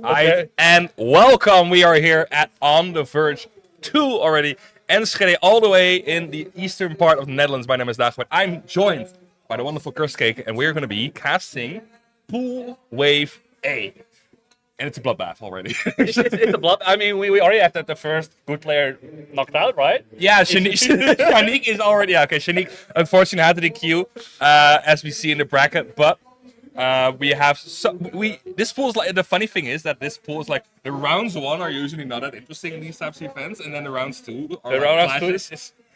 Hi, and welcome. We are here at On the Verge 2 already. Enschede, all the way in the eastern part of the Netherlands. My name is Dagobert. I'm joined by the wonderful Cake, and we're going to be casting Pool Wave A. And it's a bloodbath already. It's a blood. I mean, we already have the first good player knocked out, right? Yeah, Shanique is already... Okay, Shanique unfortunately had to DQ, as we see in the bracket, but... we have this pool is like, the funny thing is that this pool is like the rounds 1 are usually not that interesting in these types of events, and then the rounds 2 are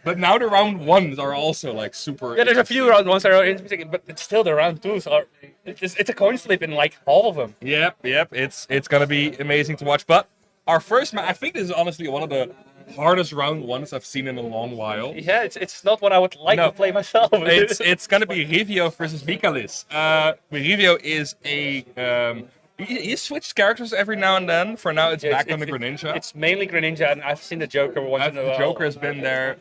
but now the round 1s are also like super. Yeah, there's a few round 1s that are interesting, but it's still the round 2s are. It's a coin flip in like half of them. Yep. It's gonna be amazing to watch. But our first match, I think this is honestly one of the hardest round 1s I've seen in a long while. Yeah, it's not what I would like to play myself. It's gonna be Rivio versus Mikalis. Rivio is a he switches characters every now and then. For now, it's back on the Greninja. It's mainly Greninja, and I've seen the Joker once in a while. The Joker has been there.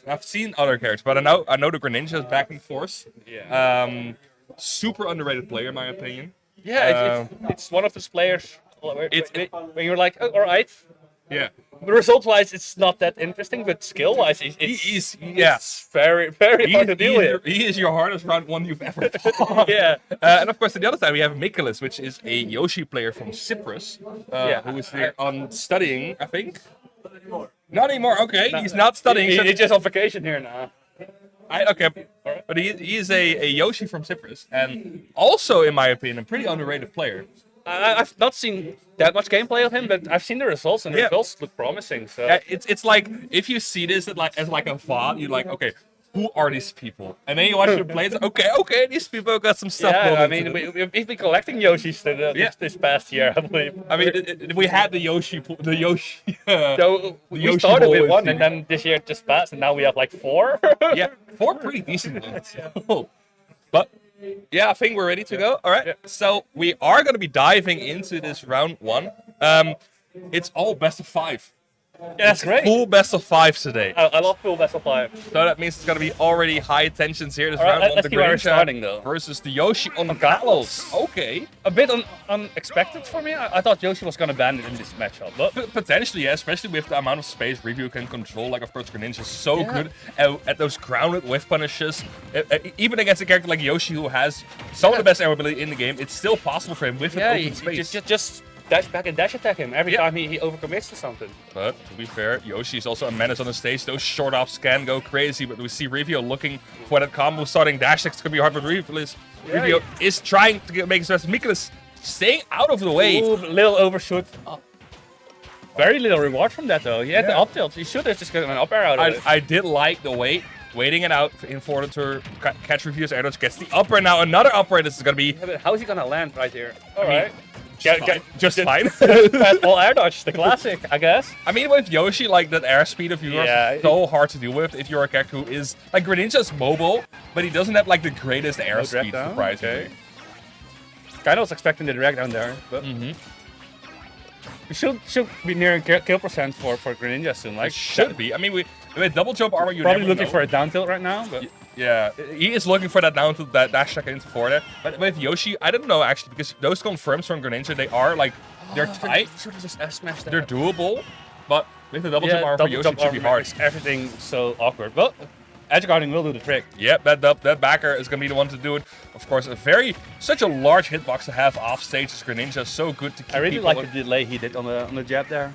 I've seen other characters, but I know the Greninja is back in force. Yeah. Super underrated player, in my opinion. Yeah, it's one of those players when you're like, oh, all right. Yeah. Result-wise, it's not that interesting, but skill-wise, it's very, very hard to deal with. He is your hardest round 1 you've ever fought. Yeah. And of course, on the other side, we have Mikalis, which is a Yoshi player from Cyprus, who is here on studying, I think. Not anymore. Okay, he's not studying. He's just on vacation here now. But he is a Yoshi from Cyprus, and also, in my opinion, a pretty underrated player. I've not seen that much gameplay of him, but I've seen the results, and the results look promising. So yeah, it's like if you see this as like a VOD, you're like, okay, who are these people? And then you watch the play, it's like, okay, these people got some stuff. Yeah, I mean, we've been collecting Yoshis this past year, I believe. I mean, we had the Yoshi. So we started with 1, and then this year just passed, and now we have like 4. Yeah, 4 pretty decent ones. But. Yeah, I think we're ready to go. All right. So we are going to be diving into this round 1. It's all best of 5. Yeah, that's great. Full best of 5 today. I love full best of 5. So that means it's going to be already high tensions here. This all round right, 1, let's the see where we're Greninja starting though. versus the Yoshi on Kalos. Okay. A bit unexpected for me. I thought Yoshi was going to ban it in this matchup, but potentially, yeah, especially with the amount of space Review can control. Like, of course, Greninja is so good at those grounded whiff punishes. Even against a character like Yoshi, who has some of the best air ability in the game, it's still possible for him with an open space. Just dash back and dash attack him every time he overcommits to something. But to be fair, Yoshi is also a menace on the stage. Those short offs can go crazy, but we see Revio looking for that combo starting dash attack. It's going to be hard for Revio is trying to make his best. Mikalis staying out of the way. Ooh, little overshoot. Oh. Very little reward from that though. He had the up tilt. He should have just gotten an up air out of it. I did like the waiting it out in order to catch Revio's air dodge. Gets the up air now. Another up air. This is going to be... Yeah, but how is he going to land right here? All right. Just fine. Fastball air dodge, the classic, I guess. I mean, with Yoshi, like that airspeed of yours is so hard to deal with if you're a character who is like Greninja's mobile, but he doesn't have like the greatest airspeed. Surprisingly. Kind of was expecting the direct down there, but we should be nearing kill percent for Greninja soon. Like should be. I mean, with double jump armor, you're probably looking for a down tilt right now, but. Yeah, he is looking for that down to that dash attack into forward there. But with Yoshi, I don't know actually, because those confirms from Greninja, they are like, they're tight. They're doable, but with the double jump armor for Yoshi, it should be hard. Everything's so awkward, but edge guarding will do the trick. Yep, that backer is going to be the one to do it. Of course, such a large hitbox to have off stage is Greninja, so good to keep I really like the delay he did on the jab there.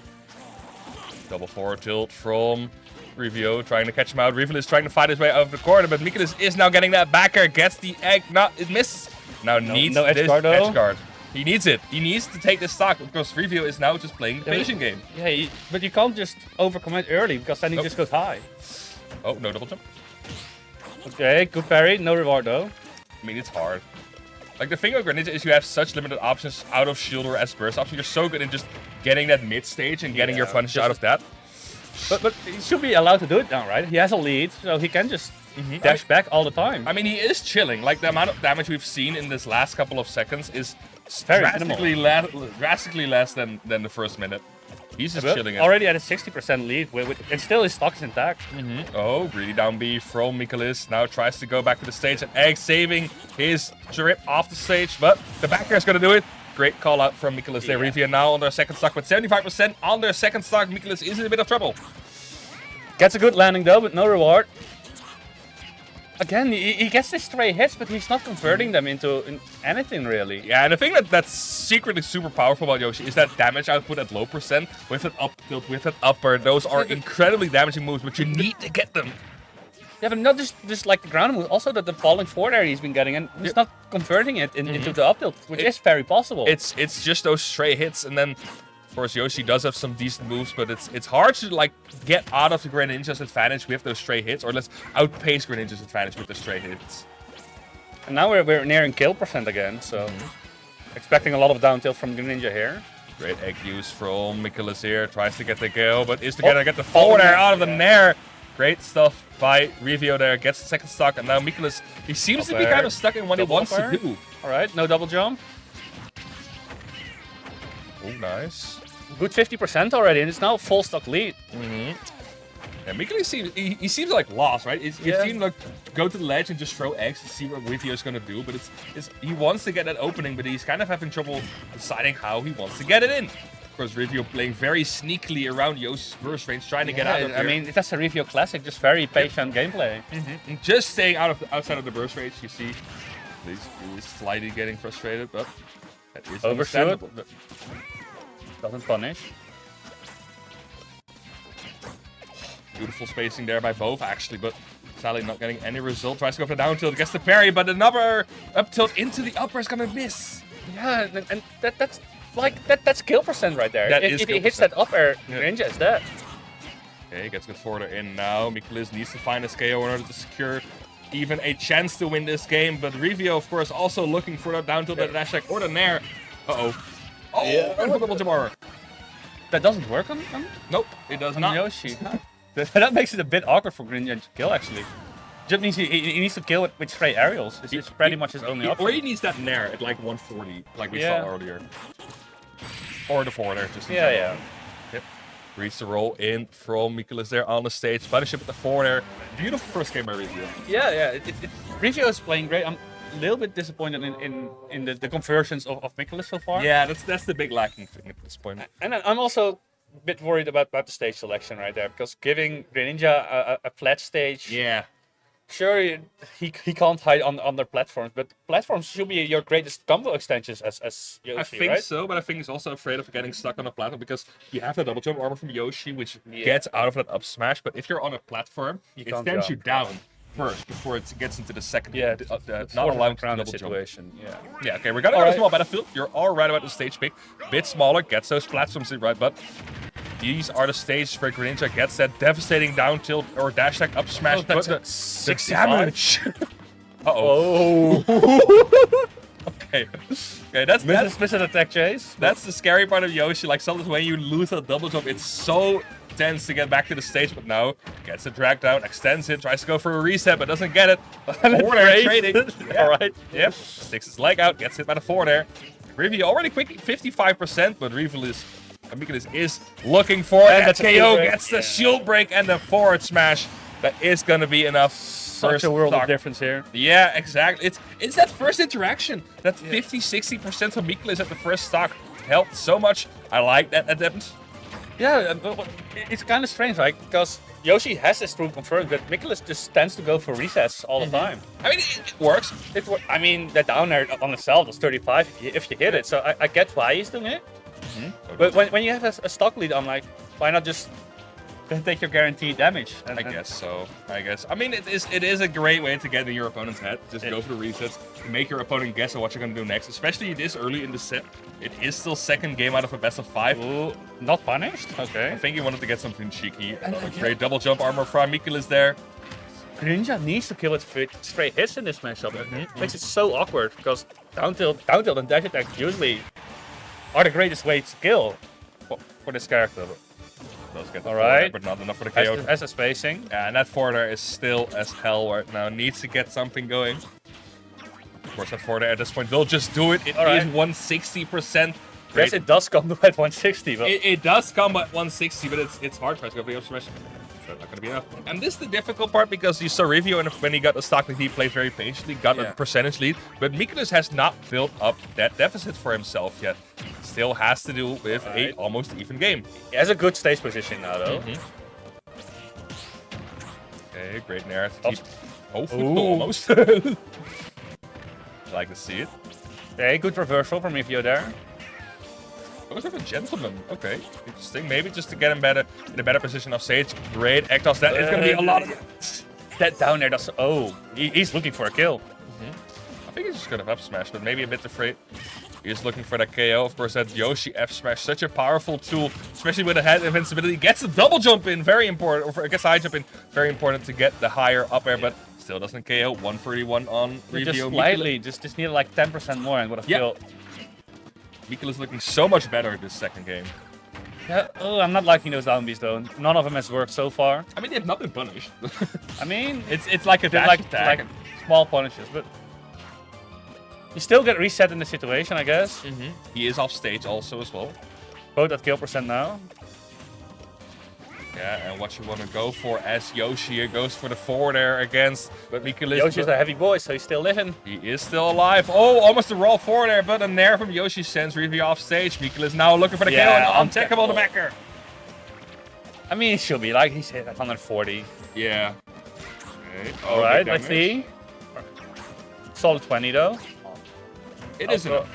Double forward tilt from... Revio trying to catch him out. Revio is trying to fight his way out of the corner, but Mikalis is now getting that backer. Gets the egg. It misses. Now needs this edge guard. He needs it. He needs to take this stock because Revio is now just playing the finishing game. Yeah, but you can't just overcommit early because then he just goes high. Oh, no double jump. Okay, good parry. No reward though. I mean, it's hard. Like the thing with Greninja is you have such limited options out of shield or as burst option. You're so good in just getting that mid stage and getting your punish out of that. But he should be allowed to do it now, right? He has a lead, so he can just dash back all the time. I mean, he is chilling. Like, the amount of damage we've seen in this last couple of seconds is drastically less than the first minute. He's just chilling. Already at a 60% lead, and still his stock is intact. Oh, greedy down B from Mikalis. Now tries to go back to the stage, and Egg saving his trip off the stage, but the back air is going to do it. Great call out from Mikolas there. Revio now on their second stock, but 75% on their second stock. Mikolas is in a bit of trouble. Gets a good landing though, but no reward. Again, he gets the stray hits, but he's not converting them into anything really. Yeah, and the thing that's secretly super powerful about Yoshi is that damage output at low percent with that up tilt, with that upper. Those are incredibly damaging moves, but you need to get them. Yeah, but not just like the ground move, also the falling forward area he's been getting, and he's not converting it into the up tilt, which is very possible. It's just those stray hits, and then of course Yoshi does have some decent moves, but it's hard to like get out of the Greninja's advantage with those stray hits, or let's outpace Greninja's advantage with the stray hits. And now we're nearing kill percent again, so expecting a lot of down tilt from Greninja here. Great egg use from Mikolas here, tries to get the kill, but is gonna get the forward air out of the nair. Great stuff by Revio there, gets the second stock, and now Mikolas, he seems to be kind of stuck in what he wants to do. Alright, no double jump. Oh, nice. Good 50% already, and it's now a full stock lead. Yeah, Mikolas seems, he seems like lost, right? He seems like go to the ledge and just throw eggs to see what Revio is going to do, but he wants to get that opening, but he's kind of having trouble deciding how he wants to get it in. Of course, Revio playing very sneakily around Yoshi's burst range, trying to get out of there. I mean, that's a Revio classic, just very patient gameplay. And just staying outside of the burst range, you see he's slightly getting frustrated, but that is understandable. Doesn't punish. Beautiful spacing there by both, actually, but sadly not getting any result. Tries to go for the down tilt, gets the parry, but another up tilt into the upper is gonna miss. Yeah, and that's kill percent right there. If he hits that up air, Greninja is dead. Okay, gets good forward in now. Mikolas needs to find a KO in order to secure even a chance to win this game, but Revio, of course, also looking for that down tilt, the dash attack, or the nair. Oh, double jump armor. That doesn't work on Nope, it does not. Yoshi. That makes it a bit awkward for Greninja to kill, actually. Just means he needs to kill it with straight aerials. It's pretty much his only option. Or he needs that nair at like 140, like we saw earlier. Or the forward air, just in general. Yep. Reads the roll in from Mikolas there on the stage. Punishment with the forward air. Beautiful first game by Revio. Yeah. Revio is playing great. I'm a little bit disappointed in the conversions of Mikolas so far. Yeah, that's the big lacking thing at this point. And I'm also a bit worried about the stage selection right there, because giving Greninja a flat stage. Yeah. Sure, he can't hide on their platforms, but platforms should be your greatest combo extensions as Yoshi, I think right? so, but I think he's also afraid of getting stuck on a platform because you have the double jump armor from Yoshi, which gets out of that up smash. But if you're on a platform, it stands you down first before it gets into the second. Yeah, not allowing grounded double situation. Jump. Yeah. Okay, we're gonna go to a small battlefield. You're all right about the stage pick. Bit smaller, gets those platforms in right, but these are the stages where Greninja gets that devastating down tilt or dash attack up smash. That's the damage. Okay, that's missing attack chase. That's the scary part of Yoshi. Like sometimes when you lose a double jump, it's so tense to get back to the stage. But now gets a drag down, extends it, tries to go for a reset, but doesn't get it. Forward air trading. All right. Yep. Sticks his leg out, gets hit by the forward air. Revio already quick 55%, but Mikolas is looking for it. And the KO gets the shield break and the forward smash. That is going to be enough. Such a world of difference here. Yeah, exactly. It's that first interaction. That 50-60% from Mikolas at the first stock helped so much. I like that attempt. Yeah, it's kind of strange, right? Because Yoshi has this true confirmed, but Mikolas just tends to go for resets all the time. I mean, it works. I mean, the down air on itself is 35 if you hit it, so I get why he's doing it. But when you have a stock lead, I'm like, why not just take your guaranteed damage? I guess so. I mean, it is a great way to get in your opponent's head. Just go for the resets, make your opponent guess on what you're going to do next, especially this early in the set. It is still second game out of a best of 5. Ooh, not punished? Okay. I think he wanted to get something cheeky. Great double jump armor from Mikolas there. Greninja needs to kill it with straight hits in this matchup. Makes it so awkward, because down tilt and dash attack usually are the greatest way to kill for this character. Does get the forward, but not enough for the KO. As a spacing. Yeah, and that forward air is still as hell right now. Needs to get something going. Of course, that forward air at this point will just do it. It is 160%. Yes, it does come at 160. But it does come at 160, but it's hard to go for the up smash. But not gonna be enough. And this is the difficult part because you saw Rivio when he got the stock lead, he played very patiently, got a percentage lead. But Mikolas has not built up that deficit for himself yet. Still has to do with a almost even game. He has a good stage position now, though. Okay, great nair to keep. Almost. I like to see it. Okay, good reversal from Rivio there. Goes with a gentleman. Okay, interesting. Maybe just to get him in a better position of stage. Great Ektos. That is going to be a lot of... That down there, that's... Oh, he's looking for a kill. I think he's just going to up smash, but maybe a bit afraid. He's looking for that KO. Of course, that Yoshi F smash, such a powerful tool, especially with the head invincibility. Gets the double jump in, very important. Or gets the high jump in, very important to get the higher up air, but still doesn't KO. 131 on Rivio. Just slightly, just needed like 10% more and would have killed. Mikolas looking so much better this second game. Yeah, I'm not liking those down Bs though. None of them has worked so far. I mean, they have not been punished. I mean, it's like a dash attack. like small punishes, but you still get reset in the situation, I guess. He is off stage also as well. Both at kill percent now. Yeah, and what you want to go for as Yoshi here goes for the forward air against, but Mikolas... Yoshi's a heavy boy, so he's still living. He is still alive. Oh, almost a raw forward air, but a nair from Yoshi sends Rivio off stage. Mikolas now looking for the kill and untackable the backer. I mean, it should be like he's hit at 140. Yeah. Okay. All right, let's see. Solid 20 though. It is enough.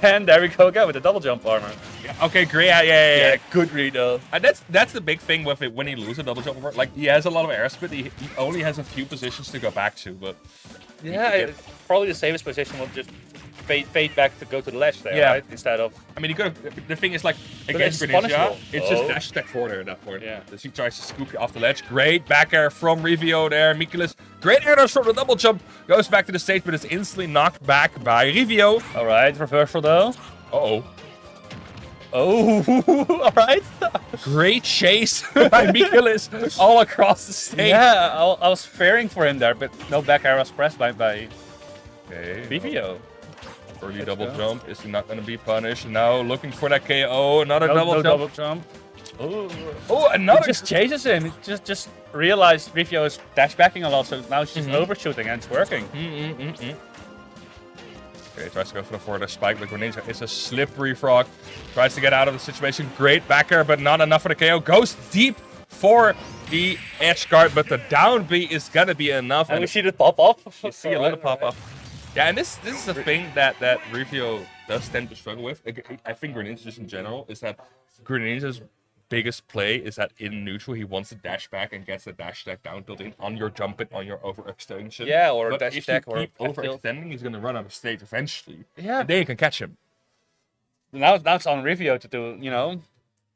And there we go again with the double jump armor. Yeah. Okay, great. Yeah. Good read though. And that's the big thing with it when he loses a double jump armor. Like, he has a lot of airspeed. He only has a few positions to go back to, but... Yeah, probably the safest position will just fade back to go to the ledge there, right? Instead of... I mean, the thing is, like, against it's Greninja, punishable. it's just dash attack forward air at that point. Yeah. So he tries to scoop you off the ledge. Great back air from Rivio there. Mikolas, great air dodge from the double jump. Goes back to the stage, but is instantly knocked back by Rivio. All right, reversal though. Uh-oh. Oh, all right. Great chase by Mikolas all across the stage. Yeah, I was fearing for him there, but no back air was pressed by Rivio. Early double jump is not going to be punished. Now looking for that KO. Another double jump. Oh, another. It just chases him. It just realized Rivio is dash backing a lot, so now she's overshooting and it's working. Okay, tries to go for the forward spike, but Greninja is a slippery frog. Tries to get out of the situation. Great backer, but not enough for the KO. Goes deep for the edge guard, but the down B is gonna be enough. And we see it pop up. You see a little pop up. Yeah, and this is the thing that Rivio does tend to struggle with. I think Greninja just in general is that Greninja's biggest play is that in neutral he wants to dash back and gets the dash attack down tilt in on your jump it on your overextension. Yeah, or but dash if attack you or keep overextending, he's gonna run out of stage eventually. Yeah. And then you can catch him. Now it's on Rivio to do,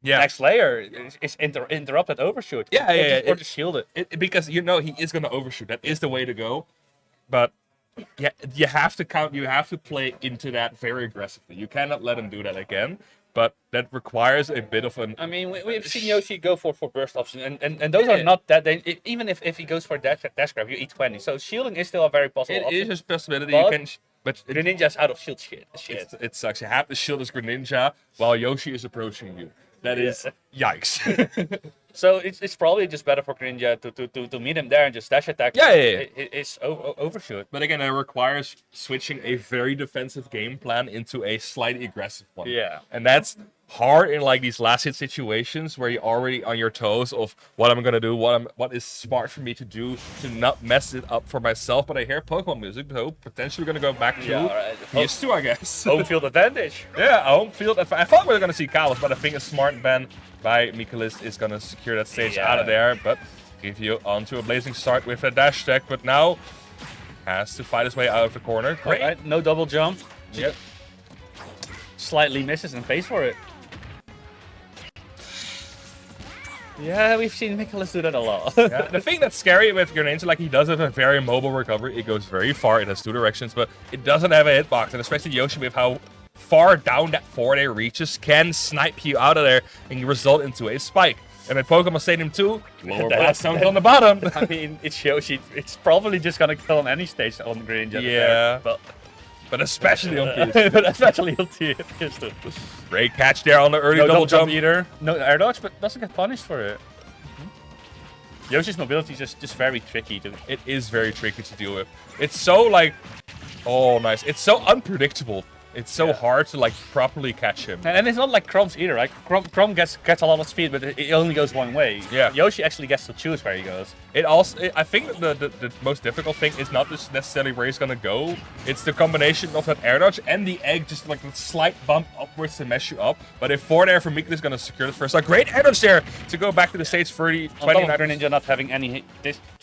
next layer is interrupt that overshoot. Or to shield it. Because he is gonna overshoot. That is the way to go. But yeah, you have to play into that very aggressively. You cannot let him do that again. But that requires a bit of an... I mean, we've seen Yoshi go for burst options, and those are not that dangerous. Even if he goes for dash grab, you eat 20. So shielding is still a very possible option. It is a possibility. You can... But Greninja's out of shield shit. It sucks. You have to shield as Greninja while Yoshi is approaching you. That is... Yikes. So it's probably just better for Greninja to meet him there and just dash attack. It's overshoot. But again, it requires switching a very defensive game plan into a slightly aggressive one. Yeah. And that's hard in like these last hit situations where you're already on your toes of what I'm gonna do, what is smart for me to do to not mess it up for myself. But I hear Pokemon music, so potentially we're gonna go back to PS2, I guess. Home field advantage. Yeah, home field. I thought we were gonna see Kalos, but I think a smart ban by Mikolas is gonna secure that stage out of there. But give you onto a blazing start with a dash attack, but now has to fight his way out of the corner. Great. Right, no double jump. Yep. Slightly misses and pays for it. Yeah, we've seen Mikolas do that a lot. Yeah, the thing that's scary with Greninja, like he does have a very mobile recovery. It goes very far. It has two directions, but it doesn't have a hitbox. And especially Yoshi with how far down that forward air reaches can snipe you out of there and result into a spike. And at Pokemon Stadium 2, lower blast zones on the bottom. I mean, it's Yoshi. It's probably just gonna kill on any stage on Greninja. Yeah, but especially on PS2. But especially on PS2. Great catch there on the early double jump. Either. No air dodge, but doesn't get punished for it. Yoshi's mobility is just very tricky to. It is very tricky to deal with. It's so like, oh nice. It's so unpredictable. It's so hard to like properly catch him. And it's not like Chrome's either, right? Chrome gets a lot of speed, but it only goes one way. Yeah. Yoshi actually gets to choose where he goes. It also, I think the most difficult thing is not just necessarily where he's gonna go. It's the combination of that air dodge and the egg, just like a slight bump upwards to mess you up. But if forward air from Mikkel is gonna secure the first, a great air dodge there to go back to the stage 30, 29. Ninja not having any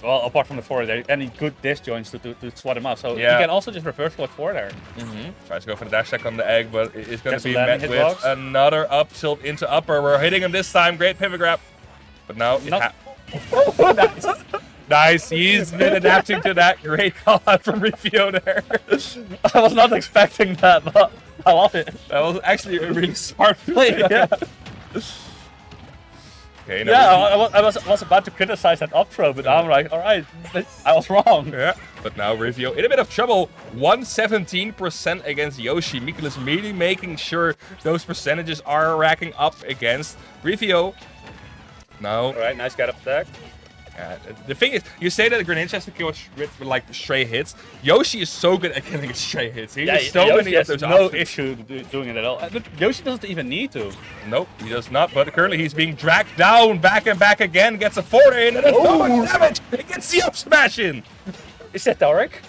well, apart from the forward air, any good disc joints to swat him out. So he can also just reverse forward forward air. Tries to go for the dash attack on the egg, but it's gonna Gets a be landing met with hitbox. another up tilt into upper. We're hitting him this time. Great pivot grab. But now Nice. nice. He's been adapting to that. Great call out from Revio there. I was not expecting that, but I love it. That was actually a really smart play. Yeah. Okay, now Yeah, I was about to criticize that up throw, but I'm like, all right, I was wrong. Yeah, but now Revio in a bit of trouble. 117% against Yoshi. Mikkel is really making sure those percentages are racking up against Revio. Now, All right, nice get up attack. the thing is, you say that Greninja has to kill with like stray hits. Yoshi is so good at killing stray hits. He has so Yoshi many of has those no options. issue doing it at all. But Yoshi doesn't even need to. Nope, he does not. But currently he's being dragged down, back and back again. Gets a forward in, and it's so much damage. It gets the up smash in. Is that Dark?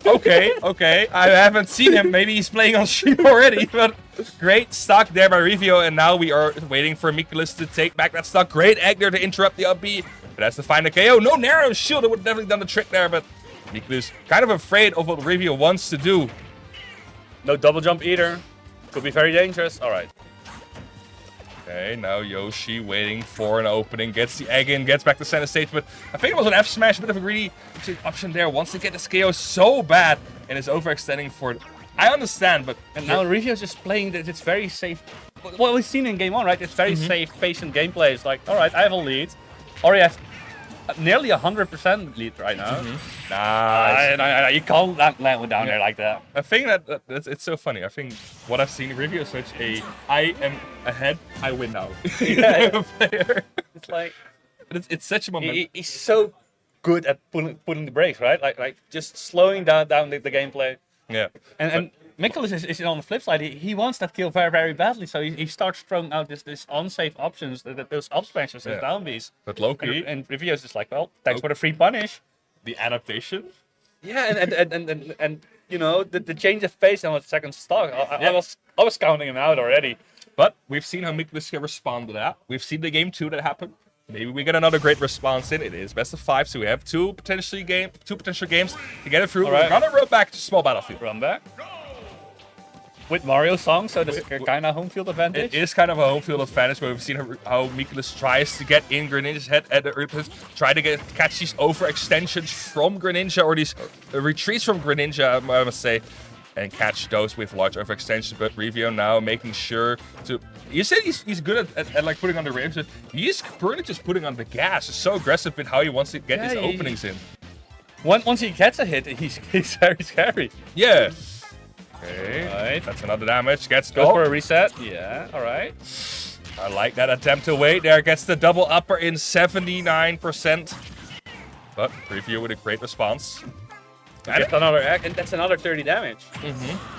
Okay. I haven't seen him. Maybe he's playing on stream already. But great stock there by Revio, and now we are waiting for Mikkelis to take back that stock. Great egg there to interrupt the up B. But that's to find a KO. No narrow shield. It would have definitely done the trick there, but Mikkelis kind of afraid of what Revio wants to do. No double jump either. Could be very dangerous. All right. Okay, now Yoshi waiting for an opening, gets the egg in, gets back to center stage, but I think it was an F smash, a bit of a greedy option there. Wants to get this KO so bad, and is overextending for it. I understand, but And now Revio's just playing that it's very safe. What we've seen in game one, right? It's very safe, patient gameplay. It's like, all right, I have a lead. Or you have nearly 100% lead right now. Nice. You can't land down there like that. I think that it's so funny. I think what I've seen in Revio is such a I am ahead, I win now player. It's like It's such a moment. he's so good at putting the brakes, right? Like just slowing down the gameplay. Yeah. And Mikkelis is on the flip side. He wants that kill very, very badly, so he starts throwing out this unsafe options, those up smashes and down Bs. But Loki, And Revio's just like, well, thanks for the free punish. the adaptation. Yeah, and you know the change of pace on the second stock. I was counting him out already. But we've seen how Mikkelis can respond to that. We've seen the game 2 that happened. Maybe we get another great response in. It is best of 5, so we have two potential games to get it through. All right. We're gonna roll back to small battlefield. Run back. With Mario song, so there's kind of home field advantage. It is kind of a home field advantage, but we've seen how Mikkelis tries to get in Greninja's head at the try to catch these overextensions from Greninja, or these retreats from Greninja, I must say, and catch those with large overextensions. But Revio now making sure to. You said he's good at like putting on the rims, but he's currently just putting on the gas. He's so aggressive with how he wants to get his openings in. Once he gets a hit, he's very scary. Yeah. Okay. Right. That's another damage. Gets Goes for a reset. Yeah. All right. I like that attempt to wait there. Gets the double upper in 79%. But Revio with a great response. Gets another egg, and that's another 30 damage.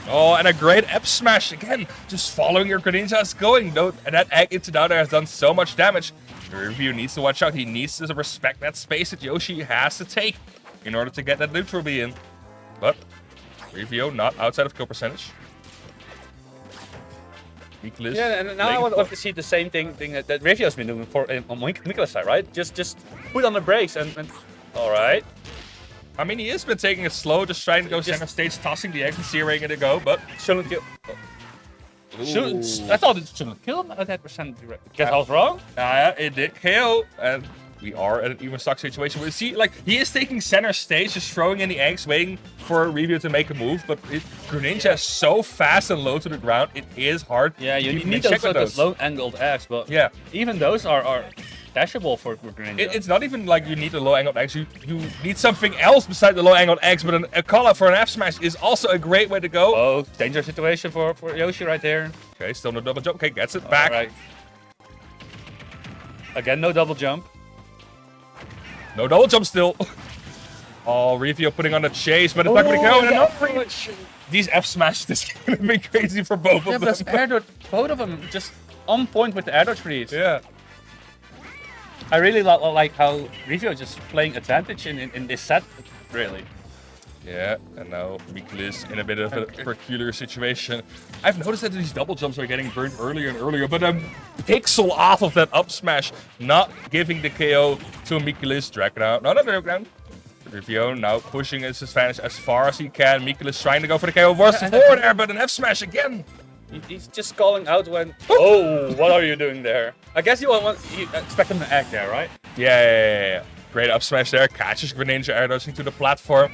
Oh, and a great F smash again. Just following your Greninja's going. No, and that egg into down there has done so much damage. Revio needs to watch out. He needs to respect that space that Yoshi has to take in order to get that neutral B in. But Revio not outside of kill percentage. Mikkelis Yeah, and now I want to see the same thing that Revio's been doing on Mikkelis' side, right? Just put on the brakes and all right. I mean, he has been taking it slow, just trying to go center stage, tossing the egg and see where he's going to go, but... Shouldn't kill. I thought it shouldn't kill him at that percent. Guess I was wrong. It did KO, and we are at an even stock situation. We see, like, he is taking center stage, just throwing in the eggs, waiting for Revio to make a move, but Greninja is so fast and low to the ground, it is hard. Yeah, you to need check those low-angled eggs, but yeah, even those are dashable for Greninja. It's not even like you need the low-angled eggs. You need something else besides the low-angled eggs, but a call-out for an F-smash is also a great way to go. Oh, danger situation for Yoshi right there. Okay, still no double jump. Okay, gets it back. Right. Again, no double jump. No double jump still. Oh, Revio putting on a chase, but it's not going to go. And another these F smashes is going to be crazy for both Yeah, of but them. air dodge, both of them just on point with the air dodge reads. Yeah. I really like how Revio just playing advantage in this set, really. Yeah, and now Miklis in a bit of a peculiar situation. I've noticed that these double jumps are getting burned earlier and earlier, but a pixel off of that up smash, not giving the KO to Miklis. Dragon out. No, Dragon. Revio now pushing his advantage as far as he can. Miklis trying to go for the KO. Was forward there, but an F smash again. He's just calling out when. Oh, what are you doing there? I guess you expect him to act there, right? Yeah. Great up smash there. Catches Greninja air dodging to the platform.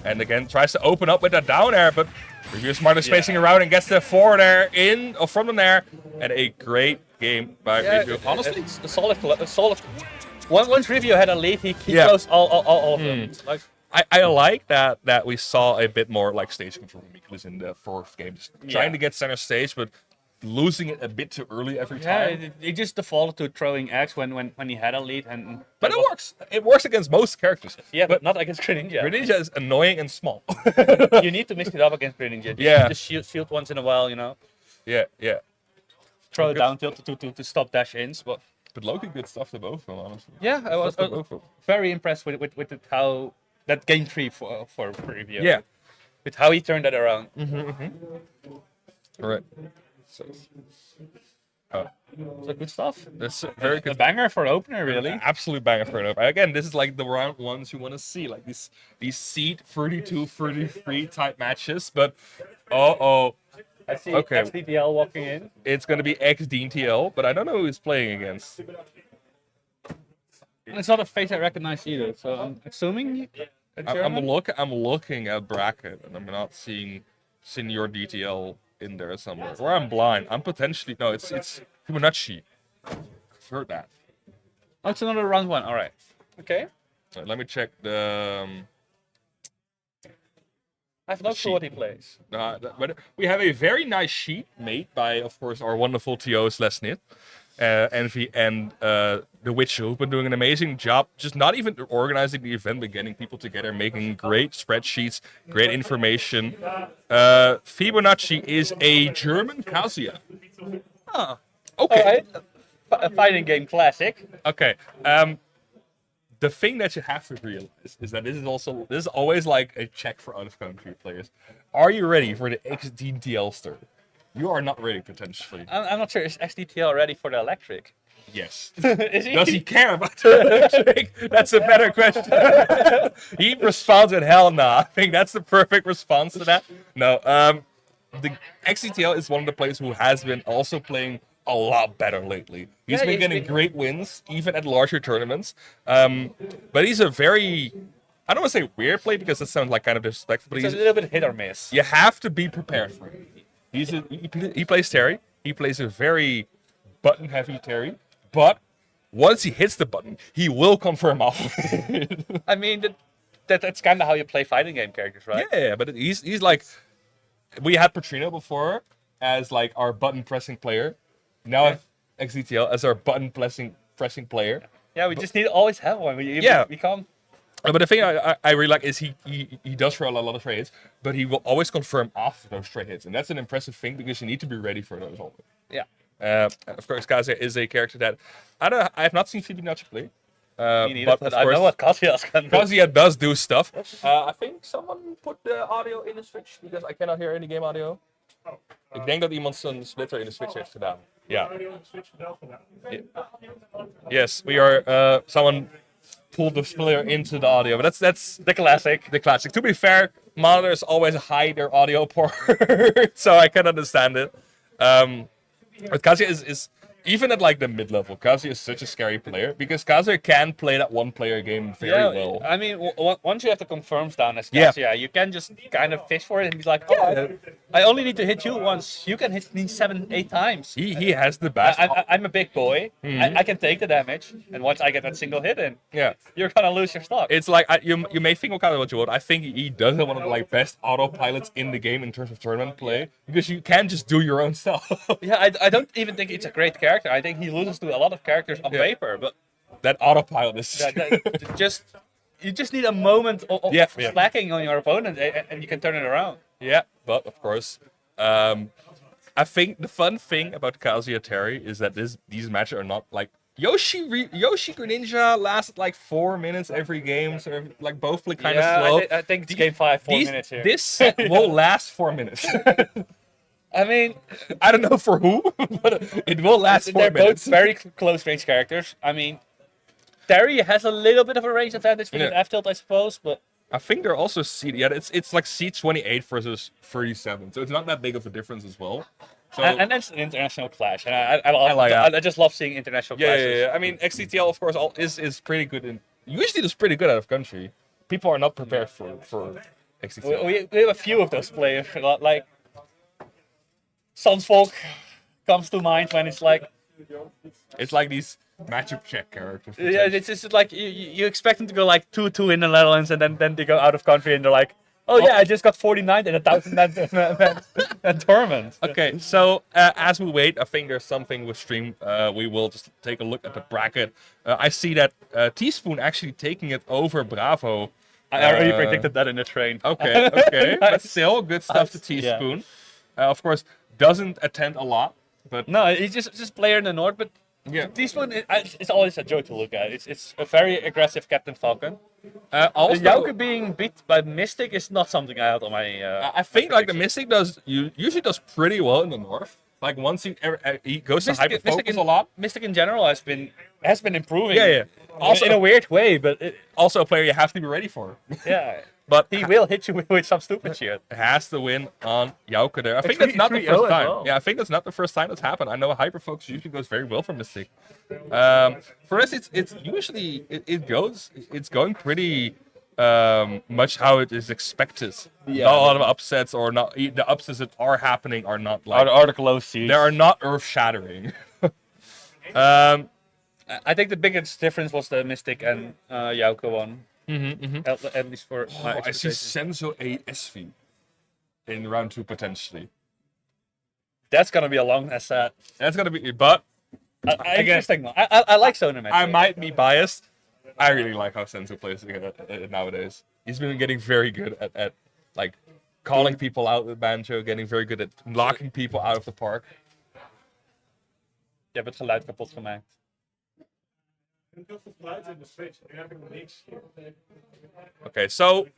And again, tries to open up with that down air, but Revio smart is spacing around and gets the forward air in, or from the air. And a great game by Revio. Honestly, it's a solid. Once Revio had a lead, he closed all of them. Like, I like that we saw a bit more like stage control from Miklis in the fourth game. Just trying to get center stage, but losing it a bit too early every time. Yeah, he just defaulted to throwing X when he had a lead, but it works. It works against most characters. Yeah, but not against Greninja. Greninja is annoying and small. You need to mix it up against Greninja. Just shield once in a while, you know. Yeah. Throw it down tilt to stop dash ins, but Loki good stuff to both of them, honestly. yeah, I was very impressed with how that game 3 for Revio. Yeah, with how he turned that around. All right. So good stuff. That's very good. A banger for opener, really. Absolute banger for an opener. Again, this is like the round ones you want to see, like these seed 32, 33 type matches. But I see XDTL walking in. It's going to be XDTL, but I don't know who he's playing against. And it's not a face I recognize either, so I'm assuming I'm looking at bracket, and I'm not seeing Senior DTL in there somewhere. Or I'm blind. I'm potentially... No, it's Fibonacci. I've heard that. Oh, it's another round 1. All right. Okay. Let me check the... I have no clue what he plays. But we have a very nice sheet made by, of course, our wonderful TO Lesnit, Envy, and The Witch, who've been doing an amazing job, just not even organizing the event, but getting people together, making great spreadsheets, great information. Fibonacci is a German Kazuya. Oh. Okay. All right. A fighting game classic. Okay. The thing that you have to realize is that this is always like a check for out-of-country players. Are you ready for the XDTL start? You are not ready, potentially. I'm not sure. Is XDTL ready for the electric? Yes. Is he? Does he care about the electric? That's a better question. He responds with hell nah. I think that's the perfect response to that. No. The XDTL is one of the players who has been also playing a lot better lately. He's been getting great wins, even at larger tournaments. But he's a very, I don't want to say weird play because that sounds like kind of disrespectful. But It's a little bit hit or miss. You have to be prepared for him. He plays Terry. He plays a very button-heavy Terry. But once he hits the button, he will confirm off. I mean, that's kind of how you play fighting game characters, right? Yeah, but he's like, we had Petrino before as like our button-pressing player. Now I have XDTL as our button-pressing player. Yeah, we just need to always have one. We can't. But the thing I really like is he does throw a lot of straight hits, but he will always confirm after those straight hits. And that's an impressive thing because you need to be ready for those always. Yeah. Of course, Kazuya is a character that I have not seen Fibonacci play. Me neither, but I know what Kazuya can do. Kazuya does do stuff. I think someone put the audio in the Switch because I cannot hear any game audio. Ik denk dat iemand zijn splitter in de Switch heeft gedaan. Ja. Yes, we are. Someone pulled the splitter into the audio, but that's The classic. the classic. To be fair, monitors always hide their audio port, so I can understand it. But Kazuya is even at like the mid-level, Kazuya is such a scary player because Kazuya can play that one-player game very well. I mean, once you have the confirms down as Kazuya, you can just kind of fish for it and be like, I only need to hit you once. You can hit me 7-8 times. He has the best. I'm a big boy. I can take the damage, and once I get that single hit in, you're gonna lose your stock. It's like you may think kind of what you want. I think he does have one of the like best autopilots in the game in terms of tournament play because you can just do your own stuff. Yeah, I don't even think it's a great character. I think he loses to a lot of characters on paper, but That autopilot is. You just need a moment of Yeah. slacking on your opponent, and you can turn it around. Yeah, but of course, I think the fun thing about Kazuya Terry is that these matches are not like Yoshi Greninja lasted like 4 minutes every game, so like both play kind of slow. I think it's game 5, 4 These- minutes here. This set will last 4 minutes. I mean, I don't know for who, but it will last 4 they're minutes. both very close range characters. I mean, Terry has a little bit of a range advantage with Yeah. an F tilt, I suppose, but I think they're also seed. Yeah, it's like seed 28 versus 37, so it's not that big of a difference as well. So and that's an international clash, and I just love seeing international yeah, clashes. yeah, yeah. I mean, XCTL of course is pretty good in. Usually, it's pretty good out of country. People are not prepared for XCTL. We have a few of those players, like Sansvolk comes to mind when it's like, It's like these matchup check characters. yeah, it's just like you expect them to go like 2-2 in the Netherlands, and then they go out of country and they're like, oh yeah, I just got 49 in a 1,000 tournament. Okay, so as we wait, I think there's something with stream. We will just take a look at the bracket. I see that Teaspoon actually taking it over Bravo. I already predicted that in the train. Okay, okay, but Nice. still good stuff to Yeah. Teaspoon. Of course, doesn't attend a lot, but No, he's just player in the north, but yeah. Teaspoon, it's always a joy to look at. It's a very aggressive Captain Falcon. Also, Jouke being beat by Mystic is not something I had on my. I think like the Mystic usually does pretty well in the north. Like once he goes to hyper focus a lot. Mystic in general has been improving. Yeah, yeah. Also in a weird way, but Also a player you have to be ready for. yeah, But he will hit you with some stupid shit. has to win on Jouke there. I think three- that's not the 3-0 first as time. well. Yeah, I think that's not the first time that's happened. I know hyperfocus usually goes very well for Mystic. For us, it's usually it's going pretty much how it is expected. Yeah. Not a lot of upsets or not. The upsets that are happening are not like Are the close seeds. they are not earth shattering. I think the biggest difference was the Mystic and Jouke one. At least for my I see expectations. Senzo ASV in round 2 potentially. That's gonna be a long set. That's gonna be, but Interesting one. I like Sonamet. I might be biased. I really like how Senzo plays nowadays. He's been getting very good at like calling people out with Banjo, getting very good at locking people out of the park. Je hebt het geluid kapot gemaakt. Okay, so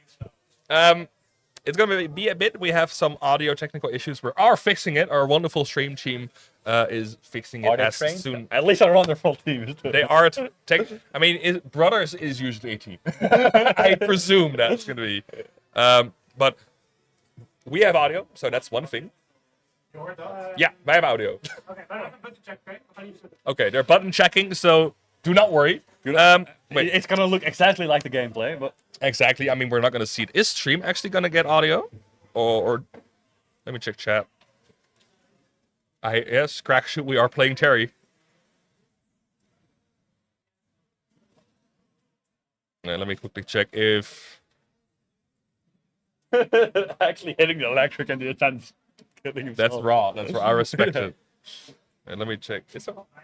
it's gonna be a bit. We have some audio technical issues. We are fixing it. Our wonderful stream team is fixing it Are they as trained? soon. At least a wonderful team. They are. I mean, Brothers is usually a team. I presume that's gonna be. But we have audio, so that's one thing. Yeah, wij have audio. Okay, they're button checking, so do not worry. Wait, It's gonna look exactly like the gameplay, but exactly. I mean, we're not gonna see it. Is stream actually gonna get audio, or let me check chat. Yes, crack shoot. We are playing Terry. Let me quickly check if. actually hitting the electric and the attendance. That's raw. That's raw. I respect it. And let me check.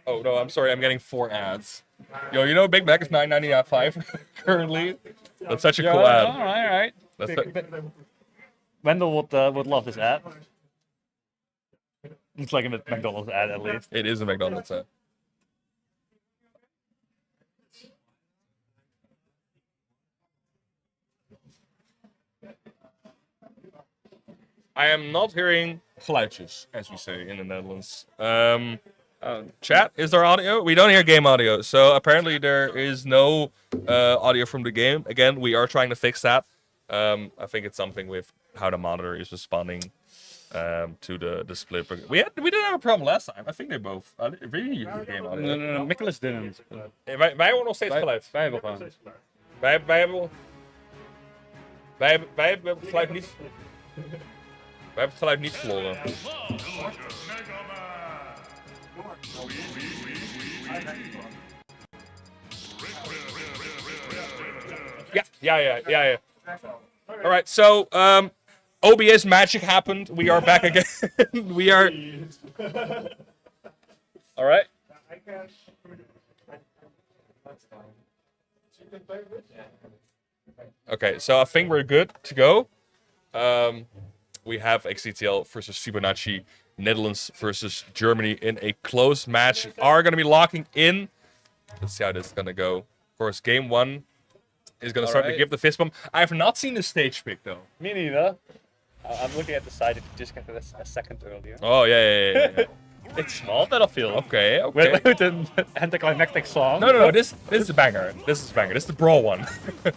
Oh no, I'm sorry. I'm getting 4 ads. Yo, you know Big Mac is $9.95 currently. That's such a cool ad. All right. That's Wendell would love this ad. It's like a McDonald's ad at least. It is a McDonald's ad. I am not hearing geluidjes, as we say in the Netherlands. Chat, is there audio? We don't hear game audio, so apparently there is no audio from the game. Again, we are trying to fix that. I think it's something with how the monitor is responding to the split. We didn't have a problem last time. I think they both really use the game audio. No, Nicholas didn't. Wij hebben nog steeds geluid. Wij hebben gewoon. Wij hebben het geluid niet. Wij hebben het geluid niet verloren. Ja. All right, so OBS magic happened. We are back again. We are. All right. Okay, so I think we're good to go. We have XCTL versus Fibonacci, Netherlands versus Germany in a close match. Are going to be locking in. Let's see how this is going to go. Of course, game 1 is going to start to give the fist bump. I have not seen the stage pick, though. Me neither. I'm looking at the side. If you just got a second earlier. Oh, yeah. It's small battlefield. Okay. With an anticlimactic song. No. This is a banger. This is a banger. This is the brawl one.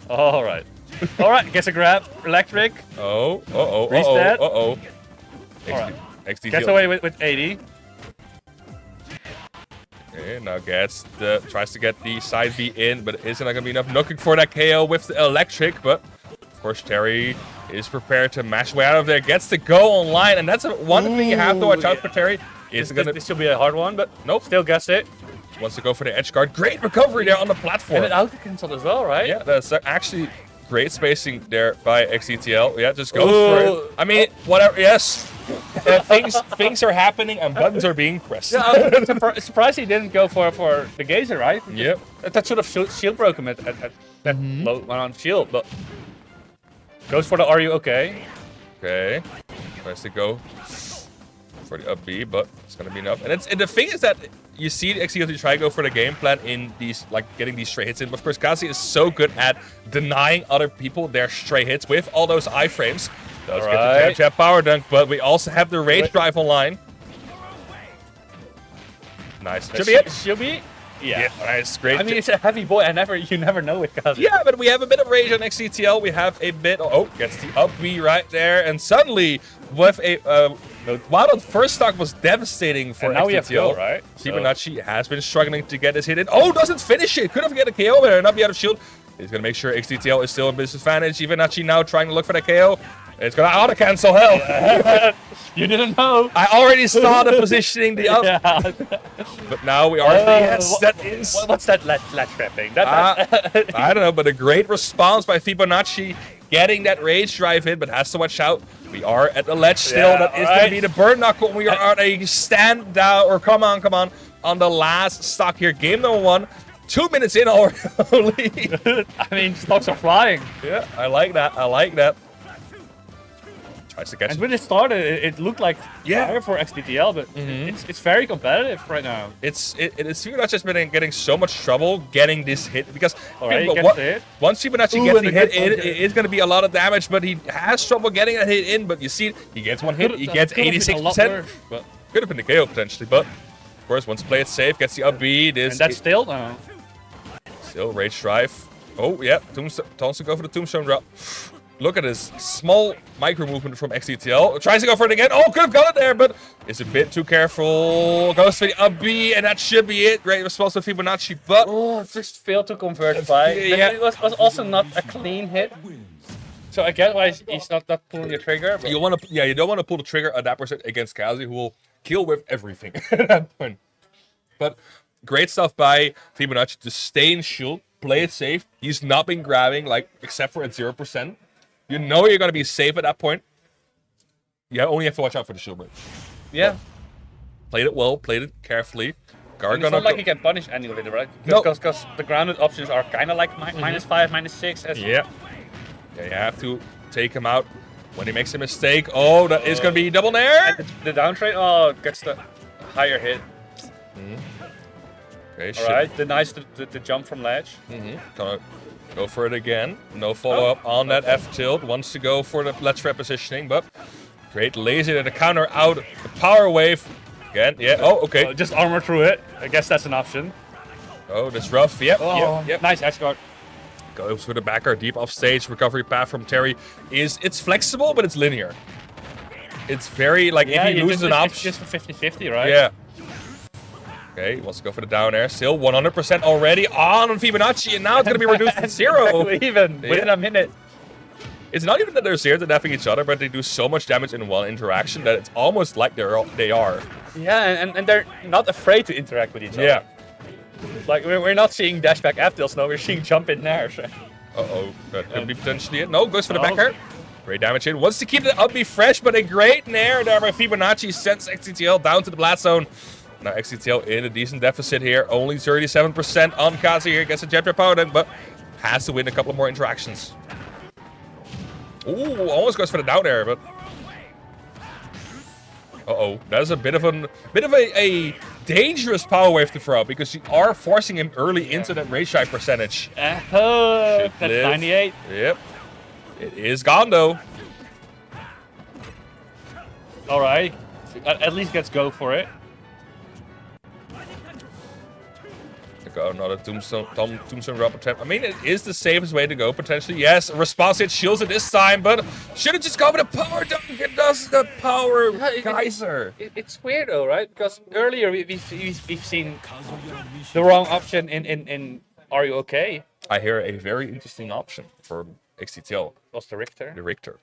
All right. Gets a grab. Electric. Oh. Reset. All right. XD Gets away with 80. Okay, now tries to get the side B in, but isn't going to be enough. Looking for that KO with the electric, but of course Terry is prepared to mash way out of there. Gets to go online, and that's one thing you have to watch out for Terry. This should be a hard one, but nope, still gets it. Wants to go for the edge guard. Great recovery there on the platform. And it auto-cancelled as well, right? Yeah, that's actually great spacing there by XETL. Yeah, just goes for it. I mean, whatever, yes. Things are happening and buttons are being pressed. Yeah, I'm surprised he didn't go for the Gazer, right? Yep. That should have shield broke him at that low on shield, but goes for the are you okay? Okay. Tries to go for the up B, but it's gonna be enough. And the thing is that you see the XCT try to go for the game plan in these, like getting these stray hits in. But of course, Kazi is so good at denying other people their stray hits with all those iframes. Does get the jab power dunk, but we also have the rage drive online. Nice. Should be it. Should be. Yeah, nice, great. I mean, it's a heavy boy. You never know with Kazi. Yeah, but we have a bit of rage on XCTL. We have a bit. Oh, gets the up B right there, and suddenly with a while the first stock was devastating for now XCTL, we have kill, right? Fibonacci has been struggling to get his hit in. Oh, doesn't finish it. Could have get a KO there and not be out of shield. He's gonna make sure XCTL is still in disadvantage. Fibonacci now trying to look for the KO. It's gonna auto cancel hell. Yeah. You didn't know. I already saw the positioning, the up. Yeah. But now we are. Yes, that is. What's that latch trapping? I don't know, but a great response by Fibonacci getting that rage drive in, but has to watch out. We are at the ledge still. Yeah, that is going to be the burn knuckle. We are at a stand down, or come on, on the last stock here. Game number 1. 2 minutes in already. I mean, stocks are flying. Yeah, I like that. Tries to catch and when it started, it looked like fire for XBTL, but it's very competitive right now. It's Fibonacci has been getting so much trouble getting this hit because once Fibonacci gets the hit in, it's going to be a lot of damage, but he has trouble getting that hit in. But you see, he gets one hit, he gets 86%. But could have been the KO potentially, but of course, once play it safe, gets the up B. And that's still now. Still rage drive. Oh yeah, Tombstone go for the tombstone drop. Look at this small micro movement from XCTL. Tries to go for it again. Oh, could have got it there, but is a bit too careful. Goes for the up B, and that should be it. Great response from Fibonacci, but just failed to convert by. Yeah. It was also not a clean hit. So I get why he's not pulling the trigger. But you don't want to pull the trigger at that percent against Kazi, who will kill with everything at that point. But great stuff by Fibonacci to stay in shield, play it safe. He's not been grabbing, like, except for at 0%. You know you're going to be safe at that point. You only have to watch out for the shield break. Yeah. But played it well, played it carefully. It's not like he can punish anybody, right? No. Because the grounded options are kind of like -5, -6. Yeah, you have to take him out when he makes a mistake. Oh, that is going to be double nair. The down trade, oh, gets the higher hit. Okay, alright, denies the jump from ledge. Gonna go for it again. No follow-up on that F tilt. Wants to go for the ledge trap positioning, but great laser to the counter out. The power wave. Again, yeah. Oh, okay. Just armor through it. I guess that's an option. Oh, that's rough. Yep, yep. Nice edge guard. Goes for the backer, deep off stage. Recovery path from Terry it's flexible, but it's linear. It's very, like, if he loses an option. It's just for 50-50, right? Yeah. Okay, he wants to go for the down air. Still 100% already on Fibonacci, and now it's going to be reduced to 0. Even within a minute. It's not even that they're serious at napping each other, but they do so much damage in one interaction that it's almost like they are. Yeah, and they're not afraid to interact with each other. Yeah. Like, we're not seeing dashback F tilts, no, we're seeing jump in there. So. Uh-oh, that could be potentially it. No, goes for the backer. Great damage in. Wants to keep the up B fresh, but a great nair there by Fibonacci sends XCTL down to the blast zone. Now XCTL in a decent deficit here. Only 37% on Kazi here against a jet opponent, but has to win a couple more interactions. Ooh, almost goes for the down air, but uh-oh, that's a bit of a dangerous power wave to throw because you are forcing him early into that rage drive percentage. That's 98. Yep. It is gone though. All right. At least gets go for it. Go another Tombstone rub attempt. I mean, it is the safest way to go potentially. Yes, response hit shields it this time, but should have just gone with a power dunk. It does the power geyser. It's weird though, right? Because earlier we've seen the wrong option in Are You Okay? I hear a very interesting option for XCTL. Was the Richter? The Richter.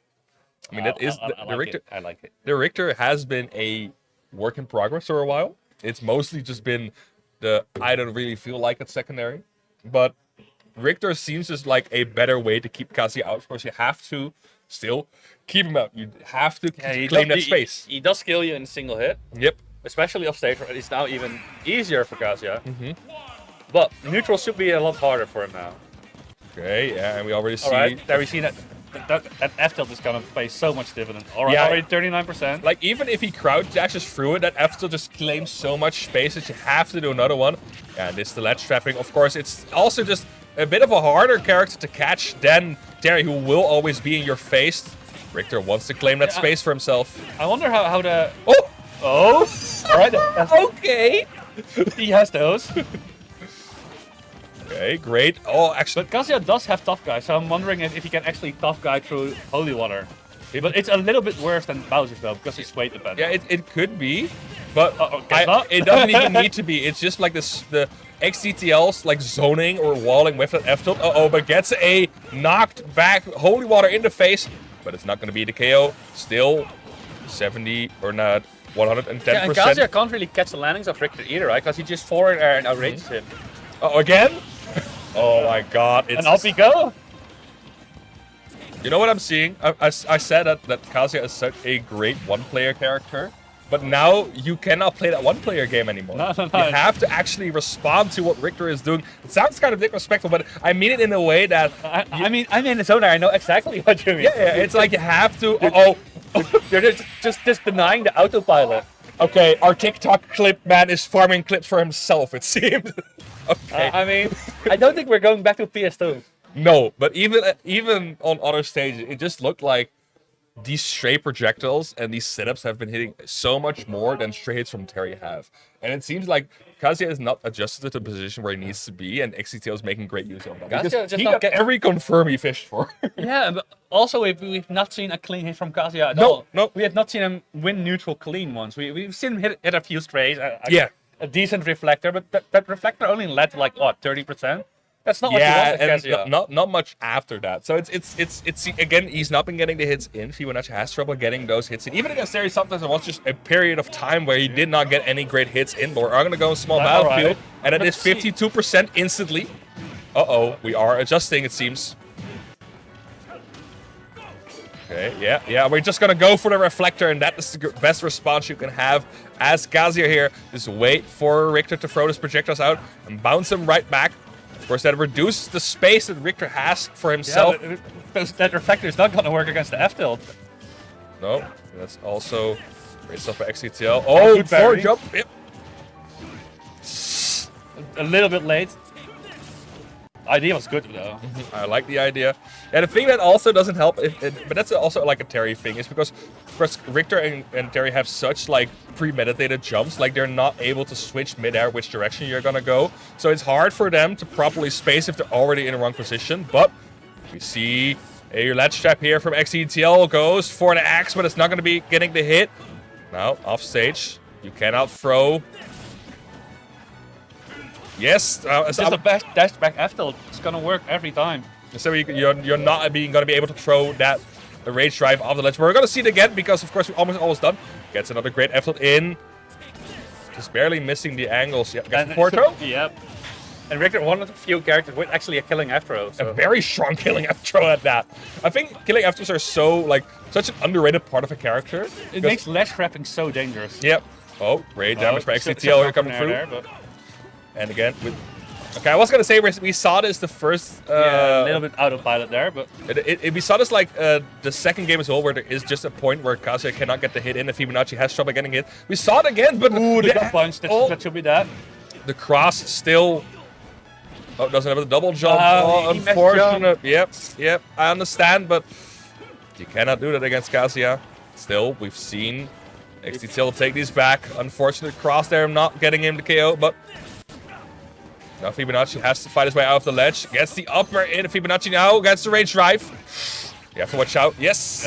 I mean, that is the Richter. I like it. The Richter has been a work in progress for a while. It's mostly just been the I don't really feel like it secondary, but Richter seems just like a better way to keep Kazi out. Of course, you have to still keep him out. You have to claim that space. He does kill you in a single hit. Yep. Especially off stage. It's now even easier for Kasia. But neutral should be a lot harder for him now. Okay, yeah, and we already see. All right, there we see that F tilt is gonna pay so much dividend. All right, Yeah. already 39%. Like, even if he crouch dashes through it, that F still just claims so much space that you have to do another one. And this the ledge trapping. Of course, it's also just a bit of a harder character to catch than Terry, who will always be in your face. Richter wants to claim that space for himself. I wonder how the Oh! all right, Okay! he has those. Okay, great. Oh, actually, But Kasia does have tough guy, so I'm wondering if he can actually tough guy through holy water. But it's a little bit worse than Bowser's though, because he's weight dependent. yeah, it could be, but guess not. it doesn't even need to be. It's just like this, the XCTL's like zoning or walling with an F tilt. But gets a knocked back holy water in the face, but it's not going to be the KO. Still 70 or not 110%. Yeah, and Kasia can't really catch the landings of Richter either, right? Because he just forward air and outrages him. Oh, again? Oh my god. It's And up he go. You know what I'm seeing? I said that Kasia is such a great one-player character, but now you cannot play that one-player game anymore. No. You have to actually respond to what Richter is doing. It sounds kind of disrespectful, but I mean it in a way that... I mean, I'm in the zone. I know exactly what you mean. Yeah, it's like you have to... You're just denying the autopilot. Okay, our TikTok clip man is farming clips for himself, it seems. Okay. I mean, I don't think we're going back to PS2. No, but even on other stages, it just looked like these stray projectiles and these setups have been hitting so much more than stray hits from Terry have. And it seems like Kasia is not adjusted to the position where he needs to be, and XCTL is making great use of that. Kasia Because just he not got get- every confirm he fished for. Yeah, but also we've not seen a clean hit from Kasia at No, all. no. We have not seen him win neutral clean once. We've seen him hit a few strays. Yeah. A decent reflector, but that reflector only led to like what 30%. That's not what you Yeah, want with Kasia. and not much after that. So it's again, he's not been getting the hits in. Fibonacci has trouble getting those hits in. Even against Terry, sometimes there was just a period of time where he did not get any great hits in. But we're gonna go in small That's battlefield, alright. and it But is 52% instantly. We are adjusting, it seems. Okay, yeah, we're just gonna go for the reflector, and that is the best response you can have as Kasia here. Just wait for Richter to throw his projectiles out and bounce him right back. Of course, that reduces the space that Richter has for himself. Yeah, that reflector is not going to work against the F tilt. No, that's also great stuff for XCTL. Oh, good forward parry. jump. Yep. A little bit late. Idea was good though. I like the idea. And the thing that also doesn't help, but that's also like a Terry thing, is because of course Richter and Terry have such like premeditated jumps, like they're not able to switch midair which direction you're gonna go. So it's hard for them to properly space if they're already in the wrong position. But we see a ledge trap here from XCTL, goes for the axe, but it's not gonna be getting the hit. Now off stage, you cannot throw. Yes, It's just the best dash back F tilt. It's gonna work every time. so you're not going to be able to throw that rage drive off the ledge. We're going to see it again because, of course, we're almost done. Gets another great F tilt in. Just barely missing the angles. Yeah, gets the forward throw. Yep. And Richter, one of the few characters with actually a killing F throw. A So. very strong killing F throw at that. I think killing F throws are so, like, such an underrated part of a character. It makes ledge trapping so dangerous. Yep. Oh, great damage by XCTL here coming through. There, but And again, okay, I was gonna say we saw this the first. a little bit autopilot there, but We saw this like the second game as well, where there is just a point where Kazuya cannot get the hit in if Fibonacci has trouble getting hit. We saw it again, but the gut punch, that should be that. The cross still. Oh, doesn't have a double jump. He messed Unfortunate. Yep. I understand, but you cannot do that against Kazuya. Still, we've seen XTTL take these back. Unfortunate cross there, not getting him to KO, but now Fibonacci has to fight his way out of the ledge. Gets the upper in. Fibonacci now gets the rage drive. You have to watch out. Yes.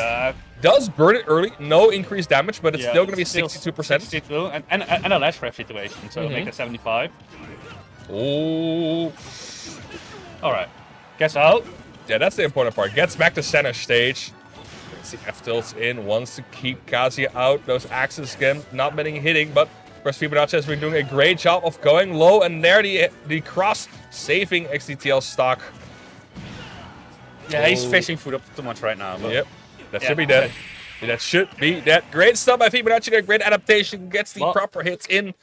Does burn it early. No increased damage, but it's still going to be 62%. 62, and a ledge trap situation, so make it 75. Oh. Alright. Gets out. Yeah, that's the important part. Gets back to center stage. Let's see, F-tilts in. Wants to keep Kazuya out. Those axes again not getting hitting, but of course Fibonacci has been doing a great job of going low, and there the cross saving XTTL stock. Yeah, he's fishing food up too much right now. But Yep. That should be that. That should be that. Great stuff by Fibonacci. Great adaptation. Gets the proper hits in.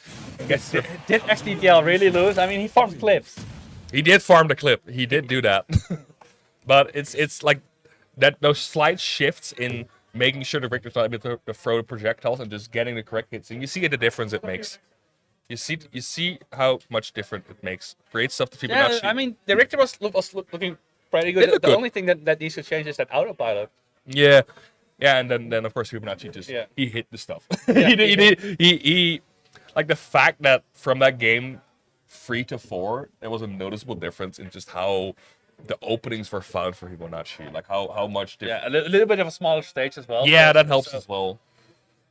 Did XTTL really lose? I mean, he farmed clips. He did farm the clip. He did do that. But it's like that. Those slight shifts in making sure the Victor's not able to throw the projectiles and just getting the correct hits. And you see the difference it makes. You see how much different it makes. Great stuff to Fibonacci. Yeah, I mean, the Richter was looking pretty good. The only thing that needs to change is that autopilot. Yeah, and then of course Fibonacci just he hit the stuff. He like the fact that from that game 3 to 4 there was a noticeable difference in just how the openings were found for Fibonacci. Like how much different. Yeah, a little bit of a smaller stage as well. Yeah, that helps as well.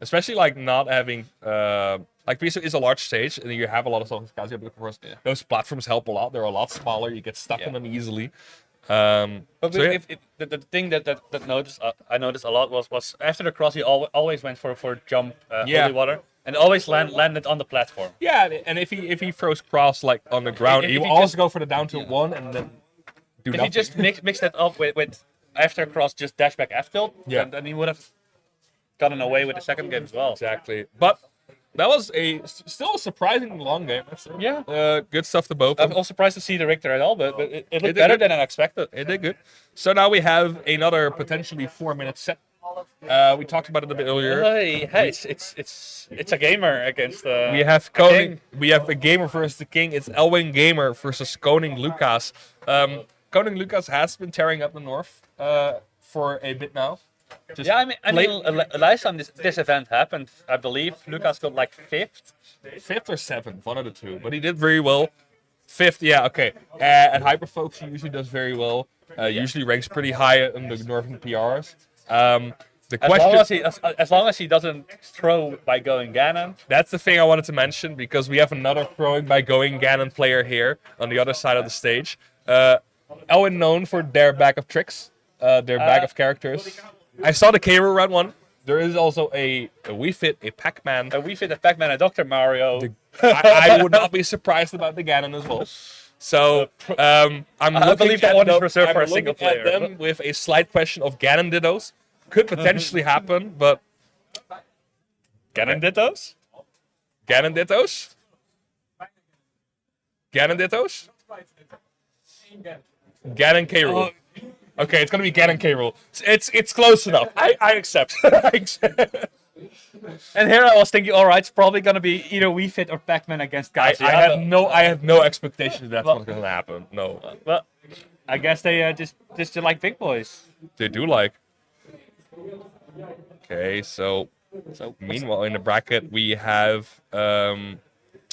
Especially like not having like because it's a large stage and you have a lot of stuff with Kazuya, but of course those platforms help a lot. They're a lot smaller. You get stuck in them easily. But the thing that I noticed a lot was after the cross he always went for jump holy water and always landed on the platform. Yeah, and if he throws cross like on the ground, he will also go for the down tilt one and then do nothing. If he just mix that up with after cross just dash back F tilt, then he would have gotten away with the second game as well. Exactly, but. That was still a surprisingly long game. Yeah. Good stuff to both. I'm surprised to see the Richter at all, but it looked better than I expected. It did good. So now we have another potentially 4-minute set. We talked about it a bit earlier. Hey, it's a gamer against. We have Koning. We have a gamer versus the king. It's Elwing Gamer versus Koning Lucas. Koning Lucas has been tearing up the north for a bit now. I mean, last time this event happened, I believe Lucas got like 5th or 7th, one of the two. But he did very well. 5th, yeah, okay. At Hyperfolks, he usually does very well. Usually ranks pretty high in the northern PRs. As long as he doesn't throw by going Ganon. That's the thing I wanted to mention because we have another throwing by going Ganon player here on the other side of the stage. Elwin known for their bag of tricks, their bag of characters. I saw the K-Rool run one. There is also a Wii Fit, a Pac-Man. A Wii Fit, a Pac-Man, a Dr. Mario. I would not be surprised about the Ganon as well. So I believe that one is reserved for a single player. Them with a slight question of Ganon Dittos. Could potentially happen, but... Ganon Dittos? Ganon Dittos? Ganon Dittos? Ganon K-Rool. Okay, it's gonna be Ganon K-Rool. It's close enough. I accept. And here I was thinking, all right, it's probably gonna be either Wii Fit or Pac-Man against guys. I have no expectation that's what's gonna happen. No. Well, I guess they just like big boys. They do like. Okay, so meanwhile in the bracket we have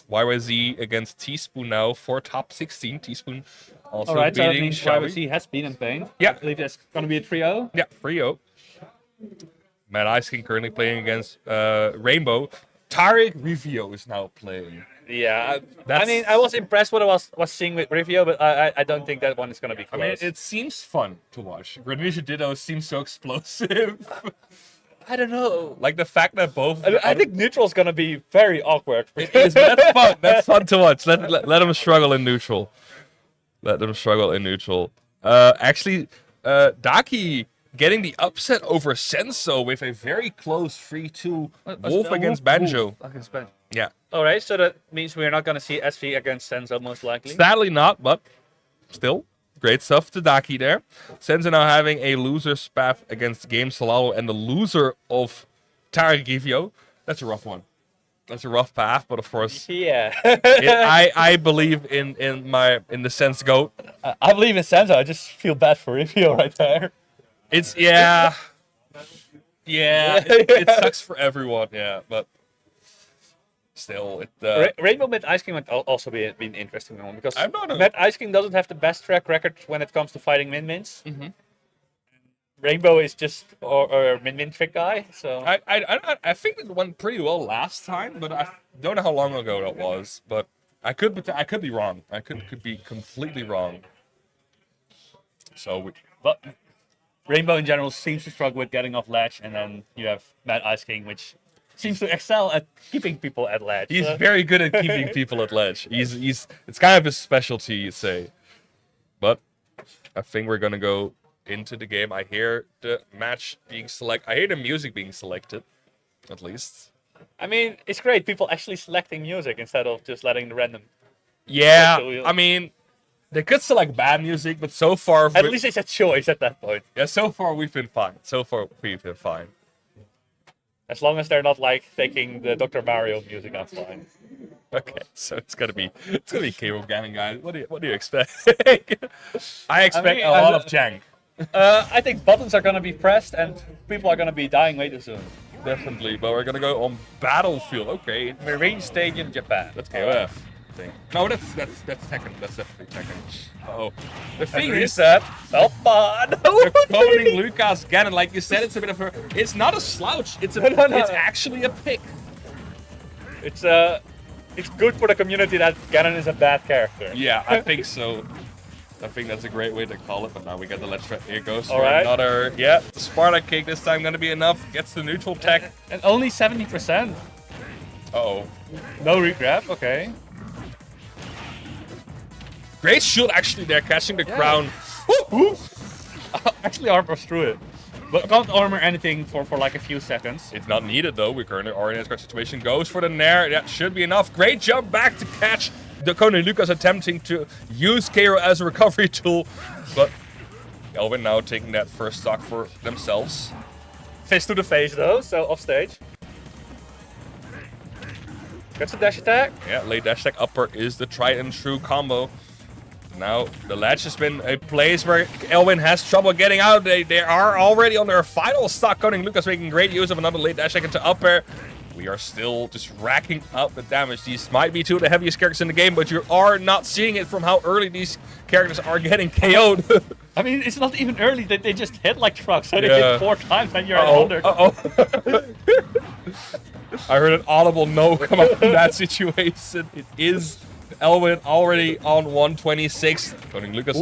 YYZ against Teaspoon now for top 16. Teaspoon also Alright, so that beating means Xiaomi. YYZ has been in pain. Yeah. I believe that's going to be a trio. Yeah, 3-0. Mad Ice King currently playing against Rainbow. Tarek Rivio is now playing. Yeah, I mean, I was impressed what I was seeing with Rivio, but I don't think that one is going to be close. I mean, it seems fun to watch. Greninja Ditto seems so explosive. I don't know. Like the fact that both... I think neutral is going to be very awkward. That's fun. That's fun to watch. Let them struggle in neutral. Let them struggle in neutral. Actually, Daki getting the upset over Senso with a very close 3-2 Wolf against Banjo. Against Banjo. Yeah. Alright, so that means we're not gonna see SV against Senzo most likely. Sadly not, but still. Great stuff to Daki there. Senso now having a loser's path against Game Solalo and the loser of Tarigivio. That's a rough one. That's a rough path, but of course, Yeah. I believe in the Sense GOAT. I believe in Senzo, I just feel bad for Rivio right there. It's yeah, it sucks for everyone. Yeah, but still, Rainbow Mid Ice King might also be an interesting one because I'm not a- Mid Ice King doesn't have the best track record when it comes to fighting min-mins. Rainbow is just or min-min trick guy, so I think it went pretty well last time, but I don't know how long ago that was. But I could be wrong. I could be completely wrong. So but Rainbow in general seems to struggle with getting off ledge, and then you have Mad Ice King, which seems to excel at keeping people at ledge. he's very good at keeping people at ledge. He's it's kind of his specialty, you'd say. But I think we're gonna go into the game. I hear the match being I hear the music being selected, at least. I mean, it's great. People actually selecting music instead of just letting the random. Yeah, I mean, they could select bad music, but so far, At least it's a choice at that point. yeah, so far we've been fine. As long as they're not like taking the Dr. Mario music, I'm fine. Okay, so it's gonna be Cable Ganon, guys. What do you expect? I expect a lot of jank. I think buttons are gonna be pressed and people are gonna be dying way too soon. Definitely, but we're gonna go on Battlefield. Okay, Marine Stadium, Japan. that's KOF. I think. No, that's Tekken. That's definitely Tekken. Oh, the thing is that fun. they're cloning Lucas Ganon. Like you said, it's a bit of a. It's not a slouch. It's It's actually a pick. It's good for the community that Ganon is a bad character. Yeah, I think so. I think that's a great way to call it, but now we got the Let's Try. Here goes for Alright. another. Yeah, the Sparta kick this time gonna be enough. Gets the neutral tech. And only 70%. Uh-oh. No regrab, okay. Great shield actually there, catching the crown. Actually armors through it. But can't armor anything for like a few seconds. It's not needed though. We currently are in a great situation. Goes for the nair. That should be enough. Great jump back to catch the Kone Lucas attempting to use Kairo as a recovery tool. But Elvin now taking that first stock for themselves. Fist to the face though, so off stage. Gets a dash attack. Yeah, late dash attack upper is the tried and true combo. Now, the ledge has been a place where Elvin has trouble getting out. They are already on their final stock. Koning Lucas making great use of another late dash attack into up air. We are still just racking up the damage. These might be two of the heaviest characters in the game, but you are not seeing it from how early these characters are getting KO'd. I mean, it's not even early. They just hit like trucks. So they hit 4 times and you're at 100. I heard an audible no come up in that situation. It is Elvin already on 126. Koning Lucas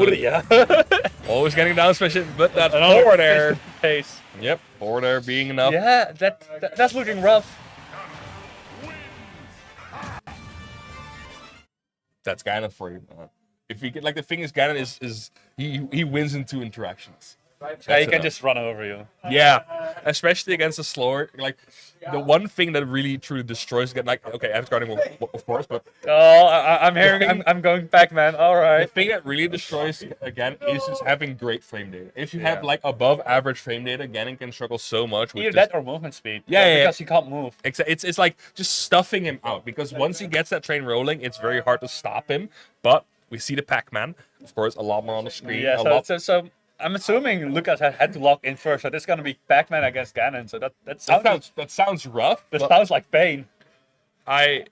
always getting down special, but that forward air. Pace. Yep, forward air being enough. Yeah, that's looking rough. That's Ganon for you. If you get like the thing is Ganon is he wins in 2 interactions. Yeah, he can just run over you. Yeah, especially against a slower. Like the one thing that really truly destroys Ganon. Like okay, F guarding of course, but I'm hearing. I'm going back, man. All the right. thing that really destroys again is just having great frame data. If you have like above average frame data, Ganon can struggle so much with Either just, that or movement speed. Yeah, because he can't move. It's like just stuffing him out because once he gets that train rolling, it's very hard to stop him. But we see the Pac-Man, of course, a lot more on the screen. Yeah, so I'm assuming Lucas had to lock in first, so this is gonna be Pac-Man against Ganon. So that sounds rough. That sounds like pain. The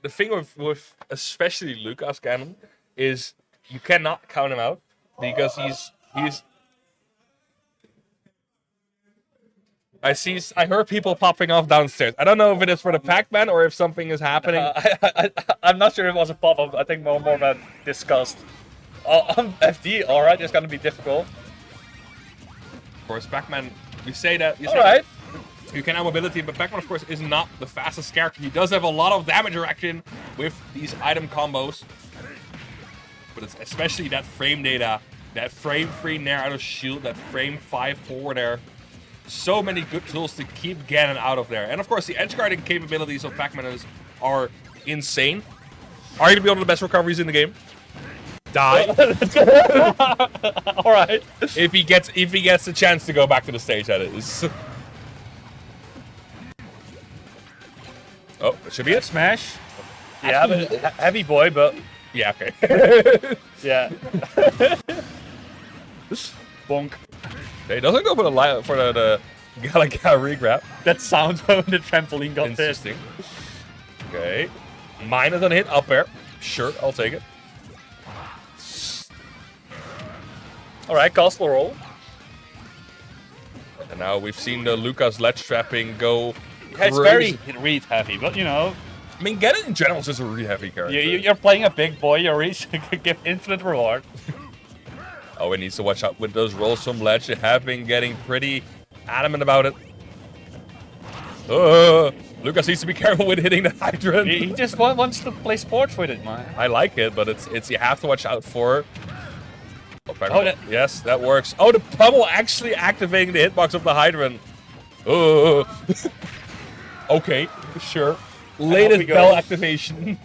thing with especially Lucas Ganon is you cannot count him out because he's. I heard people popping off downstairs. I don't know if it is for the Pac-Man or if something is happening. I'm not sure if it was a pop-up. I think more of a disgust. On FD, alright, it's gonna be difficult. Of course, Pac-Man, you say that. Alright. You can have mobility, but Pac-Man, of course, is not the fastest character. He does have a lot of damage reaction with these item combos. But it's especially that frame data That frame 3 Nair out of shield, that frame 5 forward air. So many good tools to keep Ganon out of there. And of course, the edge guarding capabilities of Pac-Man are insane. Arguably one of the best recoveries in the game. Die. All right. If he gets the chance to go back to the stage, that is. Oh, it should be it. Smash. Yeah, but heavy boy, but Yeah, okay. yeah. Bonk. He doesn't go for the Galaga regrab. That sound when the trampoline got pissed. Interesting. Okay. Minus on hit up air. Sure, I'll take it. All right, castle roll. And now we've seen the Lucas ledge trapping go. Yeah, it's very read heavy, but you know. I mean, Ganon in general is just a really heavy character. You're playing a big boy, your reach could give infinite reward. Oh, he needs to watch out with those rolls from ledge. They have been getting pretty adamant about it. Lucas needs to be careful with hitting the hydrant. He just wants to play sports with it, man. I like it, but it's you have to watch out for. Oh, yes, that works. Oh, the pummel actually activating the hitbox of the hydrant. Okay, sure. Latest bell activation.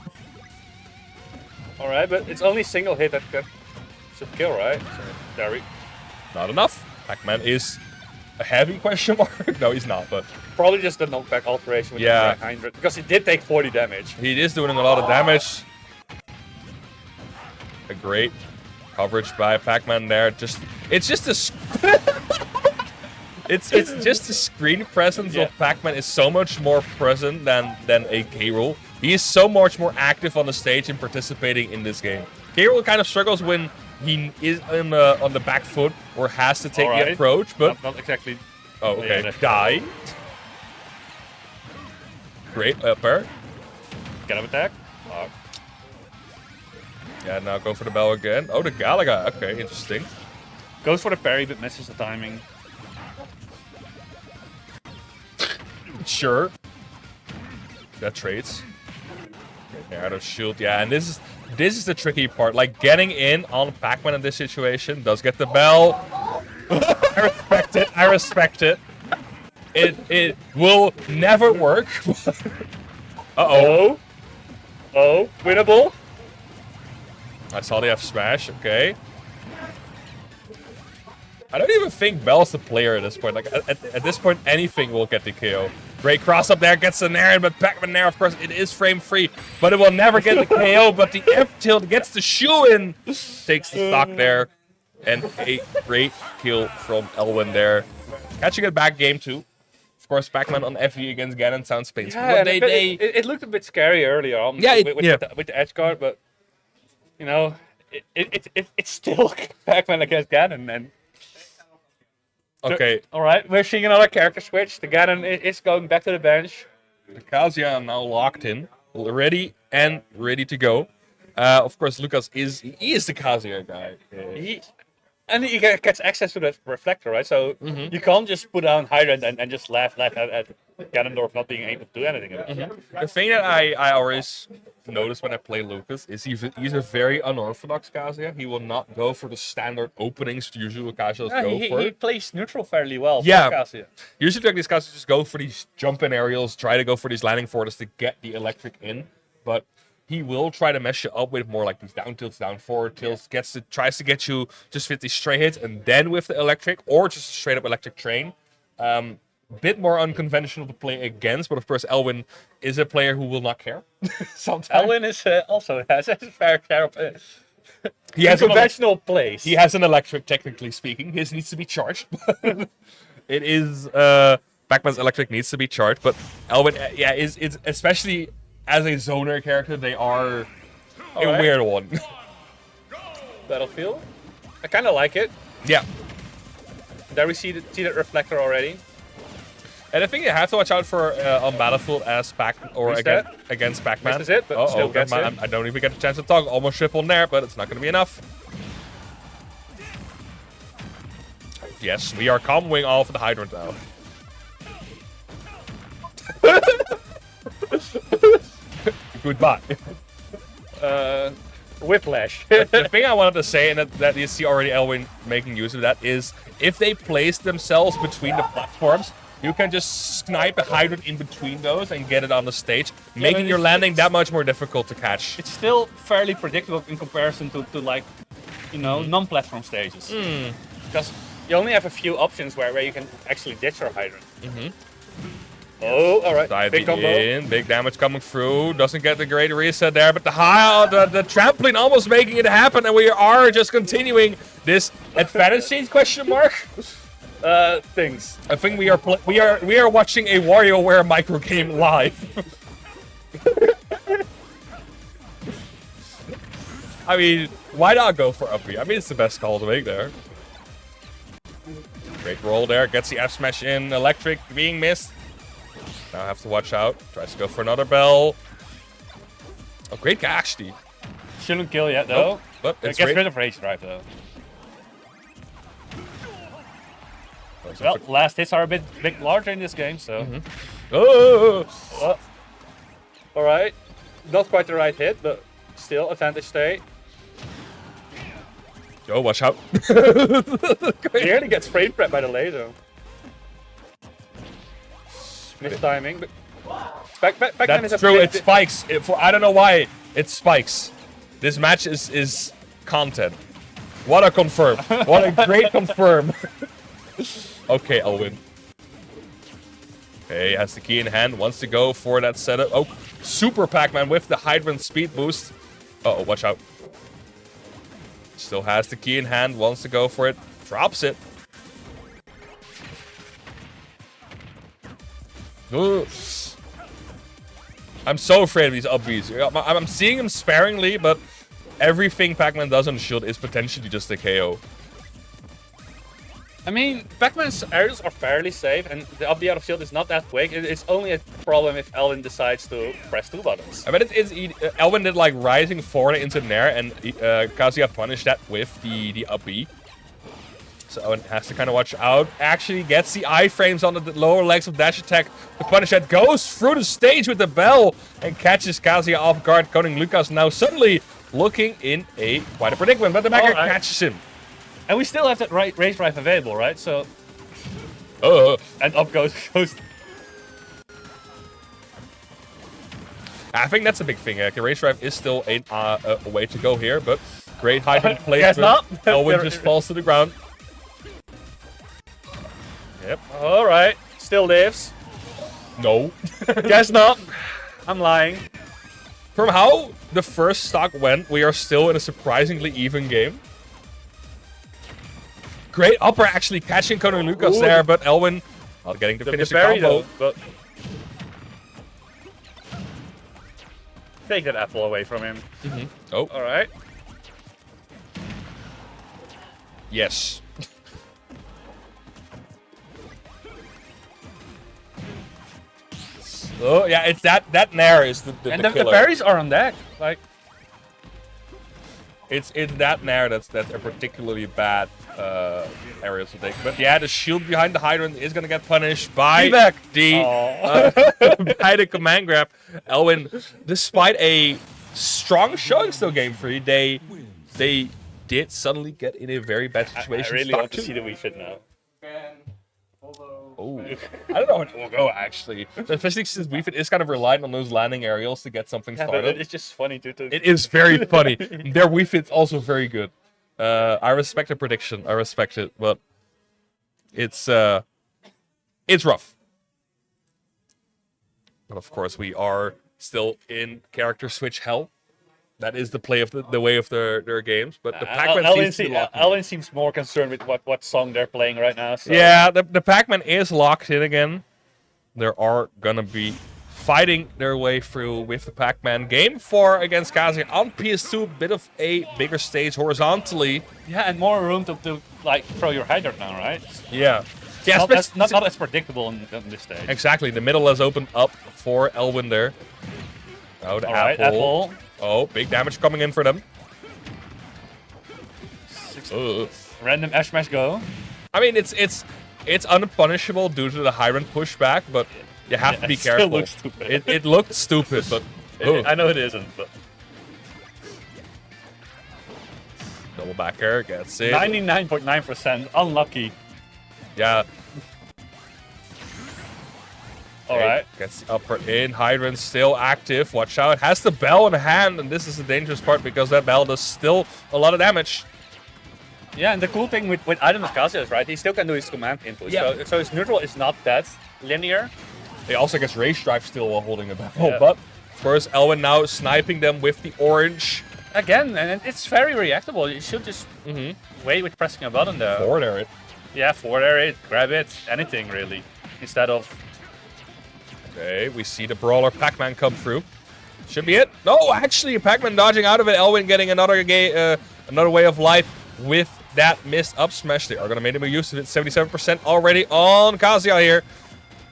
All right, but it's only single hit that should kill, right? So, there we. Not enough. Pac-Man is a heavy question mark. No, he's not, but Probably just the knockback alteration with the 100 because he did take 40 damage. he is doing a lot of damage. A great coverage by Pac-Man there. It's just a it's just the screen presence of Pac-Man is so much more present than a K. Rool. He is so much more active on the stage and participating in this game. K. Rool kind of struggles when he is on the back foot or has to take the approach, but not exactly. oh, okay, Yeah, die. Great up air. Get him attack. Yeah, now go for the bell again. Oh, the Galaga. Okay, interesting. Goes for the parry, but misses the timing. Sure. That trades. Out of shield, yeah, and this is the tricky part. Like getting in on Pac-Man in this situation does get the bell. I respect it. I respect it. It will never work. Uh-oh. Oh, winnable. I saw the F smash. Okay. I don't even think Bell's the player at this point. Like at this point, anything will get the KO. Great cross up there, gets the Nair, but Pac-Man Nair, of course, it is frame free, but it will never get the KO. But the F tilt gets the shoe in, takes the stock there, and a great kill from Elwin there. Catching it back game 2. Of course, Pac-Man on FV against Ganon sounds painful. Yeah, But it looked a bit scary earlier on. Yeah, with the edge guard, but you know, it's still Pac-Man against Ganon, and. okay, All right, we're seeing another character switch. The Ganon is going back to the bench. the Kazuya now locked in, ready to go. Of course, Lucas is the Kazuya guy. He gets access to that reflector, right? So you can't just put down Hydrant and just laugh at Ganondorf not being able to do anything. The thing that I always notice when I play Lucas is he's a very unorthodox Kazuya. He will not go for the standard openings usually Kazuyas go for. He plays neutral fairly well. Yeah. For Kazuya. Usually like these Kazuyas just go for these jump-in aerials, try to go for these landing forwards to get the electric in, but he will try to mess you up with more like these down tilts, down forward tilts, tries to get you just with these straight hits and then with the electric, or just a straight up electric train. Bit more unconventional to play against, but of course Elwin is a player who will not care. Sometimes. Elwin is also has a fair share of He has conventional plays. He has an electric, technically speaking. His needs to be charged. It is Pac-Man's electric needs to be charged, but Elwin, is especially as a zoner character, they are a weird one. Battlefield. I kind of like it. Yeah. There we see that reflector already. And I think you have to watch out for on Battlefield as against Pac-Man. This is it, but still gets it. I don't even get a chance to talk. Almost triple Nair, but it's not going to be enough. Yes, we are comboing off the Hydrant now. Goodbye. whiplash. The thing I wanted to say, and that you see already Elwin making use of that, is if they place themselves between the platforms, you can just snipe a hydrant in between those and get it on the stage, making your landing that much more difficult to catch. It's still fairly predictable in comparison to like, you know, non-platform stages. Because you only have a few options where you can actually ditch your hydrant. Oh, all right. Diving in, big damage coming through. Doesn't get the great reset there, but the trampoline almost making it happen, and we are just continuing this advantage change question mark. Things. I think we are watching a WarioWare micro game live. I mean, why not go for uppy? I mean, it's the best call to make there. Great roll there, gets the F smash in, electric being missed. Now have to watch out. Tries to go for another bell. Oh, great guy actually. Shouldn't kill yet though. Nope, but It it's gets great. rid of rage drive though. Well, last hits are a bit larger in this game, so. Oh! All right, not quite the right hit, but still advantage state. Yo, watch out. Nearly gets frame prep by the laser. Missed timing, but Pac-Man is That's a true. bit- It spikes. I don't know why it spikes. This match is content. What a confirm. What a great confirm. Okay, Elwin. Okay, has the key in hand. Wants to go for that setup. Oh, Super Pac-Man with the hydrant speed boost. Uh-oh, watch out. Still has the key in hand. Wants to go for it. Drops it. Ugh. I'm so afraid of these up Bs. I'm seeing him sparingly, but everything Pac-Man does on shield is potentially just a KO. I mean, Pac-Man's aerials are fairly safe, and the up the out of shield is not that quick. It's only a problem if Elwin decides to press 2 buttons. I bet Elwin did like rising forward into Nair, and Kazuya punished that with the up B. So Elwin has to kind of watch out. Actually gets the iframes on the lower legs of dash attack to punish that. Goes through the stage with the bell and catches Kazuya off guard. Koning Lucas now suddenly looking in quite a predicament, but the backer catches him. And we still have that rage drive available, right? So, and up goes. I think that's a big thing. The race drive is still a way to go here, but great hydrant placement. Guess not. Elwin just falls to the ground. Yep. All right, still lives. No. Guess not. I'm lying. From how the first stock went, we are still in a surprisingly even game. Great upper actually catching Koning Lucas there, but Elwin not getting to finish the parry combo. though, but take that apple away from him. Oh, All right. yes. Oh, yeah, it's that Nair is the And the the killer. parries are on deck. Like, It's that Nair that's a particularly bad area to take. But yeah, the shield behind the hydrant is gonna get punished by by the command grab. Elwin, despite a strong showing still game 3, they did suddenly get in a very bad situation. I really want to see the Wii Fit now. Oh, I don't know how it will go actually, especially since Wii Fit is kind of reliant on those landing aerials to get something Yeah, started. but it's just funny to It is very funny. Their Wii Fit's also very good. I respect the prediction. I respect it, but it's rough. But of course, we are still in character switch hell. That is the play of the way of their games. But the Pac-Man seems to be locked in. Elwin seems more concerned with what song they're playing right now. So. Yeah, the Pac-Man is locked in again. There are gonna be fighting their way through with the Pac-Man. Game 4 against Kazuya on PS2. Bit of a bigger stage horizontally. Yeah, and more room to like throw your hydrant now, right? Yeah. Yeah, Not as predictable on this stage. Exactly. The middle has opened up for Elwin there. Oh, the All right, apple. Oh, big damage coming in for them. Random F smash go. I mean, it's unpunishable due to the hydrant pushback, but you have to be it still careful. looks stupid. It looked stupid, but I know it isn't, but Double back air, gets it. 99.9% unlucky. Yeah. All right. Gets the upper in. Hydrant still active. Watch out. Has the bell in hand, and this is the dangerous part because that bell does still a lot of damage. Yeah, and the cool thing with Item Kazuya is, right, he still can do his command input. Yeah. So his neutral is not that linear. He also gets Rage Drive still while holding the bell. Yeah. But, of course, Elwin now sniping them with the orange. Again, and it's very reactable. You should just wait with pressing a button there. Forward air it. Yeah, forward air it, grab it, anything really. Instead of... Okay, we see the Brawler Pac-Man come through. Should be it. No, actually, Pac-Man dodging out of it. Elwin getting another way of life with that missed up smash. They are going to make him a use of it. 77% already on Kazuya here.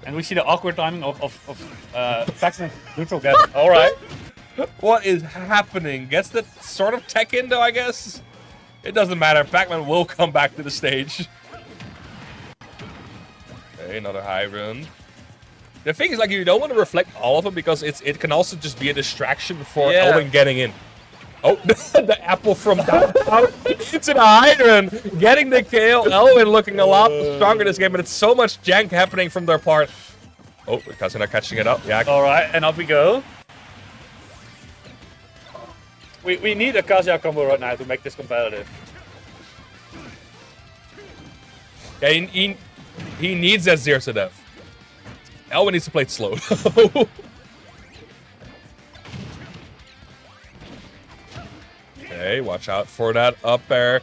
And we see the awkward timing of Pac-Man neutral get. All right. What is happening? Gets the sort of tech in, though, I guess? It doesn't matter. Pac-Man will come back to the stage. Okay, another high run. The thing is, like, you don't want to reflect all of them because it can also just be a distraction for Elwin getting in. Oh, the apple from downtown into the hydrant, getting the kill. Elwin looking a lot stronger this game, but it's so much jank happening from their part. Oh, Kazuya catching it up. Yeah. All right, and up we go. We need a Kazuya combo right now to make this competitive. Yeah, he needs that zero to death. Elwin needs to play it slow. Okay, watch out for that up air.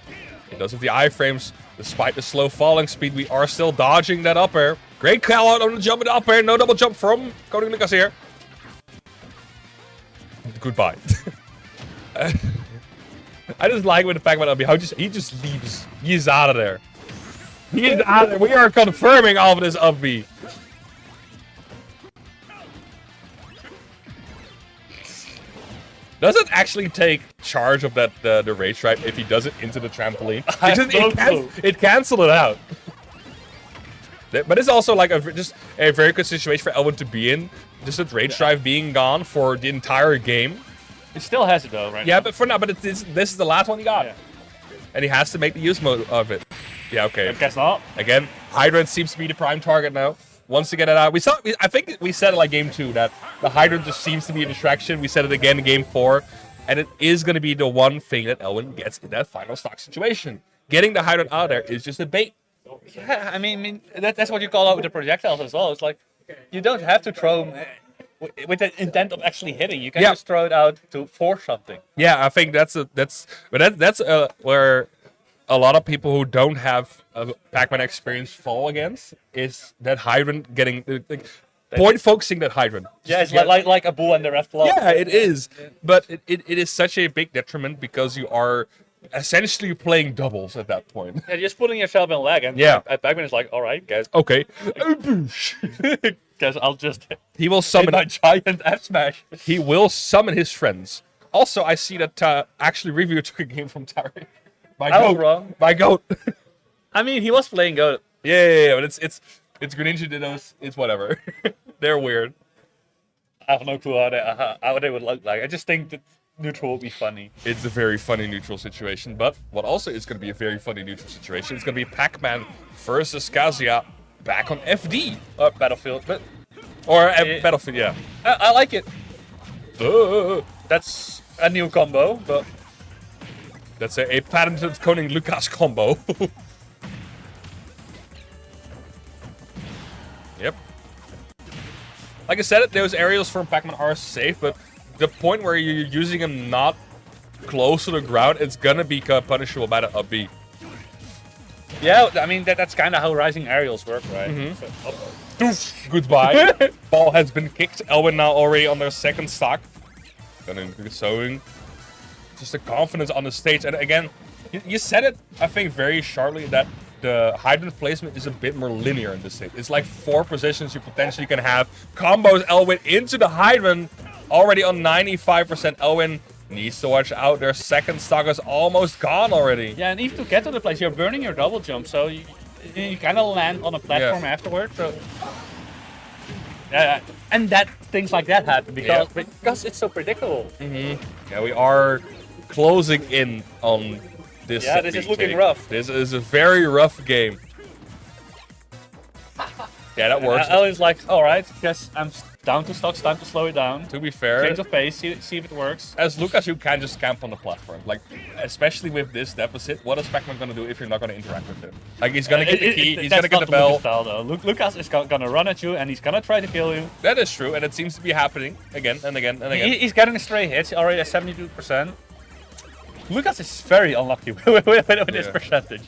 He does with the iframes. Despite the slow falling speed, we are still dodging that up air. Great call out on the jump and up air. No double jump from Koning Lucas here. Goodbye. I just like when the Pac-Man up how he just leaves. He's out of there. He's out of there. We are confirming all of this up B. Does it actually take charge of that the rage drive if he does it into the trampoline? It canceled it out. But it's also like just a very good situation for Elwin to be in. Just that rage drive being gone for the entire game. It still has it though, right? Yeah, but for now. But this is the last one he got, and he has to make the use mode of it. Yeah, okay. I guess not. Again, Hydrant seems to be the prime target now. Wants to get it out. I think we said it like game 2 that the Hydrant just seems to be a distraction. We said it again in game 4, and it is going to be the one thing that Elwin gets in that final stock situation. Getting the Hydrant out there is just a bait. Yeah, I mean that's what you call out with the projectiles as well. It's like you don't have to throw them with the intent of actually hitting. You can just throw it out to force something. Yeah, I think that's where a lot of people who don't have a Pac-Man experience fall against is that Hydrant getting point focusing that Hydrant. Yeah, it's like a bull and the rest. Yeah, it is, but it is such a big detriment because you are essentially playing doubles at that point. Yeah, just putting yourself in lag, and Pac-Man is like, all right, guys. Okay. Guess I'll just. He will summon a giant F smash. He will summon his friends. Also, I see that actually Review took a game from Tarek. My goat. I mean, he was playing goat. Yeah, but it's Greninja Dittos. It's whatever. They're weird. I have no clue how they would look like. I just think that neutral would be funny. It's a very funny neutral situation, but what also is going to be a very funny neutral situation is going to be Pac-Man versus Kazuya back on FD. Battlefield. Battlefield, yeah. I like it. That's a new combo, but... That's a patented Koning Lucas combo. Yep. Like I said, those aerials from Pac-Man are safe, but the point where you're using them not close to the ground, it's gonna be punishable by the up B. Yeah, I mean, that's kind of how rising aerials work, right? Mm-hmm. So, goodbye. Ball has been kicked. Elwin now already on their second stock. Gonna sewing. Just the confidence on the stage. And again, you said it, I think, very sharply that the Hydrant placement is a bit more linear in this stage. It's like 4 positions you potentially can have. Combos Elwin into the Hydrant. Already on 95%. Elwin needs to watch out. Their second stock is almost gone already. Yeah, and even to get to the place, you're burning your double jump. So you kind of land on a platform afterwards. So. And things like that happen because it's so predictable. Mm-hmm. Yeah, we are closing in on this. Yeah, set this is being looking taken. rough. This is a very rough game. Yeah, that works. Ellen's like, all right, guess I'm down to stocks, time to slow it down. To be fair, Change of pace, see if it works. as Lucas, you can just camp on the platform. Like, especially with this deficit, what is Pac-Man gonna do if you're not gonna interact with him? Like, he's gonna get the key, he's gonna get the bell. Lucas style, though. Lucas is gonna run at you and he's gonna try to kill you. That is true, and it seems to be happening again and again and again. He's getting stray hits, already at 72%. Lucas is very unlucky with his Yeah. percentage.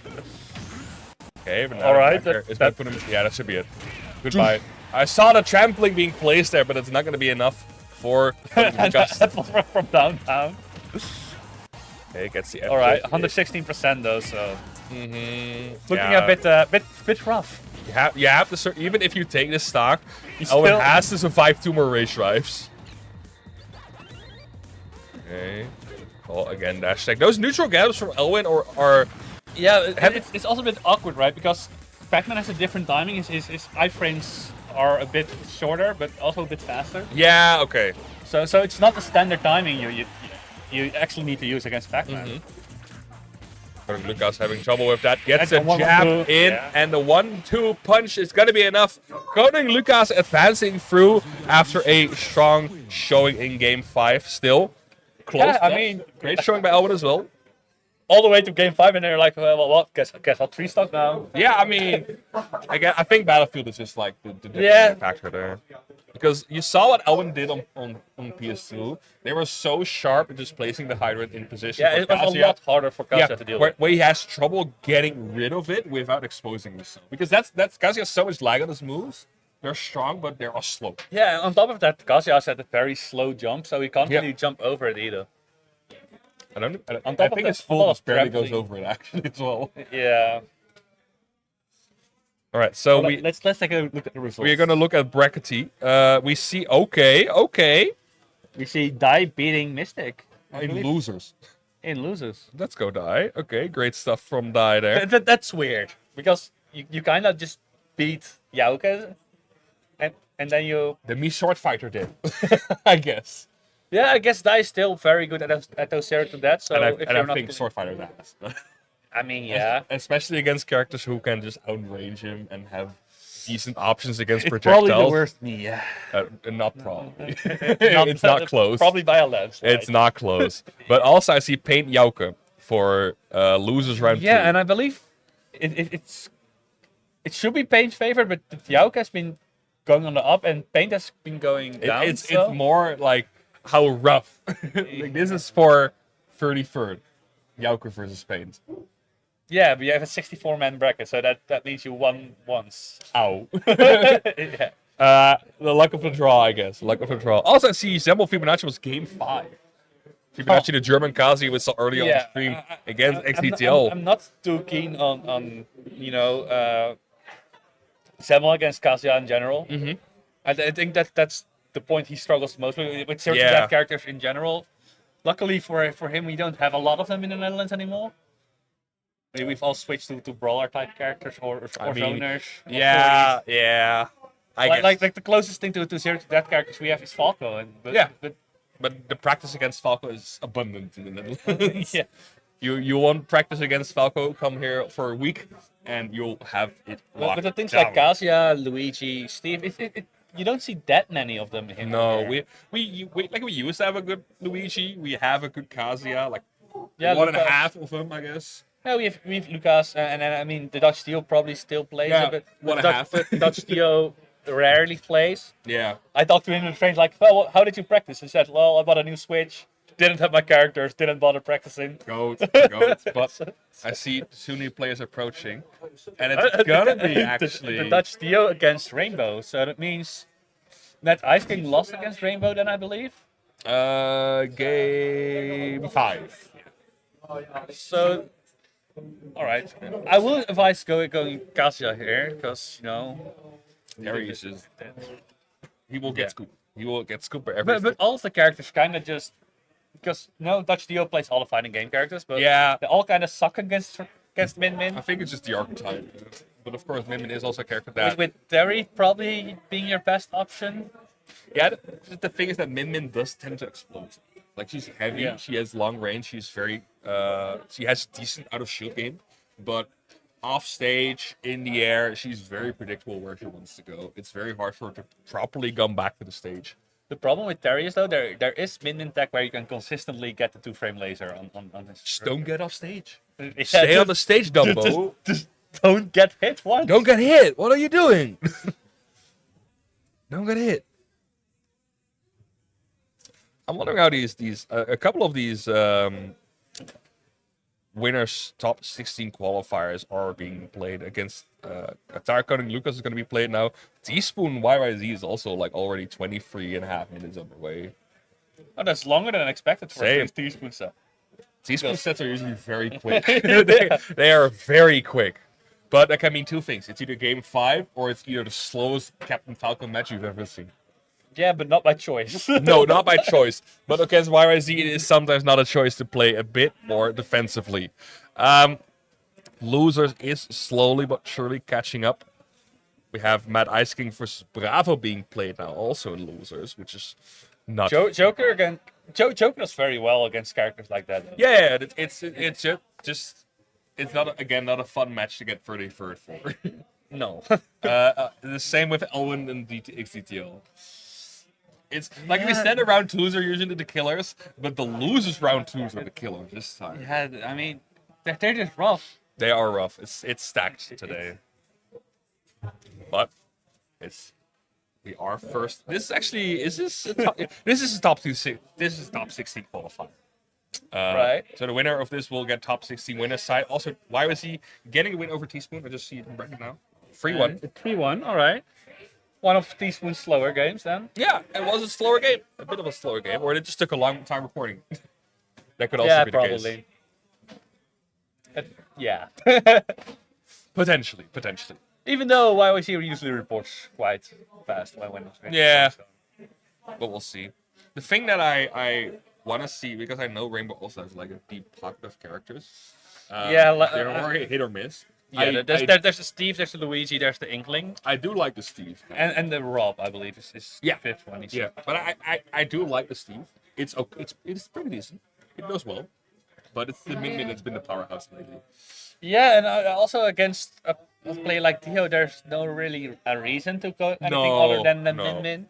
Okay, but now All right, is that put him? Yeah, that should be it. Goodbye. I saw the trampling being placed there, but it's not gonna be enough for Lucas. From downtown. Okay, gets the. All right, 116% though, so looking Yeah. a bit rough. You have to even if you take this stock, You Owen still- has to survive 2 more race drives. Okay. Oh, again, dash tech. Those neutral gaps from Elwin are Yeah, it's also a bit awkward, right? Because Pac-Man has a different timing. His iframes are a bit shorter, but also a bit faster. yeah, okay. So it's not the standard timing you actually need to use against Pac-Man. Lucas having trouble with that. Gets And a the 1-2, jab in, yeah. and the 1-2 punch is gonna be enough. Koning Lucas advancing through after a strong showing in game 5. Still close. Yeah, I yes. mean- great showing by Elwin as well. All the way to game 5, and then you're like, well, what? Guess I'll 3-stock now. Yeah, I mean, again, I think Battlefield is just like the Yeah. factor there. Because you saw what Elwin did on PS2. They were so sharp at just placing the hydrant in position. Yeah, for it was a Kazuya. lot harder for Kazuya to deal with. where he has trouble getting rid of it without exposing himself. Because that's Kazuya has so much lag on his moves. They're strong, but they're all slow. Yeah, on top of that, Kazuya has had a very slow jump, so he can't Yeah. really jump over it either. I don't. I On top of think that, his full of barely goes trampoline. over it actually as well. Yeah. All right, so Let's take a look at the results. we're gonna look at brackety. We see okay. We see Dai beating Mystic I In believe, losers. in losers. Let's go Die. Okay, great stuff from Die there. That's weird because you kind of just beat Yauke, and then you. The Me Sword Fighter did, I guess. Yeah, I guess Dai is still very good at those zero to death. So And if I you're not, think Sword Fighter has. I mean, yeah, Especially against characters who can just outrange him and have decent options against it's projectiles. probably the worst me. Yeah, Not probably. It's not close. Probably by a landslide. It's not close. But also I see Paint Yauke for losers round 2. Yeah, and I believe it should be Paint's favorite, but Yauke has been going on the up, and Paint has been going down. It's so. more like how rough. Like, this is for 33rd. Yauke versus Paint. Yeah, but you have a 64-man bracket, so that means you won once. Ow. Yeah. The luck of the draw, I guess. Luck of the draw. Also, I see Zembel Fibonacci was game 5. Fibonacci, the German Kazi, we saw early on the stream against XDTL. I'm not too keen on Samuel against Kazuya in general. Mhm. I think that's the point he struggles most with certain Yeah. death characters in general. Luckily for him, we don't have a lot of them in the Netherlands anymore. Maybe we've all switched to brawler type characters or mean, zoners. or Yeah. I stories. guess. Like the closest thing to zero to death characters we have is Falco, but Yeah. But the practice against Falco is abundant in the Netherlands. yeah. You want practice against Falco, come here for a week, and you'll have it locked But the things down. like Kazuya, Luigi, Steve, you don't see that many of them in No, here. we used to have a good Luigi. We have a good Kazuya, like Yeah, one and a Lucas. half of them, I guess. Yeah, we have Lucas, and then I mean the Dutch Steel probably still plays Yeah, a bit. one but and a half. But Dutch Steel rarely plays. Yeah. I talked to him in trains like, well, how did you practice? He said, well, I bought a new Switch, didn't have my characters, didn't bother practicing. Goat. But I see two new players approaching, and it's gonna be actually. the Dutch Steel against Rainbow, so that means that Ice King lost against Rainbow then, I believe. Game 5. So, all right, I will advise going Kazuya here because There he is. He will get Yeah. scooped. He will get scooped by every. But all of the characters kind of just because Dutch Dio plays all the fighting game characters, but Yeah. they all kind of suck against Min Min. I think it's just the archetype. But of course, Min Min is also a character With, that. with Terry probably being your best option. Yeah, the thing is that Min Min does tend to explode. Like she's heavy, Yeah. she has long range, she's very she has decent out of shield game, but off stage, in the air, she's very predictable where she wants to go. It's very hard for her to properly come back to the stage. The problem with Terry is though there is min tech where you can consistently get the 2-frame laser on his. Just don't get off stage. Yeah, Stay on the stage, Dumbo. just don't get hit once. Don't get hit. What are you doing? Don't get hit. I'm wondering how these a couple of these winners top 16 qualifiers are being played against. Tire Cutting Lucas is going to be played now. Teaspoon YYZ is also like already 23.5 minutes underway. Oh, that's longer than expected for Same. a teaspoon set. Teaspoon sets are usually very quick. they are very quick. But that can mean two things. It's either game 5 or it's either the slowest Captain Falcon match you've ever seen. Yeah, but not by choice. No, not by choice. But against YYZ, it is sometimes not a choice to play a bit more defensively. Losers is slowly but surely catching up. We have Mad Ice King versus Bravo being played now, also in Losers, which is not. Joker again. Joker does very well against characters like that. Yeah, it's just it's not not a fun match to get 33rd for. No. The same with Elwin and XDTL. It's like we said, round 2s are usually the killers, but the losers round 2s are the killers this time. Yeah, I mean, they're just rough. They are rough. It's stacked today, but we are first. This is actually this is a top 2. This is top 16 qualifier. Right. So the winner of this will get top 16 winner side. Also, why was he getting a win over Teaspoon? I just see it in bracket now. 3-1. 3-1. All right. One of Teaspoon's slower games then. Yeah, it was a slower game. A bit of a slower game, or it just took a long time recording. That could also be the probably. case. Yeah. Potentially. Even though YYC usually reports quite fast when it's Yeah. But we'll see. The thing that I want to see, because I know Rainbow also has like a deep pocket of characters. They're more hit or miss. Yeah, there's the Steve, there's the Luigi, there's the Inkling, I do like the Steve. and the Rob, I believe, is Yeah. the 5th one. Yeah, but I do like the Steve. It's okay. It's pretty decent. It goes well, but it's the Min that's been the powerhouse lately. Yeah, and also against a player like Dio, there's no really a reason to go anything other than the no. Min.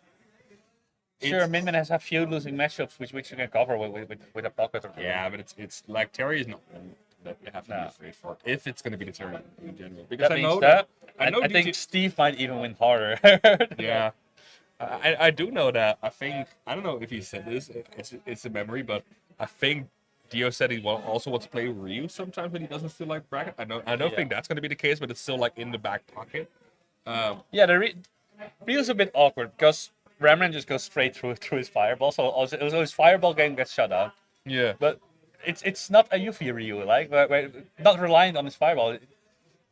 Sure, Min has a few losing matchups which you can cover with a pocket. Or Yeah, but it's like Terry is not one that you have to be No. afraid for if it's going to be the Terry in general. Because That I know means that I I think Steve might even win harder. Yeah, I do know that. I think I don't know if he said this. It's a memory, but I think Dio said he also wants to play Ryu sometimes when he doesn't feel like bracket. I don't think that's going to be the case, but it's still like in the back pocket. Yeah, Ryu's a bit awkward because Ramran just goes straight through his fireball. So his fireball game gets shut down. Yeah, But it's not a Yuffie Ryu, like where not reliant on his fireball.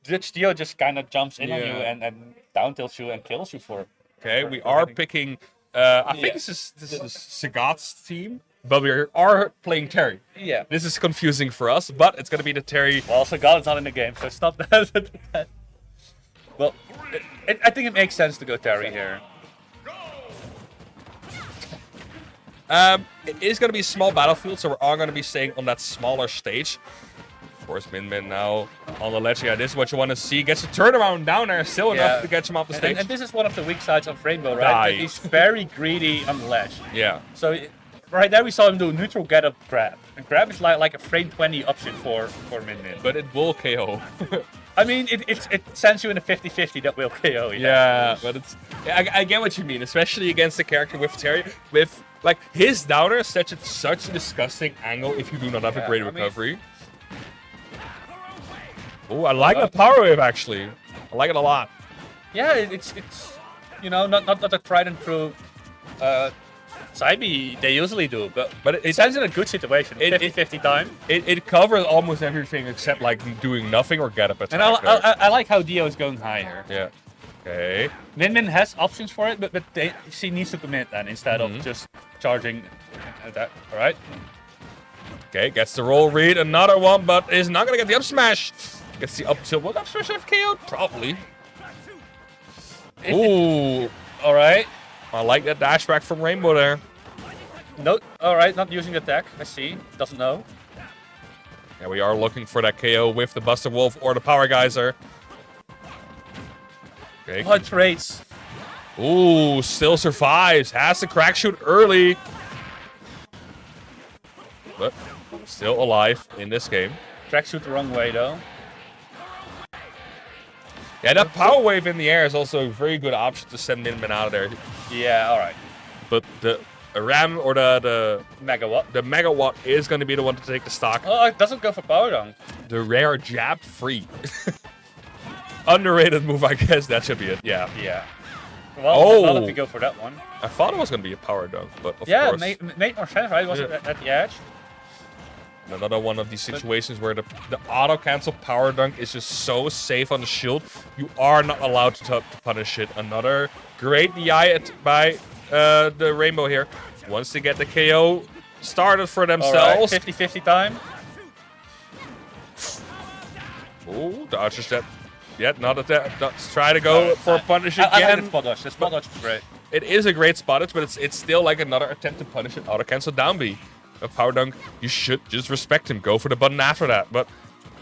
Dio just kind of jumps in on you Yeah. and down tilts you and kills you for. okay. We are picking. I think this is Sagat's team, but we are playing Terry. Yeah. This is confusing for us, but it's going to be the Terry. Well, Sagat is not in the game, so it's not that. Well, I think it makes sense to go Terry here. It is going to be a small battlefield, so we're all going to be staying on that smaller stage. Of course, Min now on the ledge. Yeah, this is what you want to see. Gets a turnaround down there, still enough to get him off the stage. And this is one of the weak sides of Rainbow, right? That he's very greedy on the ledge. Yeah. So right there we saw him do neutral get up grab. And grab is like a frame 20 option for Min. But it will KO. I mean, it sends you in a 50-50 that will KO. Yeah, but it's. I get what you mean, especially against the character with Terry. With like his downer is such a disgusting angle if you do not have a great recovery. Oh, I like the power wave actually. I like it a lot. Yeah, it's not a tried and true side B they usually do, but it sends in a good situation. 50-50 time. It covers almost everything except like doing nothing or get up attack. And I like how Dio is going higher. Yeah. Okay. Min has options for it, but she needs to commit then instead of just charging that. All right. Okay, gets the roll read, another one, but is not gonna get the up smash. Gets the up tilt. Will up smash have KO'd? Probably. Ooh. All right. I like that dash back from Rainbow there. No, alright, not using the attack. I see. Doesn't know. Yeah, we are looking for that KO with the Buster Wolf or the Power Geyser. Okay. Oh, it trades. Ooh, still survives. Has the crack shoot early. But still alive in this game. Track shoot the wrong way though. Yeah, that Power Wave in the air is also a very good option to send Min out of there. Yeah, alright. But the Ram or the Megawatt. Megawatt is going to be the one to take the stock. Oh, it doesn't go for power dunk. The rare jab free. Underrated move, I guess. That should be it. Yeah. Yeah. Well, not if you go for that one. I thought it was going to be a power dunk, but of yeah, course. made more sense, right? Was it at the edge? Another one of these situations where the auto cancel power dunk is just so safe on the shield. You are not allowed to punish it. Another great DI by the Rainbow here. Wants to get the KO started for themselves. 50-50 time. Oh, dodges that. Yeah, not at that. Let's try to go for a punish again. I like the spot dodge. The spot dodge was great. It is a great spot dodge, but it's still like another attempt to punish it. Auto cancel down B. A power dunk, you should just respect him. Go for the button after that. But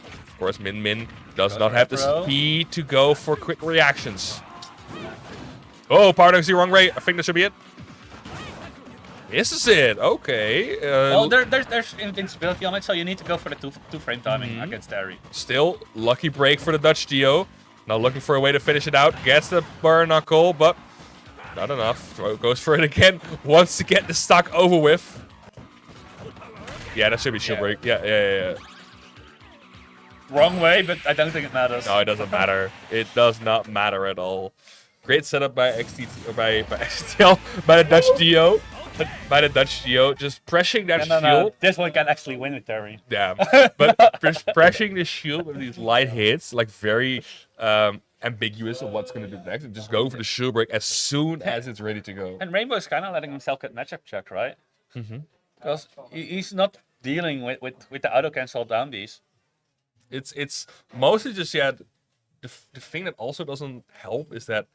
of course, Min does not have the speed to go for quick reactions. Oh, power dunk's the wrong way. I think that should be it. This is it. Okay. Well, there's invincibility on it, so you need to go for the two frame timing against Terry. Still, lucky break for the Dutch Dio. Now looking for a way to finish it out. Gets the burn knuckle, but not enough. Goes for it again. Wants to get the stock over with. Yeah, that should be shield break. Yeah. Wrong way, but I don't think it matters. No, it doesn't matter. It does not matter at all. Great setup by XTT, by XTL, by the Dutch Dio. By the Dutch Dio, just pressing that shield. No. This one can actually win with Terry. Yeah, but just pressing the shield with these light hits, like very ambiguous of what's going to do next, and just go for the shield break as soon as it's ready to go. And Rainbow is kind of letting himself get matchup checked, right? Because he's not dealing with the auto cancel down these. It's mostly just the thing that also doesn't help is that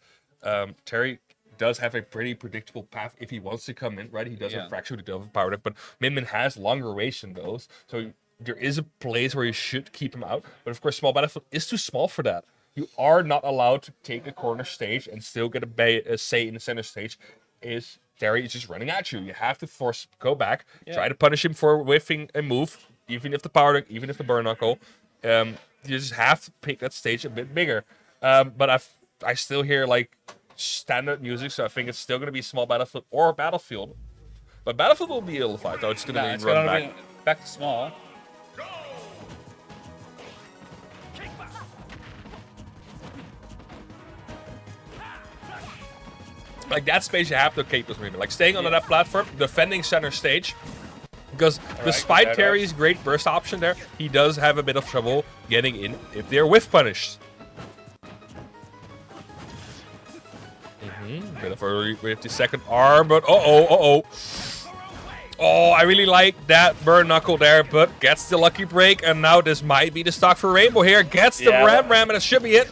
Terry does have a pretty predictable path if he wants to come in, right? He does have fracture, he does have power, but Min has longer range than those, so there is a place where you should keep him out. But of course, small battlefield is too small for that. You are not allowed to take the corner stage and still get a say in the center stage. Terry is just running at you. You have to go back, try to punish him for whiffing a move, even if the power dunk, even if the burn knuckle. You just have to pick that stage a bit bigger. But I still hear like standard music, so I think it's still going to be small battlefield or battlefield. But battlefield will be ill-defined, though. It's going to be run back. Back to small. Like that space you have to keep this movement. Like staying on that platform, defending center stage. Because despite Terry's great burst option there, he does have a bit of trouble getting in if they're whiff punished. Bit of early with the second arm, but oh, I really like that burn knuckle there, but gets the lucky break, and now this might be the stock for Rainbow here. Gets the ram, and it should be it.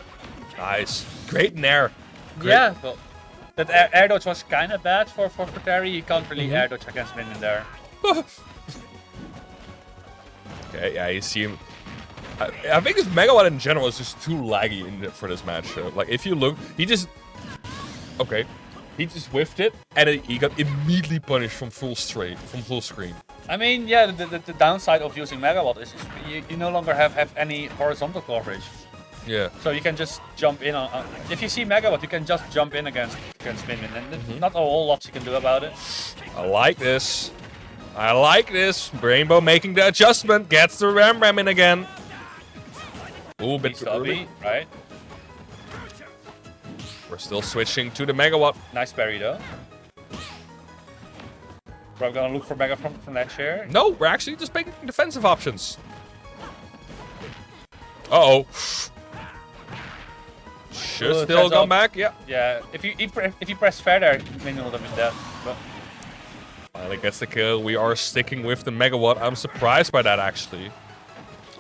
Nice, great nair. Yeah, well, that air dodge was kind of bad for Terry. You can't really air dodge against Min there. Okay, yeah, you see him. I think his Megawatt in general is just too laggy for this match. Like, if you look, he just whiffed it, and he got immediately punished from full screen. I mean, yeah, the downside of using Megawatt is you no longer have any horizontal coverage. Yeah. So you can just jump in on if you see Megawatt, you can just jump in against Min, and not a whole lot you can do about it. I like this. Rainbow making the adjustment, gets the ram in again. Ooh, bit too early. Right. We're still switching to the Megawatt. Nice parry though. We're gonna look for Mega from that chair. No, we're actually just making defensive options. Uh-oh. Should still come back, yeah. Yeah, if you press fair there, Min will have been dead. But finally gets the kill. We are sticking with the Megawatt. I'm surprised by that, actually.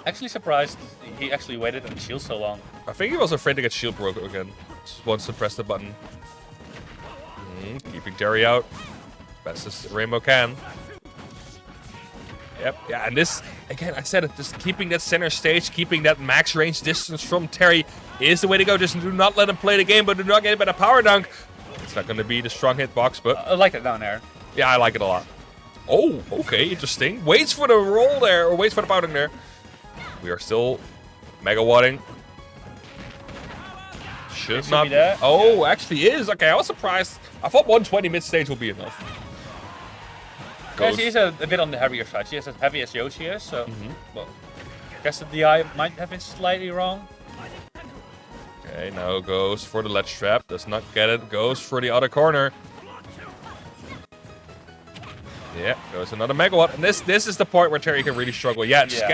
Actually surprised he actually waited on the shield so long. I think he was afraid to get shield broken again. Just wants to press the button. Keeping Terry out. best as Rainbow can. Yep, yeah, and this, again, I said it, just keeping that center stage, keeping that max range distance from Terry is the way to go. Just do not let him play the game, but do not get him by the power dunk. It's not going to be the strong hitbox, but... I like it down there. Yeah, I like it a lot. Oh, okay, interesting. Waits for the roll there, or waits for the power dunk there. We are still megawatting. Should not be there. Oh, actually is. Okay, I was surprised. I thought 120 mid-stage would be enough. Yeah, she's a bit on the heavier side. She's as heavy as Yoshi is, so... Well, I guess the DI might have been slightly wrong. Okay, now goes for the ledge trap. Does not get it. Goes for the other corner. Yeah, goes another megawatt. And this is the point where Terry can really struggle. Yeah, just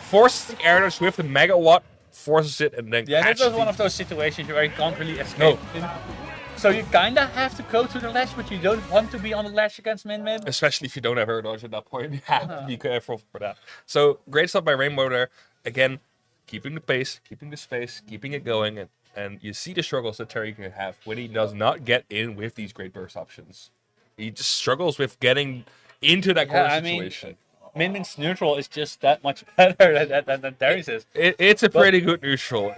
forces the air dash with the megawatt, forces it, and then this is one of those situations where you can't really escape. No. So you kinda have to go to the ledge, but you don't want to be on the ledge against Min Min. Especially if you don't have air dodge at that point. You have to be careful for that. So great stuff by Rainbow there. Again, keeping the pace, keeping the space, keeping it going, and you see the struggles that Terry can have when he does not get in with these great burst options. He just struggles with getting into that corner situation. Min Min's neutral is just that much better than Terry's is. It's a pretty good neutral.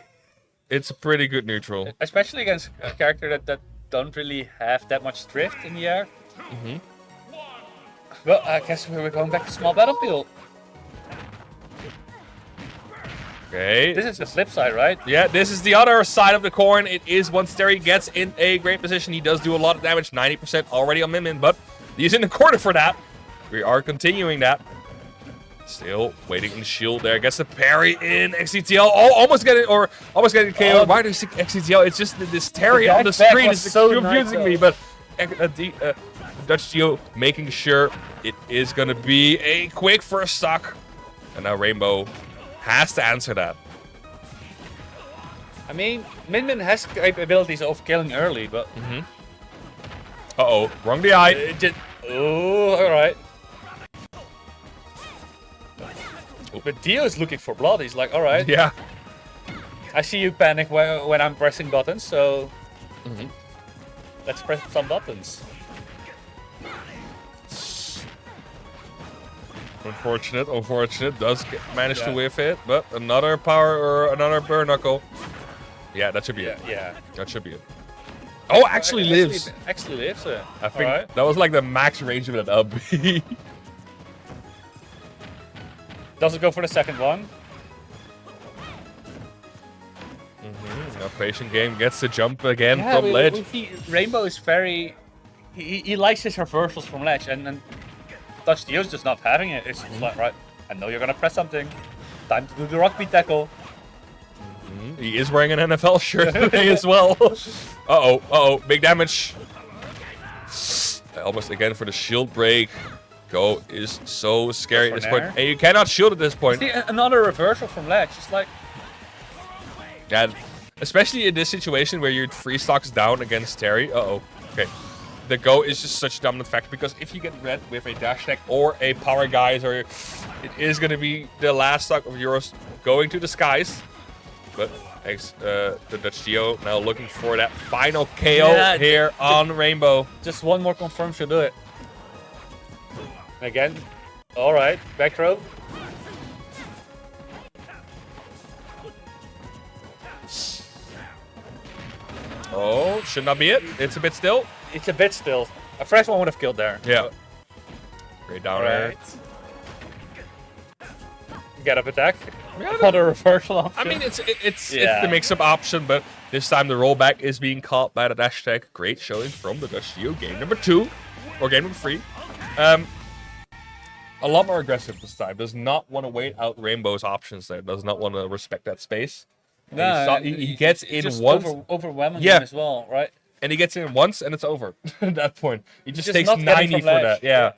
It's a pretty good neutral. Especially against a character that don't really have that much drift in the air. Well, I guess we're going back to small battlefield. Okay. This is the flip side, right? Yeah, this is the other side of the coin. It is once Terry gets in a great position, he does do a lot of damage, 90% already on Min Min, but he's in the corner for that. We are continuing that. Still waiting in the shield there. Gets the parry in XCTL. Oh, almost getting KO. Why do you see XCTL? It's just this Terry on the screen is so confusing me. But Dutch Geo making sure it is going to be a quick first stock. And now Rainbow has to answer that. I mean, Min Min has capabilities of killing early, but... Uh-oh, wrong DI. Oh, alright. But Dio is looking for blood. He's like, alright. Yeah. I see you panic when I'm pressing buttons, so... Let's press some buttons. Unfortunate. Does manage to whiff it, but another power or another burn knuckle. Yeah, that should be it. Yeah. That should be it. Oh, actually lives. Actually lives. I think that was like the max range of that up. Doesn't go for the second one. Now patient game gets the jump again from ledge. Rainbow is very... He likes his reversals from ledge, and Dutch Dio's just not having it. It's just like, right, I know you're going to press something. Time to do the rugby tackle. He is wearing an NFL shirt today as well. Uh-oh, big damage. Almost again for the shield break. Go is so scary at this point. And you cannot shield at this point. See, another reversal from ledge. It's like... Yeah, especially in this situation where you're 3 stocks down against Terry. Uh-oh. Okay. The go is just such a dominant factor because if you get red with a dash attack or a power geyser, it is going to be the last stock of yours going to the skies. But the Dutch Geo now looking for that final KO here on Rainbow. Just one more confirm should do it. Again. Alright, back throw. Oh, should not be it. It's a bit still. It's a bit still. A fresh one would have killed there. Yeah. Great down air. Get up attack. Another reversal option. I mean, it's the mix-up option, but this time the rollback is being caught by the dash attack. Great showing from the Dutch Geo. Game number 2, or game number 3. A lot more aggressive this time. Does not want to wait out Rainbow's options there. Does not want to respect that space. No, he gets in just once. Overwhelming him as well, right? And he gets in once, and it's over at that point. He just takes 90 for that. Yeah.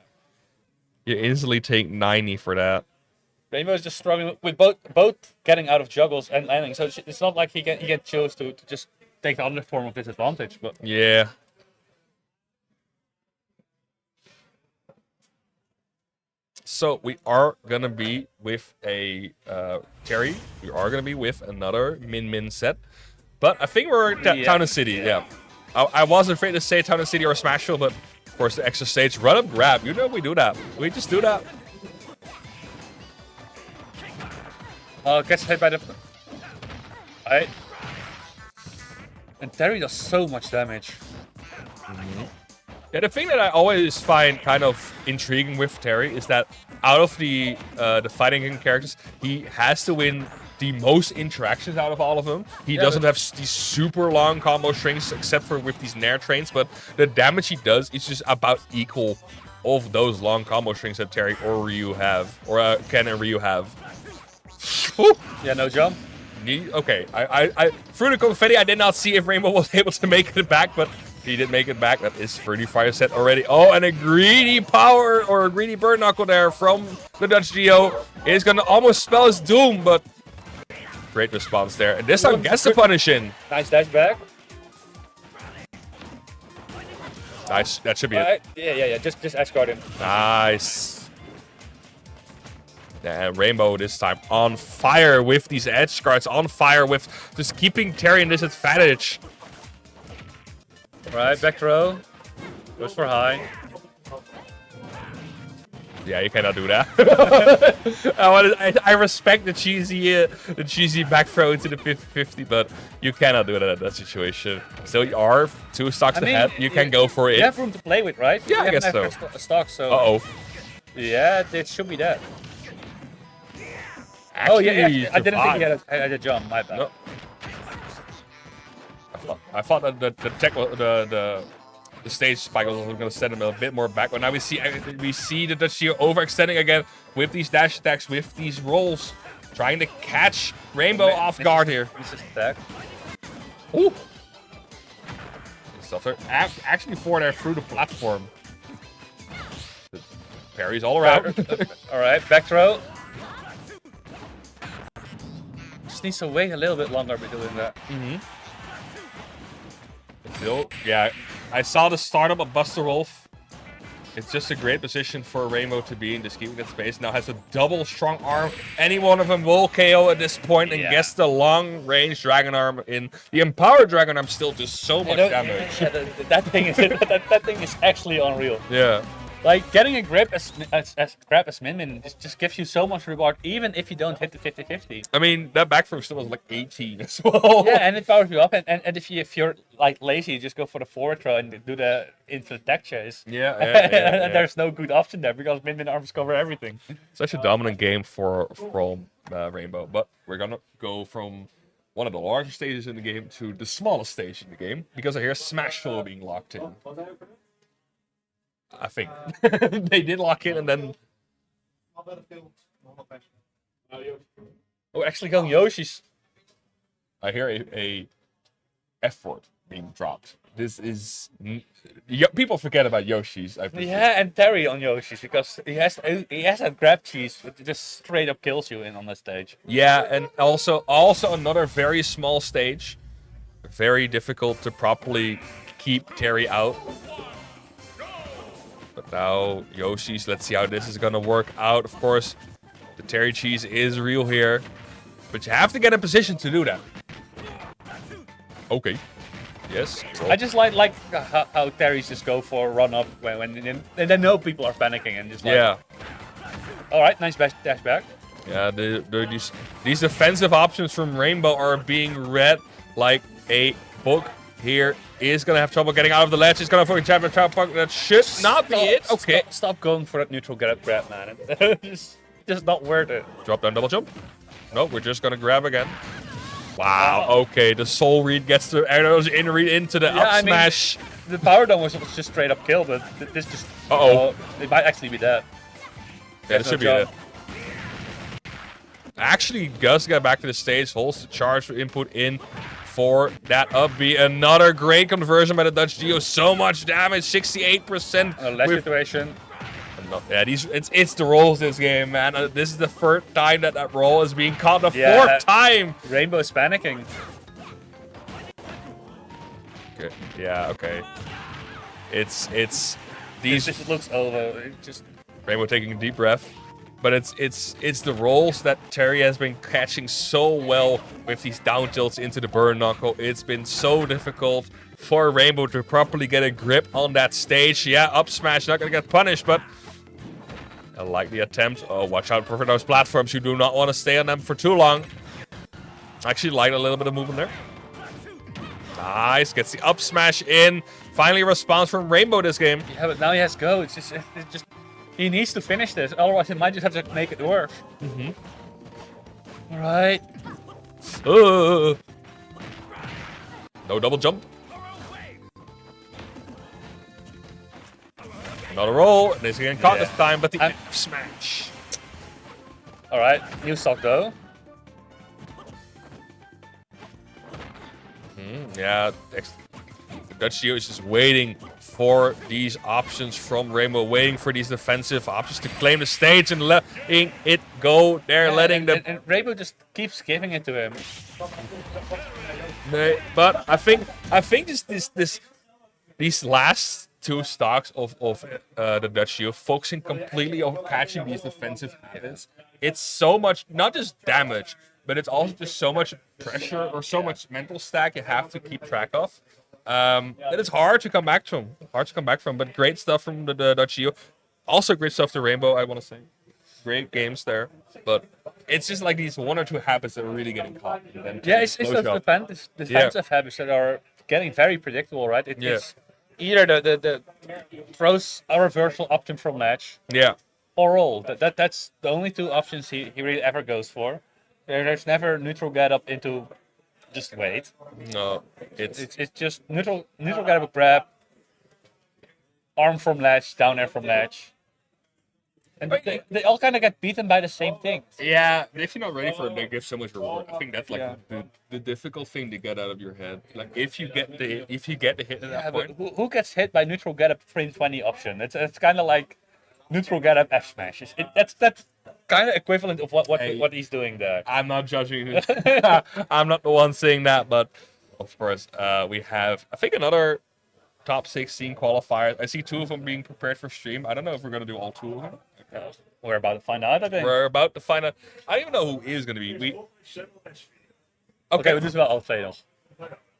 You instantly take 90 for that. Rainbow is just struggling with both getting out of juggles and landing. So it's not like he can choose to just take the other form of disadvantage. But yeah. So we are gonna be with a Terry. We are gonna be with another Min set, but I think we're Town and City. Yeah. I was afraid to say Town and City or Smashville, but Of course, the extra stage run up grab. You know we do that. We just do that. Oh, gets hit by the... Alright. And Terry does so much damage. Yeah, the thing that I always find kind of intriguing with Terry is that out of the fighting game characters, he has to win the most interactions out of all of them. He doesn't have these super long combo strings except for with these Nair trains, but the damage he does is just about equal of those long combo strings that Terry or Ryu have, or Ken and Ryu have. Ooh. Yeah, no jump. Okay, I through the confetti, I did not see if Rainbow was able to make it back, but he did make it back. That is 35 set already. Oh, and a greedy power or a greedy bird knuckle there from the Dutch Dio is going to almost spell his doom, but great response there. And this time gets the punish in. Nice dash back. Nice, that should be it. Yeah. Just edge guard him. Nice. And Rainbow this time on fire with these edge guards, on fire with just keeping Terry in this advantage. Right, back throw. Goes for high. Yeah, you cannot do that. I respect the cheesy back throw into the 50-50, but you cannot do that in that situation. Still, you are 2 stocks ahead. You can go for it. You have room to play with, right? Yeah, I guess so. Stock, so. Uh-oh. Yeah, it should be that. Actually, I didn't think he had a jump. My bad. No. I thought that the stage spike was going to send him a bit more back, but now we see the Dutch Dio overextending again with these dash attacks, with these rolls, trying to catch Rainbow off guard here. Misses attack. Ooh. Stuff there. Actually, forward there through the platform. Parries all around. All right, back throw. Just needs to wait a little bit longer by doing that. Still, yeah, I saw the startup of Buster Wolf. It's just a great position for Rainbow to be in, just keeping that space. Now has a double strong arm. Any one of them will KO at this point and gets the long range Dragon Arm in. The Empowered Dragon Arm still does so much damage. Yeah, that thing is actually unreal. Yeah. Like, getting a grab as Min just gives you so much reward, even if you don't hit the 50-50. I mean, that back throw still was like 18 as well. Yeah, and it powers you up. And if you're like lazy, you just go for the forward throw and do the infinite tech chase. Yeah. And there's no good option there because Min arms cover everything. Such a dominant game from Rainbow. But we're going to go from one of the larger stages in the game to the smallest stage in the game, because I hear Smash Flow being locked in. I think they did lock in, and then actually going Yoshi's. I hear a F word being dropped. This is people forget about Yoshi's. Yeah, and Terry on Yoshi's because he has that grab cheese that just straight up kills you on the stage. Yeah, and also another very small stage, very difficult to properly keep Terry out. But now Yoshi's, let's see how this is going to work out. Of course, the Terry cheese is real here, but you have to get in position to do that. Okay. Yes. Roll. I just like how Terry's just go for a run up when they know people are panicking and just like. Yeah. All right, nice dash back. Yeah, these defensive options from Rainbow are being read like a book. Here is going to have trouble getting out of the ledge. He's going to fucking jab and trap punk. That should not be it. Okay. Stop going for that neutral grab, man. just not worth it. Drop down, double jump. No, we're just going to grab again. Wow. Okay, the soul read gets the arrows in read into the up smash. I mean, the power dome was just straight up kill, but this just. It might actually be that. Yeah, it should be that. Actually, Gus got back to the stage, holds the charge for input in for that up B. Another great conversion by the Dutch Dio. So much damage, 68%. Last situation. Yeah, it's the rolls this game, man. This is the third time that roll is being caught. The fourth time. Rainbow is panicking. Okay. Yeah. Okay. It's these. This looks over. Just Rainbow taking a deep breath. But it's the rolls that Terry has been catching so well with these down tilts into the burn knuckle. It's been so difficult for Rainbow to properly get a grip on that stage. Yeah, up smash, not gonna get punished, but I like the attempt. Oh, watch out for those platforms. You do not want to stay on them for too long. Actually like a little bit of movement there. Nice, gets the up smash in. Finally a response from Rainbow this game. Yeah, but now he has go. It's just he needs to finish this. Otherwise, he might just have to make it worse. All right. No double jump. Another roll. And he's getting caught this time, but the up smash. All right, new stock though. Yeah, the Dutch Geo is just waiting for these options from Rainbow, waiting for these defensive options to claim the stage and letting it go. They're letting them. And Rainbow just keeps giving it to him. But I think these last two stocks of the Dutch Geo focusing completely on catching these defensive habits. It's so much, not just damage, but it's also just so much pressure or so much mental stack you have to keep track of. And it's hard to come back from. But great stuff from the Dutch Geo. Also great stuff to Rainbow, I want to say. Great games there. But it's just like these one or two habits that are really getting caught. Yeah, it's those defensive habits that are getting very predictable, right? It's either the throws a reversal option from ledge. Yeah. Or roll. That's the only two options he really ever goes for. There's never neutral get up into just wait. No, it's just neutral get up grab, arm from ledge, down air from ledge. And they all kind of get beaten by the same thing. Yeah, if you're not ready for it, they give so much reward. I think that's like the difficult thing to get out of your head. Like if you get the hit at that point. But who gets hit by neutral get up 320 option? It's kind of like neutral get up F smash. That's kind of equivalent of what he's doing there. I'm not judging. I'm not the one saying that, but of course we have I think another top 16 qualifiers. I see two of them being prepared for stream. I don't know if we're gonna do all two of them. We're about to find out, I think. We're about to find out. I don't even know who is going to be. Okay, we do wel al twee nog.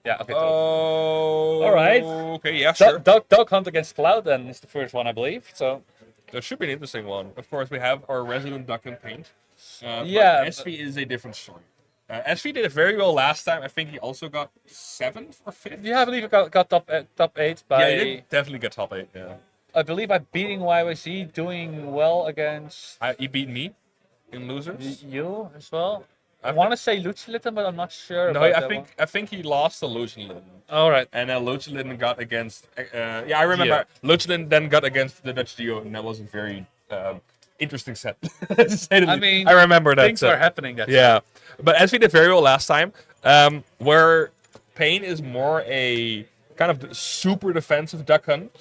Yeah, okay. Oh. All right. Okay, yeah, sure. Dog Hunt against Cloud then is the first one, I believe. So that should be an interesting one. Of course, we have our resident Duck and Paint. Yeah. SV is a different story. SV did it very well last time. I think he also got 7th or 5th. Yeah, I believe he got top 8 by. Yeah, he did definitely get top 8. Yeah. I believe by beating YYC, doing well against. He beat me in losers. You as well. I want to say Lucilitten, but I'm not sure. No, I think he lost to Lucilitten. All right. And then Lucilitten got against. I remember. Yeah. Lucilitten then got against the Dutch Duo, and that was a very interesting set. To say the least. I remember that. Things are happening. But SV did very well last time. Where Pain is more a kind of super defensive Duck Hunt.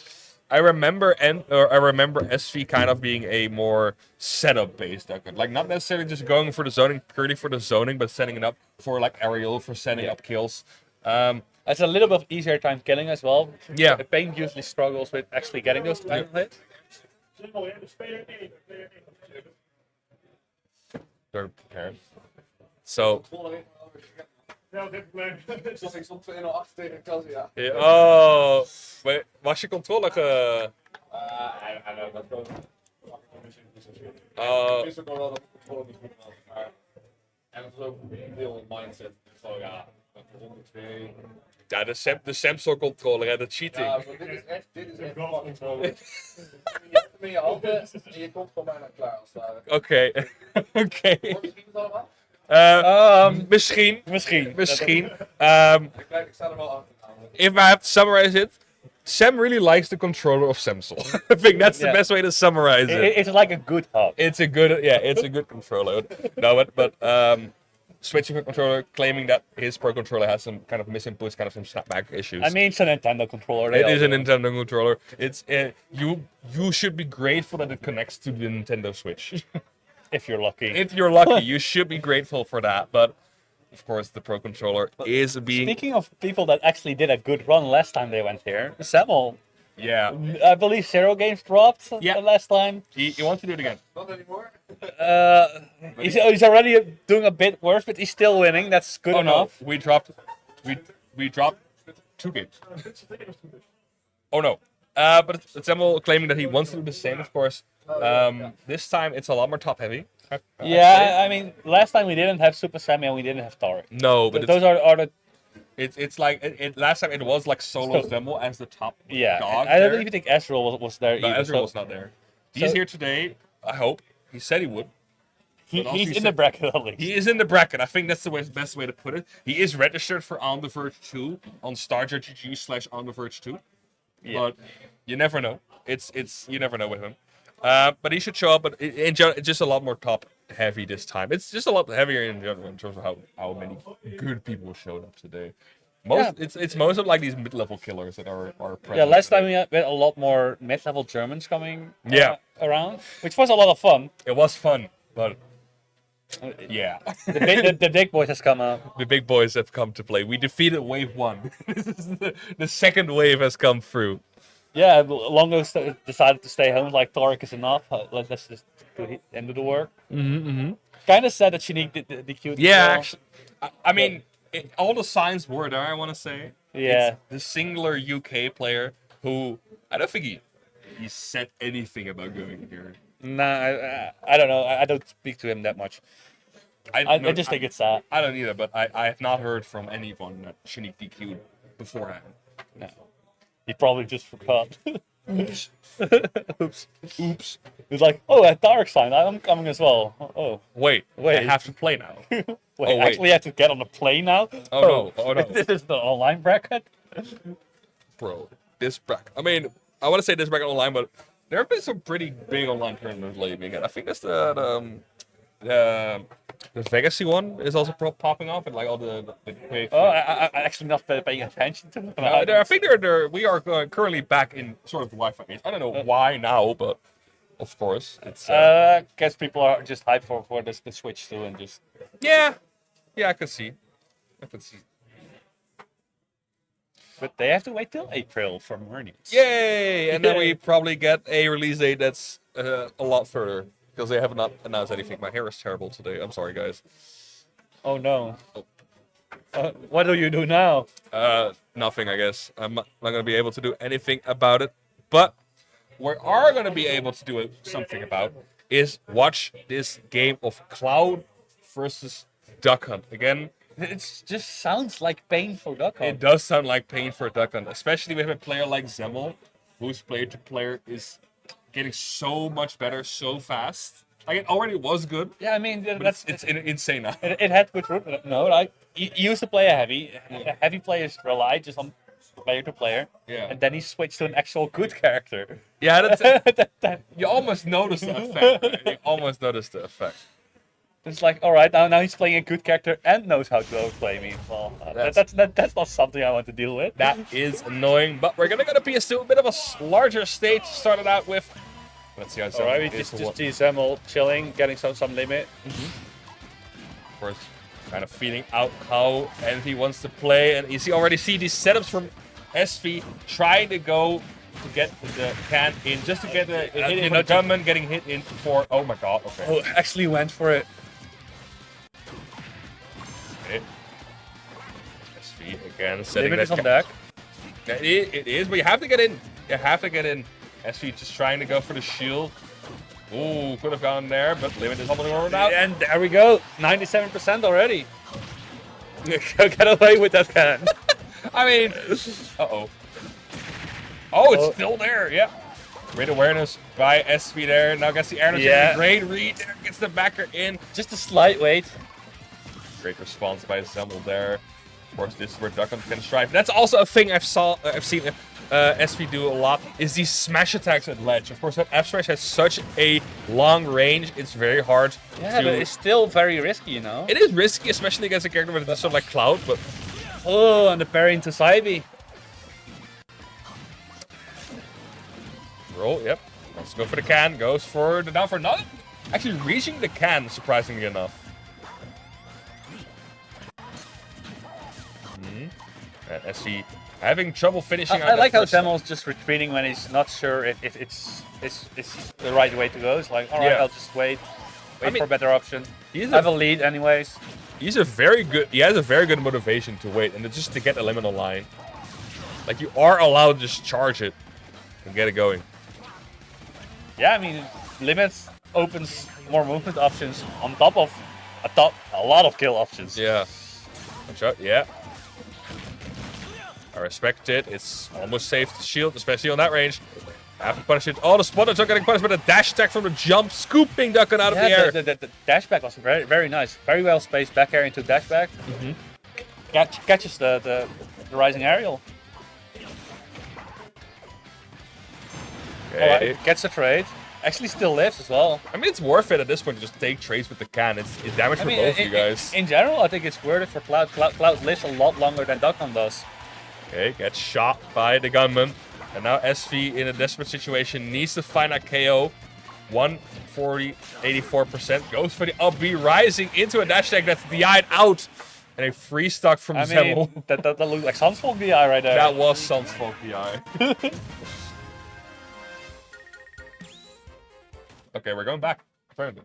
I remember SV kind of being a more setup-based Duck Hunt. Like, not necessarily just going for the zoning, purely for the zoning, but setting it up for, like, aerial, for setting up kills. It's a little bit easier time killing as well. Yeah. Pain usually struggles with actually getting those time hits. They're prepared. So... Ik stond 2-0 achter tegen Casia. Oh, maar was je controle Ik wist ook wel dat de controle niet goed was. Maar... En dat was ook een deel mindset. Zo ja, dat was 102. Ja, de Samsung controller en de cheating. Ja, dit is echt fucking zo. Je hebt hem in je handen en je komt gewoon bijna klaar als het ware. Oké. Hoor je het allemaal? Misschien. Ik sta er wel achter. If I have to summarize it, Sam really likes the controller of Samsung. I think that's the best way to summarize it. It's like a good hub. It's a good controller. No, but switching a controller, claiming that his Pro controller has some kind of misinputs, kind of some snapback issues. I mean, it's a Nintendo controller. It is a Nintendo controller. It's you should be grateful that it connects to the Nintendo Switch. If you're lucky. If you're lucky, you should be grateful for that. But of course, the Pro controller is being. Speaking of people that actually did a good run last time they went here, Samuel. Yeah. I believe 0 games dropped the last time. He wants to do it again. Not anymore. He's already doing a bit worse, but he's still winning. That's good Oh no, enough. we dropped 2 games. Oh no. But Zemmel claiming that he wants to do the same, of course. This time it's a lot more top heavy. Yeah, I mean, last time we didn't have Super Sami and we didn't have Tarek. No, but Those are the it's like last time it was like solo Zemmel as the top dog. I don't there. even think Ezreal was there No, either. Ezra so was not there. He's so- here today. I hope. He said he would. But also he's he in the said- bracket at least. He is in the bracket. I think that's the best way to put it. He is registered for On the Verge 2 on StarGG/On the Verge 2. Yeah. But you never know. It's you never know with him. But he should show up. But in general, it's just a lot more top heavy this time. It's just a lot heavier in general in terms of how many good people showed up today. It's most of like these mid-level killers that are present. Yeah, last time we had a lot more mid-level Germans coming around, which was a lot of fun. It was fun, but yeah. The big boys has come out. The big boys have come to play. We defeated wave 1. This is the second wave has come through. Yeah, Longo decided to stay home. Like Tarek is enough. Let's just do the end of the work. Kind of sad that Shanique did the cute. Yeah, actually, I mean, all the signs were there. I want to say. Yeah. It's the singular UK player who I don't think he said anything about going here. Nah, I don't know. I don't speak to him that much. I just think it's sad. I don't either, but I have not heard from anyone that Shanique DQ'd beforehand. No. He probably just forgot. Oops. Oops. He's like, oh, at Dark Sign, I'm coming as well. Oh, Wait, I have to play now. wait, actually, I have to get on the plane now. Oh no! This is the online bracket. Bro, this bracket. I mean, I want to say this bracket online, but there have been some pretty big online tournaments lately. Again, I think that's the Vegasy one is also popping off, and like all the quick. Oh, I actually not paying attention to it. I think we are currently back in sort of the Wi-Fi age. I don't know why now, but of course it's. Guess people are just hyped for the Switch too, and just. Yeah, I can see. But they have to wait till April for more news. Yay! And then we probably get a release date that's a lot further. Because they have not announced anything. My hair is terrible today. I'm sorry, guys. Oh no. What do you do now? Nothing, I guess. I'm not going to be able to do anything about it. But what we are going to be able to do something about is watch this game of Cloud versus Duck Hunt. Again, It just sounds like pain for Duck Hunt. it does sound like pain for Duck Hunt. Especially with a player like Zemmel, whose player-to-player is getting so much better so fast. Like it already was good. Yeah, I mean But it's insane now. it had good root. No, like he used to play a heavy. Heavy players rely just on player to player. Yeah. And then he switched to an actual good character. Yeah, that's That- you almost noticed the effect. Right? You almost noticed the effect. It's like, all right, now he's playing a good character and knows how to outplay me. Well, that's not something I want to deal with. That is annoying, but we're gonna go to PS2, a bit of a larger stage. Started out with. Let's see how All right, we just see Zemmel chilling, getting some limit. Of course, kind of feeling out how Envy wants to play, and you already see these setups from SV trying to go to get the can in, just to get a hit in the gunman, getting hit in for. Oh my god! Okay. Oh, actually went for it. Okay. SV again setting Limit that is on deck. It is, but you have to get in. You have to get in. SV just trying to go for the shield. Ooh, could have gone there, but Limit is holding over now. And there we go, 97% already. Get away with that can. I mean, uh-oh. Oh, it's still there, yeah. Great awareness by SV there. Now gets the air. Yeah. Great read there, gets the backer in. Just a slight wait. Great response by Zemmel there. Of course, this is where Duck Hunt can strive. That's also a thing I've seen SV do a lot, is these smash attacks at ledge. Of course, that F smash has such a long range, it's very hard Yeah, to... but it's still very risky, you know? It is risky, especially against a character with this sort of like Cloud, but... Oh, and the parry into Saibi. Roll, yep. Let's go for the can, goes for the down for not actually reaching the can, surprisingly enough. And SV having trouble finishing out I like that how first- Zemmel's just retreating when he's not sure if it's the right way to go. It's like, alright, Yeah. I'll just wait. Wait for a better option. He's I have a lead anyways. He's a very good. He has a very good motivation to wait and just to get the limit online. Like you are allowed to just charge it and get it going. Yeah, I mean, limits opens more movement options on top of a lot of kill options. Yeah. Watch out. Yeah. I respect it. It's almost safe to shield, especially on that range. Have to punish it. Oh, the spotters are getting punished by the dash attack from the jump, scooping Duckan out of the air. The dash back was very, very nice. Very well spaced back air into dash back. Catches the rising aerial. Okay. Alright, gets a trade. Actually still lives as well. I mean, it's worth it at this point to just take trades with the can. It's damage for both of you guys. In general, I think it's worth it for Cloud. Cloud lives a lot longer than Duckan does. Okay, gets shot by the gunman. And now SV in a desperate situation needs to find a KO. 140, 84%. Goes for the up B, rising into a dash attack that's DI'd out. And a free stock from Zemmel. That looked like Sunsfolk DI right there. That was Sunsfolk DI. Okay, we're going back. Apparently.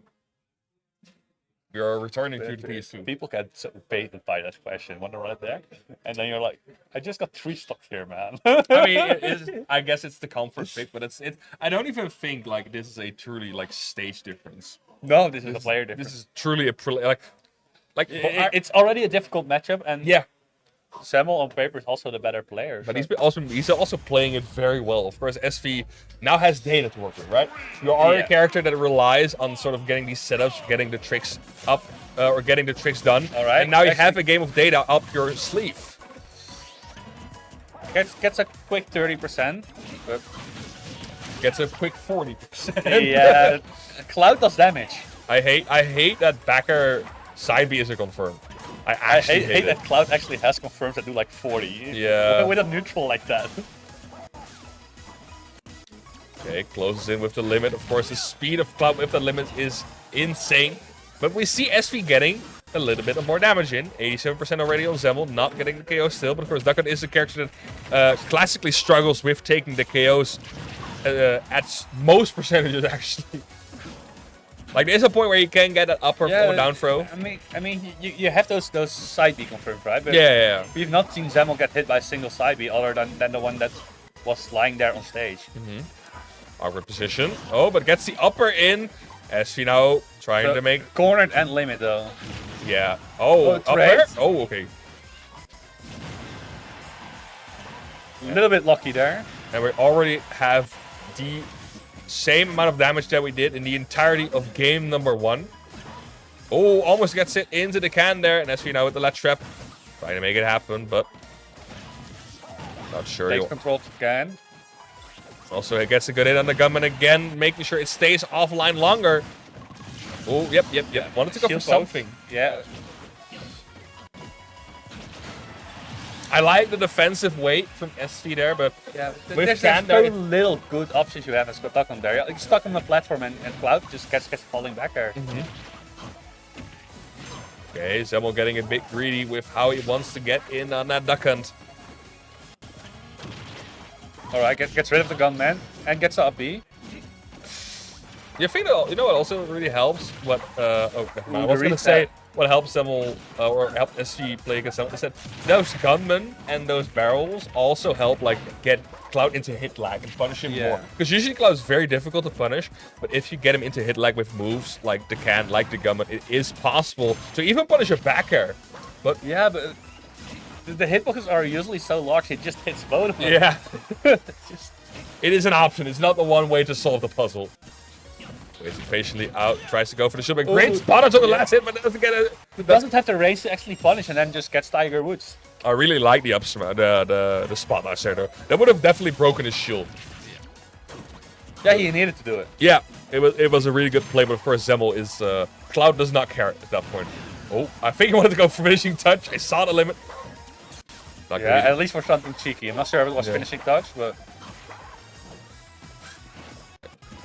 We are returning to the PS2. People get so baited by that question when they're right there. And then you're like, I just got 3 stocks here, man. I mean, I guess it's the comfort pick, but I don't even think like this is a truly like stage difference. No, this is a player difference. This is truly a It's already a difficult matchup, and yeah. Zemmel on paper is also the better player. But so. he's also playing it very well. Of course, SV now has data to work with, right? You are a character that relies on sort of getting these setups, getting the tricks up, or getting the tricks done. All right. And now you have a game of data up your sleeve. Gets a quick 30%. But Gets a quick 40%. yeah, Cloud does damage. I hate that backer side B is a confirm. I hate that Cloud actually has confirms that do like 40. Yeah. With a neutral like that. Okay, closes in with the limit. Of course, the speed of Cloud with the limit is insane. But we see SV getting a little bit more damage in. 87% already on Zemmel, not getting the KO still. But of course, Duckan is a character that classically struggles with taking the KOs at most percentages, actually. Like, there's a point where you can get that upper or down throw. I mean, you have those side B confirmed, right? But yeah. We've not seen Zemmel get hit by a single side B other than the one that was lying there on stage. Awkward position. Oh, but gets the upper in. SV now trying to make... Cornered and limit, though. Yeah. Oh, upper? Oh, okay. A little bit lucky there. And we already have the same amount of damage that we did in the entirety of game number 1. Oh, almost gets it into the can there. And SV now with the latch trap. Trying to make it happen, but... Not sure. Takes control to can. Also, it gets a good hit on the gunman again, making sure it stays offline longer. Oh, yep. Wanted to go for something. Yeah. I like the defensive weight from SV there, but there's so little good options you have as stuck on there. You're stuck on the platform and Cloud just gets falling back there. Okay, Zemmel getting a bit greedy with how he wants to get in on that duck hunt. Alright, gets rid of the gunman and gets the up B. You think you know what also really helps? What I was gonna say what helps Zemmel or help SV play against Zemmel is that those gunmen and those barrels also help like get Cloud into hit lag and punish him more. Because usually Cloud's very difficult to punish, but if you get him into hit lag with moves like the can, like the gunman, it is possible to even punish a back air. But yeah, but the hitboxes are usually so large it just hits both of them. Yeah. It is an option. It's not the one way to solve the puzzle. Waits patiently out, tries to go for the shield. Great spot on the last hit, but doesn't get it. Doesn't have the range to actually punish and then just gets Tiger Woods. I really like the the spot I said though. That would have definitely broken his shield. Yeah, he needed to do it. Yeah, it was a really good play, but of course Zemmel is Cloud does not care at that point. Oh, I think he wanted to go for finishing touch. I saw the limit. Not yeah, at least for something cheeky. I'm not sure if it was finishing touch, but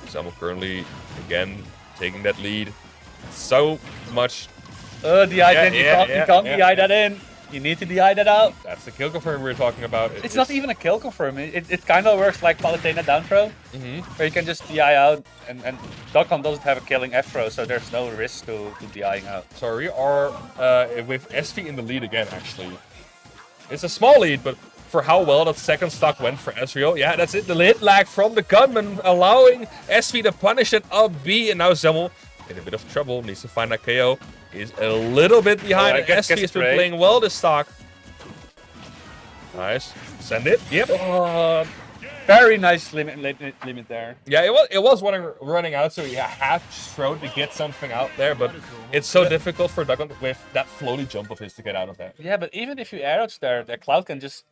Zemmel currently again taking that lead. So much. DI you can't DI that in. You need to DI that out. That's the kill confirm we were talking about. It's not even a kill confirm. It kind of works like Palutena down throw, where you can just DI out, and Dogcom doesn't have a killing F throw, so there's no risk to DIing out. So we are with SV in the lead again, actually. It's a small lead, but for how well that second stock went for Ezreal, yeah, that's it. The hit lag from the gunman, allowing SV to punish it up B, and now Zemmel in a bit of trouble, needs to find that KO. Is a little bit behind. Alright, SV has been playing well this stock. Nice. Send it. Yep. Very nice limit there. Yeah, it was running out, so you have to throw to get something out there, but it's so difficult for Duggan with that floaty jump of his to get out of that. Yeah, but even if you air dodge there, the Cloud can just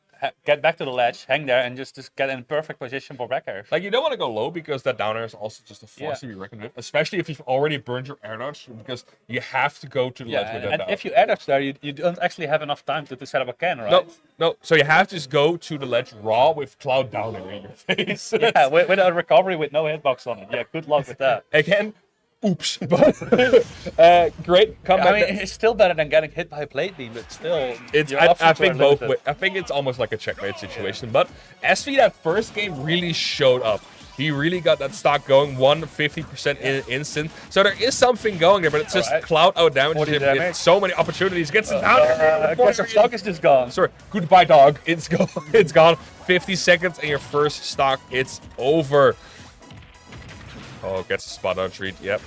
get back to the ledge, hang there, and just get in perfect position for back air. Like, you don't want to go low because that down air is also just a force to be reckoned with, especially if you've already burned your air dodge, because you have to go to the ledge with that and down. if you air dodge there, you don't actually have enough time to set up a can, right? No. So you have to just go to the ledge raw with Cloud down in your face. Yeah, with a recovery with no hitbox on it. Yeah, good luck with that. Again, oops. But great comeback. I mean, it's still better than getting hit by a plate beam, but still. It's your I options think are both. limited. I think it's almost like a checkmate situation. But SV that first game really showed up. He really got that stock going, 150% in instant. So there is something going there, but it's just Cloud out damages him with so many opportunities. Gets it down. Because your stock is just gone. Sorry, goodbye, dog. It's gone. It's gone. 50 seconds in your first stock. It's over. Oh, gets a spot on treat. Yep.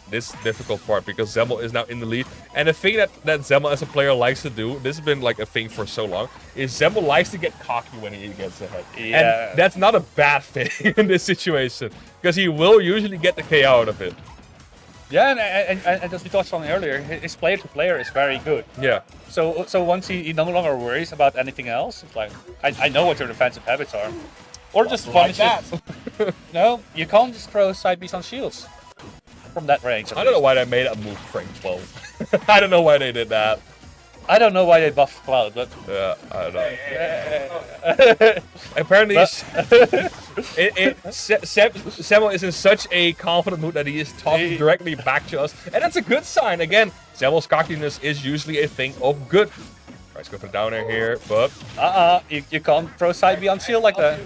This difficult part because Zemmel is now in the lead. And the thing that Zemmel as a player likes to do, this has been like a thing for so long, is Zemmel likes to get cocky when he gets ahead. Yeah. And that's not a bad thing in this situation because he will usually get the KO out of it. Yeah, and as we touched on earlier, his player to player is very good. Yeah. So once he no longer worries about anything else, it's like, I know what your defensive habits are. Or just punish it. No, you can't just throw side Bs on shields from that range. I don't know why they made that move frame 12. I don't know why they did that. I don't know why they buffed Cloud, but Yeah, I don't know. Apparently, Zemmel is in such a confident mood that he is talking directly back to us. And that's a good sign. Again, Zemmel's cockiness is usually a thing of good. Let's go for the down air here, but you can't throw side B on shield like that.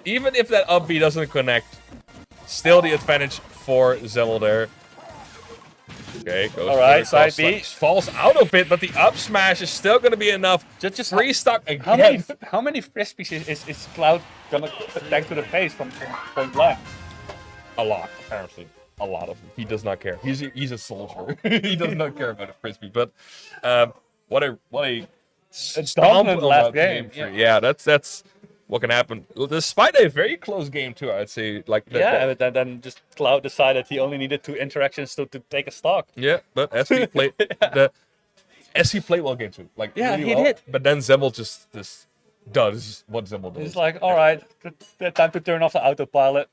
even if that up B doesn't connect, still the advantage for Zemmel there. Okay, goes Alright, for the side B. falls out of it, but the up smash is still going to be enough. Just Free stock again. how many frisbees is Cloud gonna tank to the face from point blank? A lot, apparently. A lot of them. He does not care. He's a soldier. He does not care about a frisbee. But what a stomp dominant of last that game. Yeah, that's what can happen. Despite a very close game too, I'd say. Like But then just Cloud decided he only needed 2 interactions to take a stock. yeah, but SV played SV played well game too. Like Yeah, really he well. did. But then Zemmel just does what Zemmel does. It's like, all right, time to turn off the autopilot.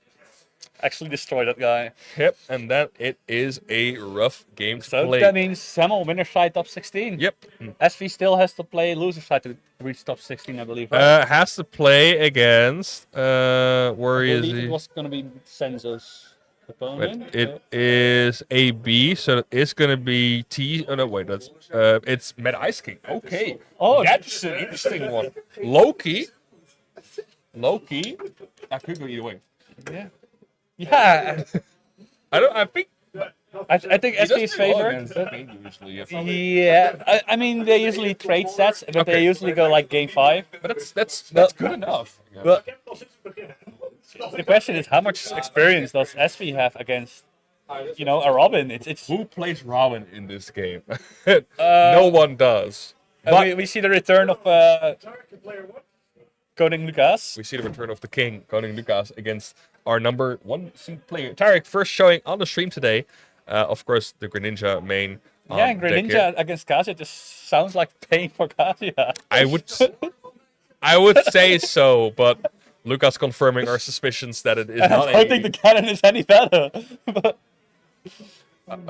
Actually destroy that guy. Yep, and then it is a rough game to So play. that means Zemmel winner side top 16. Yep. SV still has to play loser side to reach top 16, I believe. Right? Has to play against where I is believe he? it was going to be Senzo's opponent. But it is a B, so it's gonna be T. Oh no, wait, that's it's Mad Ice King. Okay, Oh, that's an interesting one. Loki. I could go either way. Yeah. I think I think he does SV is pretty well favored. against King usually. If I'm- Yeah, I mean they usually trade sets, but they usually go like game 5. But that's good enough. But the question is, how much experience does SV have against, a Robin? It's Who plays Robin in this game? No one does. But we see the return of Koning Lucas. we see the return of the king, Koning Lucas, against our number 1 seed player. Tarek, first showing on the stream today. Of course, the Greninja main. Yeah, and deck here. Greninja against Kasia just sounds like pain for Kasia. I would say so, but Lucas confirming our suspicions that it is not I don't think the cannon is any better. But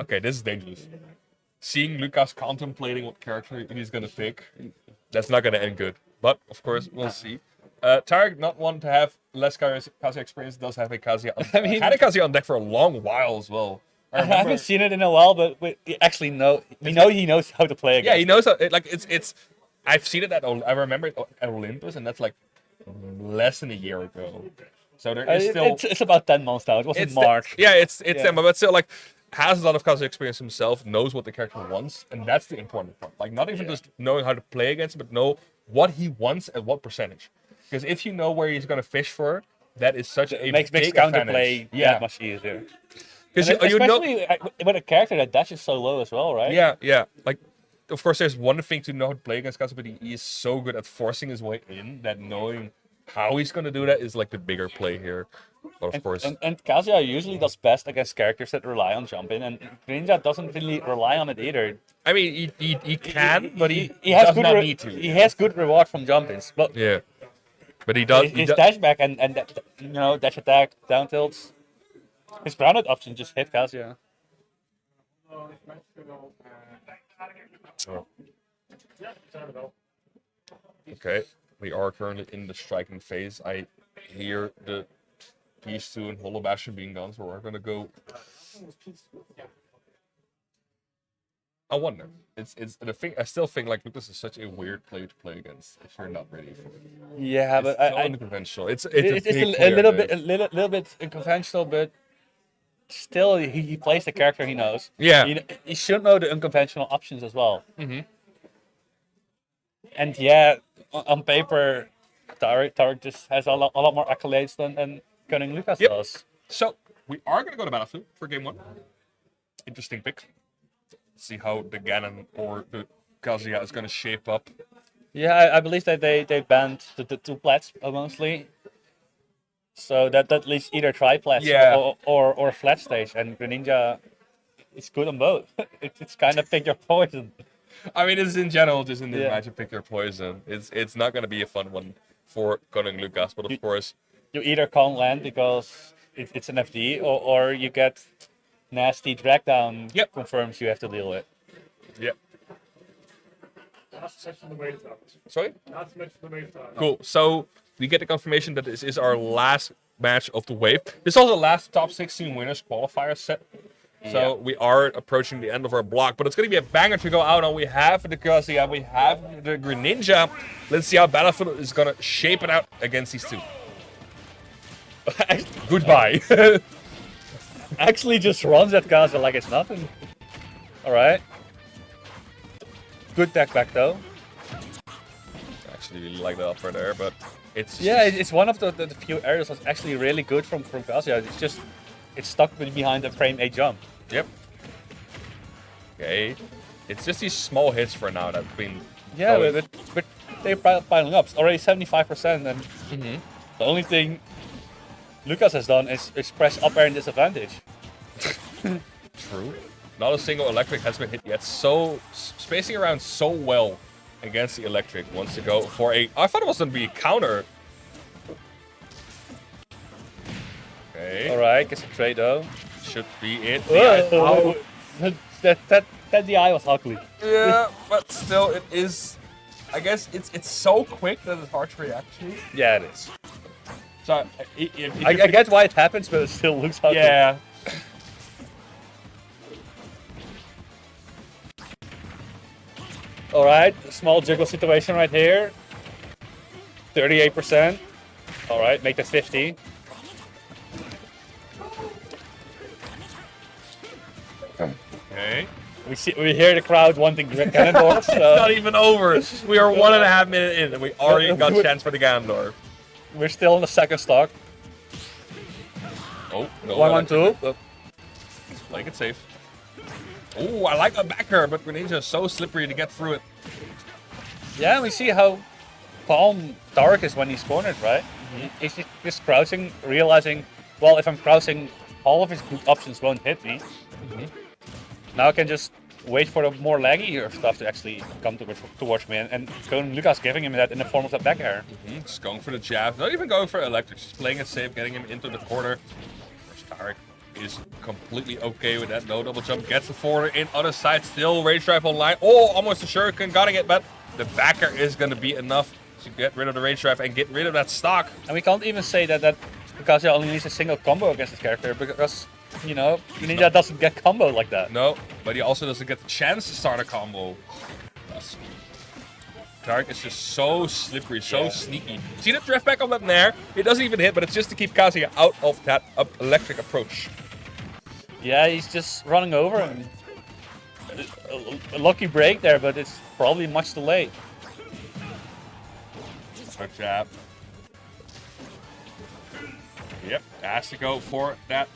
okay, this is dangerous. Seeing Lucas contemplating what character he's gonna pick, that's not gonna end good. But of course, we'll see. Tarek, not one to have less Kasia experience, does have a Kasia. Had a Kasia on deck for a long while as well. I haven't seen it in a while, but we actually know he knows how to play again. Yeah, he knows how, like it's. I've seen it I remember it at Olympus, and that's like less than a year ago. So there is still. It's about 10 months now. It was in It's March. it's them, but still like has a lot of Kazuya experience himself, knows what the character wants, and that's the important part. Like not even just knowing how to play against, but know what he wants at what percentage. Because if you know where he's gonna fish for, that is such a makes big counterplay advantage. that much easier. Because especially with a character that dashes so low as well, right? Yeah. Like, of course, there's one thing to know how to play against Kazuya, but he is so good at forcing his way in that knowing how he's gonna do that is like the bigger play here. But of course, and Kazuya usually does best against characters that rely on jumping, and Greninja doesn't really rely on it either. I mean, he can, but he has does good not need to. He has good reward from jumpings, but Yeah, but he does. his dash back and dash attack, down tilts, his grounded option just hit Kazuya. Oh. Okay, we are currently in the striking phase. I hear these two and Hollow Bastion being gone, so we're gonna go. I wonder. It's the thing. I still think like Lucas is such a weird player to play against if you're not ready for it. Yeah, It's but so I unconventional. It's a little bit unconventional, but still he plays the character he knows. Yeah. He should know the unconventional options as well. Mm-hmm. And yeah, on paper, Tarek just has a lot more accolades than Cunning Lucas does. So we are gonna go to Battlefield for game 1. Interesting pick. Let's see how the Ganon or the Kazuya is gonna shape up. Yeah, I believe that they banned the two plats mostly. So that leaves either triplats or flat stage, and Greninja is good on both. It's kind of pick your poison. I mean, it's in general just in this Yeah. match of pick your poison. It's not gonna be a fun one for Cunning Lucas, but of course, You either can't land because it's an FD, or you get nasty drag down confirms you have to deal with. yeah. That's the way to Sorry. That's the way to Cool. So we get the confirmation that this is our last match of the wave. This is also the last top 16 winners qualifier set. So we are approaching the end of our block, but it's going to be a banger to go out on. We have the Kazuya, we have the Greninja. Let's see how Battlefield is going to shape it out against these two. Goodbye. Actually just runs at Kazuya like it's nothing. Alright. Good deck back though. Actually really like the upper there, but it's... Yeah, it's one of the few areas that's actually really good from Kazuya. It's stuck behind the frame 8 jump. Yep. Okay. It's just these small hits for now that have been... Yeah, going. but they're piling up. It's already 75%, and the only thing Lucas has done is press up air in disadvantage. True. Not a single electric has been hit yet. So, spacing around so well against the electric wants to go for a... I thought it was going to be a counter. Okay. Alright, gets a trade though. Should be it. Oh, that DI was ugly. Yeah, but still, it is... I guess it's so quick that it's hard to react to. Yeah, it is. So, I get why it happens, but it still looks ugly. Yeah. Alright, small jiggle situation right here. 38%. Alright, make that 50. Okay. We hear the crowd wanting Ganondorf. It's not even over. We are 1.5 minutes in, and we already got chance for the Ganondorf. We're still on the second stock. Oh, no. 1-1-2. Playing it safe. Oh, I like a backer, but Greninja is so slippery to get through it. Yeah, we see how calm Tarek is when he's cornered, right? He's just crouching, realizing, well, if I'm crouching, all of his good options won't hit me. Now I can just wait for the more laggy stuff to actually come towards me, and Lucas giving him that in the form of that back air. Just going for the jab, not even going for electric, just playing it safe, getting him into the corner. Tarek is completely okay with that. No double jump, gets the forwarder in, other side, still rage drive online. Oh, almost a shuriken, got it, but the backer is going to be enough to get rid of the rage drive and get rid of that stock. And we can't even say that Kazuya only needs a single combo against this character, because You know, Greninja doesn't get comboed like that. No, but he also doesn't get the chance to start a combo. Tarek is just so slippery, so sneaky. See the drift back on that Nair? It doesn't even hit, but it's just to keep Kazuya out of that electric approach. Yeah, he's just running over him. A lucky break there, but it's probably much too late. Good jab. Yep, has to go for that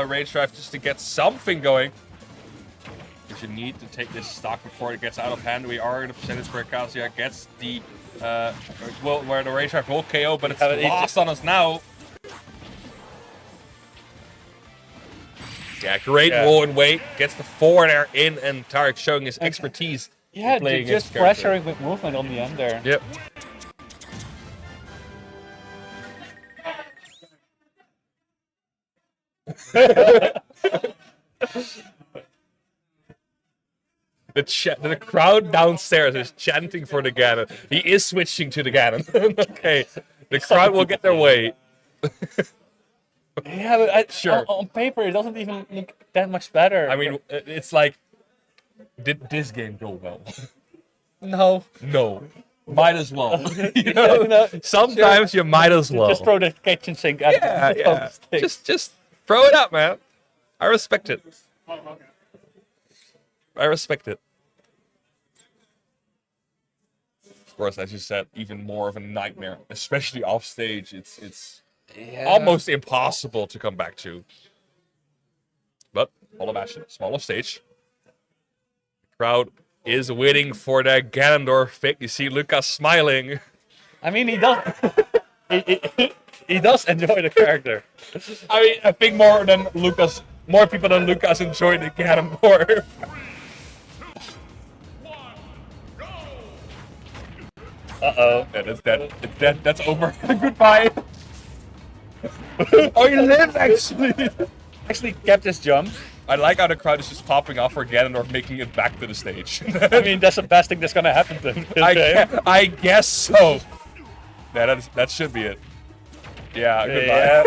rage drive just to get something going. Because you need to take this stock before it gets out of hand. We are in a percentage where Kazuya gets the where the rage drive will KO, but it's lost on us now. Yeah, great roll and weight. Gets the forward air in, and Tarek showing his expertise. Yeah, playing just pressuring with movement on the end there. Yep. The crowd downstairs is chanting for the Ganon. He is switching to the Ganon. Okay, the crowd will get their way. Yeah, but Sure. On paper it doesn't even look that much better. I mean, it's like, did this game go well? no. No. Might as well. You know? Sometimes you might as well. Just throw the kitchen sink at the stick. Just throw it up, man. I respect it. I respect it. Of course, as you said, even more of a nightmare, especially off stage. It's almost impossible to come back to. But Hall of Ashen, smaller stage. The crowd is waiting for that Ganondorf pick. You see Lucas smiling. I mean, he does. he does enjoy the character. I mean, I think more people than Lucas enjoy the Ganondorf. Uh-oh. Yeah, that's dead. It's dead. That's over. Goodbye. Oh, he lives, actually. Actually kept his jump. I like how the crowd is just popping off for Ganondorf making it back to the stage. I mean, that's the best thing that's gonna happen to him. I guess so. Yeah, that should be it. Yeah, goodbye.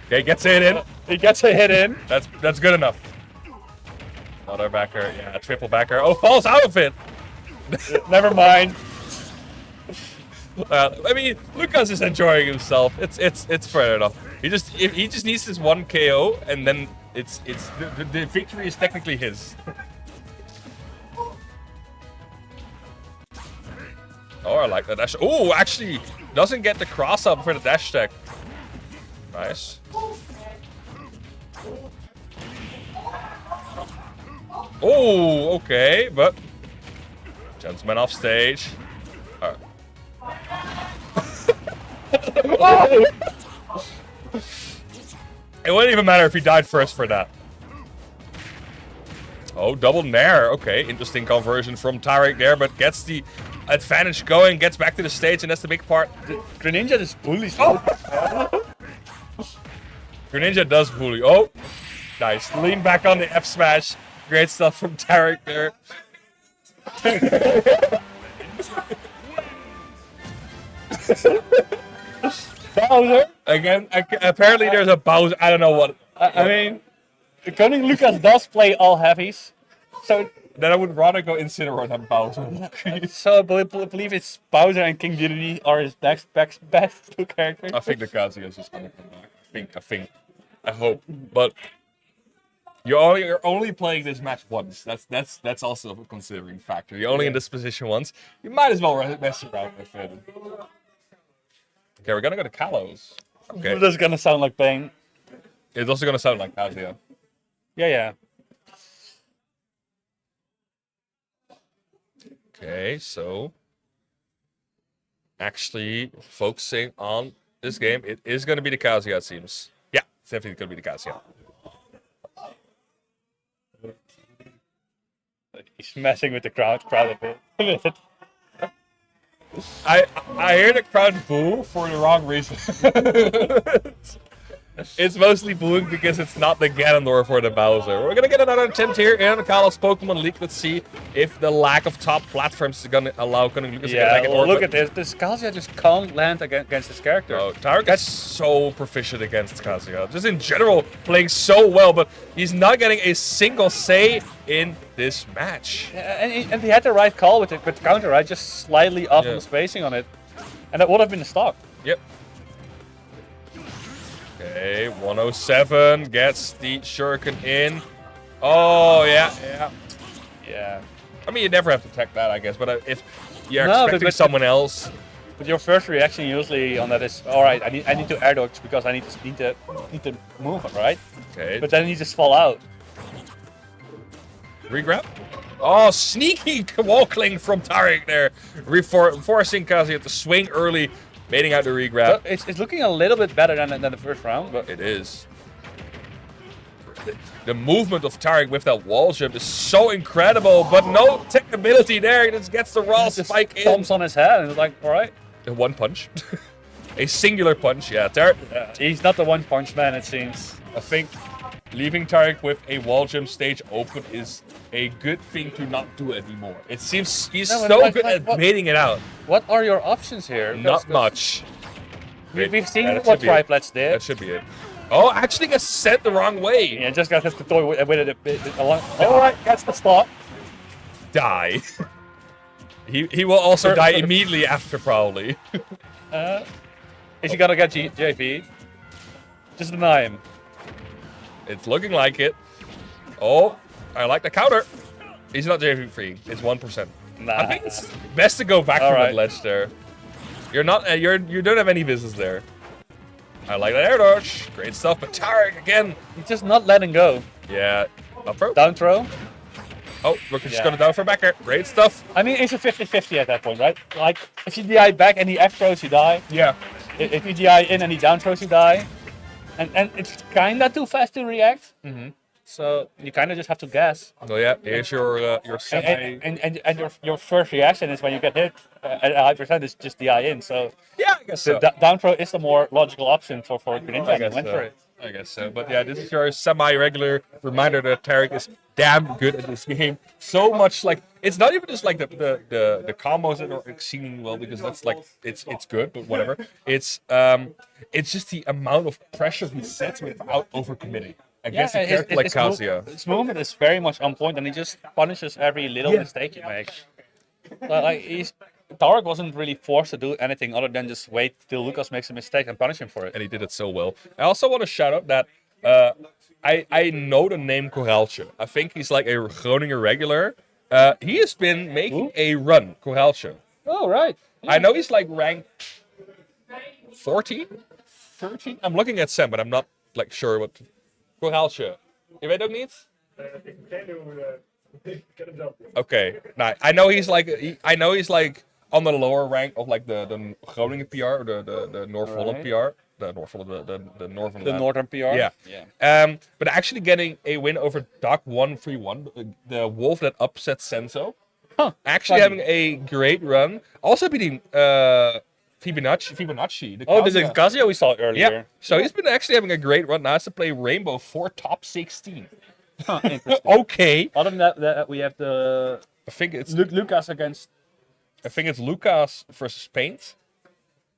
Okay, gets a hit in. He gets a hit in. That's good enough. Another backer. Yeah, triple backer. Oh, falls out of it. Never mind. I mean, Lucas is enjoying himself. It's fair enough. He just needs this one KO, and then the victory is technically his. Oh, I like that dash. Oh, actually doesn't get the cross up for the dash tech. Nice. Oh, okay, but gentleman off stage. Oh! It wouldn't even matter if he died first for that. Oh, double nair. Okay, interesting conversion from Tarek there, but gets the advantage going, gets back to the stage, and that's the big part. Greninja just bullies. Greninja does bully. Oh, nice. Lean back on the F smash. Great stuff from Tarek there. Bowser? Again, apparently there's a Bowser. I don't know what. I mean, Koning Lucas does play all heavies. So then I would rather go Incineroar than Bowser. So I believe it's Bowser and King Dedede are his best two characters. I think the Kazuya is just gonna come back. I think. I hope. But you're only playing this match once. That's also a considering factor. You're only in this position once. You might as well mess around with it. Okay, we're gonna go to Kalos. Okay. This is gonna sound like pain. It's also gonna sound like Kazuya. Yeah. Okay, so actually focusing on this game, it is gonna be the Kazuya, it seems. Yeah, it's definitely gonna be the Kazuya. He's messing with the crowd a bit. I hear the crowd boo for the wrong reason. It's mostly booing because it's not the Ganondorf or the Bowser. We're gonna get another attempt here in the Kalos Pokemon League. Let's see if the lack of top platforms is gonna allow Cunning Lucas to get Yeah, back in well, orbit. look at this. This Kazuya just can't land against this character. Oh, Tarek is so proficient against Kazuya. Just in general, playing so well, but he's not getting a single say in this match. And he had the right call with the counter, right? Just slightly off on the spacing on it. And that would have been a stock. Yep. Okay, 107 gets the Shuriken in. Oh, yeah. I mean, you never have to tech that, I guess, but if you're expecting someone else... But your first reaction usually on that is, all right, I need to air dodge because I need to move it, right? Okay. But then you just fall out. Regrab? Oh, sneaky wall cling from Tarek there. Forcing Kazuya to swing early, baiting out the regrab. So it's looking a little bit better than the first round, but it is. The movement of Tarek with that wall jump is so incredible, but no technicability there. He just gets the raw spike in. Stomps on his head and it's like, all right. A one punch. A singular punch, yeah. Tarek. Yeah. He's not the one punch man, it seems. I think leaving Tarek with a wall jump stage open is a good thing to not do anymore. It seems he's so good at baiting it out. What are your options here? Not much. We've seen what triplets did. That should be it. Oh, actually gets sent the wrong way. Yeah, just got his toy with it along. All right, that's the stop. Die. he will also die immediately after, probably. Is he gonna get JP? Just deny him. It's looking like it. Oh, I like the counter. He's not JP free. It's 1%. Nah. I think it's best to go back from that ledge there. You're not. You don't have any business there. I like that air dodge. Great stuff. But Tarek again. He's just not letting go. Yeah. Up throw. Down throw. Oh, we're just gonna down for backer. Great stuff. I mean, it's a 50-50 at that point, right? Like, if you DI back and he F throws, you die. Yeah. If you DI in and he down throws, you die. And it's kinda too fast to react. Mm-hmm. So you kinda just have to guess. Oh yeah, here's your semi. And your first reaction is when you get hit at a high percent is just DI in. So yeah, I guess so. The down throw is the more logical option for Greninja. I guess so. But yeah, this is your semi-regular reminder that Tarek is damn good at this game. So much like it's not even just like the combos that are exceedingly well because that's like it's good, but whatever. It's just the amount of pressure he sets without overcommitting. Against a character like Kazuya. His movement is very much on point, and he just punishes every little mistake you make. Tarek wasn't really forced to do anything other than just wait till Lucas makes a mistake and punish him for it. And he did it so well. I also want to shout out that I know the name Corraltje. I think he's like a Groninger regular. He has been making a run, Corraltje. Oh, right. Yeah. I know he's like ranked 14? 13? I'm looking at Sam, but I'm not like sure what... Corraltje. Je weet ook niet? Okay. Nah, I know he's like on the lower rank of like the Groningen PR or the North Holland PR. The Northern PR. Yeah. But actually getting a win over Doc 1-3-1, the wolf that upset Senso. Huh. Actually having a great run. Also beating Fibonacci. The Kazuya we saw earlier. Yeah. So he's been actually having a great run. Now has to play Rainbow for top 16. Huh, interesting. Okay. Other than that, we have the. I think it's Lucas against. I think it's Lucas versus Paint.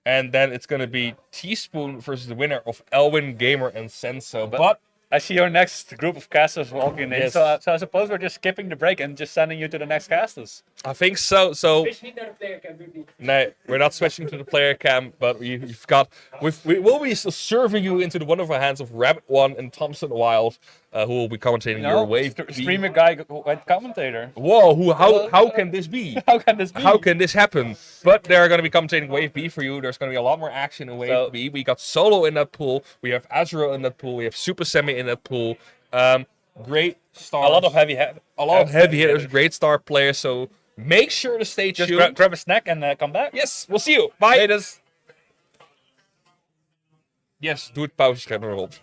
And then it's going to be Teaspoon versus the winner of Elwin, Gamer, and Senso. But I see your next group of casters walking in. Yes. So I suppose we're just skipping the break and just sending you to the next casters. I think so. No, we're not switching to the player cam, but we will be serving you into the wonderful hands of Rabbit One and Thompson Wild, who will be commentating your wave. Streamer guy went commentator. Whoa! How can this be? How can this be? How can this happen? But they're going to be commentating Wave B for you. There's going to be a lot more action in Wave B. We got Solo in that pool. We have Azrael in that pool. We have Super Semi in that pool. Great stars. A lot of heavy hitters. Great star players. So make sure to stay tuned. Just grab a snack and come back. Yes, we'll see you. Bye. Laters. Yes, doe het pauzescherm erop.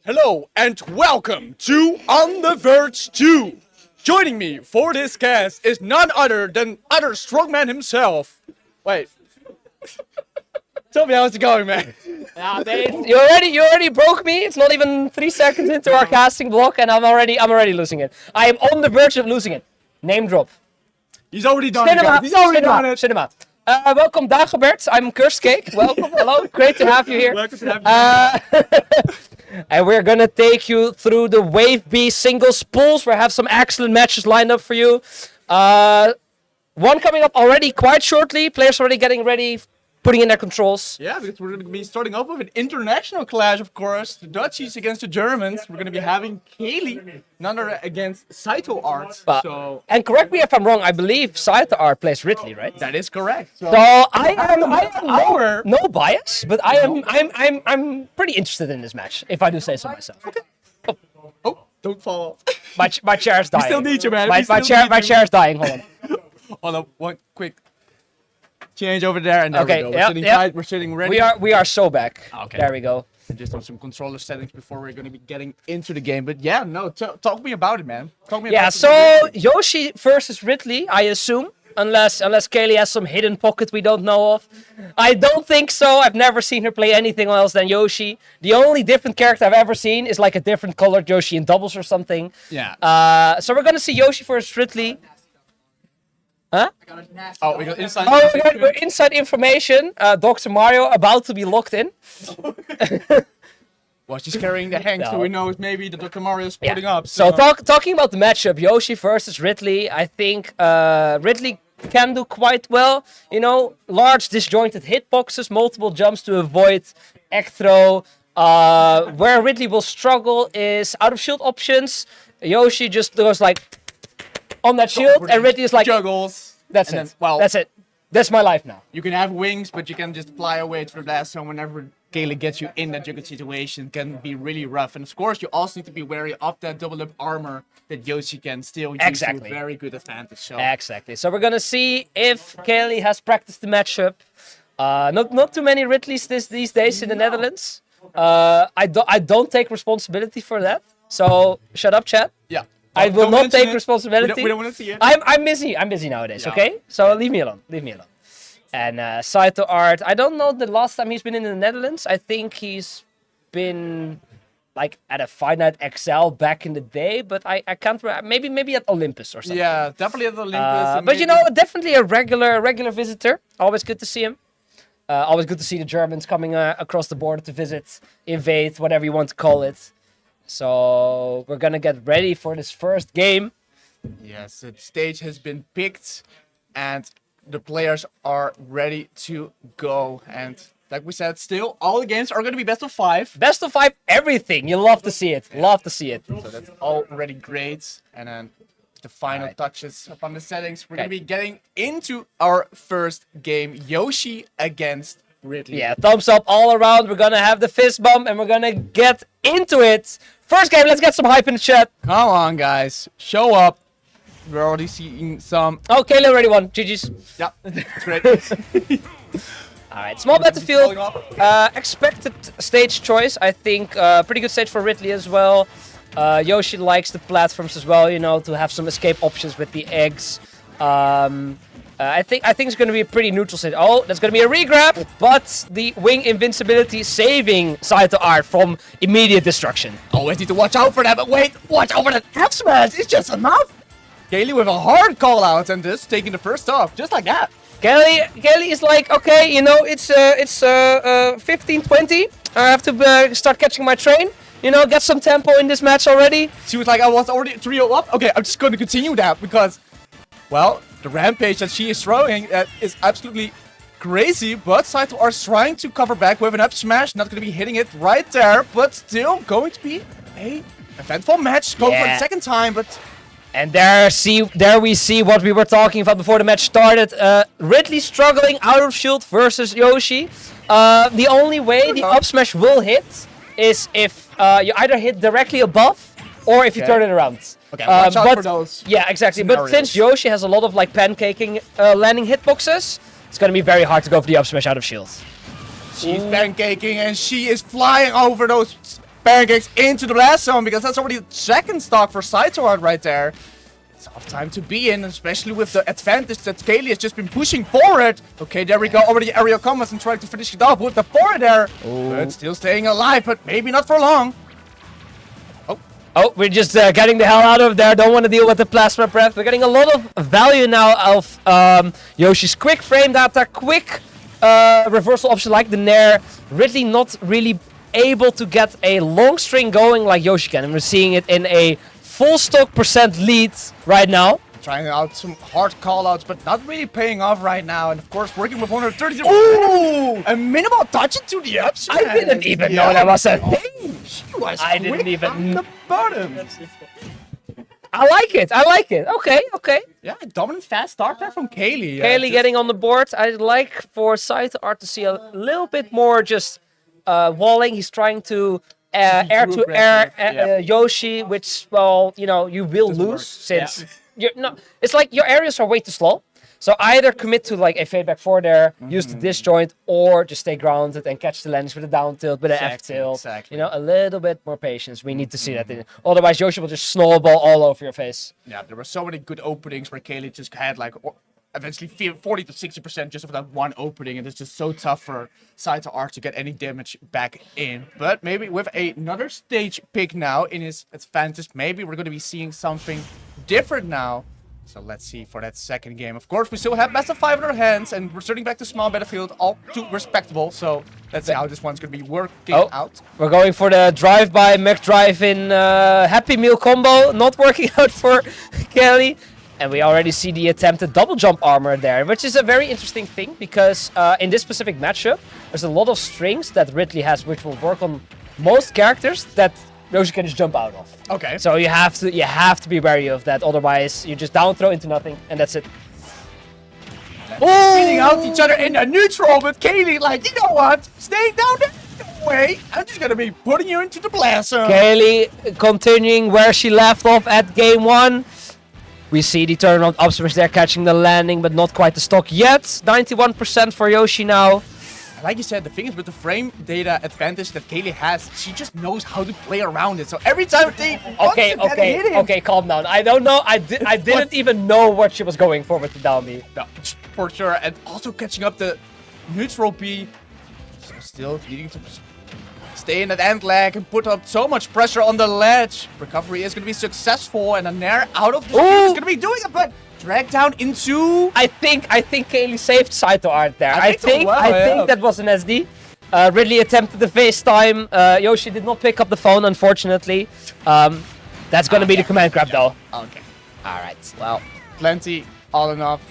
Hello and welcome to On the Verge 2. Joining me for this cast is none other than other strongman himself. Wait. Tell me how's it going, man? Yeah, you already broke me. It's not even 3 seconds into our casting block, and I'm already losing it. I am on the verge of losing it. Name drop. He's already done it, guys. He's already done it. Cinema. Welcome, Dagobert. I'm Cursed Cake. Welcome. Hello. Great to have you here. Welcome to have you. And we're gonna take you through the Wave B singles pools. We have some excellent matches lined up for you. One coming up already quite shortly. Players already getting ready, putting in their controls. Yeah, because we're going to be starting off with an international clash, of course. The Dutchies against the Germans. We're going to be having Kaylee, none other against Saito Art. So And correct me if I'm wrong. I believe Saito Art plays Ridley, right? that is correct. So, So I am no bias, but I'm pretty interested in this match, if I do say so myself. oh, don't fall. My chair's dying. still need you, man. My We still chair need my you. chair's dying. Hold on. Hold up, one quick change over there, and there Okay, we go. We're yep, sitting yep. tight, we're sitting ready. We are so back. Okay. There we go. Just on some controller settings before we're going to be getting into the game. But yeah, no, talk me about it, man. Talk me Yeah. about So Yoshi versus Ridley, I assume. Unless Kaylee has some hidden pocket we don't know of. I don't think so. I've never seen her play anything else than Yoshi. The only different character I've ever seen is like a different colored Yoshi in doubles or something. Yeah. So we're gonna see Yoshi versus Ridley. Huh? Oh, we got inside. Oh, we're inside information. Dr. Mario about to be locked in. Well, she's carrying the Hank, so No. we know it's maybe the Dr. Mario sporting up. So talking about the matchup, Yoshi versus Ridley, I think Ridley can do quite well. You know, large disjointed hitboxes, multiple jumps to avoid Ecthro. Where Ridley will struggle is out of shield options. Yoshi just goes like on that shield, and Ridley is like, juggles. that's and it. then, well, That's it. That's my life now. You can have wings, but you can just fly away to the blast zone whenever Kaylee gets you in that juggle situation. Can be really rough. And of course, you also need to be wary of that double up armor that Yoshi can still use Exactly. to a very good advantage. So Exactly. So we're gonna see if Kaylee has practiced the matchup. Not too many Ridleys these days in the Netherlands. I don't take responsibility for that. So shut up, chat. yeah. I will Don't not mention take it. responsibility. We don't want to see it. I'm busy. I'm busy nowadays. Yeah. Okay. So leave me alone. Leave me alone. And Saito Art. I don't know the last time he's been in the Netherlands. I think he's been like at a Fight Night XL back in the day, but I can't remember. Maybe at Olympus or something. Yeah, definitely at the Olympus. and But you maybe- know, definitely a regular visitor. Always good to see him. Always good to see the Germans coming across the border to visit, invade, whatever you want to call it. So we're gonna get ready for this first game. Yes, the stage has been picked, and the players are ready to go. And like we said, still all the games are going to be best of 5. Best of 5, everything. You love to see it. Love to see it. So that's already great. And then the final Alright. touches upon the settings. We're going Okay. to be getting into our first game, Yoshi against Ridley. Yeah, thumbs up all around. We're gonna have the fist bump and we're gonna get into it. First game, let's get some hype in the chat. Come on, guys. Show up. We're already seeing some. Oh, Kayla already won. GG's. Yeah, it's great. Alright, small battlefield. Falling off. Expected stage choice. I think pretty good stage for Ridley as well. Yoshi likes the platforms as well, you know, to have some escape options with the eggs. I think it's going to be a pretty neutral stage. Oh, that's going to be a regrab, but the wing invincibility saving Saito Art from immediate destruction. Always need to watch out for that, but wait, watch out for that F smash. It's just enough. Kaylee with a hard call out and just taking the first off, just like that. Kelly is like, okay, you know, it's 15-20. I have to start catching my train. You know, get some tempo in this match already. She was like, I was already 3-0 up. Okay, I'm just going to continue that because, well, the rampage that she is throwing is absolutely crazy. But Saito are trying to cover back with an up smash. Not going to be hitting it right there, but still going to be a eventful match. Going for the Yeah. second time, but And there we see what we were talking about before the match started. Ridley struggling out of shield versus Yoshi. The only way the up smash will hit is if you either hit directly above or if you Okay. turn it around. okay, watch out but- for those. Yeah, exactly. But scenarios. since Yoshi has a lot of like pancaking landing hitboxes, it's gonna be very hard to go for the up smash out of shield. She's pancaking and she is flying over those pancakes into the blast zone because that's already the second stock for Saito Art right there. Tough time to be in, especially with the advantage that Kaylee has just been pushing forward. Okay, there we go. Already aerial combos and trying to finish it off with the forward there. But still staying alive, but maybe not for long. Oh, we're just getting the hell out of there. Don't want to deal with the plasma breath. We're getting a lot of value now of Yoshi's quick frame data, quick reversal option like the Nair. Ridley not really able to get a long string going like Yoshi can. And we're seeing it in a full stock % lead right now. Trying out some hard callouts, but not really paying off right now. And of course, working with 130. Ooh! A minimal touch into the ups. I didn't even know that was a thing. I didn't even on the bottom. I like it. I like it. Okay, okay. Yeah, dominant fast start there from Kaylee. Kaylee getting on the board. I'd like for Saito Art to see a little bit more just walling. He's trying to air to air Yoshi, which, well, you know, you will lose since you're not. It's like your areas are way too slow. So either commit to like a fade back four there, use the disjoint, or just stay grounded and catch the landings with a down tilt, with an F tilt. Exactly. You know, a little bit more patience. We need to see that. Otherwise, Yoshi will just snowball all over your face. Yeah, there were so many good openings where Kaylee just had like eventually 40 to 60% just of that one opening, and it's just so tough for Saito Art to get any damage back in. But maybe with another stage pick now in his advantage, maybe we're going to be seeing something different now. So let's see for that second game. Of course, we still have best of 5 in our hands, and we're starting back to small battlefield, all too respectable. So let's see how this one's going to be working out. We're going for the drive-by mech drive-in Happy Meal combo. Not working out for Kelly. And we already see the attempted double jump armor there, which is a very interesting thing because in this specific matchup, there's a lot of strings that Ridley has, which will work on most characters that Yoshi can just jump out of. Okay. So you have to be wary of that. Otherwise, you just down throw into nothing, and that's it. Feeding out each other in the neutral, but Kaylee like, you know what? Staying down the way. I'm just gonna be putting you into the blast zone. Kaylee continuing where she left off at game 1. We see the turnaround up smash there catching the landing, but not quite the stock yet. 91% for Yoshi now. Like you said, the thing is with the frame data advantage that Kaylee has, she just knows how to play around it. So every time they Okay, calm down. I don't know. I didn't even know what she was going for with the down B. No, for sure. And also catching up the neutral B. So still needing to stay in that end lag and put up so much pressure on the ledge. Recovery is going to be successful, and a Nair out of the speed is going to be doing it, but drag down into... I think Kaylee saved Saito Art there. I think that was an SD. Ridley attempted the FaceTime. Yoshi did not pick up the phone, unfortunately. That's going to be the command grab, though. Okay. All right. Well, Plenty, all enough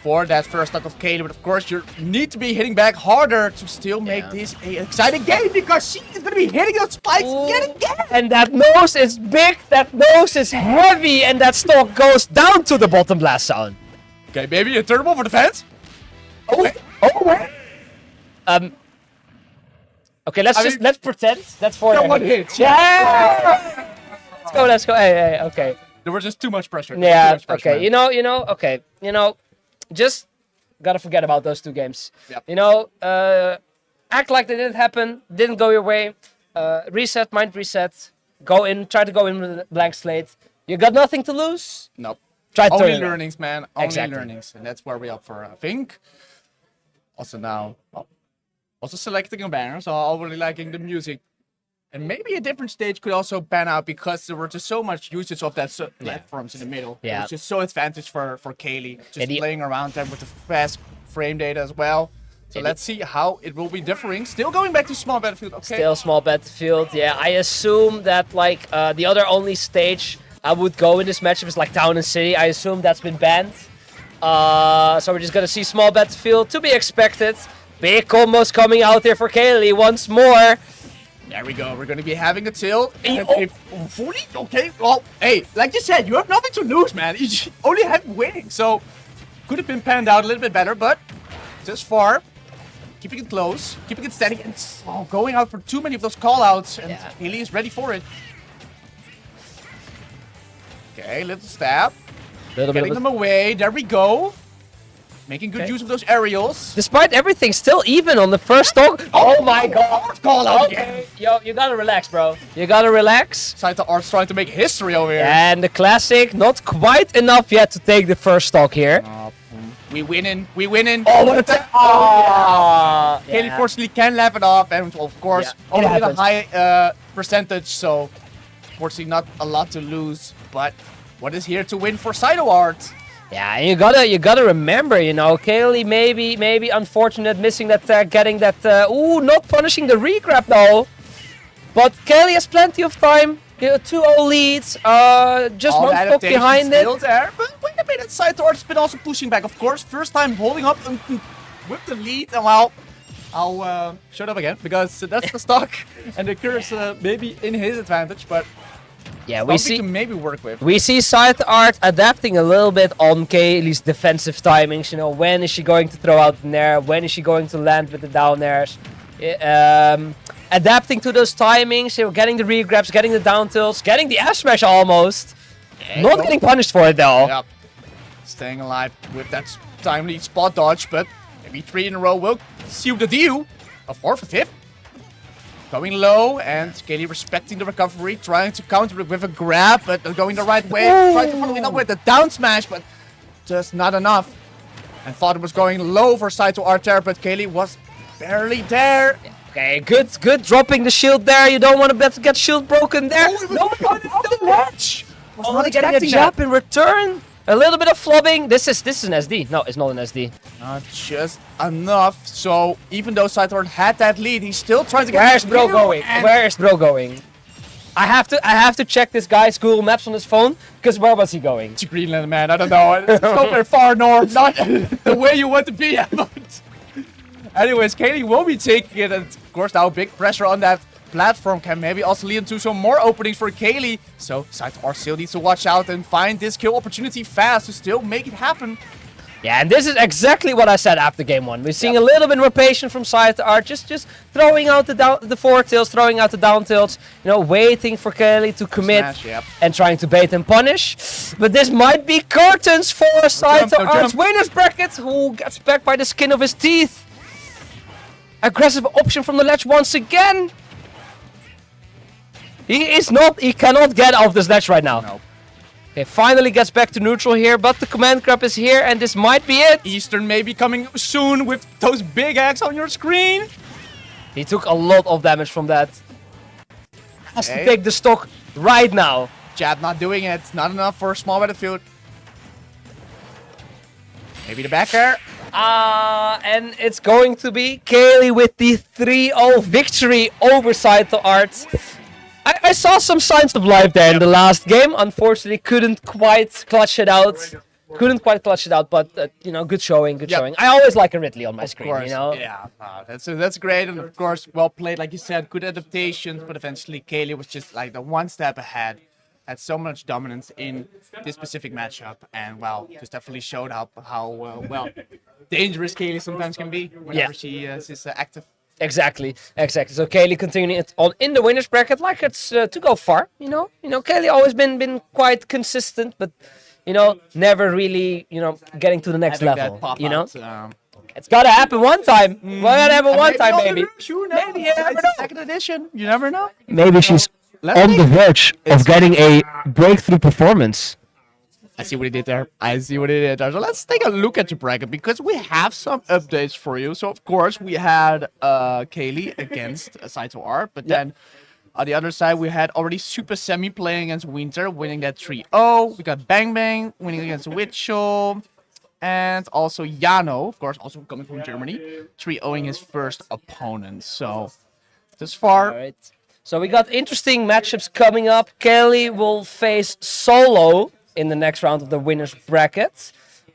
for that first stock of Kaylee, but of course you need to be hitting back harder to still make this an exciting game because she is going to be hitting those spikes yet again. And that nose is big, that nose is heavy, and that stock goes down to the bottom blast zone. Okay, maybe a turtle for the fans. Okay, okay, let's pretend that's for No one hits. Yeah. Let's go. Hey, okay. There was just too much pressure. Yeah. Okay. Okay. Just gotta forget about those 2 games. Yep. Act like they didn't happen, didn't go your way. Reset, mind reset. Go in, try to go in with a blank slate. You got nothing to lose. Nope. Try to turn Only it around. learnings, man. Only Exactly. learnings. And that's where we're up for, I think. Also now, also selecting a banner, so I'm really liking the music. And maybe a different stage could also pan out because there were just so much usage of that platforms in the middle. Yeah. It was just so advantage for Kaylee. Just And playing around them with the fast frame data as well. So let's see how it will be differing. Still going back to small battlefield. Okay. Still small battlefield. Yeah, I assume that like the other only stage I would go in this matchup is like Town and City. I assume that's been banned. So we're just gonna see small battlefield to be expected. Big combos coming out here for Kaylee once more. There we go. We're going to be having a tilt. Fully? Okay. Well, hey, like you said, you have nothing to lose, man. You only have winning. So, could have been panned out a little bit better, but thus far, keeping it close, keeping it steady, and going out for too many of those callouts. And Kaylee is ready for it. Okay, little stab. Getting them away. There we go. making good Okay. use of those aerials. Despite everything, still even on the first stock. Oh my god. Call out Okay. Yo, you gotta relax, bro. You gotta relax. Saito Arts trying to make history over here. And the classic, not quite enough yet to take the first stock here. We winning. We winning. Oh, what a tech! Oh, Kaylee fortunately can laugh it off, and of course, Yeah, it only with a happens. high percentage, so fortunately not a lot to lose. But what is here to win for Saito Art? Yeah, and you gotta remember, you know, Kaylee maybe unfortunate missing that tag, getting that. Not punishing the regrab though. But Kaylee has plenty of time. 2-0 leads. Just All one the stock adaptations behind it. still there, but wait a minute, Saito Art's been also pushing back, of course. First time holding up and with the lead, and well, I'll shut up again because that's the stock, and the curse maybe in his advantage, but Yeah, we something see. to maybe work with. We see Side Art adapting a little bit on Kaylee's defensive timings. You know, when is she going to throw out the nair? When is she going to land with the down airs? Adapting to those timings, you know, getting the regrabs, getting the down tilts, getting the F smash almost. Not getting punished for it though. Yep. Staying alive with that timely spot dodge, but maybe 3 in a row will seal the deal. A 4th, a 5th. Going low, and Kaylee respecting the recovery, trying to counter it with a grab, but not going the right way. Trying to follow it up with the down smash, but just not enough. And thought it was going low for Saito Art there, but Kaylee was barely there. Okay, good dropping the shield there. You don't want to get shield broken there. No, the ledge! Was Only getting a expecting jab that. in return. A little bit of flobbing. This is an SD. No, it's not an SD. Not just enough. So even though Saito Art had that lead, he's still trying to get. Where's bro through, going? and Where is bro going? I have to check this guy's Google Maps on his phone because where was he going? to Greenland, man. I don't know. It's not very far north. Not the way you want to be at. But anyways, Kaylee will be taking it. And of course, now big pressure on that platform can maybe also lead into some more openings for Kaylee. So Saito Art still needs to watch out and find this kill opportunity fast to still make it happen. Yeah, and this is exactly what I said after game one. We're seeing a little bit more patience from Side Art, just throwing out the forward tilts, throwing out the down tilts, you know, waiting for Kaylee to commit Smash, yep. and trying to bait and punish. But this might be curtains for Side don't Art's jump. winners bracket, who gets back by the skin of his teeth. Aggressive option from the ledge once again. He cannot get off this ledge right now. Nope. Okay, finally gets back to neutral here, but the command grab is here, and this might be it. Eastern may be coming soon with those big eggs on your screen. He took a lot of damage from that. Has to Okay. take the stock right now. Jab not doing it. Not enough for a small battlefield. Maybe the back air. And it's going to be Kaylee with the 3-0 victory over Saito Art. I saw some signs of life there in the last game. Unfortunately, couldn't quite clutch it out. But you know, good showing, good Yep. showing. I always like a Ridley on my screen, Of course, you know. yeah, that's great, and of course, well played, like you said, good adaptations. But eventually, Kaylee was just like the one step ahead. Had so much dominance in this specific matchup, and well, just definitely showed up how well dangerous Kaylee sometimes can be whenever she is active. Exactly. So Kaylee continuing it on in the winners bracket like it's to go far. You know, Kaylee always been quite consistent, but you know, never really getting to the next Having level. that pop You know, out, it's gotta happen one time. Gotta happen one time, on the maybe. verge, you know. Maybe, you never It's know. a second edition. You never know. Maybe she's Let's on see. the verge of getting a breakthrough performance. I see what he did there. So let's take a look at your bracket because we have some updates for you. So of course we had Kaylee against Saito Art, but then on the other side we had already Super Semi playing against Winter, winning that 3-0. We got Bang Bang winning against Witchel, and also Jano, of course, also coming from Germany, 3-0ing his first opponent. So thus far, Alright. So we got interesting matchups coming up. Kelly will face Solo in the next round of the winners bracket.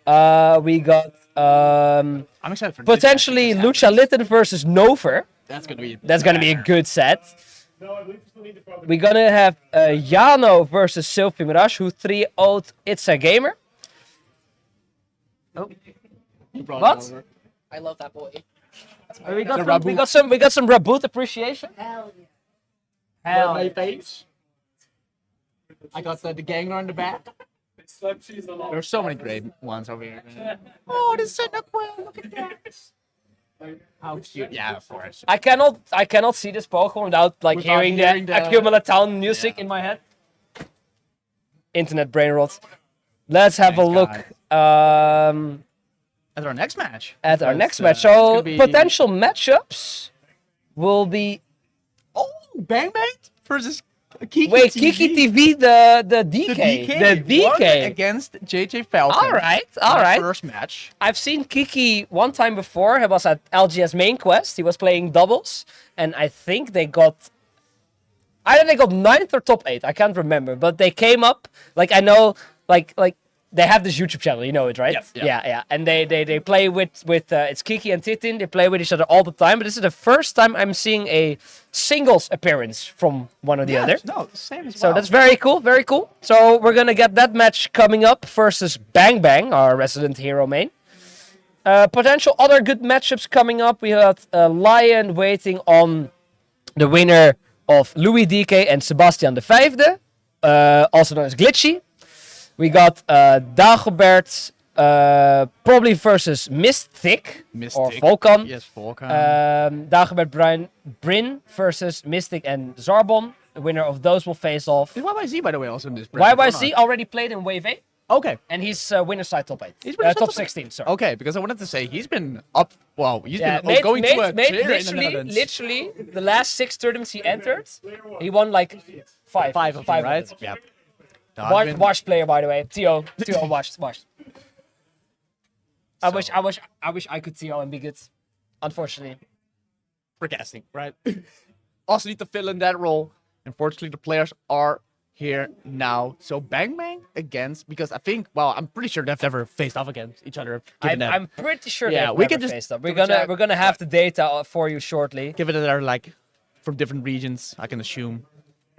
We got I'm excited for this potentially matchup. Lucha Litten versus Nover. That's gonna be That's gonna be a good set. We're gonna have Jano versus Sylvie Mirage, who 3-0'd It's a Gamer. What? I love that boy. We got, The some, Raboot. we got some Raboot appreciation. Hell yeah. Hell. my face. I got the Gangler in the back. Slap cheese a lot. There's so many great ones over here. Man. Oh, the Cyndaquil, look at that. How cute. Yeah, of course. I cannot see this Pokemon without like Without hearing hearing the the- Accumula Town music in my head. Internet brain rot. Let's have a Thanks, look At our next match. at our Because, next match. it's So gonna be- potential matchups will be Oh, Bang Bang versus Kiki wait TV. Kiki TV the The DK DK. One DK. against JJ Falcon. All right. First match. I've seen Kiki one time before. He was at LGS Main Quest. He was playing doubles, and I think they got either they got 9th or top 8. I can't remember, but they came up. Like I know, like they have this YouTube channel. You know it, right? Yep, yep. Yeah. And they play with it's Kiki and Titin. They play with each other all the time. But this is the first time I'm seeing a singles appearance from one or the other. No, same as So well. that's very cool, very cool. So we're gonna get that match coming up versus Bang Bang, our resident hero main. Potential other good matchups coming up. We got Lion waiting on the winner of Louis DK and Sebastian de Vijfde, also known as Glitchy. We got Dagobert probably versus Mystic or Volcan. Yes, Volcan. Dagobert Bryn versus Mystic and Zarbon. The winner of those will face off. Is YYZ, by the way, also in this bracket? YYZ already played in Wave 8, Okay. and he's winner side top 8. He's winner side top top 16, sorry. Okay, because I wanted to say he's been up. Well, he's Yeah, been going to a mate, clear in the Netherlands. literally, the last 6 tournaments he entered, he won like 5. Five of them, right? them. Yeah. No, I've been- Watch player, by the way. Theo watched. I wish I could TO and be good. Unfortunately. forecasting, right? Also need to fill in that role. Unfortunately, the players are here now. So Bang Bang against, because I think, well, I'm pretty sure they've never faced off against each other. Given that, I'm pretty sure Yeah, they've we never can just faced up. double check. We're gonna have the data for you shortly. given that they're like from different regions, I can assume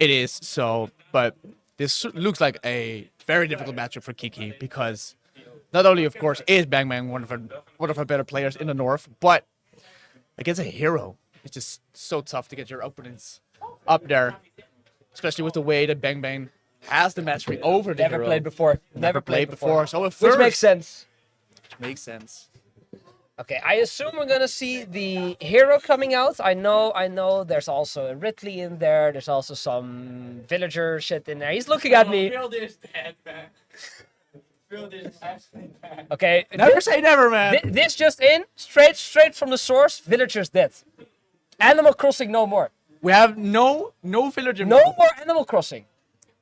it is. So, but this looks like a very difficult matchup for Kiki because not only, of course, is Bang Bang one of our better players in the north, but against a hero, it's just so tough to get your opponents up there, especially with the way that Bang Bang has the mastery over the Never hero. played before. Never played before. So a Which first makes sense. makes sense. Okay, I assume we're gonna see the hero coming out. I know. There's also a Ridley in there. There's also some villager shit in there. He's looking at me. Field is dead, man. Field is actually dead. Okay, Never say never, man. this just in, straight from the source. Villagers dead. Animal Crossing no more. We have no villager. No more Animal Crossing.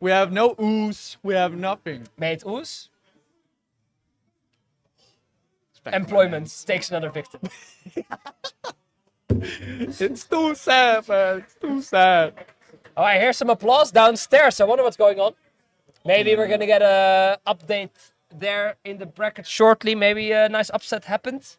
We have no ooze. We have nothing. Mate, Oos. Employment takes another victim. It's too sad, man. It's too sad. Oh, I hear some applause downstairs. I wonder what's going on. Maybe we're gonna get a update there in the bracket shortly. Maybe a nice upset happened.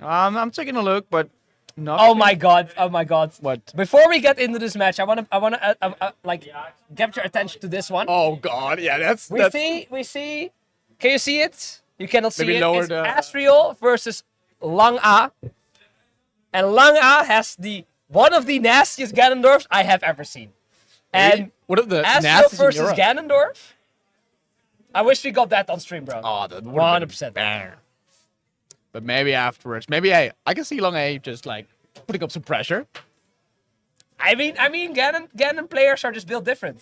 I'm taking a look, but nothing. Oh my god! Oh my god! What? Before we get into this match, I wanna like get your attention to this one. Oh god, yeah, that's We see. Can you see it? You cannot see Maybe it. lower It's the- Asriel versus Lang A. And Lang A has one of the nastiest Ganondorfs I have ever seen. And one of the Asriel nastiest in versus Europe. Ganondorf. I wish we got that on stream, bro. Oh, that would 100%. But maybe afterwards, maybe I can see Long A just like putting up some pressure. I mean, Ganon players are just built different.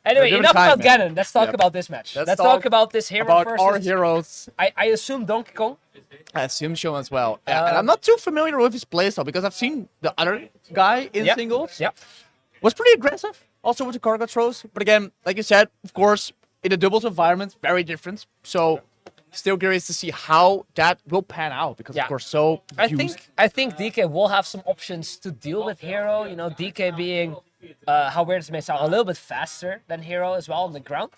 Anyway, They're enough different about kind, man. Ganon. Let's talk Yep. about this match. Let's Let's talk talk about this hero About versus. our heroes, I assume Donkey Kong. I assume so as well. And I'm not too familiar with his playstyle because I've seen the other guy in Yep. singles. Yep. Was pretty aggressive, also with the cargo throws. But again, like you said, of course, in a doubles environment, very different. So, still curious to see how that will pan out because, Yeah. of course, so used. I think DK will have some options to deal with Hero. You know, DK being, how weird this may sound, a little bit faster than Hero as well on the ground.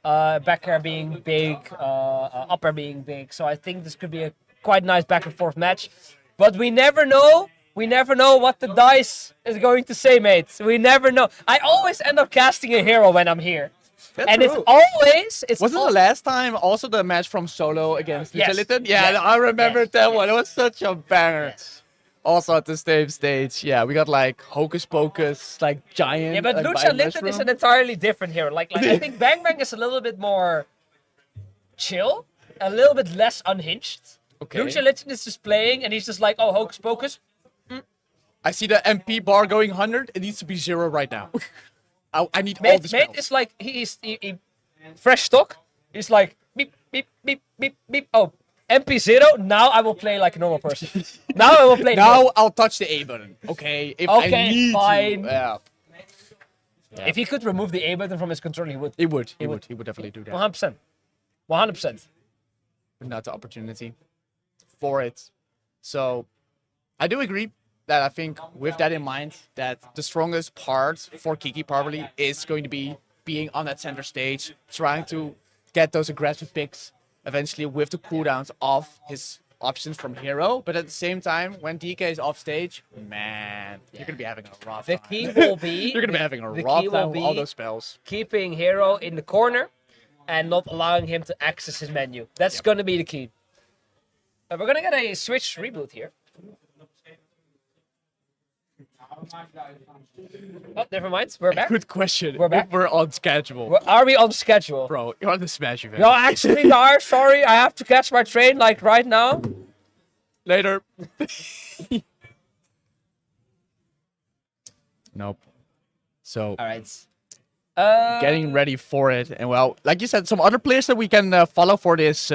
Back air being big, up air being big. So I think this could be a quite nice back and forth match. But we never know. We never know what the dice is going to say, mate. We never know. I always end up casting a hero when I'm here. That's and true. Wasn't al- the last time also the match from Solo against Yes. Little? Yeah, Yes. I remember Yes. that one. It was such a banger. Yes. Also at the same stage, yeah, we got like Hocus Pocus, like giant. Yeah, but like, Lucha giant Linton is mushroom. an entirely different hero. Like I think Bang Bang is a little bit more chill, a little bit less unhinged. Okay. Lucha Legend is just playing, and he's just like, oh, hocus pocus. I see the MP bar going 100. It needs to be 0 right now. I need all the Mate spells. is like, he fresh stock. He's like, beep, beep, beep, beep, beep. Oh, MP 0. Now I will play like a normal person. Now I will play. Now I'll touch the A button. Okay, if I Okay, need fine. to. Yeah. If he could remove the A button from his controller, he would. He would. He would. would. He would definitely do that. 100%. 100%. But not the opportunity for it. So I do agree that I think with that in mind, that the strongest part for Kiki probably is going to be being on that center stage, trying to get those aggressive picks eventually with the cooldowns of his options from hero. But at the same time, when DK is off stage, man, you're going to be having a rough The time. key will be. You're going to be having a the rough key time will with all be those spells. keeping Hero in the corner and not allowing him to access his menu. That's going to be the key. We're going to get a Switch reboot here. Oh, never mind. We're back. Good question. We're back. If we're on schedule. Are we on schedule? Bro, you're on the Smash event. No, actually, we are. Sorry, I have to catch my train like right now. Later. Nope. So, All right. getting ready for it. And well, like you said, some other players that we can follow for this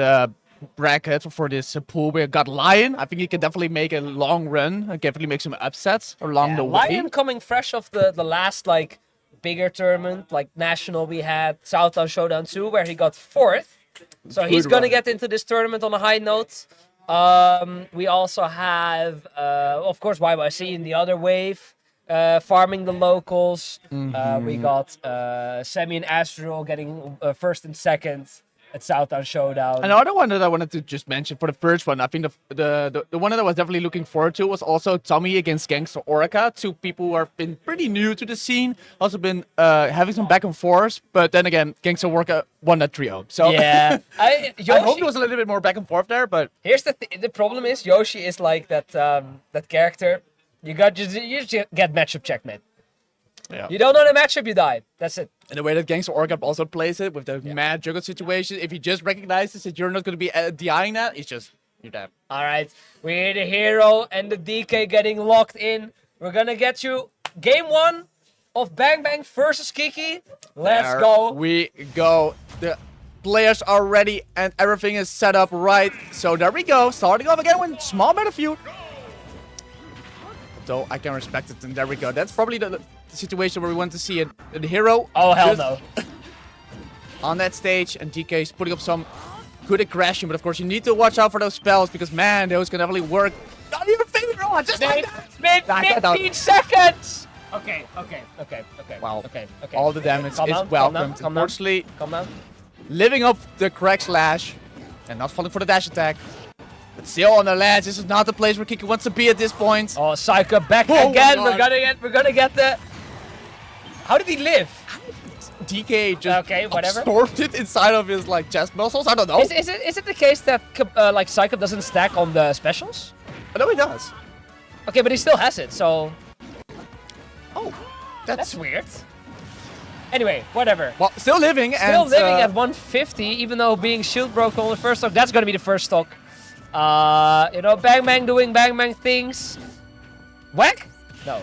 bracket, for this pool. We got Lion. I think he can definitely make a long run. Definitely make some upsets along the way. Lion coming fresh off the last like bigger tournament, like national we had, Southdown Showdown 2, where he got 4th. So he's Good gonna run. get into this tournament on a high note. We also have, of course, YYC in the other wave, farming the locals. We got Semi and Astral getting 1st and 2nd at Southdown Showdown. Another one that I wanted to just mention for the first one, I think the one that I was definitely looking forward to was also Tommy against Gangster Orca. Two people who have been pretty new to the scene, also been having some back and forth. But then again, Gangster Orca won that trio. So Yeah, I hope Yoshi, there was a little bit more back and forth there, but here's the problem is Yoshi is like that that character. You just get matchup checkmate. yeah. You don't know the matchup, you die. That's it. And the way that Gangster Orca also plays it with the mad juggle situation, if he just recognizes that you're not going to be DIing that, it's just, you're dead. All right, we're the Hero and the DK getting locked in. We're gonna get you game 1 of Bang Bang versus Kiki. Let's There go. we go. The players are ready and everything is set up right. So there we go. Starting off again with small Battlefield. So I can respect it, and there we go. That's probably the situation where we want to see it. The Hero Oh hell just no. on that stage, and DK is putting up some good aggression. But of course, you need to watch out for those spells because man, those can definitely work. Not even favorite roll, just like that. Nah, 15 seconds. Okay. Wow. Okay. All the damage Calm is down, calm welcomed. down, calm down. Unfortunately, Calm down. living up the correct slash and not falling for the dash attack. But still on the ledge, this is not the place where Kiki wants to be at this point. Oh, Psycho back Oh again. my We're God. gonna get the. How did he live? DK just Okay, whatever. absorbed it inside of his like chest muscles. I don't know. Is it the case that like Psycho doesn't stack on the specials? I know he does. Okay, but he still has it, so Oh, that's weird. Anyway, whatever. well, still living. Still and, living at 150, even though being shield broken on the first stock. That's gonna be the first stock. You know, Bang Bang doing Bang Bang things. Whack? No.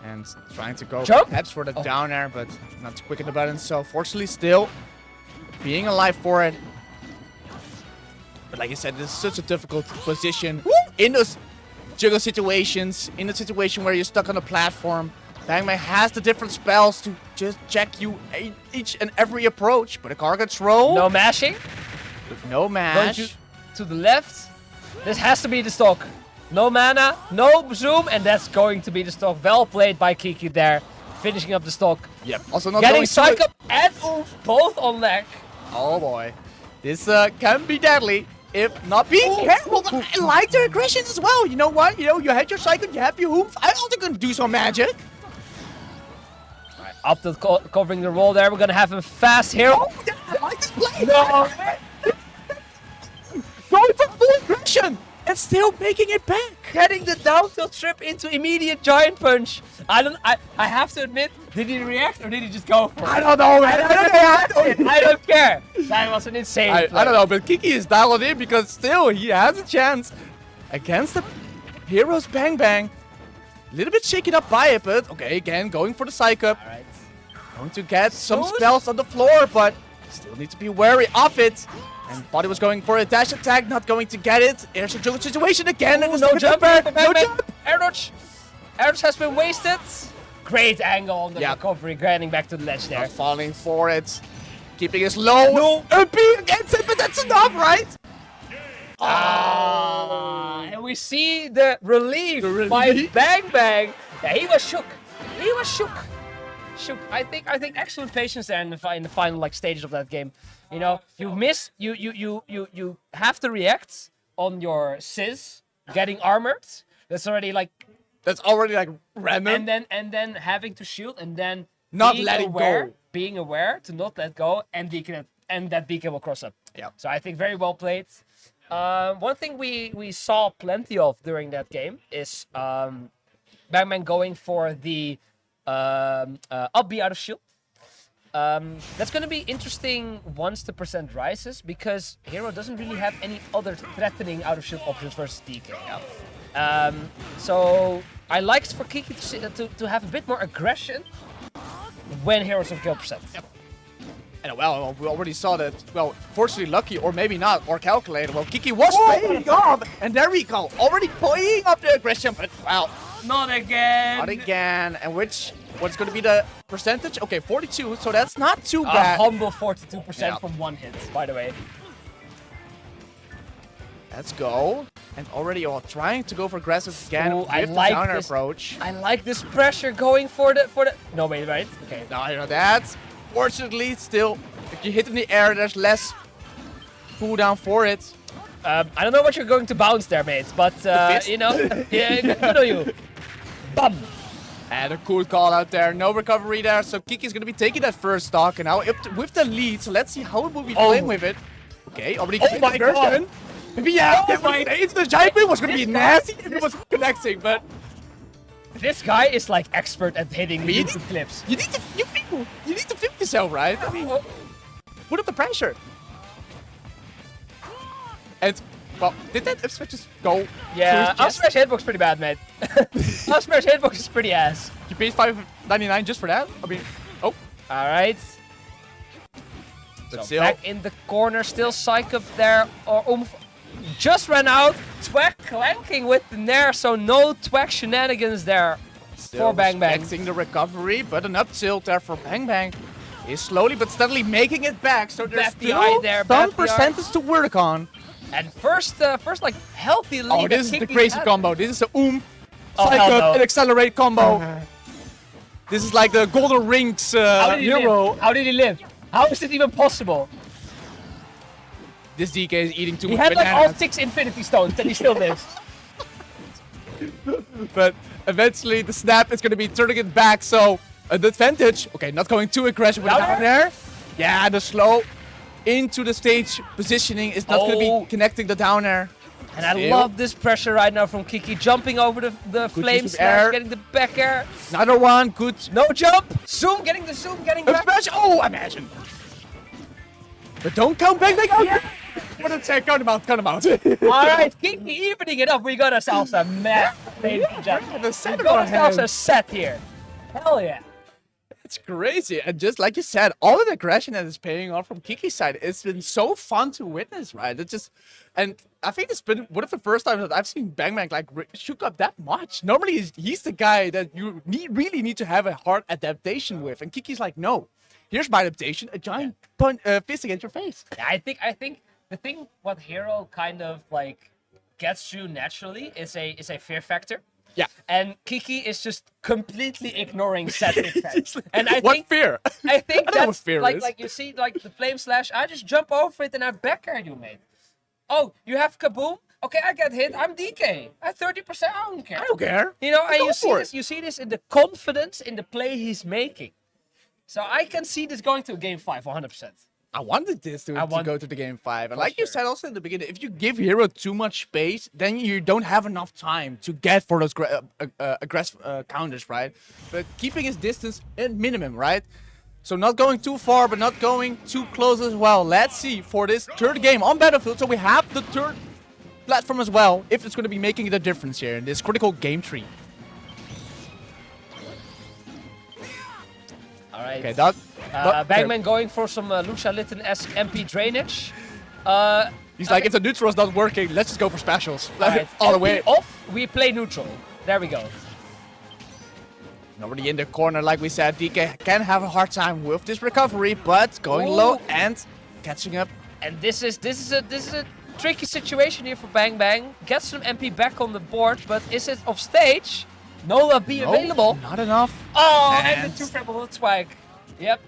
and trying to go Jump? perhaps for the down air, but not too quick in the button. So fortunately, still being alive for it. But like I said, this is such a difficult position in those juggle situations, in the situation where you're stuck on a platform. Bang Bang has the different spells to just check you each and every approach, but a car gets rolled No mashing. with no Going mash. to the left. This has to be the stock. No mana, no zoom, and that's going to be the stock. Well played by Kiki there, finishing up the stock. Yep. Also not Getting going Psych to Up and Oof both on leg. Oh boy, this can be deadly if not being careful. But I like their aggression as well. You know what? You know, you had your cycle, you have your oomph. I'm also gonna do some magic. Up to covering the roll there. We're gonna have a fast hero. Oh, yeah, I like this play. No. Going for full aggression. and still making it back. Getting the down tilt trip into immediate giant punch. I have to admit, did he react or did he just go for it? I don't know, man. I don't care. That was an insane I play. don't know, but Kiki is dialed in because still he has a chance against the Heroes Bang Bang. A little bit shaken up by it, but okay, again, going for the Psych Up. Alright. Going to get some Smooth. spells on the floor, but still need to be wary of it. And thought he was going for a dash attack, not going to get it. There's a juggle situation again. and No the jump. jumper. No No jump. jump. Air dodge. Air dodge has been wasted. Great angle on the Yeah. recovery, grinding back to the ledge there. Not falling for it. Keeping us low. No. Up B against it, but that's enough, right? And we see the relief, by Bang Bang. Yeah, he was shook. He was shook. I think excellent patience there in the final like stages of that game. You know, you miss. You have to react on your Sis getting armored. That's already like. That's already like random. And then having to shield and then Not being letting aware, go. Being aware to not let go and that beacon will cross up. Yeah. So I think very well played. One thing we saw plenty of during that game is Bangman going for the up B out of shield. That's going to be interesting once the percent rises because Hero doesn't really have any other threatening out of shield options versus DK. So I liked for Kiki to have a bit more aggression when Heroes of kill percent. Yep. And well, we already saw that, well, fortunately lucky, or maybe not, or calculated. Well, Kiki was playing off, and there we go. Already playing up the aggression, but well, Not again. not again. And what's going to be the percentage? Okay, 42, so that's not too A bad. humble 42% Yeah. from one hit, by the way. Let's go. And already all trying to go for aggressive again Ooh, with I the like counter this. approach. I like this pressure going for the. No, wait, right? Okay. No, you know that. Fortunately, still, if you hit in the air, there's less cooldown for it. I don't know what you're going to bounce there, mate, but fist? you know, yeah, good on you. Bum. And a cool call out there. No recovery there. So Kiki's going to be taking that first stock. And now up with the lead. So let's see how it will be playing with it. Okay, already Oh my God. Maybe yeah, Oh my- into the giant wheel was going to be nasty if it was connecting. But This guy is like expert at hitting Really? YouTube clips. you need to feel yourself, right? I mean, put up the pressure. And, well, did that up smash just go Yeah, through up his chest? smash hitbox pretty bad, mate. Up smash hitbox is pretty ass. You paid $5.99 just for that? I mean, oh. All right. But So still, back in the corner, still Psych up there. Or just ran out. Twag clanking with the Nair, so no Twag shenanigans there for Bang Bang. respecting the recovery, but an up tilt there for Bang Bang is slowly but steadily making it back. So there's Bad PI still there, some bad PR. percentage to work on. And first like healthy lead. Oh, that this is the Kiki crazy had. combo. This is a Oh, Psych hell up, no. and accelerate combo. This is like the Golden Rings How did he hero. live? How did he live? How is it even possible? This DK is eating too He much had like all bananas. 6 Infinity Stones and he still lives. But eventually the snap is going to be turning it back, so an advantage. Okay, not going too aggressive with Down down there. Yeah, the slow into the stage positioning is not going to Oh. be connecting the down air. And I Still. love this pressure right now from Kiki, jumping over the flame use of slash, air. getting the back air. Another one, good. No jump. Zoom, getting the zoom, getting Up back. smash. Oh, imagine. But don't count Bang Bang out. What did I say? Count him out, count him out. All right, Kiki evening it up. We got ourselves a match, ladies and gentlemen. The We set got ourselves a set here. Hell yeah. It's crazy. And just like you said, all of the aggression that is paying off from Kiki's side, it's been so fun to witness, right? It's just, and I think it's been one of the first times that I've seen Bang Bang like shook up that much. Normally, he's the guy that you really need to have a hard adaptation with. And Kiki's like, no, here's my adaptation, a giant fist against your face. Yeah, I think the thing what Hero kind of like gets you naturally is a fear factor. Yeah. And Kiki is just completely ignoring set effects. And I What think fear? I think I don't know what that's fear like is. like you see like the flame slash. I just jump over it and I back air you, mate. Oh, you have kaboom? Okay, I get hit. I'm DK. At 30%, I don't care. I don't care. You know, and Go you see for this. it. You see this in the confidence in the play he's making. So I can see this going to a game 5, 100%. I wanted this to go to the game 5. And For like you sure. said also in the beginning, if you give Hero too much space, then you don't have enough time to get for those aggressive counters, right? But keeping his distance at minimum, right? So not going too far, but not going too close as well. Let's see for this third game on Battlefield. So we have the third platform as well, if it's going to be making the difference here in this critical game tree. All right. Okay, that... Bangman going for some Lucia Litten-esque MP drainage. He's like, if the neutral is not working, let's just go for specials. Alright, All the MP way. off, we play neutral. There we go. Nobody in the corner, like we said. DK can have a hard time with this recovery, but going low Ooh. and catching up. And this is a tricky situation here for Bang Bang. Gets some MP back on the board, but is it off stage? No be available. Not enough. Oh, And- and the 2-frame bullet swag. Yep.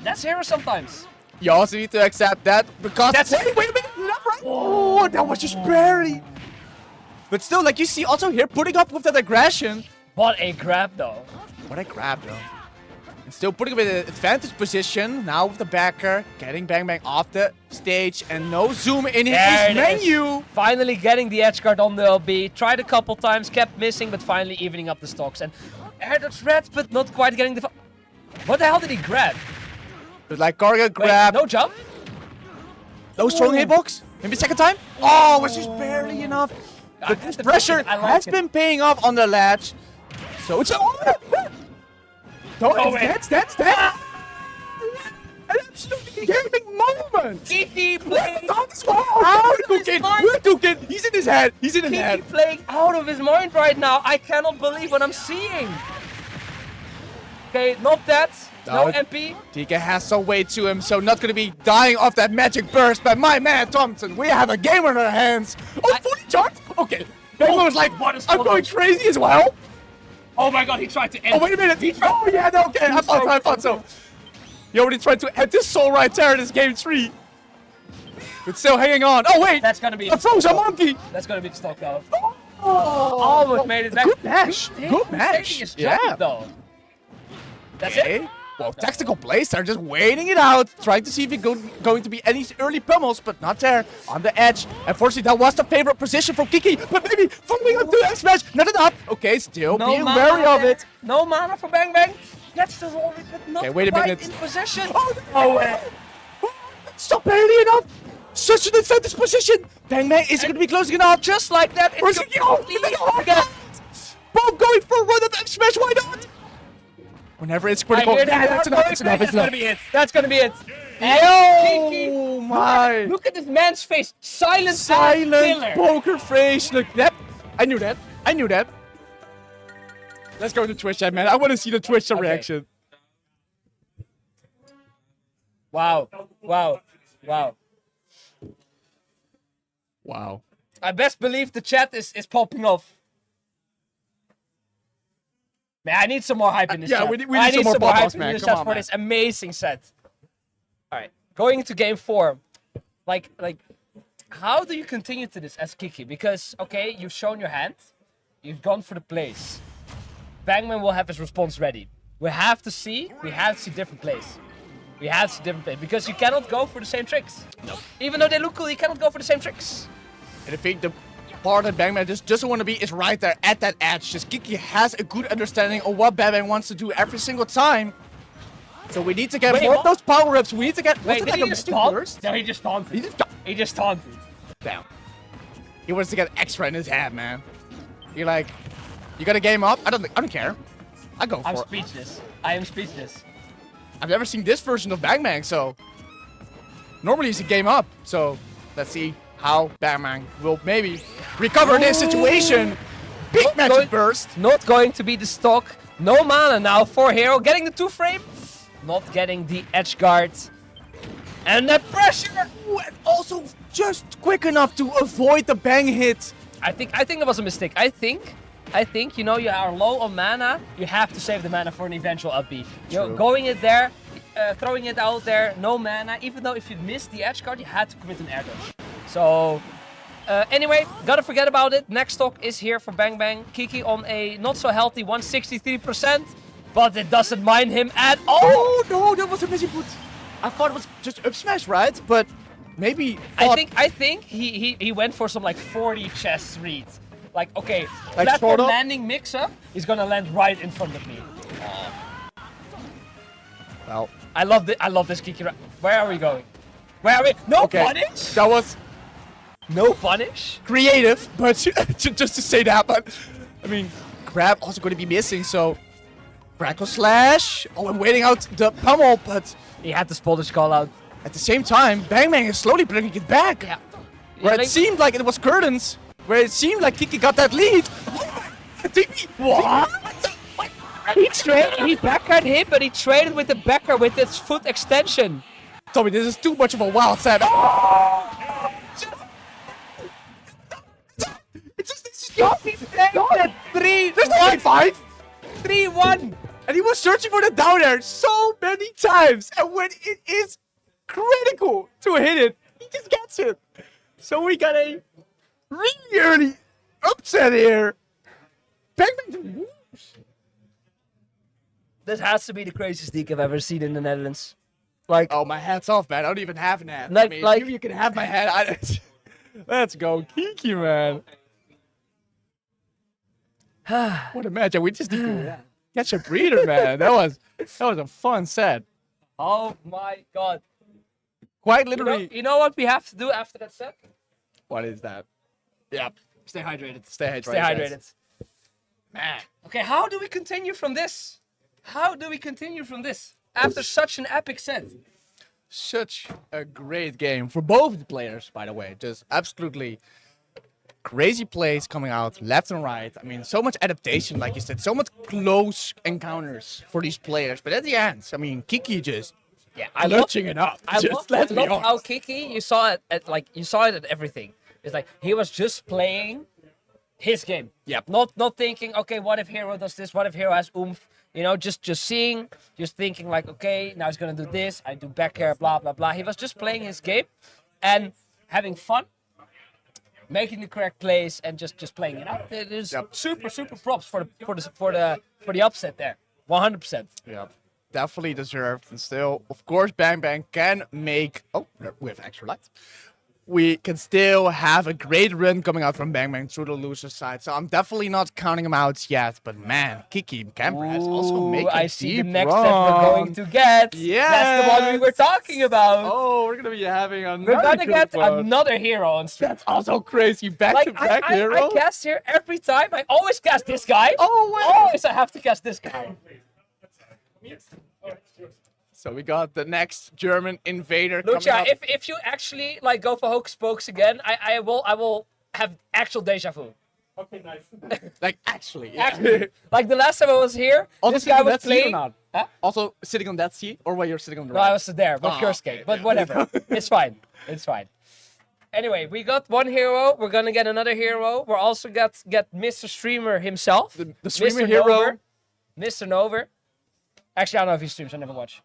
That's hero sometimes. You also need to accept that because... That's- wait a minute. Not right. Oh, that was just barely. But still, like you see also here, putting up with that aggression. What a grab though. What a grab, though. And still putting him in an advantage position. Now with the backer, getting Bang Bang off the stage and no zoom in his There it is. menu. Finally getting the edge guard on the LB. Tried a couple times, kept missing, but finally evening up the stocks. And air dodge red, but not quite getting the... What the hell did he grab? But like Karga Wait, grab. no jump? No strong hitbox. Maybe second time. Oh, was just barely enough. But this pressure I like has it. been paying off on the latch. So it's that's an absolutely gaming moment. Kiki playing We're cooking. He's in his head. He's in his Kiki head. playing out of his mind right now. I cannot believe what I'm seeing. Okay, not that. No No. MP. DK has some weight to him, so not gonna be dying off that magic burst by my man Thompson. We have a game on our hands. Oh, fully charged? Okay. Bango was like, what is I'm going going on? crazy as well. Oh my god, he tried to end. Oh, wait a minute. Oh, yeah, no, okay. I thought so. He already tried to end this soul right there in this game 3. But still hanging on. Oh, wait. That's gonna be A frozen monkey. That's gonna be the stock though. Oh, Almost made it back. Good match. Good Good taking match. his jump, Yeah. though. That's Okay. it. Well, tactical plays. They're just waiting it out, trying to see if it's going to be any early pummels, but not there. On the edge. Unfortunately, that was the favorite position from Kiki, but maybe following up to the X-Smash. Not enough. Okay, still being mana wary of there. it. No mana for Bang Bang. Gets the roll, but not Okay, wait a quite minute. in possession. Oh, stop barely enough. Such an advantage position. Bang Bang is going to be closing it up. Just like that, Where's it's Kiki? Oh, completely again. Bob going for a run of X-Smash. Why not? Whenever it's critical. I hear Yeah, that. that's enough. That's enough. That's It's gonna enough. be it. That's gonna be it. Oh my. Look at this man's face. Silent Silent killer. poker face. Look, that. I knew that. I knew that. Let's go to Twitch chat, man. I want to see the Twitch chat reaction. Wow. Wow. Wow. Wow. I best believe the chat is popping off. Man, I need some more hype in this yeah, chat. we need I some more hype pop-offs, in man. this Come chat on, for man. this amazing set. Alright, going into game 4. Like, how do you continue to this as Kiki? Because, okay, you've shown your hand. You've gone for the plays. Bangman will have his response ready. We have to see different plays. We have to see different plays. Because you cannot go for the same tricks. No. Even though they look cool, you cannot go for the same tricks. And I think the part that Bangman just doesn't want to be is right there at that edge. Just Kiki has a good understanding of what Bangman wants to do every single time. So we need to get Wait, more what? of those power-ups. We need to get... Wait, was it did like he a just magic taunt? burst? No, he just taunted. He just... He just taunted. Damn. He wants to get extra in his head, man. You're like, you got a game up? I don't care. I go I'm for it. speechless. I am speechless. I've never seen this version of Bangman, so normally it's a game up. So let's see how Bangman will maybe recover this situation. Big Not magic going- burst. Not going to be the stock. No mana now for Hero. Getting the 2-frame. Not getting the edge guard. And that pressure. Ooh, and also just quick enough to avoid the bang hit. I think it was a mistake. I think, you know, you are low on mana. You have to save the mana for an eventual up B. You know, True. going it there, throwing it out there, no mana. Even though if you missed the edge guard, you had to commit an air dodge. So, anyway, gotta forget about it. Next stock is here for Bang Bang. Kiki on a not so healthy 163%, but it doesn't mind him at all. Oh no, that was a magic boot. I thought it was just up smash, right? But maybe I think he went for some like 40 chess reads. Like, okay, Like platform sort of? landing mix up, he's gonna land right in front of me. well, I love this Kiki. Where are we going? Where are we? No okay. punish? That was No punish? creative, but just to say that, but I mean, grab also going to be missing, so Crackle Slash. Oh, I'm waiting out the pummel, but He had the Spoldish call out. at the same time, Bang Bang is slowly bringing it back. Yeah. Where Yeah, it seemed like it was curtains, where it seemed like Kiki got that lead. What? He backhand hit, but he traded with the backer with its foot extension. Tommy, this is too much of a wild set. It just needs to stop. There's no high five. 3-1. And he was searching for the down air so many times. And when it is critical to hit it, he just gets it. So we got a really early upset here. Bang Bang. This has to be the craziest league I've ever seen in the Netherlands. Like, Oh, my hat's off, man. I don't even have an hat. Like- I mean, like- you can have my hat. Let's go, Kiki, man. What a match. We just need to catch a breather, man. That was a fun set. oh my god. Quite You know, literally. you know what we have to do after that set? What is that? Yep. Stay hydrated. Stay hydrated. Stay hydrated. guys. Man. Okay, how do we continue from this? How do we continue from this? After such an epic set. Such a great game for both the players, by the way. Just absolutely crazy plays coming out left and right. I mean, so much adaptation, like you said, so much close encounters for these players. But at the end, I mean, Kiki just Yeah, I love clutching it up. I Just love, let's I be love how honest. Kiki, you saw it at everything. It's like he was just playing his game. Yep. Not thinking, okay, what if Hero does this? What if Hero has oomph? You know, just seeing, just thinking like, okay, now he's gonna do this. I do back air, blah blah blah. He was just playing his game and having fun, making the correct plays, and just playing it out. It is Yep. super props for the upset there. 100%. Yeah, definitely deserved. And still, of course, Bang Bang can make. Oh, we have extra lights. We can still have a great run coming out from Bang Bang through the loser side. So I'm definitely not counting him out yet. But man, Kiki can perhaps also Ooh, make a I see the deep next run. set we're going to get. That's the one we were talking about. Oh, we're gonna be having another. We're gonna get good one. another hero on stream. That's also crazy. Back Like to back I hero. cast here every time. I always cast this guy. Oh, wait. Always I have to cast this guy. So we got the next German invader coming Lucha, up. if you actually like go for hocus pocus again, I will have actual deja vu. Okay, nice. Like actually, yeah. Actually, like the last time I was here, Also this sitting guy on was that seat or playing. not? Huh? Also sitting on that seat, or while you're sitting on the No, right? I was there, but Ah, curse okay, cake. But yeah. whatever, it's fine. It's fine. Anyway, we got one hero. We're gonna get another hero. We're also get Mr. Streamer himself. The streamer Mr. hero. Nover. Mr. Nover. Actually, I don't know if he streams. I never watch.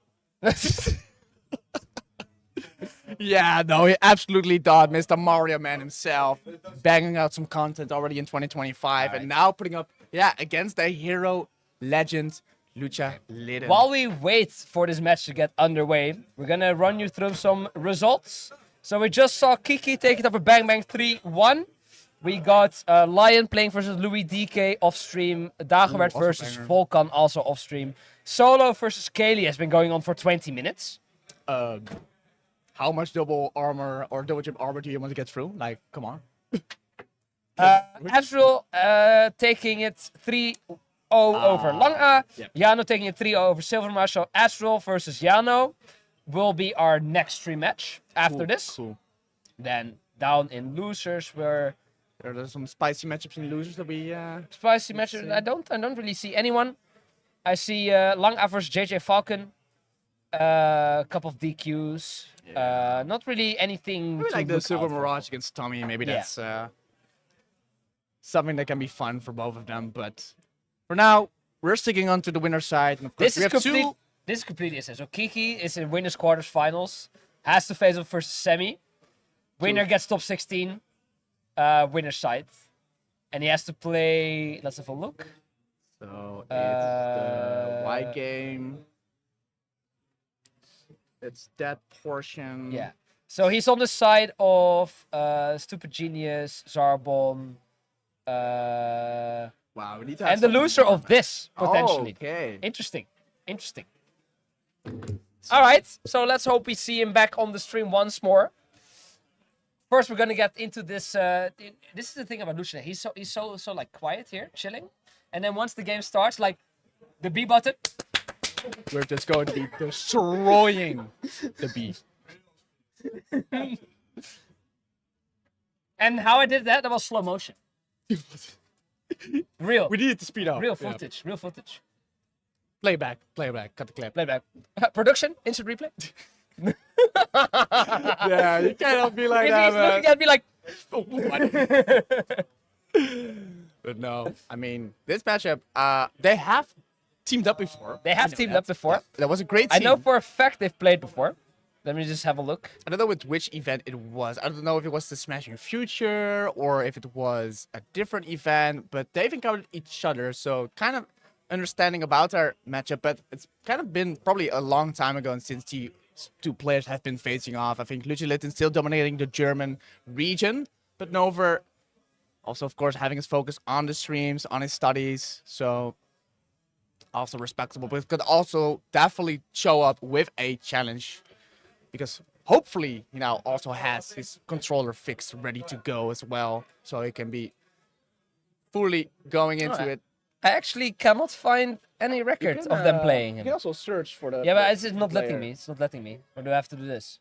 Yeah, no, he absolutely does. Mr. Mario Man himself, banging out some content already in 2025, and now putting up, against a hero legend, Lucha Liden. While we wait for this match to get underway, we're gonna run you through some results. So we just saw Kiki take it over Bang Bang 3-1. We got Lion playing versus Louis DK off stream. Dagobert also versus banger. Volkan also off stream. Solo versus Kaylee has been going on for 20 minutes. How much double armor or double chip armor do you want to get through? Like, come on. Azrael taking it 3-0 over Langa. Yep. Yano taking it 3-0 over Silvermar. So Azrael versus Yano will be our next stream match after this. Cool. Then down in losers where There are some spicy matchups in losers that we. spicy matches. I don't really see anyone. I see Langa versus JJ Falcon. A couple of DQs. Not really anything. Maybe to like the look Silver out for. Mirage against Tommy. Maybe Yeah. that's something that can be fun for both of them. But for now, we're sticking on to the winner's side. And of course, This we is have complete. two. This is completely essential. So Kiki is in winners quarters finals. Has to face off versus Semi. Winner gets top 16. Winner's side. And he has to play. Let's have a look. So it's the white game. it's that portion. Yeah. So he's on the side of Stupid Genius, Zarbon, Wow, we need to have and the something loser more, of man. this, potentially. Okay. Interesting. Interesting. All right. So let's hope we see him back on the stream once more. First, we're gonna get into this. This is the thing about Lucian. He's so like quiet here, chilling, and then once the game starts, like the B button. We're just going to be destroying the B. And how I did that was slow motion. Real. We needed to speed up. Real Yeah. footage. Real footage. Playback. Cut the clip. Playback. Production. Instant replay. Yeah, you cannot be like If that, he's man. looking at me like, But no, I mean, this matchup, they have teamed up before. they have I know teamed that. up before. Yeah, that was a great I team. know for a fact they've played before. Let me just have a look. I don't know with which event it was. I don't know if it was the Smashing Future or if it was a different event, but they've encountered each other, so kind of understanding about our matchup, but it's kind of been probably a long time ago since the two players have been facing off. I think Lucilitten still dominating the German region, but Nover also, of course, having his focus on the streams, on his studies, so also respectable, but could also definitely show up with a challenge because hopefully he now also has his controller fixed, ready to go as well, so he can be fully going into Alright. it. I actually cannot find any records of them playing You him. can also search for the. Yeah, but it's not letting player. me. It's not letting me. Or do I have to do this?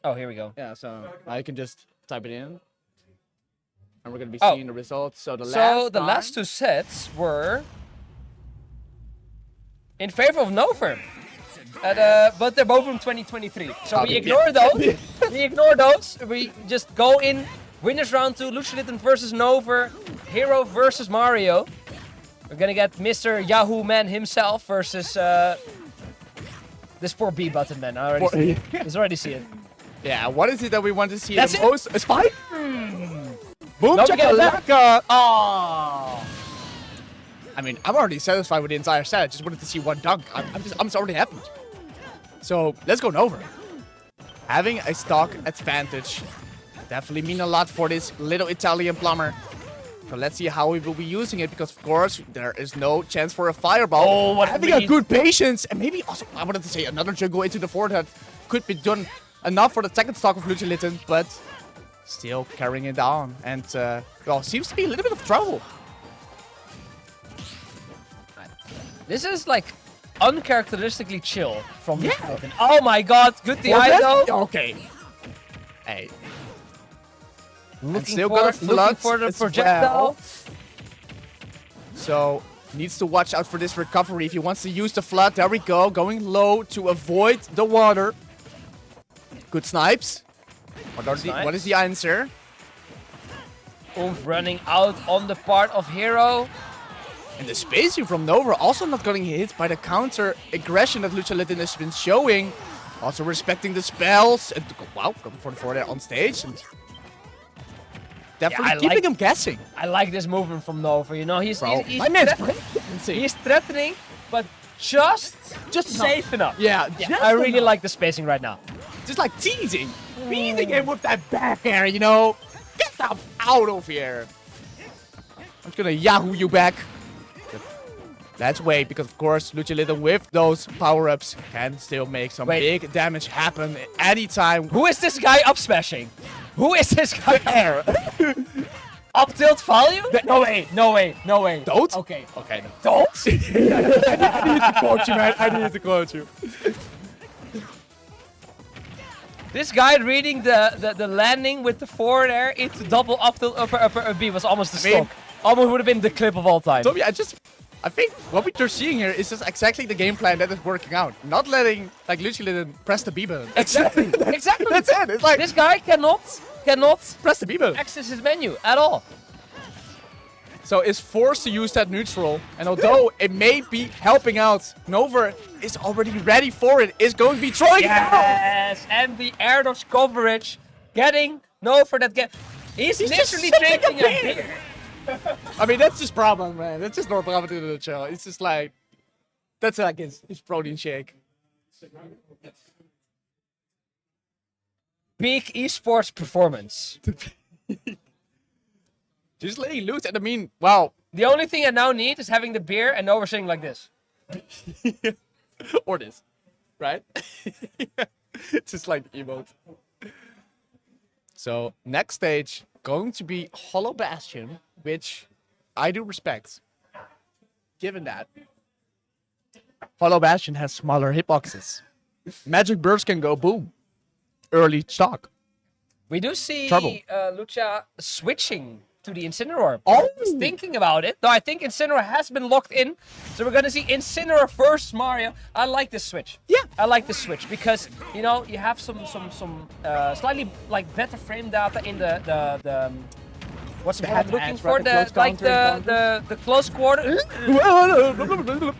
Oh, here we go. Yeah, so I can just type it in, and we're gonna be Oh. seeing the results. So the last two sets were in favor of Nover. But they're both from 2023. So we ignore those. We ignore those. We just go in winners round 2, Lucilitten versus Nover, Hero versus Mario. We're gonna get Mr. Yahoo Man himself versus this poor B button man. I already see it. Yeah, what is it that we want to see That's the it? most? A spike? Boom, Don't forget that. chakalaka! Oh. I mean, I'm already satisfied with the entire set. I just wanted to see one dunk. I'm already happy. So let's go Nova. Having a stock advantage definitely mean a lot for this little Italian plumber. So let's see how we will be using it, because of course there is no chance for a fireball. Oh, what having a good patience, and maybe also I wanted to say another jungle into the fort that could be done enough for the second stock of Lucilitten, but still carrying it down, and well, seems to be a little bit of trouble. This is like uncharacteristically chill from Lucilitten. Oh my god, good DI though. Okay. Hey. Looking still for, got a looking flood for the as projectile. well. So needs to watch out for this recovery if he wants to use the flood. There we go, going low to avoid the water. Good snipes. What is the answer? Oomph running out on the part of Hero. And the spacing from Nova also not getting hit by the counter aggression that Lucilitten has been showing. Also respecting the spells. And wow, going for the forward on stage. And definitely keeping him guessing. I like this movement from Nova. You know, he's My man's he's threatening, but just safe enough. Yeah, I really like the spacing right now. just like teasing him with that back air, you know. Get them out of here. I'm just gonna Yahoo you back. Let's wait, because of course Lucilitten with those power-ups can still make some big damage happen anytime. Who is this guy up smashing? Who is this guy air? Up tilt value? No way, no way, no way. Don't? Okay. Okay. Don't? I need to quote you, man. I need to quote you. This guy reading the landing with the forward air into double up tilt upper B was almost the stock. Almost would have been the clip of all time. Toby, I think what we're seeing here is just exactly the game plan that is working out. Not letting like Lucilitten press the B button. Exactly. Exactly. That's it. It's like This guy cannot press the B button. access his menu at all. So is forced to use that neutral, and although it may be helping out, Nova is already ready for it. Is going to be throwing it out. Yes, and the air dodge coverage, getting Nova that get. He's literally drinking a beer. I mean, that's just problem, man. That's just not problem in the show. It's just like, that's like his protein shake. Peak esports performance. Just letting loose, and I mean, wow. The only thing I now need is having the beer and over singing like this. Or this, right? Just like the emote. So, next stage, going to be Hollow Bastion, which I do respect. Given that Hollow Bastion has smaller hitboxes. Magic Burst can go boom. Early stock. We do see Trouble. Lucha switching to the Incineroar. Oh! I was thinking about it. Though I think Incineroar has been locked in. So we're going to see Incineroar versus Mario. I like this switch. Yeah. I like this switch because, you know, you have some slightly like better frame data in the what's the word I'm looking headbands, for? right? The close quarter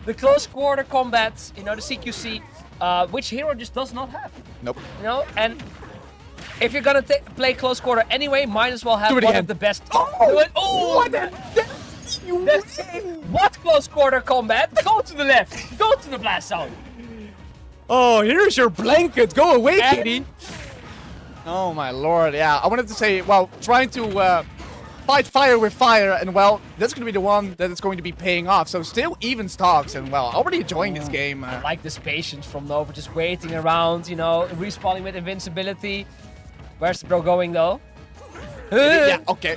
the close quarter combat, you know, the CQC, which hero just does not have. Nope. You know, and if you're gonna play close quarter anyway, might as well have Do it one again. of the best. Oh! What the? What close quarter combat? Go to the left. Go to the blast zone. Oh, here's your blanket. Go away, And- kitty. Oh my lord, yeah. I wanted to say, well, trying to fight fire with fire, and well, that's going to be the one that is going to be paying off. So still even stocks, and well, already enjoying this game. I like this patience from Nova, just waiting around, you know, respawning with invincibility. Where's the bro going though? Yeah, okay.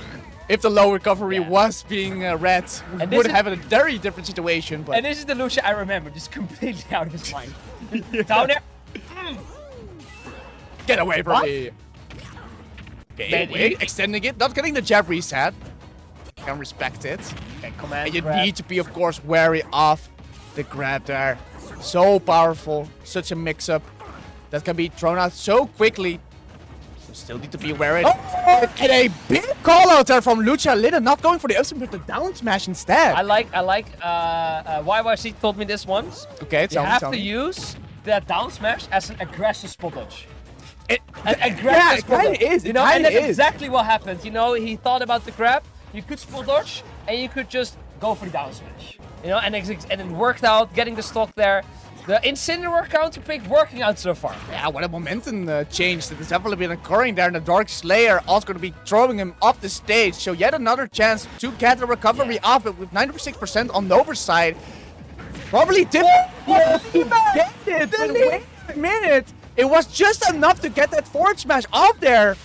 If the low recovery Yeah. was being read, we And this would is- have a very different situation. But And this is the Lucia I remember, just completely out of his mind. Down there. get away from What? me. Okay, Man, wait, he- extending it, not getting the jab reset. Can respect it. Okay, command And you grab. need to be, of course, wary of the grab there. So powerful, such a mix-up that can be thrown out so quickly. So still need to be wary. Oh! And a big call out there from Lucha Lina, not going for the up but the down smash instead. I like YYC told me this once. Okay, You tell me, have tell to me. use that down smash as an aggressive spot dodge. It, An yeah, aggressive it spot kind of dodge. is. You It know, and kind of that's is. exactly what happened. You know, he thought about the grab. You could spot dodge, and you could just go for the down smash. You know, and it worked out, getting the stock there. The Incineroar counter pick working out so far. Yeah, what a momentum change that has definitely been occurring there. And the Dark Slayer also going to be throwing him off the stage. So yet another chance to get the recovery off it with 96% on Nova's side. Probably difficult to get it, but wait a minute. It was just enough to get that forward smash off there.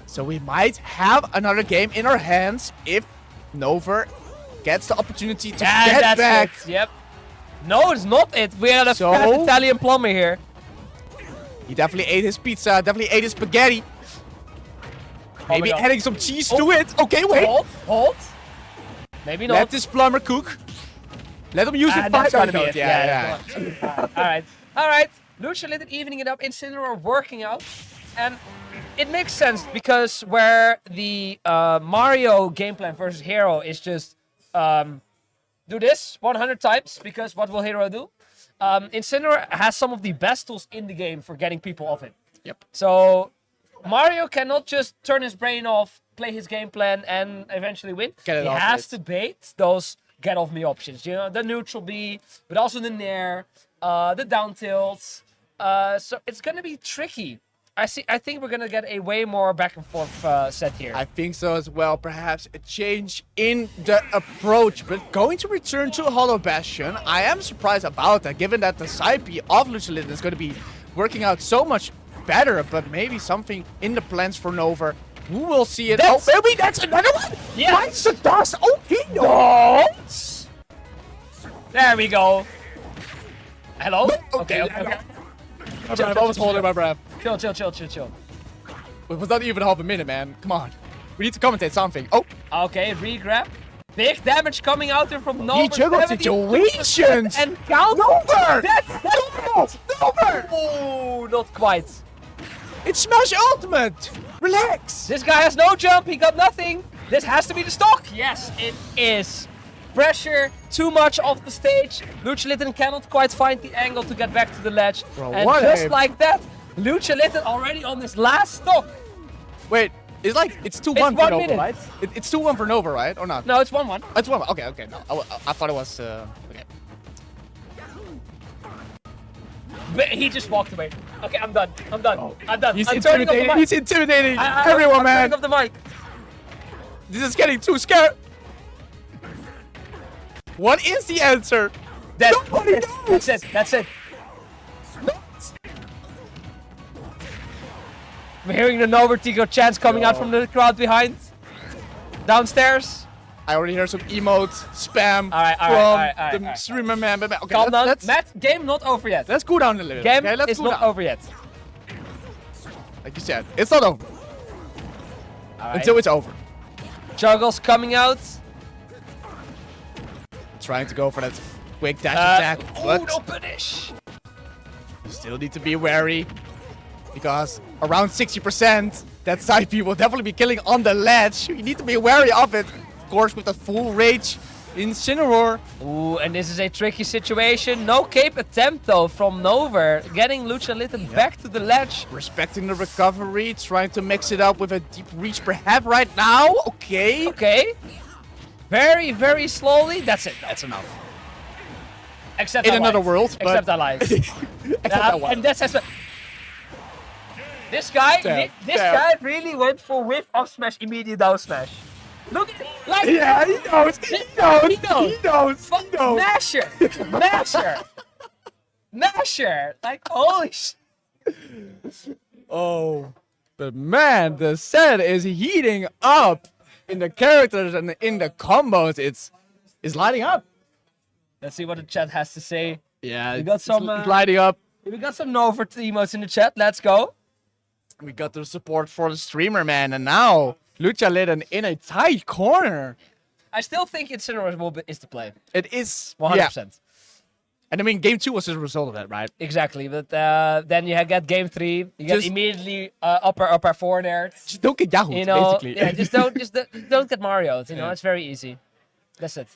So we might have another game in our hands if Nova gets the opportunity to get that's back. it. Yep. No, it's not it. We had a So- fat Italian plumber here. He definitely ate his pizza, definitely ate his spaghetti. Maybe my God. adding some cheese to it. Okay, wait. Hold. Maybe not. Let this plumber cook. Let him use it. That's gotta be Yeah, it. yeah. All right. Lucia Little evening it up. Incineroar working out, and it makes sense because where the Mario game plan versus Hero is just do this 100 times because what will Hero do? Incineroar has some of the best tools in the game for getting people off it. Yep. So Mario cannot just turn his brain off, play his game plan, and eventually win. Get it he off has it. to bait those get off me options. You know, the neutral B, but also the nair, the down tilts. So it's gonna be tricky. I think we're gonna get a way more back and forth set here. I think so as well. Perhaps a change in the approach, but going to return to Hollow Bastion. I am surprised about that, given that the side B of Lucilin is going to be working out so much better. But maybe something in the plans for Nova. Who will see it? That's- Oh, maybe that's another one. Yeah. Bites the dust. Okay, no. There we go. Hello? Okay, Okay. I was holding my breath. Chill. It was not even half a minute, man. Come on. We need to commentate something. Oh, Okay, re-grab. Big damage coming out there from Nova. he juggled 70% situations. And count. Nova! That's Nova! Oh, not quite. It's Smash Ultimate. Relax. This guy has no jump. He got nothing. This has to be the stock. Yes, it is. Pressure too much off the stage. Lucha Litten cannot quite find the angle to get back to the ledge. Bro, and what just a- like that, Lucha Litten already on this last stock. Wait, it's 2-1 It's for 1 Nova, minute. right? It's 2-1 for Nova, right? Or not? No, it's 1-1. It's 1-1. Okay. No, I thought it was. Okay. But he just walked away. Okay, I'm done. I'm done. I'm done. He's I'm turning off the intimidating. mic. He's intimidating I'm everyone, man. turning off the mic. This is getting too scared. What is the answer? Nobody knows. That's it. That's it. I'm hearing the Novertigo chants coming out from the crowd behind. Downstairs. I already heard some emote spam All right, from the streamer man. Okay, Calm down. let's, Matt, game not over yet. let's cool down a little. Game okay, let's is cool not down. over yet. Like you said, it's not over until it's over. Juggles coming out. Trying to go for that quick dash attack, Oh, but no punish. you still need to be wary because around 60% that side B will definitely be killing on the ledge. You need to be wary of it. Of course, with the full rage Incineroar. Ooh, and this is a tricky situation. No cape attempt though from Nover. Getting Lucha Litten back to the ledge. Respecting the recovery, trying to mix it up with a deep reach perhaps right now. Okay. Okay. Very, very slowly. That's it. That's enough. Except In our another lives. world, but- Except our lives. Except that one. And that's this guy, Damn, this damn. guy really went for whip up smash, immediate down smash. Look at it, like Yeah, he knows. He knows. He knows. He knows. fuck, He knows. Masher, Masher, Masher. Like holy sh. Oh. But man, the set is heating up in the characters and in the combos. It's lighting up. Let's see what the chat has to say. Yeah, We got some, it's lighting up. We got some Nover emotes in the chat. Let's go. We got the support for the streamer, man. And now, Lucha Litten in a tight corner. I still think Incineroar is the play. It is 100%. Yeah. And I mean, game 2 was as a result of that, right? Exactly, but then you get game 3. You get Just- immediately upper 4 there. Just don't get Yahoo, You know, basically. yeah, just don't get Mario. You know, it's very easy. That's it.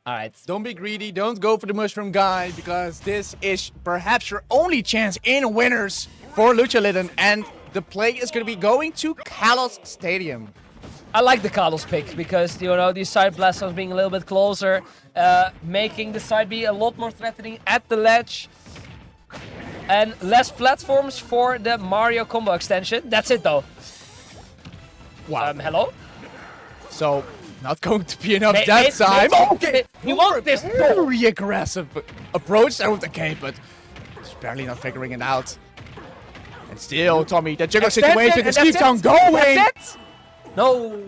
All right. Don't be greedy. Don't go for the mushroom guy because this is perhaps your only chance in winners for Lucha Litten. And the play is going to be going to Kalos Stadium. I like the Carlos pick because you know these side blasts being a little bit closer, making the side B a lot more threatening at the ledge, and less platforms for the Mario combo extension. That's it though. Wow. Hello. So, not going to be enough May- that may- time. may- Okay. He wants this goal. Very aggressive approach there with the cape, but just barely not figuring it out. And still, Tommy, the juggle Extension, situation and just that's keeps it. on going. That's it. No.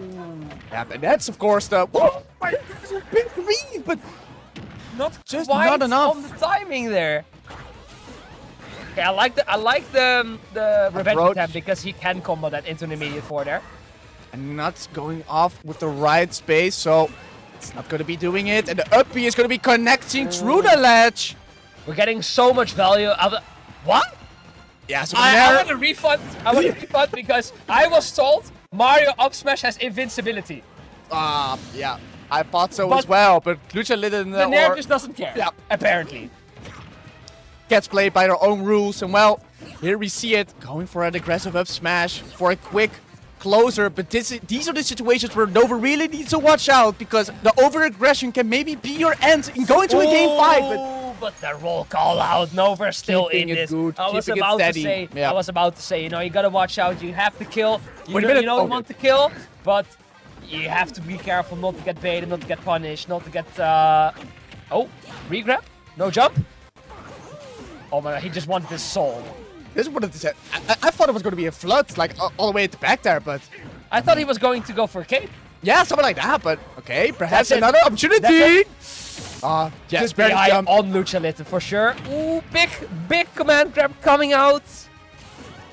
Yeah, and that's of course the. Whoa, my God, it's a big read, but Not Just quite not enough. on the timing there. Okay, I like the revenge Approach. attempt because he can combo that into an immediate 4 there. and not going off with the right space, so it's not going to be doing it. And the up B is going to be connecting through the ledge. We're getting so much value out of what? Yeah, so I there. want a refund. I want a refund because I was told Mario up smash has invincibility. Yeah, I thought so But as well, but Lucha Litten The Nair just doesn't care. Yeah. Apparently. gets played by their own rules, and well, here we see it, going for an aggressive up smash for a quick closer, but these are the situations where Nova really needs to watch out, because the over-aggression can maybe be your end in going to a game 5, But the roll call out, Nova still Keeping in it this. good, I was keeping it about to steady. say, Yeah. I was about to say, you know, you gotta watch out. You have to kill. You Wait a know, minute. you know you Okay. want to kill, but you have to be careful not to get baited, not to get punished, not to get. Oh, regrab? No jump? Oh my god, he just wanted his soul. This is what it is. I thought it was going to be a flood, like all the way at the back there, but I thought he was going to go for a cape. yeah, something like that, but okay, perhaps That's it. another opportunity. Yes, Just very the eye jump. on Lucha Litten for sure. Ooh, big command grab coming out.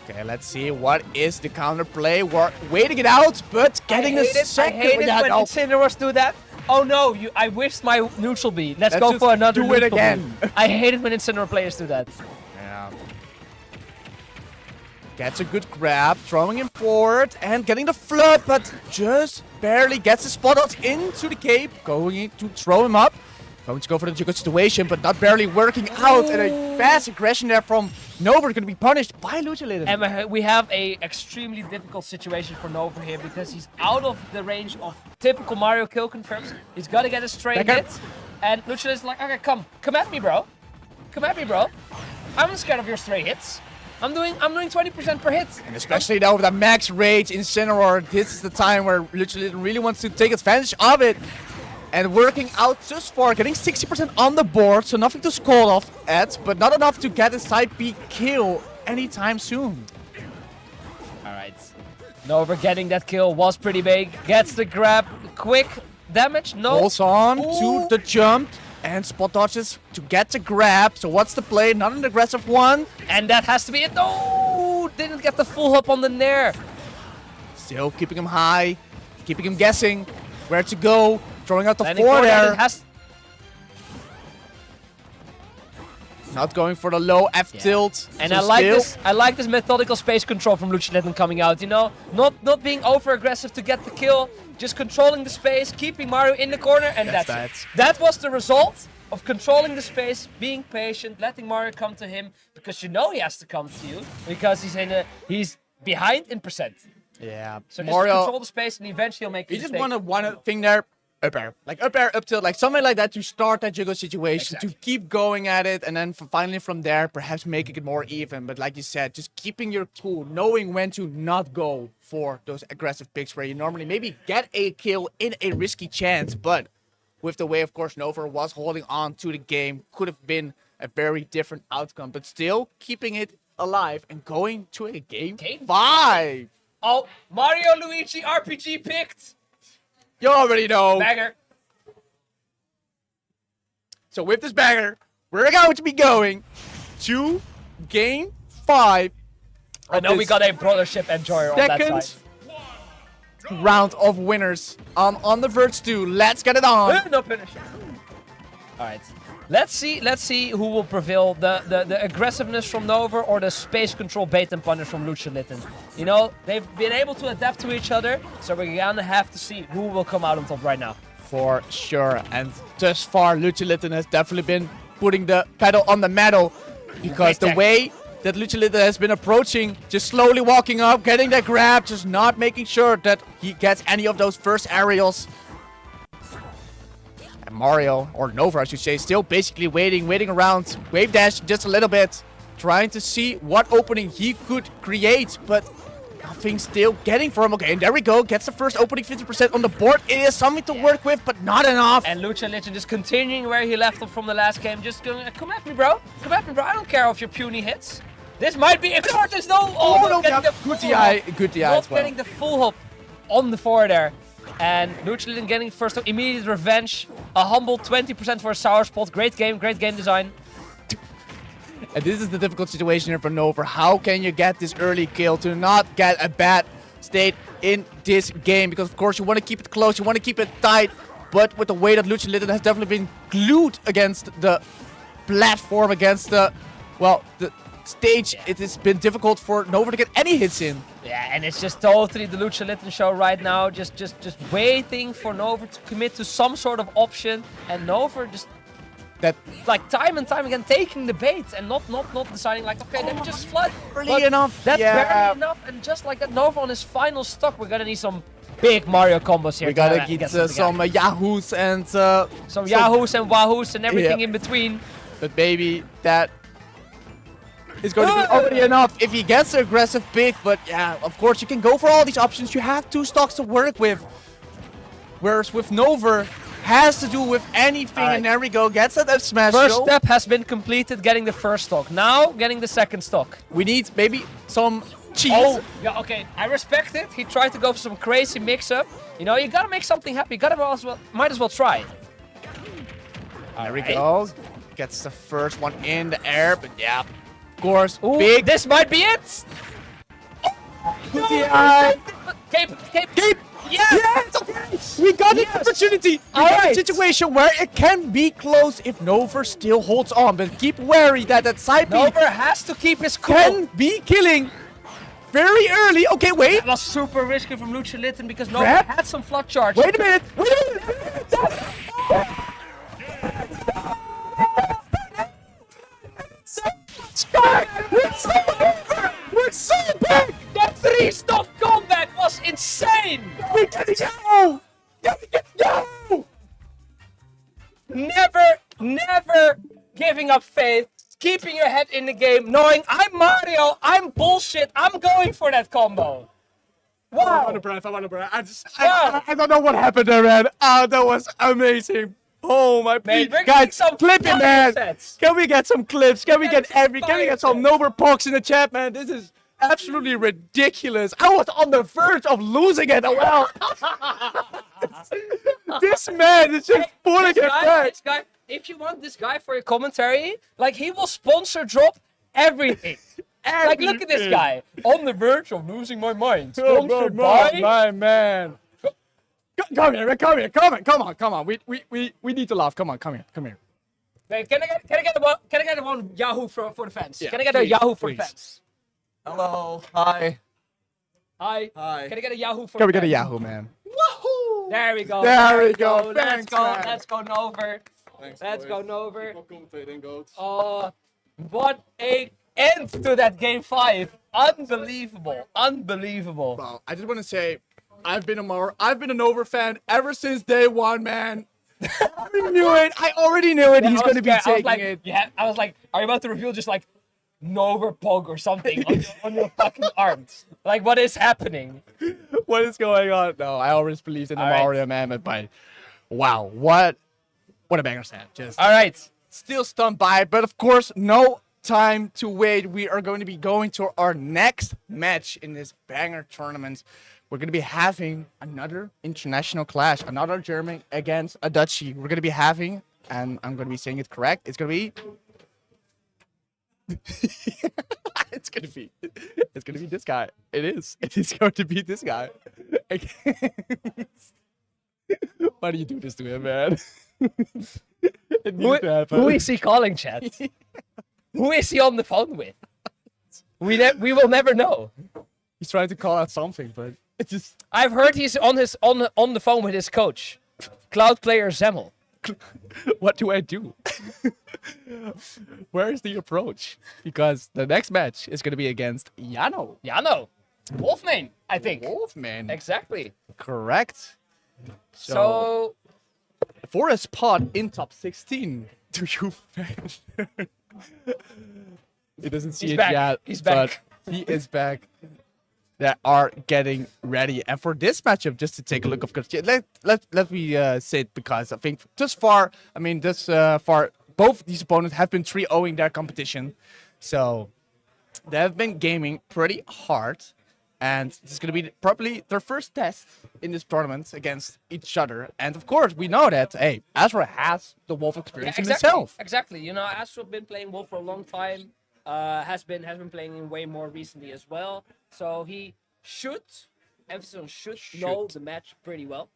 Okay, let's see what is the counterplay. We're waiting it out, but getting the I second hate with it that. when Oh, Incineroars do that. Oh no, I whiffed my neutral B. Let's go just for another do it neutral again. B. I hate it when Incineroar players do that. yeah. Gets a good grab, throwing him forward and getting the flood, but just barely gets the spot out into the cape. Going to throw him up. Going to go for the good situation, but not barely working out. And a fast aggression there from Nova going to be punished by Lucha Litten. And we have a extremely difficult situation for Nova here because he's out of the range of typical Mario kill confirms. He's got to get a straight Back hit. And Lucha is like, okay, come at me, bro. Come at me, bro. I'm scared of your stray hits. I'm doing 20% per hit. And especially now with that max rage Incineroar, this is the time where Lucha really wants to take advantage of it. And working out just far, getting 60% on the board, so nothing to scold off at, but not enough to get a side B kill anytime soon. Alright. Nova getting that kill was pretty big. Gets the grab. Quick damage. No. Holds on Ooh. to the jump and spot dodges to get the grab. So what's the play? Not an aggressive one. And that has to be it. No! Didn't get the full hop on the Nair. Still keeping him high, keeping him guessing where to go. Throwing out the Landing four forward, and there. it has Not going for the low F tilt. And so I like this methodical space control from Lucha coming out, you know? Not being over aggressive to get the kill, just controlling the space, keeping Mario in the corner, and that's it. That was the result of controlling the space, being patient, letting Mario come to him, because you know he has to come to you, because he's behind in percent. Yeah, So just Mario, control the space and eventually he'll make a he just mistake. wanted one thing there. Up air, up tilt, like something like that to start that juggle situation, Exactly. to keep going at it, and then finally from there, perhaps making it more even. But like you said, just keeping your cool, knowing when to not go for those aggressive picks where you normally maybe get a kill in a risky chance. But with the way, of course, Nova was holding on to the game, could have been a very different outcome. But still keeping it alive and going to a game 5. Oh, Mario Luigi RPG picked! You already know. Bagger. So with this banger, we're going to be going to game 5. I know we got a brothership enjoyer on that second side. round of winners on the Verge 2. Let's get it on. No finish. Alright. Let's see who will prevail. The aggressiveness from Nova or the space control bait and punish from Lucha. You know, they've been able to adapt to each other, so we're gonna have to see who will come out on top right now. For sure. And thus far, Lucha has definitely been putting the pedal on the metal. Because the way that Lucha has been approaching, just slowly walking up, getting that grab, just not making sure that he gets any of those first aerials. And Mario, or Nova I should say, still basically waiting around, wave dash just a little bit, trying to see what opening he could create, but nothing still getting for him. Okay, and there we go, gets the first opening, 50% on the board. It is something to work with, but not enough. And Lucha just continuing where he left off from the last game, just going, come at me, bro. Come at me, bro. I don't care if your puny hits. This might be, if there's no, no, getting the good full DI, hop. good DI Not as well. getting the full hop on the forward there. And Lucha getting first immediate revenge. A humble 20% for a sour spot. Great game design. And this is the difficult situation here for Nova. How can you get this early kill to not get a bad state in this game? Because of course you want to keep it close, you want to keep it tight. But with the way that Lucha has definitely been glued against the platform, against the stage, it has been difficult for Nova to get any hits in. Yeah, and it's just totally the Lucha show right now. Just waiting for Nova to commit to some sort of option. And Nova just That like time and time again taking the bait and not deciding like, okay, let me just flood. early enough. That's yeah. barely enough, and just like that, Nova on his final stock, we're gonna need some big Mario combos here. We gotta get get some Yahoos and some Yahoos and Wahoos and everything Yeah. in between. but maybe that is going to be already enough if he gets the aggressive pick. But yeah, of course you can go for all these options. You have 2 stocks to work with. Whereas with Nova, has to do with anything, Alright. and there we go, gets that F smash. First go. step has been completed, getting the first stock. Now getting the second stock. We need maybe some cheese. Oh, yeah, okay. I respect it. He tried to go for some crazy mix-up. You know, you gotta make something happen. You gotta might as well try. There we go. Gets the first one in the air, but yeah, of course, Ooh, big. this might be it. Good DI. Cape. Yeah. Yes, okay. We got an opportunity. We got a Alright. situation where it can be close if Nova still holds on, but keep wary that that side B Nova has to keep his cool. can be killing very early. Okay, wait. That was super risky from Lucha because Nova Grab. had some flood charge. Wait a minute. Wait a minute. We're so back. That 3-stock comeback was insane. We get it. Yo. Never giving up faith. keeping your head in the game, knowing I'm Mario, I'm bullshit, I'm going for that combo. I'm on Wow. the breath. I'm on the breath. Wow. I don't know what happened there, man. Oh, that was amazing. Oh my Man, we're getting guys, some clip it, fire man. sets. Can we get some clips? Can we Get get some can we fire get some sets. Nova Pox in the chat, man? This is absolutely ridiculous. I was on the verge of losing it. Well, this man is just pulling it back. This guy, if you want this guy for your commentary, like he will sponsor drop everything. Like look at this guy on the verge of losing my mind. Sponsored by. My man. Come here, come on. We need to laugh. Come here. Wait, can I get one Yahoo for the fans? Yeah, Can I get a please, Yahoo for the please. fans? Hello, hi. Hi. Hi. Can I get a Yahoo for Can the we get a fans? Yahoo, man? Woohoo! There we go. There we go. Let's Thanks, go. man. Let's go Nover. Thanks, Let's boys. go Nover. Keep on commentating, goats. Oh, what a end to that game 5. Unbelievable. Unbelievable. Well, I just want to say, I've been an Over fan ever since day one, man. I knew it. I already knew it. He's going to be taking it. Yeah, I was like, are you about to reveal just like Nover Pog or something on your fucking arms? Like, what is happening? What is going on? No, I always believed in the All right. Mario man, but wow, what a banger set. Just All right. still stunned by it, but of course, no time to wait. We are going to be going to our next match in this banger tournament. We're going to be having another international clash, another German against a Dutchie. We're going to be having, and I'm going to be saying it correct, it's going to be... it's going to be this guy. It is going to be this guy. Why do you do this to him, man? It needs to happen. Who is he calling, chat? Who is he on the phone with? We will never know. He's trying to call out something, but it's just... I've heard he's on the phone with his coach, cloud player Zemmel. What do I do? Where is the approach? Because the next match is going to be against Jano. Yeah, no. Wolfman, I think. Wolfman. Exactly. Correct. So For a spot in top 16, do you... He doesn't see He's it back. yet. He's back. But he is back. They are getting ready. And for this matchup, just to take a look, of course, let me say it, because I think thus far, both these opponents have been 3-0ing their competition. So they have been gaming pretty hard. And this is going to be probably their first test in this tournament against each other. And of course, we know that, hey, Azra has the Wolf experience in himself. Exactly. You know, Astro been playing Wolf for a long time. Has been playing him way more recently as well. So he should, emphasis on should know the match pretty well.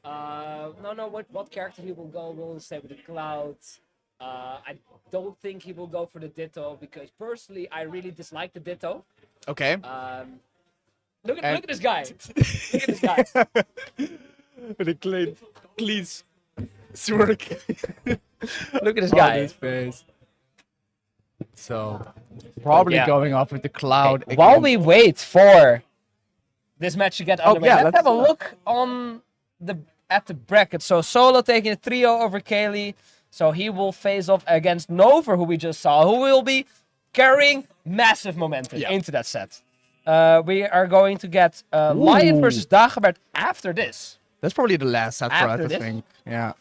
No, what character he will go? Will he stay with the Clouds? I don't think he will go for the Ditto, because personally I really dislike the Ditto. Okay. Look at this guy. Look at this guy. With a clean smirk. Look at this on guy. his face. So, probably Yeah. going off with the Cloud. Okay, while we wait for this match to get underway, yeah, let's have a look at the bracket. So Solo taking a 3-0 over Kaylee. So he will face off against Nover, who we just saw, who will be carrying massive momentum into that set. We are going to get Lion versus Dagobert after this. That's probably the last set for us, After I this? think. Yeah.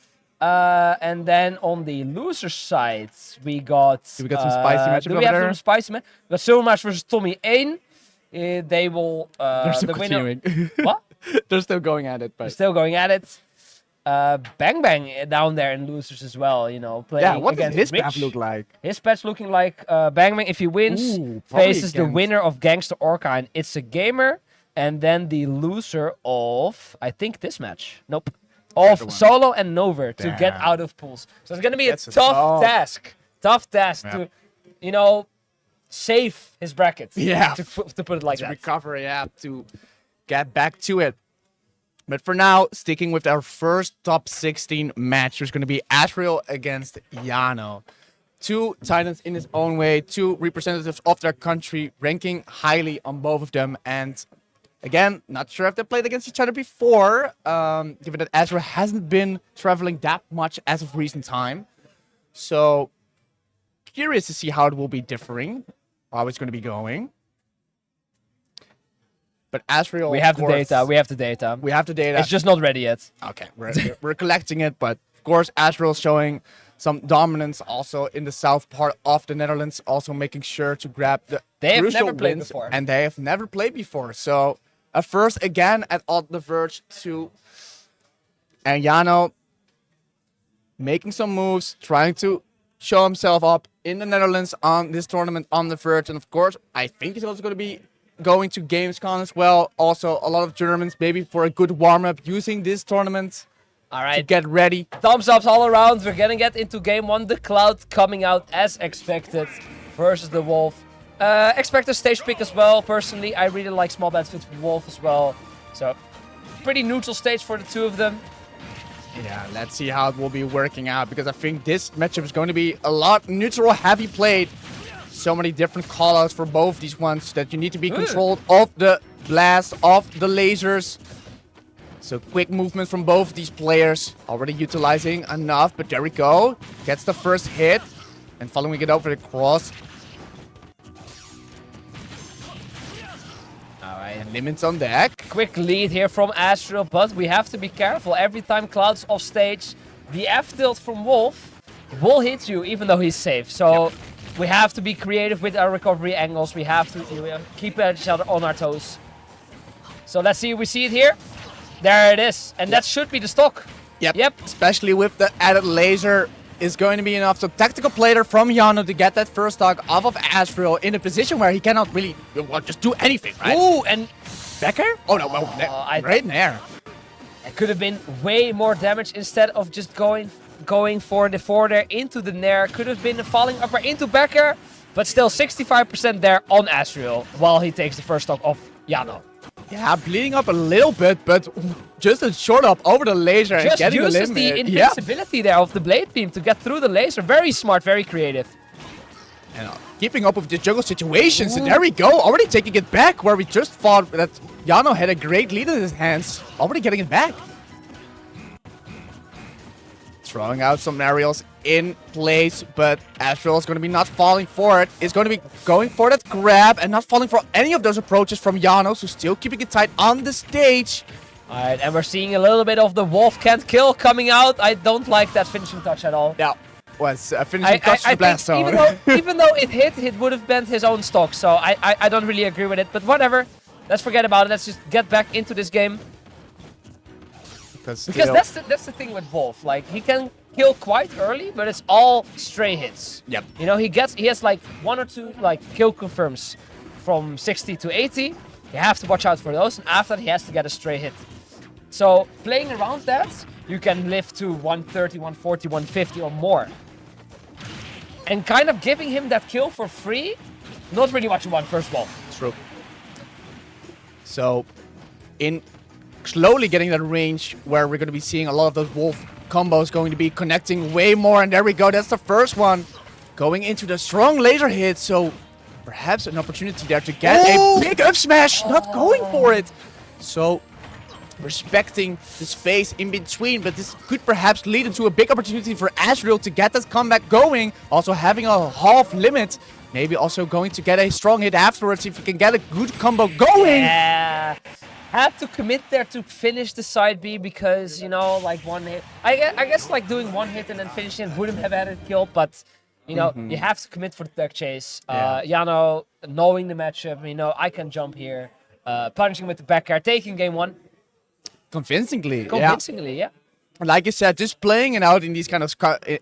And then on the loser side, we got... Do we got some spicy matchup Do we over have there? some spicy match? We got Silvermatch versus Tommy 1. They will... They're still the winner... continuing. What? They're still going at it, They're but... still going at it. Bang Bang down there in losers as well, you know, playing Yeah, what does against his Rich. path look like? His patch looking like Bang Bang, if he wins, Ooh, probably faces the against- winner of Gangster Orca and It's a Gamer, and then the loser of, I think, this match. Nope. Of one. Solo and Nover to get Damn. out of pools. So it's going to be That's a a tough tough- task. Tough task Yeah. to, you know, save his bracket. Yeah. To put it like To that. recover, yeah, to get back to it. But for now, sticking with our first top 16 match, there's going to be Asriel against Jano. Two titans in his own way, two representatives of their country, ranking highly on both of them. And again, not sure if they played against each other before, given that Asriel hasn't been traveling that much as of recent time. So curious to see how it will be differing, how it's going to be going. But Asriel, We have of the course, data. We have the data. We have the data. It's just not ready yet. Okay, we're collecting it, but of course, Asriel showing some dominance also in the south part of the Netherlands, also making sure to grab the They have crucial never played wins, before. and they have never played before. So, a first again at all the Verge 2, and Jano making some moves, trying to show himself up in the Netherlands on this tournament on the Verge, and of course, I think he's also going to be going to Gamescom as well. Also, a lot of Germans, maybe for a good warm-up, using this tournament All to right. get ready. Thumbs ups all around. We're gonna get into game one. The Cloud coming out as expected versus the Wolf. Expect a stage pick as well. Personally, I really like small bats with Wolf as well. So, pretty neutral stage for the two of them. Yeah, let's see how it will be working out, because I think this matchup is going to be a lot neutral heavy played. So many different callouts for both these ones that you need to be controlled of the blast, of the lasers. So quick movement from both these players, already utilizing enough, but there we go. Gets the first hit and following it over the cross. Alright. And limits on deck. Quick lead here from Astral, but we have to be careful. Every time Cloud's off stage, the F tilt from Wolf will hit you, even though he's safe. So we have to be creative with our recovery angles. We have to keep each other on our toes. So let's see, we see it here. There it is. And that should be the stock. Yep. Especially with the added laser is going to be enough. So tactical player from Jano to get that first stock off of Asriel in a position where he cannot really just do anything, right? Ooh, and Becker? Oh no, right in there. it could have been way more damage instead of just going for the forwarder into the Nair. Could have been a falling upper into Becker, but still 65% there on Asriel while he takes the first stock off Jano. Yeah, bleeding up a little bit, but just a short up over the laser and Just getting the uses limit. the invincibility there of the Blade Beam to get through the laser. Very smart, very creative. And keeping up with the jungle situations, and there we go, already taking it back where we just thought that Jano had a great lead in his hands. Already getting it back. Throwing out some aerials in place, but Astral is going to be not falling for it. Is going to be going for that grab and not falling for any of those approaches from Jano, so still keeping it tight on the stage. Alright, and we're seeing a little bit of the Wolf can't kill coming out. I don't like that finishing touch at all. Yeah, was finishing touch to the blast think zone. even though it would have bent his own stock, so I don't really agree with it, but whatever. Let's forget about it. Let's just get back into this game. Because that's the thing with Wolf. Like, he can kill quite early, but it's all stray hits. Yep. You know, he has like 1 or 2 like kill confirms from 60 to 80. You have to watch out for those, and after that he has to get a stray hit. So playing around that, you can live to 130, 140, 150 or more. And kind of giving him that kill for free, not really what you want first Wolf. True. So, in slowly getting that range where we're going to be seeing a lot of those Wolf combos going to be connecting way more, and there we go, that's the first one. Going into the strong laser hit, so perhaps an opportunity there to get a big up smash, not going for it. So, respecting the space in between, but this could perhaps lead into a big opportunity for Asriel to get that comeback going. Also having a half limit, maybe also going to get a strong hit afterwards if you can get a good combo going. Yeah. Had to commit there to finish the side B because, you know, like one hit. I guess like doing one hit and then finishing wouldn't have had it killed, but, you know, you have to commit for the tech chase. Jano, knowing the matchup, you know, I can jump here. Punching with the back air, taking game one. Convincingly, yeah. Like you said, just playing it out in these kind of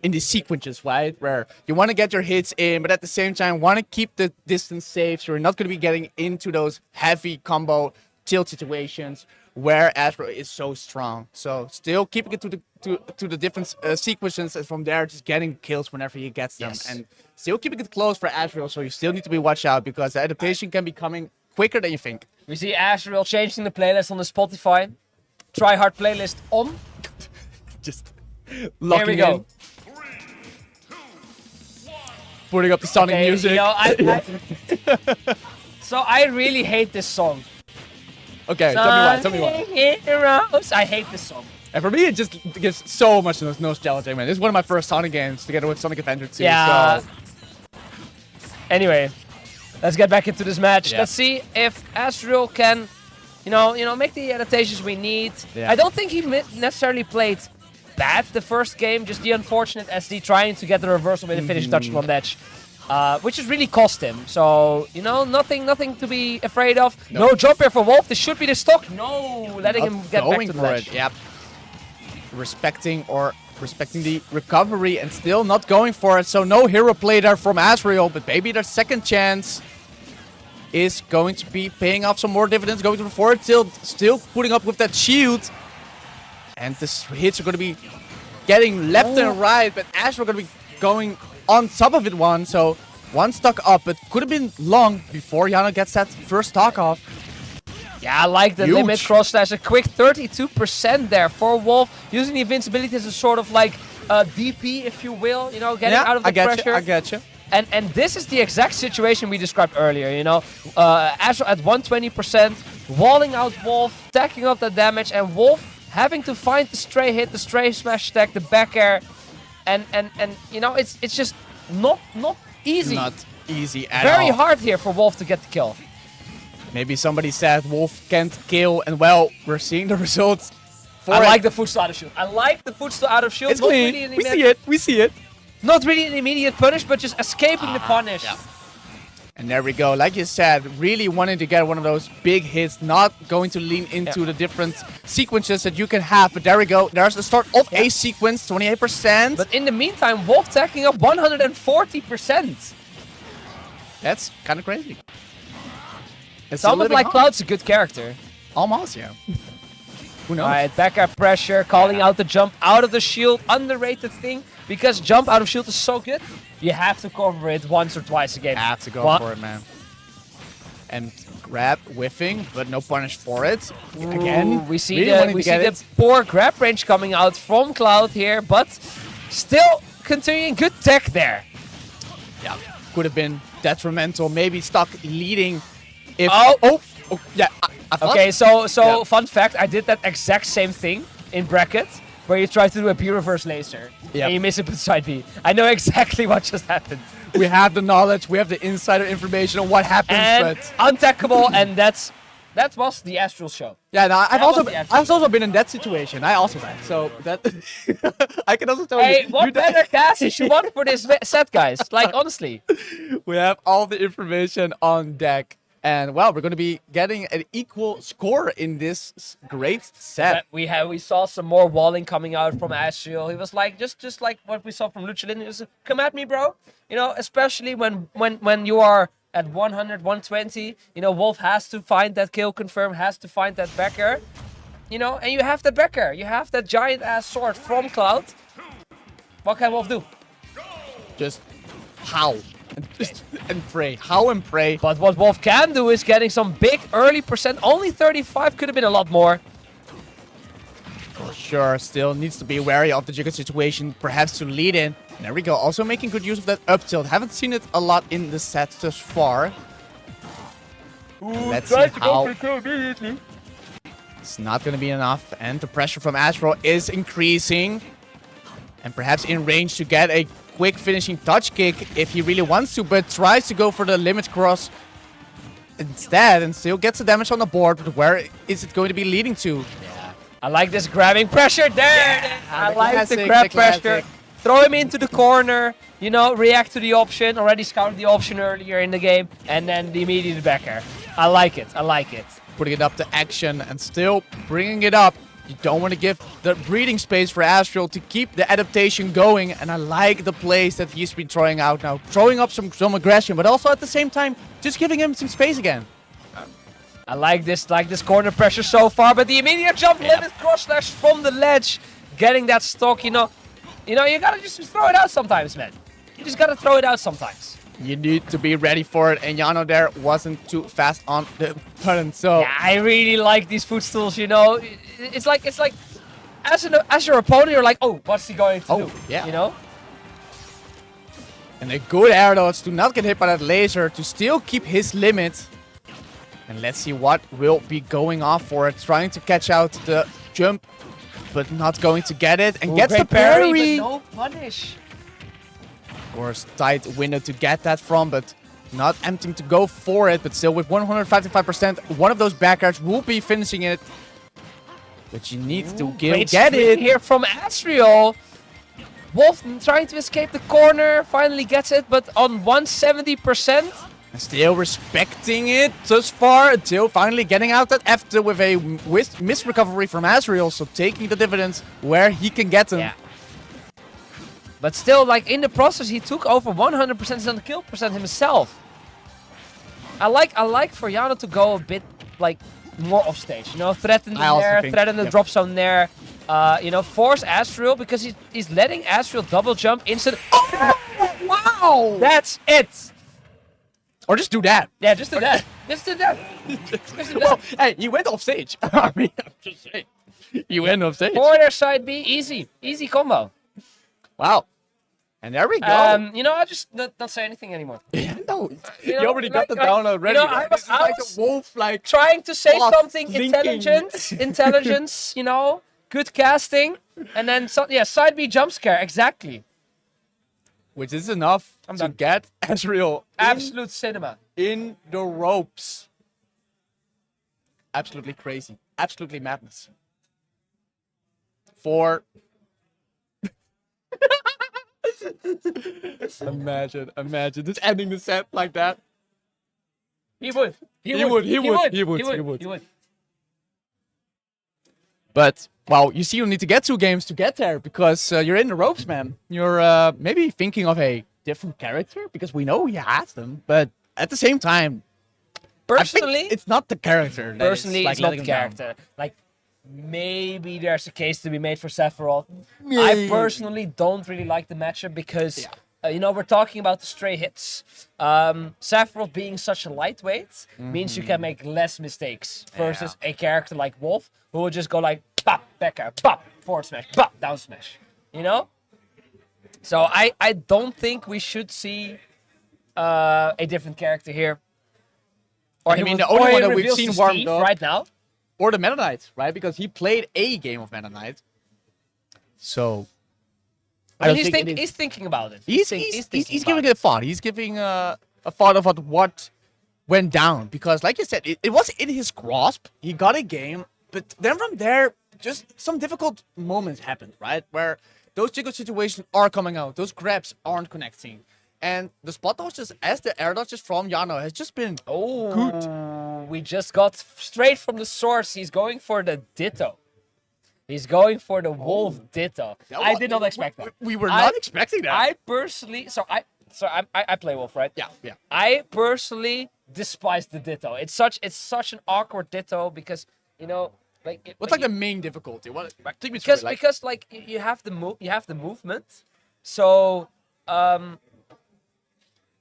in these sequences, right? Where you want to get your hits in, but at the same time want to keep the distance safe, so you're not going to be getting into those heavy combo tilt situations where Asriel is so strong. So still keeping it to the different sequences, and from there just getting kills whenever he gets them, and still keeping it close for Asriel. So you still need to be watch out because the adaptation can be coming quicker than you think. We see Asriel changing the playlist on the Spotify. Try hard playlist on. Just Here locking we go. in. Putting up the Sonic Okay, music. you know, so I really hate this song. Okay, tell me why. Heroes. I hate this song. And for me, it just gives so much nostalgia, man. This is one of my first Sonic games together with Sonic Adventure 2. Yeah. So Anyway, let's get back into this match. Yeah. Let's see if Azrael can, make the adaptations we need. Yeah. I don't think he necessarily played bad the first game. Just the unfortunate SD trying to get the reversal with the finishing touch on edge, which has really cost him. So nothing to be afraid of. No jump here for Wolf. This should be the stock. No, letting him get back to the ledge. Yep. Respecting the recovery and still not going for it. So no hero play there from Azrael, but maybe their second chance is going to be paying off some more dividends. Going to the forward tilt, still putting up with that shield. And the hits are going to be getting left and right, but Azrael going to be going on top of it one. So one stock up, but could have been long before Yana gets that first stock off. Yeah, I like the Huge. limit cross slash. A quick 32% there for Wolf. Using the invincibility as a sort of like DP, if you will. Getting out of the pressure. I get you. And this is the exact situation we described earlier, Azrael at 120%, walling out Wolf, stacking up the damage, and Wolf having to find the stray hit, the stray smash stack, the back air. And it's just not easy. Not easy at all. Very hard here for Wolf to get the kill. Maybe somebody said Wolf can't kill, and well, we're seeing the results. I like the footstool out of shield. I like the footstool out of shield. It's Not clean. really an We see immediate- it. We see it. Not really an immediate punish, but just escaping the punish. Yeah. And there we go. Like you said, really wanting to get one of those big hits, not going to lean into the different sequences that you can have. But there we go. There's the start of a sequence, 28%. But in the meantime, Wolf tacking up 140%. That's kind of crazy. It's almost like Cloud's a good character. Almost, yeah. Who knows? Alright, back up pressure, calling out the jump out of the shield. Underrated thing, because jump out of shield is so good, you have to cover it once or twice a game. Have to go What? for it, man. And grab, whiffing, but no punish for it. Again, We see really the wanting to get it. poor grab range coming out from Cloud here, but still continuing good tech there. Yeah, could have been detrimental. Maybe stuck leading. If Oh. yeah. I thought- Okay, so Yeah. fun fact, I did that exact same thing in bracket, where you try to do a B reverse laser, Yep. and you miss it with side B. I know exactly what just happened. we have the knowledge, we have the insider information on what happens, And but untackable, and that was the Astral show. yeah, no, That was the actual I've also been in that situation. I also had, so that I can also tell Hey, you. what you better cast you want for this set, guys? Like, honestly. we have all the information on deck. And well, we're going to be getting an equal score in this great set. But we saw some more walling coming out from Astral. He was like, just like what we saw from Luchalin. He was, come at me, bro. Especially when you are at 100, 120. Wolf has to find that kill confirm, has to find that backer. And you have that backer. You have that giant ass sword from Cloud. What can Wolf do? Just how? And pray. How and pray. But what Wolf can do is getting some big early percent. Only 35, could have been a lot more. For sure, still needs to be wary of the Jigga situation, perhaps to lead in. And there we go, also making good use of that up tilt. Haven't seen it a lot in the set thus far. Let's see how. It's not going to be enough, and the pressure from Astral is increasing. And perhaps in range to get a quick finishing touch kick if he really wants to, but tries to go for the limit cross instead and still gets the damage on the board. But where is it going to be leading to? I like this grabbing pressure there. I the like classic, the grab the classic. pressure. Throw him into the corner. React to the option. Already scouted the option earlier in the game, and then the immediate backer. I like it. I like it. Putting it up to action and still bringing it up. You don't want to give the breathing space for Astral to keep the adaptation going. And I like the plays that he's been throwing out now. Throwing up some aggression, but also at the same time, just giving him some space again. I like this corner pressure so far, but the immediate jump, limit cross slash from the ledge, getting that stock. You gotta just throw it out sometimes, man. You just gotta throw it out sometimes. You need to be ready for it, and Yano there wasn't too fast on the button, so... Yeah, I really like these footstools, It's like as your opponent, you're like, oh, what's he going to do? Yeah. And a good air dodge to not get hit by that laser, to still keep his limit. And let's see what will be going off for it. Trying to catch out the jump, but not going to get it. And gets the Great parry, parry. but no punish. Of course, tight window to get that from, but Not attempting to go for it, but still with 155%, one of those back airs will be finishing it. But you need to Great get screen it. here from Asriel. Wolf trying to escape the corner, finally gets it, but on 170%. And still respecting it thus far until finally getting out that after with a miss recovery from Asriel. So taking the dividends where he can get them. Yeah. But still, like, in the process, he took over 100% on the kill percent himself. I like for Yano to go a bit, like, more off stage. You know, threaten the there, threaten the drop zone there. You know, force Asriel because he's letting Asriel double jump instant. Oh, Wow! that's it. Or just do that. Yeah, just do that. Just do that. Just do Well, that. hey, you went off stage. I mean, I'm just saying. You went off stage. Corner side B, easy. Easy combo. Wow. And there we go. You know, I just not say anything anymore. Yeah, no, You you know, already got like- the like, down already. you know, I This is like was the wolf, like trying to say Plot something thinking. intelligence, you know, good casting, and then side B jump scare, exactly. which is enough I'm to done. get Asriel Absolute cinema. in the ropes. Absolutely crazy. Absolutely madness. For imagine just ending the set like that. He would. He would. He would. But, well, you see you need to get 2 games to get there because you're in the ropes, man. You're maybe thinking of a different character because we know he has them, but at the same time, I think Personally, it's not the character. That is, personally, like, it's not the letting him down. character. Like, maybe there's a case to be made for Sephiroth. I personally don't really like the matchup because, you know, we're talking about the stray hits. Sephiroth being such a lightweight means you can make less mistakes versus a character like Wolf who will just go like, pop, back air, pop, forward smash, pop, down smash. You know? So I don't think we should see a different character here. Or I he mean, will- the only or he one that we've reveals seen to warmed Steve up- right now. Or the Meta Knight, right? Because he played a game of Meta Knight. So, I don't mean, think it he's thinking about it. he's thinking giving about it a thought. He's giving a thought of what went down. Because, like you said, it was in his grasp. He got a game. But then from there, just some difficult moments happened, right? Where those jiggle situations are coming out. Those grabs aren't connecting. And the spot dodges, as the air dodges from Yano, has just been Oh, good. we just got straight from the source. He's going for the Ditto. He's going for the Wolf Ditto. I did not expect that. We were not expecting that. I personally, I play Wolf, right? Yeah. I personally despise the Ditto. It's such an awkward Ditto because, you know, like What's like the main difficulty? What? Take me through it, because like you have the movement. So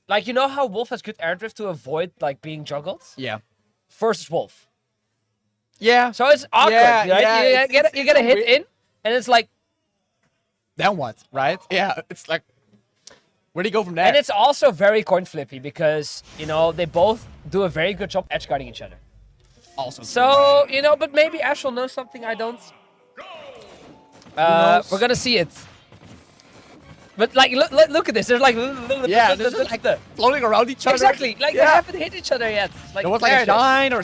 like, you know how Wolf has good air drift to avoid like being juggled yeah. versus Wolf. Yeah. So it's awkward, Yeah, right? yeah, you get a hit weird. in, and it's like, Then what? Right? Yeah. It's like, where do you go from there? and it's also very coin flippy because, you know, they both do a very good job edge guarding each other. also. So, you know, but maybe Ashel knows something I don't. knows? We're gonna see it. But like, look at this. There's like, Yeah, this is like floating around each other. exactly. Like they Yeah. haven't hit each other yet. Like There was like there a it is. shine or.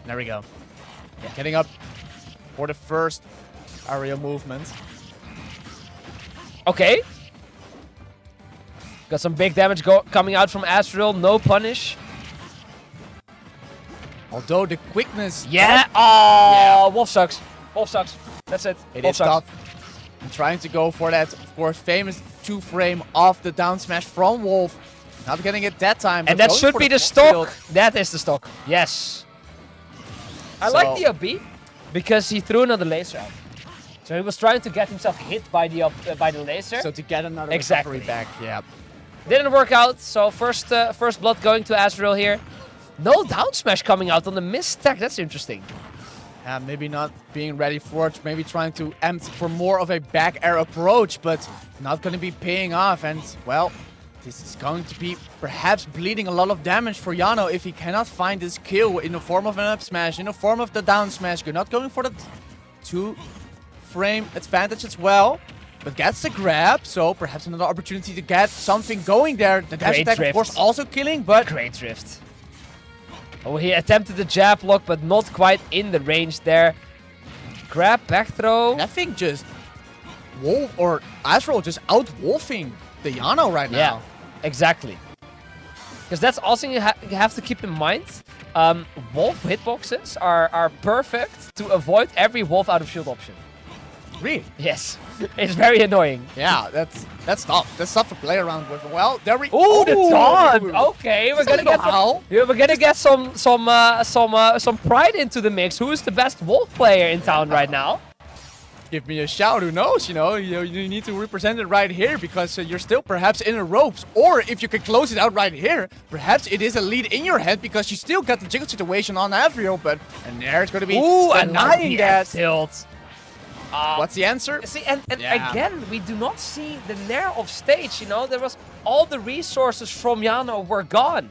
There we go. Getting up for the first area movement. Okay. Got some big damage coming out from Astral. No punish. Although the quickness. Yeah. Oh, Wolf sucks. Wolf sucks. That's it. It Wolf is sucks. tough. And trying to go for that, of course, famous 2-frame off the down smash from Wolf. Not getting it that time. And but that going should for be the force stock. field. That is the stock. Yes. I like So- the OB because he threw another laser out. So he was trying to get himself hit by the laser. So to get another Exactly. recovery back, yeah. Didn't work out. So first blood going to Azrael here. No down smash coming out on the misstack. That's interesting. Maybe not being ready for it, maybe trying to aim for more of a back air approach, but not going to be paying off. And, well, this is going to be perhaps bleeding a lot of damage for Yano if he cannot find this kill in the form of an up smash, in the form of the down smash. You're not going for the 2-frame advantage as well. but gets the grab, so perhaps another opportunity to get something going there. The dash Great attack, drift. of course, also killing, but Great drift. Oh, he attempted the jab lock, but not quite in the range there. Grab, back throw. I think just Wolf or Azrael just out-wolfing the Yano right Yeah, now. exactly. Because that's also you have to keep in mind. Wolf hitboxes are perfect to avoid every Wolf out of shield option. Really? Yes, it's very annoying. Yeah, that's tough. That's tough to play around with. Well, there we Ooh, the taunt! Oh, Okay, we're gonna get how? we're gonna get some pride into the mix. Who is the best Wolf player in town right now? Give me a shout. Who knows? You need to represent it right here because you're still perhaps in the ropes. Or if you can close it out right here, perhaps it is a lead in your head because you still got the jiggle situation on Avril. And there it's gonna be Ooh, I like denying the that. tilt. What's the answer? See, and Yeah. again, we do not see the nair of stage, there was all the resources from Yano were gone.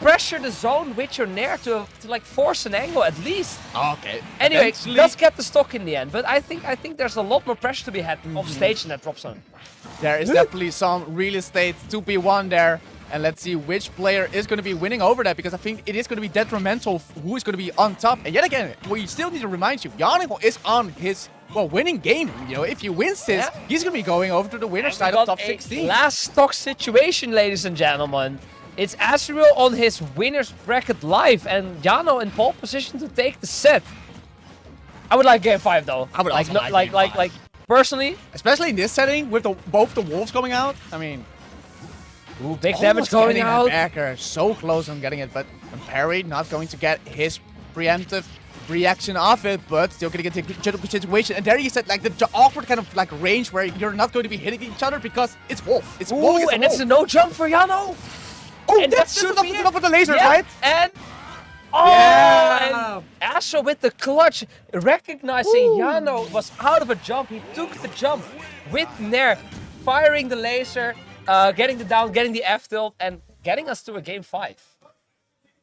Pressure the zone with your nair to like force an angle at least. Okay. Anyway, Eventually- does get the stock in the end, but I think there's a lot more pressure to be had off stage in that drop zone. There is definitely some real estate to be won there. And let's see which player is going to be winning over that, because I think it is going to be detrimental who is going to be on top. And yet again, we still need to remind you, Yano is on his, winning game. If he wins this, Yeah. he's going to be going over to the winner's We side of got top a 16. last stock situation, ladies and gentlemen. It's Azrael on his winner's bracket live, and Yano in pole position to take the set. I would like game 5 though. I would also like like game 5. personally. Especially in this setting with both the wolves coming out. I mean, Ooh, big damage almost going getting that out. backer. So close on getting it, but Perry not going to get his preemptive reaction off it, but still gonna get the good situation. And there you said like the awkward kind of like range where you're not going to be hitting each other because it's Wolf. It's Wolf Ooh, against and Wolf. it's a no jump for Yano. Oh, and that's that should enough, be enough with the laser, Yeah, right? and Yeah. and Astro with the clutch, recognizing Yano was out of a jump. He took the jump with Nair, firing the laser, getting the down, getting the F tilt, and getting us to a game 5.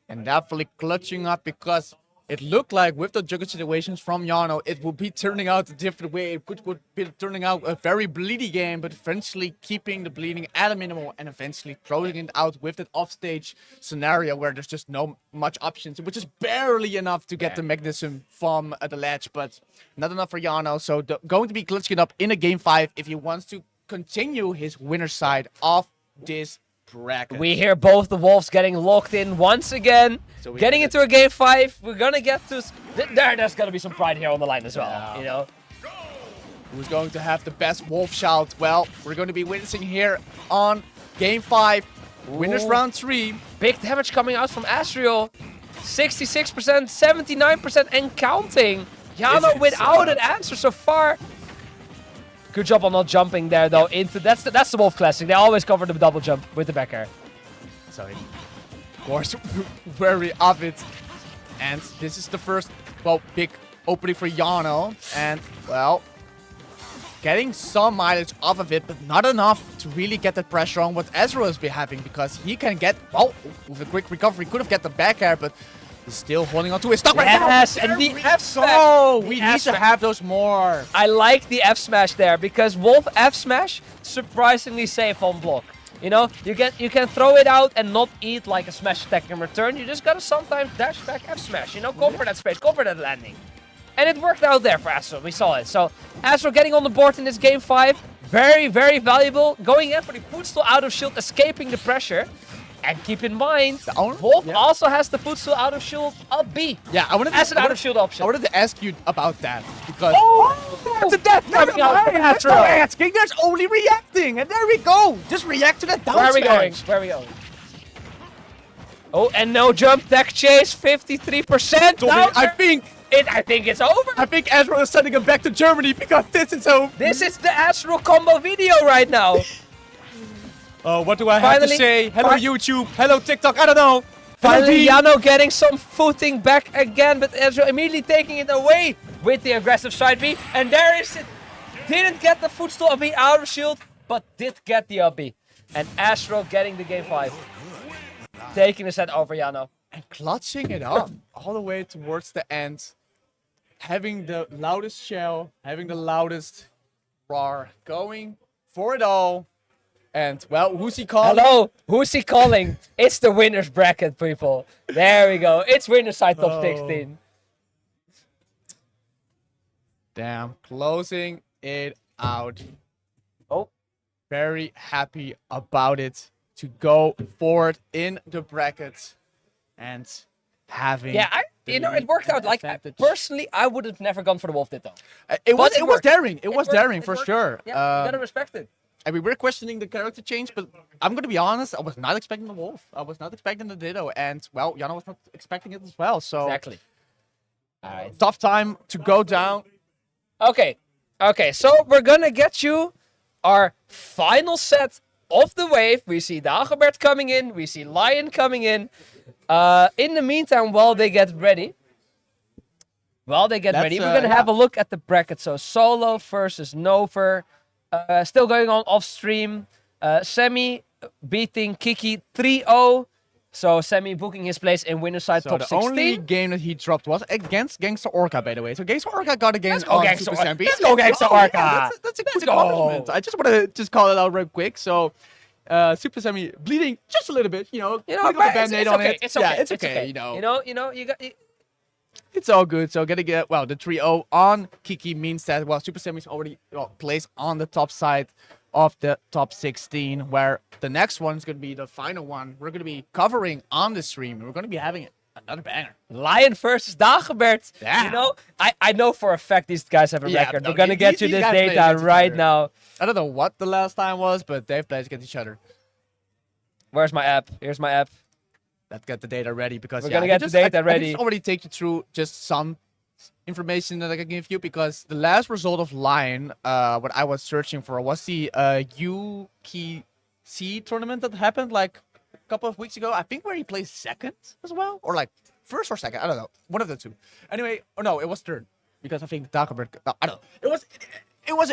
And definitely clutching up because it looked like with the juggle situations from Yano, it would be turning out a different way. It would be turning out a very bleedy game, but eventually keeping the bleeding at a minimum and eventually throwing it out with that offstage scenario where there's just no much options, which is barely enough to get the mechanism from the ledge, but not enough for Yano. So going to be clutching it up in a game 5 if he wants to continue his winner's side of this bracket. We hear both the Wolves getting locked in once again. So we Getting get into a game 5. We're gonna get to... There's gonna be some pride here on the line as well, Who's going to have the best wolf shout? Well, we're going to be witnessing here on game 5. Winners Ooh. round 3. Big damage coming out from Asriel. 66%, 79% and counting. Yano Is without it an answer so far. Good job on not jumping there though. Into that's the Wolf classic. They always cover the double jump with the back air. Sorry. Of course, very of it. And this is the first, big opening for Yano. And, getting some mileage off of it, but not enough to really get that pressure on what Ezra has been having, because he can get, with a quick recovery, could have get the back air, but he's still holding on to his stock right now. Yes, and the F smash. So we The need F to smash. have those more. I like the F smash there because Wolf F smash surprisingly safe on block. You can throw it out and not eat like a smash attack in return. You just gotta sometimes dash back F smash. Cover that space, cover that landing. And it worked out there for Astro. We saw it. So Astro getting on the board in this game 5. Very, very valuable. Going in for the footstool out of shield, escaping the pressure. And keep in mind, Wolf also has the footstool out of shield up B. Yeah, I wanted As an out of shield option. I wanted to ask you about that because It's a death coming out from Astro. asking, there's only reacting, and there we go. Just react to that down Where are we going? smash. Where are we going? Oh, and no jump tech chase, 53%. Tommy, Down I there. I think it's over. think Ezra is sending him back to Germany because this is so. This is the Astro combo video right now. What do I have Finally- to say? Hello YouTube, hello TikTok, I don't know. Finally, Hello, Yano getting some footing back again, but Ezra immediately taking it away with the aggressive side B. And there is it. Didn't get the footstool up B out of shield, but did get the up B. And Astro getting the game 5. Taking the set over Yano. and clutching it up all the way towards the end. Having the loudest shell, having the loudest are going for it all. And, well, who's he calling? Hello, who's he calling? It's the winner's bracket, people. There we go. It's winner side top 16. Damn, closing it out. Oh. Very happy about it to go forward in the bracket and having. Yeah, it worked out. Like, personally, I would have never gone for the Wolf Ditto. It was worked. daring. It was worked. daring It for worked. sure. Yeah, you gotta respect it. I mean, we're questioning the character change, but I'm gonna be honest. I was not expecting the Wolf. I was not expecting the Ditto, and well, Jana was not expecting it as well. So Exactly. All right. tough time to go down. Okay, so we're gonna get you our final set of the wave. We see Dagobert coming in, we see Lion coming in. In the meantime, while they get ready, we're gonna have a look at the bracket. So Solo versus Nover, still going on off stream. Semi beating Kiki 3-0. So Semi booking his place in winner side So top the 16. only game that he dropped was against Gangsta Orca, by the way. So Gangsta Orca got a game Let's go on Gangsta Super Orca. Champion. Let's go Gangsta Oh, yeah, Orca. that's a Let's good go. accomplishment. I just want to call it out real quick. So Super Semi bleeding just a little bit, putting a but band-aid it's on okay. it. It's okay. Yeah, it's okay. You know, you got. It's all good. So gonna get the 3-0 on Kiki means that Super Semi's already placed on the top side of the top 16, where the next one is gonna be the final one. We're gonna be covering on the stream. We're gonna be having another banger. Lion versus Dagobert. Yeah. You know, I know for a fact these guys have a Yeah, record. no, We're gonna these- get you these this guys play data against each right other. now. I don't know what the last time was, but they've played against each other. Where's my app? Here's my app. Let's get the data ready because We're yeah, gonna I get just- the data I ready. just already take you through just some information that I can give you because the last result of Lion, what I was searching for was the UKC tournament that happened like a couple of weeks ago. I think where he placed second as well, or like first or second. I don't know, one of the two. Anyway, oh no, it was third because I think Dagobert. No, I don't know. It was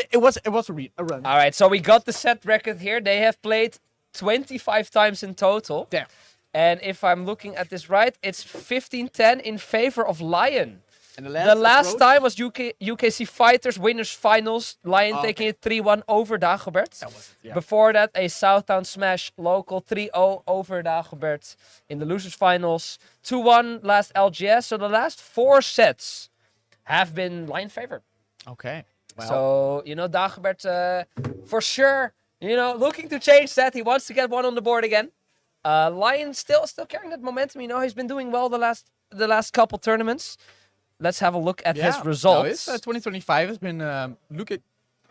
a run. All right, so we got the set record here. They have played 25 times in total. Damn. And if I'm looking at this right, it's 15-10 in favor of Lion. And The last approach- time was UKC Fighters winners finals. Lion taking it 3-1 over Dagobert. That was it, yeah. Before that, a Southtown Smash local 3-0 over Dagobert in the losers finals. 2-1 last LGS. So the last 4 sets have been Lion favored. Okay. Well, So, Dagobert for sure, looking to change that. He wants to get one on the board again. Lion still carrying that momentum. He's been doing well the last couple tournaments. Let's have a look at his results. No, his 2025 has been looking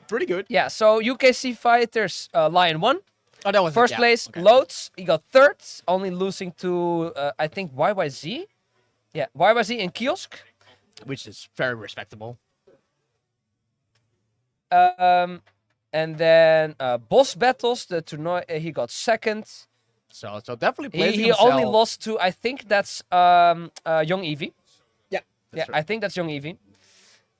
pretty good. Yeah, so UKC Fighters, Lion won. Oh, that was First it, yeah. place, Okay. Loads. He got third, only losing to, I think, YYZ. Yeah, YYZ in Kiosk. Which is very respectable. And then Boss Battles, the tournoi, he got second. So definitely He placing only himself- lost to, I think that's Young Eevee. Yeah. Yeah, I think that's Young Eevee.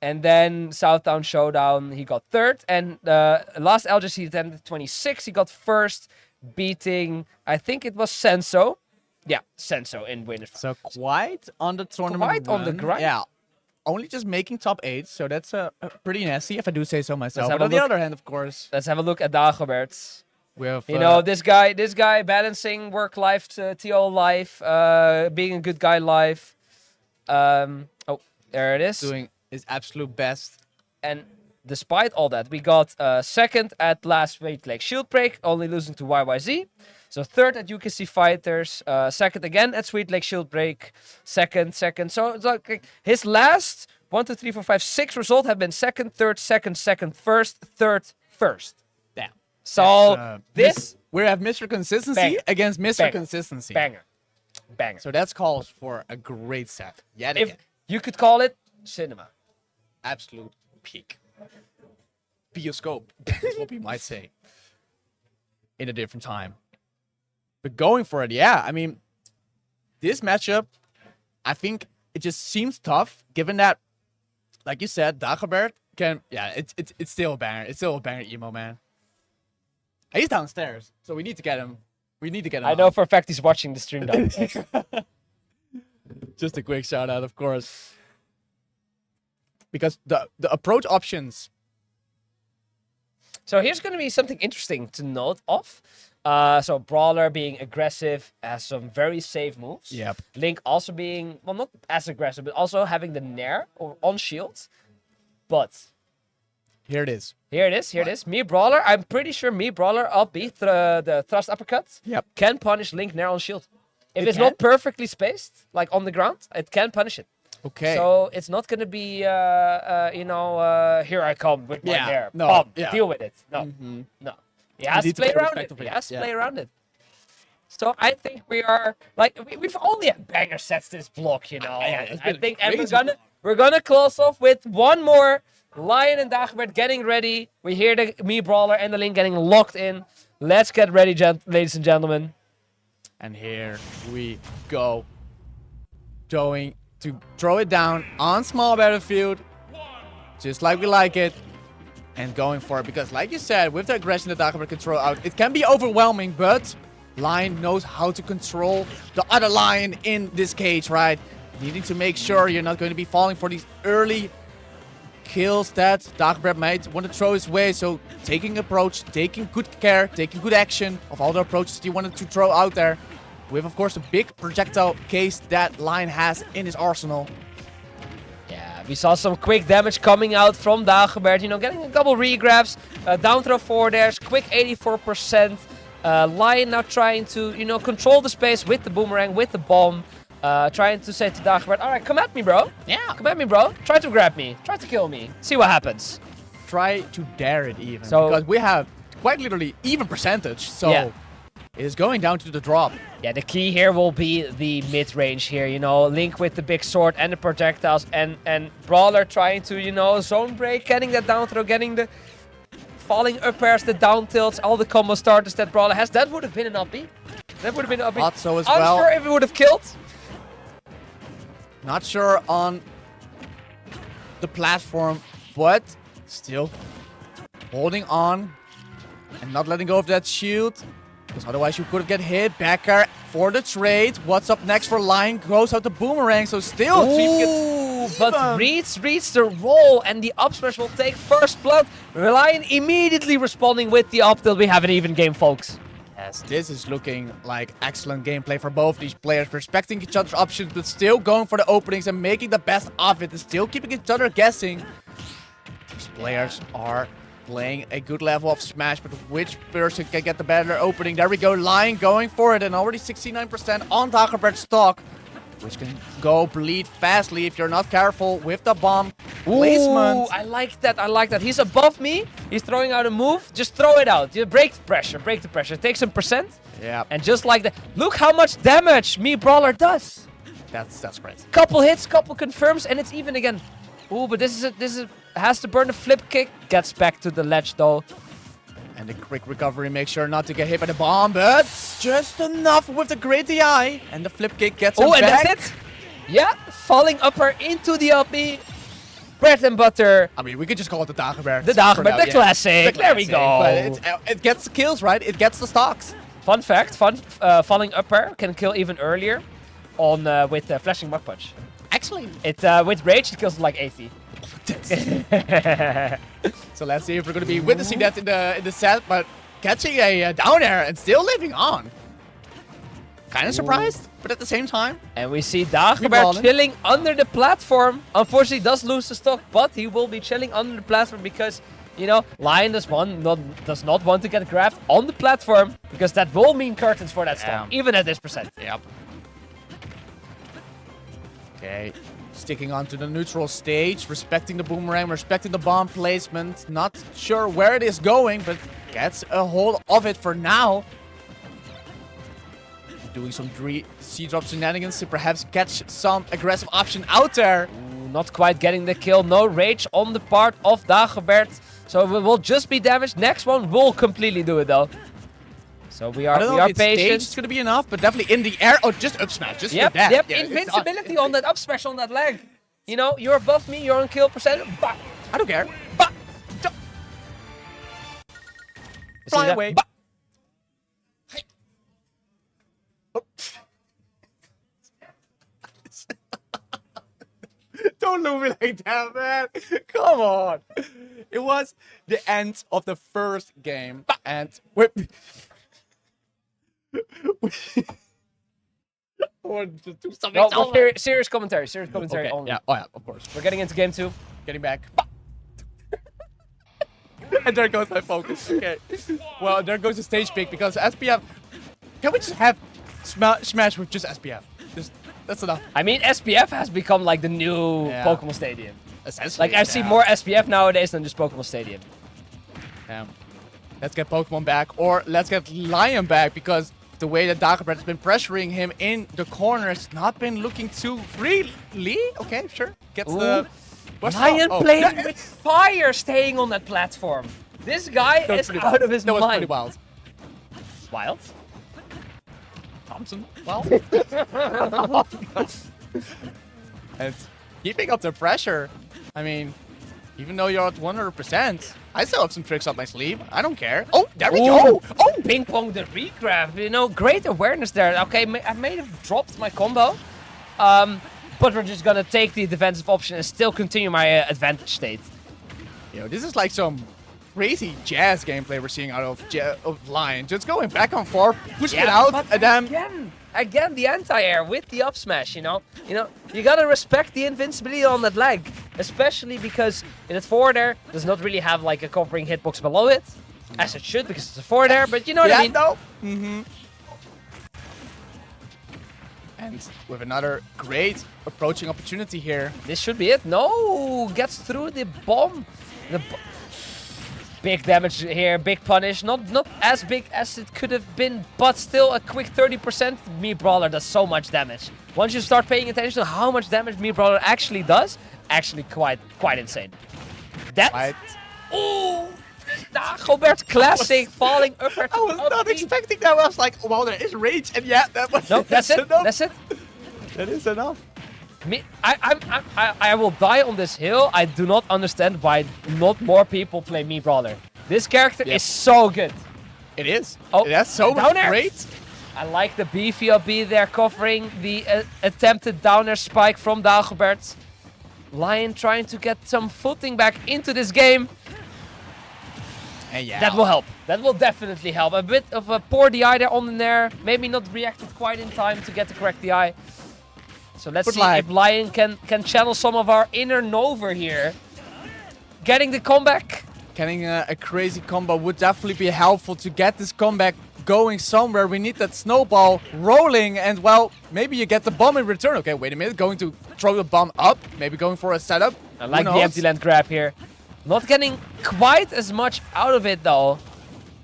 And then Southtown Showdown, he got third. And last LGS he attended 26, he got first, beating, I think it was Senso. Yeah, Senso in winners. So quite on the tournament. Quite on the run. grind. Yeah. Only just making top 8, so that's pretty nasty if I do say so myself. have But a on the look. other hand, of course, Let's have a look at Dagobert. we have This guy balancing work life to TO life, being a good guy life. Oh, there it is. doing his absolute best. And despite all that, we got second at last Weight Lake Shield Break, only losing to YYZ. So third at UKC Fighters, second again at Sweet Lake Shield Break, second. So it's like his last 1, 2, 3, 4, 5, 6 result have been second, third, second, first, third, first. Damn. So this We have Mr. Consistency Banger. against Mr. Banger. Consistency. banger. So that's calls for a great set. Yet If again. you could call it cinema. Absolute peak. Bioscope, is what we might say. In a different time. But going for it, yeah. I mean, this matchup, I think it just seems tough, given that, like you said, Dagobert can, yeah, it's still a banger. It's still a banger emo, man. He's downstairs, so we need to get him. We need to get him. I know for a fact he's watching the stream now. Just a quick shout out, of course. Because the approach options So here's going to be something interesting to note of. So Brawler being aggressive has some very safe moves. Yep. Link also being, well, not as aggressive, but also having the Nair or on shield. But Here it is. here it is. Me Brawler, I'm pretty sure Me Brawler up B, the thrust uppercut, Yep. can punish Link Nair on shield. If It it's can? not perfectly spaced, like on the ground, it can punish it. Okay. So it's not going to be, here I come with my Yeah, Nair. no, Bam, yeah. deal with it. No, no. He has to Need to play play around it. respectively. He has to Yeah. play around it. So I think we are like we've only had banger sets this block, you know. Yeah, it's I been think, and crazy. we're gonna close off with one more. Lion and Dagobert getting ready. We hear the Me Brawler and the Link getting locked in. Let's get ready, ladies and gentlemen. And here we go. Going to throw it down on small battlefield. Just like we like it. And going for it. Because like you said, with the aggression that Dagobert can throw out, it can be overwhelming. But Lion knows how to control the other Lion in this cage, right? Needing to make sure you're not going to be falling for these early kills that Dagobert might want to throw his way. So taking approach, taking good care, taking good action of all the approaches he wanted to throw out there. With, of course, a big projectile case that Lion has in his arsenal. Yeah, we saw some quick damage coming out from Dagobert. You know, getting a couple regrabs. Down throw forward airs, quick 84%. Lion now trying to, you know, control the space with the boomerang, with the bomb. Trying to say to Dagobert, all right, come at me, bro. Yeah. Come at me, bro. Try to grab me. Try to kill me. See what happens. Try to dare it even. So- because we have quite literally even percentage. So Yeah. it is going down to the drop. Yeah, the key here will be the mid-range here, you know, Link with the big sword and the projectiles, and Brawler trying to, you know, zone break, getting that down throw, getting the falling up airs, the down tilts, all the combo starters that Brawler has. That would have been an up B. That would have been an up B. Thought so as well. Unsure if it would have killed. Not sure on the platform, but still holding on and not letting go of that shield. Because otherwise you could get hit. Backer for the trade. What's up next for Lion? Goes out the boomerang, so still keeping it Ooh, but reads the roll, and the up smash will take first blood. Lion immediately responding with the up till we have an even game, folks. Yes, this is looking like excellent gameplay for both these players, respecting each other's options, but still going for the openings and making the best of it, and still keeping each other guessing. These players are playing a good level of Smash, but which person can get the better opening? There we go, Lion going for it, and already 69% on Dagobert's stock, which can go bleed fastly if you're not careful with the bomb placement. Ooh, I like that. I like that. He's above me. He's throwing out a move. Just throw it out. You break the pressure. Break the pressure. Take some percent. Yeah, And just like that. Look how much damage Me Brawler does. that's great. Couple hits, couple confirms, and it's even again. Ooh, but this is has to burn the flip kick. Gets back to the ledge though. And a quick recovery, make sure not to get hit by the bomb, but just enough with the great DI. And the flip kick gets him Oh, and back. that's it. Yeah, falling upper into the LP. Bread and butter. I mean, we could just call it the Dagobert. The for Dagobert, now, the classic. There we go. But it gets the kills, right? It gets the stocks. Fun fact, falling upper can kill even earlier on with flashing mach punch. Excellent. It with rage it kills like 80. So let's see if we're going to be witnessing that in the set, but catching a down air and still living on. Kind of surprised, but at the same time, And we see Dagobert balling. chilling under the platform. Unfortunately, does lose the stock, but he will be chilling under the platform because, you know, Lion does not want to get grabbed on the platform because that will mean curtains for that stock, even at this percent. yep. Okay, sticking onto the neutral stage, respecting the boomerang, respecting the bomb placement. Not sure where it is going, but gets a hold of it for now. Doing some C-drop shenanigans to perhaps catch some aggressive option out there. Ooh, not quite getting the kill. No rage on the part of Dagobert. So it will just be damaged. Next one will completely do it though. So we I are don't know we are if it's staged, patient. it's going to be enough, but definitely in the air. Oh, just up smash. Just Yep, for that. yep. Yeah, it's Invincibility on that up smash on that leg. You know, you're above me, you're on kill percent. Bah, I don't care. bah. Fly See that? away. Bah. Don't look me like that, man. Come on. It was the end of the first game. And we're... Or just do something No, else. serious commentary Okay, only. yeah, oh yeah, of course. We're getting into game 2. Getting back. And there goes my focus. Okay. Well, there goes the stage pick because SPF... Can we just have Smash with just SPF? That's enough. I mean, SPF has become like the new Yeah. Pokemon Stadium. Essentially, Like, I've seen more SPF nowadays than just Pokemon Stadium. Let's get Pokemon back, or let's get Lion back, because the way that Dagobert has been pressuring him in the corner has not been looking too freely. Okay, sure. Gets the... Lion Oh, playing yeah, with fire, staying on that platform. This guy that was is pretty out wild. of his That was mind. pretty wild. Wild? Thompson, well. And keeping up the pressure. I mean, even though you're at 100%, I still have some tricks up my sleeve. I don't care. Oh, there we go. Oh, ping pong the regrab. You know, great awareness there. Okay, I may have dropped my combo. But we're just gonna take the defensive option and still continue my advantage state. Yo, this is like some crazy jazz gameplay we're seeing out of Lion. Just going back and forth, pushing it out, but and then... again, the anti-air with the up smash, you know, you gotta respect the invincibility on that leg, especially because in that forward air does not really have like a covering hitbox below it, as it should because it's a forward air. But you know what I mean? No. And with another great approaching opportunity here. This should be it. No, gets through the bomb. Big damage here, big punish. Not as big as it could have been, but still a quick 30%. Mii Brawler does so much damage. Once you start paying attention to how much damage Mii Brawler actually does, actually quite insane. That. Right. Ooh! Dagobert classic falling upper. I was not expecting that. I was like, well, there is rage, and yeah, that was. No, that's it. enough. That's it. That is enough. I will die on this hill. I do not understand why not more people play Mii Brawler. This character is so good. It is. Oh, it has so down much air. great. I like the beefy up B there covering the attempted down air spike from Dagobert. Lion trying to get some footing back into this game. And yeah. That will help. That will definitely help. A bit of a poor DI there on the air. Maybe not reacted quite in time to get the correct DI. So let's see if Lion can channel some of our inner Nova here. Getting the comeback. Getting a crazy combo would definitely be helpful to get this comeback going somewhere. We need that snowball rolling, and well, maybe you get the bomb in return. Okay, wait a minute. Going to throw the bomb up. Maybe going for a setup. I like the empty land grab here. Not getting quite as much out of it though.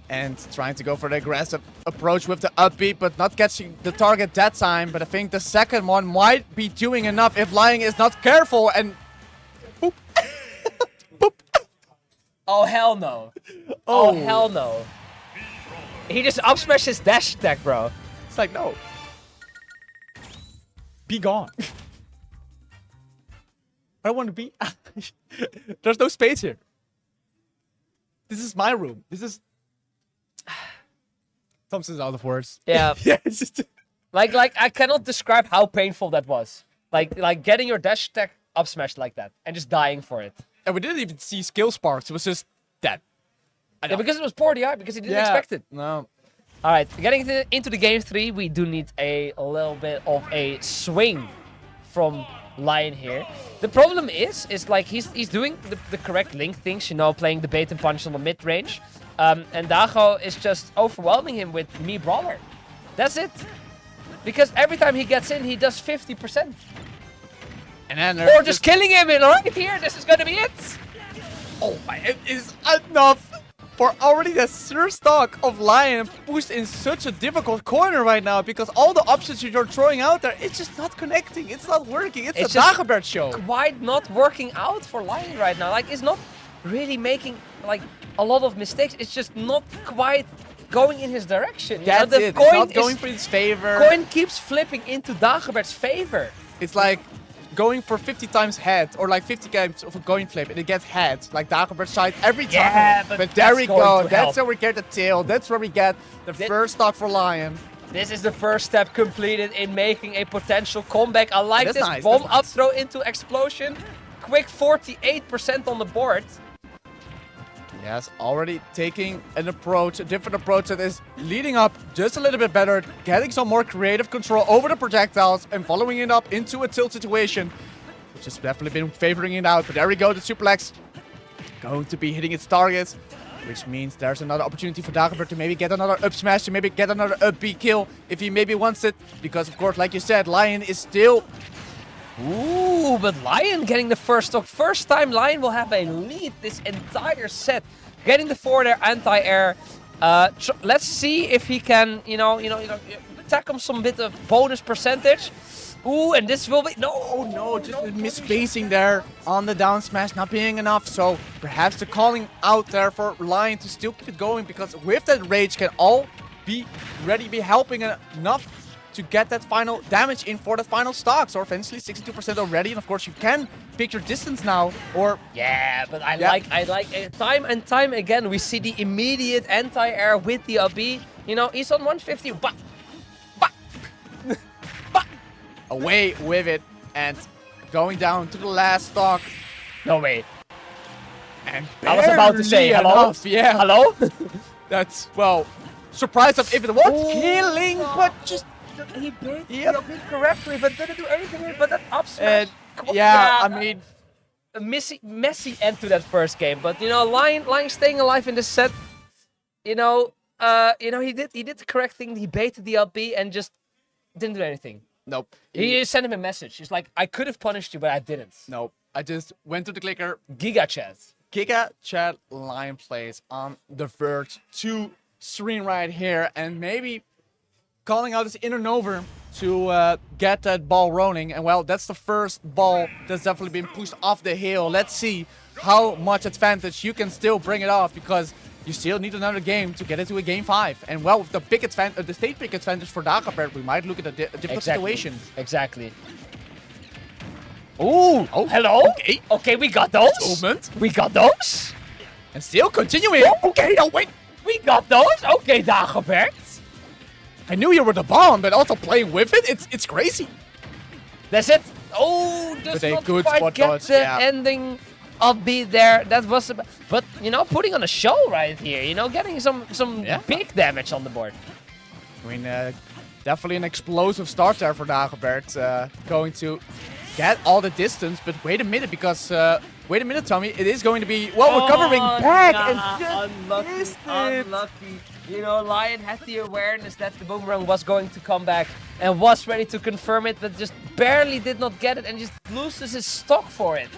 And trying to go for the aggressive approach with the upbeat, but not catching the target that time. But I think the second one might be doing enough if Lion is not careful, and... Boop. Boop. Oh, hell no. Oh, hell no. He just up smashed his dash attack, bro. It's like, no. Be gone. I don't want to be... There's no space here. This is my room. This is... Thompson's out of words. Yeah. Yeah, it's just... Like I cannot describe how painful that was. Like getting your dash attack up smashed like that and just dying for it. And we didn't even see skill sparks. It was just dead. Yeah, because it was poor DI, because he didn't expect it. No. All right, getting into the game 3, we do need a little bit of a swing from Lion here. The problem is like he's doing the correct link things, you know, playing the bait and punch on the mid range. And Dago is just overwhelming him with Mii Brawler. That's it. Because every time he gets in, he does 50%. And then Or just killing him, and right here, this is gonna be it. Oh my, it is enough for already the third stock of Lion pushed in such a difficult corner right now, because all the options you're throwing out there, it's just not connecting. It's not working. It's a just Dagobert show. Quite not working out for Lion right now. Like, it's not really making like a lot of mistakes. It's just not quite going in his direction. You know, That's the it. coin It's not going is, for his favor. coin keeps flipping into Dagobert's favor. It's like going for 50 times head, or like 50 times of a coin flip, and it gets head, like Dagobert's side every time. Yeah, but there that's we going go. to That's help. where we get the tail. That's where we get the first stock for Lion. This is the first step completed in making a potential comeback. I like That's this nice, bomb that's up nice. throw into explosion. Quick 48% on the board. Yes, already taking an approach, a different approach that is leading up just a little bit better, getting some more creative control over the projectiles and following it up into a tilt situation, which has definitely been favoring it out. But there we go, the Superplex going to be hitting its targets, which means there's another opportunity for Dagobert to maybe get another up smash, to maybe get another up B kill if he maybe wants it. Because, of course, like you said, Lion is still... Ooh, but Lion getting the first stock. First time Lion will have a lead this entire set. Getting the forward air, anti-air. Let's see if he can, tack him some bit of bonus percentage. Ooh, and this will be... No, just a misspacing there on the down smash, not being enough. So perhaps the calling out there for Lion to still keep it going, because with that rage can all be helping enough to get that final damage in for the final stock. So eventually 62% already, and of course you can pick your distance now, or... Yeah, but I like time and time again we see the immediate anti-air with the up B. He's on 150, but away with it, and going down to the last stock. no way. And I was about to say, barely hello? enough, yeah. Hello? That's, well, surprised of if it was killing, but just... He bait Yep. the up B correctly, but didn't do anything with it, but that up smash. And yeah, I mean, a messy end to that first game, but Lion staying alive in this set. He did the correct thing. He baited the up B and just didn't do anything. nope. He sent him a message. He's like, I could have punished you, but I didn't. Nope. I just went to the clicker. Giga chat. Giga Chat Lion plays on the Verge 2 screen right here, and maybe calling out his inner Nova to get that ball rolling. And well, that's the first ball that's definitely been pushed off the hill. Let's see how much advantage you can still bring it off, because you still need another game to get it to a game 5. And well, with the big advantage, the state pick advantage for Dagobert, we might look at a different situation. Exactly. Ooh, Oh, hello? okay. Okay, we got those. Movement. We got those. And still continuing. Okay, no, wait. We got those. Okay, Dagobert. I knew you were the bomb, but also playing with it, it's crazy. That's it. Oh, does With a not good quite spot get dodge, the yeah. ending upbeat there. That was, but putting on a show right here. Getting some Yeah. big damage on the board. I mean, definitely an explosive start there for Dagobert. Going to get all the distance, but wait a minute, because wait a minute, Tommy. It is going to be recovering back and just missed it. Unlucky. Lion had the awareness that the boomerang was going to come back and was ready to confirm it, but just barely did not get it and just loses his stock for it.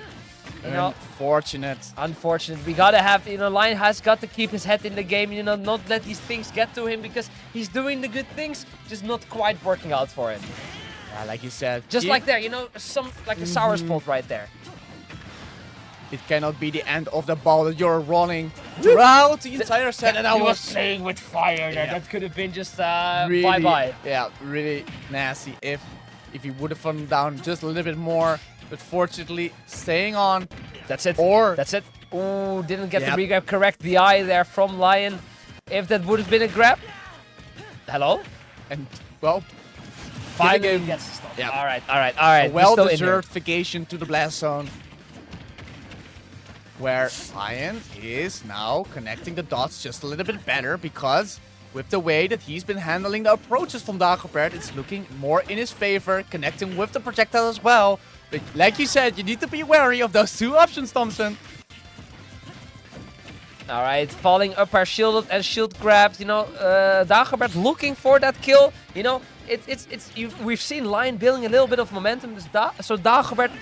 Unfortunate. Unfortunate. We gotta have, Lion has got to keep his head in the game, not let these things get to him, because he's doing the good things, just not quite working out for him. Yeah, like you said, Just like there, like a sour spot right there. it cannot be the end of the ball that you're running throughout the entire set. And I He was was playing with fire there. Yeah. That could have been just really, bye-bye. yeah, really nasty if he would have fallen down just a little bit more. But fortunately, staying on. That's it. Or That's it. Ooh, didn't get Yep. the regrab correct. The eye there from Lion. If that would have been a grab. Hello? and well, Finally him- gets the stop. Yep. All right. a We're still in here. well-deserved vacation to the blast zone, where Lion is now connecting the dots just a little bit better, because with the way that he's been handling the approaches from Dagobert, it's looking more in his favor, connecting with the projectile as well. But like you said, you need to be wary of those two options, Thompson. All right, falling up our shielded and shield grabbed. Dagobert looking for that kill. We've seen Lion building a little bit of momentum. So Dagobert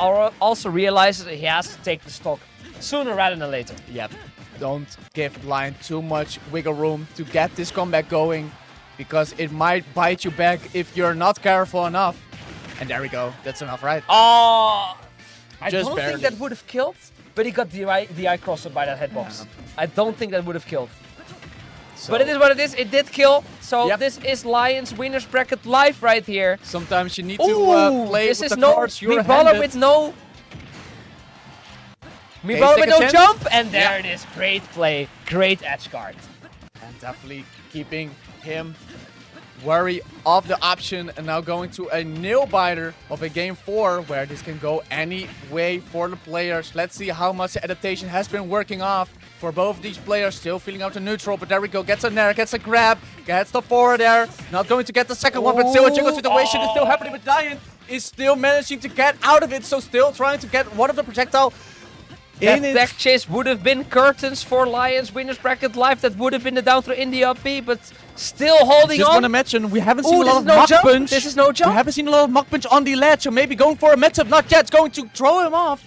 also realizes that he has to take the stock sooner rather than later. Yep. Don't give Lion too much wiggle room to get this comeback going, because it might bite you back if you're not careful enough. And there we go. That's enough, right? Oh, I Just don't barely. think that would have killed, but he got the eye crosser by that hitbox. I don't think that would have killed. So But it is what it is. It did kill. So Yep. this is Lion's winners bracket live right here. sometimes you need Ooh, to play this with is the no cards you're Mibala handed. with no Okay, Mibala take with a no chance. jump, and there Yeah. it is. Great play, great edge guard. And definitely keeping him wary of the option, and now going to a nail biter of a game 4, where this can go any way for the players. Let's see how much the adaptation has been working off for both of these players. Still feeling out the neutral, but there we go. Gets a nair, gets a grab, gets the forward there. Not going to get the second one, but still a jiggle situation is still happening. But Lion is still managing to get out of it, so still trying to get one of the projectile That in tech it. chase would have been curtains for Lions winners bracket live. That would have been the down throw in the up B, but still holding Just want to on. mention, we haven't seen Ooh, a this lot is of no Mach jump. Punch. This is no We jump. haven't seen a lot of Mach Punch on the ledge, so maybe going for a mix-up. Not yet. It's going to throw him off.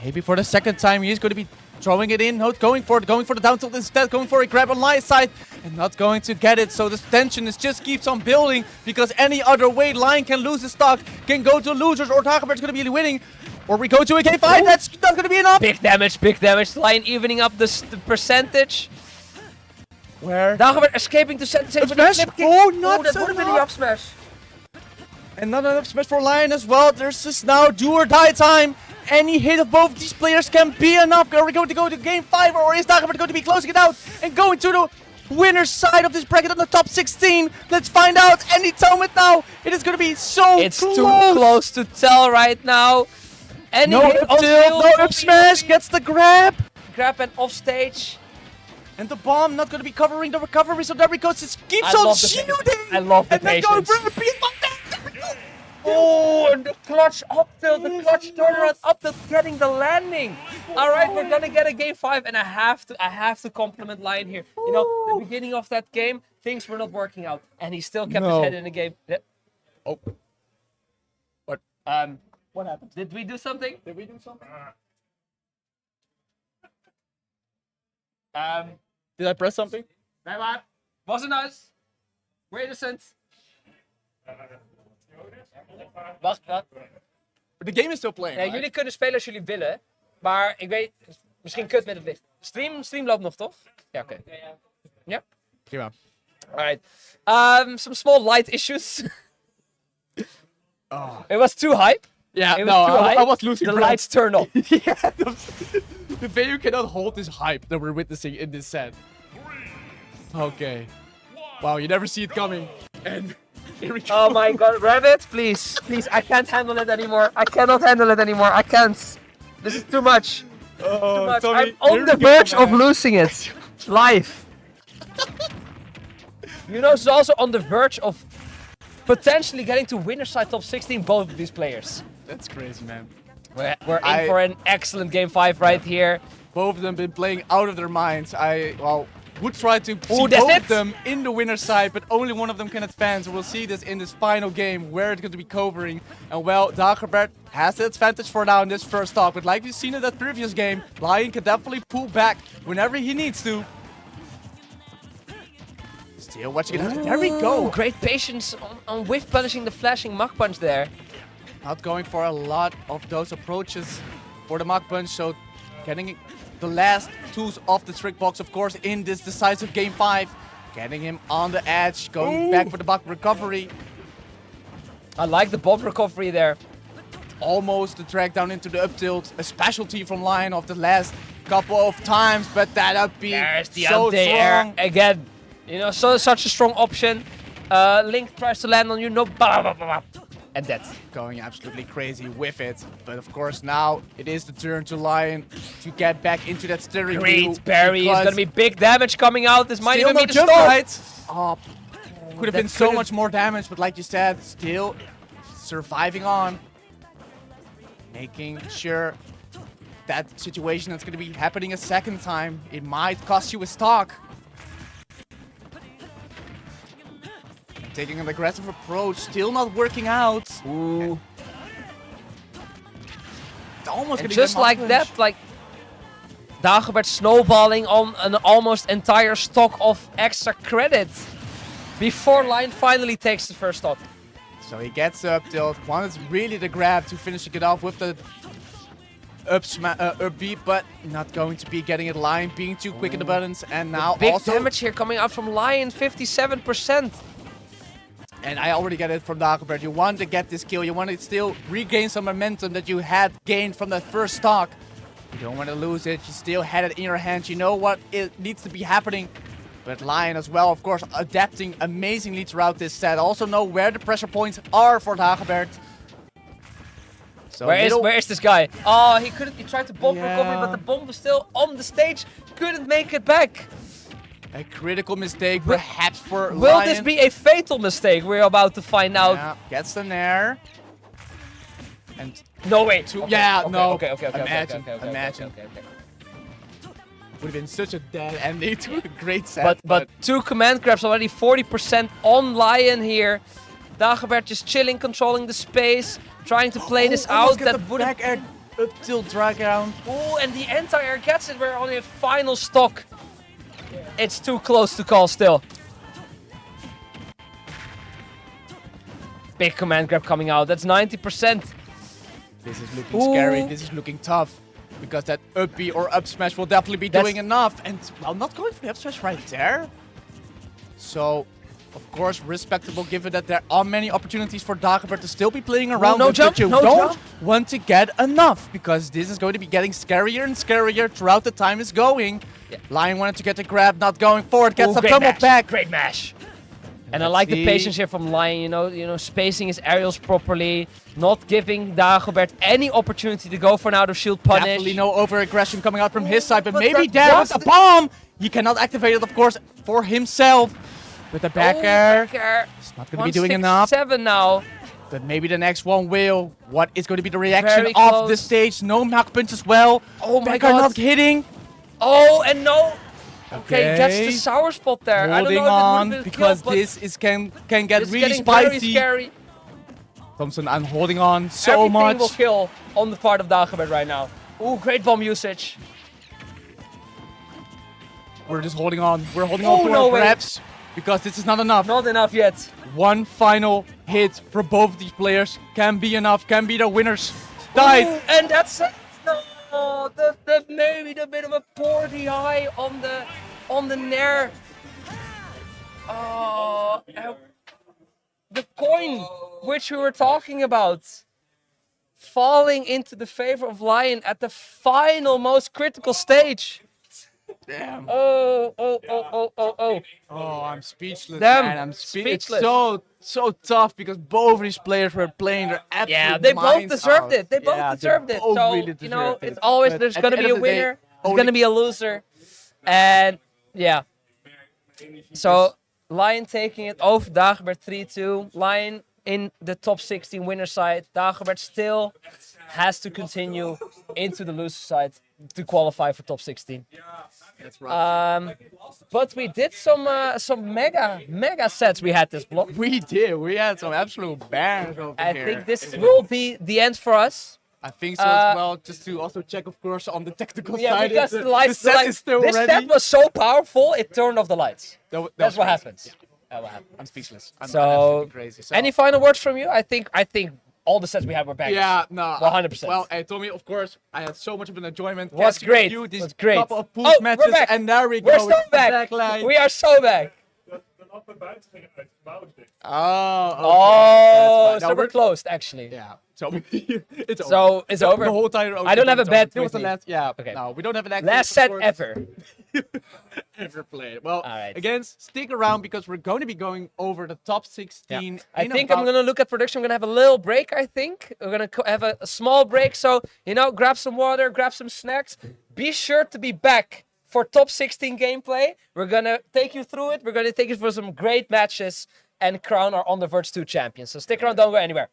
Maybe for the second time, he is going to be throwing it in. Not going for the down tilt instead. Going for a grab on Lion's side and not going to get it. So this tension just keeps on building because any other way, Lion can lose his stock, can go to losers, or Dagobert's going to be winning. Or we go to a game 5. That's not going to be enough. Big damage, big damage. Lion evening up the percentage. Where? Dagobert escaping to center stage Up with a smash? flip kick. Oh, not that would have been the enough. up smash. And not enough smash for Lion as well. There's just now do or die time. Any hit of both these players can be enough. Are we going to go to game 5, or is Dagobert going to be closing it out and going to the winner's side of this bracket on the top 16? Let's find out any moment now. It is going to be so It's close. too close to tell right now. Any No hit up on tilt, field no will up be smash, gets the grab. grab and off stage. And the bomb not going to be covering the recovery, so there we go. Just keeps I on love the shielding. patience. I love the and then going patience. for a beat. There we go. Oh, and the clutch up tilt, the clutch turnaround up tilt, getting the landing. All right, we're gonna get a game 5, and I have to compliment Lion here. You know, the beginning of that game, things were not working out, and he still kept his No. head in the game. Yeah. Oh. What? What happened? Did we do something? Did we do something? Did I press something? Nee, maar wasn't us. We're innocent. Wacht, wat? The game is still playing. Nee, right? jullie kunnen spelen als jullie willen, maar ik weet, misschien kut met het licht. Stream loopt nog, toch? Ja, oké. Ja? Prima. Alright. Some small light issues. Oh. It was too hype. Yeah, It no, was too hype. I was losing The breath. lights turn off. Yeah, the video cannot hold this hype that we're witnessing in this set. Okay. Wow, you never see it coming. And here we go. Oh my god, Rabbit, please. Please, I can't handle it anymore. I cannot handle it anymore. I can't. This is too much. Oh, Too much. Tommy, I'm on here the we go, verge of man. losing it. Live. You know, it's also on the verge of potentially getting to winner's side top 16, both of these players. That's crazy, man. We're in for an excellent game 5 right here. Both of them been playing out of their minds. Would try to see that's both it. of them in the winner's side, but only one of them can advance. We'll see this in this final game where it's going to be covering. And well, Dagobert has the advantage for now in this first stock, but like we've seen in that previous game, Lion can definitely pull back whenever he needs to. Still watching it. There we go. Ooh, great patience on whiff punishing the flashing Mach Punch there. Not going for a lot of those approaches for the Mach Punch, so getting the last tools off the trick box, of course, in this decisive game 5. Getting him on the edge, going back for the Mach recovery. I like the bomb recovery there. Almost the drag down into the up tilt, a specialty from Lion of the last couple of times, but that up B There's the so anti-air strong. again. You know, such a strong option. Link tries to land on you, no, and that's Going absolutely crazy with it. But of course now it is the turn to Lion to get back into that steering wheel. great parry. It's because gonna be big damage coming out. This might still even no be the jump stop. height. Oh, could have that been so could've- much more damage, but like you said, still surviving on. Making sure that situation that's going to be happening a second time. It might cost you a stock. Taking an aggressive approach, still not working out. Ooh. It's almost And getting just the like Mach that, punch. like Dagobert snowballing on an almost entire stock of extra credit before Lion finally takes the first stock. So he gets up tilt. Wanted really the grab to finishing it off with the up B, but not going to be getting it. Lion being too quick in the buttons, and now Big also damage here coming out from Lion, 57%. And I already get it from Dagobert. You want to get this kill. You want to still regain some momentum that you had gained from that first stock. You don't want to lose it. You still had it in your hands. You know what it needs to be happening. But Lion as well, of course, adapting amazingly throughout this set. Also know where the pressure points are for Dagobert. So Where is this guy? Oh, he couldn't. He tried to bomb Yeah. recovery, but the bomb was still on the stage. Couldn't make it back. a critical mistake, perhaps for Will Lion. this be a fatal mistake? We're about to find out. Yeah, gets the nair. And No way. no. Okay. Imagine. Okay. Would have been such a dead ending to a great set. But two command grabs already 40% on Lion here. Dagobert just chilling, controlling the space, trying to play this out. That would back air up tilt drag down. Oh, and the anti-air gets it. We're on a final stock. It's too close to call still. Big command grab coming out. That's 90%. This is looking scary. This is looking tough. Because that up B or up smash will definitely be doing enough. And, well, not going for the up smash right there. So, of course, respectable given that there are many opportunities for Dagobert to still be playing around. no with, jump, but you no don't jump. want to get enough. Because this is going to be getting scarier and scarier throughout the time is going. Yeah. Lion wanted to get the grab, not going forward. Gets the Great pummel mash. back. Great mash. And I Let's like the see. patience here from Lion, you know, spacing his aerials properly, not giving Dagobert any opportunity to go for an out of shield punish. Definitely no over-aggression coming out from his side, but But maybe that there with was the bomb! He cannot activate it, of course, for himself. With the back air, Back air. it's not going to be doing enough. 167 now. But maybe the next one will. What is going to be the reaction Very of close. the stage? No mach punch as well. Oh my back air god. not hitting. Oh, and no. Okay, gets the sour spot there. I don't Holding know if it on would've been because killed, but this is can get it's really getting very spicy. scary. Thompson, I'm holding on so Everything much. will kill on the part of Dagobert right now. Ooh, great bomb usage. We're just holding on. We're holding Oh, on to no our way. grabs because this is not enough. Not enough yet. One final hit for both of these players can be enough, can be the winners. Died. Ooh, and that's it. No, the maybe a bit of a poor DI on the nair. Oh, the coin which we were talking about falling into the favor of Lion at the final most critical stage. Damn. Oh. Oh, I'm speechless, Damn, man. I'm speechless. It's so tough because both of these players were playing their absolute Yeah, they both minds deserved out. it. They both Yeah, deserved it. both So, really you know, deserved it. it's always, But there's at going to the be end a of the day, winner, there's only- going to be a loser. And, yeah. So, Lion taking it over Dagobert 3-2. Lion in the top 16 winner side. Dagobert still has to continue into the loser side to qualify for top 16. That's right. But we did some mega sets we had this block. We did. We had some absolute bangers over I here. think this will be the end for us. I think so as well. Just to also check, of course, on the technical Yeah, side. because if the lights, set is still this ready. set was so powerful, it turned off the lights. That's what happens. That's what happens. I'm speechless. I'm So, absolutely crazy. So, any final words from you? I think all the sets we had were bangers. yeah, no. 100%. Well, hey, Tommy, of course, I had so much of an enjoyment. Was catching great. You, these Was great. couple of pool Oh, we're matches, back. and there we We're go. so with the back. backline. We are so back. Oh, okay. Oh, That's fine. so No, we're closed actually. Yeah. So it's over. So it's over. The whole time. I don't have a bet It was with the me. last. Yeah. Okay. No, we don't have an active. Last of set course, ever. ever played. Well, Alright. again, stick around because we're going to be going over the top 16. I in think I'm about- gonna look at production. I'm gonna have a little break. I think we're gonna have a small break. So grab some water, grab some snacks. Be sure to be back for top 16 gameplay. We're gonna take you through it. We're gonna take you for some great matches and crown our On the Verge 2 champions. So stick around. Don't go anywhere.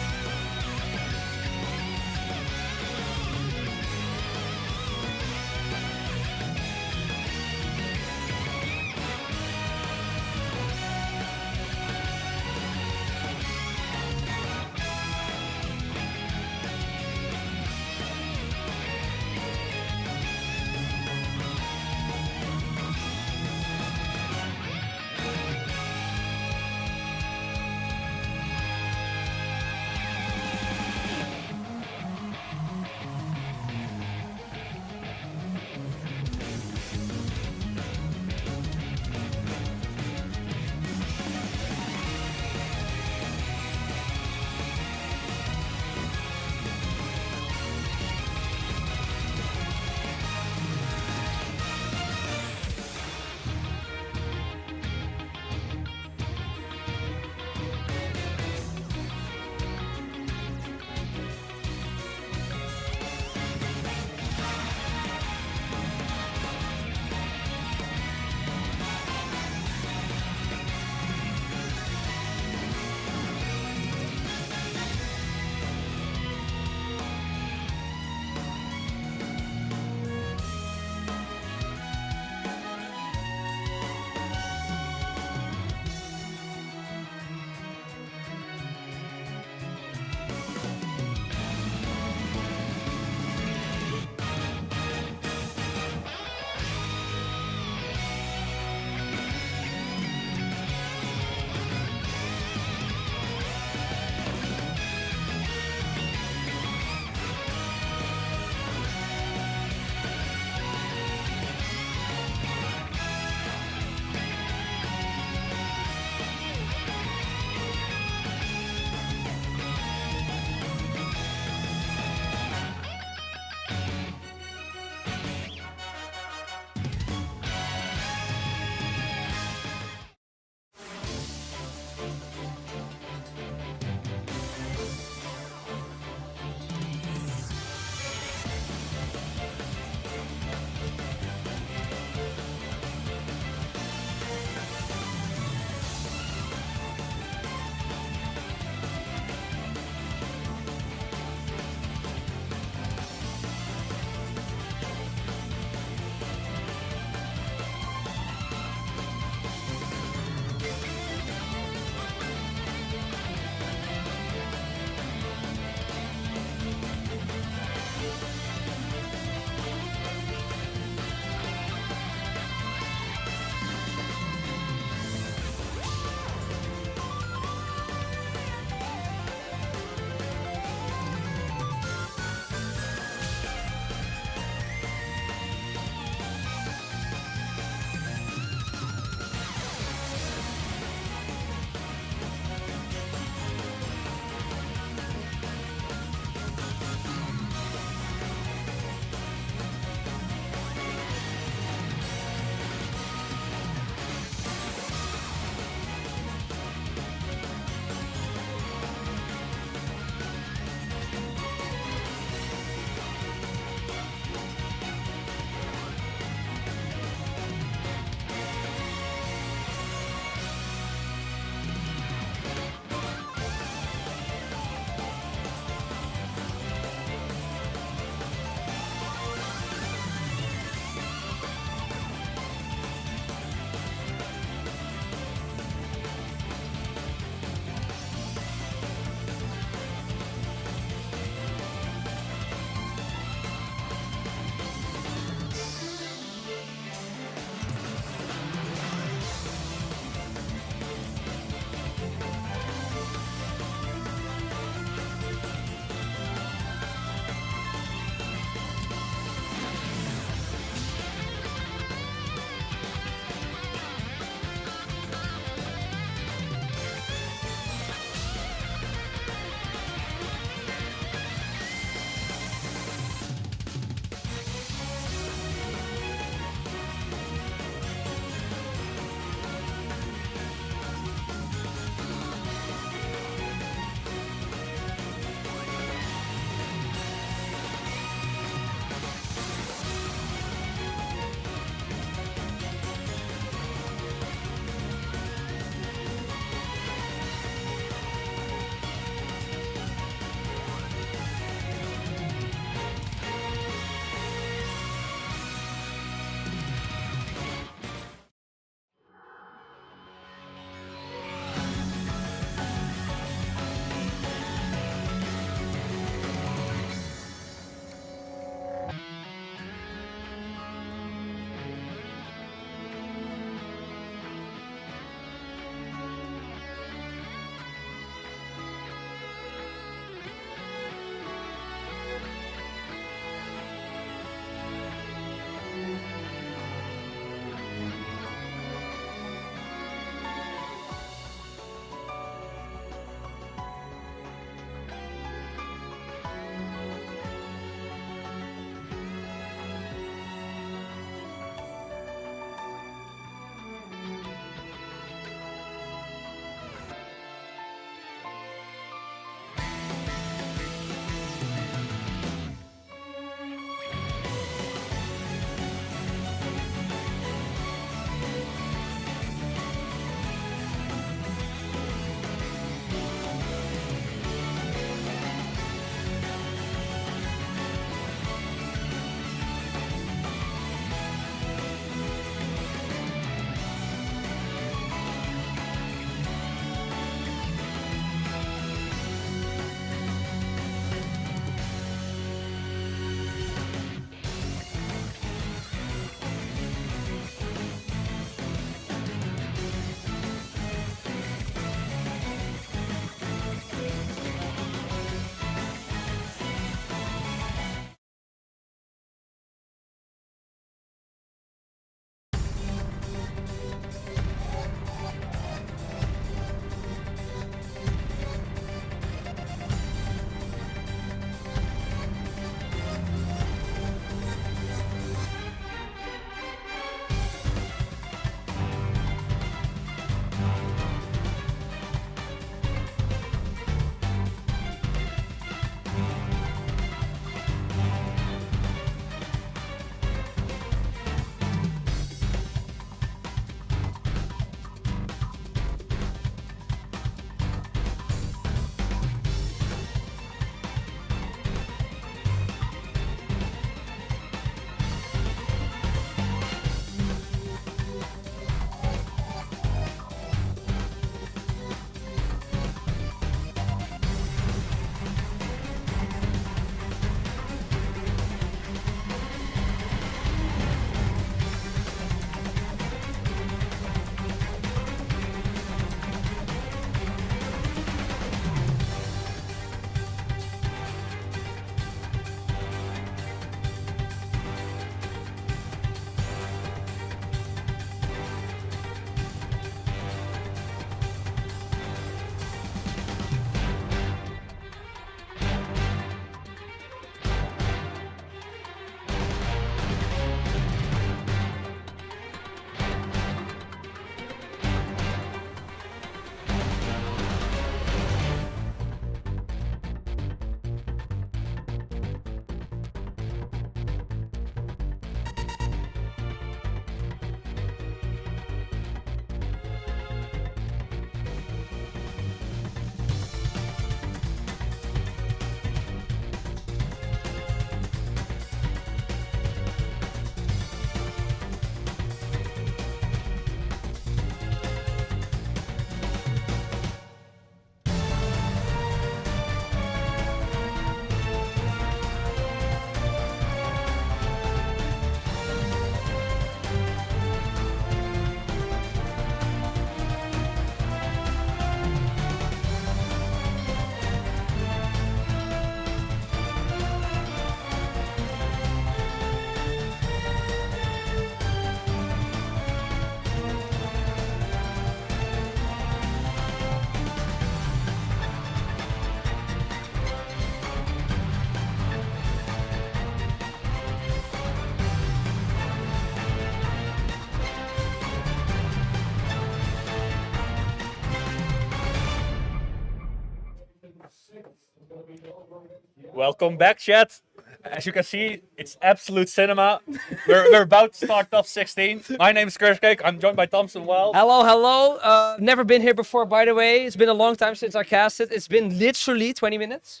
Welcome back, chat. As you can see, it's absolute cinema. We're about to start top 16. My name is Cake. I'm joined by Thompson Wild. Hello, hello. Never been here before, by the way. It's been a long time since I casted. It's been literally 20 minutes.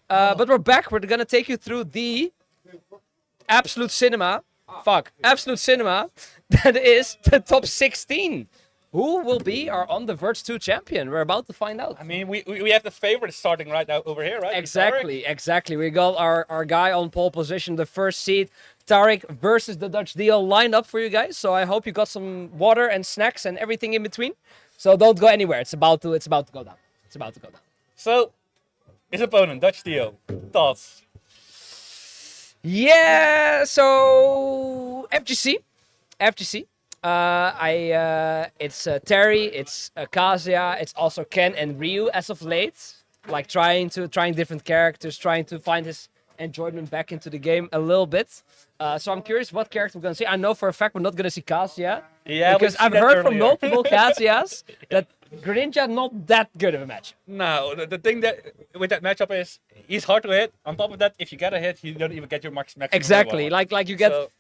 But we're back. We're gonna take you through the absolute cinema. Absolute cinema. That is the top 16. Who will be our On the Verge 2 champion? We're about to find out. I mean, we have the favorite starting right now over here, right? Exactly. We got our guy on pole position, the first seed. Tarek versus the Dutch Dio lined up for you guys. So I hope you got some water and snacks and everything in between. So don't go anywhere. It's about to go down. It's about to go down. So, his opponent, Dutch Dio. Thoughts? Yeah, so FGC. It's Terry, it's Kazuya, it's also Ken and Ryu as of late. Like trying different characters, trying to find his enjoyment back into the game a little bit. So I'm curious what character we're gonna see. I know for a fact we're not gonna see Kazuya. Yeah, because I've heard from multiple Kazuyas that Greninja not that good of a match. No, the thing that with that matchup is he's hard to hit. On top of that, if you get a hit, you don't even get your maximum. Exactly, level. like you get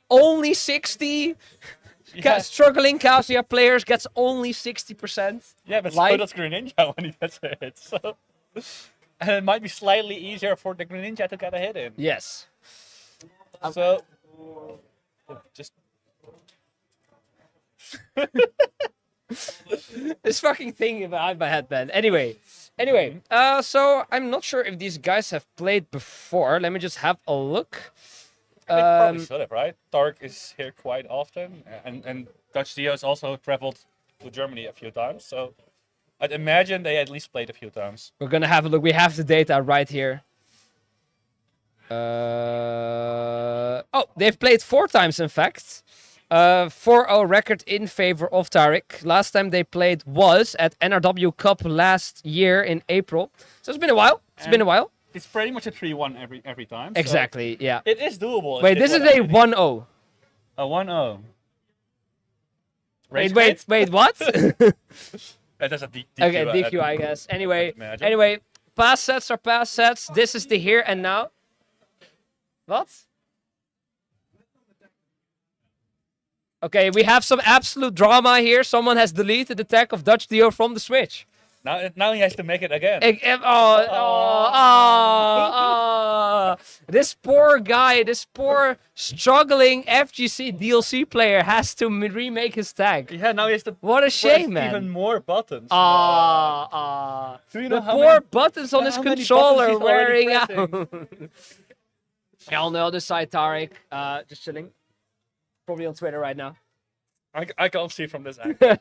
only 60. Struggling Kazuya players gets only 60%. Yeah, but so does Greninja when he gets a hit. So, and it might be slightly easier for the Greninja to get a hit in. Yes. So, just this fucking thing behind my head, man. Anyway, so I'm not sure if these guys have played before. Let me just have a look. They probably should have, right? Tarek is here quite often, and Dutch Dio has also traveled to Germany a few times, so I'd imagine they at least played a few times. We're gonna have a look. We have the data right here. They've played 4 times, in fact. 4-0 record in favor of Tarek. Last time they played was at NRW Cup last year in April. So it's been a while. It's pretty much a 3-1 every time. Exactly, so yeah. It is doable. Wait, this is a 1-0. A 1-0. Wait, what? That's a DQ. Okay, DQ, I guess. Anyway, pass sets are pass sets. This is the here and now. What? Okay, we have some absolute drama here. Someone has deleted the tag of Dutch Dio from the Switch. Now he has to make it again. This poor guy, this poor struggling FGC DLC player has to remake his tag. Yeah, now he has to. What a shame, man. Even more buttons. Do you know the poor buttons on his controller wearing out. On the other side, Tarek, just chilling. Probably on Twitter right now. I can't see from this angle.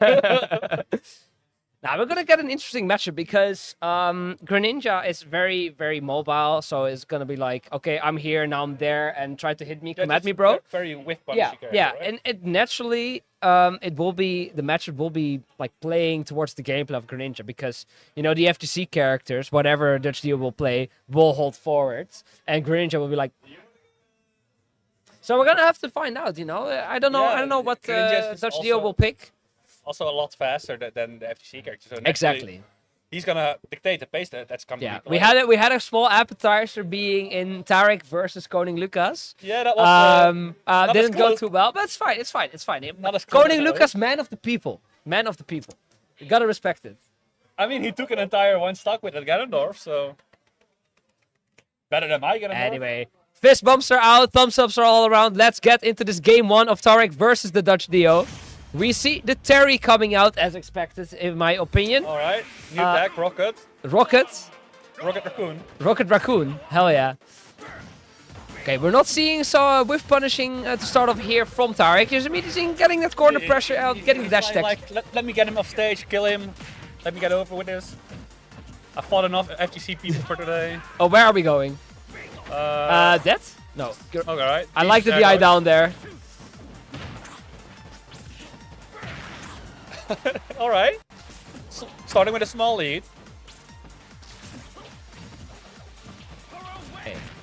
Now we're gonna get an interesting matchup because Greninja is very, very mobile, so it's gonna be like, okay, I'm here, now I'm there, and try to hit me, come at me, bro. Very whiff punishy character, yeah, right? and it naturally, the matchup will be like playing towards the gameplay of Greninja because the FGC characters, whatever Dutch Dio will play, will hold forward, and Greninja will be like. So we're gonna have to find out, I don't know. I don't know what Dutch Dio will pick. Also a lot faster than the FGC character. So exactly. He's gonna dictate the pace that's coming. Yeah, we had a small appetizer being in Tarek versus Koning Lucas. Yeah, that was. Didn't go too well, but it's fine. It's fine. Koning Lucas, man of the people. You gotta respect it. I mean, he took an entire one stock with at Ganondorf, so better than my Ganondorf. Anyway, fist bumps are out, thumbs ups are all around. Let's get into this game 1 of Tarek versus the Dutch Dio. We see the Terry coming out as expected, in my opinion. All right, new deck, Rocket Raccoon. Hell yeah. Okay, we're not seeing whiff punishing to start off here from Tarek. He's immediately getting that corner pressure out, getting the dash attack. Let me get him off stage, kill him. Let me get over with this. I've fought enough FGC people for today. Oh, where are we going? That? No. All right. I like the DI down there. All right. Starting with a small lead.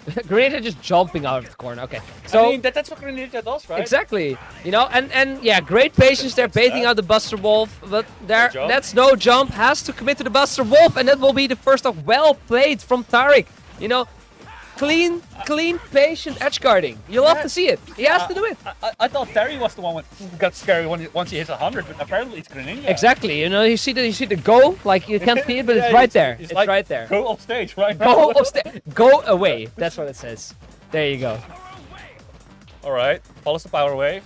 Greninja just jumping out of the corner. Okay. So I mean, that's what Greninja does, right? Exactly. And yeah, great patience there, baiting out the Buster Wolf, but that's no jump. Has to commit to the Buster Wolf, and that will be the first of well played from Tarek. clean, patient edge guarding. You love to see it. He has to do it. I thought Terry was the one who got scary once he hits 100, but apparently it's Greninja. Exactly. You know, you see the go, like you can't see it, but it's right there. It's like, right there. Go off stage, right? Go upstairs. Go away. That's what it says. There you go. All right, follows the power wave.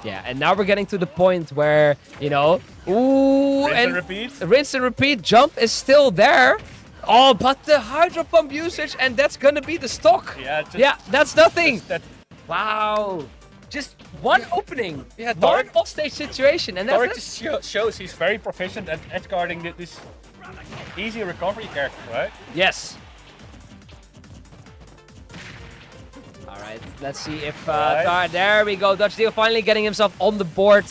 Yeah, and now we're getting to the point where, you know, ooh, Rinse and repeat. Rinse and repeat. Jump is still there. Oh, but the Hydro Pump usage, and that's gonna be the stock. Yeah, that's nothing. That Wow. Just one opening. Yeah, one Tarek- offstage situation, and Tarek that's it. just shows he's very proficient at edge guarding this easy recovery character, right? Yes. All right, let's see if Right. there we go. Dutch Deal finally getting himself on the board.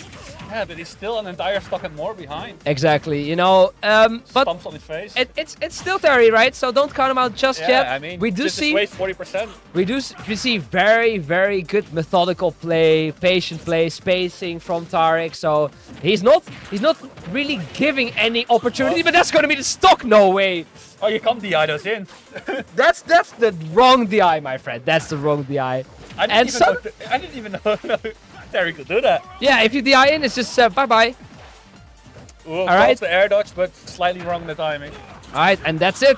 Yeah, but he's still an entire stock and more behind. Exactly. You know, but Stumps on his face. it's still Terry, right? So don't count him out just yeah, yet. I mean, we do just see waste 40%. we see very good methodical play, patient play, spacing from Tarek. So he's not really giving any opportunity, but that's gonna be the stock. No way. Oh, you can't DI those in. That's the wrong DI, my friend. That's the wrong DI. I didn't even know Terry could do that. Yeah, if you DI in, it's just bye bye. All right. the air dodge, but slightly wrong the timing. All right, and that's it.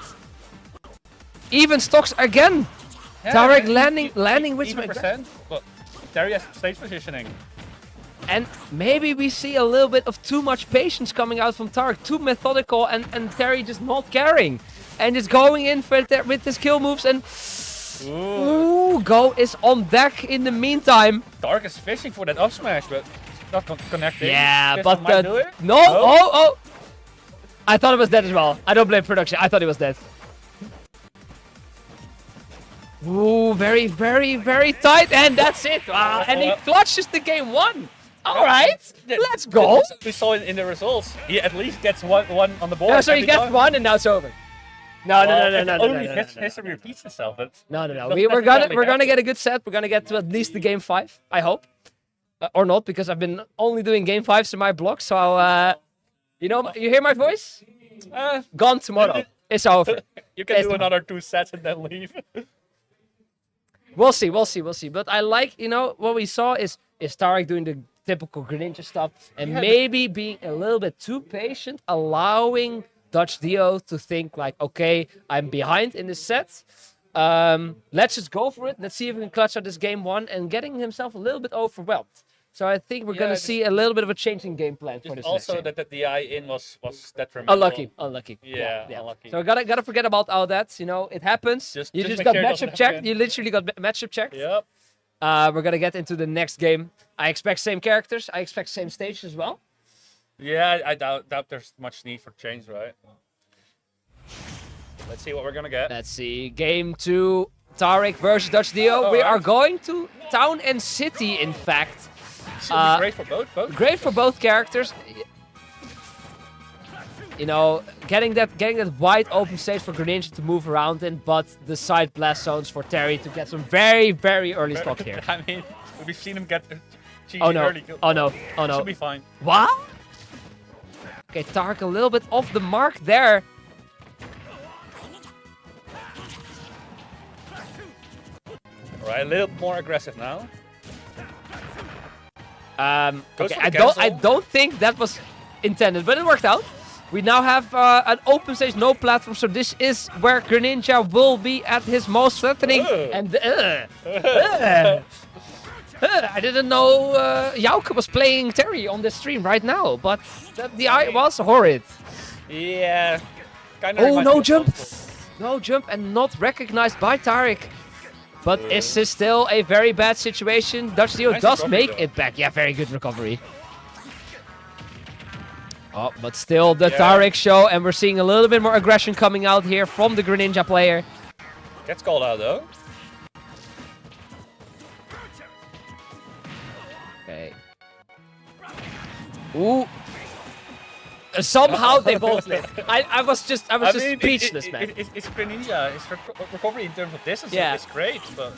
Even stocks again. Yeah, Tarek and landing with some even percent. But Terry has stage positioning. And maybe we see a little bit of too much patience coming out from Tarek, too methodical, and Terry just not caring, and just going in for with his kill moves, and ooh, Go is on deck in the meantime. Tarek is fishing for that up smash, but not connecting. Yeah, Guess but I might do it. no, oh, I thought it was dead as well. I don't blame production. I thought it was dead. Ooh, very tight, and that's it. And he clutches the game one. All right, let's go. We saw it in the results. He at least gets one on the board. Yeah, so he every gets time. one, and now it's over. No. Only history repeats itself. No. Doesn't We're necessarily gonna have get a good set. We're gonna get to at least the game 5. I hope, or not, because I've been only doing game 5s in my blog. So you know, you hear my voice? Gone tomorrow. It's over. You can It's do done. another 2 sets and then leave. We'll see. But I like, you know, what we saw is Tarek doing the typical Greninja stuff, and maybe being a little bit too patient, allowing Dutch Dio to think like, okay, I'm behind in this set. Let's just go for it. Let's see if we can clutch out this game 1, and getting himself a little bit overwhelmed. So I think we're gonna see a little bit of a changing game plan for this Also, next game. that the DI in was detrimental. Unlucky. Yeah, unlucky. So gotta forget about all that. You know, it happens. Just You just make got sure it doesn't matchup checked. happen. You literally got matchup checked. Yep. We're gonna get into the next game. I expect same characters. I expect same stage as well. Yeah, I doubt there's much need for change, right? Let's see what we're gonna get. Let's see. Game 2. Tarek versus Dutch Dio. We are going to Town and City, in fact. Should be great for both. Great for both characters. You know, getting that wide open stage for Greninja to move around in, but the side blast zones for Terry to get some very early stock here. I mean, we've seen him get cheesy Oh no! early. Oh no! Should be fine. What? Okay, Tarek a little bit off the mark there. Alright, a little more aggressive now. Goes Okay, for the I cancel. don't think that was intended, but it worked out. We now have an open stage, no platform, so this is where Greninja will be at his most threatening. And I didn't know Jouke was playing Terry on the stream right now, but the eye was horrid. Yeah. Kind of. Oh, no jump! No jump and not recognized by Tarek. But is this still a very bad situation? Dutch Dio Nice does recovery, make though. it back. Yeah, very good recovery. Oh, but still the Yeah. Tarek show, and we're seeing a little bit more aggression coming out here from the Greninja player. Gets called out though. Okay. Ooh. Somehow they both live. I was just speechless, man. It's Greninja. His recovery in terms of distance Yeah. is great, but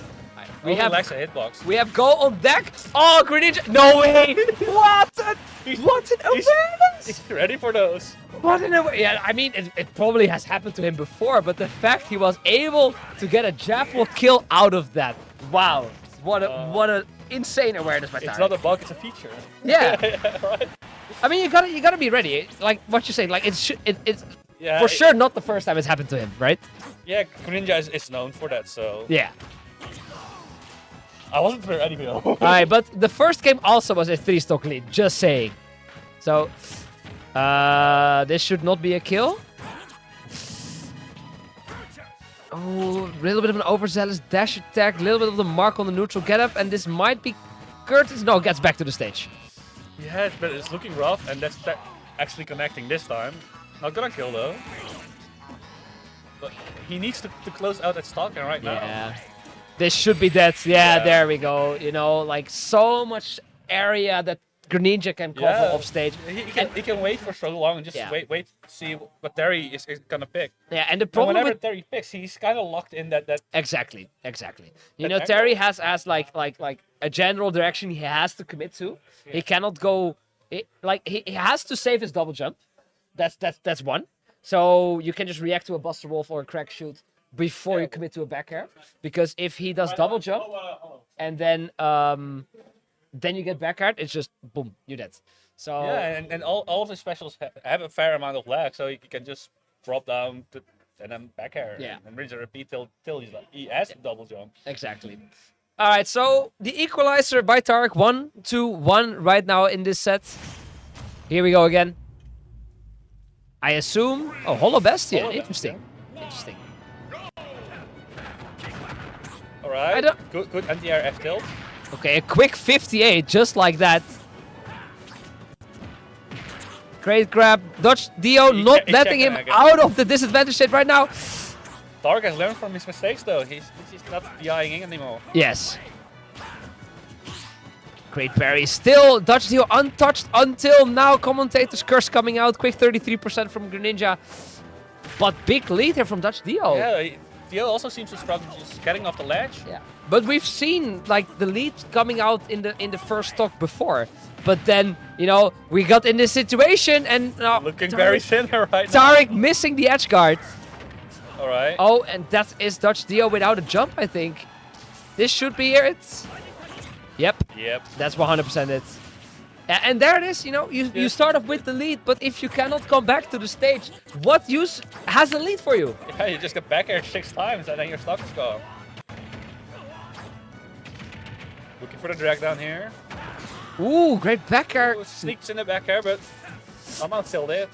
We only have lacks a hitbox. we have Go on deck. Oh, Greninja! No way! What an awareness! He's ready for those. But in a way, yeah, I mean, it probably has happened to him before, but the fact he was able to get a Japple kill out of that, wow, what a insane awareness by It's Tarek. not a bug, it's a feature. Yeah, Yeah, right. I mean, you gotta be ready. Like what you say, like it's Yeah, for sure not the first time it's happened to him, right? Yeah, Greninja is known for that, so Yeah. I wasn't ready though. Alright, but the first game also was a 3-stock lead, just saying. So, this should not be a kill. Oh, a little bit of an overzealous dash attack, a little bit of the mark on the neutral getup, and this might be Curtis. No, gets back to the stage. Yes, but it's looking rough, and that's actually connecting this time. Not gonna kill though. But he needs to close out that Stalker right now. Yeah. This should be dead. Yeah, Yeah. there we go. You know, like so much area that Greninja can cover Yeah. off stage. He can wait for so long and just Yeah. wait to see what Terry is gonna pick. Yeah, and the And problem whenever with Terry picks, he's kind of locked in that exactly. You That know, angle. Terry has like a general direction he has to commit to. He cannot go. He has to save his double jump. That's one. So you can just react to a Buster Wolf or a crack shoot before you commit to a back air. Because if he does double jump and then you get back air, it's just boom, you're dead. So Yeah, and all of the specials have a fair amount of lag, so you can just drop down and then back air. Yeah. And rinse and repeat till he has a double jump. exactly. All right, so the equalizer by Tarek, 1-2-1 right now in this set. Here we go again. I assume. Oh, Hollow Bastion. Hollow Interesting. Interesting. All right. I don't- Good anti-air F tilt. Okay, a quick 58, just like that. Great grab. Dodge Dio, He not check- letting him checking out of the disadvantage state right now. Tarek has learned from his mistakes though. He's not DIing anymore. Yes. Great parry. Still, Dodge Dio untouched until now. Commentator's curse coming out. Quick 33% from Greninja. But big lead here from Dodge Dio. Yeah, Dio also seems to struggle just getting off the ledge. Yeah. But we've seen like the lead coming out in the first stock before. But then, you know, we got in this situation and Looking very similar right now. Tarek missing the edge guard. All right. Oh, and that is Dutch Dio without a jump, I think. This should be it. Yep, Yep. that's 100% it. And there it is, you know, you start off with the lead, but if you cannot come back to the stage, what use has a lead for you? Yeah, you just get back air 6 times and then your stock is gone. Looking for the drag down here. Ooh, great back air. Oh, sneaks in the back air, but somehow still did.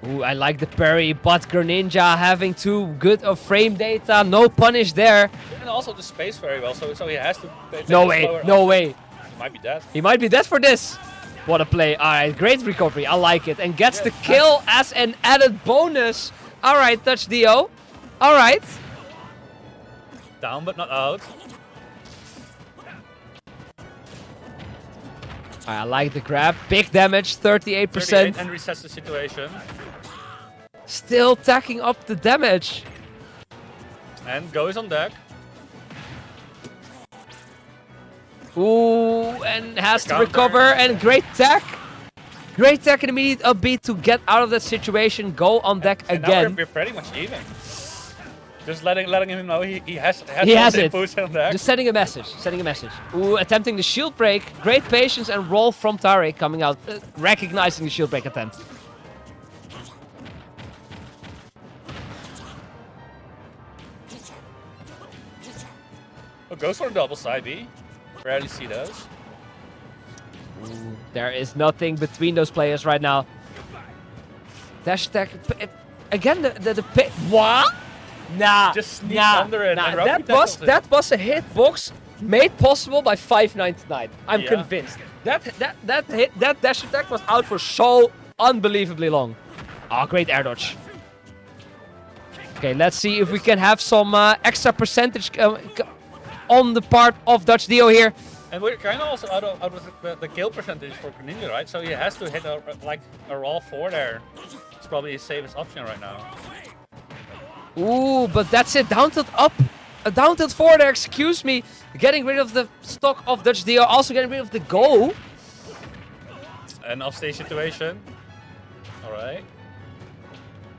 Ooh, I like the parry, but Greninja having too good of frame data, no punish there. And also the space very well, so he has to. take No it way, slower. no way. He might be dead. He might be dead for this. What a play. All right, great recovery. I like it. And gets the kill as an added bonus. All right, touch Dio. All right. Down but not out. I like the grab. Big damage, 38%. 38 and resets the situation. Still tacking up the damage. And Go is on deck. Ooh, and has to Counter. recover. And great tech. Great tech and immediate upbeat to get out of that situation. Go on deck And now again. we're pretty much even. Just letting him know he has He has something it. pushed on deck. Just sending a message. Sending a message. Ooh, attempting the shield break. Great patience and roll from Tarek coming out. Recognizing the shield break attempt. Oh, goes for a double side B. Rarely see those. There is nothing between those players right now. Dash attack. Again, what? Nah. Just sneaks under it and rugby tackles it. That was a hitbox made possible by 599. I'm Yeah. convinced. That dash attack was out for so unbelievably long. Oh, great air dodge. Okay, let's see if we can have some extra percentage on the part of Dutch Dio here. And we're kind of also out of the kill percentage for Greninja, right? So he has to hit a roll 4 there. It's probably his safest option right now. Ooh, but that's it. Down tilt up. A down tilt forward there, excuse me. Getting rid of the stock of Dutch Dio. Also getting rid of the go. An offstage situation. All right.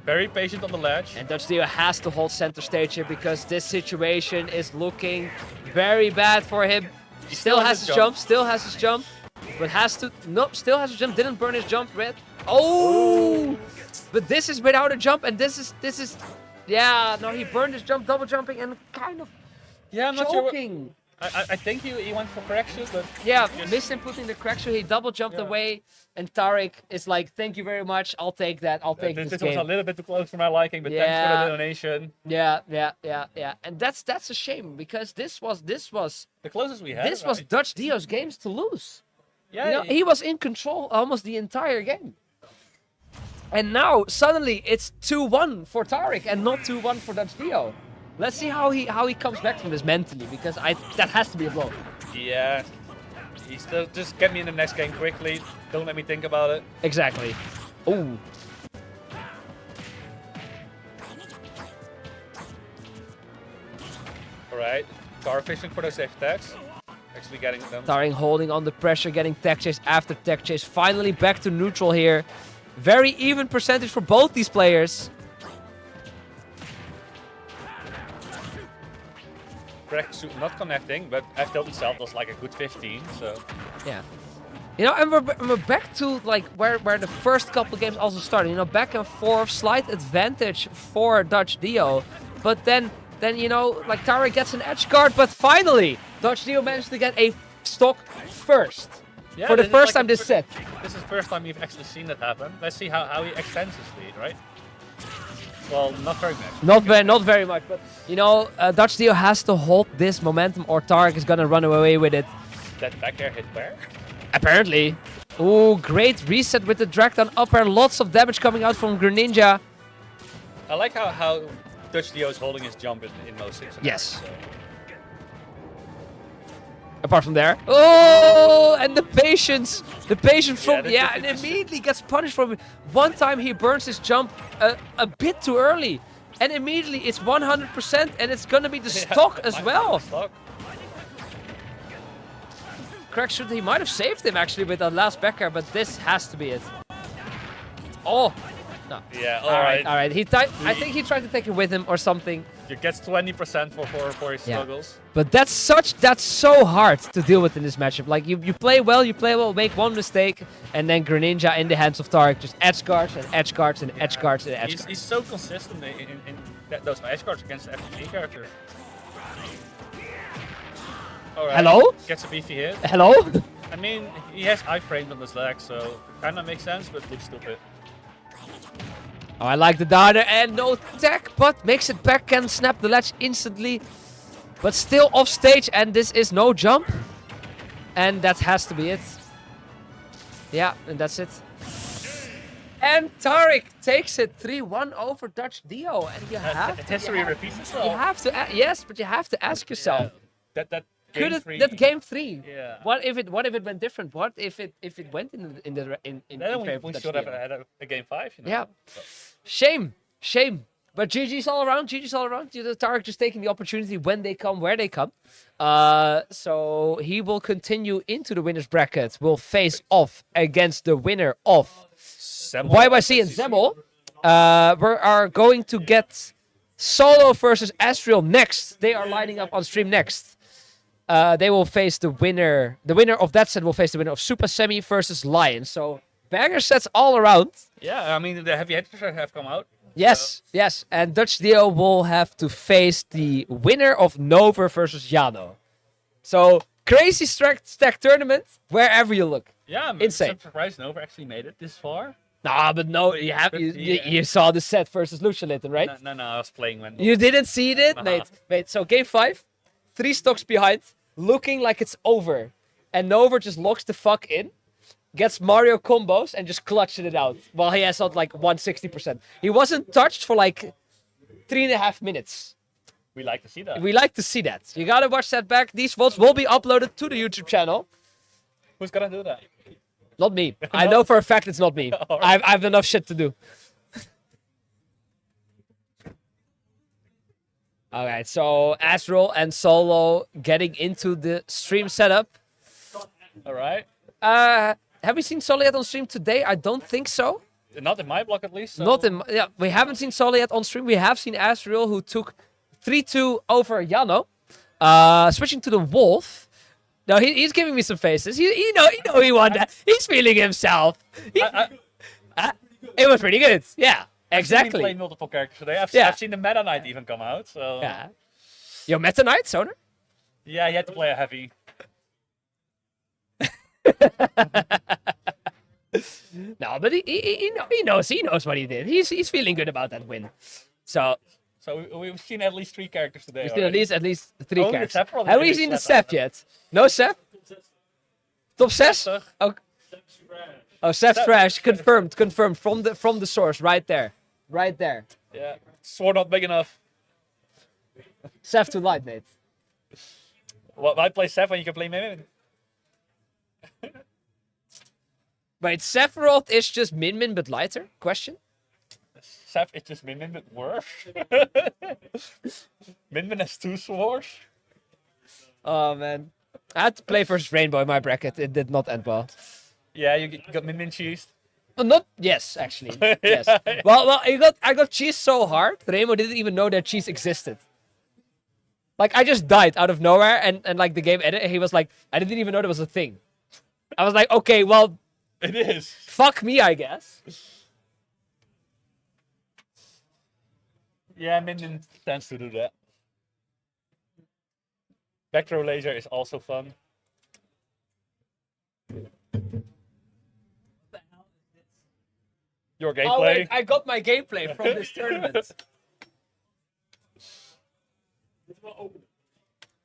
Very patient on the ledge. And Dutch Dio has to hold center stage here because this situation is looking very bad for him. He still has his jump, still has his jump, but has to, nope, still has his jump, didn't burn his jump, red. Oh! But this is without a jump, and this is, yeah, no, he burned his jump, double jumping, and kind of Yeah, I'm not sure. choking. I think he went for correction, but Yeah, just- misinputting the correction, he double jumped Yeah. away, and Tarek is like, thank you very much, I'll take that, I'll take this this was a game. little bit too close for my liking, but thanks for Yeah. the donation. Yeah. And that's a shame, because this was The closest we had. this was right? Dutch Dio's games to lose. Yeah, You know, he was in control almost the entire game. And now suddenly it's 2-1 for Tarek and not 2-1 for Dutch Dio. Let's see how he comes back from this mentally, because that has to be a blow. yeah. He still just get me in the next game quickly. Don't let me think about it. Exactly. Ooh. All right. Car fishing for those attacks. Actually getting them. Tarek holding on the pressure, getting tech chase after tech chase. Finally back to neutral here. Very even percentage for both these players. Crack suit not connecting, but F tilt itself was like a good 15. So Yeah. You know, and we're back to like where the first couple games also started. You know, back and forth, slight advantage for Dutch Dio. But then you know, like Tarek gets an edge guard, but finally Dutch Dio managed to get a stock first. yeah, For the this is first like time the this set. This is the first time we've actually seen that happen. Let's see how he extends his lead, right? Well, not very much. Not very much, but you know, Dutch Dio has to hold this momentum or Tarek is gonna run away with it. That back air hit where? Apparently. Ooh, great reset with the drag down up air. Lots of damage coming out from Greninja. I like how Dutch Dio is holding his jump in most scenarios. Yes. Apart from there. Oh, and the patience. The patience from, this- yeah, and this- immediately gets punished from it. One time he burns his jump a bit too early. And immediately it's 100% and it's gonna be the stock as well. Stock. Crack should, he might have saved him actually with that last back air, but this has to be it. Oh. No. Yeah, Alright. alright. I think he tried to take it with him or something. He gets 20% for his Yeah. struggles. But that's so hard to deal with in this matchup. Like you play well, make one mistake, and then Greninja in the hands of Tarek just edge guards and edge guards and edge guards and edge guards. He's so consistent in those edge guards against the FPG character. Alright. Hello? Gets a beefy hit. Hello? I mean, he has iframes on his leg, so kinda makes sense, but looks stupid. Oh, I like the downer and no tech, but makes it back, can snap the ledge instantly. But still off stage, and this is no jump. And that has to be it. Yeah, and that's it. And Tarek takes it 3-1 over Dutch Dio. And you have to, History repeats itself. you have to, yes, but you have to ask yourself. That Could game it, three. that game 3? Yeah. What if it went different? What if it went in Then favor we of Dutch should have Dio? had a game 5, you know? Yeah. Shame. But GG's all around. You know, Tarek just taking the opportunity when they come, where they come. So he will continue into the winner's bracket. Will face off against the winner of YYC and Zemmel. We are going to get Solo versus Astral next. They are lining up on stream next. They will face the winner. The winner of that set will face the winner of Super Semi versus Lion. So banger sets all around. Yeah, I mean, the heavy hitters have come out. Yes. And Dutch Dio will have to face the winner of Nova versus Yano. So crazy stack tournament wherever you look. Yeah, I'm Insane. surprised Nova actually made it this far. Nah, but no, you saw the set versus Lucian Litton, right? No, I was playing when. You didn't see it, Uh-huh. mate. So game 5, 3 stocks behind, looking like it's over, and Nova just locks the fuck in. Gets Mario combos and just clutching it out while he has on like 160%. He wasn't touched for like 3.5 minutes. We like to see that. We like to see that. You gotta watch that back. These VODs will be uploaded to the YouTube channel. Who's gonna do that? Not me. I know for a fact it's not me. Alright. I've enough shit to do. Alright, so Astral and Solo getting into the stream setup. All right. Have we seen Solo yet on stream today? I don't think so. Not in my block at least. So. Not in. Yeah, we haven't seen Solo yet on stream. We have seen Asriel, who took 3-2 over Yano. Switching to the Wolf. No, he's giving me some faces. He he won that. He's feeling himself. It was pretty good. Yeah, I've seen him play exactly. multiple characters today. I've seen the Meta Knight even come out. So Yeah. Yo, Meta Knight, Sonar? yeah, he had to play a heavy. No, but he knows what he did. He's feeling good about that win. So So we've seen at least 3 characters today. we've seen already. at least 3 Only the characters. Sephiroth Have we is seen the Seth, Seth yet? No Seth? Top 6? Toch? Oh, Seth Trash. Confirmed from the source right there. Right there. Yeah. Sword not big enough. Seth to light, mate. Well, why play Seth when you can play Min? Wait, Sephiroth is just Min but lighter? Question? Seth is just Min but worse. Min has 2 swords. Oh man. I had to play versus Rainbow in my bracket. It did not end well. Yeah, you got Min cheesed. Not yes, actually. Yes. Well, I got cheese so hard. Rainbow didn't even know that cheese existed. Like I just died out of nowhere, and like the game ended, and he was like, I didn't even know there was a thing. I was like, okay, well, It is. fuck me, I guess. Yeah, Min tends to do that. Back throw laser is also fun. Your gameplay. Oh wait, I got my gameplay from this tournament.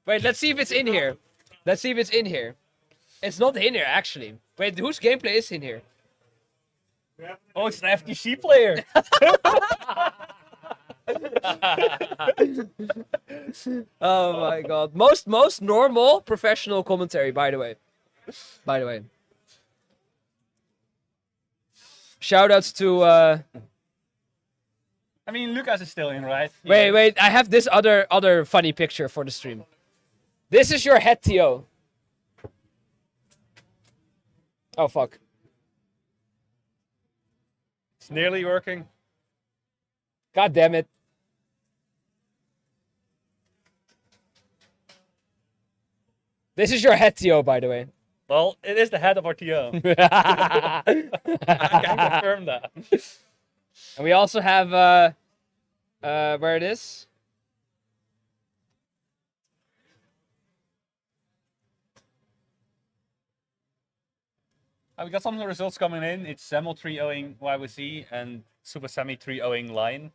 Wait, let's see if it's in here. Let's see if it's in here. It's not in here, actually. Wait, whose gameplay is in here? Oh, it's an FTC player. Oh my god. Most normal professional commentary, by the way. By the way. Shoutouts to I mean, Lucas is still in, right? Wait, I have this other funny picture for the stream. This is your head, Tio. Oh fuck. It's nearly working. God damn it. This is your head, Tio, by the way. Well, it is the head of our TO. I can confirm that. And we also have where it is. We got some results coming in. It's Semmel 3-0ing YWC and Super Semi 3-0ing Line.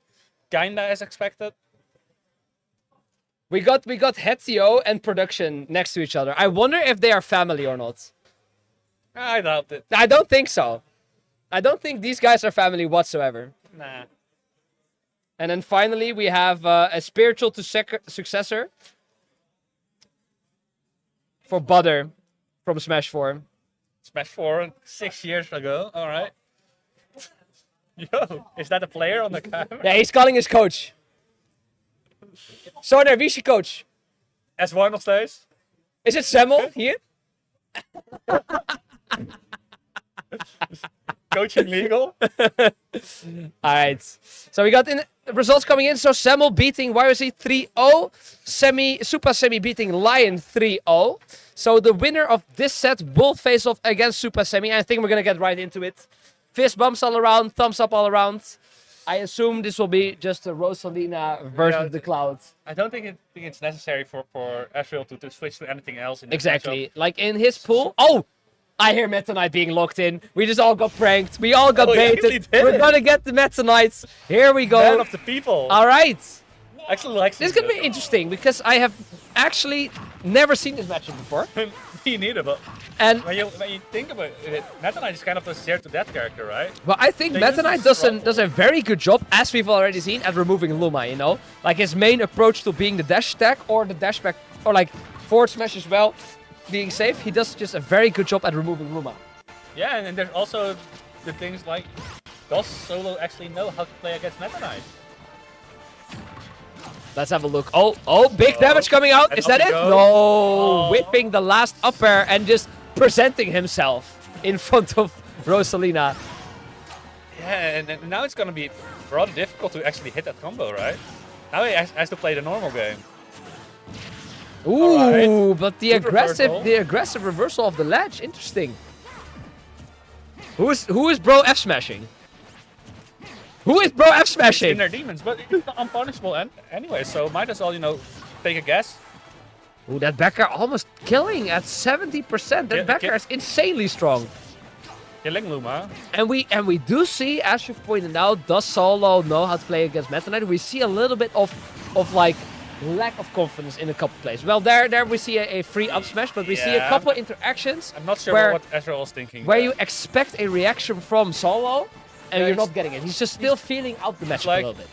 Kinda as expected. We got Hetio and production next to each other. I wonder if they are family or not. I doubt it. I don't think so. I don't think these guys are family whatsoever. Nah. And then finally we have a spiritual to successor for Butter from Smash 4. Smash 4 6 years ago. Alright. Yo, is that a player on the camera? Yeah, he's calling his coach. Sorry, wie is je coach? S1 nog steeds? Is it Semmel here? Coaching legal? Alright. So we got results coming in. So Semmel beating YOC 3-0. Super Semi beating Lion 3-0. So the winner of this set will face off against Super Semi. I think we're gonna get right into it. Fist bumps all around, thumbs up all around. I assume this will be just a Rosalina versus the Cloud. I don't think it's necessary for Asriel to switch to anything else. In this Exactly. matchup. Like in his pool. Oh! I hear Meta Knight being locked in. We just all got pranked. We all got Oh, you actually baited. did We're it. gonna get the Meta Knights. Here we Man go. of the people. Alright. Actually likes This is gonna be interesting because I have actually never seen this matchup before. Me neither, but And when you think about it, Meta Knight is kind of a zero to death character, right? well, I think They Meta use Knight his does a very good job, as we've already seen, at removing Luma, you know? Like his main approach to being the dash attack or the dash back or like forward smash as well, being safe, he does just a very good job at removing Luma. Yeah, and there's also the things like, does Solo actually know how to play against Meta Knight? Let's have a look. Oh, big damage coming out. And Is up that he it? goes. No, Oh. whipping the last up air and just presenting himself in front of Rosalina. Yeah, and now it's gonna be rather difficult to actually hit that combo, right? Now he has to play the normal game. Ooh, Alright. but the Good reversal. aggressive reversal of the ledge. Interesting. Who is bro F smashing? Who is bro F In smashing? their demons, but it's not unpunishable anyway, so might as well, take a guess. Ooh, that backer almost killing at 70%. That Yeah, backer is insanely strong. Killing Luma. And we do see, as you pointed out, does Solo know how to play against Meta Knight? We see a little bit of like lack of confidence in a couple plays. Well, there we see a free up smash, but we see a Yeah. couple interactions I'm not sure where what Ezreal was thinking. where there. you expect a reaction from Solo, and Yeah, you're he's- not getting it. He's just still feeling out the match like- a little bit.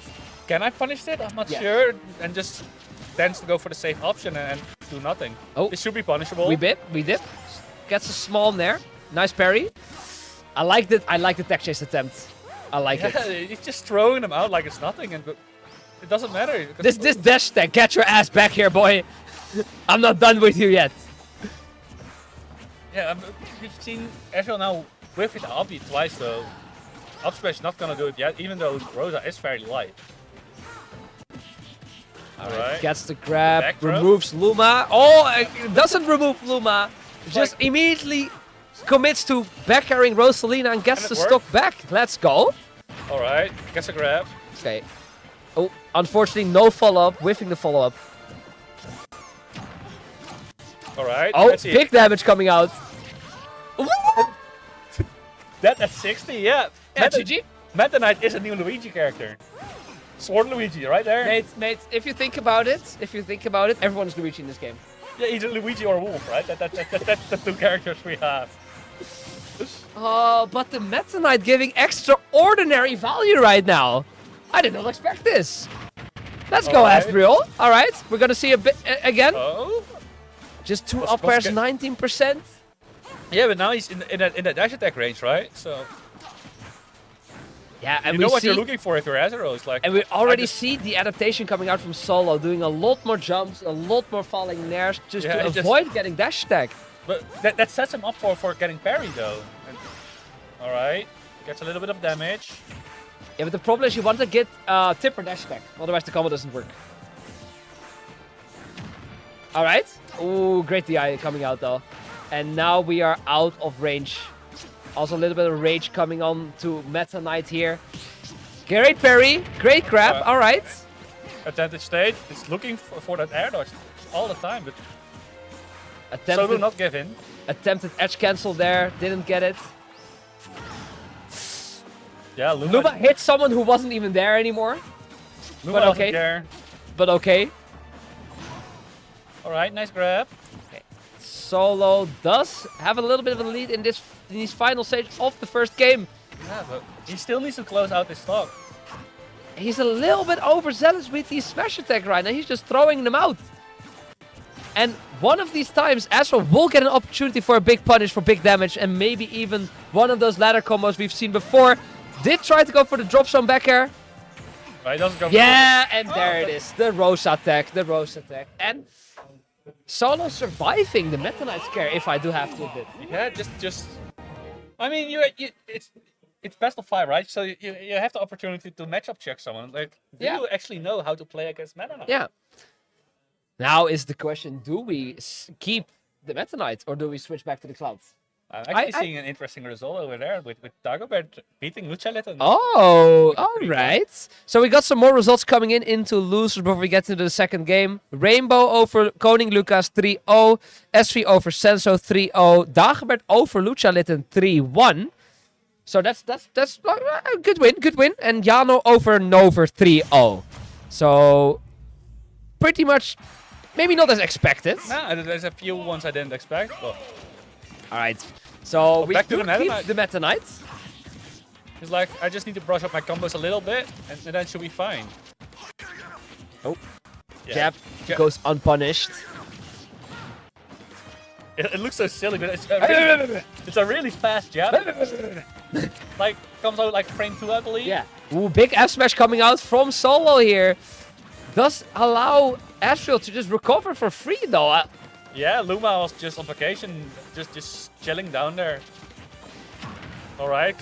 Can I punish it? I'm not Yeah. sure. And just tends to go for the safe option and do nothing. Oh. It should be punishable. We dip. Gets a small nair. Nice parry. I like the tech chase attempt. I like Yeah, it. he's just throwing them out like it's nothing, and it doesn't matter. because- This dash tech, get your ass back here, boy. I'm not done with you yet. Yeah, we've seen Ezreal now whiff it up twice though. Up smash not gonna do it yet, even though Rosa is fairly light. Alright. Gets the grab, Back throw. removes Luma. Oh, it doesn't remove Luma. Just immediately commits to back carrying Rosalina and gets And the it stock back. Let's go. Alright, gets a grab. Okay. Oh, unfortunately, no follow-up. Whiffing the follow-up. Alright, Oh, let's see. big damage coming out. That at 60, yeah. Yeah, GG. Meta Knight is a new Luigi character. Sword Luigi, right there. Mate, if you think about it, everyone is Luigi in this game. Yeah, either Luigi or Wolf, right? That's the two characters we have. Oh, but the Meta Knight giving extraordinary value right now. I did not expect this. Let's go, Alright. Asbriel. All right, we're gonna see a bit again. Oh. Just two Was- up was airs, get- 19%. Yeah, but now he's in the dash attack range, right? So Yeah, and you know we what see, you're looking for if you're Ezreal. It's like and we already I just- see the adaptation coming out from Solo, doing a lot more jumps, a lot more falling nairs, just Yeah, to it just- avoid getting dash attack. But that sets him up for getting parried though. All right, gets a little bit of damage. Yeah, but the problem is you want to get tipper dash attack, otherwise the combo doesn't work. All right. Ooh, great DI coming out though. And now we are out of range. Also a little bit of rage coming on to Meta Knight here. Great parry, great grab. All right. Advantage state is looking for that air dodge all the time, but so do Attempted, not give in. attempted edge cancel there, didn't get it. Yeah, Luma Luma hit someone who wasn't even there anymore. but but okay. There. But okay. All right, nice grab. Solo does have a little bit of a lead in these final stage of the first game. Yeah, but he still needs to close out his stock. He's a little bit overzealous with these smash attack right now. He's just throwing them out. And one of these times, Ezreal will get an opportunity for a big punish, for big damage, and maybe even one of those ladder combos we've seen before. Did try to go for the drop zone back air. Right, doesn't go. Yeah, and Oh, there it is. The Rosa attack, the Rosa attack. And Solo surviving the Meta Knight scare, if I do have to admit. Yeah, just. I mean, it's best of 5, right? So you have the opportunity to matchup check someone. Like, do Yeah. you actually know how to play against Meta Knight? Yeah. Now is the question, do we keep the Meta Knight or do we switch back to the Clouds? I'm actually I- seeing an interesting result over there with Dagobert beating Luchalit. Oh, all pretty right. So we got some more results coming into losers before we get to the second game. Rainbow over Koning Lucas 3-0. SV over Senso 3-0. Dagobert over Luchalit 3-1. So that's like a good win. And Jano over Nover 3-0. So pretty much maybe not as expected. Nah, there's a few ones I didn't expect. But All right. So we back to do the Meta keep Knight. the Meta Knight. it's like, I just need to brush up my combos a little bit, and then should be fine. Oh. Yeah. Jab Jab. goes unpunished. It looks so silly, but it's a really fast jab. Like, comes out like frame 2, I believe. Yeah. Ooh, big F smash coming out from Solo here. Does allow Ezreal to just recover for free though. Yeah, Luma was just on vacation, just chilling down there. All right.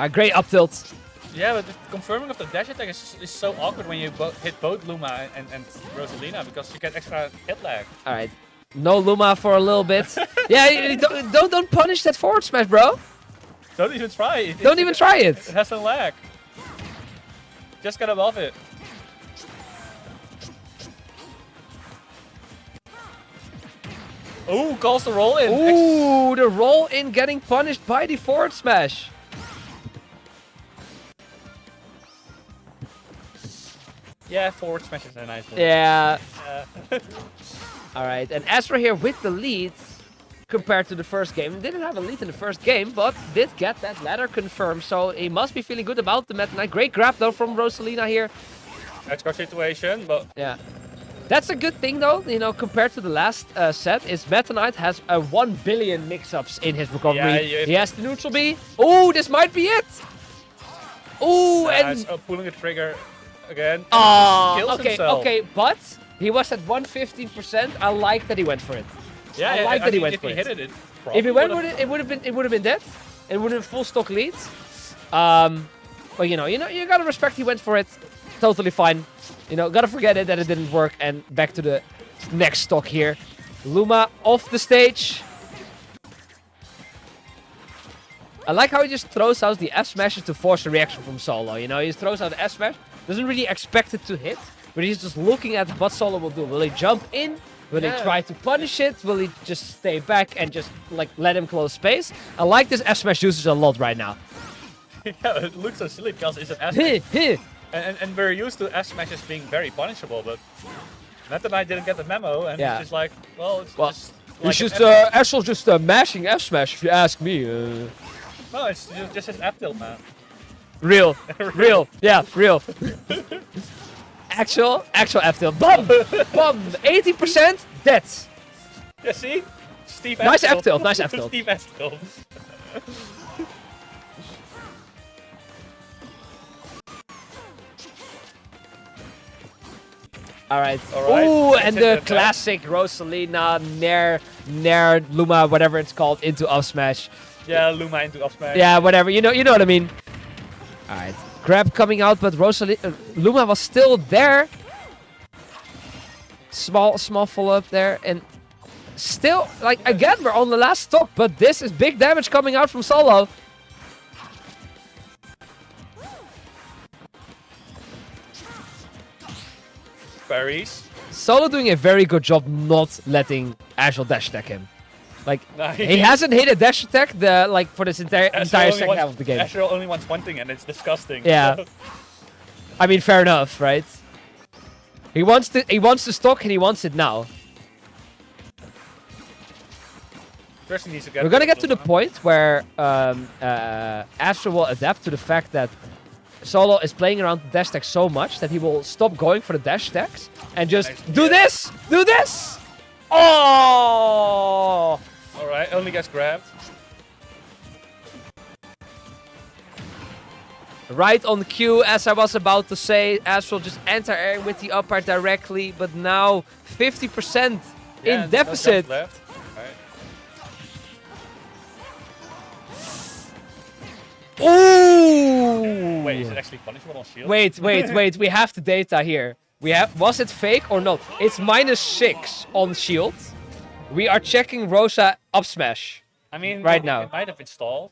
Great up tilt. Yeah, but the confirming of the dash attack is so awkward when you hit both Luma and Rosalina because you get extra hit lag. All right. No Luma for a little bit. Yeah, don't punish that forward smash, bro. Don't even try it. Don't even try it. It has no lag. Just get above it. Ooh, calls the roll in. Ooh, the roll in getting punished by the forward smash. Yeah, forward smash is a nice one. Yeah. Uh, All right, and Astra here with the lead compared to the first game. Didn't have a lead in the first game, but did get that ladder confirmed. So he must be feeling good about the Meta Knight. Great grab though from Rosalina here. edge guard situation, but Yeah. That's a good thing though, you know, compared to the last set, is Meta Knight has 1 billion mix-ups in his recovery. Yeah, he has the neutral B. Oh, this might be it. Oh, and pulling the trigger again. okay, Kills himself. okay, but he was at 115%. I like that he went for it. Yeah, I like that he mean, went if for he it. hit it, If he went would've- with it, it would have been dead. It would have full stock lead. But you know, you gotta respect he went for it. Totally fine. You know, gotta forget it that it didn't work and back to the next stock here. Luma off the stage. I like how he just throws out the F smashes to force a reaction from Solo. You know, he just throws out the F smash, doesn't really expect it to hit, but he's just looking at what Solo will do. Will he jump in? Will he try to punish it? Will he just stay back and just like let him close space? I like this F smash usage a lot right now. Yeah, it looks so silly because it's an S Heh, heh. and we're used to S smashes being very punishable, but Meta Knight didn't get the memo, and Yeah. it's just like, well, it's Well, just It's like just an F- Ashel's just mashing F smash if you ask me. no, it's just his F tilt, man. Real, real, yeah, real. Actual F tilt. Bum, bum. 80% dead. Yeah, see, Steve. Nice F tilt, nice F tilt. Steve F tilt. All right. Alright. Ooh, Let's and hit the that back. classic Rosalina, Nair, Luma, whatever it's called, into up smash. Yeah, Luma into up smash. Yeah, whatever. You know what I mean. All right. Grab coming out, but Luma was still there. Small follow up there, and still, like again, we're on the last stock, but this is big damage coming out from Solo. Parries. Solo doing a very good job not letting Ashel dash attack him. Like Nice. he hasn't hit a dash attack for this entire second half of the game. Astro only wants one thing, and it's disgusting. Yeah. I mean, fair enough, right? He wants the stock and he wants it now. First he needs to get. We're gonna get to the point where Astro will adapt to the fact that Solo is playing around the dash attack so much that he will stop going for the dash attacks and just Nice. do this! Do this! Oh! Alright, only gets grabbed. Right on cue, as I was about to say, Astral just enter air with the up air directly, but now 50% Yeah, in no deficit. jump left. Alright. Ooh! Wait, is it actually punishable on shield? Wait, we have the data here. Was it fake or not? It's -6 on shield. We are checking Rosa up smash. I mean, right now. It might have installed.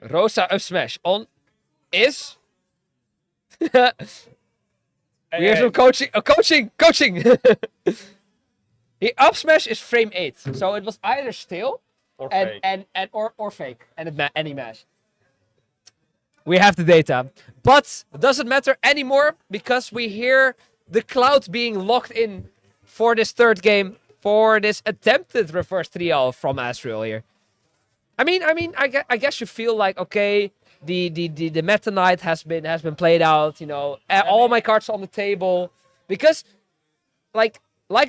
Rosa up smash on is. We have some coaching. Coaching. The up smash is frame 8, so it was either still Or fake. or fake and any mash. We have the data, but it doesn't matter anymore because we hear the cloud being locked in for this third game for this attempted reverse 3L from Astral here. I guess you feel like okay, the Meta Knight has been played out. You know, all my cards on the table because, like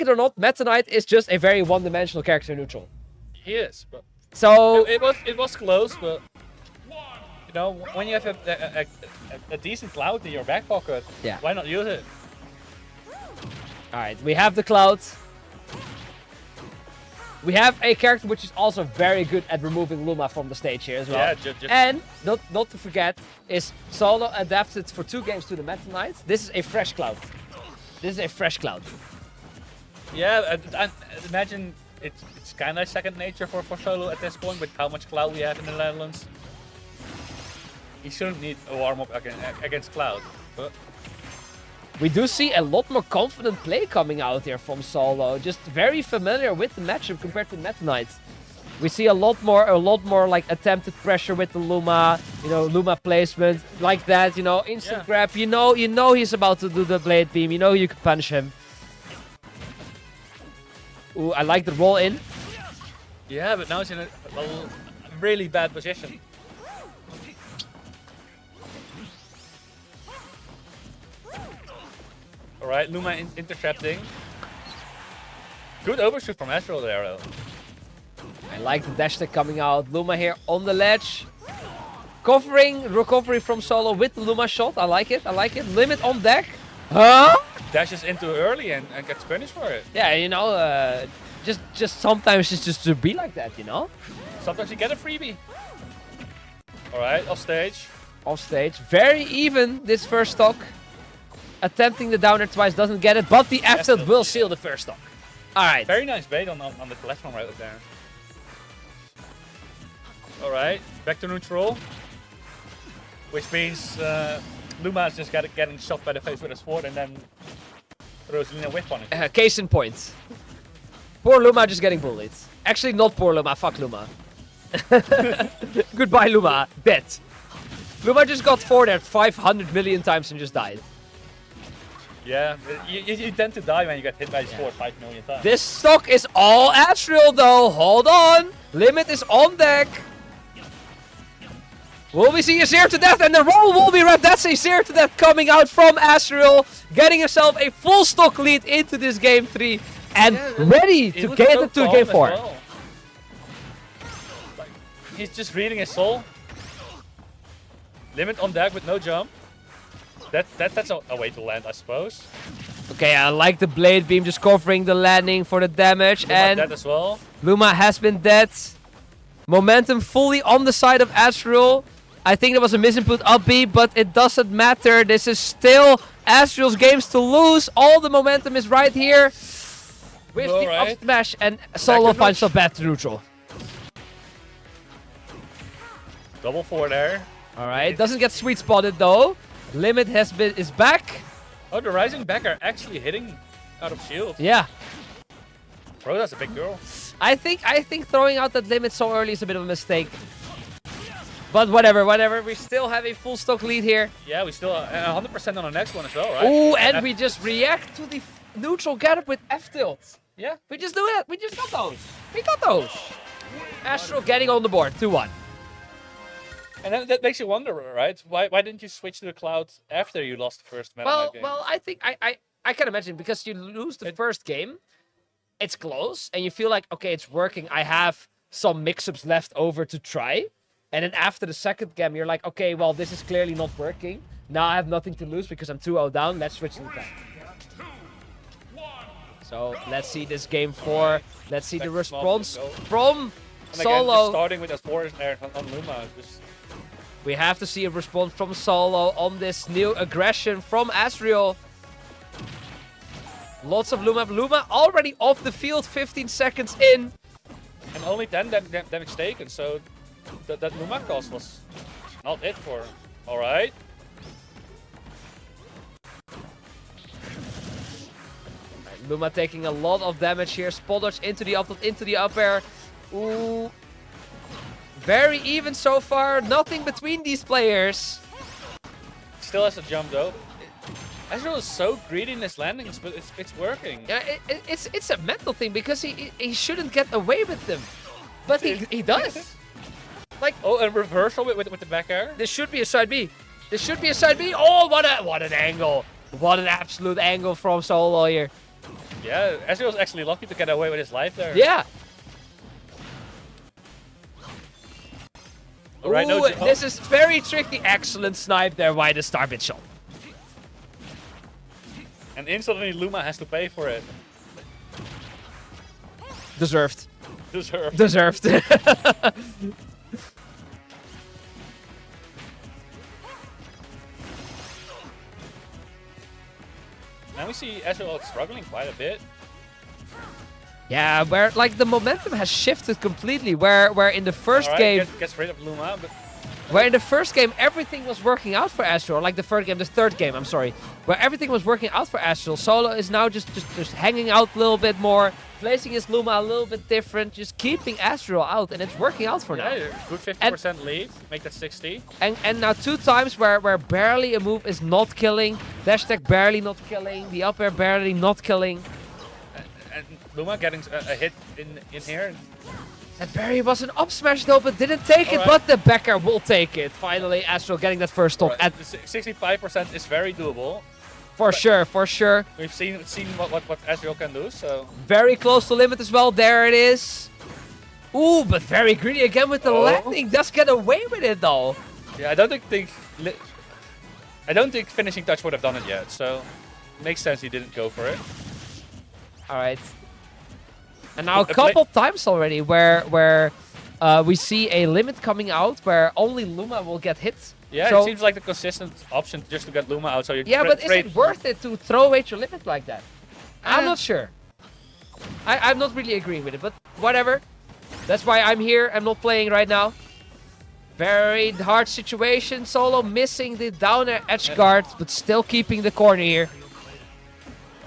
it or not, Meta Knight is just a very one-dimensional character neutral. He is, but So it was close, but you know, when you have a decent cloud in your back pocket, Yeah. why not use it? all right, we have the cloud. We have a character which is also very good at removing Luma from the stage here as well. Yeah, just And not to forget is Solo adapted for 2 games to the Meta Knight. This is a fresh Cloud. This is a fresh Cloud. yeah. And imagine it's kind of second nature for Solo at this point with how much Cloud we have in the Netherlands. He shouldn't need a warm up against Cloud. But We do see a lot more confident play coming out here from Solo. Just very familiar with the matchup compared to Meta Knight. We see a lot more like attempted pressure with the Luma, you know, Luma placement like that, you know, instant grab. You know he's about to do the blade beam. You know you can punish him. Ooh, I like the roll in. yeah, but now he's in a really bad position. Alright, Luma intercepting. Good overshoot from Astro there though. I like the dash tech coming out. Luma here on the ledge. Recovery from Solo with the Luma shot. I like it. Limit on deck. Huh? Dashes in too early and gets punished for it. Yeah, you know, just sometimes it's just to be like that, you know? Sometimes you get a freebie. Alright, off stage. Off stage. Very even this first stock. Attempting the downer twice, doesn't get it, but the F tilt will seal the first stock. Alright. Very nice bait on the platform right up there. Alright, back to neutral. Which means Luma is just getting shot by the face with a sword and then throws Lina whiff on it. Case in point. Poor Luma just getting bullied. Actually, not poor Luma, fuck Luma. Goodbye, Luma. Dead. Luma just got forwarded 500 million times and just died. Yeah, you tend to die when you get hit by the sword 5 million times. This stock is all Astral though. Hold on. Limit is on deck. Will we see a 0 to death? And the roll will be wrapped. That's a 0 to death coming out from Astral. Getting himself a full stock lead into this game 3. And ready to get it to game 4. Well. Like, he's just reading his soul. Limit on deck with no jump. That's a way to land, I suppose. Okay, I like the blade beam just covering the landing for the damage. Luma And dead as well. Luma has been dead. Momentum fully on the side of Astral. I think there was a misinput up B, but it doesn't matter. This is still Astral's games to lose. All the momentum is right here. With the up smash, and Solo finds a back to neutral. Double 4 there. Alright, doesn't get sweet spotted though. Limit is back. Oh, the rising back are actually hitting out of shield. Yeah. Bro, that's a big girl. I think throwing out that limit so early is a bit of a mistake. But whatever. We still have a full stock lead here. Yeah, we still 100% on the next one as well, right? Ooh, and we just react to the neutral getup with F tilt. Yeah. We just do it. We just got those. We got those. Astral getting on the board, 2-1. And that makes you wonder, right? Why didn't you switch to the cloud after you lost the first Meta Knight game? Well, I think I can imagine because you lose the first game, it's close, and you feel like, okay, it's working. I have some mix-ups left over to try. And then after the second game, you're like, okay, well, this is clearly not working. Now I have nothing to lose because I'm 2-0 down. Let's switch to the tank. So let's see this game 4. Let's see the response from Solo. Again, starting with that force there on Luma. We have to see a response from Solo on this new aggression from Asriel. Lots of Luma. Luma already off the field, 15 seconds in. And only 10 damage taken, so that Luma cost was not it for. Alright. Luma taking a lot of damage here. Spotters into the up air. Ooh. Very even so far. Nothing between these players. Still has a jump though. Ezreal is so greedy in his landings, but it's working. Yeah, it's a mental thing because he shouldn't get away with them. But he does. Like, oh, a reversal with the back air. This should be a side B. This should be a side B. Oh, what an angle. What an absolute angle from Solo here. Yeah, Ezreal's actually lucky to get away with his life there. Yeah. Right, ooh, this is very tricky. Excellent snipe there by the Starbit shot. And instantly Luma has to pay for it. Deserved. Deserved. Deserved. Now we see Ezreal struggling quite a bit. Yeah, where like the momentum has shifted completely. Where in the first Alright, game, gets rid of Luma, but where in the first game everything was working out for Astral, like the third game, I'm sorry, where everything was working out for Astral. Solo is now just hanging out a little bit more, placing his Luma a little bit different, just keeping Astral out, and it's working out for now. yeah, good 50% lead. Make that 60. And now 2 times where barely a move is not killing, dash attack barely not killing, the up air barely not killing. And Luma getting a hit in here. And Barry was an up smash though, but didn't take it, Alright. but the backer will take it. Finally, Astral getting that first stock. Right. The 65% is very doable. For sure. We've seen what Ezreal can do, so... Very close to limit as well. There it is. Ooh, but very greedy again with the landing. Does get away with it though. Yeah, I don't think finishing touch would have done it yet, so... Makes sense he didn't go for it. Alright. And now a couple times already where we see a limit coming out where only Luma will get hit. Yeah, So- it seems like the consistent option just to get Luma out, so you Yeah, but is trade... it worth it to throw away your limit like that? I'm Uh, not sure. I'm not really agreeing with it, but whatever. That's why I'm here. I'm not playing right now. Very hard situation. Solo missing the down air edge guard, but still keeping the corner here.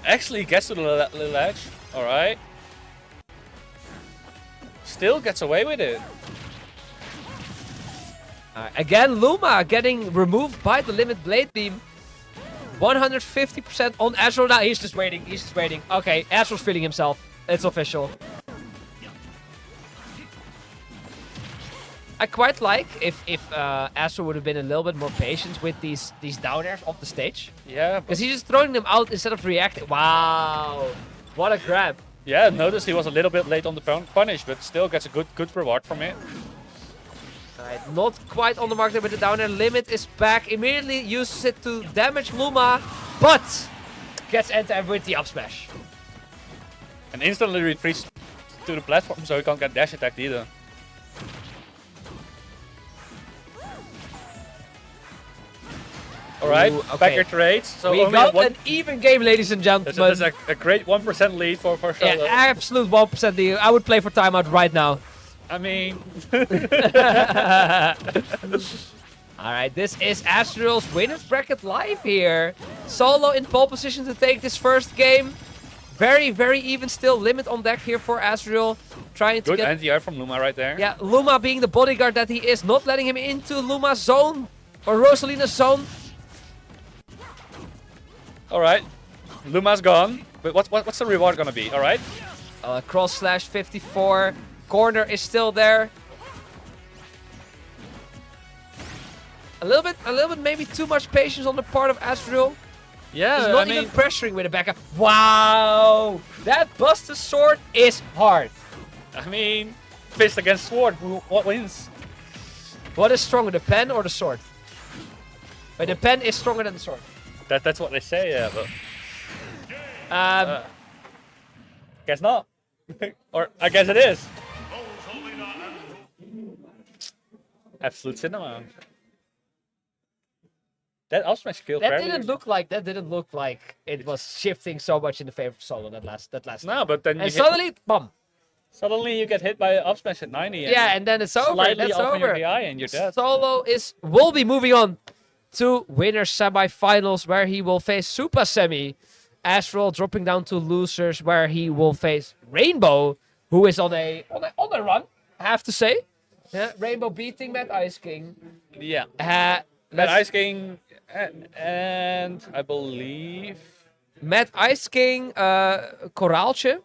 Actually gets to the ledge. Alright. Still gets away with it. Again, Luma getting removed by the limit blade beam. 150% on Azrael. Now he's just waiting. Okay, Azrael's feeling himself. It's official. I quite like if Azrael would have been a little bit more patient with these down airs off the stage. Yeah, Because he's just throwing them out instead of reacting. Wow. What a grab. yeah. Notice he was a little bit late on the punish, but still gets a good reward from it. Alright, not quite on the mark there with the down air. Limit is back. Immediately uses it to damage Luma, but gets anti with the up smash. And instantly retreats to the platform, so he can't get dash attacked either. Alright, Ooh, okay. back your trades. So We only got one, an even game, ladies and gentlemen. that's a great 1% lead for Solo. Yeah, absolute 1% lead. I would play for timeout right now. I mean, Alright, this is Azrael's winners bracket live here. Solo in pole position to take this first game. Very, very even still. Limit on deck here for Azrael. Trying to good get... anti-air from Luma right there. Yeah, Luma being the bodyguard that he is. Not letting him into Luma's zone. Or Rosalina's zone. Alright, Luma's gone. But what's the reward gonna be? Alright. Cross slash 54. Corner is still there. A little bit maybe too much patience on the part of Azrael. Yeah, He's not even pressuring with the backup. Wow! That Buster Sword is hard. I mean, fist against sword, what wins? What is stronger, the pen or the sword? But the pen is stronger than the sword. That's what they say, yeah, but guess not. Or I guess it is. Absolute cinema. That up smash killed That barely. didn't look like it was shifting so much in the favor of Solo that last. No, but then And suddenly, bum. suddenly you get hit by an up smash at 90. And Yeah, and then it's over. slightly That's off on your over. DI and you're dead. Solo will be moving on to winners semifinals where he will face Super Semi. Astral dropping down to losers where he will face Rainbow, who is on a run, I have to say. Yeah, Rainbow beating Mad Ice King. Yeah. That Let's- Ice King and I believe Mad Ice King, Coraaltje.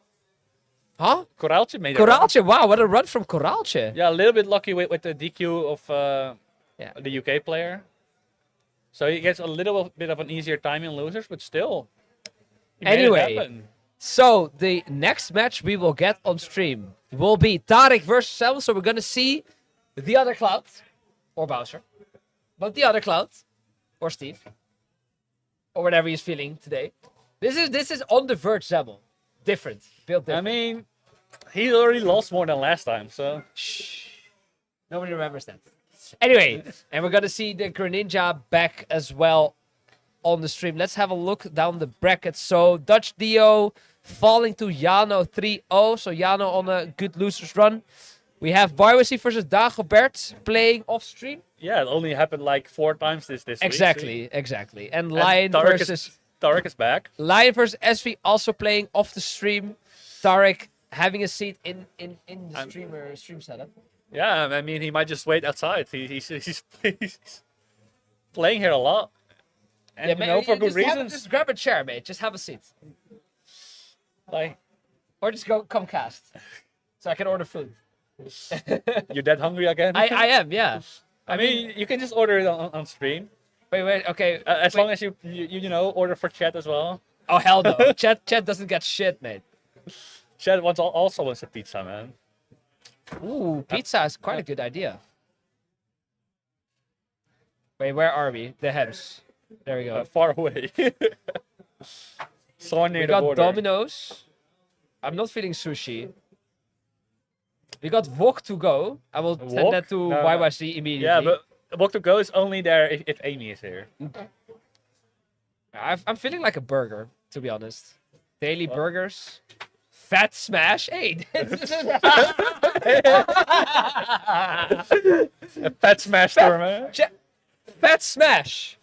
Huh? Coraaltje made it. run. Coraaltje, wow, what a run from Coraaltje. Yeah, a little bit lucky with the DQ of Yeah. the UK player. So he gets a little bit of an easier time in losers, but still. he made it Anyway. happen. So the next match we will get on stream will be Tarek versus Selma. So we're gonna see the other Cloud or Bowser, but the other Cloud or Steve or whatever he's feeling today. This is on the Verge Zelma. Different, built I different. mean, He already lost more than last time, so. Nobody remembers that. Anyway, and we're gonna see the Greninja back as well on the stream. Let's have a look down the bracket. So Dutch Dio falling to Yano 3-0. So Yano on a good losers run. We have Bywasi versus Dagobert playing off stream. Yeah, it only happened like 4 times this week. Exactly. And Lion Tarek versus Tarek is back. Lion versus SV also playing off the stream. Tarek having a seat in the stream setup. Yeah, I mean, he might just wait outside. He's playing here a lot. And for good reasons. Just grab a chair, mate. Just have a seat. Like, Or just come cast. So I can order food. you're that hungry again? I am, yeah. I mean, you can just order it on stream. Wait, okay. As wait. long as you order for chat as well. Oh, hell no. Chat doesn't get shit, mate. Chat also wants a pizza, man. Ooh, pizza is quite a good idea. Wait, where are we? The Hems. There we go. Far away. So near We the got border. Domino's. I'm not feeling sushi. We got Wok to go. I will send Wok? that to No. YYC immediately. Yeah, but Walk to Go is only there if Amy is here. I'm feeling like a burger, to be honest. Daily burgers. Fat smash. Hey. A fat smash store, man. Fat smash.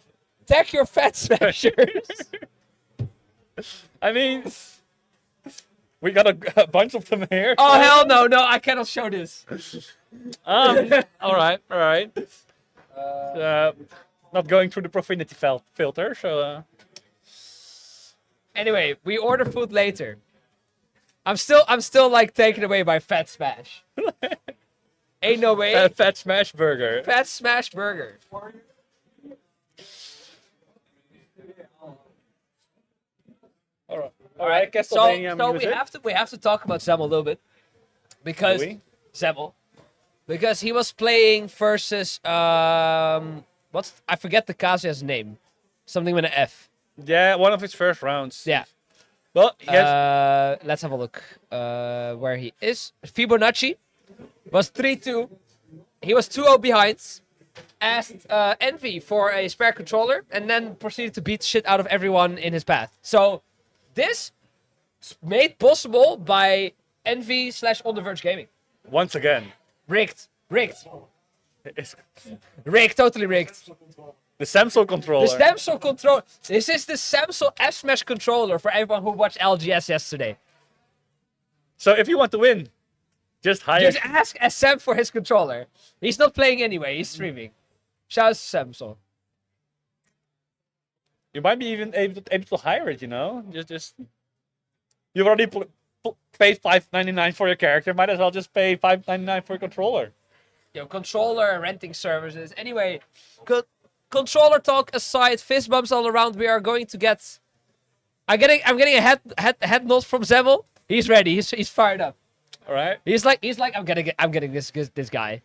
Tag your fat smashers. I mean, we got a bunch of them here. Oh, hell no. No, I cannot show this. All right. Not going through the profanity filter, so. Anyway, we order food later. I'm still like taken away by Fat Smash. Ain't no way. Fat smash burger. Fat Smash burger. All right. So Castlevania music. we have to talk about Zem a little bit because Do we? Zemmel, because he was playing versus I forget the Kazuya's name, something with an F. Yeah, one of his first rounds. Yeah. Well, yes. Let's have a look where he is. Fibonacci was 3-2. He was 2-0 behind. Asked Envy for a spare controller and then proceeded to beat the shit out of everyone in his path. So this is made possible by Envy / On the Verge Gaming. Once again, Rigged. it's Totally rigged. the Samsung controller. The Samsung controller. This is the Samsung F-Smash controller for everyone who watched LGS yesterday. So if you want to win, just hire. Just ask SM for his controller. He's not playing anyway. He's streaming. Shout out to Samsung. You might be even able to hire it. Just you already paid $5.99 for your character. Might as well just pay $5.99 for your controller. Controller renting services. Anyway, controller talk aside, fist bumps all around. We are going to get. I'm getting a head nod from Zemmel. He's ready. He's fired up. All right. He's like I'm getting this guy.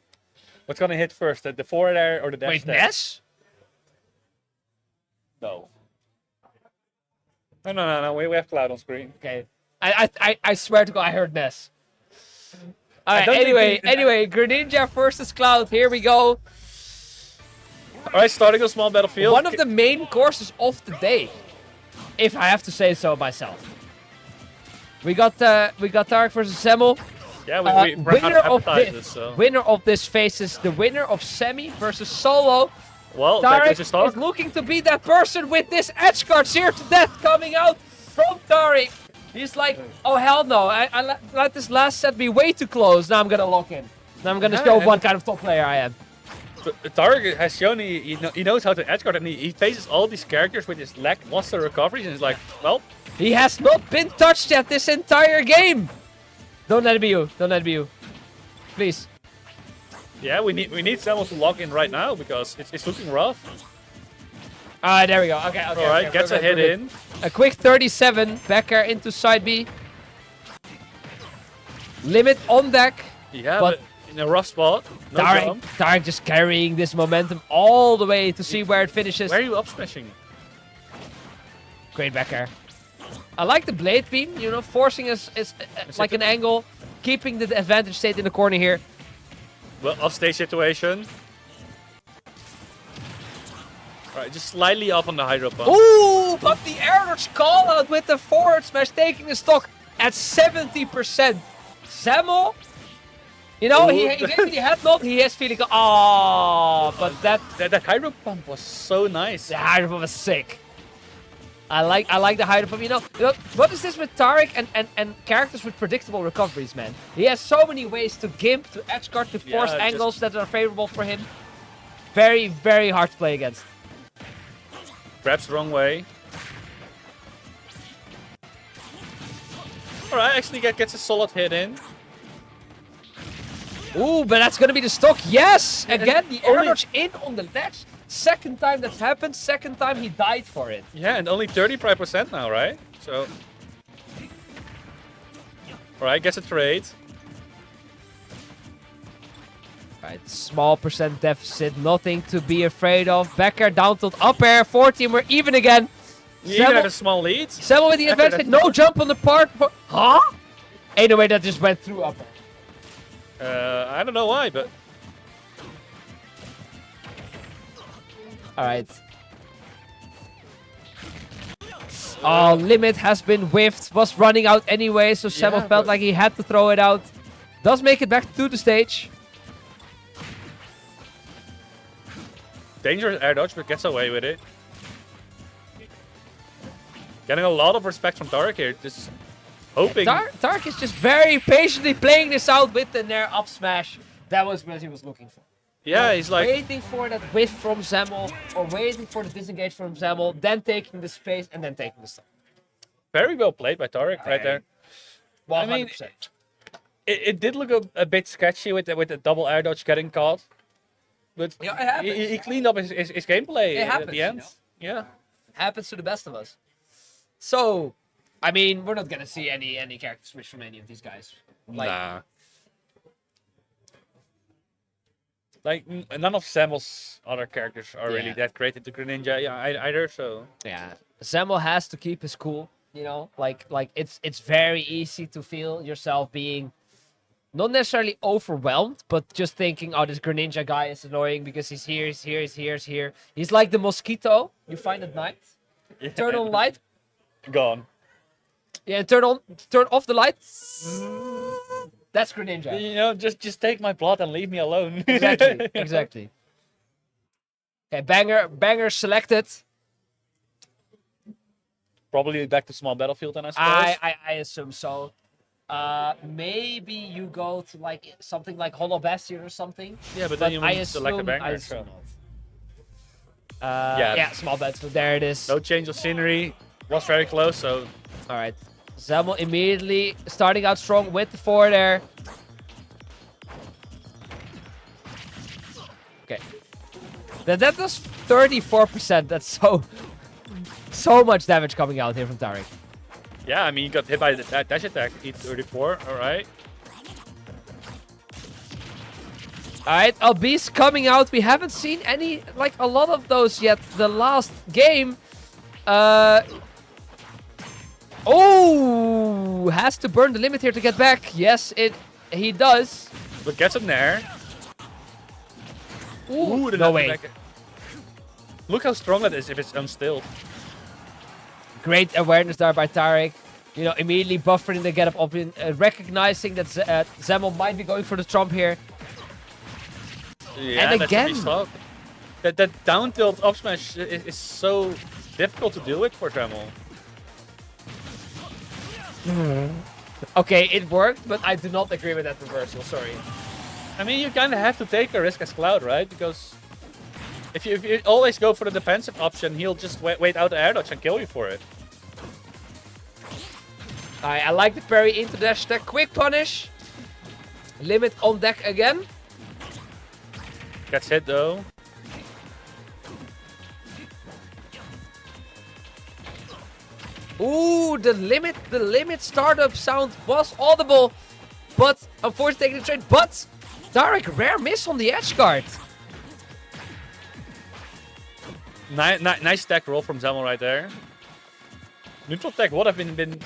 What's gonna hit first? The forward air or the dash? Wait, attack? Ness? No. No. We have Cloud on screen. Okay. I swear to God, I heard Ness. Alright, don't think anyway, Greninja versus Cloud. Here we go. All right, starting a small battlefield. One of the main courses of the day, if I have to say so myself. We got Tarek versus Zemmel. Yeah, we ran out of advertisements, so. Winner of this faces the winner of Semi versus Solo. Well, that is a Tarek start. is looking to be that person with this edge guard seared to death coming out from Tarek. He's like, oh hell no, I let this last set be way too close. Now I'm gonna lock in. Now I'm gonna show what kind of top player I am. Tarek has shown he knows how to edge guard, and he faces all these characters with his lackluster recoveries, and he's like, well. He has not been touched yet this entire game. Don't let it be you. Don't let it be you. Please. Yeah, we need someone to lock in right now because it's looking rough. Alright, there we go. Okay. All right, gets a hit in. A quick 37. Back air into side B. Limit on deck. Yeah, but but in a rough spot. No jump. Tarek just carrying this momentum all the way to see where it finishes. Where are you up smashing? Great back air. I like the blade beam, forcing us is like an angle. keeping the advantage state in the corner here. Well, off-stage situation. Alright, just slightly off on the Hydro Pump. Ooh, but the air dodge call out with the forward smash taking the stock at 70%. Zemo, you know, he gave me the head nod. He is feeling, oh, but That Hydro Pump was so nice. the Hydro Pump was sick. I like the Hydro Pump. You know, what is this with Taric and characters with predictable recoveries, man? He has so many ways to gimp, to edge guard, to force Yeah, angles that are favorable for him. Very, very hard to play against. Grabs the wrong way. Alright, actually gets a solid hit in. Ooh, but that's gonna be the stock. Yes! Again, the air only- dodge in on the ledge. Second time that's happened. Second time he died for it. Yeah, and only 35% now, right? So. Alright, gets a trade. Right, small percent deficit. Nothing to be afraid of. Back air, down tilt, up air. 14, we're even again. You even had a Zemo small lead. with the advantage. No jump on the part. Huh? Anyway, that just went through up air. I don't know why, but. Alright. Oh, limit has been whiffed. Was running out anyway, so Zemo Yeah, felt but- like he had to throw it out. Does make it back to the stage. Dangerous air dodge, but gets away with it. Getting a lot of respect from Taric here. Just hoping. Tark is just very patiently playing this out with the Nair up smash. That was what he was looking for. Yeah, he's like. Waiting for that whiff from Zemo, or waiting for the disengage from Zemo, then taking the space, and then taking the stop. Very well played by Taric right there. 100%. I mean, it did look a bit sketchy with the double air dodge getting caught. But Yeah, it happens. he cleaned up his gameplay It at happens, the end. you know? Yeah. Happens to the best of us. So, I mean, we're not gonna see any character switch from any of these guys. Like, Nah. Like, none of Samuel's other characters are really Yeah. that great into Greninja either, so... yeah, Zemo has to keep his cool. You know, like it's very easy to feel yourself being not necessarily overwhelmed, but just thinking, oh, this Greninja guy is annoying because he's here, he's here, he's here, he's here. He's like the mosquito you find at night. Turn on light. Gone. Yeah, turn off the light. That's Greninja. You know, just take my blood and leave me alone. Exactly, exactly. Okay, banger selected. Probably back to small battlefield then, I suppose. I assume so. Maybe you go to like something like Hollow Bastion or something. Yeah, but then you I need to select a assume, banger, I so... assume not. Yeah, small battlefield. There it is. No change of scenery. Was very close, so... All right. Zemo immediately starting out strong with the forward air. Okay. That was 34%. That's so much damage coming out here from Taric. Yeah, I mean, you got hit by the dash attack. Eat 34, alright. Alright, Albis coming out. We haven't seen a lot of those yet. The last game. Oh, has to burn the limit here to get back. Yes, he does. But gets him there. Ooh, the no dash way. attack. Look how strong that is if it's unstilled. Great awareness there by Taric. You know, immediately buffering the get up option, recognizing that Zemo might be going for the trump here. Yeah, And that should be again. stopped. That down tilt up smash is so difficult to deal with for Dremel. Okay, it worked, but I do not agree with that reversal. Sorry. I mean, you kind of have to take a risk as Cloud, right? Because if you always go for the defensive option, he'll just wait out the air dodge and kill you for it. I like the parry into dash attack. Quick punish. Limit on deck again. Gets hit though. Ooh, the limit startup sound was audible, but unfortunately taking the trade. But Taric, rare miss on the edge guard. Nice stack roll from Zemo right there. Neutral tech would have been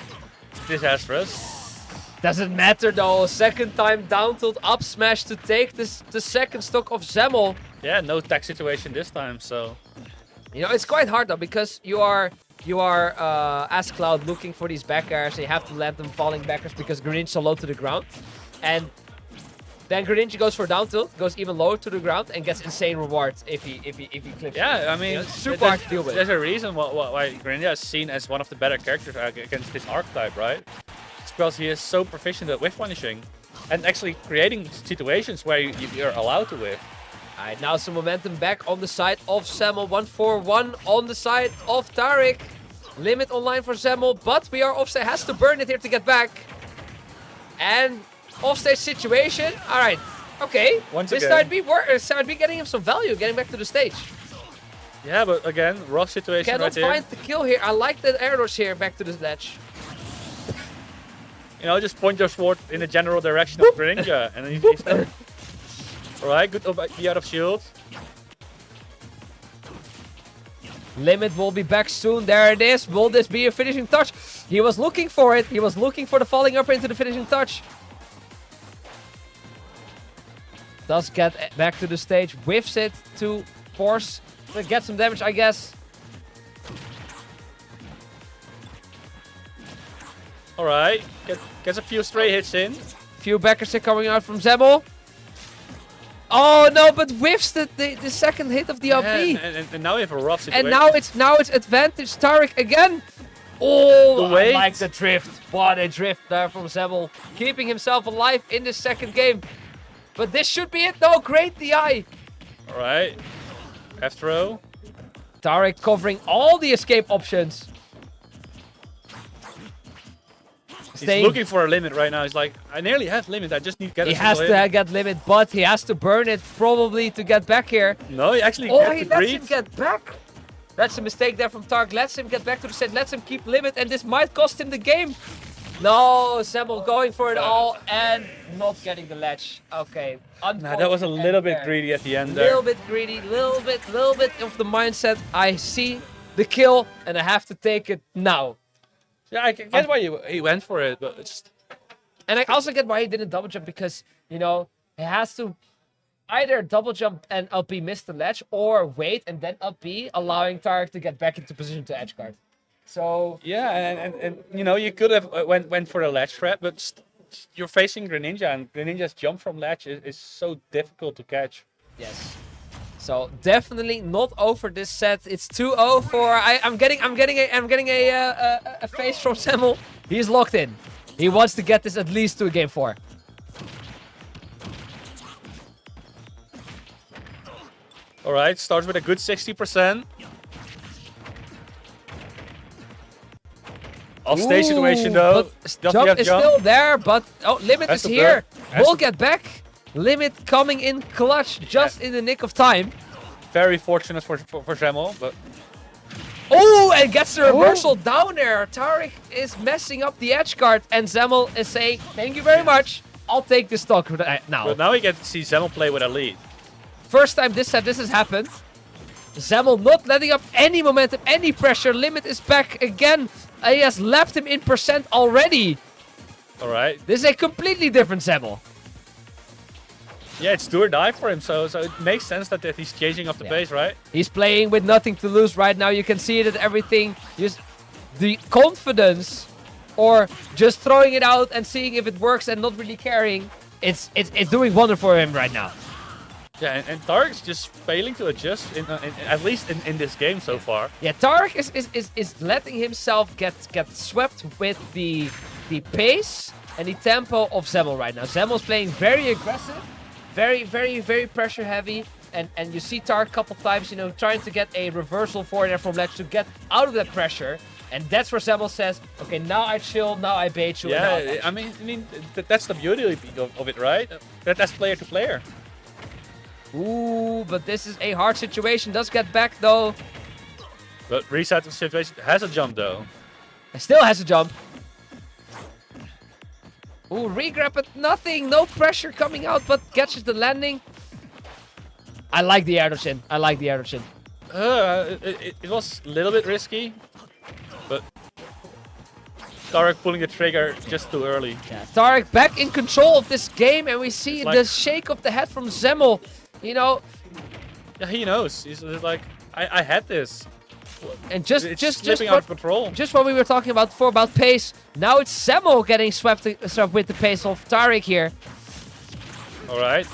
disastrous. Doesn't matter though. Second time down tilt up smash to take the second stock of Zemmel. Yeah, no tech situation this time, so... You know, it's quite hard though, because you are as Cloud looking for these back airs, and you have to land them falling backers because Greninja so low to the ground. And then Greninja goes for down tilt, goes even lower to the ground, and gets insane rewards if he clips. Yeah, I mean, You know, it's super hard to deal with. There's a reason why Greninja is seen as one of the better characters against this archetype, right? It's because he is so proficient at whiff punishing and actually creating situations where you're allowed to whiff. Alright, now some momentum back on the side of Zemmel. 1-4-1 on the side of Taric. Limit online for Zemmel, but we are offstage. Has to burn it here to get back. And offstage situation. Alright, okay. Once This again. start be getting him some value, getting back to the stage. Yeah, but again, rough situation Cannot right here. find the kill here. I like the air rush here, back to the ledge. You know, just point your sword in the general direction of Greninja, and then he's done. Alright, good be out of shield. Limit will be back soon. There it is. Will this be a finishing touch? He was looking for it. He was looking for the falling upper into the finishing touch. Does get back to the stage. Whiffs it to force to get some damage, I guess. Alright, gets a few stray hits in. Few backers are coming out from Zemmel. Oh no, but whiffs the second hit of the LP. And now we have a rough situation. And now it's advantage Taric again. Oh, The wait. I like the drift. What a drift there from Zemmel. Keeping himself alive in the second game. But this should be it. No, great DI. Alright, F throw. Taric covering all the escape options. He's looking for a limit right now. He's like, I nearly have limit. I just need to get He a has single hit. to get limit, but he has to burn it probably to get back here. No, he actually Oh, gets he the lets greed. him get back. That's a mistake there from Tark. Lets him get back to the set. Lets him keep limit, and this might cost him the game. No, Zemmel going for it all and not getting the ledge. Okay. Nah, that was a little bit greedy at the end there. Little bit greedy, little bit of the mindset. I see the kill, and I have to take it now. Yeah, I get why he went for it, but it's just... And I also get why he didn't double jump, because, you know, he has to either double jump and LP miss the ledge, or wait and then LP, allowing Tarek to get back into position to edge guard. So Yeah, and you know, you could have went for the ledge threat, but you're facing Greninja, and Greninja's jump from ledge is so difficult to catch. yes. So definitely not over this set. It's 2-0 for I'm getting a face from Zemmel. He's locked in. He wants to get this at least to a game 4. Alright, starts with a good 60%. Off stage situation though. But Does he jump have is jump? still there, but Limit Has is to here. Has We'll to- get back. Limit coming in clutch just in the nick of time. Very fortunate for Zemmel, but Oh, and gets the reversal down there. Taric is messing up the edge guard, and Zemmel is saying, thank you very much. I'll take this stock now. but now we get to see Zemmel play with a lead. First time this set this has happened. Zemmel not letting up any momentum, any pressure. Limit is back again. He has left him in percent already. Alright. This is a completely different Zemmel. Yeah, it's do or die for him, so it makes sense that he's changing up the Yeah. pace, right? He's playing with nothing to lose right now. You can see it at everything. Just the confidence, or just throwing it out and seeing if it works and not really caring. It's doing wonder for him right now. Yeah, and Tark's just failing to adjust, at least in this game so far. Yeah, Tarek is letting himself get swept with the pace and the tempo of Zemmel right now. Zemmel's playing very aggressive, very pressure heavy, and you see Tarek a couple times, you know, trying to get a reversal forward there from ledge to get out of that pressure. And that's where Zemmel says, okay, now I chill, now I bait you. and now Yeah, catch I mean that's the beauty of it, right? That's player to player. you." Ooh, but this is a hard situation. Does get back though. But reset the situation has a jump though. Still has a jump. Ooh, regrab it, nothing, no pressure coming out, but catches the landing. I like the air dodge in. I like the air dodge in. It was a little bit risky, but Tarek pulling the trigger just too early. Yeah, Tarek back in control of this game, and we see Like- the shake of the head from Zemmel. You know, Yeah, he knows. He's like, I had this. and It's just slipping out what, of control. just what we were talking about before about pace. Now it's Zemmel getting swept with the pace of Tarek here. All right.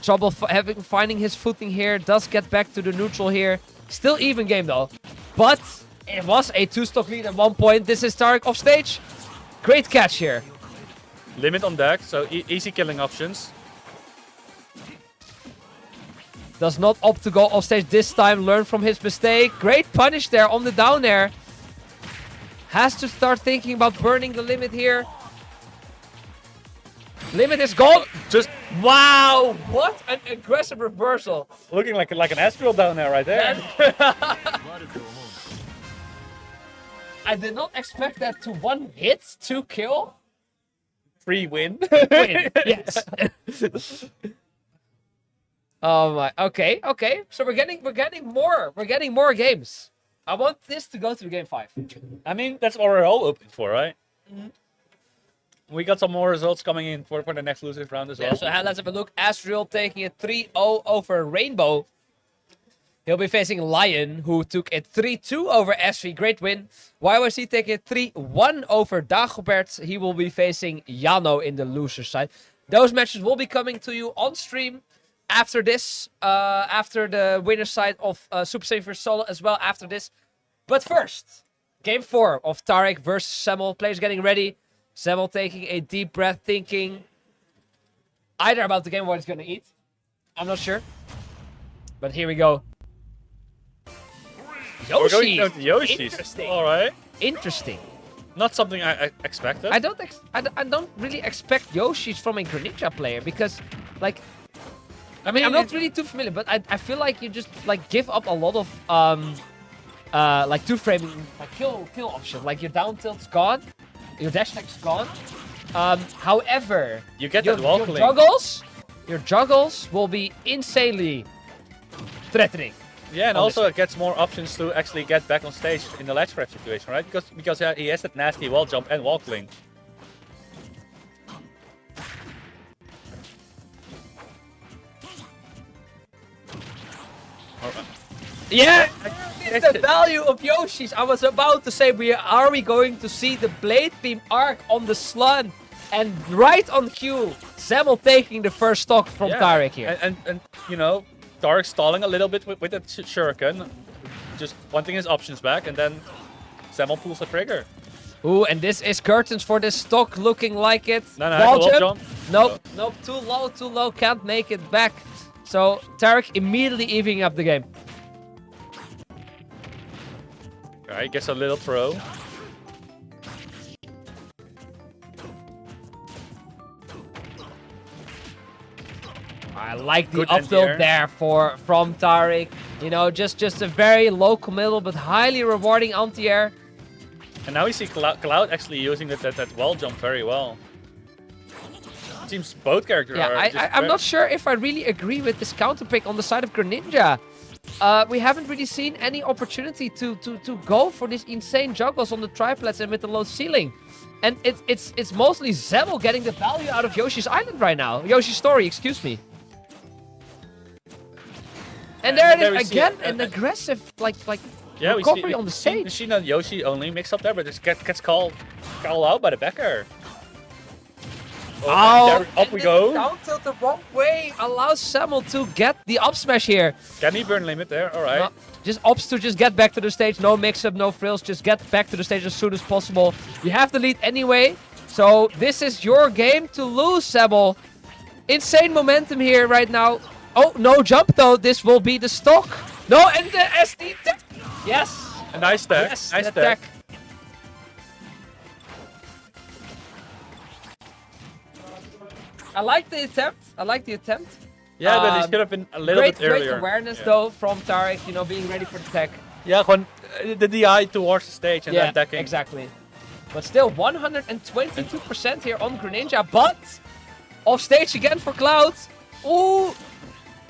Trouble finding his footing here. Does get back to the neutral here. Still even game though, but it was a 2-stock lead at one point. This is Tarek off stage. Great catch here. Limit on deck, so easy killing options. Does not opt to go off stage this time. Learn from his mistake. Great punish there on the down air. Has to start thinking about burning the limit here. Limit is gone. Just Wow, what an aggressive reversal. looking like an Astral down there right there. I did not expect that to one hit to kill. Free win. Win. Yes. Oh my. Okay. Okay. So we're getting more games. I want this to go to game 5. I mean, that's what we're all hoping for, right? We got some more results coming in for the next losers round as well. Yeah, so let's have a look. Astral taking a 3-0 over Rainbow. He'll be facing Lion, who took a 3-2 over SV. Great win. YYC taking a 3-1 over Dagobert. He will be facing Jano in the loser side. Those matches will be coming to you on stream after this. After the winner side of Super Saiyan vs Solo as well after this. But first, game 4 of Tarek versus Zemmel. Players getting ready. Zemmel taking a deep breath, thinking either about the game or what he's going to eat. I'm not sure. But here we go. We're going Yoshi. down to Yoshi's. Interesting. All right. Interesting. Not something I expected. I don't really expect Yoshi's from a Greninja player because, like, I mean, I'm not really too familiar, but I feel like you just like give up a lot of like two framing like kill options. Like your down tilt's gone, your dash attack's gone. However, you get that wall clean. your juggles will be insanely threatening. Yeah, and on also it gets more options to actually get back on stage in the ledge grab situation, right? Because he has that nasty wall jump and wall cling. Yeah, it's the value of Yoshi's. I was about to say, are we going to see the Blade Beam arc on the slant? And right on cue, Zemmel taking the first stock from Tarek here. And you know, Tarek stalling a little bit with that shuriken, just wanting his options back, and then Zemmel pulls the trigger. Ooh, and this is curtains for this stock, looking like it. No, Wall wall jump. Nope, too low, can't make it back. So Tarek immediately evening up the game. Alright, gets a little throw. I like the Good up tilt anti-air. there from Tarek. You know, just a very low committal but highly rewarding anti-air. And now we see Cloud actually using that wall jump very well. Seems both characters are. Yeah, I'm not sure if I really agree with this counter pick on the side of Greninja. We haven't really seen any opportunity to go for these insane juggles on the triplets and with the low ceiling. And it's mostly Zemmel getting the value out of Yoshi's Island right now. Yoshi's Story, excuse me. And there it is again, an aggressive Yeah, recovery on the we stage. see not Yoshi only mix up there, but it gets called out by the backer. Oh, there, up we go. Down tilt the wrong way allows Zemmel to get the up smash here. Can he burn limit there? All right. No, just opts to just get back to the stage. No mix-up, no frills. Just get back to the stage as soon as possible. You have the lead anyway. So this is your game to lose, Zemmel. Insane momentum here right now. Oh, no jump though. This will be the stock. No, and the SD tech. Yes. A nice stack. Yes, nice the stack. tech. I like the attempt. Yeah, but it should have been a little bit earlier. Great awareness though from Tarek, you know, being ready for the tech. Yeah, gewoon the DI towards the stage and then attacking. Exactly. But still 122% here on Greninja, but off stage again for Cloud. Ooh.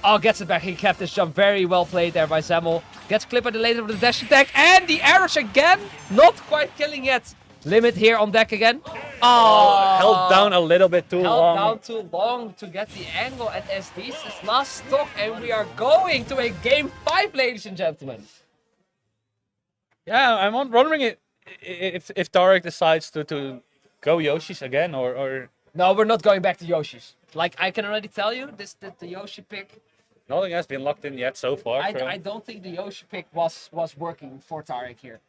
Oh, gets it back. He kept this jump. Very well played there by Zemmel. Gets clip at the later with the dash attack. And the arrows again. Not quite killing yet. Limit here on deck again. Oh, Held down a little bit too held long. down too long to get the angle, and as this is last stock, and we are going to a game 5, ladies and gentlemen. Yeah, I'm wondering if Tarek decides to go Yoshi's again or No, we're not going back to Yoshi's. Like, I can already tell you, the Yoshi pick, nothing has been locked in yet so far. I don't think the Yoshi pick was working for Tarek here.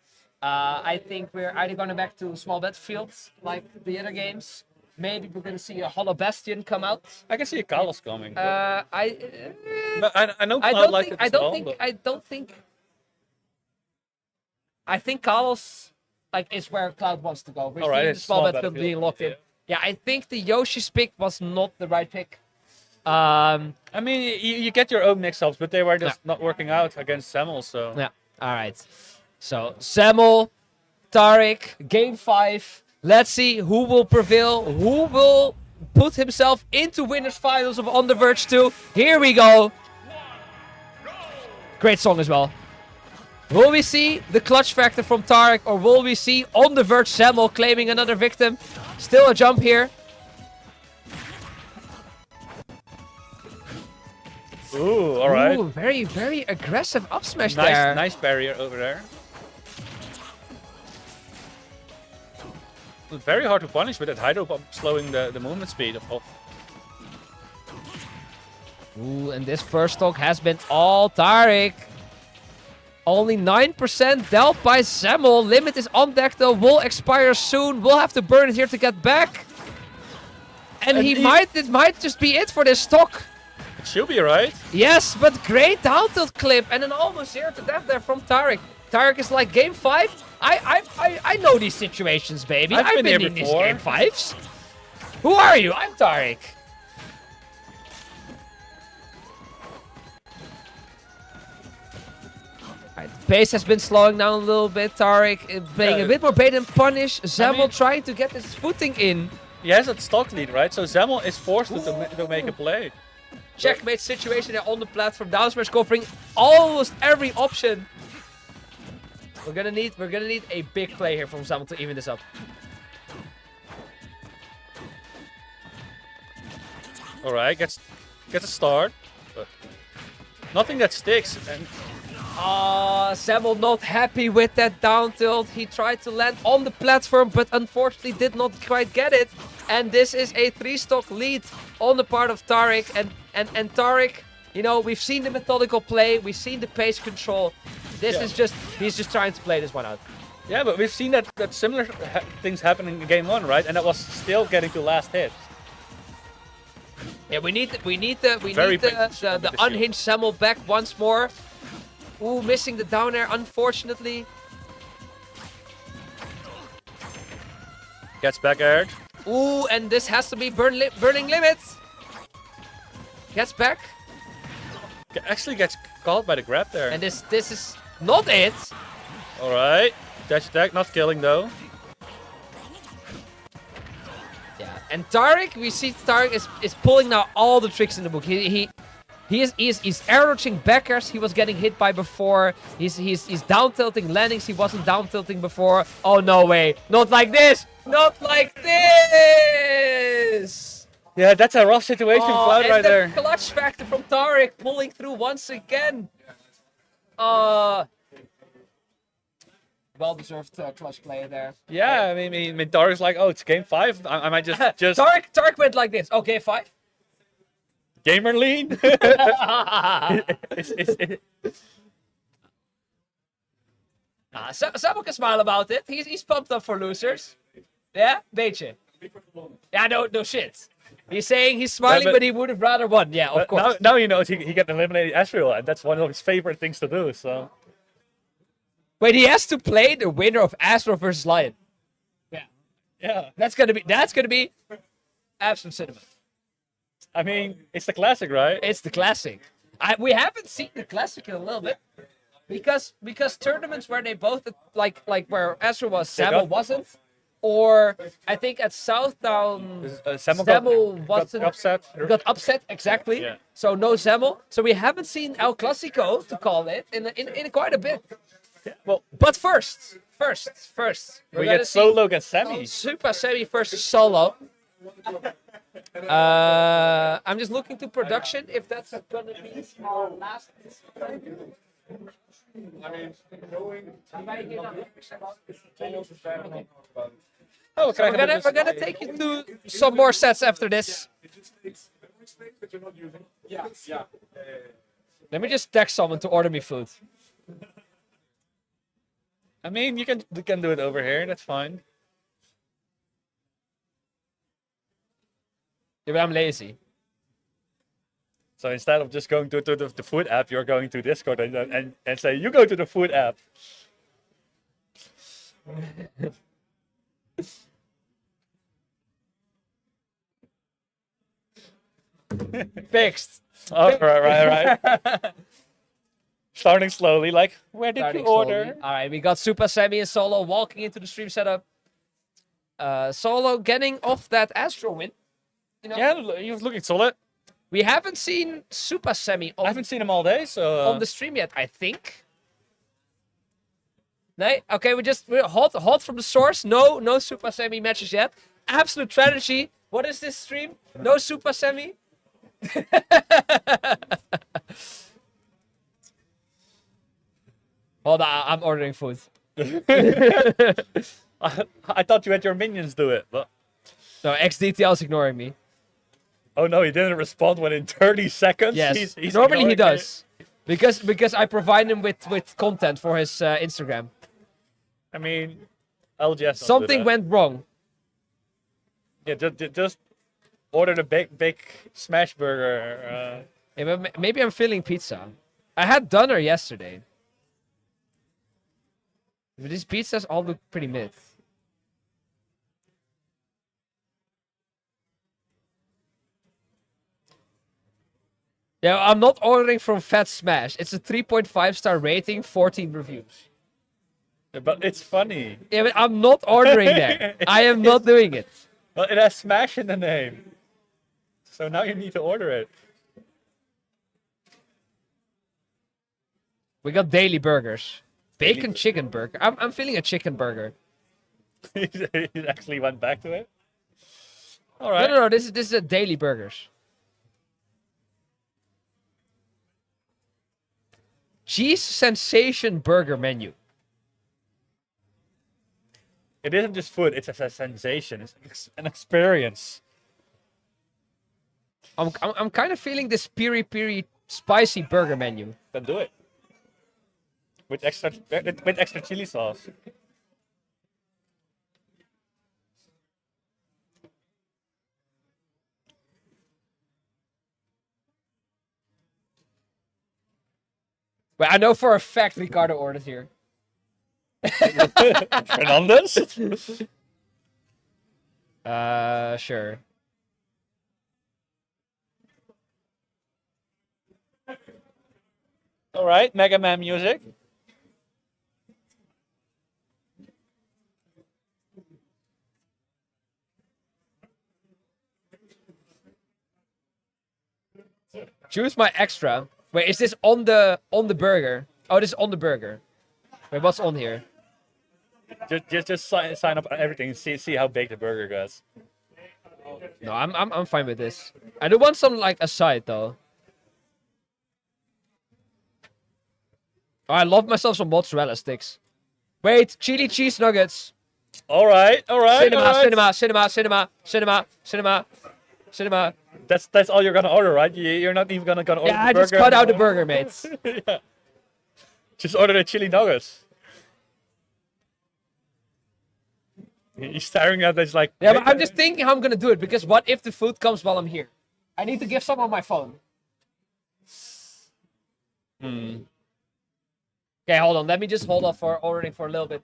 I think we're either going back to small battlefields like the other games. Maybe we're going to see a Hollow Bastion come out. I can see a Kalos coming. I know I Cloud don't liked think. it as well, but- I don't think. I think Carlos is where Cloud wants to go. We're Alright, seeing it's the small small battlefield being battlefield, locked in. Yeah, I think the Yoshi's pick was not the right pick. I mean, you get your own mix-ups, but they were just not working out against Samuel, so... Yeah. All right. So Samuel, Tarek, game 5. Let's see who will prevail. Who will put himself into winners finals of On the Verge 2. Here we go. Great song as well. Will we see the clutch factor from Tarek, or will we see On the Verge Samuel claiming another victim? Still a jump here. Ooh, alright. Ooh, very, very aggressive up smash there. Nice barrier over there. Very hard to punish with that Hydro Pump slowing the movement speed of Ooh, and this first stock has been all Tarek. Only 9% dealt by Samuel. Limit is on deck though. Will expire soon. We'll have to burn it here to get back. And it might just be it for this stock. It should be, right? Yes, but great down tilt clip and an almost 0 to death there from Tarek. Tarek is like game 5. I know these situations, baby. I've been here in these before. game 5s. Who are you? I'm Tarek. Alright, the pace has been slowing down a little bit. Tarek playing a bit more bait and punish. Zamel trying to get his footing in. He has that stock lead, right? So Zamel is forced to make a play. Checkmate situation there on the platform. Down smash covering almost every option. We're gonna need a big play here from Zamel to even this up. Alright, gets a start, but nothing that sticks. And Zamel not happy with that down tilt. He tried to land on the platform, but unfortunately did not quite get it. And this is a 3-stock lead on the part of Tarek. And Tarek, you know, we've seen the methodical play, we've seen the pace control. This is just, he's just trying to play this one out. yeah, but we've seen that similar things happen in game 1, right? And that was still getting to last hit. Yeah, we need the the unhinged Zamel back once more. Ooh, missing the down air, unfortunately. Gets back aired. Ooh, and this has to be burning limits. Gets back, Actually gets caught by the grab there. and this is not it. Alright. Dash attack, not killing though. Yeah, and Tarek, we see Tarek is pulling now all the tricks in the book. He's air dodging backers he was getting hit by before. He's down tilting landings he wasn't down tilting before. Oh no way! Not like this! Not like this! Yeah, that's a rough situation, Cloud and right the there. clutch factor from Tarek pulling through once again. Well-deserved clutch play there. Yeah, I mean Tarek's like, oh, it's game 5. I might just Tarek went like this. Okay, 5. gamer lean. Samuel can smile about it. He's pumped up for losers. Yeah, beetje. Yeah, no shit. He's saying he's smiling, Yeah, but he would have rather won. Yeah, of course. Now he knows he got eliminated Ezreal, and that's one of his favorite things to do. So Wait, he has to play the winner of Astro versus Lion. yeah, That's gonna be absolute cinema. I mean it's the classic, right? It's the classic. We haven't seen the classic in a little bit because tournaments where they both like where Astro was, Samuel wasn't, or I think at Southtown Samuel wasn't got upset. got upset exactly. Yeah. So no Samuel. So we haven't seen El Clasico to call it in quite a bit. Well, But first first. We're We gonna get see solo against Sammy. Super Semi versus Solo. I'm just looking to production if that's gonna be our last. Oh, So we're gonna take you to some more sets after this. Let me just text someone to order me food. I mean, you can do it over here. That's fine. Yeah, but I'm lazy. So instead of just going to the food app, you're going to Discord and say you go to the food app. Fixed. Oh, right. Starting slowly, like where did Starting you order? slowly. All right, we got Super Semi and Solo walking into the stream setup. Solo getting off that Astro win. You know, Yeah, he was looking solid. we haven't seen Super Semi I haven't seen him all day, so on the stream yet, I think. No? Okay, we're hot from the source. No Super Semi matches yet. Absolute strategy. What is this stream? No Super Semi? Hold on, I'm ordering food. I thought you had your minions do it, but No, XDTL is ignoring me. oh no, he didn't respond within 30 seconds. Yes, He's normally he ignoring does. Because I provide him with content for his Instagram. I mean, LGS. don't do Something that. went wrong. Yeah, just order the big smash burger. Yeah, but maybe I'm feeling pizza. I had Dunner yesterday. But these pizzas all look pretty mid. Yeah, I'm not ordering from Fat Smash. It's a 3.5 star rating, 14 reviews. But it's funny. Yeah, but I'm not ordering there. I am not doing it. Well, it has smash in the name, so now you need to order it. We got daily burgers. Bacon chicken burger. I'm feeling a chicken burger. He actually went back to it. All No, right. no, no. This is a daily burgers. Cheese sensation burger menu. It isn't just food; it's a sensation. It's an experience. I'm kind of feeling this piri piri spicy burger menu. Then do it with extra chili sauce. But I know for a fact Ricardo ordered here. Fernandez? Sure. All right, Mega Man music. Choose my extra. Wait, is this on the burger? Oh, this is on the burger. Wait, what's on here? Just sign up on everything and see how big the burger gets. No, I'm fine with this. I do want some like aside though. Oh, I love myself some mozzarella sticks. Wait, chili cheese nuggets. All right. Cinema. That's all you're gonna order, right? You're not even gonna order Yeah, the I burger. just cut out the burger, mates. Yeah. Just order the chili nuggets. He's staring at this like. Yeah, but I'm just thinking how I'm gonna do it because what if the food comes while I'm here? I need to give some on my phone. Okay, hold on. Let me just hold off for ordering for a little bit.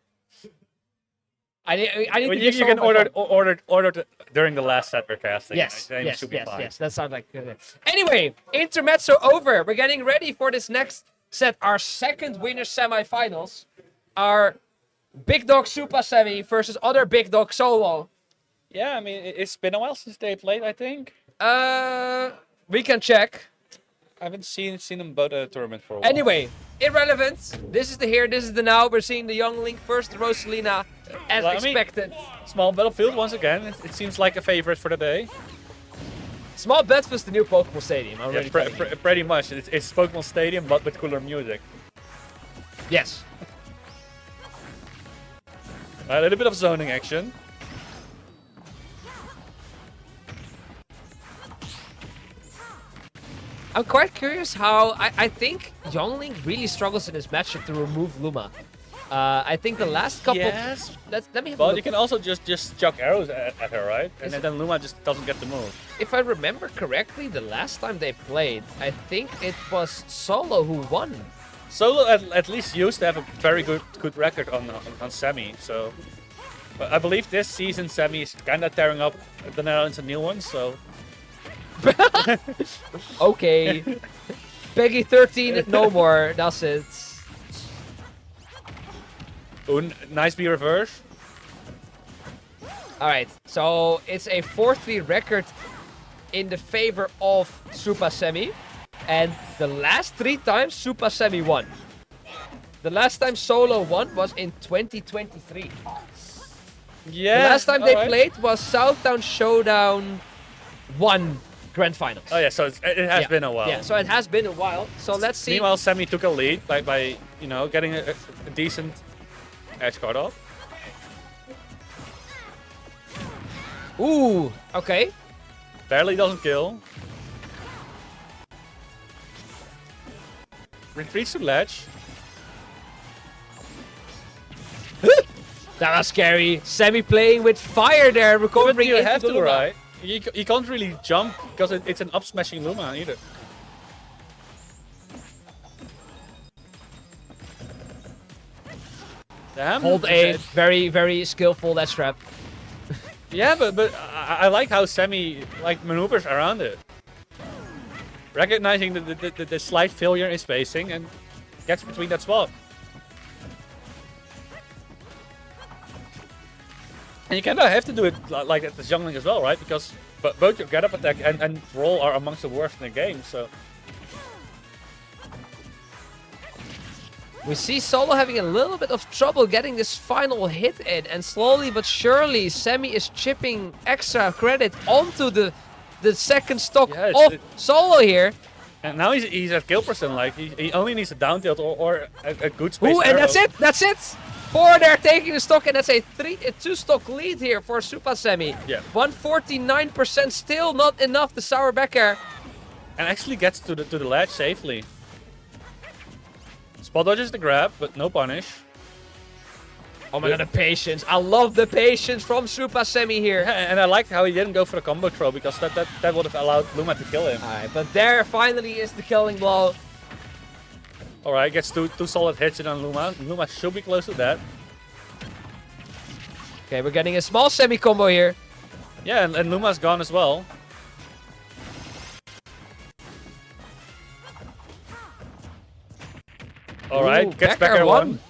I need Well, to you give some can on my order phone. during the last set we're casting. Yes, I think it yes, should be fine. yes. That sounds like good. Anyway, intermezzo over. We're getting ready for this next set. Our second winner semifinals. Our Big Dog Super Semi versus other Big Dog Solo. Yeah, I mean it's been a while since they played. I think. We can check. haven't seen them both at a tournament for a while. Anyway, irrelevant. This is the here, this is the now. We're seeing the young Link first, Rosalina, as Well, I mean- expected. Small battlefield once again. It seems like a favorite for the day. Small bet was the new Pokemon Stadium. I'm Yeah, already telling you. pretty much. It's Pokemon Stadium, but with cooler music. Yes. A little bit of zoning action. I'm quite curious how I think Young Link really struggles in this matchup to remove Luma. I think the last couple. Yes. Let me have a But look. you can also just chuck arrows at her, right? Is And then Luma just doesn't get the move. If I remember correctly, the last time they played, I think it was Solo who won. Solo at least used to have a very good record on Semi, so. But I believe this season Semi is kind of tearing up the Netherlands and new ones, so. Okay. Peggy 13, no more. That's it. Ooh, nice B reverse. Alright, so it's a 4-3 record in the favor of Super Semi. And the last 3 times Super Semi won. The last time Solo won was in 2023. Yeah. The last time they alright. played was Southtown Showdown 1 Grand Finals. Oh yeah, so it has Yeah. been a while. Yeah, so it has been a while. So let's see. Meanwhile, Semi took a lead by you know getting a decent edge card off. Ooh, okay. Barely doesn't kill. Retreats to ledge. That was scary. Semi playing with fire there, But recovering you into have the to, Luma. right? You can't really jump because it's an up smashing Luma either. Damn. Hold A, very, very skillful that trap. Yeah, but I like how Semi like maneuvers around it. Recognizing the slight failure in spacing and gets between that spot. And you kind of have to do it like at the jungling as well, right? Because both your get-up attack and roll are amongst the worst in the game, so... We see Solo having a little bit of trouble getting this final hit in, and slowly but surely Semi is chipping extra credit onto the second stock Yeah, of Solo here. And now he's at kill percent, like, he only needs a down tilt or a good space Ooh, and arrow. that's it! 4 there taking the stock, and that's a 2-stock lead here for Super Semi. Yeah. 149%, still not enough to sour back air. And actually gets to the ledge safely. Spot dodges the grab, but no punish. Oh my god, the patience. I love the patience from Super Semi here. Yeah, and I like how he didn't go for the combo throw, because that would have allowed Luma to kill him. Alright, but there finally is the killing blow. Alright, gets two solid hits in on Luma. Luma should be close to that. Okay, we're getting a small Semi combo here. Yeah, and Luma's gone as well. Alright, Ooh, gets back back air air one.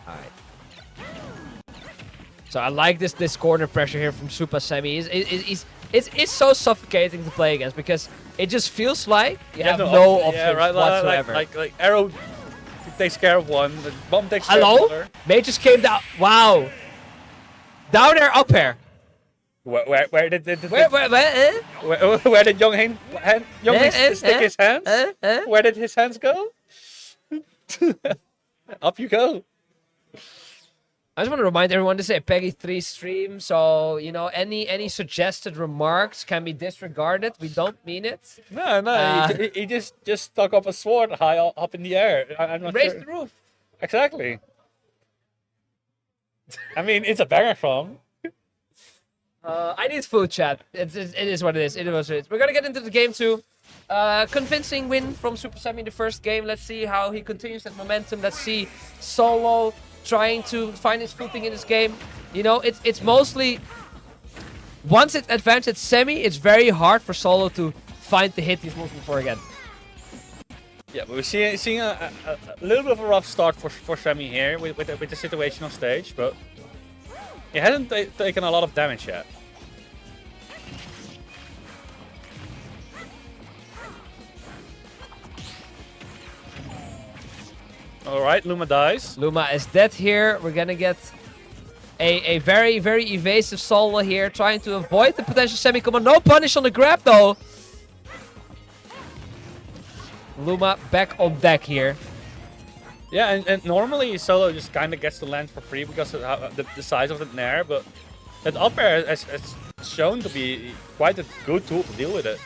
Alright. So I like this corner pressure here from Super Semi. It's so suffocating to play against because it just feels like you have no options yeah, right, whatsoever. like Arrow takes care of one, the bomb takes care Hello? of the other. Mage just came down. Wow. Down air, up air. Where did Where, Young stick his hands? Where did his hands go? Up you go. I just want to remind everyone this is a Peggy 3 stream, so you know any suggested remarks can be disregarded. We don't mean it. No, he just stuck up a sword high up in the air. I'm not Raise sure. the roof. Exactly. I mean, it's a banger song. I need food, chat. It is what it is. It is what it is. We're gonna get into the game too. Convincing win from Super Semi in the first game. Let's see how he continues that momentum. Let's see Solo trying to find his footing in this game. You know, it's mostly once it advances Semi, it's very hard for Solo to find the hit he's looking for again. Yeah, but we're seeing a little bit of a rough start for Semi here with the situation on stage, but He hasn't taken a lot of damage yet. Alright, Luma dies. Luma is dead here. We're gonna get a very, very evasive solo here, trying to avoid the potential semi-combo. No punish on the grab though. Luma back on deck here. Yeah, and normally Solo just kind of gets the land for free because of how, the size of the Nair, but that up air has shown to be quite a good tool to deal with it.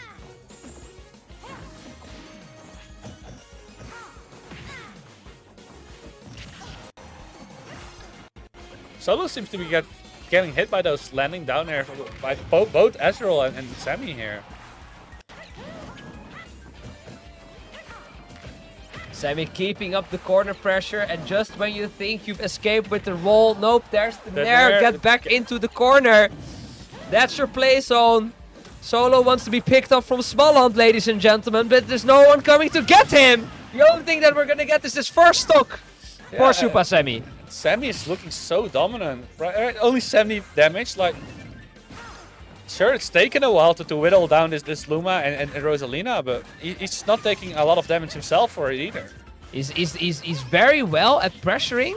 Solo seems to be getting hit by those landing down airs by both Ezreal and Sammy here. Sammy keeping up the corner pressure, and just when you think you've escaped with the roll, nope, there's the Nair. Get back into the corner. That's your play zone. Solo wants to be picked up from Smalland, ladies and gentlemen, but there's no one coming to get him. The only thing that we're gonna get is this first stock for Super Sammy. Sammy is looking so dominant, right? Only 70 damage, like... Sure, it's taken a while to whittle down this Luma and Rosalina, but he's not taking a lot of damage himself for it either. He's very well at pressuring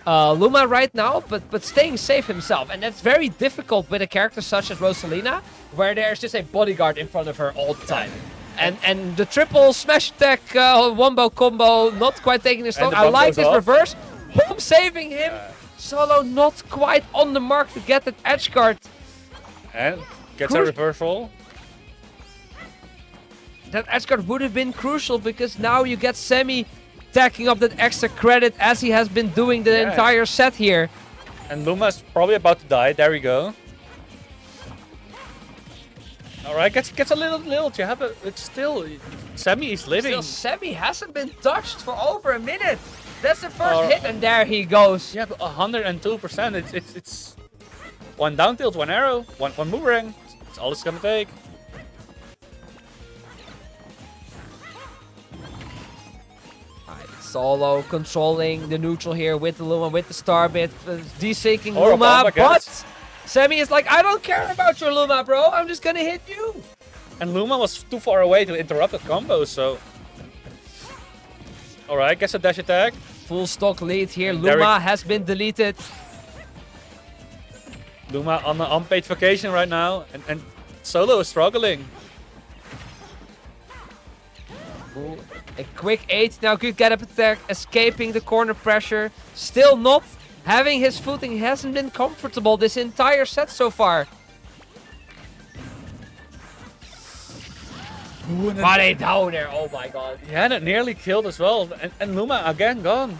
Luma right now, but staying safe himself. And that's very difficult with a character such as Rosalina, where there's just a bodyguard in front of her all the time. And the triple smash attack wombo combo not quite taking the stock. I like this reverse. Boom, saving him. Solo not quite on the mark to get that edge guard. And gets a reversal. That edge guard would have been crucial because now you get Sammy tacking up that extra credit as he has been doing the entire set here. And Luma's probably about to die. There we go. Alright, gets a little jab, but it's still... Sammy is living. Still, Sammy hasn't been touched for over a minute. That's the first hit, and there he goes. Yeah, but 102%. It's one down tilt, one arrow, one boomerang. That's all it's gonna take. Alright, Solo controlling the neutral here with the Luma, with the Starbit, desyncing Luma, but Sammy is like, I don't care about your Luma, bro. I'm just gonna hit you. And Luma was too far away to interrupt the combo, so... Alright, gets a dash attack. Full stock lead here. Luma has been deleted. Luma on an unpaid vacation right now, and Solo is struggling. Ooh, a quick 8 now, good get up attack, escaping the corner pressure. Still not having his footing. He hasn't been comfortable this entire set so far. But a downer, oh my god. Yeah, and it nearly killed as well. And Luma again gone.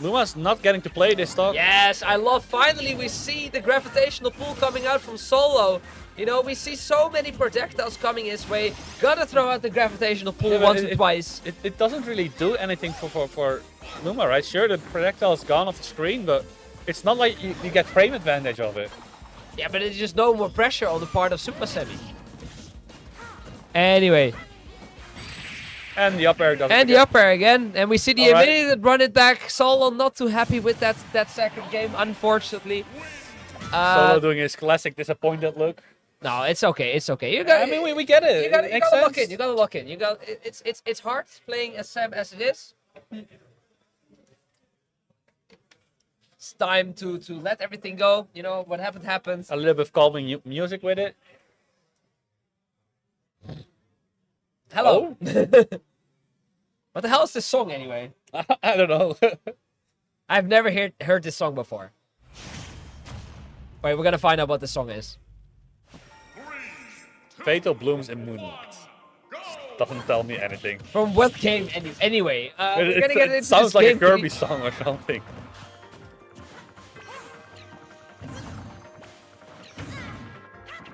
Luma's not getting to play this stock. Yes, I love, finally we see the gravitational pull coming out from Solo. You know, we see so many projectiles coming his way. Gotta throw out the gravitational pull once or twice. It doesn't really do anything for Luma, right? Sure, the projectile is gone off the screen, but it's not like you get frame advantage of it. Yeah, but it's just no more pressure on the part of Super Sammy. Anyway. And the up air does it And the up air again. And we see the All right. immediate run it back. Solo not too happy with that second game, unfortunately. Solo doing his classic disappointed look. No, it's okay. It's okay. You got. I mean, we get it. You gotta lock sense. in. You gotta lock in. You got. It's hard playing as Sam as it is. It's time to let everything go. You know what happened happens. A little bit of calming music with it. Hello. What the hell is this song anyway? I don't know. I've never heard this song before. Wait, we're gonna find out what the song is. Fatal Blooms in Moonlight. Doesn't tell me anything. From what game anyway? We're gonna get into It sounds this like a game Kirby song or something.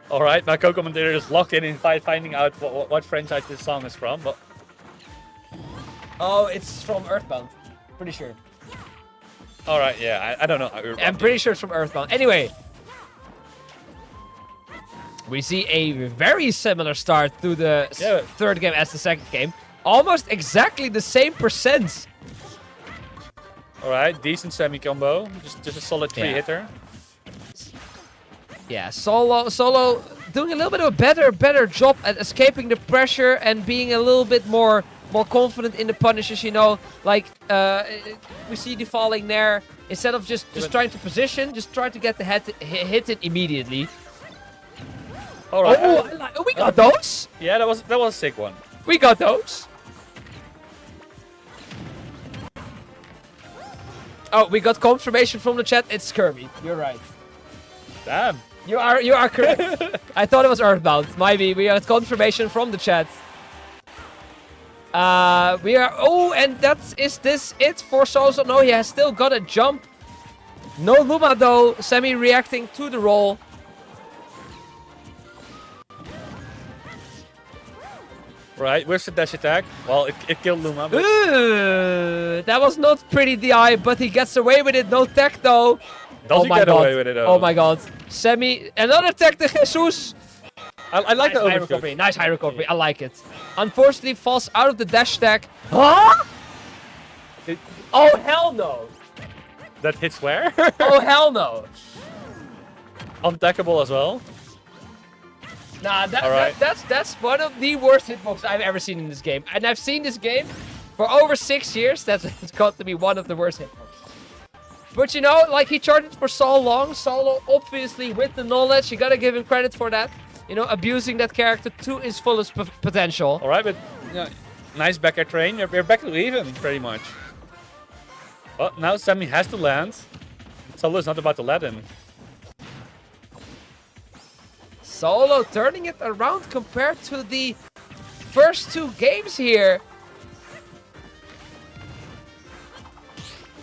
Alright, my co-commentator is locked in finding out what franchise this song is from, but... Oh, it's from Earthbound. Pretty sure. Alright, yeah, I don't know. I'm pretty sure it's from Earthbound. Anyway. We see a very similar start to the third game as the second game. Almost exactly the same percents. Alright, decent semi combo. Just a solid 3-hitter. Yeah, Solo doing a little bit of a better job at escaping the pressure and being a little bit more confident in the punishes, you know. Like, we see the falling there. Instead of just trying to position, just try to get the head hit it immediately. All right. Oh, we got those. Yeah, that was a sick one. We got those. Oh, we got confirmation from the chat. It's Kirby. You're right. Damn. You are correct. I thought it was Earthbound. Maybe we got confirmation from the chat. We are. Oh, and is this it for Soso? No, he has still got a jump. No Luma though. Sammy reacting to the roll. Right, where's the dash attack? Well, it killed Luma. But That was not pretty DI, but he gets away with it. No tech though. does he get away with it though? Oh my god. Sammy, another tech to Jesus. I like the Nice high overshoot. recovery. Nice high recovery. I like it. Unfortunately, falls out of the dash stack. Huh? Oh hell no. That hits where? Oh hell no. Untackable as well. Nah, Alright. that's one of the worst hitboxes I've ever seen in this game. And I've seen this game for over 6 years. That's it's got to be one of the worst hitboxes. But you know, like he charged for so long. Solo, obviously, with the knowledge, you gotta give him credit for that. You know, abusing that character to his fullest potential. All right, but nice back air train. You're back to even, pretty much. Well, now Sammy has to land. Solo's not about to let him. Solo turning it around compared to the first 2 games here.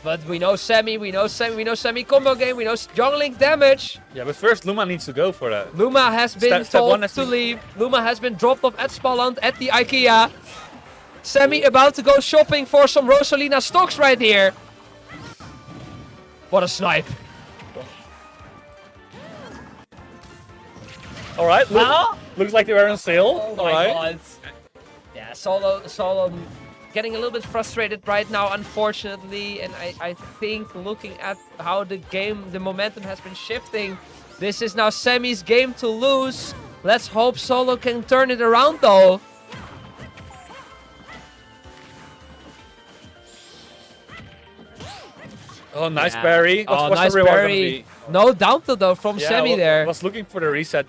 But we know Sammy combo game, we know jungling damage. Yeah, but first Luma needs to go for that. Luma has been Step one told has to to- leave. Luma has been dropped off at Spaland at the IKEA. Sammy about to go shopping for some Rosalina stocks right here. What a snipe. All right, Huh? looks like they were on sale. Oh All my right. god. Yeah, Solo getting a little bit frustrated right now, unfortunately. And I think looking at how the momentum has been shifting, this is now Sammy's game to lose. Let's hope Solo can turn it around though. Oh, nice Yeah. parry. Oh, What's nice the reward gonna parry. be? No down tilt though from Yeah, Sammy there. Was looking for the reset,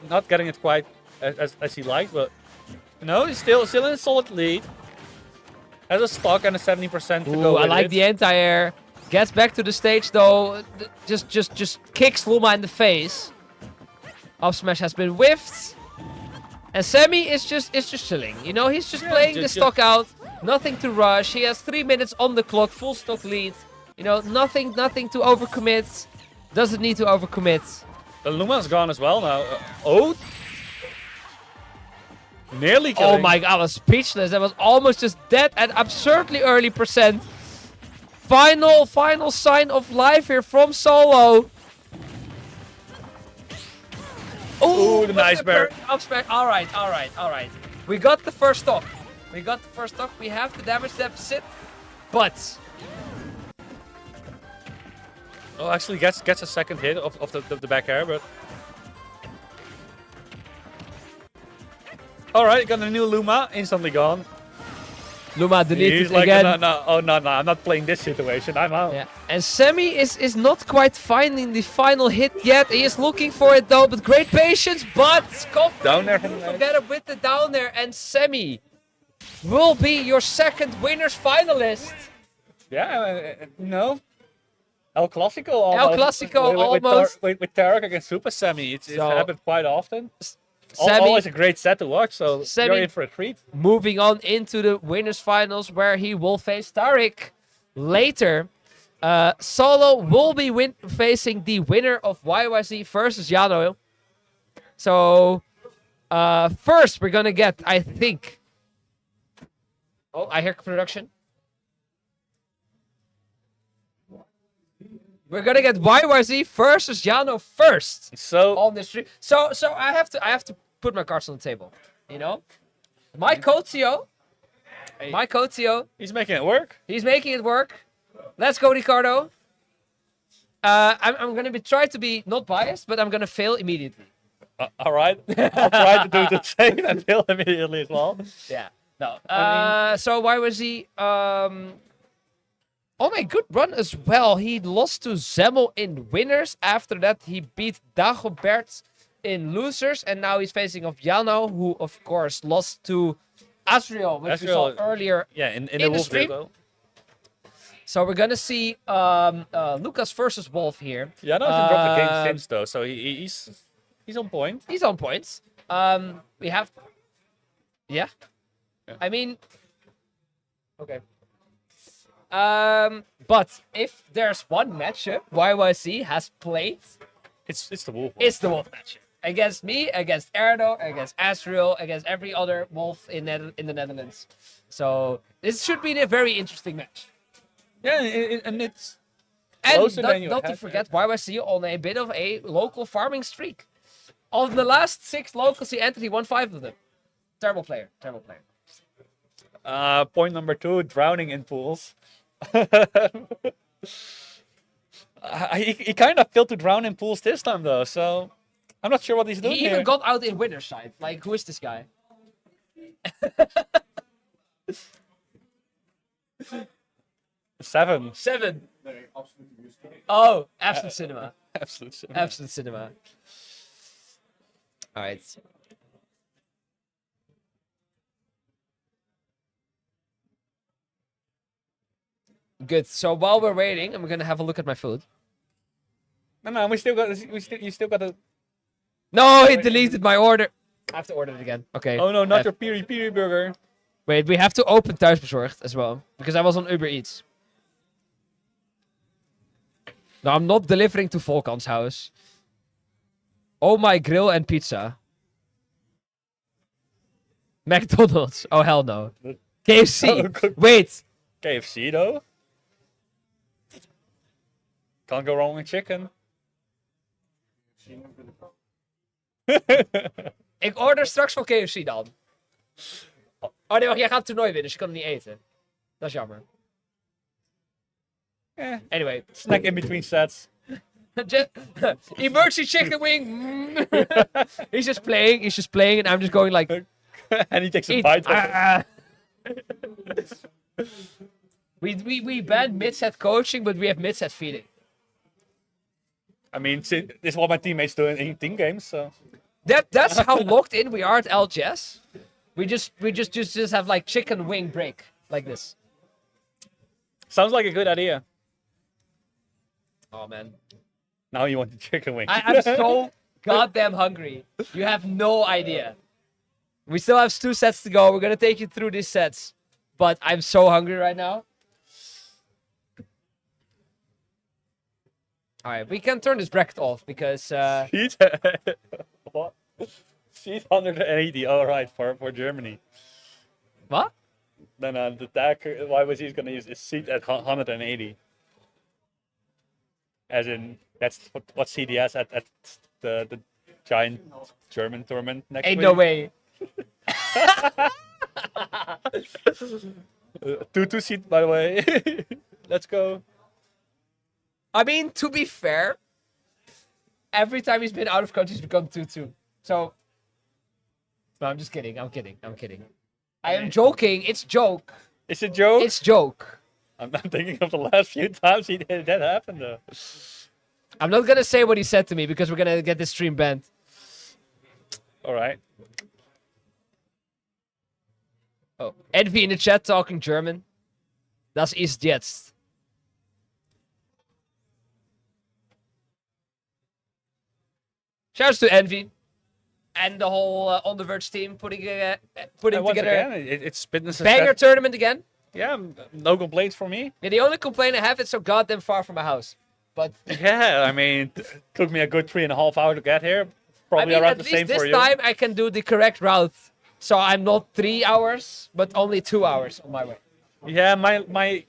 not getting it quite as he liked, but no, he's still in a solid lead. Has a stock and a 70% to go Ooh, I with like it. the anti-air. Gets back to the stage though. Just kicks Luma in the face. Up smash has been whiffed. And Sammy is just chilling. You know, he's just playing the stock out. Nothing to rush. He has 3 minutes on the clock, full stock lead. You know, nothing to overcommit. Doesn't need to overcommit. The Luma's gone as well now. Oh! Nearly killing. Oh my god, I was speechless. That was almost just dead at absurdly early percent. Final sign of life here from Solo. Ooh, the nice bear. Up smash. All right. We got the first stock. We have the damage deficit, but Oh, actually gets a second hit of the back air, but... Alright, got a new Luma, instantly gone. Luma deleted He's like, again. no, I'm not playing this situation, I'm out. Yeah. And Sammy is not quite finding the final hit yet. He is looking for it though, but great patience. But Down there. together with the down there, and Sammy will be your second winners finalist. Yeah, no. El Clasico almost. Clasico almost. With Tarek against Super Sammy, it's So- happened quite often. Sammy Always a great set to watch, so Sammy- you're in for a treat. moving on into the winners finals where he will face Tarek later. Solo will be facing the winner of YYZ versus Yano. So first we're gonna get, I think. Oh, I hear production. We're gonna get YYZ versus Yano first So, on this stream. So I have to put my cards on the table. You know, my Kotio, he's making it work. he's making it work. Let's go, Ricardo. I'm gonna try to be not biased, but I'm gonna fail immediately. All right. I'll try to do the same and fail immediately as well. Yeah. No. I So why was he? Oh my, good run as well. He lost to Zemmel in winners. After that, he beat Dagobert in losers, and now he's facing off Jano, who of course lost to Asriel, which we saw Asriel, earlier. Yeah, in In the the Wolf stream? duo. So we're gonna see Lucas versus Wolf here. Yeah, no, hasn't dropped the game since though, so he's on point. He's on points. We have. Yeah. I mean. Okay. But if there's one matchup YYC has played, It's the Wolf. it's the Wolf matchup. Against me, against Erdo, against Asriel, against every other Wolf in the Netherlands. So this should be a very interesting match. Yeah, and it's And closer than you not to had, forget YYC on a bit of a local farming streak. Of the last 6 locals he entered, he won 5 of them. Terrible player. Terrible player. point number 2, drowning in pools. He kind of failed to drown in pools this time though, so I'm not sure what he's doing He even here. got out in winner's side. Like, who is this guy? Seven. 7. Nee, absoluut niet. Oh, Absolute Cinema. Absolute. Absolute Cinema. Alright. Good. So while we're waiting, I'm gonna have a look at my food. No, you still got to. No, he deleted my order. I have to order it again. Okay. Oh no, not F. your piri piri burger. Wait, we have to open Thuisbezorgd as well. Because I was on Uber Eats. No, I'm not delivering to Volkan's house. Oh my grill and pizza. McDonald's. Oh hell no. KFC. Oh, good. Wait. KFC though. Can't go wrong with chicken. Ik order straks van KFC dan. Oh nee, wacht, jij gaat het toernooi winnen, dus je kan het niet eten. Dat is jammer. Anyway. Snack in between sets. Emergency chicken wing. He's just playing, and I'm just going like. And he takes a Eat. bite of it. Ah. We banned mid-set coaching, but we have mid-set feeding. I mean, this is what my teammates do in team games, so. That's how locked in we are at LGS. We just have like chicken wing break like this. Sounds like a good idea. Oh man, Now you want the chicken wing. I'm so goddamn hungry. You have no idea. We still have 2 sets to go. We're gonna take you through these sets, but I'm so hungry right now. All right, we can turn this bracket off because. Sheet. What? Sheet 180. All right, for Germany. What? Then the tag YYZ is gonna use is seat at 180. As in, that's what CDS at the giant German tournament next Ain't week. no way. 2-2 seat, by the way. Let's go. I mean, to be fair, every time he's been out of country, he's become 2-2. So, no, I'm just kidding. I'm kidding. I am joking. It's joke. It's a joke. It's joke. I'm thinking of the last few times that happened though. I'm not gonna say what he said to me because we're gonna get this stream banned. All right. Oh, Envy in the chat talking German. Das ist jetzt. Shouts to Envy and the whole On the Verge team putting And together once again, it's business. banger tournament again. Yeah, no complaints from me. Yeah, the only complaint I have is so goddamn far from my house. But Yeah, I mean, took me a good 3.5 hours to get here. I Probably mean, around at the least same this for you. time I can do the correct route. So I'm not 3 hours, but only 2 hours on my way. Yeah, my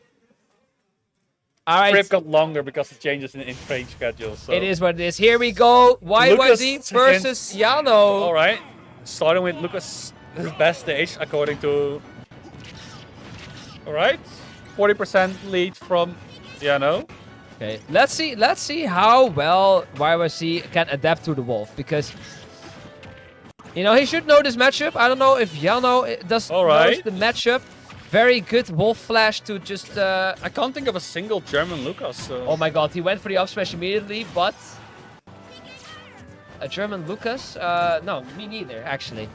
All right. trip got longer because of changes in train schedule. So. It is what it is. Here we go. YYZ Lucas versus Jano. All right, starting with Lucas' best stage according to. All right, 40% lead from Jano. Okay, let's see how well YYC can adapt to the Wolf, because you know he should know this matchup. I don't know if Yano does knows the matchup. Very good Wolf flash to just. I can't think of a single German Lucas. So. Oh my God, he went for the up smash immediately, but a German Lucas? No, me neither. Actually,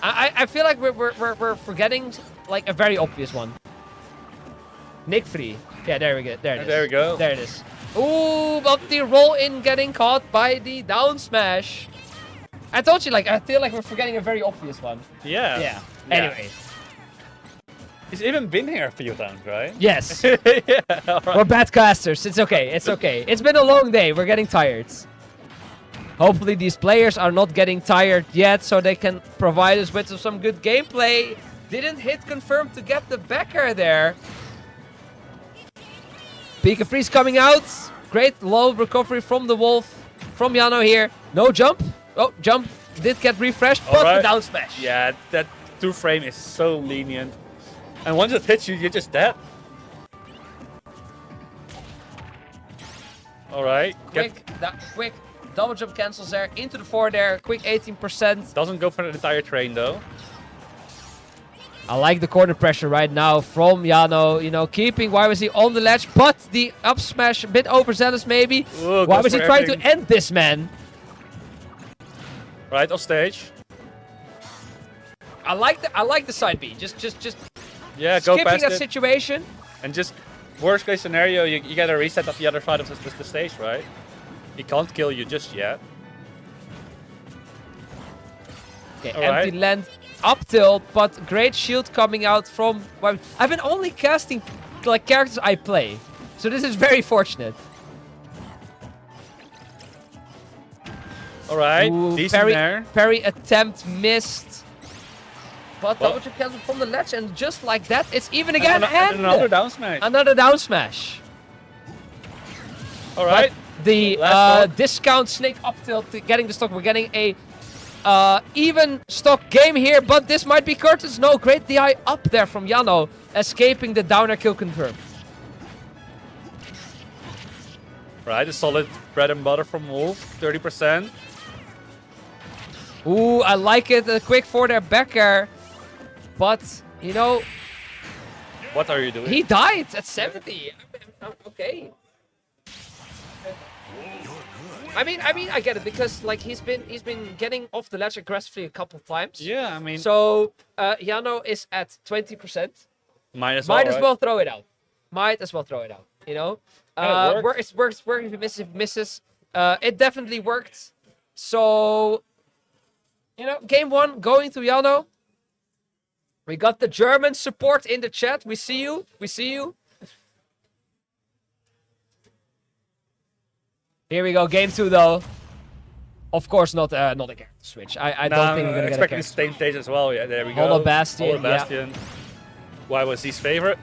I feel like we're forgetting like a very obvious one. Nick Free. Yeah, there we go. There it is. There we go. There it is. Ooh, but the roll in getting caught by the down smash. I told you, like, I feel like we're forgetting a very obvious one. Yeah. Yeah. Anyway. He's even been here a few times, right? Yes. Yeah, all right. We're bad casters. It's okay. It's okay. It's been a long day. We're getting tired. Hopefully these players are not getting tired yet, so they can provide us with some good gameplay. Didn't hit confirm to get the backer there. Pika Freeze coming out. Great low recovery from the Wolf. From Yano here. No jump. Oh, jump did get refreshed, but the down smash. Yeah, that 2-frame is so lenient. And once it hits you, you're just dead. Alright. Quick double jump cancels there. Into the 4 there. Quick 18%. Doesn't go for the entire train though. I like the corner pressure right now from Yano. You know, keeping YYC on the ledge, but the up smash a bit overzealous maybe. Ooh, YYC trying to end this man. Right off stage. I like the side B. Just Yeah, go skipping past that it. situation. And just worst case scenario, you get a reset at the other side of the stage, right? He can't kill you just yet. Okay, Alright. empty land up tilt, but great shield coming out from. I've been only casting like characters I play, so this is very fortunate. Alright, Ooh, decent there. parry attempt missed. But Well- double jump cancel from the ledge, and just like that, it's even again. And another down smash. Another down smash. Alright. But the Last stock. discount snake up tilt to getting the stock. We're getting a even stock game here, but this might be Curtis. No, great DI up there from Yano, escaping the downer kill confirmed. Right, a solid bread and butter from Wolf, 30%. Ooh, I like it. A quick 4 there back air. But, you know, What are you doing? he died at 70. I'm okay. I mean, I get it, because like he's been getting off the ledge aggressively a couple times. Yeah, I mean, So Yano is at 20%. might as Might as right? well throw it out. Might as well throw it out. You know, Yeah, it worked. It works if it misses. It definitely worked. So, you know, game 1 going to Yano. We got the German support in the chat. We see you. We see you. Here we go. Game 2 though. Of course, not a character switch. I don't think we're gonna get a expecting character. the same stage as well. Yeah, there we go. Hollow Bastion, Hollow Bastion. Why was his favorite?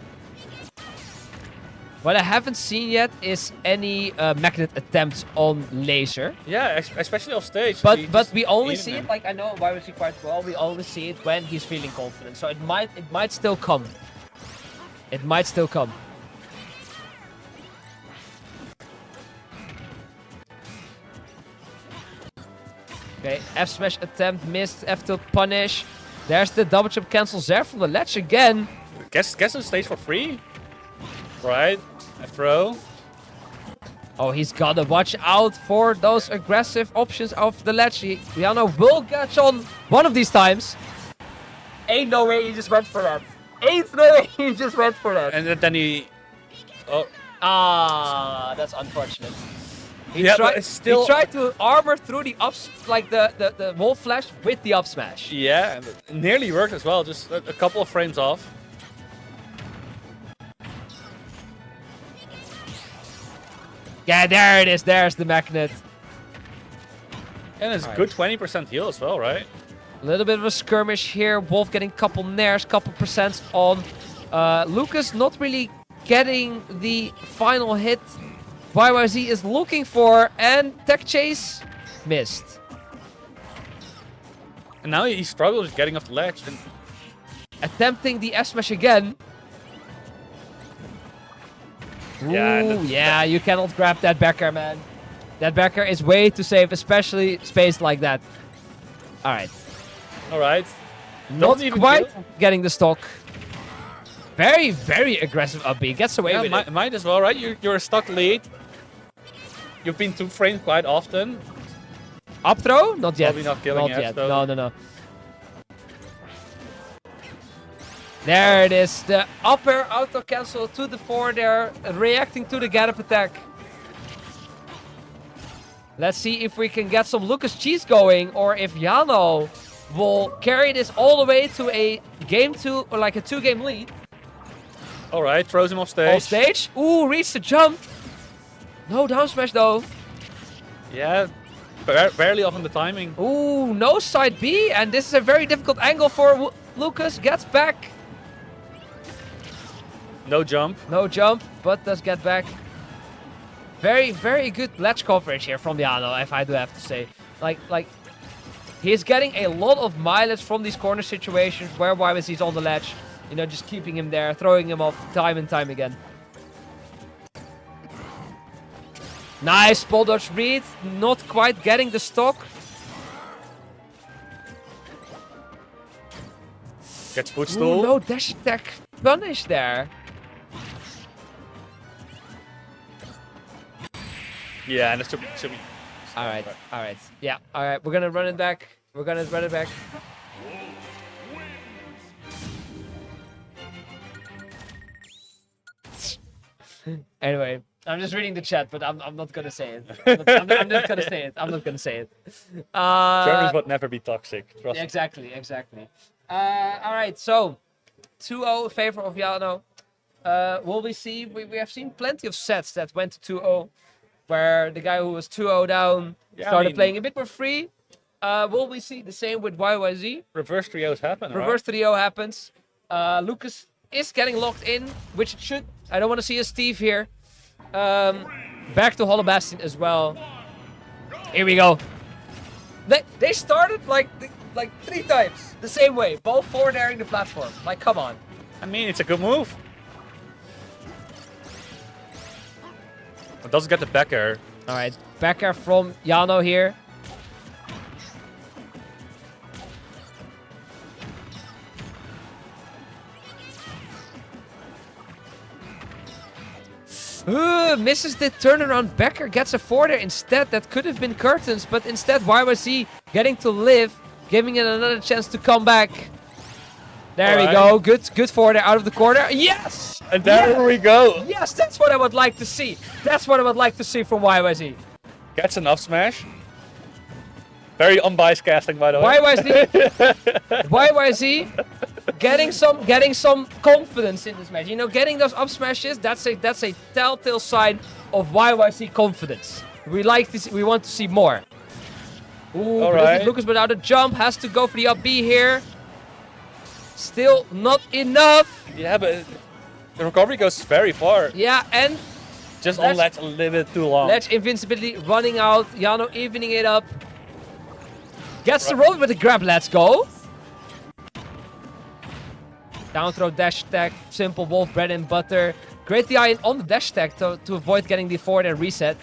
What I haven't seen yet is any magnet attempts on laser. Yeah, especially off stage. But he but just we only eating see him. it, like I know YYC quite well. We only see it when he's feeling confident. So it might still come. It might still come. Okay, F smash attempt missed. F tilt punish. There's the double jump cancels there from the ledge again. Guess the stage for free. Right, a throw. Oh, he's gotta watch out for those aggressive options off the ledge. Yano will catch on one of these times. Ain't no way he just went for that. Ain't no way he just went for that. And then he. Oh, Ah, that's unfortunate. yeah, but it's still. He tried to armor through the ups, like the wall flash with the up smash. Yeah, and it nearly worked as well. Just a couple of frames off. Yeah, there it is. There's the magnet. And it's Alright. good 20% heal as well, right? A little bit of a skirmish here. Wolf getting couple nairs, couple percents on. Lucas not really getting the final hit YYZ is looking for, and tech chase missed. And now he struggles getting off the ledge. And Attempting the F smash again. Yeah, Ooh, yeah, you cannot grab that backer, man. That backer is way too safe, especially spaced like that. Alright. Alright. Not even quite kill. getting the stock. Very, very aggressive up B. Gets away Yeah, with it. might as well, right? You're a stuck lead. You've been too framed quite often. Up throw? Not yet. Probably not killing Not yet, yet. so- No, no, no. There it is. The upper auto cancel to the forward there, reacting to the get up attack. Let's see if we can get some Lucas cheese going, or if Jano will carry this all the way to a game 2 or like a 2-game lead. Alright, throws him off stage. Off stage. Ooh, reached the jump. No down smash though. Yeah, barely off on the timing. Ooh, no side B, and this is a very difficult angle for Lucas. Gets back. No jump. No jump, but does get back. Very, very good ledge coverage here from Jano, if I do have to say. Like, he's getting a lot of mileage from these corner situations where YYZ's on the ledge. You know, just keeping him there, throwing him off time and time again. Nice ball dodge read, not quite getting the stock. Gets footstool. Ooh, no dash attack punish there. Yeah, and it should be. Alright, alright. Yeah, alright, we're gonna run it back. We're gonna run it back. Anyway, I'm just reading the chat, but I'm not gonna say it. I'm not gonna say it. I'm not gonna say it. Germans would never be toxic. Trust me. Exactly, exactly. Alright, so 2-0 in favor of Jano. Will we see? We have seen plenty of sets that went to 2-0, where the guy who was 2-0 down Yeah, started playing a bit more free. Will we see the same with YYZ? Reverse trios happen, Reverse 3-0 happens. Lucas is getting locked in, which it should. I don't want to see a Steve here. Back to Hollow Bastion as well. Here we go. They started like 3 times the same way, both forward airing the platform. Like, come on. I mean, it's a good move. It doesn't get the back air. All right, back air from Jano here. Misses the turnaround. Becker gets a forwarder instead. That could have been curtains, but instead YYZ getting to live, giving it another chance to come back. There we go. Good forwarder out of the corner. Yes! And there we go. Yes, that's what I would like to see. That's what I would like to see from YYZ. Gets an up smash. Very unbiased casting, by the way. YYZ getting some confidence in this match. You know, getting those up smashes, that's a telltale sign of YYZ confidence. We like this, we want to see more. Ooh, Alright. Lucas without a jump has to go for the up B here. Still not enough. Yeah, but the recovery goes very far. Yeah, and Just on ledge a little bit too long. ledge invincibility running out. Jano evening it up. Gets the roll with the grab. Let's go. Down throw dash attack. Simple wolf bread and butter. Great DI on the dash attack to avoid getting the forward and reset.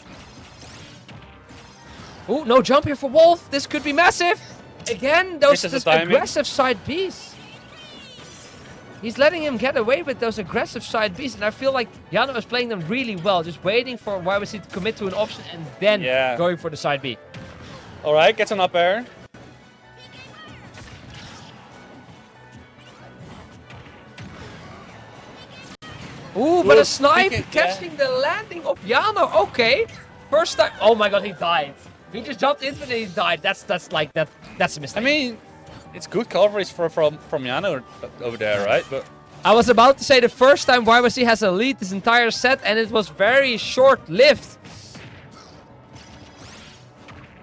Ooh, no jump here for Wolf. This could be massive. Again, those aggressive side Bs. He's letting him get away with those aggressive side Bs, and I feel like Jano is playing them really well, just waiting for YYC to commit to an option and then going for the side B. Alright, gets an up air. Ooh, but a snipe catching the landing of Jano. Okay, first time. Oh my god, he died. He just jumped into it and he died. That's a mistake. I mean, it's good coverage from Jano over there, right? But I was about to say the first time YYC has a lead this entire set, and it was very short-lived.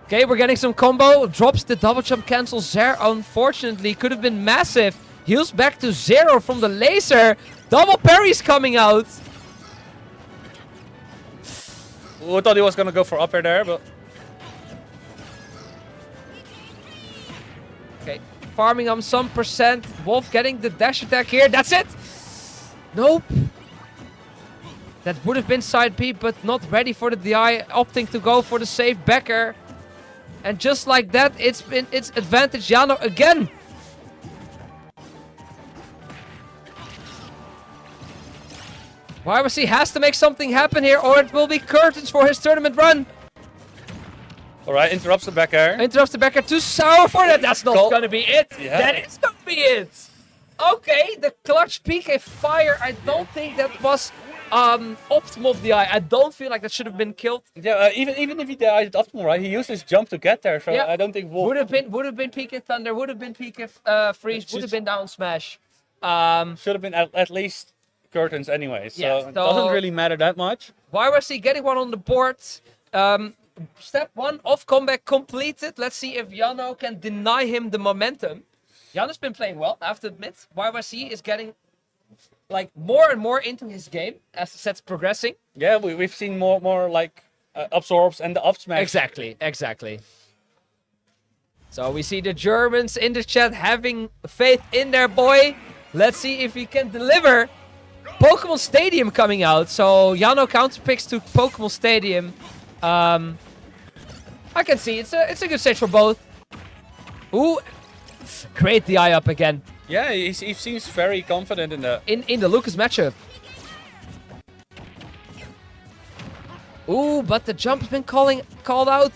Okay, we're getting some combo. Drops the double jump cancels there. Unfortunately, could have been massive. Heals back to 0 from the laser. Double parries coming out. I thought he was gonna go for up air there, but okay, farming on some percent. Wolf getting the dash attack here. That's it. Nope. That would have been side B, but not ready for the DI, opting to go for the safe backer. And just like that, it's advantage Jano again. YYC has to make something happen here, or it will be curtains for his tournament run. Alright, interrupts the back air. Interrupts the backer, too sour for that. That's not going to be it. Yeah. That is going to be it. Okay, the clutch PK fire. I don't think that was optimal of the eye. I don't feel like that should have been killed. Yeah, even if he died optimal, right? He used his jump to get there, so Yeah. I don't think Wolf. Would have been PK Thunder, would have been PK Freeze, would have been down smash. Should have been at least curtains anyway, so Yeah, it doesn't really matter that much. YYC getting one on the board. Step 1 of comeback completed. Let's see if Jano can deny him the momentum. Jano's been playing well, I have to admit. YYC is getting like more and more into his game as the set's progressing. Yeah, we've seen more like absorbs and the up smash. Exactly. So we see the Germans in the chat having faith in their boy. Let's see if he can deliver. Pokemon Stadium coming out. So Jano counterpicks to Pokemon Stadium. I can see it's a good stage for both. Ooh, great DI up again. Yeah, he seems very confident in the. In the Lucas matchup. Ooh, but the jump has been called out.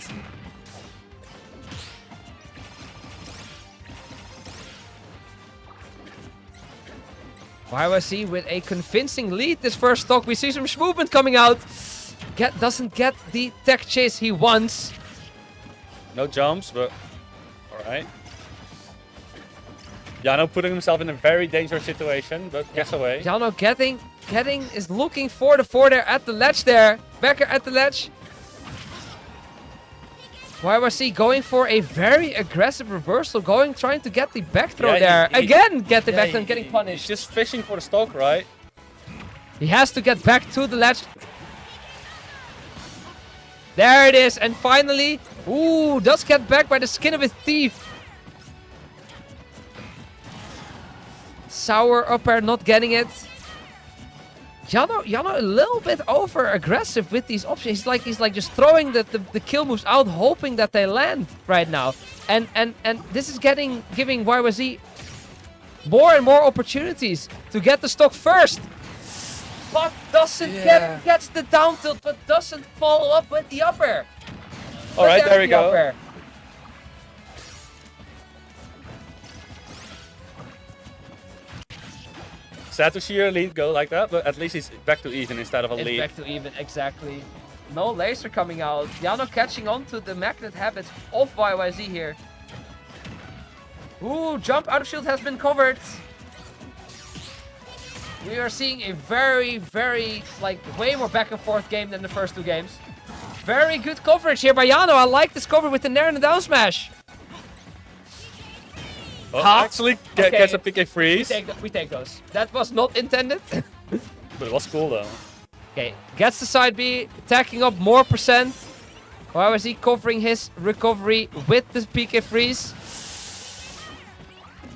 YYC with a convincing lead this first stock. We see some movement coming out. Doesn't get the tech chase he wants. No jumps, but alright. Jano putting himself in a very dangerous situation, but gets away. Jano getting is looking for the there at the ledge there. Becker at the ledge. YYC going for a very aggressive reversal, trying to get the back throw there. Again, get the back throw and getting punished. He's just fishing for the stock, right? He has to get back to the ledge. There it is, and finally, ooh, does get back by the skin of his teeth. Sour up air, not getting it. Jano a little bit over aggressive with these options. He's like just throwing the kill moves out, hoping that they land right now. And this is giving YYZ more and more opportunities to get the stock first. But gets the down tilt, but doesn't follow up with the up air. Alright, there we go. Sad to see your lead go like that, but at least he's back to even instead of a lead. Back to even, exactly. No laser coming out. Jano catching on to the magnet habits of YYZ here. Ooh, jump out of shield has been covered. We are seeing a very, like, way more back and forth game than the first two games. Very good coverage here by Jano. I like this cover with the Nair and the down smash. Oh, actually, gets a PK freeze. We take those. That was not intended. But it was cool though. Okay, gets the side B, attacking up more percent. Why was he covering his recovery with the PK freeze?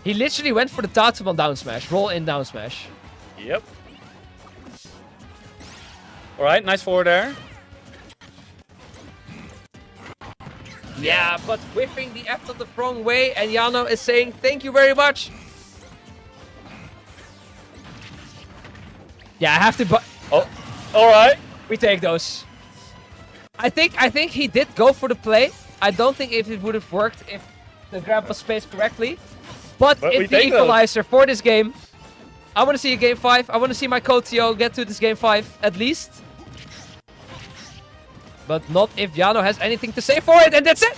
He literally went for the Tatum on down smash, roll in down smash. Yep. Alright, nice forward air. Yeah, but whipping the F the wrong way, and Jano is saying thank you very much. Yeah, I have to. Oh, all right. We take those. I think he did go for the play. I don't think if it would have worked if the grab was spaced correctly. But it's the equalizer for this game. I want to see a game 5. I want to see my Kotio get to this game 5 at least. But not if Jano has anything to say for it, and that's it!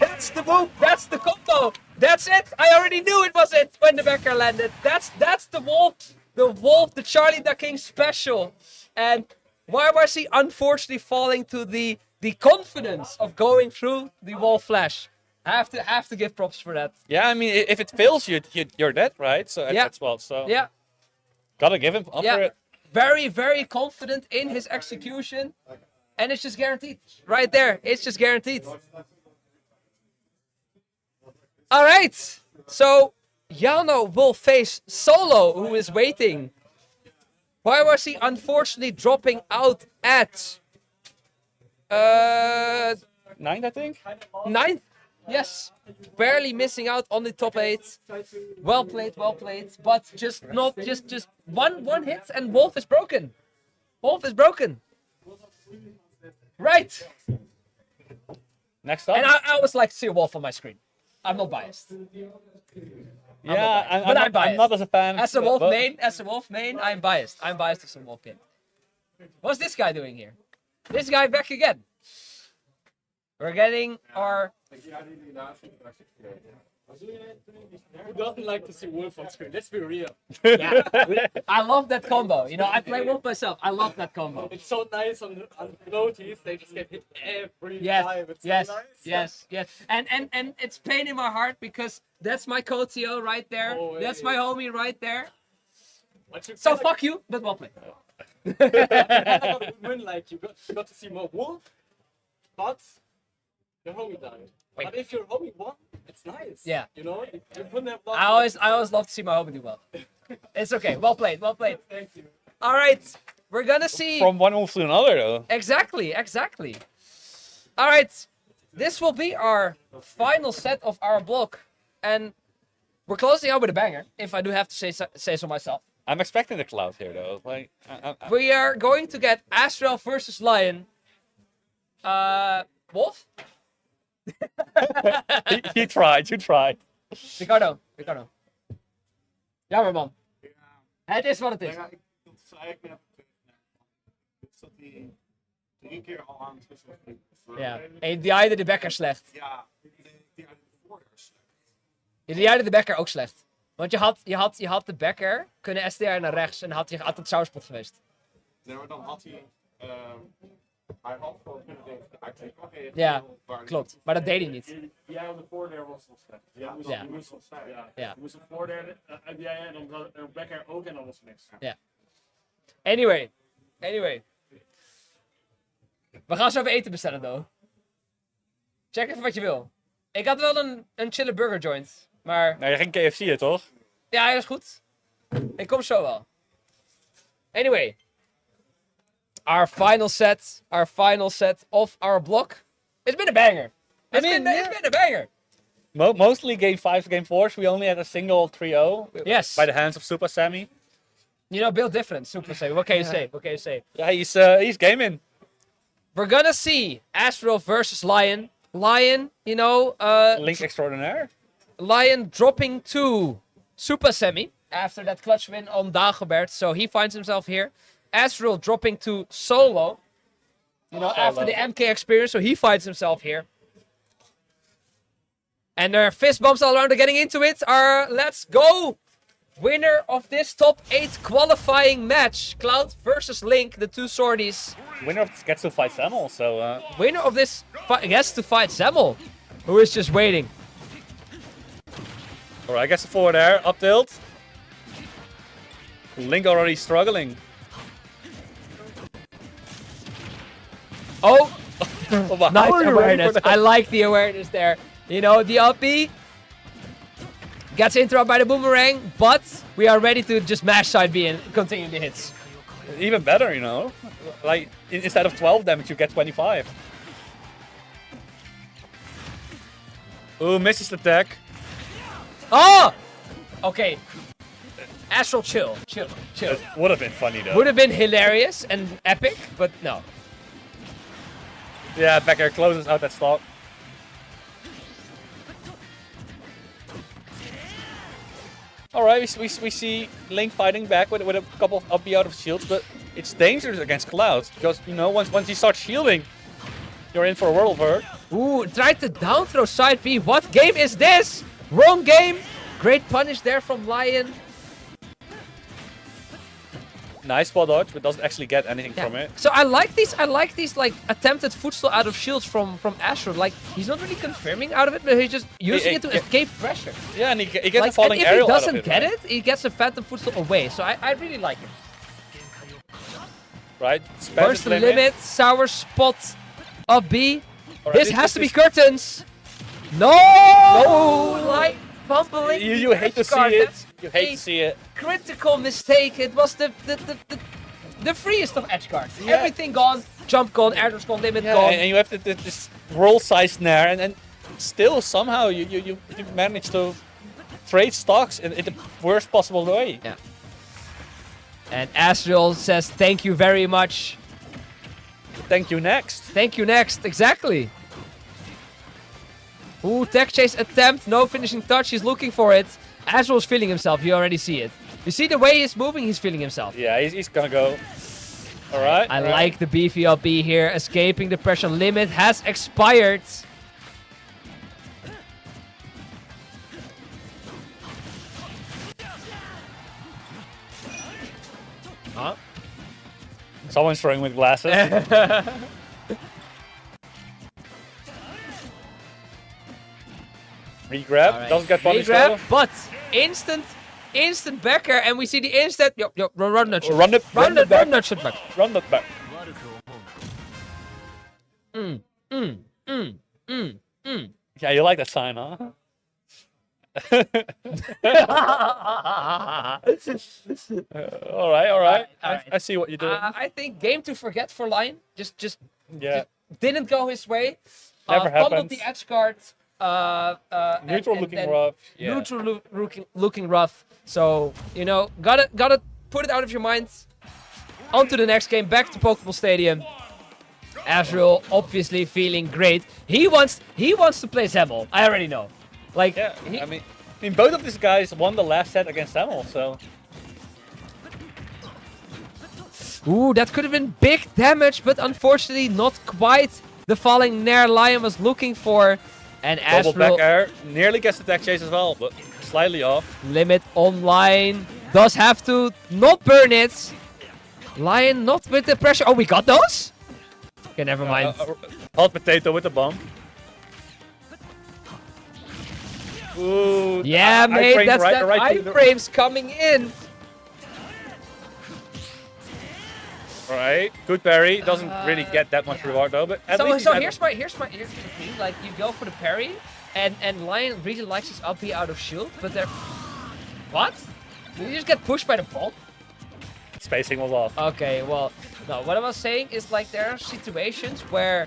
That's the move, that's the combo, that's it! I already knew it was it when the backer landed. That's the wolf, the Charlie the King special. And YYC unfortunately falling to the confidence of going through the wall flash. I have to give props for that. Yeah, I mean, if it fails, you're dead, right? So that's well, so Yeah. Gotta give him up for it. Very, very confident in his execution. And it's just guaranteed. Right there. It's just guaranteed. Alright. So, Jano will face Solo, who is waiting Why was he unfortunately dropping out at 9, I think. 9th? Yes. Barely missing out on the top 8. Well played, well played. But just not just one hit and Wolf is broken. Wolf is broken. Right. Next up. And I always like to see a Wolf on my screen. I'm not biased. yeah, I'm biased. I'm not as a fan. As a but- Wolf but- main, I'm biased. I'm biased to some Wolf game. What's this guy doing here? This guy back again. We're getting our... Who doesn't like to see Wolf on screen? Let's be real. Yeah, I love that combo. You know, I play Wolf myself. I love that combo. It's so nice on floaties. They just get hit every Yes, time. It's yes, so nice. yes. And it's pain in my heart because that's my Kotio right there. Oh, That's yeah. my homie right there. But you So cannot- fuck you, but well played. you cannot win like you got to see more Wolf, but your homie died. Wait. But if your homie won, it's nice. Yeah. You know, you couldn't have lost. I always love to see my homie do well. It's okay. Well played. Well played. Thank you. All right, we're gonna see. From one wolf to another, though. Exactly. All right, this will be our final set of our block, and we're closing out with a banger. If I do have to say so myself. I'm expecting the cloud here, though. Like, We are going to get Astral versus Lion. Wolf? you tried. Ricardo. Jammer man. Het is wat het is. Ja, ik zei ik net. Is dat die 3 keer al aan het wisselen? Ja. En die einde de Bekker slecht. Ja, die uit de voordeur is slecht. Die einde de Bekker ook slecht. Want je had de Bekker kunnen STR naar rechts en had het sauerspot geweest. Nee, maar dan had hij. Hij had gewoon kunnen denken. Hij kreeg nog even. Ja, klopt. Maar dat deed hij niet. Jij aan de voordeur was nog slecht. Ja, moest, Ja. je moest nog slecht. Ja. Ja. Je moest een voordeur uit jij en dan Becker ook en dan was er niks. Anyway. We gaan zo even eten bestellen, though. Check even wat je wil. Ik had wel een chille burger joint. Maar Nou, je ging KFC'en, toch? ja, dat is goed. Ik kom zo wel. Anyway. Our final set of our block. It's been a banger. It's been a banger. Mostly game 5, game 4's. We only had a single 3-0 Yes. by the hands of Super Sammy. You know, build different, Super Saiyan. What can you say? Yeah, he's gaming. We're gonna see Astral versus Lion. Lion, you know, Link extraordinaire. Lion dropping to Super Semi after that clutch win on Dagobert, so he finds himself here. Astral dropping to Solo, you know, after the MK experience, so he finds himself here. And there are fist bumps all around. They're getting into it. Let's go! Winner of this top 8 qualifying match. Cloud versus Link, the two swordies. Winner of this gets to fight Samuel, so Winner of this gets to fight Samuel, who is just waiting. alright, gets the forward air, up tilt. Link already struggling. Oh, Oh, wow. nice Ready for awareness. that. I like the awareness there. You know, the up B gets interrupted by the boomerang, but we are ready to just mash side B and continue the hits. Even better, you know. Like, instead of 12 damage, you get 25. Ooh, misses the attack. Oh! Okay. Astral, chill. It would have been funny, though. Would have been hilarious and epic, but no. Yeah, back air closes out that stock. Alright, we see Link fighting back with a couple of up B out of shields, but it's dangerous against Cloud because, you know, once he starts shielding, you're in for a world of hurt. Ooh, tried to down throw side B. What game is this? Wrong game. Great punish there from Lion. Nice spot dodge, but doesn't actually get anything Yeah. from it. So I like these like attempted footstool out of shields from Astro. Like he's not really confirming out of it, but he's just using it to escape pressure. Yeah, and he gets a Like, and falling if he aerial out of doesn't it, get right? it, he gets a phantom footstool away. So I really like it. Right? Burst the limit, sour spot, up B. Alright, This has to be is- curtains. No, like fumbling. You hate to see Guard, it. that's You hate a to see it. Critical mistake. It was the the freest of edge guards. Everything gone, jump gone, air dash gone, limit Yeah, gone. and you have this world-sized Nair, and still somehow you manage to trade stocks in the worst possible way. Yeah. And Astral says thank you very much. Thank you, next. Thank you next, exactly. Ooh, tech chase attempt, no finishing touch, he's looking for it. Astral's feeling himself, you already see it. You see the way he's moving, he's feeling himself. Yeah, he's gonna go. Alright. I like the beefy up B here, escaping the pressure limit has expired. Huh? Someone's throwing with glasses. Regrab, Alright, doesn't get punished regrab, though. but instant backer, and we see the instant. Yo, run that shit. Run it back. Run that shit back. Run that back. Yeah, you like that sign, huh? Alright. I see what you're doing. I think game to forget for Lion. Just Yeah. didn't go his way. Never Fumbled happens. the edge guard. Neutral and looking then rough. Yeah. Neutral looking rough. So, you know, gotta put it out of your mind. On to the next game, back to Pokeball Stadium. Azrael obviously feeling great. He wants to play Zemmel. I already know. Like, Yeah, I mean, both of these guys won the last set against Samuel, so ooh, that could have been big damage, but unfortunately not quite the falling Nair Lion was looking for. And double Azrael back air nearly gets the tech chase as well, but slightly off. limit online. Does have to not burn it. Lion not with the pressure. Oh, we got those? Okay, never mind. Hot potato with the bomb. Ooh, Yeah, mate, iframe that's that right to the- iframes coming in. Right, good parry. Doesn't really get that much reward though, but at So, least so he's here's the thing. Like, you go for the parry, and Lion really likes his up B out of shield, but they're... What? Did you just get pushed by the ball? spacing was off. Okay, well, no, what I was saying is, like, there are situations where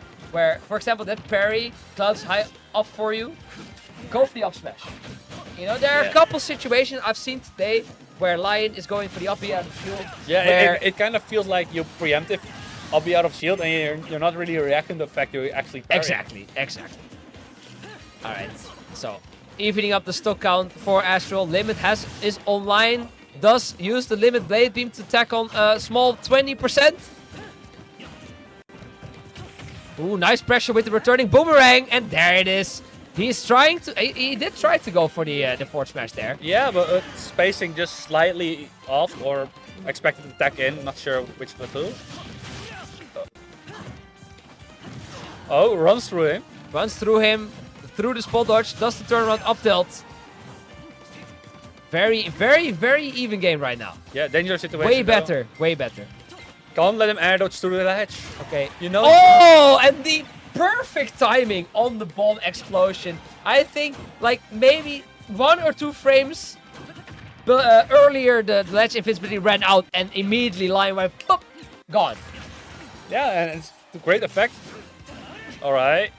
for example, that parry clouds high up for you, go for the up smash. You know, there are a couple situations I've seen today where Lion is going for the up B out of shield. Yeah, where it kind of feels like you preemptive. I'll be out of shield, and you're not really reacting to the fact you actually parry. Exactly. All right, so evening up the stock count for Astral. Limit is online. Does use the Limit Blade Beam to tackle a small 20%. Ooh, nice pressure with the returning Boomerang, and there it is. He's trying to. He did try to go for the forward smash there. Yeah, but spacing just slightly off, or expected to attack in. Not sure which of the two. Oh, runs through him. Runs through him, through the spot dodge, does the turnaround up tilt. Very, very, very even game right now. Yeah, dangerous situation. Way though. better, way better. Can't let him air dodge through the ledge. Okay. You know. Oh, and the perfect timing on the bomb explosion. I think, like, maybe 1 or 2 frames earlier, the ledge invincibility ran out, and immediately Lion went, pop, gone. Yeah, and it's a great effect. All right.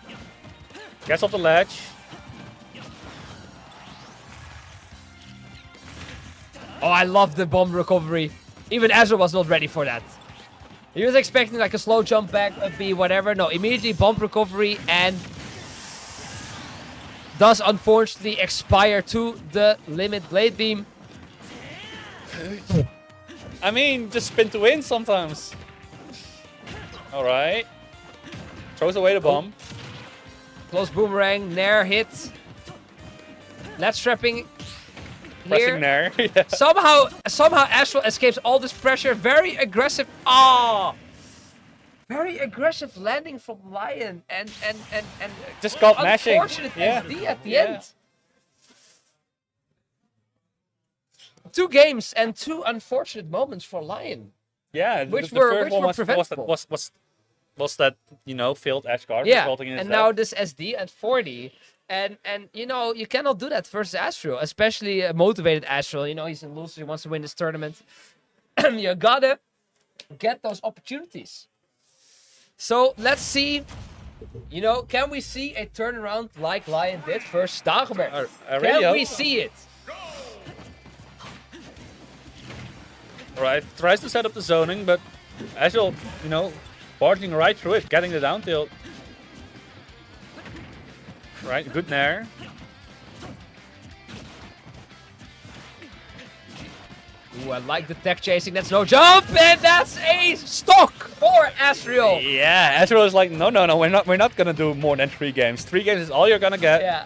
Gets off the ledge. Oh, I love the bomb recovery. Even Azra was not ready for that. He was expecting like a slow jump back, a B, whatever. No, immediately bomb recovery, and does unfortunately expire to the Limit Blade Beam. I mean, just spin to win sometimes. All right. Throws away the bomb. Close Boomerang, Nair hit. Let's trapping Pressing here. there. Yeah. Somehow Astral escapes all this pressure. Very aggressive. Ah, very aggressive landing from Lion, and Just got mashing. unfortunate Yeah. SD at the Yeah. end. 2 games and 2 unfortunate moments for Lion. Yeah, Which the were- first which one were was preventable. that, you know, failed edge guard Yeah, resulting in and his now death. this SD at 40. And you know, you cannot do that versus Astral, especially a motivated Astral. You know, he's a loser, he wants to win this tournament. You gotta get those opportunities. So let's see. You know, can we see a turnaround like Lion did versus Dagobert? I really Can hope we so. see it? Alright, tries to set up the zoning, but Azul, you know, barging right through it, getting the down tilt. Right, good nair. Ooh, I like the tech chasing. That's no jump, and that's a stock for Asriel. Yeah, Azul is like, no, we're not gonna do more than 3 games. 3 games is all you're gonna get. Yeah.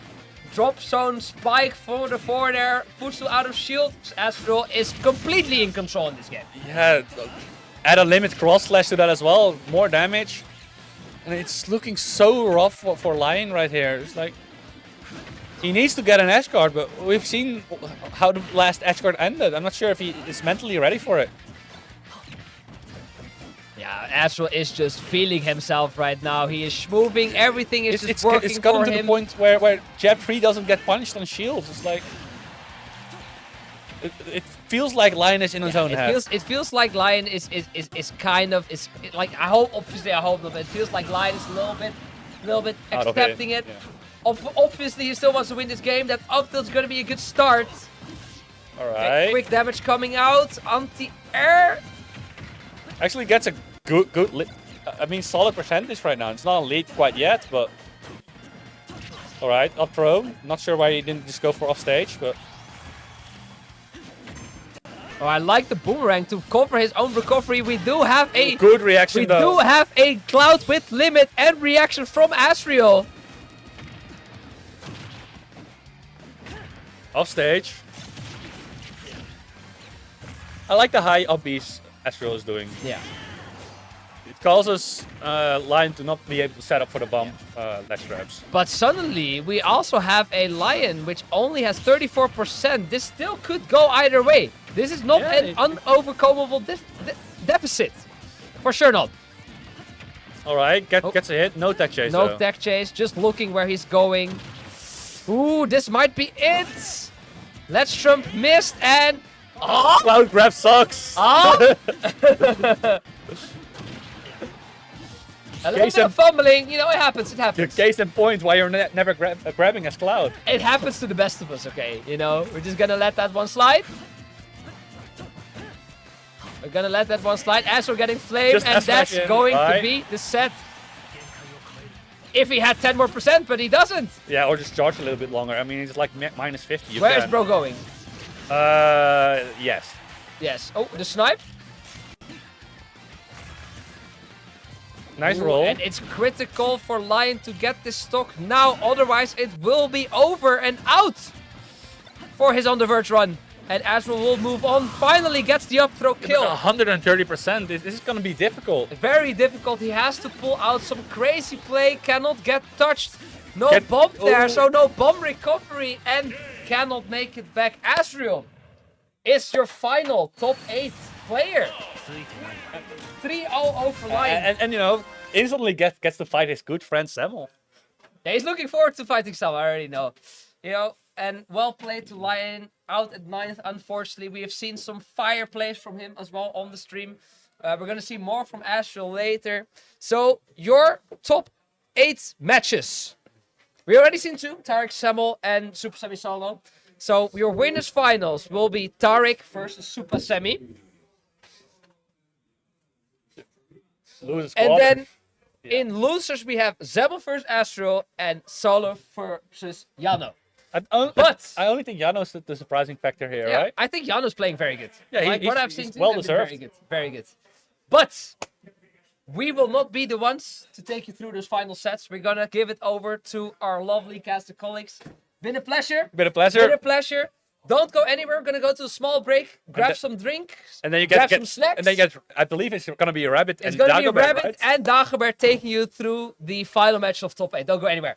Drop zone spike for the forward air. Footstool out of shield. Asriel is completely in control in this game. Yeah, add a limit cross slash to that as well, more damage. And it's looking so rough for Lion right here. It's like, he needs to get an edge guard, but we've seen how the last edge guard ended. I'm not sure if he is mentally ready for it. Yeah, Asriel is just feeling himself right now. He is moving. Everything is just working It's gotten for to him. the point where Jab 3 doesn't get punished on shields. It's like, it feels like Lion is in his own head. It feels like Lion is kind of like, I hope not, but it feels like Lion is a little bit Out of accepting it. Yeah. Obviously, he still wants to win this game. That up tilt is going to be a good start. Alright. Quick damage coming out. Anti-air. Actually gets a good solid percentage right now. It's not a lead quite yet, but... Alright, up throw. Not sure why he didn't just go for off stage, but... Oh, I like the boomerang to cover his own recovery. We do have a Good reaction though. do have a cloud with limit and reaction from Asriel. Off stage. I like the high up Bs Astral is doing. Yeah. It causes Lion to not be able to set up for the bomb ledge grabs. But suddenly, we also have a Lion, which only has 34%. This still could go either way. This is not an unovercomable deficit. For sure not. Alright, gets a hit. No tech chase No though. tech chase, just looking where he's going. Ooh, this might be it. Let's Trump missed and... Oh! Cloud grab sucks! Oh! A little bit of fumbling, you know, it happens, it The happens. case in point why you're never grabbing as Cloud. It happens to the best of us, okay? You know, we're just gonna let that one slide. We're gonna let that one slide as we're getting flamed, Just and S-smash that's in, going to right? be the set. If he had 10 more percent, but he doesn't. Yeah, or just charge a little bit longer. I mean, it's like minus 50. You Where is can. bro going? Yes. Yes. Oh, the snipe. Nice Ooh, roll. And it's critical for Lion to get this stock now, otherwise it will be over and out for his on the verge run. And Azrael will move on, finally gets the up throw kill. 130%. This is gonna be difficult. Very difficult, he has to pull out some crazy play, cannot get touched. No Get- bomb there, Oh. so no bomb recovery and cannot make it back. Azrael is your final top 8 player. 3-0-0 for Lion. And you know, instantly gets to fight his good friend Samuel. Yeah, he's looking forward to fighting Sam, I already know. You know, and well played to Lion, out at 9th, unfortunately. We have seen some fire plays from him as well on the stream. We're going to see more from Astral later. So, your top 8 matches. We already seen 2, Tarek, Samuel, and Super Semi Solo. So, your winners finals will be Tarek versus Super Semi. Loses And squad. then in losers, we have Zebel versus Astral and Solo versus Yano. But- I only think Jano's the surprising factor here, Yeah, right? I think Jano's playing very good. Yeah, like what I've he's seen, well they've been deserved. very good, very good. But we will not be the ones to take you through those final sets. We're gonna give it over to our lovely cast of colleagues. Been a pleasure. Been a pleasure. Been a pleasure. Don't go anywhere. We're gonna go to a small break, grab the- some drink, And then you grab get some snacks. and then you get. I believe it's gonna be a rabbit it's and gonna be a Dagobert, rabbit right? and Dagobert taking you through the final match of top 8. Don't go anywhere.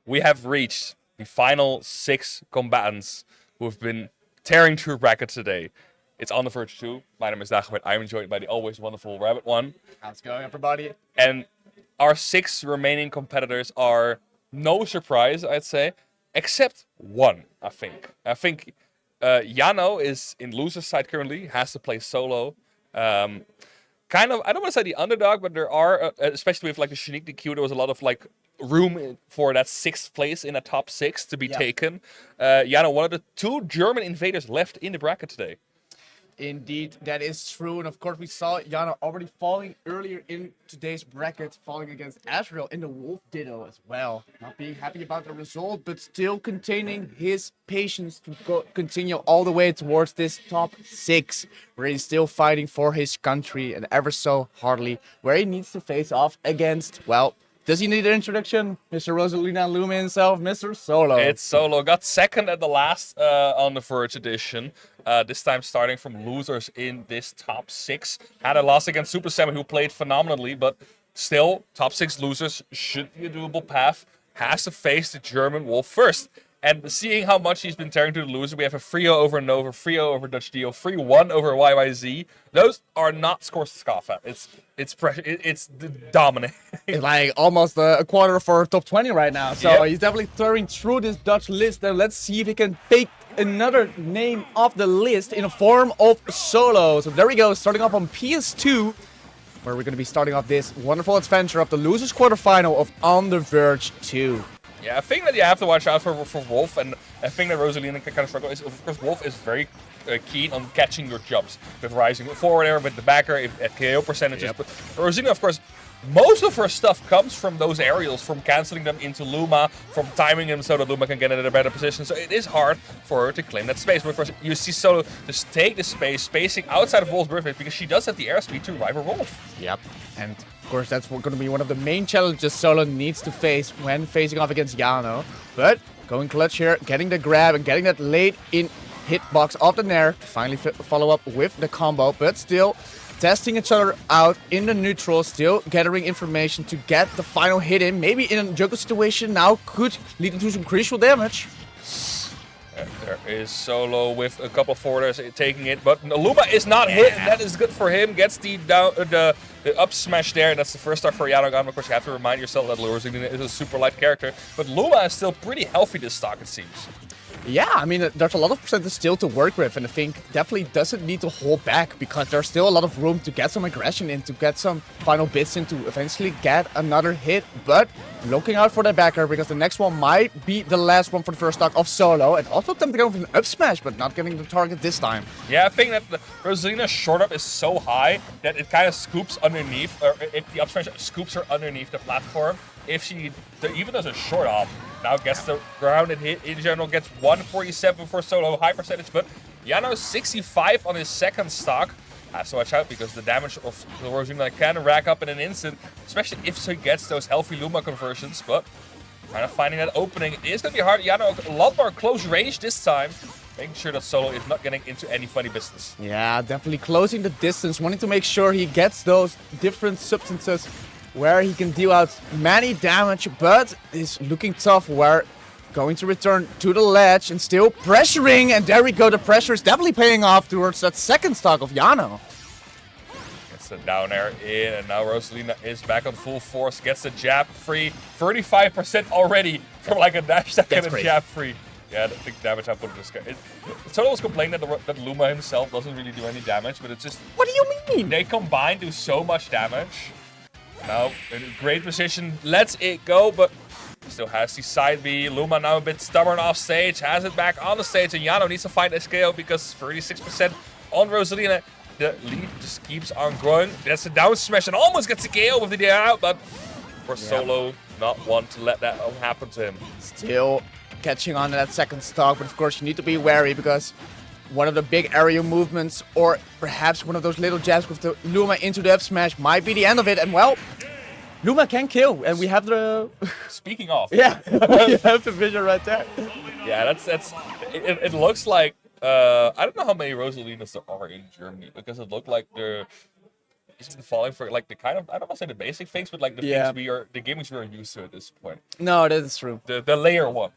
we have reached the final 6 combatants who have been tearing through bracket today. It's on the Verge 2. My name is Dagobert. I'm joined by the always wonderful Rabbit One. How's it going, everybody? And our 6 remaining competitors are no surprise, I'd say, except one, I think. Yano is in loser's side currently, has to play solo. Kind of, I don't want to say the underdog, but there are, especially with like the Shanique DQ, there was a lot of like room for that 6th place in a top 6 to be taken. Yano, one of the 2 German invaders left in the bracket today. Indeed, that is true. And of course, we saw Yana already falling earlier in today's bracket, falling against Azrael in the Wolf Ditto as well. Not being happy about the result, but still containing his patience to continue all the way towards this top 6, where he's still fighting for his country and ever so hardly, where he needs to face off against, well, does he need an introduction? Mr. Rosalina Luma himself, Mr. Solo. It's Solo. Got second at the last on the Verge edition. This time starting from losers in this top 6. Had a loss against Super 7, who played phenomenally, but still, top 6 losers should be a doable path. Has to face the German Wolf first. And seeing how much he's been tearing to the loser, we have a 3-0 over Nova, 3-0 over Dutch Dio, 3-1 over YYZ. Those are not scores to scoff at. It's dominating. It's like almost a quarter for top 20 right now. So he's definitely tearing through this Dutch list. And let's see if he can take another name off the list in the form of Solo. So there we go, starting off on PS2, where we're going to be starting off this wonderful adventure of the losers quarterfinal of On the Verge 2. Yeah, I think that you have to watch out for Wolf, and I think that Rosalina can kind of struggle. Of course, Wolf is very keen on catching your jumps with rising forward air, with the backer, at KO percentages. But Rosalina, of course, most of her stuff comes from those aerials, from canceling them into Luma, from timing them so that Luma can get in a better position. So it is hard for her to claim that space. But of course, you see Solo just take the space, spacing outside of Wolf's birthday, because she does have the airspeed to rival Wolf. Yep. And of course, that's going to be one of the main challenges Solo needs to face when facing off against Yano. But going clutch here, getting the grab and getting that late in hitbox off the Nair to finally follow up with the combo. But still testing each other out in the neutral, still gathering information to get the final hit in. Maybe in a juggle situation now could lead into some crucial damage. There is Solo with a couple forwarders taking it, but Luma is not hit, and that is good for him. Gets the up smash there, and that's the first start for Yanogan. Of course, you have to remind yourself that Rosalina is a super light character, but Luma is still pretty healthy this stock, it seems. Yeah, I mean, there's a lot of percentage still to work with, and I think definitely doesn't need to hold back, because there's still a lot of room to get some aggression in, to get some final bits in, to eventually get another hit. But looking out for the backer, because the next one might be the last one for the first stock of Solo, and also attempting to go with an up smash, but not getting the target this time. Yeah, I think that the Rosalina's short up is so high that it kind of scoops underneath, or if the up smash scoops her underneath the platform, if she even does a short up, now gets the grounded hit in general, gets 147 for Solo, high percentage, but Yano 65 on his second stock. Has to watch out, because the damage of the Rosalina can rack up in an instant, especially if she gets those healthy Luma conversions, but kind of finding that opening. It is going to be hard. Yano a lot more close range this time, making sure that Solo is not getting into any funny business. Yeah, definitely closing the distance, wanting to make sure he gets those different substances where he can deal out many damage, but is looking tough, where going to return to the ledge and still pressuring, and there we go, the pressure is definitely paying off towards that second stock of Yano. Gets the down air in, and now Rosalina is back on full force, gets the jab free, 35% already from like a dash attack and a jab free. Yeah, the big damage I put in this guy. Solo was complaining that Luma himself doesn't really do any damage, but it's just... What do you mean? They combined do so much damage. Now, in a great position, lets it go, but still has the side B. Luma now a bit stubborn off stage, has it back on the stage, and Yano needs to find SKO because 36% on Rosalina. The lead just keeps on growing. That's a down smash and almost gets the KO with the DI out, but for Solo, not want to let that happen to him. Still catching on to that second stock, but of course you need to be wary, because one of the big aerial movements, or perhaps one of those little jabs with the Luma into the up smash, might be the end of it. And well, Luma can kill, and we have the... Speaking of. Yeah, we have the vision right there. Yeah, it looks like, I don't know how many Rosalinas there are in Germany, because it looked like he's been falling for like the kind of, I don't want to say the basic things, but like the Yeah. things the gamings we are used to at this point. No, that is true. The layer one.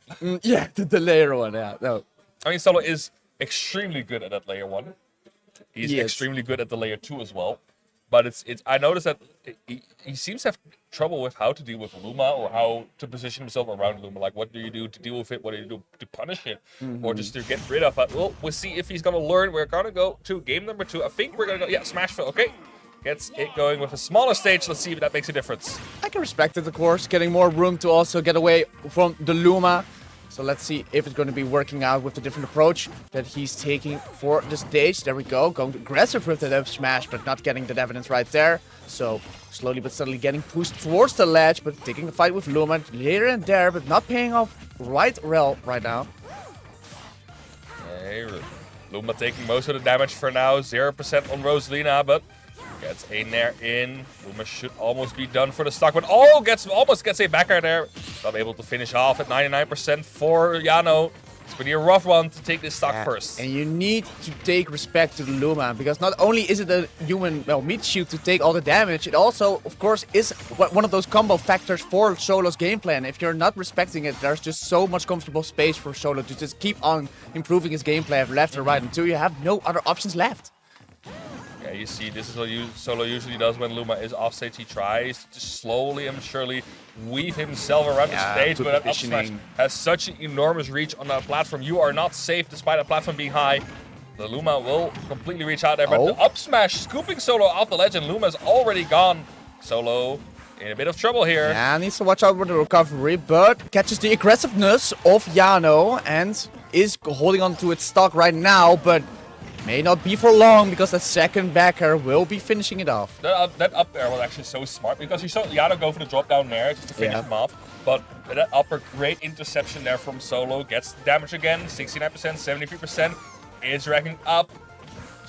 Yeah, the layer one. Yeah, no. I mean, Solo is extremely good at that layer one. He's He is. extremely good at the layer two as well. But it's I noticed that he seems to have trouble with how to deal with Luma or how to position himself around Luma. Like, what do you do to deal with it? What do you do to punish it? Or just to get rid of it? Well, we'll see if he's going to learn. We're going to go to game number 2. I think we're going to go, yeah, Smashville. Okay. Gets it going with a smaller stage. Let's see if that makes a difference. I can respect it, of course. Getting more room to also get away from the Luma. So let's see if it's going to be working out with the different approach that he's taking for the stage. There we go. Going aggressive with that up smash, but not getting that evidence right there. So slowly but steadily getting pushed towards the ledge, but taking the fight with Luma here and there, but not paying off right well right now. Okay, Luma taking most of the damage for now. 0% on Rosalina, but gets a nair in. Luma should almost be done for the stock, but almost gets a backer there. Not able to finish off at 99% for Yano. It's going to be a rough one to take this stock first. And you need to take respect to the Luma, because not only is it a human, well, meat shoot to take all the damage, it also, of course, is one of those combo factors for Solo's game plan. If you're not respecting it, there's just so much comfortable space for Solo to just keep on improving his game plan left and right until you have no other options left. Yeah, you see, this is what Solo usually does when Luma is off stage. He tries to slowly and surely weave himself around the stage, good but that up smash positioning. has such an enormous reach on that platform. You are not safe despite that platform being high. The Luma will completely reach out there, but the up smash scooping Solo off the ledge, and Luma's already gone. Solo in a bit of trouble here. Yeah, needs to watch out with the recovery, but catches the aggressiveness of Yano and is holding on to its stock right now, but may not be for long because the second backer will be finishing it off. That up there was actually so smart because you saw Yano go for the drop down there just to finish Yeah. him off. But that upper, great interception there from Solo. Gets damage again, 69%, 73%. Is racking up.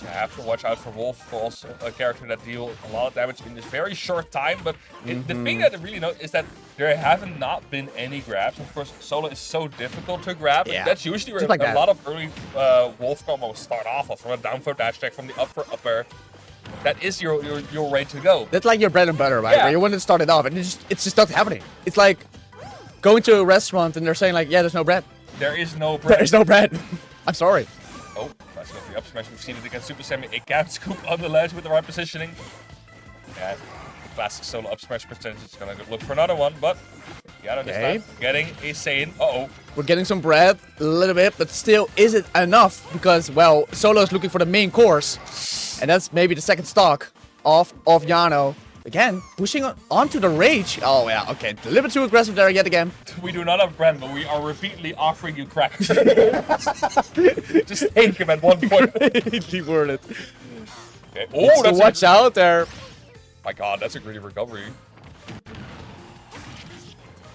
You have to watch out for Wolf, also a character that deals a lot of damage in this very short time. But the thing that I really know is that there haven't not been any grabs. Of course, Solo is so difficult to grab. Yeah. That's usually where Just like a that. lot of early Wolf combos start off of, from a down throw dash attack, from the up for upper. That is your way to go. That's like your bread and butter, right? Yeah. Where you want to start it off, and it's just not happening. It's like going to a restaurant and they're saying like, yeah, there's no bread. There is no break. There's no bread. I'm sorry. Oh, nice go for the up smash. We've seen it against Super Semi. A cap scoop on the ledge with the right positioning. Yeah, classic Solo up smash percentage is gonna look for another one, but yeah, this Okay. time getting a Saiyan. Uh-oh. We're getting some bread, a little bit, but still, is it enough? Because, well, Solo is looking for the main course, and that's maybe the second stock of Yano. Again, pushing onto the rage. Oh, yeah, okay, a little bit too aggressive there yet again. We do not have Brand, but we are repeatedly offering you crackers. Just take him at one point. Completely worth it. Okay. Oh, So that's watch out there. my god, that's a greedy recovery.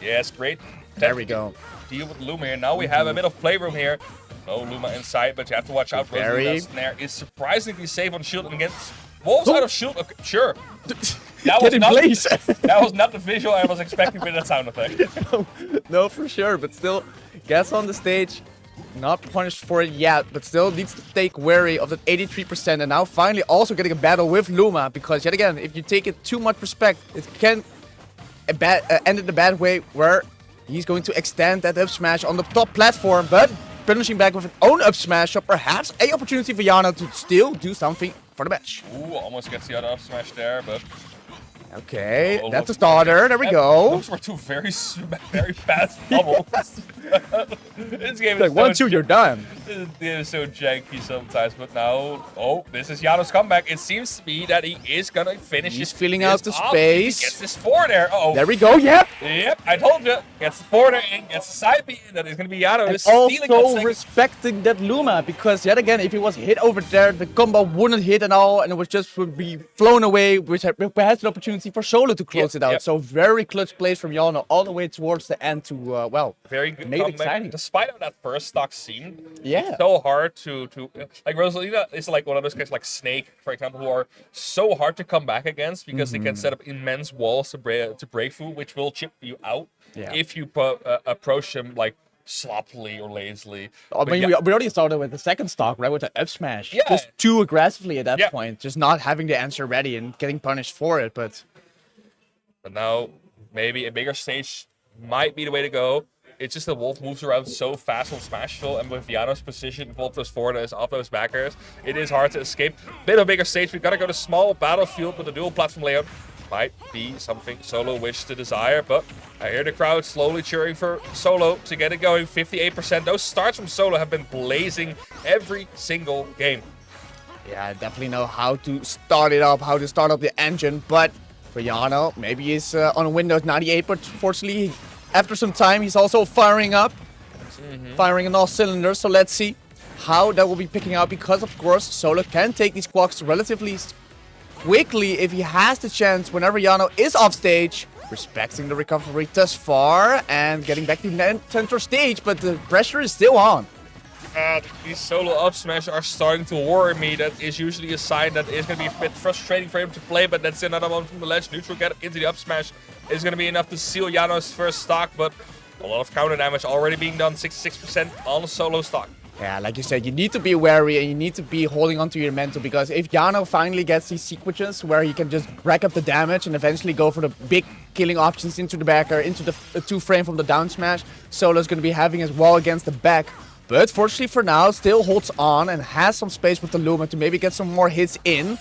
Yes, great. There we go. Deal with Luma here. Now we have a bit of playroom here. No Luma inside, but you have to watch out. Very. Rosalina's snare is surprisingly safe on shield and against Wolves out of shield. Okay, sure. That Get in not, place. That was not the visual I was expecting with that sound effect. No, for sure, but still gets on the stage. Not punished for it yet, but still needs to take wary of that 83%. And now finally also getting a battle with Luma, because yet again, if you take it too much respect, it can end in a bad way where he's going to extend that up smash on the top platform, but punishing back with an own up smash, so perhaps a opportunity for Yano to still do something for the match. Ooh, almost gets the other up smash there, but Okay, Oh, that's a look. starter. There we go. those were two very fast doubles. This game is Like 1-2, you're done. This game is so janky sometimes, but now, oh, this is Yano's comeback. It seems to be that he is gonna finish. He's his filling out the off. space. He gets this 4 there. Uh-oh. There we go. Yep. Yep, I told you. Gets the 4 there in, gets the side B in. That is gonna be Yano. And Is stealing that also second. respecting that Luma, because yet again, if he was hit over there, the combo wouldn't hit at all, and it was just would be flown away, which had an opportunity for Solo to close Yep, it out. yep. So very clutch plays from Yano all the way towards the end to, well, Very good made it comeback. exciting. Despite of that first stock scene, Yeah. it's so hard to like Rosalina is like one of those guys like Snake, for example, who are so hard to come back against because they Mm-hmm. can set up immense walls to break through, which will chip you out Yeah. if you approach them like sloppily or lazily. I But mean, yeah, we already started with the second stock, right? With the up smash. Yeah. Just too aggressively at that Yeah. point. Just not having the answer ready and getting punished for it. But but now maybe a bigger stage might be the way to go. It's just that Wolf moves around so fast on Smashville, and with Yano's position, Wolf those forwarders off those backers, it is hard to escape. Bit of a bigger stage, we gotta go to small battlefield with a dual platform layout. Might be something Solo wished to desire, but I hear the crowd slowly cheering for Solo to get it going. 58%. Those starts from Solo have been blazing every single game. yeah, I definitely know how to start it up, how to start up the engine. But for Yano, maybe he's on Windows 98, but fortunately, after some time, he's also firing up. Firing on all cylinders, so let's see how that will be picking out. Because, of course, Solo can take these clocks relatively quickly if he has the chance whenever Yano is off stage. Respecting the recovery thus far and getting back to center stage, but the pressure is still on. These Solo up smash are starting to worry me. That is usually a sign that it's going to be a bit frustrating for him to play, but that's another one from the ledge. Neutral get into the up smash is going to be enough to seal Yano's first stock, but a lot of counter damage already being done. 66% on Solo stock. Yeah, like you said, you need to be wary and you need to be holding onto your mental, because if Yano finally gets these sequences where he can just rack up the damage and eventually go for the big killing options into the back or into the 2-frame from the down smash, Solo's going to be having as well against the back. But fortunately for now, still holds on and has some space with the Luma to maybe get some more hits in.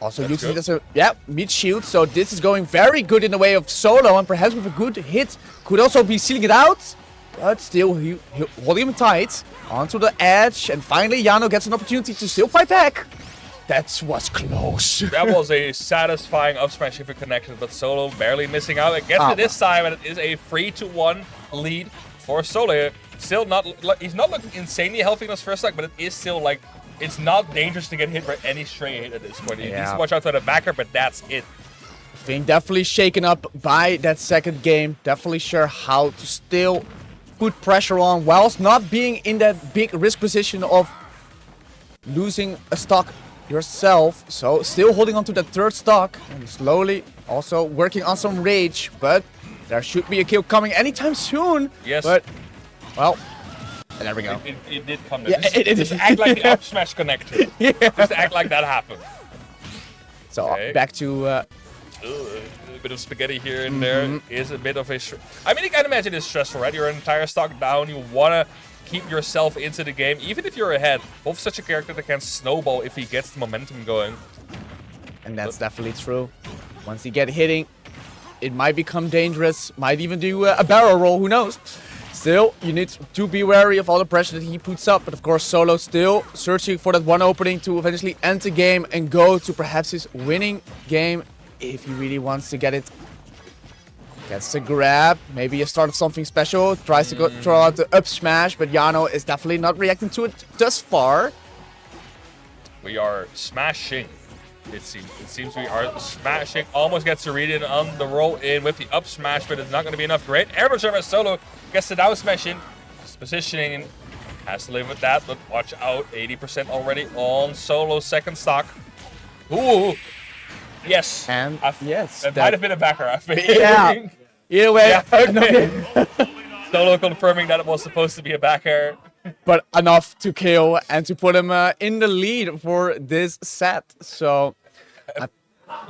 Also That's using good. it as a mid shield, so this is going very good in the way of Solo, and perhaps with a good hit could also be sealing it out. But still he holding him tight onto the edge, and finally Yano gets an opportunity to still fight back. That was close. That was a satisfying up smash if it connected, but Solo barely missing out. It gets it this time, and it is a 3-1 lead for Solo here. Still not, he's not looking insanely healthy in his first stock, but it is still like, it's not dangerous to get hit by any stray hit at this point. He needs to watch out for the backer, but that's it. I think definitely shaken up by that second game. Definitely sure how to still put pressure on whilst not being in that big risk position of losing a stock yourself. So still holding on to that third stock and slowly also working on some rage. But there should be a kill coming anytime soon. Yes. But, well, there we go. It did come. Yeah, it Just act like the up smash connected. Just act like that happened. So Okay. back to A bit of spaghetti here and there is a bit of a... I mean, you can imagine it's stressful, right? Your entire stock down. You want to keep yourself into the game, even if you're ahead. Wolf's such a character that can snowball if he gets the momentum going. And that's definitely true. Once you get hitting, it might become dangerous. Might even do a barrel roll, who knows? Still, you need to be wary of all the pressure that he puts up. But of course, Solo still searching for that one opening to eventually end the game and go to perhaps his winning game if he really wants to get it. Gets the grab. Maybe he started something special. Tries to go throw out the up smash, but Yano is definitely not reacting to it thus far. We are smashing. It seems we are smashing. Almost gets to read in on the roll in with the up smash, but it's not going to be enough. Great air service. Solo gets the down smash in. His positioning has to live with that, but watch out. 80% already on Solo's second stock. Ooh. Yes. And yes, It might have been a backer, I think. Yeah. Either way, Yeah, okay. Solo confirming that it was supposed to be a backer. but enough to kill and to put him in the lead for this set. So,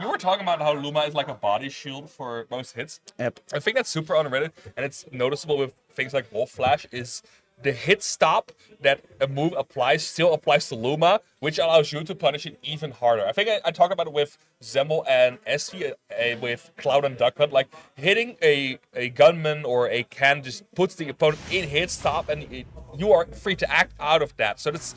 You were talking about how Luma is like a body shield for most hits. yep. I think that's super underrated, and it's noticeable with things like Wolf Flash, is the hit stop that a move still applies to Luma, which allows you to punish it even harder. I think I talked about it with Zemmel and SV, with Cloud and Duck Hunt. Like, hitting a gunman or a can just puts the opponent in hit stop, and you are free to act out of that. So that's,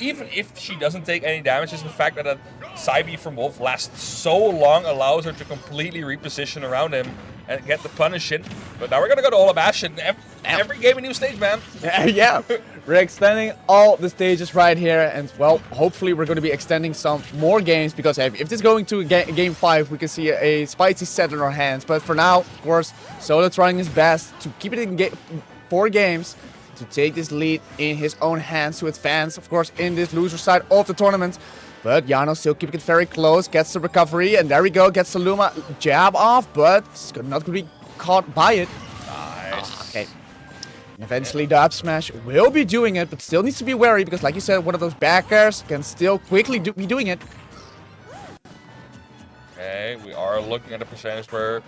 even if she doesn't take any damage, just the fact that a side B from Wolf lasts so long allows her to completely reposition around him and get the punish in. But now we're gonna go to All of Ash, and every game a new stage, man. Yeah, we're extending all the stages right here, and well, hopefully we're going to be extending some more games, because if this is going to game 5, we can see a spicy set in our hands. But for now, of course, Solo trying his best to keep it in 4 games, to take this lead in his own hands, to advance, of course, in this loser side of the tournament. But Yano still keeping it very close, gets the recovery, and there we go, gets the Luma jab off, but it's not going to be caught by it. Nice. Okay. Eventually, the up smash will be doing it, but still needs to be wary because, like you said, one of those back airs can still quickly be doing it. Okay, we are looking at a percentage where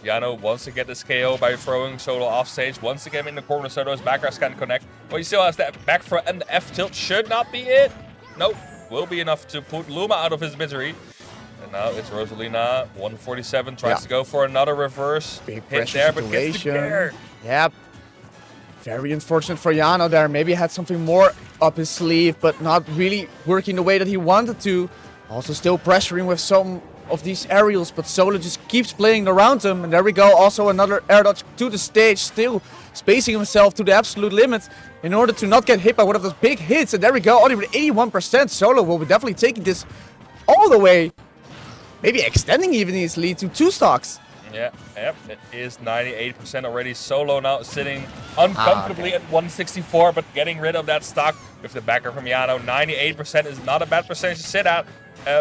Yano wants to get this KO by throwing Solo off stage. Wants to get him in the corner so those back airs can connect. But he still has that back throw and the F tilt. Should not be it. Nope. Will be enough to put Luma out of his misery. And now it's Rosalina. 147 tries to go for another reverse Big hit pressure there, but gets the situation. gear. Yep. Very unfortunate for Yano there. Maybe had something more up his sleeve, but not really working the way that he wanted to. Also still pressuring with some of these aerials, but Solo just keeps playing around him. And there we go. Also another air dodge to the stage, still spacing himself to the absolute limit in order to not get hit by one of those big hits. And there we go. Only with 81%. Solo will be definitely taking this all the way. Maybe extending even his lead to 2 stocks. Yeah, yep, it is 98% already. Solo now sitting uncomfortably at 164, but getting rid of that stock with the backer from Yano. 98% is not a bad percentage to sit at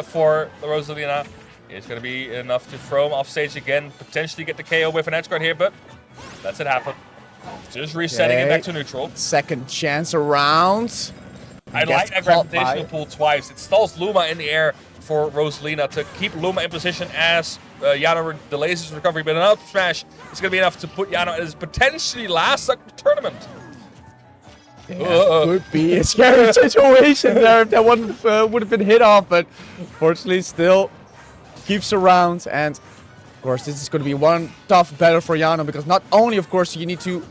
for Rosalina. It's going to be enough to throw him off stage again, potentially get the KO with an edge guard here, but that's it happen. Just resetting it back to neutral. Second chance around. I like that gravitational pull twice. It stalls Luma in the air for Rosalina to keep Luma in position as Yano delays his recovery, but an up smash is going to be enough to put Yano in his potentially last tournament. Yeah, could be a scary situation there if that one would have been hit off, but fortunately still keeps around. And of course, this is going to be one tough battle for Yano because not only, of course, you need to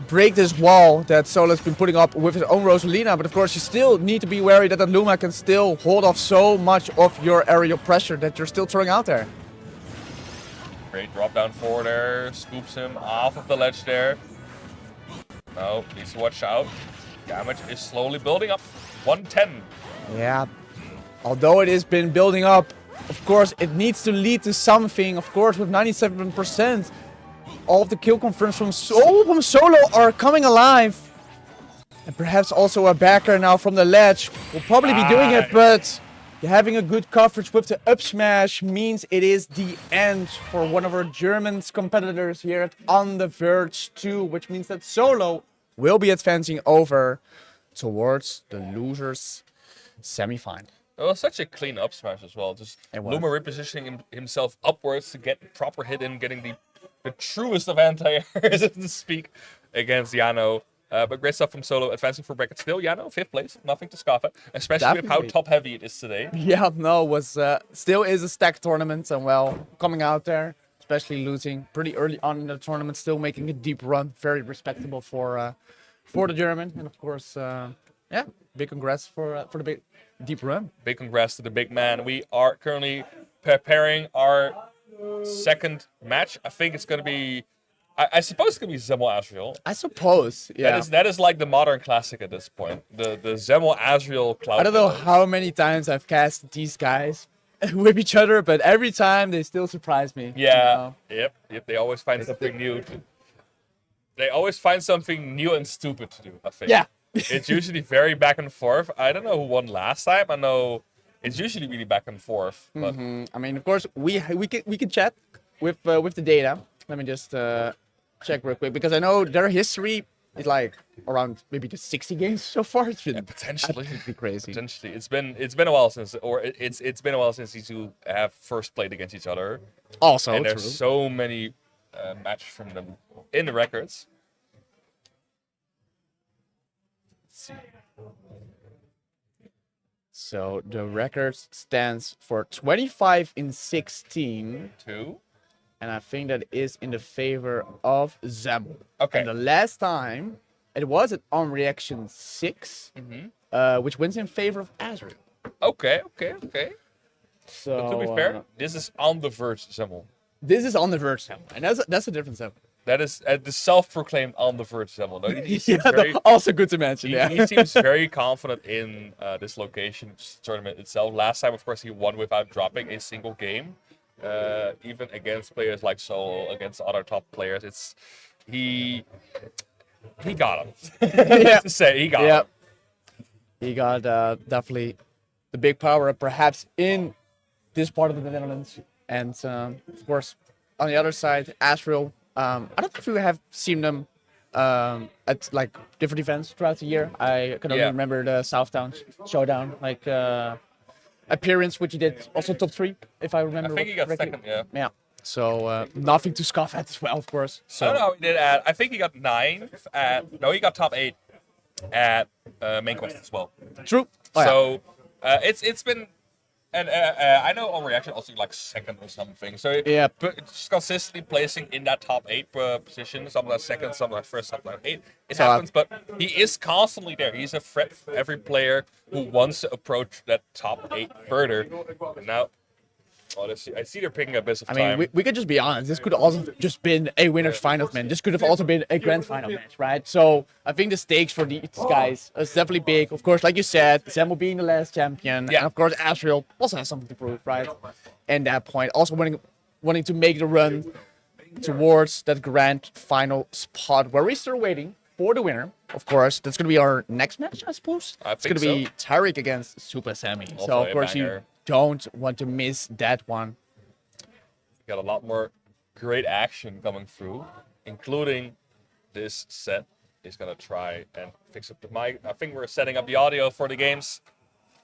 break this wall that Solo's been putting up with his own Rosalina, but of course you still need to be wary that the Luma can still hold off so much of your aerial pressure that you're still throwing out there. Great drop down forward there, scoops him off of the ledge there. No, needs to watch out. Damage is slowly building up. 110. Yeah, although it has been building up, of course it needs to lead to something. Of course, with 97%, all of the kill confirms from Solo are coming alive. And perhaps also a backer now from the ledge will probably be doing it, but having a good coverage with the up smash means it is the end for one of our German competitors here at On the Verge 2, which means that Solo will be advancing over towards the losers semi-final. It was such a clean up smash as well. Just Luma repositioning himself upwards to get proper hit in, getting the truest of anti-airs, so to speak, against Yano. But great stuff from Solo, advancing for bracket. Still, Yano, 5th place, nothing to scoff at, especially with how top-heavy it is today. Yeah, no, was still is a stacked tournament, and well, coming out there, especially losing pretty early on in the tournament, still making a deep run, very respectable for the German, and of course, yeah, big congrats for the big deep run. Big congrats to the big man. We are currently preparing our second match. I think it's going to be, I suppose it's going to be Zemo Azrael. I suppose, yeah. That is like the modern classic at this point. The Zemo Azrael cloud. I don't know how many times I've cast these guys with each other, but every time they still surprise me. Yeah, you know? Yep. They always find something new. They always find something new and stupid to do, I think. Yeah. It's usually very back and forth. I don't know who won last time. I know it's usually really back and forth. But I mean, of course, we can chat with the data. Let me just check real quick because I know their history is like around maybe the 60 games so far. It's been potentially absolutely crazy. Potentially, it's been a while since, it's been a while since these two have first played against each other. Also, and there's so many matches from them in the records. Let's see. So the record stands for 25 in 16. 2. And I think that is in the favor of Zemo. Okay. And the last time, it was at On Reaction 6, which wins in favor of Azrael. Okay. So, But to be fair, this is On the Verge Zemo. This is On the Verge Zemo, and that's a different Zemo. That is the self-proclaimed On the Verge Zemo. No, he seems Also good to mention, he seems very confident in this location tournament itself. Last time, of course, he won without dropping a single game. Even against players like Solo, against other top players, he got him. Yeah. To say he got him. He got definitely the big power, perhaps in this part of the Netherlands, and of course on the other side, Azrael. I don't know if we have seen them at like different events throughout the year. I can only Yeah. remember the Southtown Showdown, like appearance, which he did also top 3, if I I remember. think he got correctly. second. Yeah. Yeah. So nothing to scoff at as well, of course. So No, he did at. I think he got 9th at. No, he got top 8 at main quest as well. true. Oh, yeah. So it's been, and I know on reaction also like second or something. So Yeah. but it's consistently placing in that top 8 position. Sometimes second, sometimes first, sometimes 8. It So, happens, but he is constantly there. He's a threat for every player who wants to approach that top 8 further. And now, I see they're picking up bits of I time. mean, we could just be honest. This could also just been a winners finals match. This could have also been a grand final match, right? So I think the stakes for these guys is definitely big. Of course, like you said, Zemo being the last champion, Yeah. and of course Asriel also has something to prove, right? And that point, also wanting to make the run towards that grand final spot, where we're still waiting for the winner. Of course, that's gonna be our next match, I suppose. I It's think gonna be Tyrick against Super Sammy. Also So of a course you banger. don't want to miss that one. Got a lot more great action coming through, including this set is gonna try and fix up the mic. I think we're setting up the audio for the games.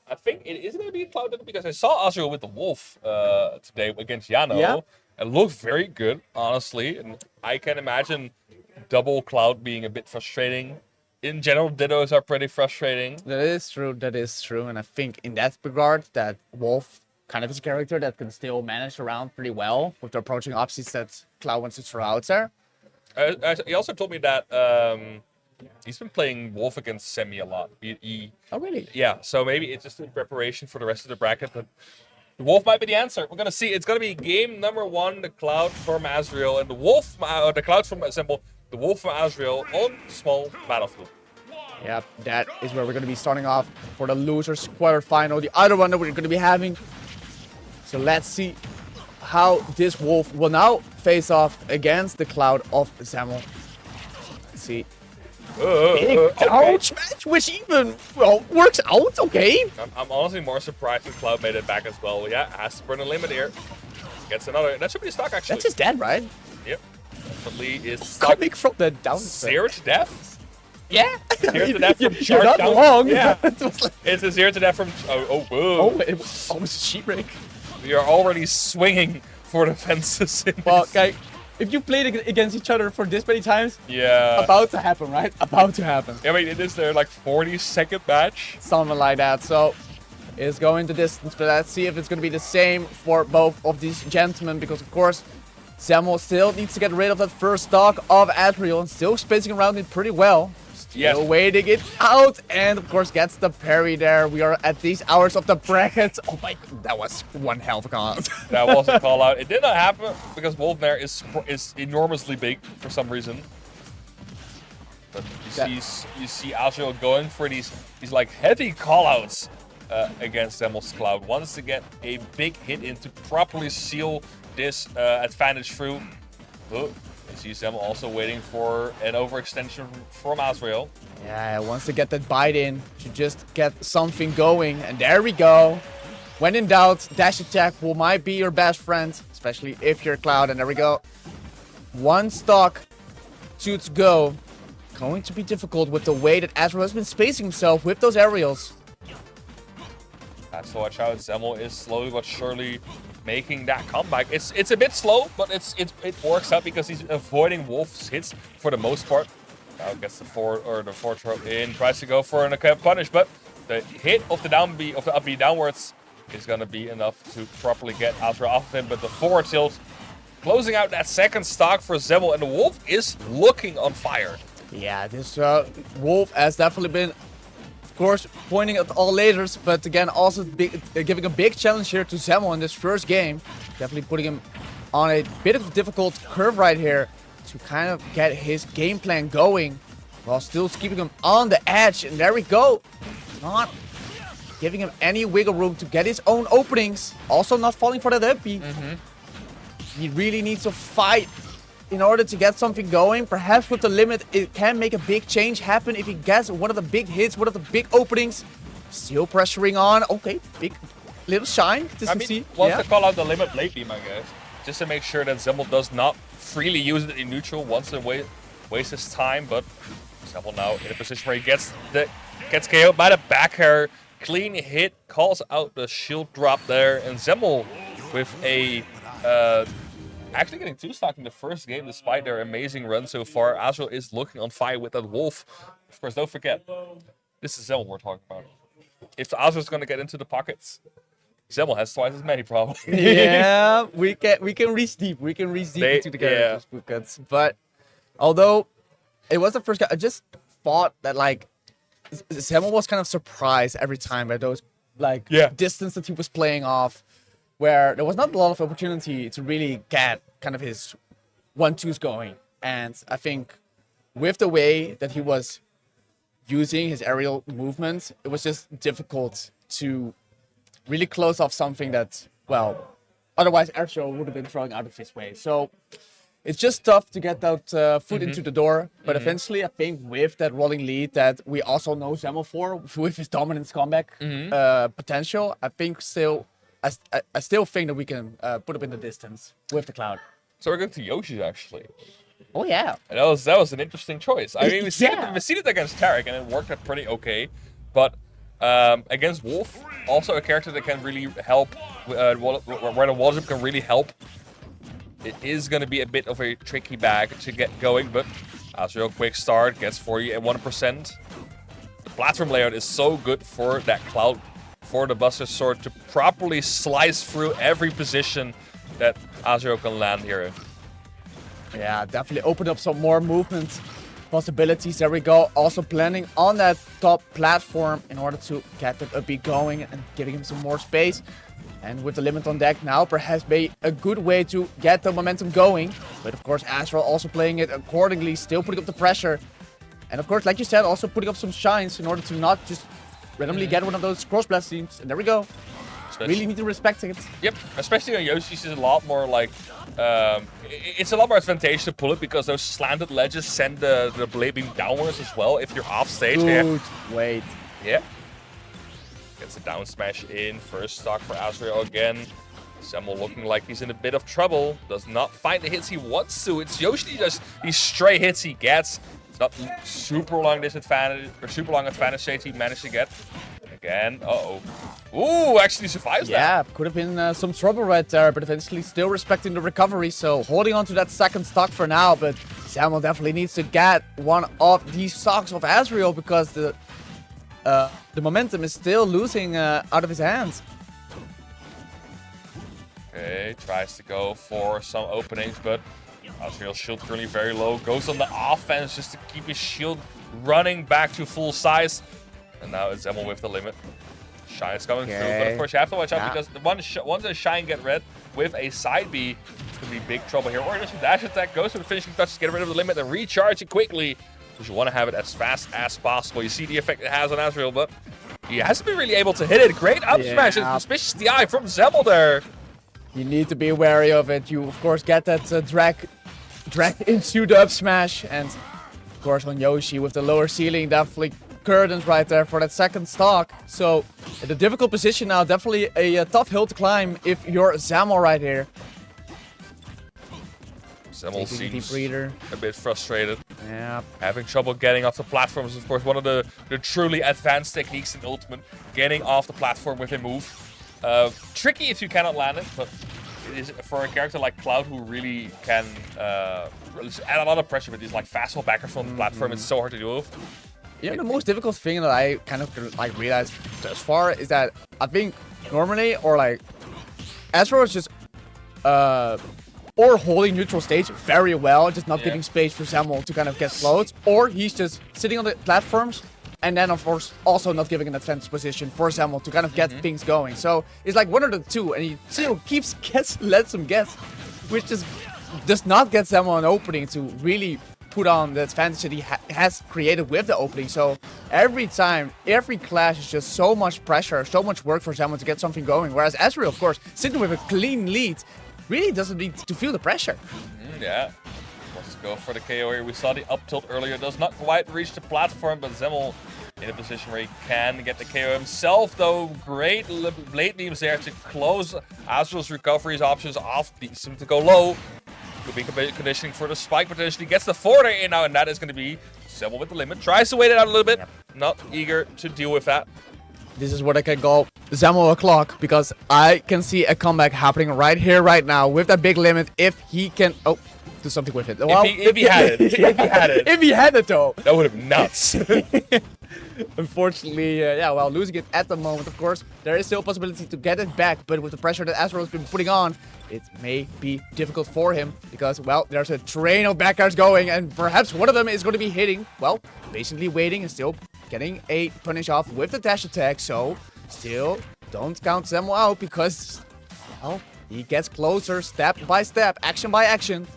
I think it is gonna be clouded because I saw Azrael with the Wolf today against Yano. Yeah. It looked very good, honestly, and I can imagine double cloud being a bit frustrating. In general, Dittos are pretty frustrating. That is true. That is true. And I think in that regard, that Wolf kind of is a character that can still manage around pretty well with the approaching opposites that Cloud wants to throw out there. He also told me that he's been playing Wolf against Semi a lot. Oh, really? Yeah, so maybe it's just in preparation for the rest of the bracket, but the Wolf might be the answer. We're gonna see. It's gonna be game number 1, the Cloud from Azrael, and the Wolf, the Cloud from Assemble, the Wolf from Azrael on small battlefield. Yep, that is where we're going to be starting off for the losers quarterfinal. The other one that we're going to be having. So let's see how this Wolf will now face off against the Cloud of Zamel. Let's see. Big ouch match, which even, well, works out, okay. I'm honestly more surprised that Cloud made it back as well. Yeah, has to burn a limit here. Gets another. That should be stock actually. That's his dad, right? Yep. Definitely is stock. Coming from the down. Zero to death. Yeah. Zero to death from You're charge not down. wrong. Yeah. It was like, It's a 0 to death from. Oh, whoa. oh, it was almost a sheet break. We are already swinging for the fences. In Well, this. okay, if you played against each other for this many times, Yeah. about to happen, right? About to happen. I mean, it is their like 40-second match. Something like that. So it's going the distance, but let's see if it's going to be the same for both of these gentlemen, because of course Samuel still needs to get rid of that first stock of Adriel and still spacing around it pretty well. Still Yes. waiting it out, and of course gets the parry there. We are at these hours of the bracket. Oh my, that was one hell of a call. That was a call out. It did not happen because Wolf there is enormously big for some reason. But you see Azrael going for these like heavy callouts against Devil's Cloud. Wants to get a big hit in to properly seal this advantage through. Oh, you see Zemmel also waiting for an overextension from Azrael. Yeah, wants to get that bite in to just get something going. And there we go. When in doubt, dash attack might be your best friend, especially if you're Cloud. And there we go. One stock, two to go. Going to be difficult with the way that Azrael has been spacing himself with those aerials. That's to watch out. Zemmel is slowly but surely making that comeback. It's a bit slow, but it works out because he's avoiding Wolf's hits for the most part. Now gets the forward throw in, tries to go for an punish, but the hit of the down B of the up B downwards is gonna be enough to properly get Azrael off of him. But the forward tilt closing out that second stock for Zemmel, and the Wolf is looking on fire. Yeah, this Wolf has definitely been, of course, pointing at all lasers, but again, also giving a big challenge here to Zemmel in this first game. Definitely putting him on a bit of a difficult curve right here to kind of get his game plan going while still keeping him on the edge. And there we go. Not giving him any wiggle room to get his own openings. Also not falling for that up B. He really needs to fight in order to get something going. Perhaps with the limit, it can make a big change happen if he gets one of the big hits, one of the big openings. Still pressuring on. Okay, big little shine. I mean, wants to call out the limit late beam, I guess, just to make sure that Zemmel does not freely use it in neutral. Wants to wait waste his time, but Zemmel now in a position where he gets KO'd by the back air. Clean hit, calls out the shield drop there, and Zemmel with a actually getting 2-stock in the first game despite their amazing run so far. Azrael is looking on fire with that wolf. Of course, don't forget, this is Zemmel we're talking about. If Azrael's going to get into the pockets, Zemmel has twice as many problems. Yeah, we can reach deep. We can reach deep into the characters pockets. But although it was the first guy, I just thought that like Zemmel was kind of surprised every time by those distance that he was playing off, where there was not a lot of opportunity to really get kind of his 1-2s going. And I think with the way that he was using his aerial movement, it was just difficult to really close off something that, well, otherwise Azrael would have been throwing out of his way. So it's just tough to get that foot into the door. But eventually, I think with that rolling lead that we also know Zemmel for, with his dominance comeback potential, I think I still think that we can put up in the distance with the Cloud. So we're going to Yoshi's actually. Oh yeah. And that was an interesting choice. I mean, we seen it against Tarek, and it worked out pretty okay. But against Wolf, also a character that can really help, where the wall jump can really help. It is going to be a bit of a tricky bag to get going, but Azrael quick start, gets 41%. The platform layout is so good for that Cloud, for the Buster Sword to properly slice through every position that Azrael can land here. Yeah, definitely opened up some more movement possibilities. There we go. Also planning on that top platform in order to get that up going and giving him some more space. And with the limit on deck now, perhaps be a good way to get the momentum going. But of course, Azrael also playing it accordingly, still putting up the pressure. And of course, like you said, also putting up some shines in order to not just randomly get one of those cross blast teams. And there we go. Really need to respect it. Yep, especially on Yoshi's is a lot more like, it's a lot more advantageous to pull it because those slanted ledges send the blade beam downwards as well if you're off stage. Dude, wait. Yeah. Gets a down smash in, first stock for Azrael again. Zemmel looking like he's in a bit of trouble. Does not find the hits he wants to. It's Yoshi just these stray hits he gets. It's not super long disadvantage or super long advantage state he managed to get. Again, Ooh, actually survives that. Yeah, could have been some trouble right there, but eventually still respecting the recovery. So holding on to that second stock for now, but Zemmel definitely needs to get one of these stocks of Azrael because the momentum is still losing out of his hands. Okay, tries to go for some openings, but Azrael's shield currently very low. Goes on the offense just to keep his shield running back to full size. And now it's Zemmel with the limit. Shine is coming through, but of course you have to watch out because once a Shine get red with a side B, it's going to be big trouble here. Or just a dash attack, goes for the finishing touch to get rid of the limit and recharge it quickly. Because you want to have it as fast as possible. You see the effect it has on Azrael, but he hasn't been really able to hit it. Great up smash, and suspicious DI from Zemmel there. You need to be wary of it. You, of course, get that drag into the up smash. And, of course, on Yoshi with the lower ceiling, definitely curtains right there for that second stock. So, in a difficult position now. Definitely a tough hill to climb if you're Zemmel right here. Zemmel seems breather. a bit frustrated. Yeah. Having trouble getting off the platform is, of course, one of the truly advanced techniques in Ultimate. Getting off the platform with a move. Tricky if you cannot land it, but it is for a character like Cloud who really can add a lot of pressure with these like fastball backers from the platform. It's so hard to deal with. Yeah, the most difficult thing that I kind of like realized thus far is that I think normally Azrael is just or holding neutral stage very well, just not giving space for Zemmel to kind of get slowed, or he's just sitting on the platforms and then of course also not giving an advanced position for Zemmel to kind of get things going. So it's like one of the two, and he still lets him guess, which just does not get Zemmel an opening to really put on the advantage that he has created with the opening. So every time, every clash is just so much pressure, so much work for Zemmel to get something going. Whereas Azrael, of course, sitting with a clean lead, really doesn't need to feel the pressure. Yeah. Wants to go for the KO here. We saw the up tilt earlier. Does not quite reach the platform, but Zemmel in a position where he can get the KO himself, though. Great blade beams there to close Azrael's recovery options off. Beats him to go low. Moving conditioning for the spike, potentially gets the forwarder in now, and that is going to be Zemmel with the limit. Tries to wait it out a little bit. Not eager to deal with that. This is what I can call Zemmel o'clock, because I can see a comeback happening right here, right now, with that big limit, if he can... Oh, do something with it. Well, If he had it. If he had it. If he had it, though. That would have been nuts. Unfortunately, yeah, well, losing it at the moment, of course, there is still a possibility to get it back, but with the pressure that Astro has been putting on, it may be difficult for him, because, well, there's a train of backguards going, and perhaps one of them is going to be hitting, well, patiently waiting and still getting a punish off with the dash attack, so still don't count Zemmel out, because, well, he gets closer step by step, action by action.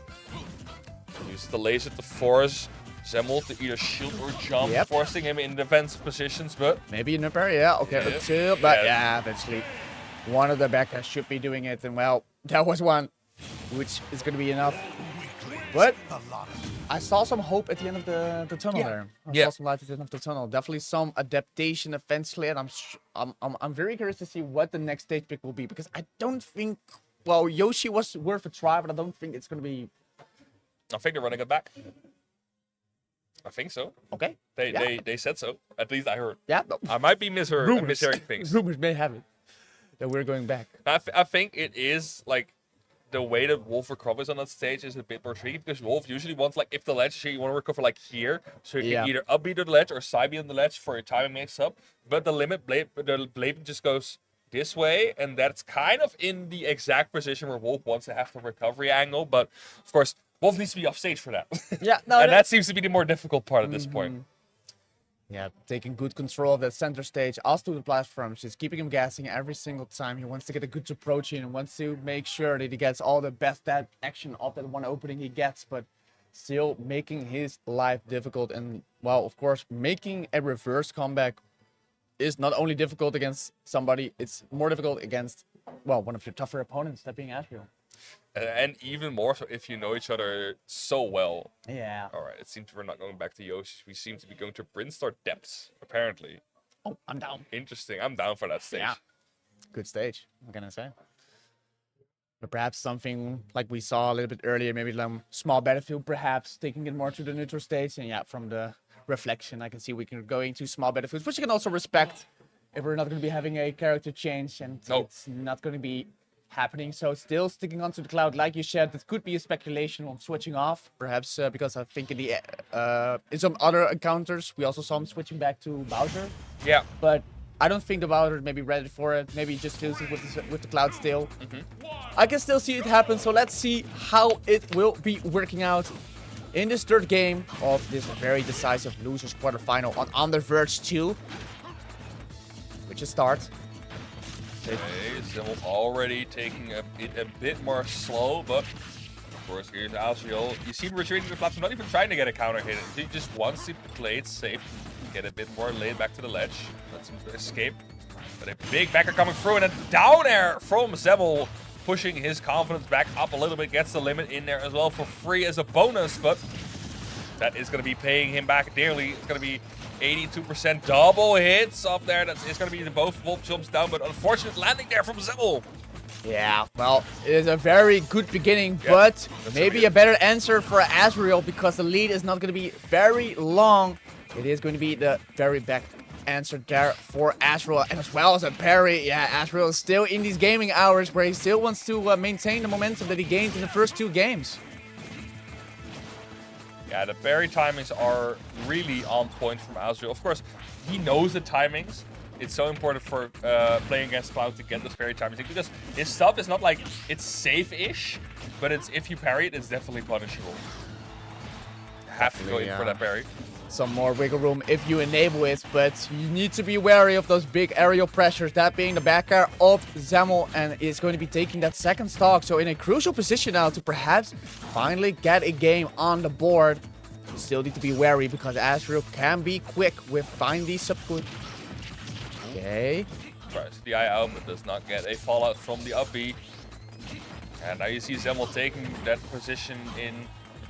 Use the laser to force Zemmel to either shield or jump, forcing him in defensive positions, but... Maybe in a pair, yeah, okay, until, but yeah, eventually one of the backers should be doing it, and well, that was one, which is going to be enough. But I saw some hope at the end of the tunnel there. I saw some light at the end of the tunnel. Definitely some adaptation eventually, and I'm very curious to see what the next stage pick will be, because I don't think, well, Yoshi was worth a try, but I don't think it's going to be... I think they're running it back. I think so. Okay. They said so. At least I heard. Yeah. No. I might be mishearing things. Rumors may have it that we're going back. I think it is like the way that Wolf recovers on that stage is a bit more tricky, because Wolf usually wants, like, if the ledge here, you want to recover like here, so you can either up B to the ledge or side B on the ledge for your timing mix up. But the blade just goes this way, and that's kind of in the exact position where Wolf wants to have the recovery angle. But of course, Wolf needs to be off stage for that. Yeah, no, and that seems to be the more difficult part at this point. Yeah, taking good control of that center stage, also to the platforms, just keeping him guessing every single time. He wants to get a good approach in and wants to make sure that he gets all the best action of that one opening he gets, but still making his life difficult. And, well, of course, making a reverse comeback is not only difficult against somebody, it's more difficult against, well, one of your tougher opponents, that being Ashville. And even more so if you know each other so well. Yeah. All right, it seems we're not going back to Yoshi. We seem to be going to Brinstar Depths, apparently. Oh, I'm down. Interesting. I'm down for that stage. Yeah. Good stage, what can I say? But perhaps something like we saw a little bit earlier, maybe small battlefield, perhaps taking it more to the neutral stage. And yeah, from the reflection, I can see we can go into small battlefields, which you can also respect if we're not going to be having a character change and it's not going to be happening. So still sticking onto the cloud, like you said, that could be a speculation on switching off, perhaps because I think in some other encounters we also saw him switching back to Bowser. Yeah. But I don't think the Bowser may be ready for it. Maybe he just feels it with the cloud still. I can still see it happen, so let's see how it will be working out in this third game of this very decisive losers quarterfinal on the Verge 2. Which is start. Okay, Zemmel already taking it a bit more slow, but of course here's Asriel. You see him retreating to the platform, not even trying to get a counter hit. He just wants to play it safe, get a bit more laid back to the ledge. Lets him escape. But a big backer coming through and a down air from Zemmel, pushing his confidence back up a little bit. Gets the limit in there as well for free as a bonus, but that is going to be paying him back dearly. It's going to be 82% double hits up there. It's going to be both Wolf jumps down, but unfortunate landing there from Zemmel. Yeah, well, it is a very good beginning, but maybe a better answer for Asriel, because the lead is not going to be very long. It is going to be the very back answer there for Asriel, and as well as a parry. Yeah, Asriel is still in these gaming hours where he still wants to maintain the momentum that he gained in the first two games. Yeah, the parry timings are really on point from Asriel. Of course, he knows the timings. It's so important for playing against Cloud to get those parry timings, because his stuff is not like it's safe-ish, but it's if you parry it, it's definitely punishable. You have to go in for that parry. Some more wiggle room if you enable it, but you need to be wary of those big aerial pressures, that being the back air of Zemmel, and is going to be taking that second stock, so in a crucial position now to perhaps finally get a game on the board. You still need to be wary, because Asriel can be quick with finding these sub-good. Okay. Tries the eye out, but does not get a fallout from the up B. And now you see Zemmel taking that position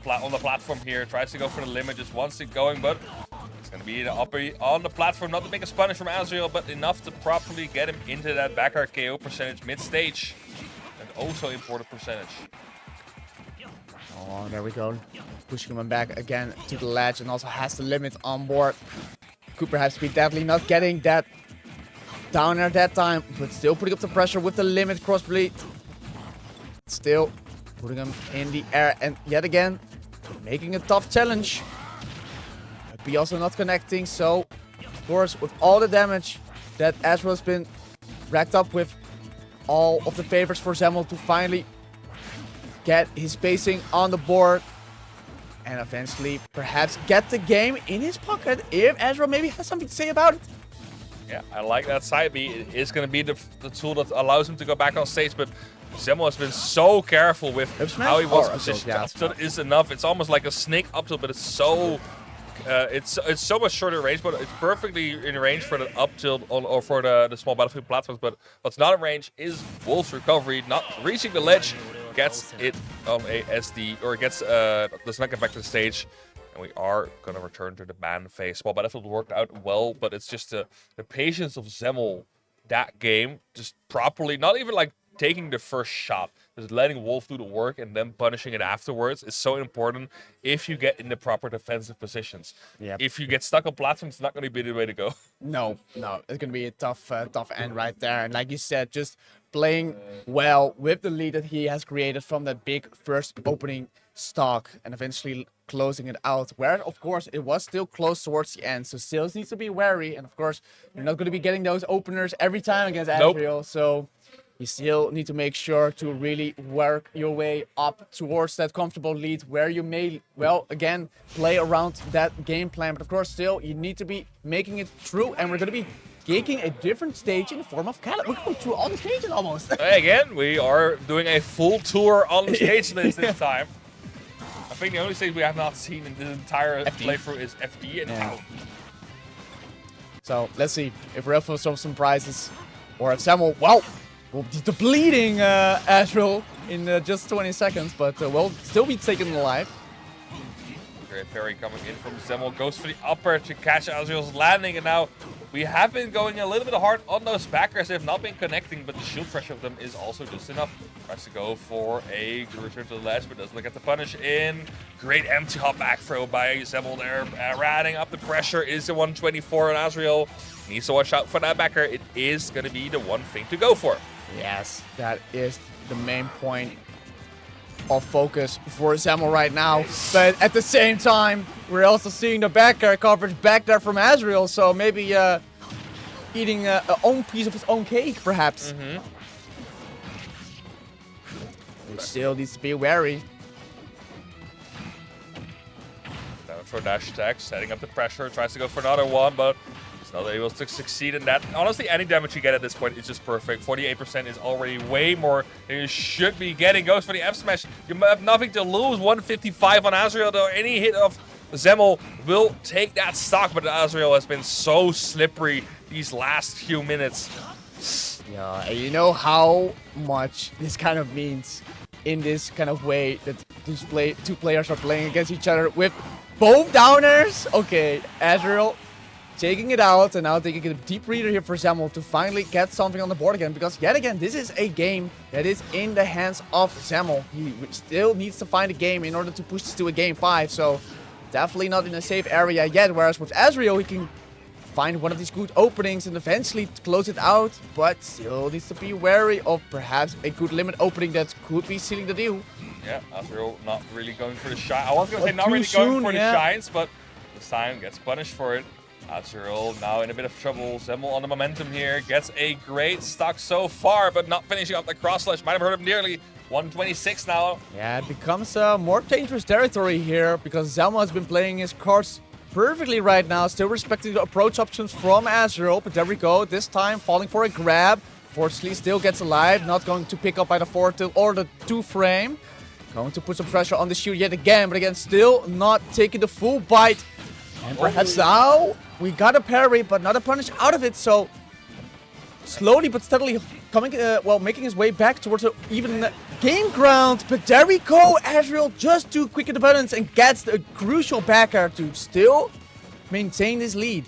on the platform here. Tries to go for the limit, just wants it going, but it's going to be the up B on the platform. Not the biggest punish from Asriel, but enough to properly get him into that back air KO percentage mid-stage. And also important percentage. Oh, there we go. Pushing him back again to the ledge and also has the limit on board. Could perhaps be deadly, not getting that downer that time, but still putting up the pressure with the limit crossbleed. Still putting him in the air and yet again making a tough challenge. But be also not connecting, so of course with all the damage that Azrael has been racked up with, all of the favors for Zemmel to finally get his spacing on the board and eventually perhaps get the game in his pocket if Azrael maybe has something to say about it. Yeah, I like that side B. It is going to be the tool that allows him to go back on stage, but Zemmel has been so careful with how he wants to position. Yeah, Up tilt is enough. It's almost like a snake up tilt, but it's so it's so much shorter range, but it's perfectly in range for the up tilt or for the small battlefield platforms. But what's not in range is Wolf's recovery, not reaching the ledge, gets it on a SD, or gets does not get back to the stage. And we are going to return to the ban phase. Small battlefield worked out well, but it's just the patience of Zemmel that game, just properly, not even like taking the first shot, just letting Wolf do the work and then punishing it afterwards is so important if you get in the proper defensive positions. Yep. If you get stuck on platforms, it's not going to be the way to go. No, it's going to be a tough end right there. And like you said, just playing well with the lead that he has created from that big first opening stock and eventually closing it out, where of course it was still close towards the end, so still needs to be wary. And of course, you're not going to be getting those openers every time against Azrael, so you still need to make sure to really work your way up towards that comfortable lead where you may, well, again, play around that game plan. But of course, still, you need to be making it through. And we're going to be taking a different stage in the form of Caleb. We're going through all the stages almost. Again, we are doing a full tour on the stage list this time. I think the only stage we have not seen in this entire playthrough is FD and now. So let's see if we're up for some surprises or if Samuel, well, will be depleting Azrael in just 20 seconds, but will still be taken alive. Great parry coming in from Zemmel, goes for the upper to catch Azrael's landing, and now we have been going a little bit hard on those backers. They have not been connecting, but the shield pressure of them is also just enough. Tries to go for a return to the ledge, but doesn't get the punish in. Great empty hop back throw by Zemmel there. Ratting up the pressure is the 124 on Azrael. Needs to watch out for that backer. It is going to be the one thing to go for. Yes, that is the main point of focus for Zemmel right now. But at the same time, we're also seeing the back air coverage back there from Azrael, so maybe eating a own piece of his own cake, perhaps. He still needs to be wary. Down for dash attack, setting up the pressure, tries to go for another one, but not able to succeed in that. Honestly, any damage you get at this point is just perfect. 48% is already way more than you should be getting. Goes for the F smash. You have nothing to lose. 155 on Azrael, though. Any hit of Zemmel will take that stock, but Azrael has been so slippery these last few minutes. Yeah, and you know how much this kind of means in this kind of way that these two players are playing against each other with both downers. Okay, Azrael taking it out, and now taking a deep reader here for Zemmel to finally get something on the board again, because yet again, this is a game that is in the hands of Zemmel. He still needs to find a game in order to push this to a game 5, so definitely not in a safe area yet, whereas with Azrael, he can find one of these good openings and eventually close it out, but still needs to be wary of perhaps a good limit opening that could be sealing the deal. Yeah, Azrael not really going for the shine. I was going to say not really going for the shines, but this time gets punished for it. Azrael now in a bit of trouble. Zemmel on the momentum here. Gets a great stock so far, but not finishing off the cross slash. Might have hurt him nearly. 126 now. Yeah, it becomes more dangerous territory here because Zemmel has been playing his cards perfectly right now. Still respecting the approach options from Azrael, but there we go. This time falling for a grab. Fortunately still gets alive. Not going to pick up by the 4-tilt or the 2-frame. Going to put some pressure on the shield yet again, but again still not taking the full bite. And perhaps now we got a parry, but not a punish out of it. So slowly but steadily coming, making his way back towards an even game ground. But there we go. Azrael just too quick in the buttons and gets the crucial backer to still maintain this lead.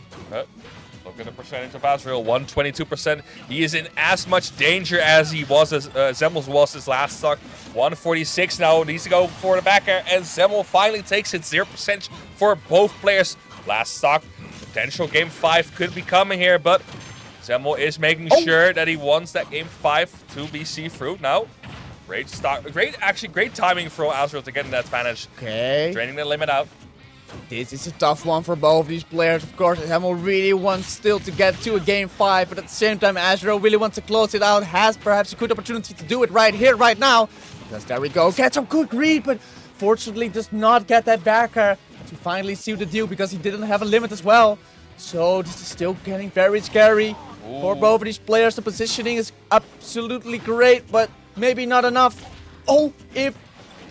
Look at the percentage of Azrael, 122%. He is in as much danger as he was, as Zemmels was his last stock. 146 now, needs to go for the back air, and Zemmel finally takes it. 0% for both players. Last stock, potential game 5 could be coming here, but Zemmel is making sure that he wants that game 5 to be see-through. Now, great stock, great timing for Azrael to get in that advantage. Okay. Draining the limit out. This is a tough one for both of these players. Of course, Zemmel really wants still to get to a game 5, but at the same time, Azrael really wants to close it out. Has perhaps a good opportunity to do it right here, right now. Because there we go. Gets some good read, but fortunately does not get that backer to finally seal the deal because he didn't have a limit as well. So this is still getting very scary for both of these players. The positioning is absolutely great, but maybe not enough. Oh, if...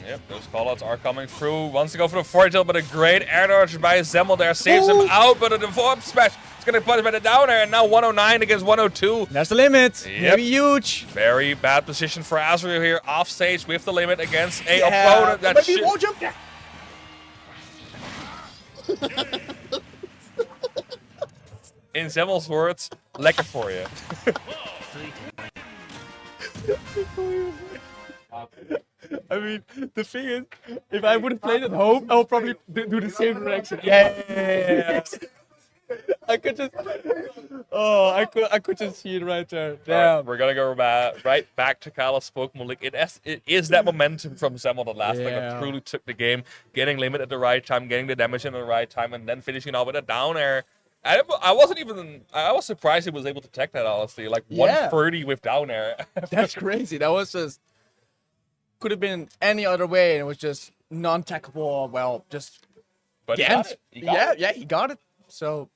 Yep, those callouts are coming through. Wants to go for the forward tilt, but a great air dodge by Zemmel there saves him out. But the up smash is going to put him at the down air. And now 109 against 102. That's the limit. Yep. Maybe huge. Very bad position for Azrael here. Off stage with the limit against a opponent that maybe won't jump. Yeah. in Zemmel's words, lekker for you. I mean, the thing is, if I would have played at home, I would probably do the same reaction. Yeah. I could just, I could just see it right there. Damn. We're gonna go right back to Kala's Pokemon League. It is that momentum from Zemmel that last time that truly took the game, getting limit at the right time, getting the damage in the right time, and then finishing off with a down air. I was surprised he was able to tech that, honestly. Like 130 with down air. That's crazy. That was just, could have been any other way, and it was just non-techable. Well, just But he can't. got it. He got it. He got it. So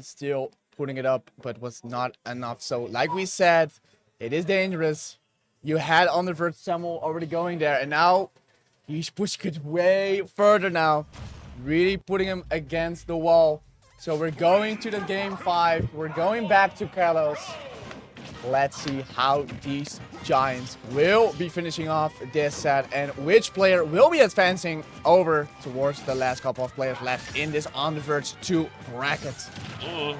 still putting it up, but was not enough. So like we said, it is dangerous. You had on the Verge Zemmel already going there, and now he's pushing it way further now, really putting him against the wall. So we're going to the game 5. We're going back to Kalos. Let's see how these Giants will be finishing off this set and which player will be advancing over towards the last couple of players left in this On The Verge 2 bracket. I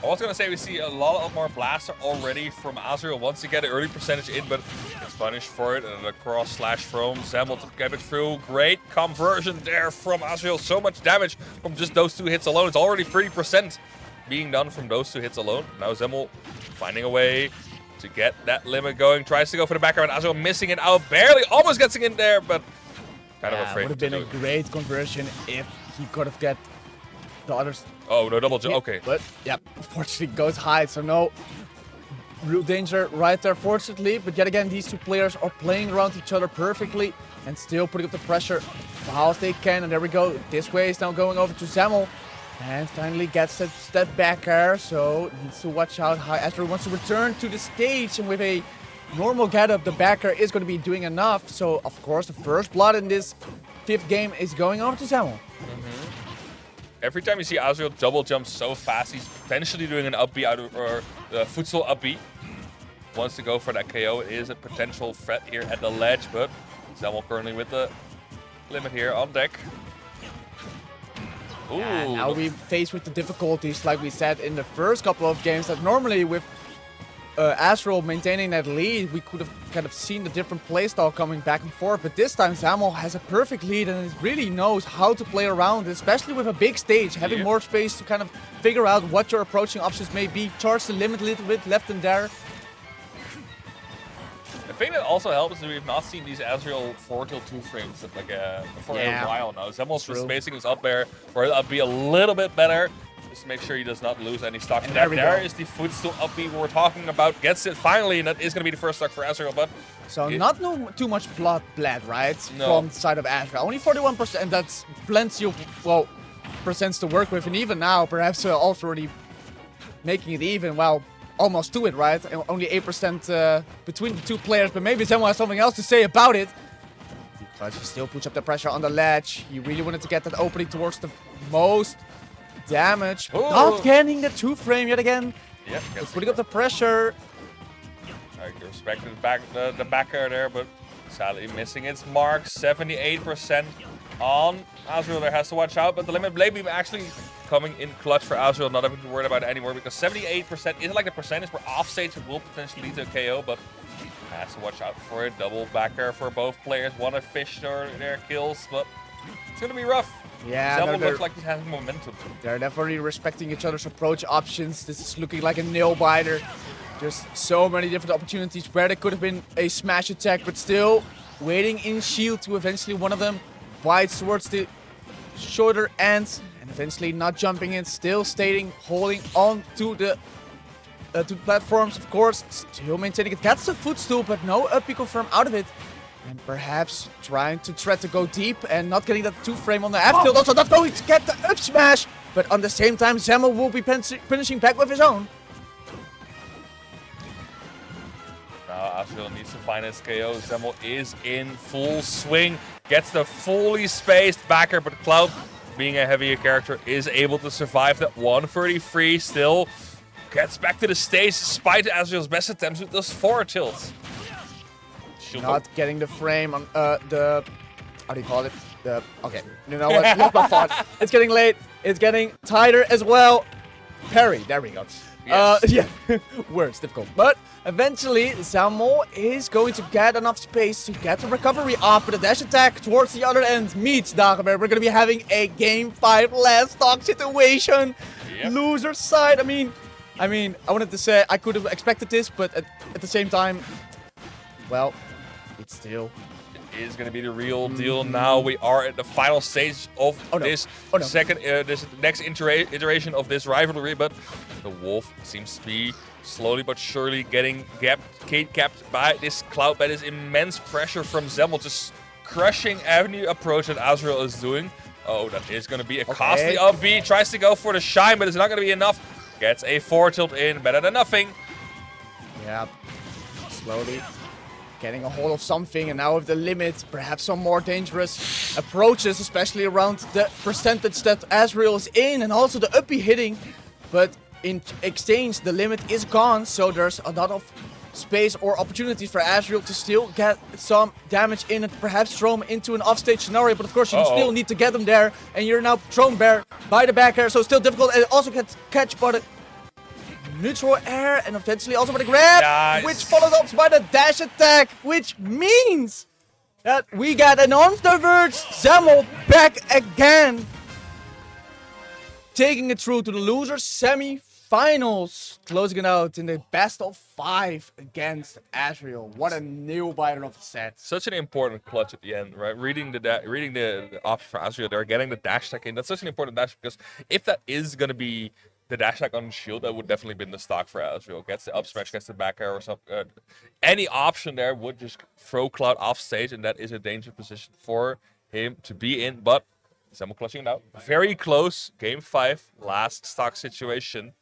was gonna say we see a lot more blaster already from Azrael once to get an early percentage in, but it's punished for it, and a cross slash from Zemmel to get it through. Great conversion there from Azrael. So much damage from just those 2 hits alone. It's already 30% being done from those 2 hits alone. Now Zemmel finding a way to get that limit going. Tries to go for the backer, and Azrael missing it out. Barely, almost gets in there, but kind of afraid. It would have been a great conversion if he could have get the others. Oh, no double jump. Okay. But yeah, unfortunately goes high, so no real danger right there, fortunately. But yet again, these 2 players are playing around each other perfectly and still putting up the pressure for how they can. And there we go. This way is now going over to Zemmel. And finally gets that back air, so needs to watch out how Azrael wants to return to the stage. And with a normal get-up, the back air is going to be doing enough. So, of course, the first blood in this 5th game is going over to Zemmel. Every time you see Azrael double jump so fast, he's potentially doing an up B or futsal up B. Wants to go for that KO. It is a potential threat here at the ledge, but Zemmel currently with the limit here on deck. Ooh, And now we face with the difficulties, like we said in the first couple of games, that normally with Azrael maintaining that lead, we could have kind of seen the different playstyle coming back and forth. But this time, Zemmel has a perfect lead and really knows how to play around, especially with a big stage, having more space to kind of figure out what your approaching options may be, charge the limit a little bit left and there. The thing that also helps is that we've not seen these Azrael 4 till 2 frames like for a while now. Zemmel's just spacing is up there for it to be a little bit better. Just to make sure he does not lose any stock. And there is the footstool up B we're talking about. Gets it finally, and that is going to be the first stock for Azrael. But so not too much blood bled, right? No. From the side of Azrael. Only 41%, and that's plenty of, well, percents to work with. And even now, perhaps also already making it even, well, almost to it, right? And only 8% between the 2 players, but maybe someone has something else to say about it. But he still puts up the pressure on the ledge. He really wanted to get that opening towards the most damage. Not getting the 2 frame yet again. yeah, Putting up the pressure. I respect the backer there, but sadly missing its mark. 78% on Azrael there has to watch out, but the limit blade beam actually coming in clutch for Azrael, not having to worry about it anymore because 78% is like the percentage where offstage will potentially lead to a KO, but has to watch out for it. Double backer for both players, want to fish their kills, but it's gonna be rough. Yeah, Zelmo they're- looks like he's having momentum. They're definitely respecting each other's approach options. This is looking like a nail biter. There's so many different opportunities where there could have been a smash attack, but still waiting in shield to eventually one of them bites towards the shoulder end and eventually not jumping in, still staying, holding on to the platforms, of course, still maintaining it. Gets the footstool, but no up B confirm out of it. And perhaps trying to try to go deep and not getting that 2-frame on the F tilt. Also not going to get the up smash, but on the same time, Zemo will be finishing back with his own. Now Azrael needs to find his KO. Zemo is in full swing, gets the fully spaced backer, but Cloud, being a heavier character, is able to survive that 133. Still gets back to the stage despite Azrael's best attempts with those 4 tilts. Shield Not getting the frame on the, how do you call it? Okay, you know what? Lost my thought. It's getting late. It's getting tighter as well. Parry, there we go. Yes. Yeah, words, difficult. But eventually, Zamo is going to get enough space to get the recovery off, but the dash attack towards the other end meets Dagobert. We're going to be having a game 5 last stock situation. Yep. Loser side. I mean, I wanted to say I could have expected this, but at the same time, well, it's still is going to be the real deal. Now we are at the final stage of this this next iteration of this rivalry, but the Wolf seems to be slowly but surely getting capped by this Cloud by this immense pressure from Zemmel, just crushing avenue approach that Azrael is doing. Oh, that is going to be a costly up B. Tries to go for the shine, but it's not going to be enough. Gets a 4 tilt in, better than nothing. Yeah, slowly getting a hold of something, and now with the limit, perhaps some more dangerous approaches, especially around the percentage that Azrael is in, and also the up B hitting. But in exchange, the limit is gone, so there's a lot of space or opportunities for Azrael to still get some damage in and perhaps throw him into an offstage scenario. But of course, you still need to get him there, and you're now thrown bare by the backer, so still difficult. And it also gets catch by the neutral air, and eventually also by the grab, Nice. which followed up by the dash attack, which means that we got an on the Verge Zemmel back again, taking it through to the losers semi-finals, closing it out in the best of 5 against Azrael. What a nail biter of a set. Such an important clutch at the end, right? Reading the option for Azrael, they're getting the dash attack in. That's such an important dash because if that is going to be the dash attack on the shield, that would definitely been the stock for Azrael. Gets the up smash, gets the back air or something. Any option there would just throw Cloud off stage, and that is a dangerous position for him to be in. But Zemmel clutching it out. Very close. Game 5, last stock situation.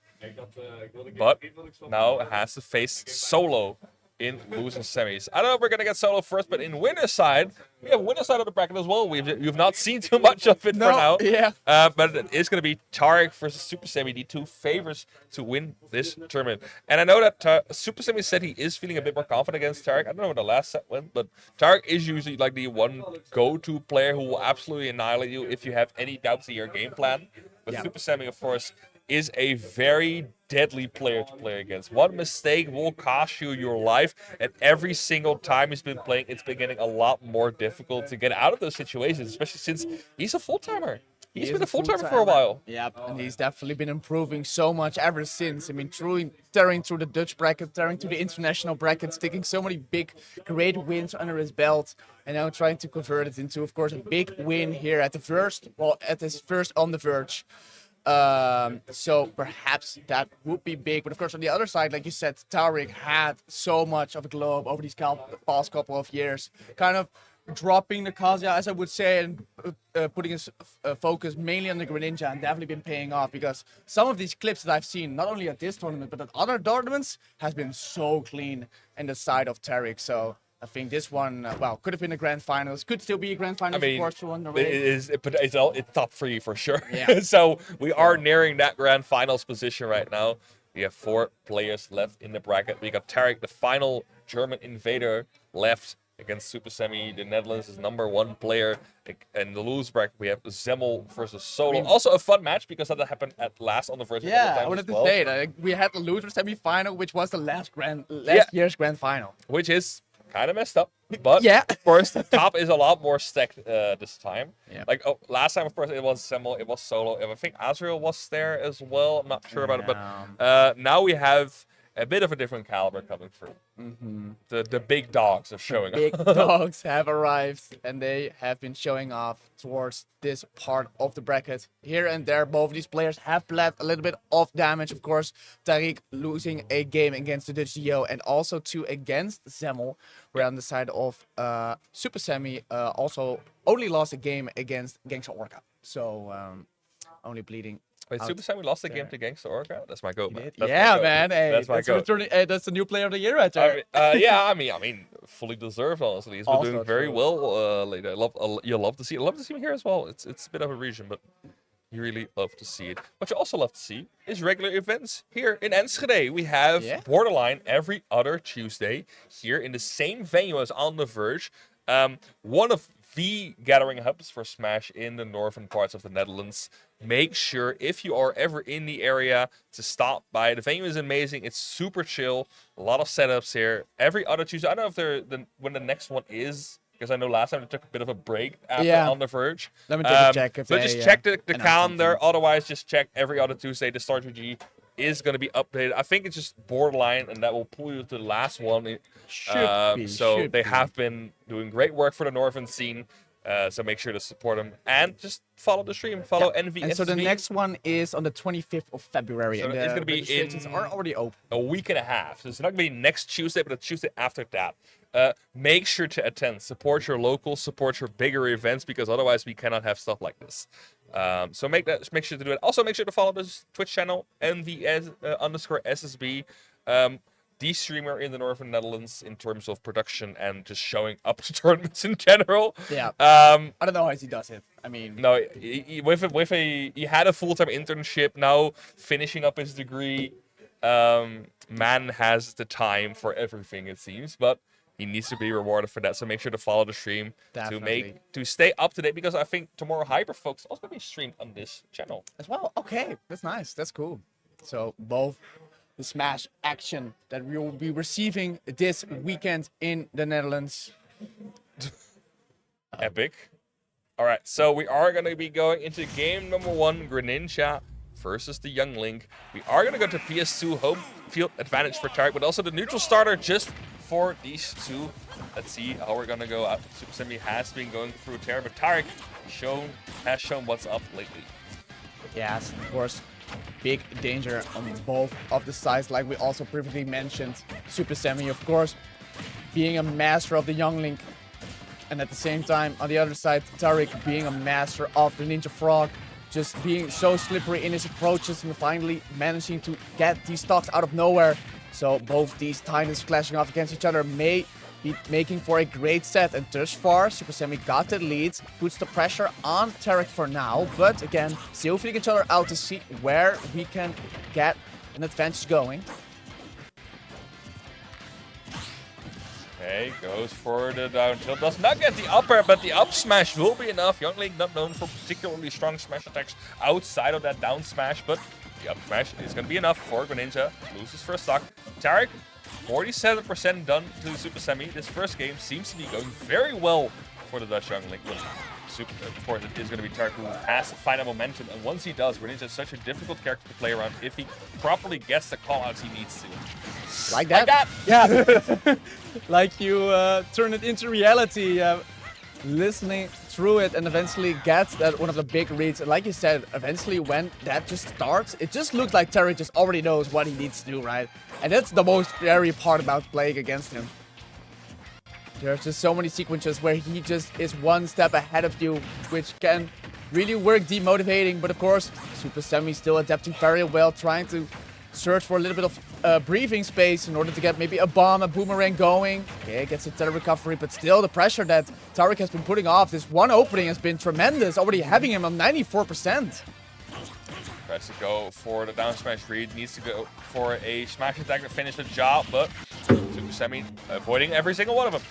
But now has to face Solo in losing semis. I don't know if we're going to get Solo first, but in winner's side, we have winner's side of the bracket as well. You've not seen too much of it for now. Yeah. But it is going to be Tarek versus Super Semi, the 2 favorites to win this tournament. And I know that Super Semi said he is feeling a bit more confident against Tarek. I don't know where the last set went, but Tarek is usually like the one go-to player who will absolutely annihilate you if you have any doubts in your game plan. But Super Semi, of course, is a very deadly player to play against. One mistake will cost you your life, and every single time he's been playing, it's been getting a lot more difficult to get out of those situations, especially since he's a full-timer. He's been a full-timer for a while. Yeah, and he's definitely been improving so much ever since. I mean, tearing through the Dutch bracket, tearing through the international bracket, sticking so many big, great wins under his belt, and now trying to convert it into, of course, a big win here at his first on the Verge. So perhaps that would be big, but of course on the other side, like you said, Tariq had so much of a globe over these past couple of years, kind of dropping the Kazuya, as I would say, and putting his focus mainly on the Greninja, and definitely been paying off, because some of these clips that I've seen, not only at this tournament, but at other tournaments, has been so clean in the side of Tariq. So I think this one, could have been a grand finals. Could still be a grand finals, I mean, of course, to win the it's top 3 for sure. Yeah. So we are nearing that grand finals position right now. We have 4 players left in the bracket. We got Tarek, the final German invader, left against Super Semi. The Netherlands is #1 player. In the loose bracket, we have Zemmel versus Solo. Also a fun match because that happened at last on the Verge. Yeah, I wanted to say that we had the loser semi-final, which was the last year's grand final. Which is kind of messed up. But Yeah. of course, the top is a lot more stacked this time. Yeah. Like last time, of course, it was Zemmel, it was Solo. I think Azrael was there as well. I'm not sure about it, but now we have a bit of a different caliber coming through. The big dogs are showing Big up. dogs have arrived, and they have been showing off towards this part of the bracket. Here and there, both of these players have bled a little bit of damage. Of course, Tariq losing a game against the Dutch Dio, and also 2 against Zemmel. Where on the side of Super Semi, also only lost a game against Gangsta Orca. So only bleeding. Wait, Super Semi lost the game to Gangsta Orca? That's my goat, man. That's my Yeah, goat. man. Hey, That's my goat. that's the new player of the year right there. I mean, fully deserved. Honestly, he's been Also doing very true. well lately. You love to see. I love to see him here as well. It's a bit of a region, but you really love to see it. What you also love to see is regular events here in Enschede. We have Borderline every other Tuesday here in the same venue as on the Verge. One of the gathering hubs for Smash in the northern parts of the Netherlands. Make sure, if you are ever in the area, to stop by. The venue is amazing. It's super chill. A lot of setups here. Every other Tuesday. I don't know if when the next one is, because I know last time they took a bit of a break after on the Verge. Let me take a check. But just check the calendar. Otherwise, just check every other Tuesday. The Star 2G is going to be updated. I think it's just Borderline, and that will pull you to the last one. So they have been doing great work for the northern scene. So make sure to support them and just follow the stream. Follow NV. And so the next one is on the 25th of February. So and it's going to be registrations are already open. a week and a half. So it's not going to be next Tuesday, but the Tuesday after that. Make sure to attend. Support your locals. Support your bigger events, because otherwise we cannot have stuff like this. So make sure to do it. Also, make sure to follow this Twitch channel, NVS_SSB. The streamer in the Northern Netherlands in terms of production and just showing up to tournaments in general. Yeah. I don't know how he does it. I mean, No, he had a full-time internship. Now finishing up his degree. Man has the time for everything, it seems, but he needs to be rewarded for that. So make sure to follow the stream to stay up to date, because I think tomorrow Hyperfocus is also going to be streamed on this channel as well. Okay, that's nice. That's cool. So both the Smash action that we will be receiving this weekend in the Netherlands. Epic. All right, so we are going to be going into game number 1, Greninja versus the Young Link. We are going to go to PS2 home field advantage for Tariq, but also the neutral starter just for these two. Let's see how we're going to go out. Super Semi has been going through Terra, but Tariq has shown what's up lately. Yes, of course. Big danger on both of the sides, like we also previously mentioned. Super Semi, of course, being a master of the Young Link. And at the same time, on the other side, Tariq being a master of the Ninja Frog. Just being so slippery in his approaches and finally managing to get these stocks out of nowhere. So both these titans clashing off against each other may be making for a great set. And thus far, Super Semi got the lead, puts the pressure on Tariq for now. But again, still feeling each other out to see where we can get an advantage going. Okay, goes for the down tilt. Does not get the upper, but the up smash will be enough. Young Link not known for particularly strong smash attacks outside of that down smash, but the up smash is going to be enough for Greninja. Loses first stock. Tariq, 47% done to Super Semi. This first game seems to be going very well for the Dutch Young Link. Of course, it is going to be Tariq who has to find a momentum, and once he does, Greninja is such a difficult character to play around if he properly gets the callouts he needs to. Like that? Yeah. Like you turn it into reality, listening through it, and eventually get that one of the big reads. And like you said, eventually when that just starts, it just looks like Tariq just already knows what he needs to do, right? And that's the most scary part about playing against him. There's just so many sequences where he just is one step ahead of you, which can really work demotivating. But of course, Super Semi still adapting very well, trying to search for a little bit of breathing space in order to get maybe a bomb, a boomerang going. Okay, gets a tele recovery, but still the pressure that Tariq has been putting off this one opening has been tremendous, already having him on 94%. Tries to go for the down smash read, needs to go for a smash attack to finish the job, but Super Semi avoiding every single one of them.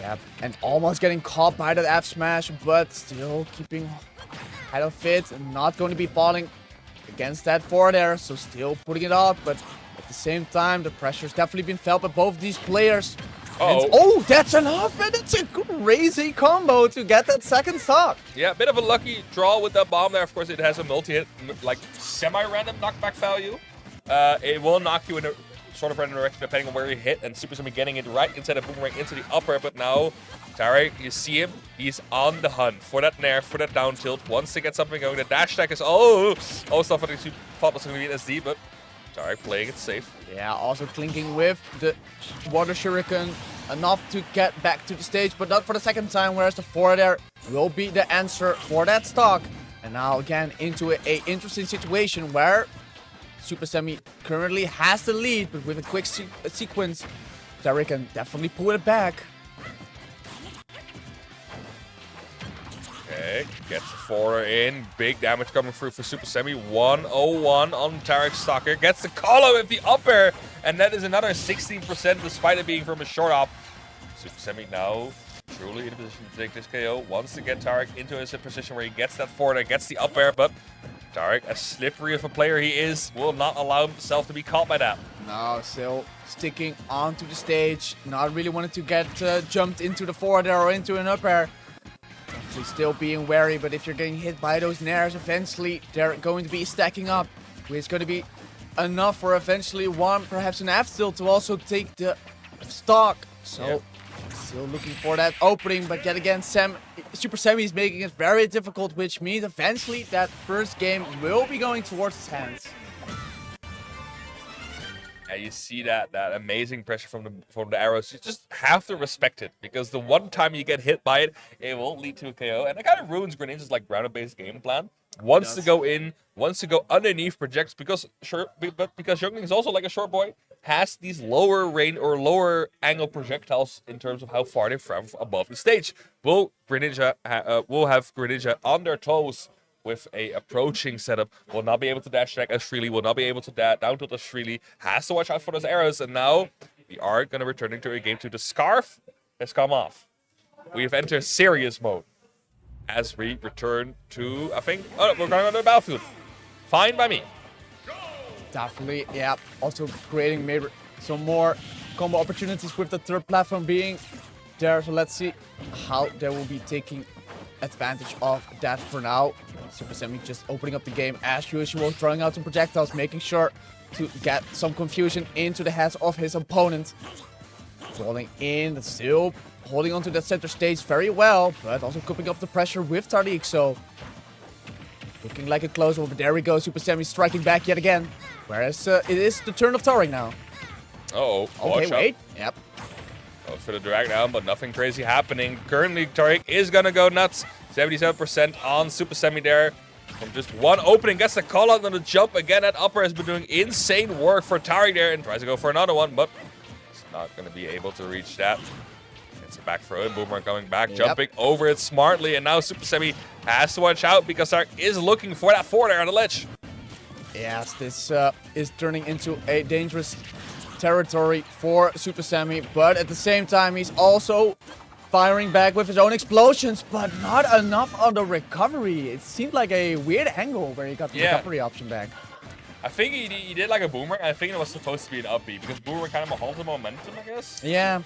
Yep, and almost getting caught by that F smash, but still keeping ahead of it and not going to be falling against that forward air, so still putting it out, but at the same time, the pressure's definitely been felt by both these players. And, oh, that's enough, and it's a crazy combo to get that second stock. Yeah, a bit of a lucky draw with that bomb there. Of course, it has a multi-hit, like semi-random knockback value. It will knock you in a sort of random direction depending on where you hit, and Super Semi getting it right instead of Boomerang into the upper, but now Tarek, you see him, he's on the hunt for that nair, for that down tilt, wants to get something going. The dash attack is, stuff that he thought was going to be an SD, but Tarek playing it safe. Yeah, also clinking with the water shuriken, enough to get back to the stage, but not for the second time, whereas the forward air will be the answer for that stock. And now again into a interesting situation where Super Semi currently has the lead, but with a quick sequence, Tarek can definitely pull it back. Okay, gets the forwarder in. Big damage coming through for Super Semi. 101 on Tarek's stock here. Gets the call out with the upper, and that is another 16% despite it being from a short up. Super Semi now truly in a position to take this KO. Wants to get Tarek into a position where he gets that forwarder, gets the up air, but Tarek, as slippery of a player he is, will not allow himself to be caught by that. No, still sticking onto the stage. Not really wanting to get jumped into the forward air or into an up air. Definitely still being wary, but if you're getting hit by those nairs, eventually they're going to be stacking up. It's going to be enough for eventually one, perhaps an F tilt to also take the stock. So, still looking for that opening, but yet again, Super Semi is making it very difficult, which means eventually that first game will be going towards his hands. And you see that amazing pressure from the arrows. You just have to respect it, because the one time you get hit by it, it will lead to a KO. And it kind of ruins Greninja's like ground-based game plan. Wants to go in, wants to go underneath projects, because Youngling is also like a short boy, has these lower range or lower angle projectiles in terms of how far they're from above the stage. Will have Greninja on their toes with a approaching setup, will not be able to dash attack as freely, will not be able to down tilt as freely, has to watch out for those arrows, and now we are going to return into a game 2. The scarf has come off. We have entered serious mode as we return to, I think, we're going to the battlefield. Fine by me. Definitely, yeah. Also creating maybe some more combo opportunities with the third platform being there. So let's see how they will be taking advantage of that for now. Super Semi just opening up the game as usual, throwing out some projectiles, making sure to get some confusion into the heads of his opponent. Rolling in, still holding onto that center stage very well, but also coping up the pressure with Tariq. So looking like a close over. There we go. Super Semi striking back yet again. Whereas it is the turn of Tariq now. Uh-oh. Okay, wait. Yep. Goes for the drag down, but nothing crazy happening. Currently, Tariq is going to go nuts. 77% on Super Semi there. From just one opening, gets the call out on the jump. Again, that upper has been doing insane work for Tariq there, and tries to go for another one, but he's not going to be able to reach that. Gets it back throw in. Boomerang coming back, jumping over it smartly, and now Super Semi has to watch out because Tariq is looking for that forward air on the ledge. Yes, this is turning into a dangerous territory for Super Semi, but at the same time, he's also firing back with his own explosions, but not enough on the recovery. It seemed like a weird angle where he got the recovery option back. I think he did like a boomerang. I think it was supposed to be an upbeat, because boomerang kind of holds the momentum, I guess. Yeah,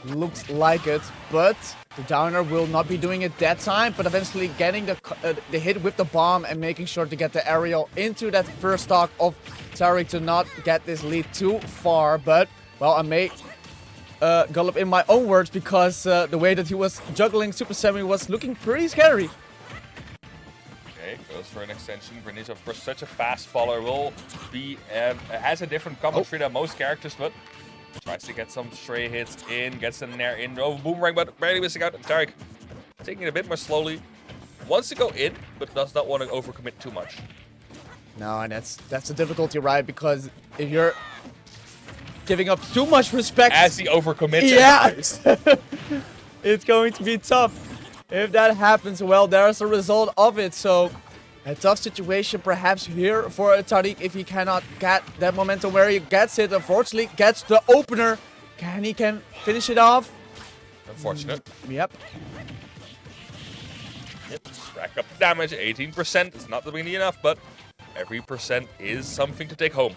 looks like it, but the downer will not be doing it that time, but eventually getting the hit with the bomb and making sure to get the aerial into that first stock of Tariq to not get this lead too far. But, well, I may gallop in my own words, because the way that he was juggling Super Semi was looking pretty scary. Okay, goes for an extension. Greninja, of course, such a fast follower, will be has a different combo tree than most characters, but tries to get some stray hits in, gets in there in over boomerang, but barely missing out. Tariq taking it a bit more slowly. Wants to go in, but does not want to overcommit too much. No, and that's the difficulty, right? Because if you're giving up too much respect as he overcommits, yeah, it's going to be tough. If that happens, well, there's a result of it. So a tough situation perhaps here for Tariq if he cannot get that momentum where he gets it. Unfortunately, gets the opener. Can finish it off? Unfortunate. Yep. Yep. Rack up the damage. 18%. It's not really enough, but every percent is something to take home.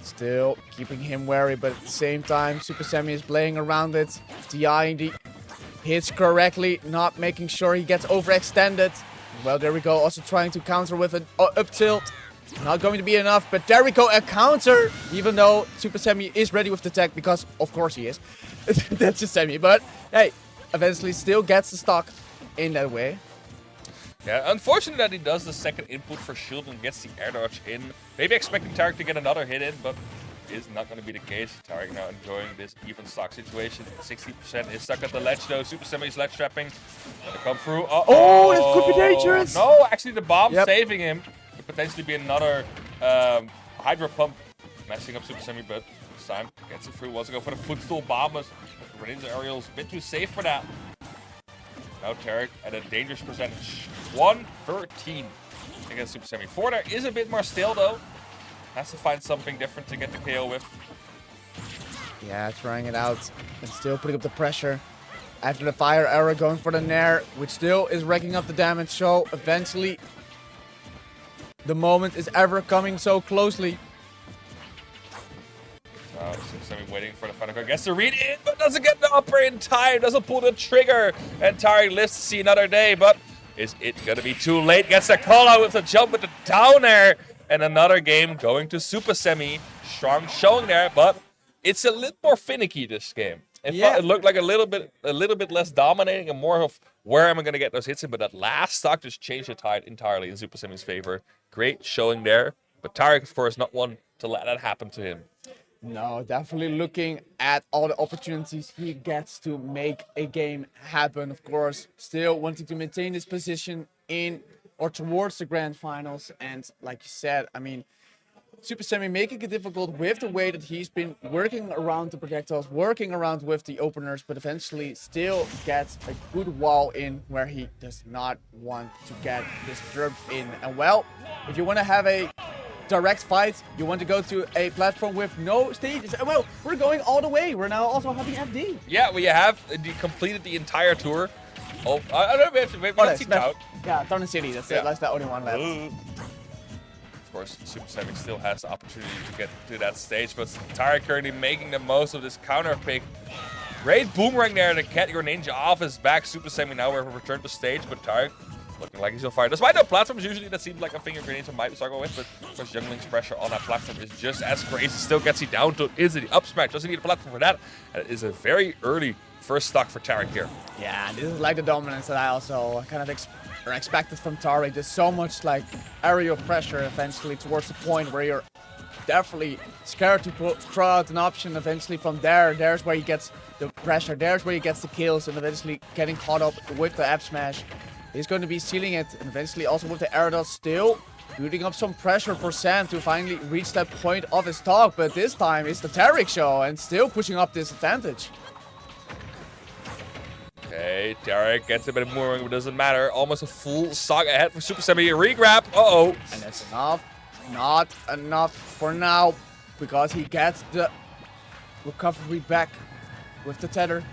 Still keeping him wary, but at the same time, Super Semi is playing around it. DIing the hits correctly, not making sure he gets overextended. Well, there we go. Also trying to counter with an up tilt. Not going to be enough, but there we go. A counter, even though Super Semi is ready with the tech, because of course he is. That's just Semi, but hey, eventually still gets the stock in that way. Yeah, unfortunate that he does the second input for shield and gets the air dodge in. Maybe expecting Tarek to get another hit in, but is not going to be the case. Tarek now enjoying this even stock situation. 60% is stuck at the ledge though. Super Semi is ledge trapping. Gonna come through. Oh, this could be dangerous. No, actually the bomb Yep. saving him. Could potentially be another Hydra pump messing up Super Semi, but this time gets it through. Wants to go for the footstool bomb. As Greninja Aerial's a bit too safe for that. Now Tarek at a dangerous percentage. 113 against Super Semi. 4 there is a bit more stale though. Has to find something different to get the KO with. Yeah, trying it out and still putting up the pressure. After the fire arrow going for the Nair, which still is racking up the damage. So eventually, the moment is ever coming so closely. Now Super Semi waiting for the final card. Gets the read in, but doesn't get the upper in time. Doesn't pull the trigger. And Tarek lives to see another day, but is it going to be too late? Gets the call out with the jump with the down air. And another game going to Super Semi. Strong showing there, but it's a little more finicky this game. It looked like a little bit less dominating and more of where am I going to get those hits in. But that last stock just changed the tide entirely in Super Semi's favor. Great showing there. But Tarek, of course, not one to let that happen to him. No, definitely looking at all the opportunities he gets to make a game happen. Of course, still wanting to maintain his position in or towards the grand finals. And like you said, I mean, Super Semi making it difficult with the way that he's been working around the projectiles, working around with the openers, but eventually still gets a good wall in where he does not want to get disturbed in. And well, if you want to have a direct fight, you want to go to a platform with no stages. Well, we're going all the way. We're now also having FD. Yeah, we have completed the entire tour. Oh, I don't know, maybe let's see out. Yeah, Town City. That's the only one left. Of course, Super Semi still has the opportunity to get to that stage, but Tarek currently making the most of this counter pick. Great boomerang there to get your ninja off his back. Super Semi now will return to stage, but Tarek looking like he's on fire. Despite no platforms, usually that seems like a thing your Greninja might struggle with, but of course Youngling's pressure on that platform is just as crazy. Still gets he down to easily. Up smash, doesn't need a platform for that. It is a very early first stock for Tarek here. Yeah, this is like the dominance that I also kind of expected from Tarek. There's so much like aerial pressure eventually towards the point where you're definitely scared to throw out an option. Eventually from there's where he gets the pressure, there's where he gets the kills, and eventually getting caught up with the F smash. He's going to be sealing it, and eventually also with the air dodge still building up some pressure for Sam to finally reach that point of his talk, but this time it's the Tarek show and still pushing up this advantage. Okay, Tarek gets a bit of moving, but doesn't matter. Almost a full stock ahead for Super Semi. Regrab. Uh-oh. And that's enough. Not enough for now, because he gets the recovery back with the tether.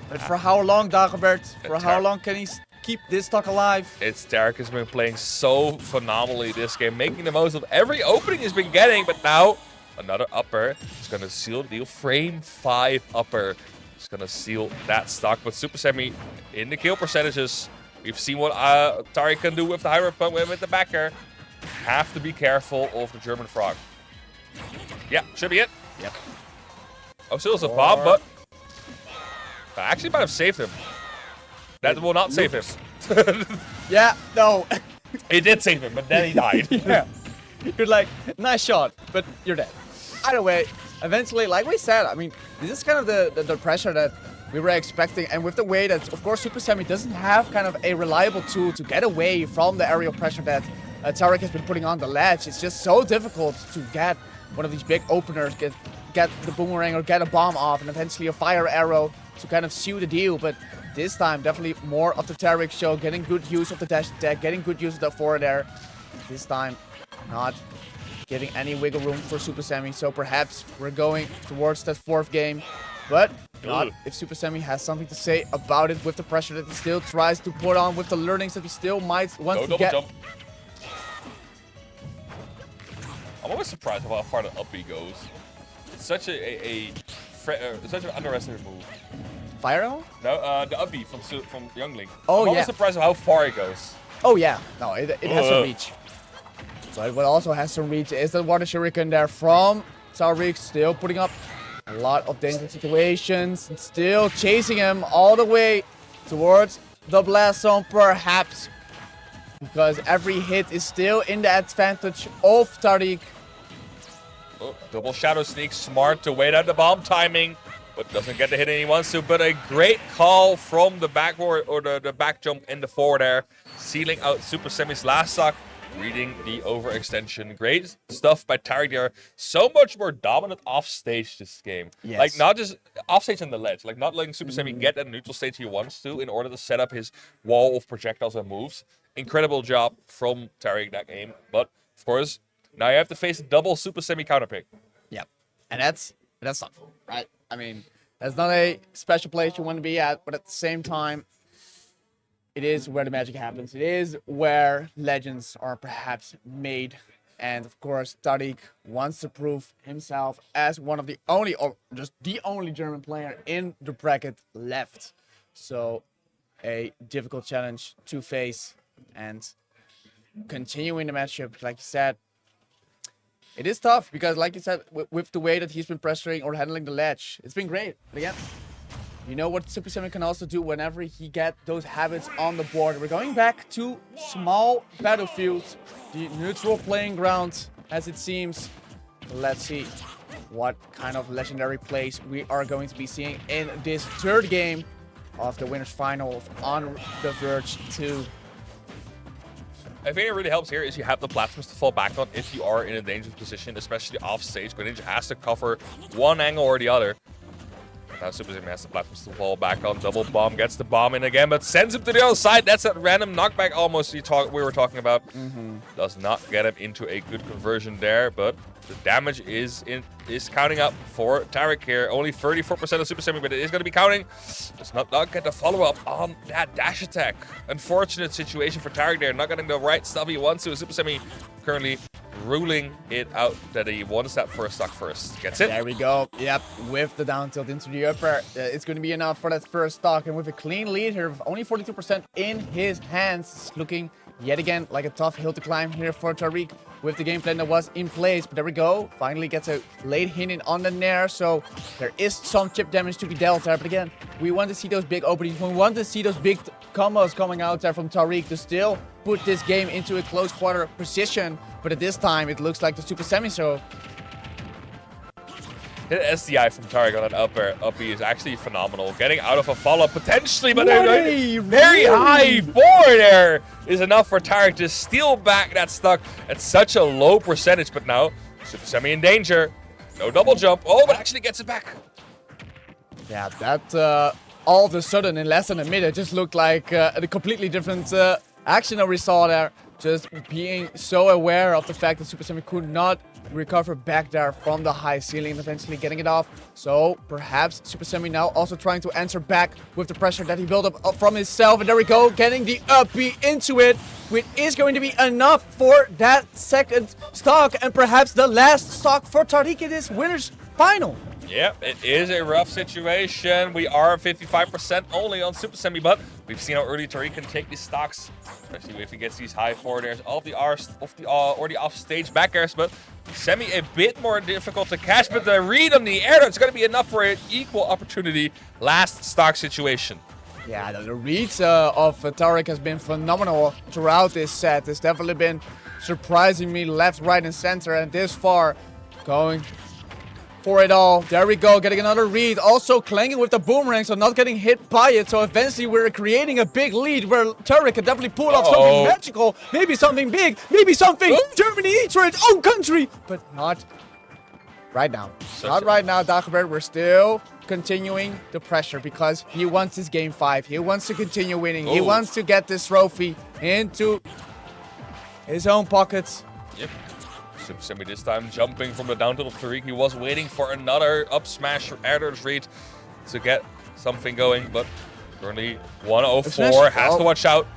But for how long, Dagobert? For how long can he keep this stock alive? It's Tarek has been playing so phenomenally this game, making the most of every opening he's been getting, but now another upper. It's going to seal the deal. Frame 5 upper. It's going to seal that stock, but Super Semi in the kill percentages. We've seen what Tarek can do with the high pump with the backer. Have to be careful of the German frog. Yeah, should be it. Yep. Oh, still is a bomb, but I actually might have saved him. That will not save him. Yeah, no. It did save him, but then he died. Yeah. You're like, nice shot, but you're dead. Either way, eventually, like we said, I mean, this is kind of the pressure that we were expecting. And with the way that, of course, Super Semi doesn't have kind of a reliable tool to get away from the aerial pressure that Tarek has been putting on the ledge. It's just so difficult to get one of these big openers, get the boomerang or get a bomb off, and eventually a fire arrow to kind of seal the deal. But this time, definitely more of the Tarek show, getting good use of the dash attack, getting good use of the forward air. This time, not giving any wiggle room for Super Semi, so perhaps we're going towards that fourth game. But Not if Super Semi has something to say about it with the pressure that he still tries to put on, with the learnings that he still might want No to double get. jump. I'm always surprised about how far the up B goes. It's such such an underestimated move. Fire arrow? No, the up B from Youngling. Oh, I'm yeah. always surprised at how far it goes. Oh yeah, no, it has some reach. But what also has some reach is the water shuriken there from Tariq, still putting up a lot of dangerous situations, and still chasing him all the way towards the blast zone, perhaps, because every hit is still in the advantage of Tariq. Oh, double shadow sneak, smart to wait out the bomb timing, but doesn't get the hit he wants to. But a great call from the backward or the back jump in the forward air, sealing out Super Semi's last stock, reading the overextension. Great stuff by Tariq there. So much more dominant off stage this game. Yes. Like not just off stage on the ledge, like not letting Super Semi get that neutral stage he wants to in order to set up his wall of projectiles and moves. Incredible job from Tariq that game. But of course, now you have to face a double Super Semi counter pick. Yeah, and that's tough, right? I mean, that's not a special place you want to be at, but at the same time, it is where the magic happens. It is where legends are perhaps made. And of course, Tariq wants to prove himself as one of the only, or just the only German player in the bracket left. So, a difficult challenge to face. And continuing the matchup, like you said, it is tough because, like you said, with the way that he's been pressuring or handling the ledge, it's been great. But again, you know what Super Semi can also do whenever he gets those habits on the board. We're going back to small battlefields, the neutral playing ground, as it seems. Let's see what kind of legendary plays we are going to be seeing in this third game of the winners final on the Verge 2. I think it really helps here is you have the platforms to fall back on if you are in a dangerous position, especially off stage. Greninja has to cover one angle or the other. Now Super Semi has the platforms to fall back on. Double bomb, gets the bomb in again, but sends him to the other side. That's that random knockback almost we were talking about. Does not get him into a good conversion there, but the damage is counting up for Tariq here. Only 34% of Super Semi, but it is going to be counting. Does not get the follow-up on that dash attack. Unfortunate situation for Tariq there. Not getting the right stuff he wants to. Super Semi currently ruling it out that he wants that first stock first. Gets it. There we go. Yep, with the down tilt into the upper. It's going to be enough for that first stock. And with a clean lead here, with only 42% in his hands, it's looking yet again like a tough hill to climb here for Tariq with the game plan that was in place. But there we go. Finally gets a late hit in on the Nair. So there is some chip damage to be dealt there. But again, we want to see those big openings. We want to see those big combos coming out there from Tariq to still put this game into a close quarter position. But at this time, it looks like the Super Semi show. Hit SDI from Tariq on that up B is actually phenomenal. Getting out of a follow-up potentially, but a very high forward there is enough for Tariq to steal back that stock at such a low percentage. But now, Super Semi in danger. No double jump. Oh, but actually gets it back. Yeah, that all of a sudden, in less than a minute, just looked like a completely different action that we saw there. Just being so aware of the fact that Super Semi could not recover back there from the high ceiling and eventually getting it off. So perhaps Super Semi now also trying to answer back with the pressure that he built up from himself. And there we go, getting the up B into it, which is going to be enough for that second stock and perhaps the last stock for Tariq in this winners final. Yep, it is a rough situation. We are 55% only on Super Semi, but we've seen how early Tariq can take these stocks, especially if he gets these high forward airs off the off-stage back airs. But Semi a bit more difficult to catch, but the read on the air, it's going to be enough for an equal opportunity last stock situation. Yeah, the reads of Tariq has been phenomenal throughout this set. It's definitely been surprising me left, right, and center, and this far going for it all. There we go, getting another read. Also clanging with the boomerang, so not getting hit by it. So eventually we're creating a big lead where Tariq can definitely pull off something magical. Maybe something big. Maybe something Germany needs for its own country. But not right now. Not right now, Dagobert. We're still continuing the pressure because he wants his game 5. He wants to continue winning. He wants to get this trophy into his own pockets. Yep. Super Semi this time jumping from the down tilt of Tariq. He was waiting for another up smash or air dodge read. to get something going, but currently 104 has to watch out.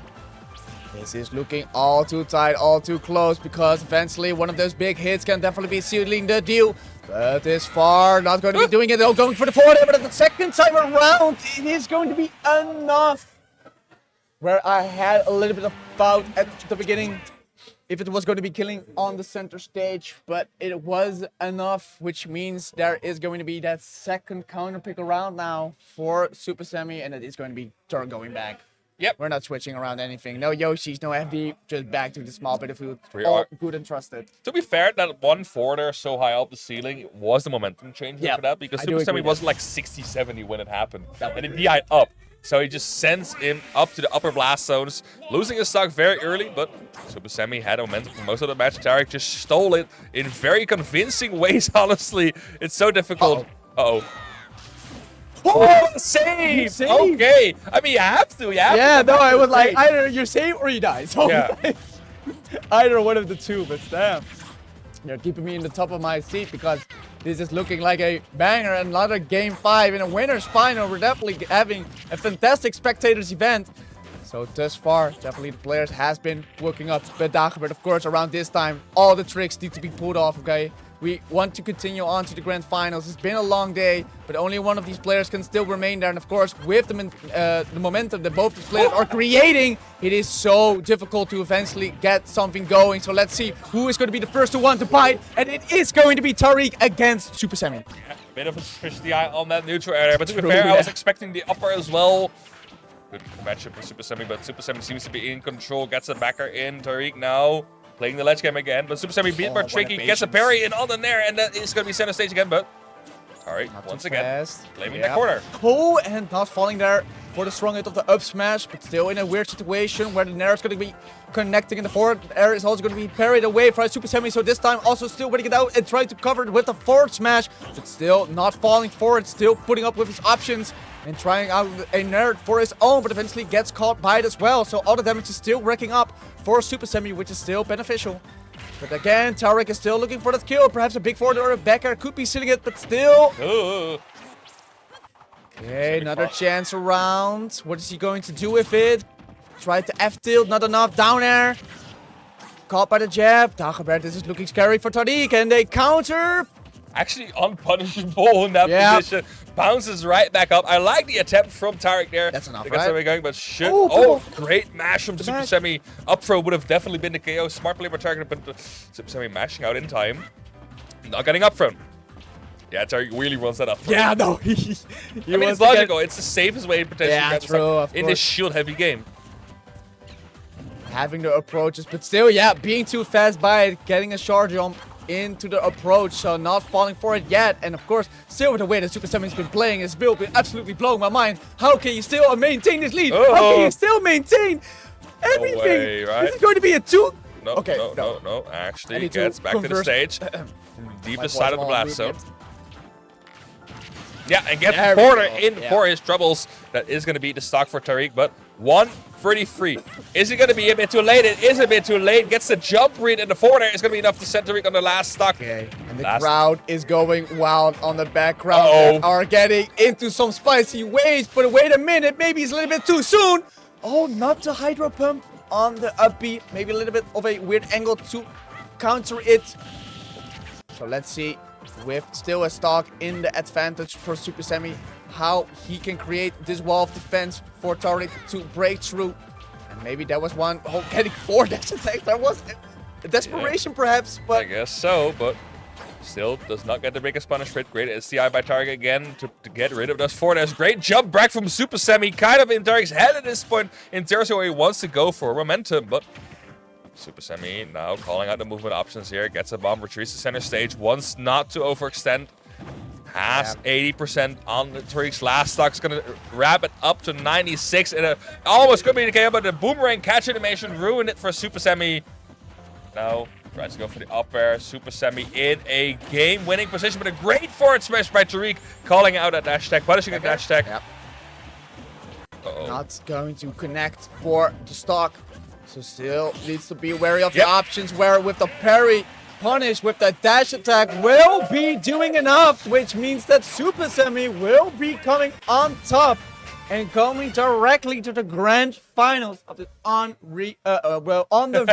This is looking all too tight, all too close, because eventually one of those big hits can definitely be sealing the deal. But this far, not going to be doing it. They're going for the forward, but at the second time around, it is going to be enough. Where I had a little bit of doubt at the beginning if it was going to be killing on the center stage, but it was enough, which means there is going to be that second counter pick around now for Super Semi, and it is going to be turn going back. Yep. We're not switching around anything. No Yoshis, no FD, just back to the small bit of food. We All are- good and trusted. To be fair, that 1-4 there so high up the ceiling was the momentum changer Yeah, for that, because I do Super Semi agree wasn't like 60-70 when it happened. And it DI'd up. So he just sends him up to the upper blast zones, losing his stock very early, but Super Semi had momentum for most of the match. Tarek just stole it in very convincing ways, honestly. It's so difficult. Uh-oh. Oh, save! Save. Okay. I mean, you have to. You have Yeah, to come no, back it to was the like save. either you save or you die. So Yeah. either one of the two, but damn. You're keeping me in the top of my seat because this is looking like a banger. Another game 5 in a winner's final. We're definitely having a fantastic spectators event. So thus far, definitely the players has been working up. But Dagobert, of course, around this time, all the tricks need to be pulled off, okay? We want to continue on to the grand finals. It's been a long day, but only one of these players can still remain there. And of course, with the momentum that both these players are creating, it is so difficult to eventually get something going. So let's see who is going to be the first one to bite. And it is going to be Tariq against Super Semi. Yeah, bit of a fish the eye on that neutral area, but to be True, fair, I was yeah. expecting the upper as well. Good matchup for Super Semi, but Super Semi seems to be in control. Gets a backer in. Tariq now playing the ledge game again, but Super Semi beat by what a Tricky. Gets a patience. parry in on the nair, and that is going to be center stage again, but Tariq Not once too again fast. claiming Yeah. that corner. Oh, and not falling there for the strong hit of the up smash, but still in a weird situation where the Nair is going to be connecting in the forward. Air is also going to be parried away from Super Semi, so this time also still waiting it out and trying to cover it with the forward smash, but still not falling forward, still putting up with his options and trying out a Nair for his own, but eventually gets caught by it as well. So all the damage is still racking up for Super Semi, which is still beneficial. But again, Tariq is still looking for that kill. Perhaps a big forward or a backer could be sealing it, but still. Ooh. Okay, another chance around. What is he going to do with it? Tried to F-tilt, not enough. Down air. Caught by the jab. Dagobert, this is looking scary for Tariq. And they counter. Actually unpunishable in that Yeah. position. Bounces right back up. I like the attempt from Tarek there. That's enough, to get right? somewhere going, but should. Oh, Oh, double. great mash from Super mash. Semi. Up throw would have definitely been the KO. Smart play by Tarek, but Super Semi mashing out in time. Not getting up thrown. Yeah, Tarek really wants that up throw. Yeah, no. I mean, it's logical. It's the safest way to potentially Yeah, get the true, stock of in this course. shield-heavy game. Having the approaches, but still, yeah, being too fast by it. Getting a short jump into the approach, so not falling for it yet. And of course, still with the way that Super Semi's been playing, his build been absolutely blowing my mind. How can you still maintain this lead? How can Oh. you still maintain everything? way, right? This is going to be a 2. No, Okay, no. I Actually, need to gets back to the converse- stage. Deepest side of the blast zone. movement. Yeah, and gets There we Porter go, in yeah. for his troubles. That is going to be the stock for Tariq, but 133. Is it going to be a bit too late? It is a bit too late. Gets the jump read, and the forward air is going to be enough to send Tariq on the last stock. Okay, and the Last- crowd is going wild on the background. Uh-oh. They are getting into some spicy ways, but wait a minute, maybe it's a little bit too soon. Oh, not the Hydro Pump on the up B. Maybe a little bit of a weird angle to counter it. So let's see, with still a stock in the advantage for Super Semi, how he can create this wall of defense for Tariq to break through. And maybe that was one, oh, getting 4 dash attacks. That was a desperation perhaps, I but guess so, but still does not get the biggest punish for it. Great STI by Target again to get rid of those 4 dash. Great jump back from Super Semi, kind of in Target's head at this point in territory where he wants to go for momentum, but Super Semi now calling out the movement options here. Gets a bomb, retreats to center stage, wants not to overextend. Has 80% on the Tariq's last stock. Is going to wrap it up to 96. And it almost could be the KO, but the boomerang catch animation ruined it for Super Semi. Now tries to go for the up air. Super Semi in a game-winning position, but a great forward smash by Tariq. Calling out a dash tech, punishing a dash tech. Yep. Uh-oh. Not going to connect for the stock. So still needs to be wary of Yep. the options where with the parry punish with that dash attack will be doing enough, which means that Super Semi will be coming on top and coming directly to the grand finals of the on the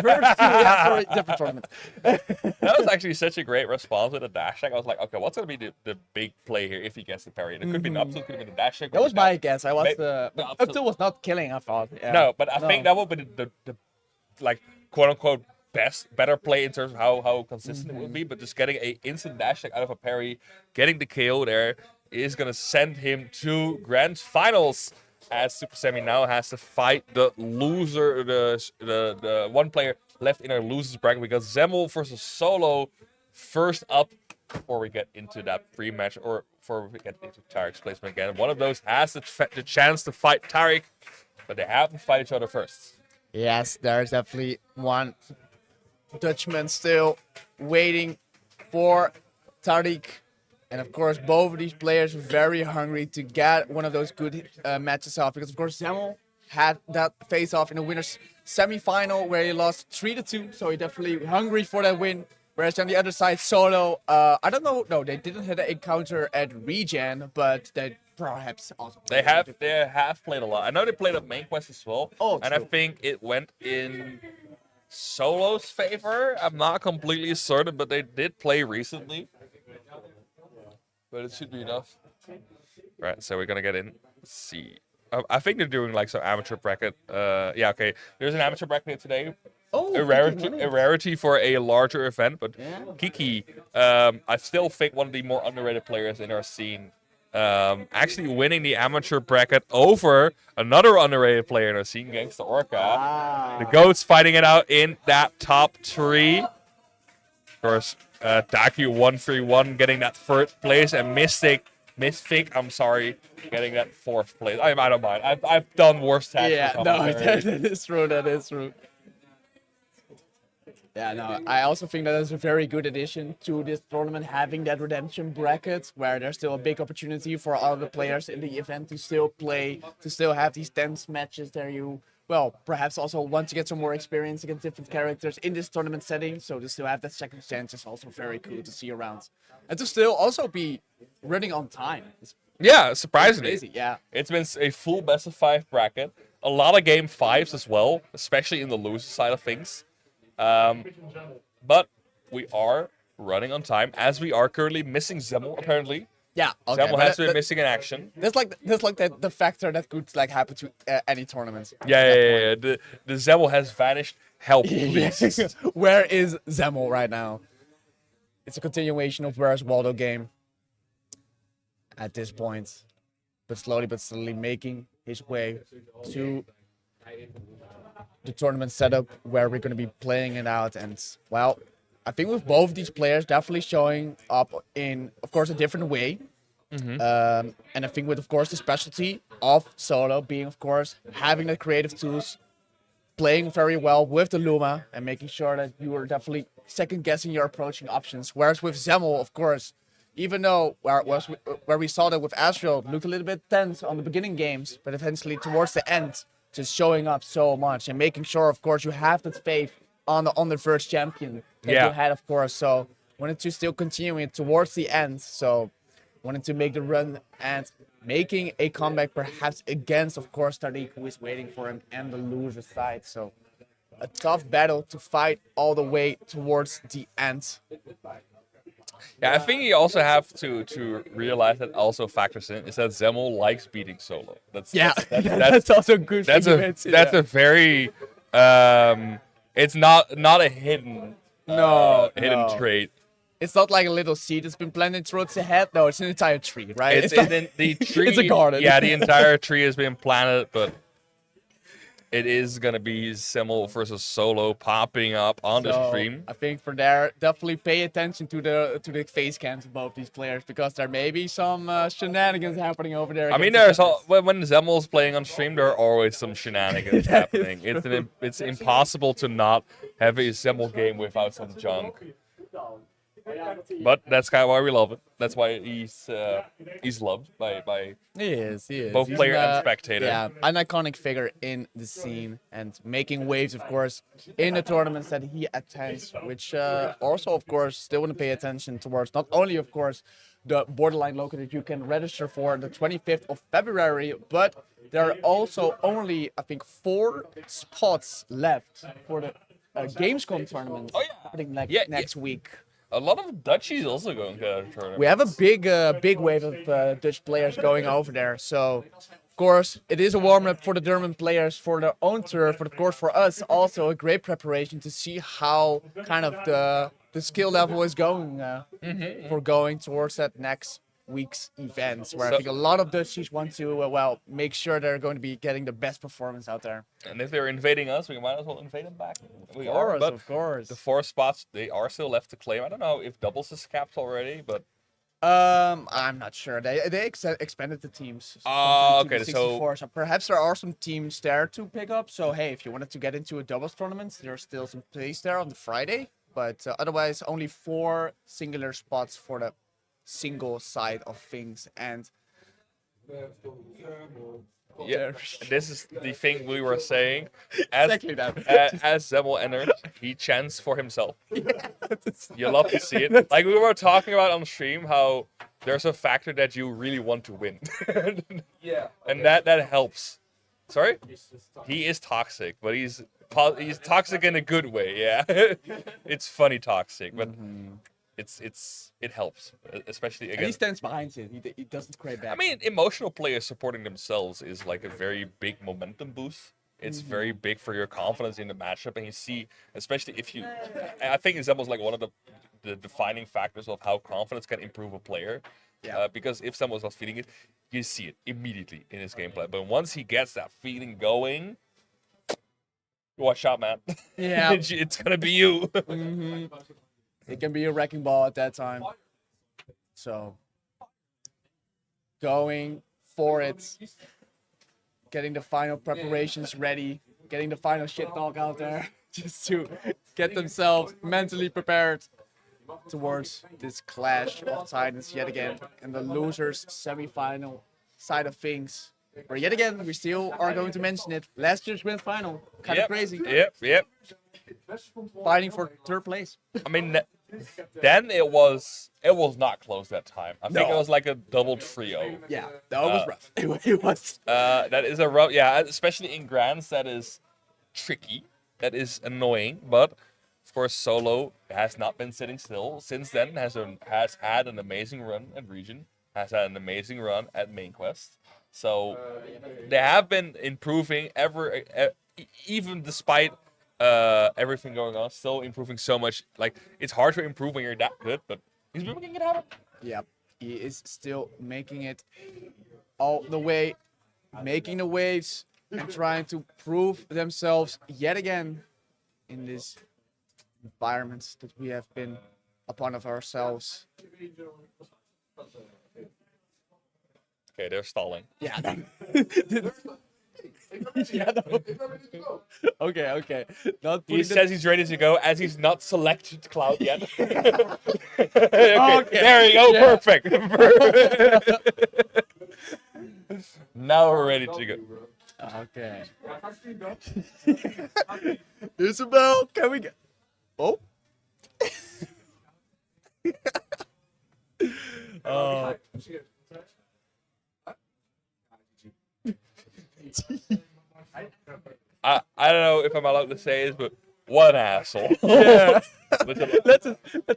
Verge. Yeah, sorry, different tournament. That was actually such a great response with the dash attack. I was like, okay, what's gonna be the big play here if he gets the parry? It could be an up tilt, could have been the dash attack. That was my guess. I was Maybe- the the up tilt was not killing. I thought. Yeah. No, but I think that would be the like quote unquote better play in terms of how consistent it will be. But just getting a instant dash attack out of a parry, getting the KO there is gonna send him to grand finals. As Super Semi now has to fight the loser, the one player left in our losers bracket. We got Zemmel versus Solo first up before we get into that pre-match or before we get into Tariq's placement again. One of those has the chance to fight Tariq, but they have to fight each other first. Yes, there's definitely one Dutchman still waiting for Tariq. And of course, both of these players are very hungry to get one of those good matches off. Because of course, Zemmel had that face-off in the winners semi-final where he lost 3-2. So he's definitely hungry for that win. Whereas on the other side, Solo, I don't know. No, they didn't have an encounter at Regen, but they perhaps also They have played a lot. I know they played a main quest as well. Oh, and I true. think it went in Solo's favor. I'm not completely certain, but they did play recently. But it should be enough. Right, so we're gonna get in. Let's see. I think they're doing like some amateur bracket. Yeah, okay. There's an amateur bracket today. Oh, A rarity for a larger event, but Kiki, I still think one of the more underrated players in our scene. Actually winning the amateur bracket over another underrated player in our scene, Gangsta Orca. The GOATs fighting it out in that top 3. Of course, Taki 131 getting that 3rd place, and Mystic, I'm sorry, getting that 4th place. I don't mind. I've done worse tags. Yeah, no, that is true. That is true. Yeah, no, I also think that is a very good addition to this tournament, having that redemption bracket where there's still a big opportunity for all the players in the event to still play, to still have these tense matches there. You, well, perhaps also want to get some more experience against different characters in this tournament setting. So to still have that second chance is also very cool to see around. And to still also be running on time. Yeah, surprisingly. Crazy, yeah. It's been a full best of 5 bracket. A lot of game 5s as well, especially in the loser side of things. But we are running on time, as we are currently missing Zemmel, apparently. Yeah, okay. Zemmel has been missing in action. That's like the factor that could like happen to any tournament. Yeah. The Zemmel has vanished. Help, please. Where is Zemmel right now? It's a continuation of Where's Waldo game at this point, but slowly making his way to the tournament setup where we're going to be playing it out. And well, I think with both these players definitely showing up in, of course, a different way. And I think with, of course, the specialty of Solo being, of course, having the creative tools, playing very well with the Luma and making sure that you are definitely second guessing your approaching options. Whereas with Zemmel, of course, even though where we saw that with Astro looked a little bit tense on the beginning games, but eventually towards the end, just showing up so much and making sure, of course, you have that faith on the Verge champion that you had, of course. So wanted to still continue it towards the end. So wanted to make the run and making a comeback perhaps against, of course, Tariq, who is waiting for him and the loser side. So a tough battle to fight all the way towards the end. Yeah, I think you also have to realize that also factors in is that Zemmel likes beating Solo. That's also good. That's a very it's not a hidden trait. It's not like a little seed that's been planted towards the head. No, it's an entire tree, right? It's the tree. It's a garden. Yeah, the entire tree has been planted, but it is gonna be Zemmel versus Solo popping up on the stream. I think for there, definitely pay attention to the face cams of both these players because there may be some shenanigans happening over there. I mean, when Zemmel's playing on stream, there are always some shenanigans happening. It's impossible to not have a Zemmel game without some junk. But that's kind of why we love it. That's why he's loved by He is. both He's player an, and spectator. Yeah, an iconic figure in the scene and making waves, of course, in the tournaments that he attends, which also, of course, still want to pay attention towards not only, of course, the Borderline local that you can register for the 25th of February, but there are also only, I think, 4 spots left for the Gamescom tournament. Oh, yeah. I think like Yeah, next week. A lot of Dutchies also going to the tournament. We have a big wave of Dutch players going over there. So, of course, it is a warm-up for the German players for their own turf, but of course for us also a great preparation to see how kind of the skill level is going for going towards that next week's events, where I think a lot of Dutchies want to make sure they're going to be getting the best performance out there. And if they're invading us, we might as well invade them back. Of course. The 4 spots, they are still left to claim. I don't know if doubles is capped already, but I'm not sure. They expanded the teams. Oh, from 50 to okay, 64, so perhaps there are some teams there to pick up. So hey, if you wanted to get into a doubles tournament, there's still some place there on the Friday. But otherwise, only 4 singular spots for the single side of things. And yeah, this is the thing we were saying. As exactly that. as Zemmel entered, he chants for himself. You love to see it. Like we were talking about on stream, how there's a factor that you really want to win. Yeah. And that helps. Sorry? He is toxic, but he's toxic in a good way, yeah. It's funny toxic, but it helps, especially And he against. stands behind it. He doesn't create back. I mean, emotional players supporting themselves is like a very big momentum boost. It's very big for your confidence in the matchup, and you see, especially if you, I think it's almost like one of the defining factors of how confidence can improve a player. Yeah. Because if someone's not feeling it, you see it immediately in his gameplay. But once he gets that feeling going, watch out, man. Yeah. It's gonna be you. It can be a wrecking ball at that time. So, going for it, getting the final preparations ready, getting the final shit talk out there, just to get themselves mentally prepared towards this clash of titans yet again, and the losers semi-final side of things. Where yet again, we still are going to mention it. Last year's grand final, kind of crazy. Yep. Fighting for 3rd place. I mean, then it was not close that time. I think No. it was like a double trio. Yeah, that was rough. It was. That is a rough, yeah, especially in grands. That is tricky. That is annoying. But of course, Solo has not been sitting still since then. Has had an amazing run at region. Has had an amazing run at main quest. So they have been improving even despite everything going on, still improving so much. Like, it's hard to improve when you're that good, but he's been making it happen. Yeah, he is still making it all the way, making the waves and trying to prove themselves yet again in this environment that we have been upon of ourselves. Okay, they're stalling. Yeah. Yeah, no. Okay. Not He putting says he's ready to go as he's not selected Cloud yet. Okay, there you go. Yeah. Perfect. Now we're ready to go. Okay. Isabel, can we get? Oh. Oh. I don't know if I'm allowed to say this, but what an asshole. Yeah. Literally. Let's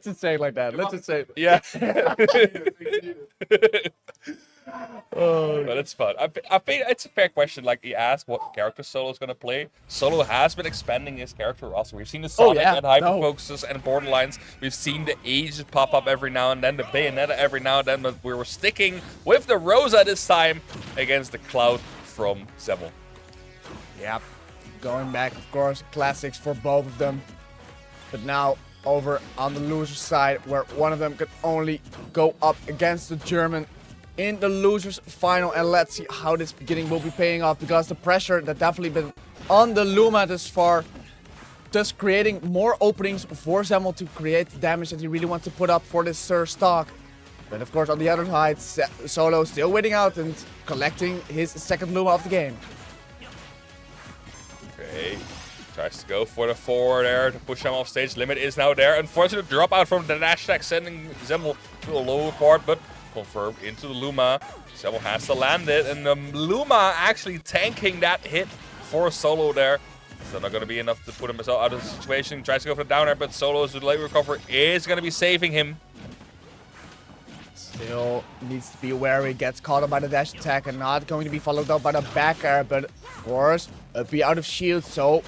just say it like that. Let's just say. Yeah. But it's fun. I think it's a fair question. Like, he asked what character Solo's gonna play. Solo has been expanding his character roster. We've seen the Sonic and Hyper Focuses and Borderlines. We've seen the Aegis pop up every now and then, the Bayonetta every now and then, but we were sticking with the Rosa this time against the Cloud from Zemmel. Yep. Going back, of course, classics for both of them. But now over on the loser side, where one of them could only go up against the German in the losers final. And let's see how this beginning will be paying off, because the pressure that definitely been on the Luma this far just creating more openings for Zemmel to create the damage that he really wants to put up for this stock. But of course, on the other side, Solo still waiting out and collecting his second Luma of the game. Okay. Tries to go for the forward there to push him off stage. Limit is now there. Unfortunate dropout from the dash attack, sending Zemmel to the lower part, but confirmed into the Luma. Zemmel has to land it, and the Luma actually tanking that hit for Solo there. Still not going to be enough to put himself out of the situation. Tries to go for the down air, but Solo's late recover is going to be saving him. Still needs to be aware he gets caught up by the dash attack and not going to be followed up by the back air, but of course, be out of shield, so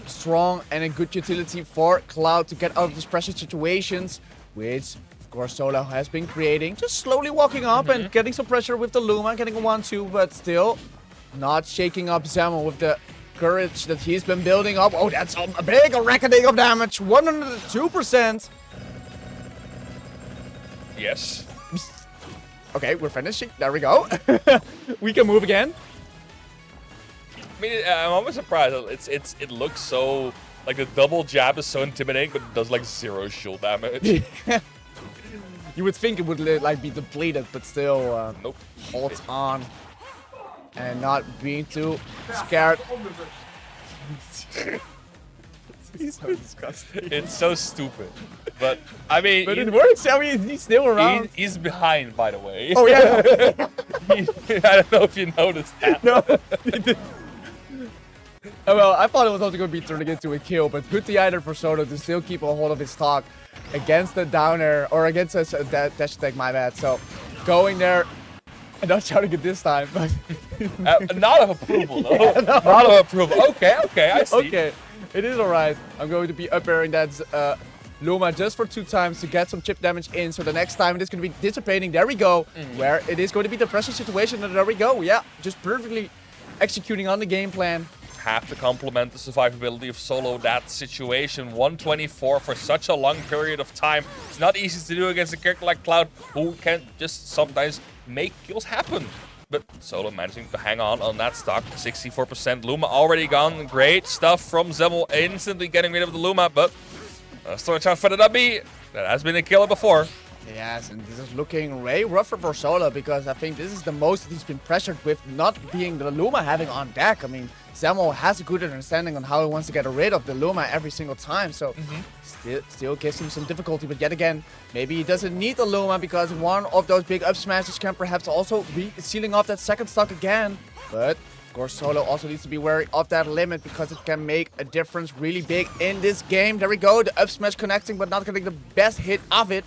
strong and a good utility for Cloud to get out of these pressure situations, which of course Solo has been creating. Just slowly walking up and getting some pressure with the Luma, getting a 1-2, but still not shaking up Zemmel with the courage that he's been building up. Oh, that's a big reckoning of damage, 102%. Yes. Okay, we're finishing. There we go. We can move again. I mean, I'm almost surprised. It looks so like the double jab is so intimidating, but it does like 0 shield damage. You would think it would like be depleted, but still Nope. holds on and not being too scared. He's so disgusting. It's so stupid. But I mean, But it works. I mean, he's still around. he's behind, by the way. Oh yeah. I don't know if you noticed that. No. Oh, well, I thought it was also going to be turning into a kill, but good to either for Soto to still keep a hold of his stock against the downer, or against a dash attack, my bad. So going there and not shouting it this time, but Not of approval, though. Yeah, no. Not of approval. Okay, I see. okay, it is alright. I'm going to be up airing that Luma just for 2 times to get some chip damage in, so the next time it is going to be dissipating. There we go, where it is going to be the pressure situation, and there we go. Yeah, just perfectly executing on the game plan. Have to compliment the survivability of Solo that situation. 124 for such a long period of time. It's not easy to do against a character like Cloud, who can just sometimes make kills happen. But Solo managing to hang on that stock. 64%. Luma already gone. Great stuff from Zemmel, instantly getting rid of the Luma. But storage out for the Nubby. That has been a killer before. Yes, and this is looking way rougher for Solo, because I think this is the most that he's been pressured with, not being the Luma having on deck. I mean, Zemmel has a good understanding on how he wants to get rid of the Luma every single time, so still gives him some difficulty. But yet again, maybe he doesn't need the Luma, because one of those big up smashes can perhaps also be sealing off that second stock again. But of course, Solo also needs to be wary of that limit, because it can make a difference really big in this game. There we go, the up smash connecting, but not getting the best hit of it.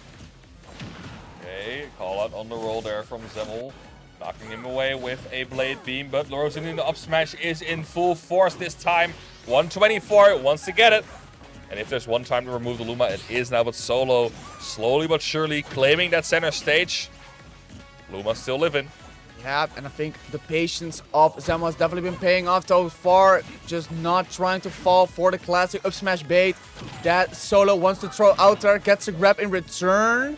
Okay, call out on the roll there from Zemmel. Knocking him away with a blade beam, but Lorosin in the up smash is in full force this time. 124 wants to get it. And if there's one time to remove the Luma, it is now. But Solo slowly but surely claiming that center stage. Luma's still living. Yeah, and I think the patience of Zemmel has definitely been paying off so far. Just not trying to fall for the classic up smash bait that Solo wants to throw out there. Gets a grab in return.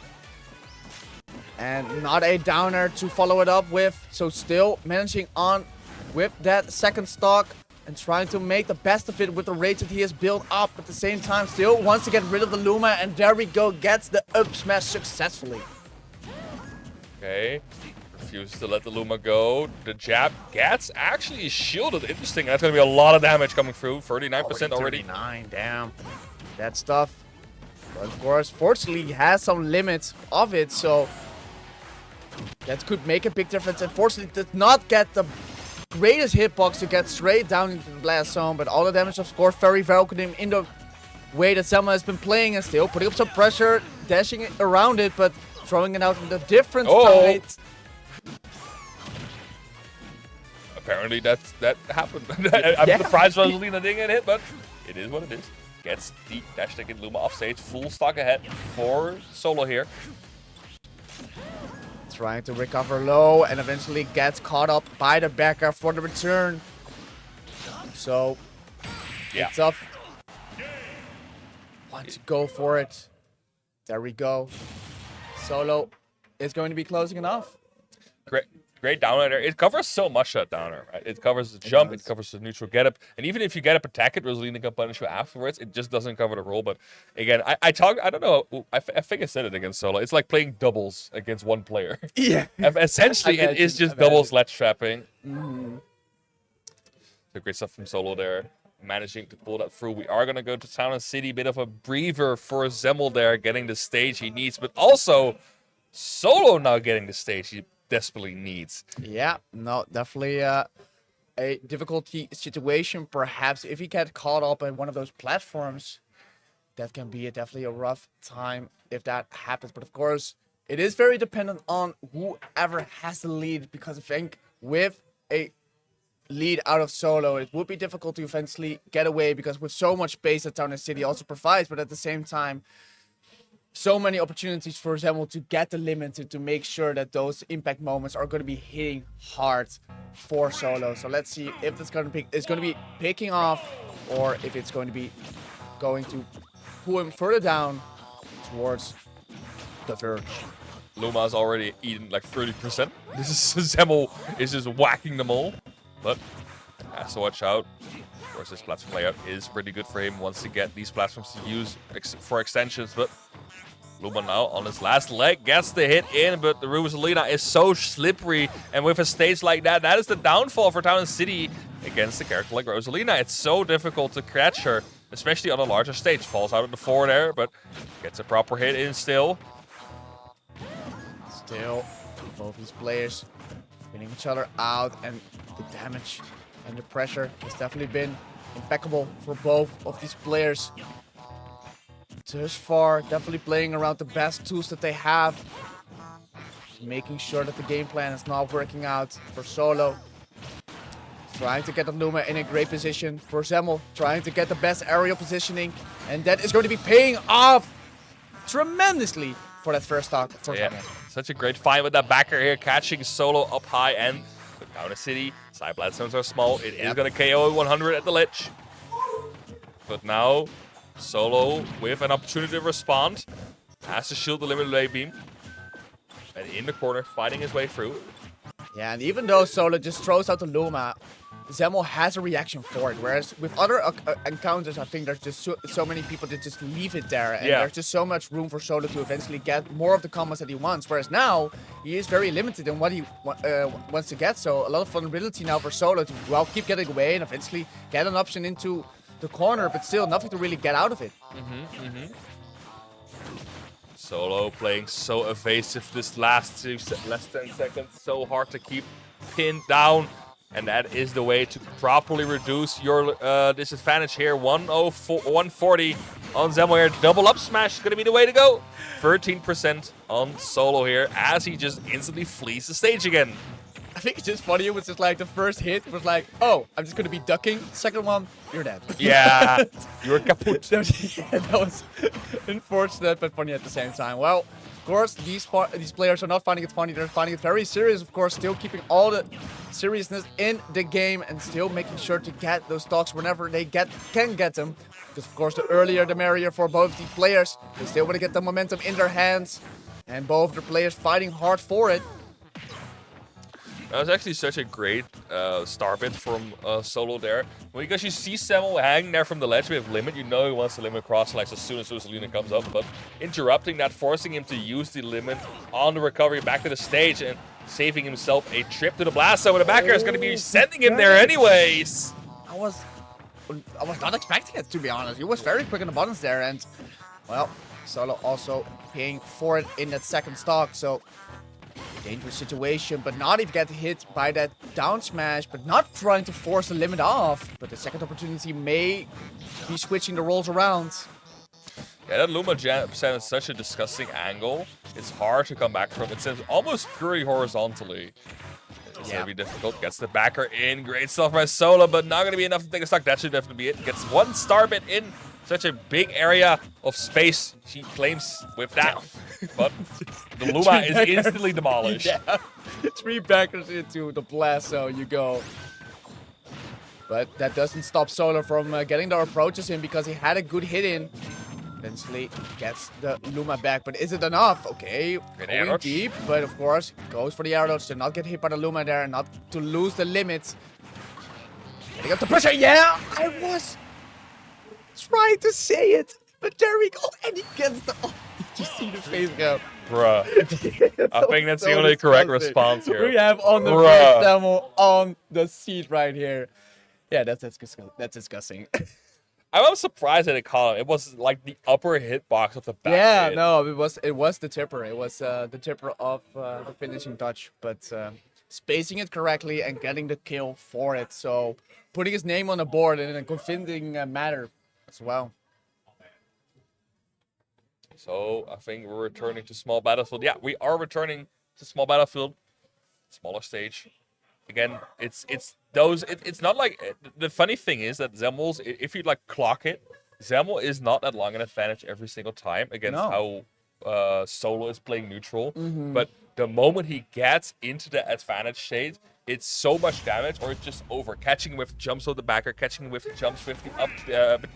And not a downer to follow it up with. So still managing on with that second stock and trying to make the best of it with the rage that he has built up. At the same time, still wants to get rid of the Luma. And there we go, gets the up smash successfully. Okay. Refuses to let the Luma go. The jab gets actually shielded. Interesting. That's going to be a lot of damage coming through. 39% already. 39, damn. That stuff. But of course, fortunately, he has some limits of it. So that could make a big difference. Unfortunately, did not get the greatest hitbox to get straight down into the blast zone. But all the damage, of course, very welcome in the way that Zemmel has been playing, and still putting up some pressure, dashing it around it, but throwing it out in the different side. Apparently that happened. I'm surprised Rosalina didn't get hit, but it is what it is. Gets the dash attack in Luma off stage. Full stock ahead for Solo here. Trying to recover low and eventually gets caught up by the backer for the return. So Yeah. it's up. Want to go for it. There we go. Solo is going to be closing enough. Great. Great down air there. It covers so much that down air, right? It covers the jump, it covers the neutral get up, and even if you get up attack it, Rosalina can punish you afterwards. It just doesn't cover the roll. But again, I don't know. I think I said it against solo. It's like playing doubles against one player. Yeah. Essentially, it is just double sledge trapping. So great stuff from solo there. Managing to pull that through. We are going to go to Town and City. Bit of a breather for Zemmel there, getting the stage he needs, but also solo now getting the stage he desperately needs. Yeah, no, definitely a difficulty situation. Perhaps if he get caught up in one of those platforms, that can be definitely a rough time if that happens. But of course, it is very dependent on whoever has the lead, because I think with a lead out of solo, it would be difficult to eventually get away, because with so much space that Town and City also provides, but at the same time, so many opportunities for Zemmel to get the limit, to make sure that those impact moments are going to be hitting hard for solo. So let's see if it's going to be picking off, or if it's going to pull him further down towards the Verge. Luma's already eaten like 30%. This is Zemmel is just whacking them all. But has to watch out. Of course, this platform layout is pretty good for him. Wants to get these platforms to use for extensions. But Luma now on his last leg gets the hit in. But the Rosalina is so slippery. And with a stage like that, that is the downfall for Town and City against a character like Rosalina. It's so difficult to catch her, especially on a larger stage. Falls out of the 4 there, but gets a proper hit in still. Still, both these players winning each other out, and the damage and the pressure has definitely been impeccable for both of these players. Thus far, definitely playing around the best tools that they have. Making sure that the game plan is not working out for solo. Trying to get the Luma in a great position for Zemmel. Trying to get the best aerial positioning. And that is going to be paying off tremendously for that first stock for Zemmel. Such a great fight with that backer here, catching solo up high end. But Town and City, side platforms are small. It is going to KO 100 at the ledge. But now, solo with an opportunity to respond. Has to shield the limited ray beam. And in the corner, fighting his way through. Yeah, and even though solo just throws out the Luma, Zemmel has a reaction for it. Whereas with other encounters, I think there's just so many people that just leave it there. And there's just so much room for solo to eventually get more of the combos that he wants. Whereas now, he is very limited in what he wants to get. So a lot of vulnerability now for solo to, well, keep getting away and eventually get an option into the corner, but still nothing to really get out of it. Solo playing so evasive this last less 10 seconds. So hard to keep pinned down. And that is the way to properly reduce your disadvantage here. 140 on Zemmel here. Double up smash is going to be the way to go. 13% on solo here as he just instantly flees the stage again. I think it's just funny. It was just like the first hit was like, oh, I'm just going to be ducking. Second one, you're dead. Yeah, you're kaput. That was unfortunate, but funny at the same time. Well, of course, these players are not finding it funny. They're finding it very serious, of course, still keeping all the seriousness in the game and still making sure to get those stocks whenever they can get them. Because, of course, the earlier the merrier for both of these players. They still want to get the momentum in their hands. And both of the players fighting hard for it. That was actually such a great star bit from Solo there. Because you see Zemmel hanging there from the ledge with limit. You know he wants the limit cross like as soon as Rosalina comes up. But interrupting that, forcing him to use the limit on the recovery back to the stage and saving himself a trip to the blast zone. The backer is going to be sending him there anyways. I was not expecting it, to be honest. He was very quick on the buttons there. And, well, Solo also paying for it in that second stock. So dangerous situation, but not even get hit by that down smash, but not trying to force the limit off. But the second opportunity may be switching the rolls around. Yeah, that Luma jab sent such a disgusting angle. It's hard to come back from. It sends almost purely horizontally. It's going to be difficult. Gets the backer in. Great stuff by Solo, but not going to be enough to take a stock. That should definitely be it. Gets one star bit in such a big area of space she claims with that. But the Luma is instantly demolished. Yeah, 3 backers into the blast zone you go. But that doesn't stop Solo from getting the approaches in because he had a good hit in. Eventually gets the Luma back, but is it enough? Okay, air going dodge. deep, but of course goes for the air dodge to not get hit by the Luma there, not to lose the limit. Getting up the pressure, yeah! I was trying to say it, but there we go, and he gets the... Oh, did you see the face go? Bruh. I think that's the only correct response here. We have on the Bruh. first demo on the seat right here. Yeah, that's disgusting. I was surprised that it caught him. It was like the upper hitbox of the back. Yeah, mid. no, it was the tipper. It was the tipper of the finishing touch, but spacing it correctly and getting the kill for it. So putting his name on the board in a convincing manner as well. So I think we're returning to small battlefield. Yeah, we are returning to small battlefield, smaller stage. Again, it's not like the funny thing is that Zemmel's, if you like clock it, Zemmel is not that long an advantage every single time against how Solo is playing neutral. But the moment he gets into the advantage state, it's so much damage, or it's just over. Catching with jumps on the backer, catching with jumps with the up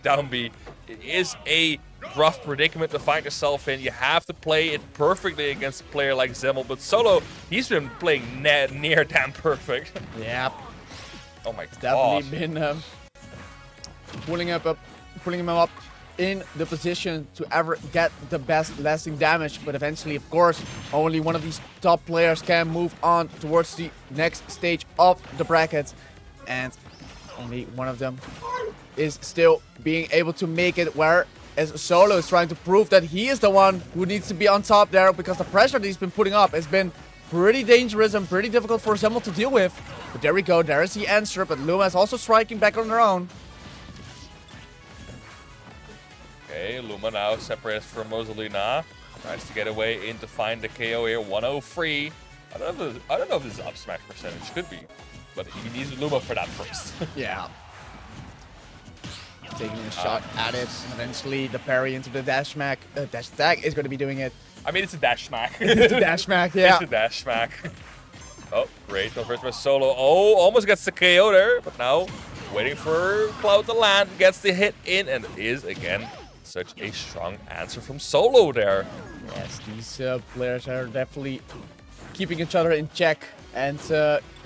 down B. It is a rough predicament to find yourself in. You have to play it perfectly against a player like Zemmel, but Solo, he's been playing near damn perfect. Yeah, Oh my definitely god. been pulling him up in the position to ever get the best lasting damage, but eventually, of course, only one of these top players can move on towards the next stage of the bracket, and only one of them is still being able to make it, whereas Solo is trying to prove that he is the one who needs to be on top there, because the pressure that he's been putting up has been pretty dangerous and pretty difficult for Zemmel to deal with. But there we go, there is the answer, but Luma is also striking back on their own. Okay, Luma now separated from Rosalina. Tries to get away in to find the KO here. 103. I don't know if this is up smash percentage. Could be. But he needs Luma for that first. Yeah. Taking a shot at it. Eventually, the parry into the dash smack. Dash attack is going to be doing it. I mean, it's a dash smack. It's a dash smack, yeah. It's a dash smack. Oh, great. Converts by Solo. Oh, almost gets the KO there. But now, waiting for Cloud to land. Gets the hit in. And it is, again, such a strong answer from Solo there. Yes, these players are definitely keeping each other in check. And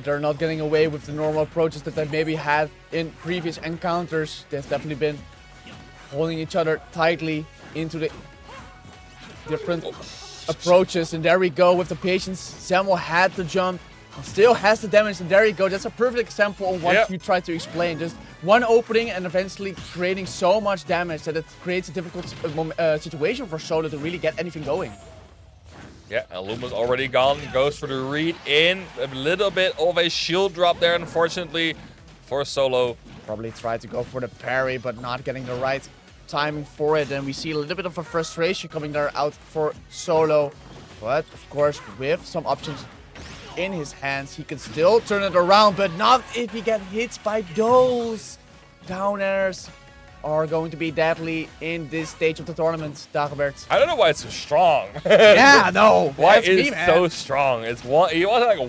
they're not getting away with the normal approaches that they maybe had in previous encounters. They've definitely been holding each other tightly into the different approaches. And there we go with the patience. Zemmel had to jump, still has the damage, and there you go. That's a perfect example of what you try to explain. Just one opening and eventually creating so much damage that it creates a difficult situation for Solo to really get anything going. Yeah, and Luma's already gone. Goes for the read in. A little bit of a shield drop there, unfortunately, for Solo. Probably tried to go for the parry, but not getting the right timing for it. And we see a little bit of a frustration coming there out for Solo. But, of course, with some options in his hands, he can still turn it around, but not if he gets hit by those down airs. Are going to be deadly in this stage of the tournament, Dagobert. I don't know why it's so strong. Yeah, no. Why that's is me, it man. so strong? It's he was like a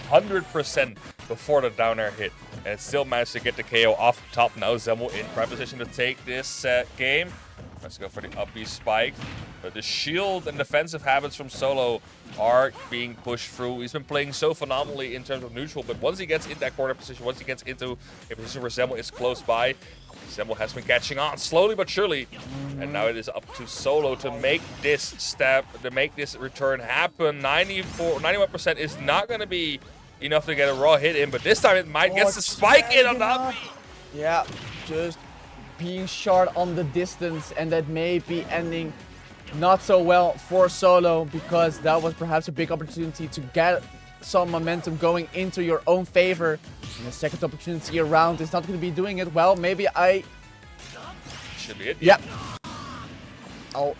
100% before the down air hit, and it still managed to get the KO off the top. Now Zemmel in prime position to take this game. Let's go for the up B spike. But the shield and defensive habits from Solo are being pushed through. He's been playing so phenomenally in terms of neutral, but once he gets in that corner position, once he gets into a position where Zemmel is close by, Zemmel has been catching on slowly but surely. And now it is up to Solo to make this step, to make this return happen. 91% is not going to be enough to get a raw hit in, but this time it might get the spike in on that. Yeah, just being short on the distance, and that may be ending not so well for Solo, because that was perhaps a big opportunity to get some momentum going into your own favor. And the second opportunity around is not going to be doing it well. Maybe I... Should be it. Yeah. I'll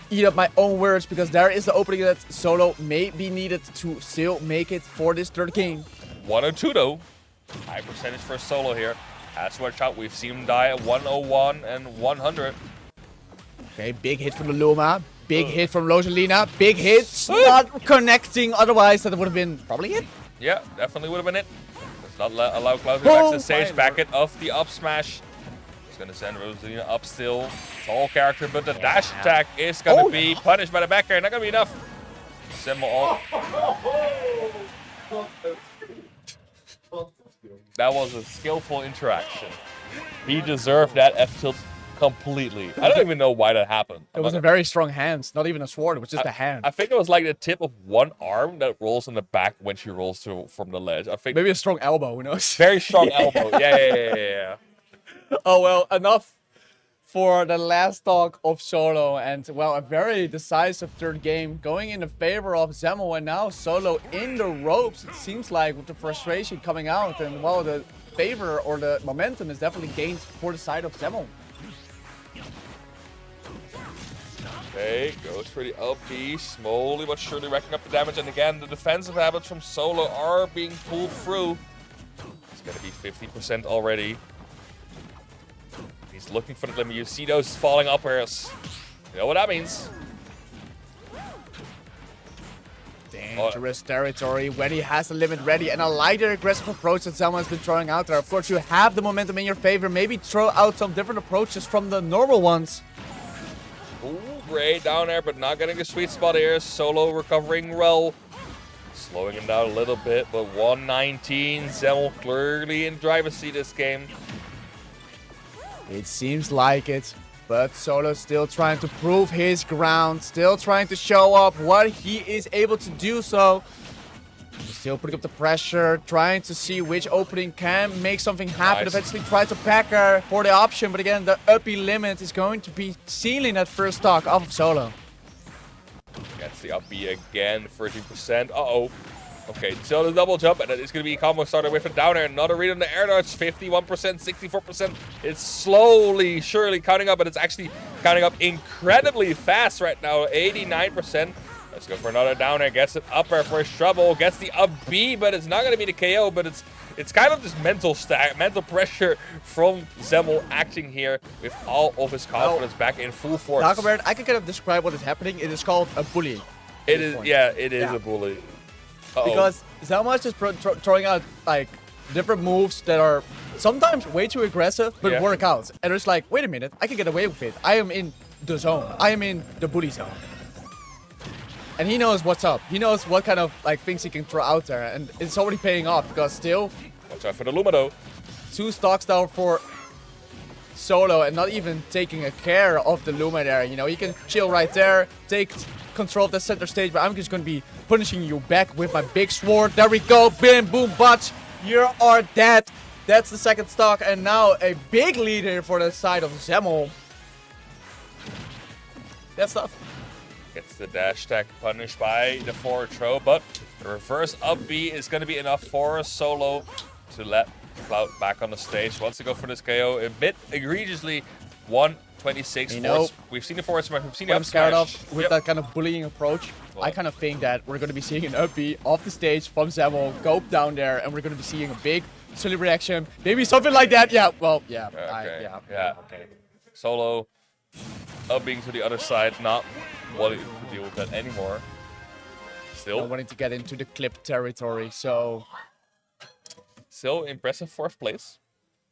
eat up my own words, because there is the opening that Solo may be needed to still make it for this third game. 102 though. High percentage for Solo here. Has to watch out. We've seen him die at 101 and 100. Okay, big hit from the Luma. Big hit from Rosalina. Big hit. Not connecting. Otherwise, that would have been probably it. Yeah, definitely would have been it. Does not allow Cloud to go back to the stage. Back it off the up smash. He's gonna send Rosalina up still. Tall character, but the dash attack is gonna be punished by the back air. Not gonna be enough. Zemmel all. That was a skillful interaction. He deserved that F tilt completely. I don't even know why that happened. It was a very strong hand, not even a sword, it was just a hand. I think it was like the tip of one arm that rolls on the back when she rolls from the ledge. I think Maybe a strong elbow, who knows? very strong elbow. Yeah. Oh, well, enough for the last talk of Solo. And, well, a very decisive third game going in the favor of Zemmel. And now Solo in the ropes, it seems like, with the frustration coming out. And, well, the favor or the momentum is definitely gained for the side of Zemmel. Okay, goes for the up B, slowly but surely racking up the damage. And again, the defensive habits from Solo are being pulled through. It's going to be 50% already. He's looking for the glimmer. You see those falling up airs. You know what that means. Dangerous territory when he has the limit ready and a lighter aggressive approach that Zemmel has been throwing out there. Of course, you have the momentum in your favor. Maybe throw out some different approaches from the normal ones. Ooh, great down there, but not getting a sweet spot here. Solo recovering well. Slowing him down a little bit, but 119. Zemmel clearly in driver's seat this game. It seems like it, but Solo still trying to prove his ground, still trying to show up what he is able to do so. Still putting up the pressure, trying to see which opening can make something happen. Nice. Eventually try to pack her for the option, but again, the uppy limit is going to be sealing that first stock off of Solo. Gets the up B again, 13%. Uh-oh. Okay, so the double jump, and it's going to be a combo starter with a down air. Another read on the air darts, 51%, 64%. It's slowly, surely counting up, but it's actually counting up incredibly fast right now, 89%. Let's go for another down air, gets it up air for his trouble, gets the up B, but it's not going to be the KO, but it's kind of this mental pressure from Zemmel acting here with all of his confidence back in full force. Dagobert, I can kind of describe what is happening. It is called a bully. It is, yeah, it is a bully. Uh-oh. Because Zemmel is just throwing out like different moves that are sometimes way too aggressive, but work out. And it's like, wait a minute, I can get away with it. I am in the zone. I am in the bully zone. And he knows what's up. He knows what kind of like things he can throw out there, and it's already paying off because still Watch out for the Luma though. 2 stocks down for Solo and not even taking a care of the Luma there. You know, he can chill right there, take control of the center stage, but I'm just going to be punishing you back with my big sword. There we go. Bim, boom, butch. You are dead. That's the second stock, and now a big lead here for the side of Zemmel. That's tough. Gets the dash attack punished by the forward throw, but the reverse up B is going to be enough for Solo to let Cloud back on the stage. Wants to go for this KO a bit egregiously. 126. You know, we've seen the forward smash. We've seen the I'm up scared smash. of with that kind of bullying approach. I kind of think that we're going to be seeing an up B off the stage from Zemmel, go down there, and we're going to be seeing a big silly reaction. Maybe something like that. Yeah, well, yeah. Okay. Okay. Solo up being to the other side, not wanting to deal with that anymore. Still. Not wanting to get into the clip territory, so Still impressive 4th place.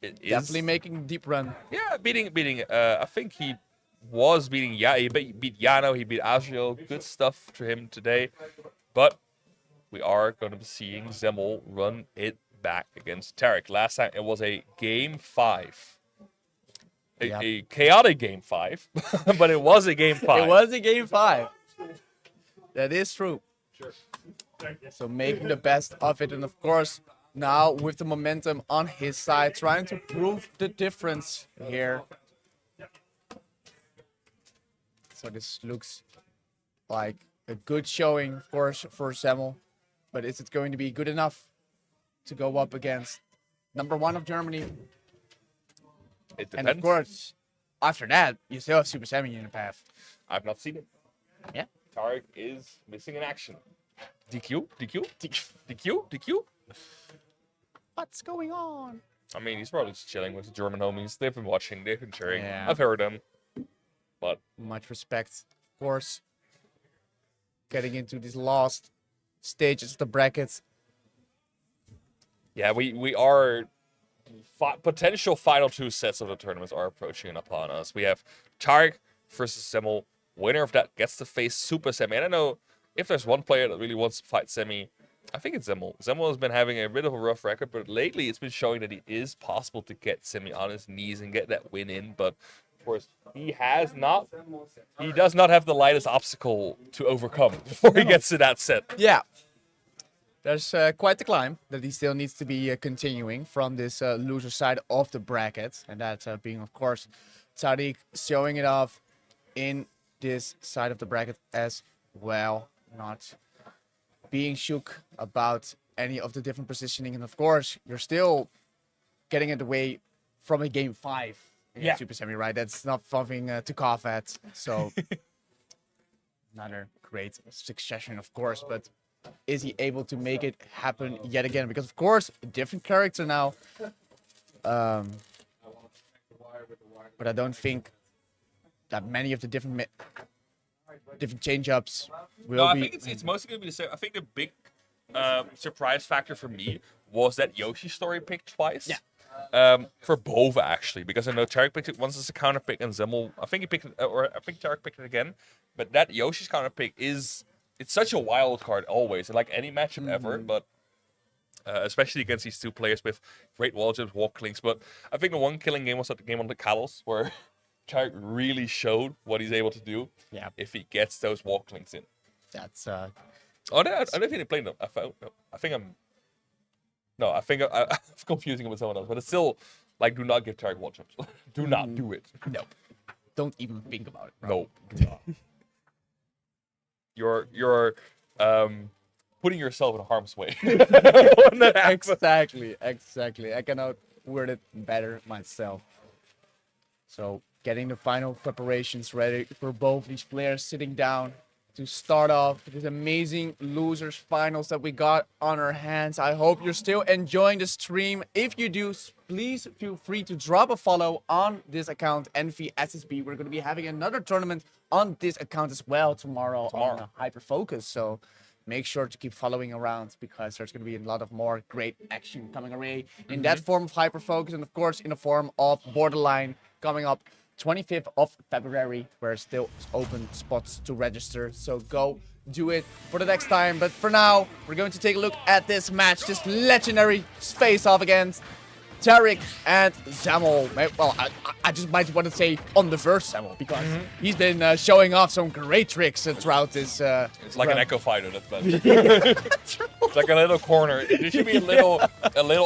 It is definitely making a deep run. Yeah, beating. I think he was beating. Yeah, he beat Yano. He beat Azrael. Good stuff to him today. But we are going to be seeing Zemmel run it back against Tarek. Last time it was a game 5. A chaotic game 5, but it was a game 5. It was a game 5. That is true. So making the best of it, and of course, now with the momentum on his side, trying to prove the difference here. So this looks like a good showing, of course, for Zemmel. But is it going to be good enough to go up against #1 of Germany? It depends. And of course, after that, you still have Super Semi in the path. I've not seen it. Yeah. Tarek is missing in action. DQ? DQ? DQ? DQ? What's going on? I mean, he's probably just chilling with the German homies. They've been watching, they've been cheering. Yeah. I've heard them. But Much respect, of course. Getting into these last stages of the brackets. yeah, we are potential final 2 sets of the tournaments are approaching upon us. We have Tarek versus Semmel. Winner of that gets to face Super Semi. I don't know if there's one player that really wants to fight Semi. I think it's Semmel. Semmel has been having a bit of a rough record, but lately it's been showing that it is possible to get Semi on his knees and get that win in. But of course, he does not have the lightest obstacle to overcome before he gets to that set. Yeah. There's quite the climb that he still needs to be continuing from this loser side of the bracket. And that being, of course, Tariq showing it off in this side of the bracket as well. Not being shook about any of the different positioning. And of course, you're still getting it away from a game 5 in Super Semi, right? That's not something to cough at. So, another great succession, of course. But is he able to make it happen yet again? Because, of course, a different character now. But I don't think that many of the different change-ups will No, I be... think it's mostly going to be the same. I think the big surprise factor for me was that Yoshi story picked twice. Yeah. For both, actually, because I know Tarek picked it once as a counter pick, and Semmel, I think he picked it, or I think Tarek picked it again. But that Yoshi's counter pick it's such a wild card always, in like any matchup ever, but especially against these two players with great wall jumps, walk links. But I think the one killing game was at the game on the Kalos, where Tarek really showed what he's able to do if he gets those walk links in. That's... I don't think they played them. I'm confusing him with someone else, but it's still like, do not give Tarek wall jumps. Do not do it. No. Don't even think about it, bro. No, do not. You're putting yourself in harm's way. Exactly. I cannot word it better myself. So, getting the final preparations ready for both these players, sitting down to start off this amazing losers finals that we got on our hands. I hope you're still enjoying the stream. If you do, please feel free to drop a follow on this account, NVSSB. We're going to be having another tournament on this account as well tomorrow. On Hyper Focus. So make sure to keep following around, because there's going to be a lot of more great action coming our way in that form of Hyper Focus, and of course in the form of Borderline coming up 25th of February, where still open spots to register. So go do it for the next time. But for now, we're going to take a look at this match, this legendary face-off against Tarek and Semmel. Well, I just might want to say on the Verge Semmel, because he's been showing off some great tricks throughout this. It's like an Echo Fighter, that's bad. It's like a little corner. There should be a little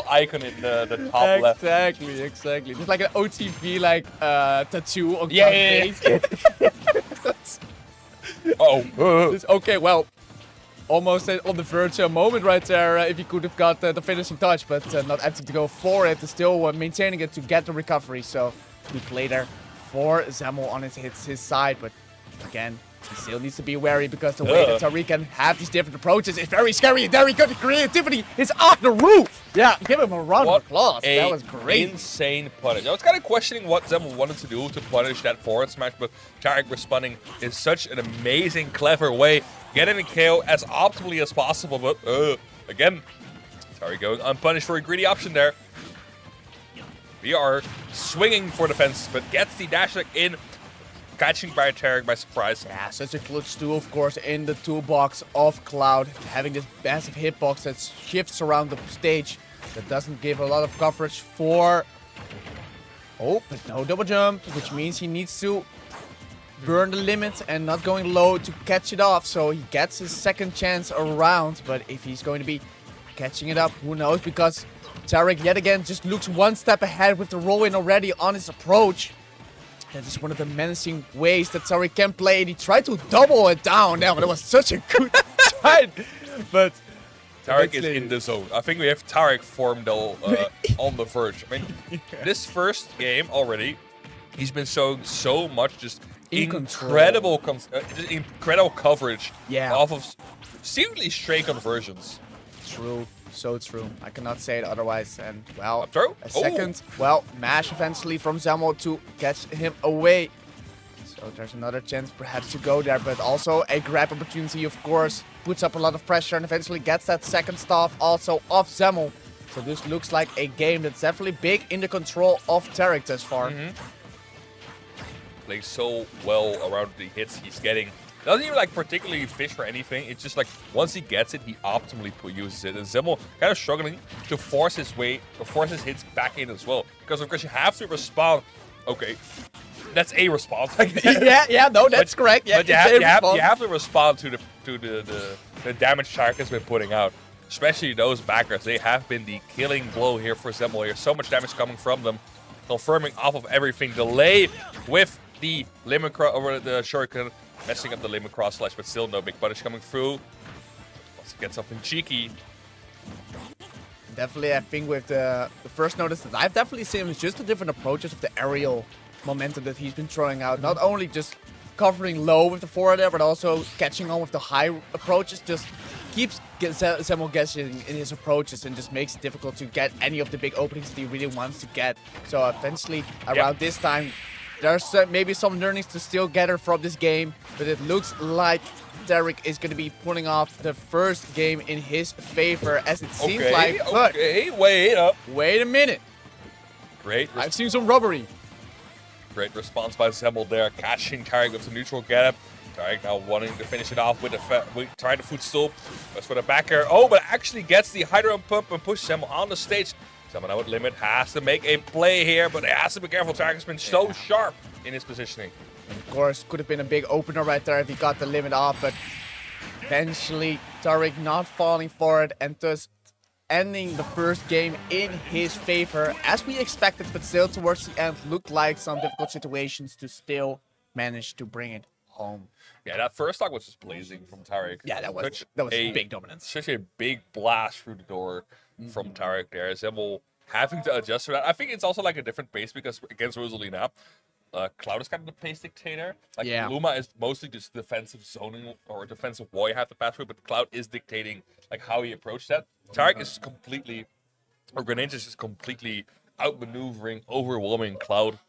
icon in the top left. Exactly. Just like an OTV tattoo on Yeah. Okay, well, almost on the verge moment right there. If he could have got the finishing touch, but not opting to go for it, still maintaining it to get the recovery. So good play there for Semmel on his side, but again, he still needs to be wary, because the way that Tariq can have these different approaches is very scary. And there we go, the creativity is off the roof. Yeah, give him a round of applause. That was great. Insane punish. I was kind of questioning what Semmel wanted to do to punish that forward smash, but Tarek responding in such an amazing, clever way, getting a KO as optimally as possible. But again, Tarek going unpunished for a greedy option there. We are swinging for the fence, but gets the dash attack in. Catching by Tarek by surprise. Yeah, such a clutch tool, of course, in the toolbox of Cloud. Having this massive hitbox that shifts around the stage, that doesn't give a lot of coverage for... Oh, but no double jump, which means he needs to burn the limit and not going low to catch it off. So he gets his second chance around, but if he's going to be catching it up, who knows? Because Tarek, yet again, just looks one step ahead with the roll-in already on his approach. That is one of the menacing ways that Tarek can play. And he tried to double it down there, but it was such a good try. But Tarek is in the zone. I think we have Tarek formed on the Verge. I mean, this first game already, he's been showing so much just incredible coverage off of seemingly straight conversions. True. So true. I cannot say it otherwise. And, well, a second, mash eventually from Semmel to catch him away. So there's another chance perhaps to go there, but also a grab opportunity, of course. Puts up a lot of pressure and eventually gets that second staff also off Semmel. So this looks like a game that's definitely big in the control of Tarek thus far. Plays so well around the hits he's getting. Doesn't even like particularly fish for anything. It's just like once he gets it, he optimally uses it. And Zimmel kind of struggling to force his hits back in as well. Because of course you have to respond. Okay, that's a response. yeah, no, that's correct. Yeah, But you have to respond to the damage Tarek has been putting out. Especially those backers. They have been the killing blow here for Zimmel. There's so much damage coming from them. Confirming off of everything. Delay with the limit cross over the shuriken. Messing up the limit cross slash, but still no big punish coming through. Wants to get something cheeky. Definitely, I think with the first notice that I've definitely seen is just the different approaches of the aerial momentum that he's been throwing out. Not only just covering low with the forward air, but also catching on with the high approaches. Just keeps Zimmel guessing in his approaches and just makes it difficult to get any of the big openings that he really wants to get. So eventually, around this time, there's maybe some learnings to still gather from this game, but it looks like Tarek is going to be pulling off the first game in his favor, as it seems like. But wait up. wait a minute. Great. I've seen some robbery. Great response by Zimmel there, catching Tarek with the neutral getup. Tarek now wanting to finish it off with trying to footstool. That's for the backer. Oh, but actually gets the Hydro Pump and pushes Zimmel on the stage. Someone out with limit has to make a play here, but he has to be careful. Tarek has been so sharp in his positioning. Of course, could have been a big opener right there if he got the limit off, but eventually Tarek not falling for it and thus ending the first game in his favor, as we expected, but still towards the end looked like some difficult situations to still manage to bring it home. Yeah, that first stock was just blazing from Tarek. Yeah, that was a big dominance. Such a big blast through the door from Tarek there. Zimmel having to adjust for that. I think it's also like a different pace because against Rosalina, Cloud is kind of the pace dictator. Like Luma is mostly just defensive zoning or defensive wall you have to pass through, but Cloud is dictating like how he approached that. Tarek is completely, or Greninja is just completely outmaneuvering, overwhelming Cloud.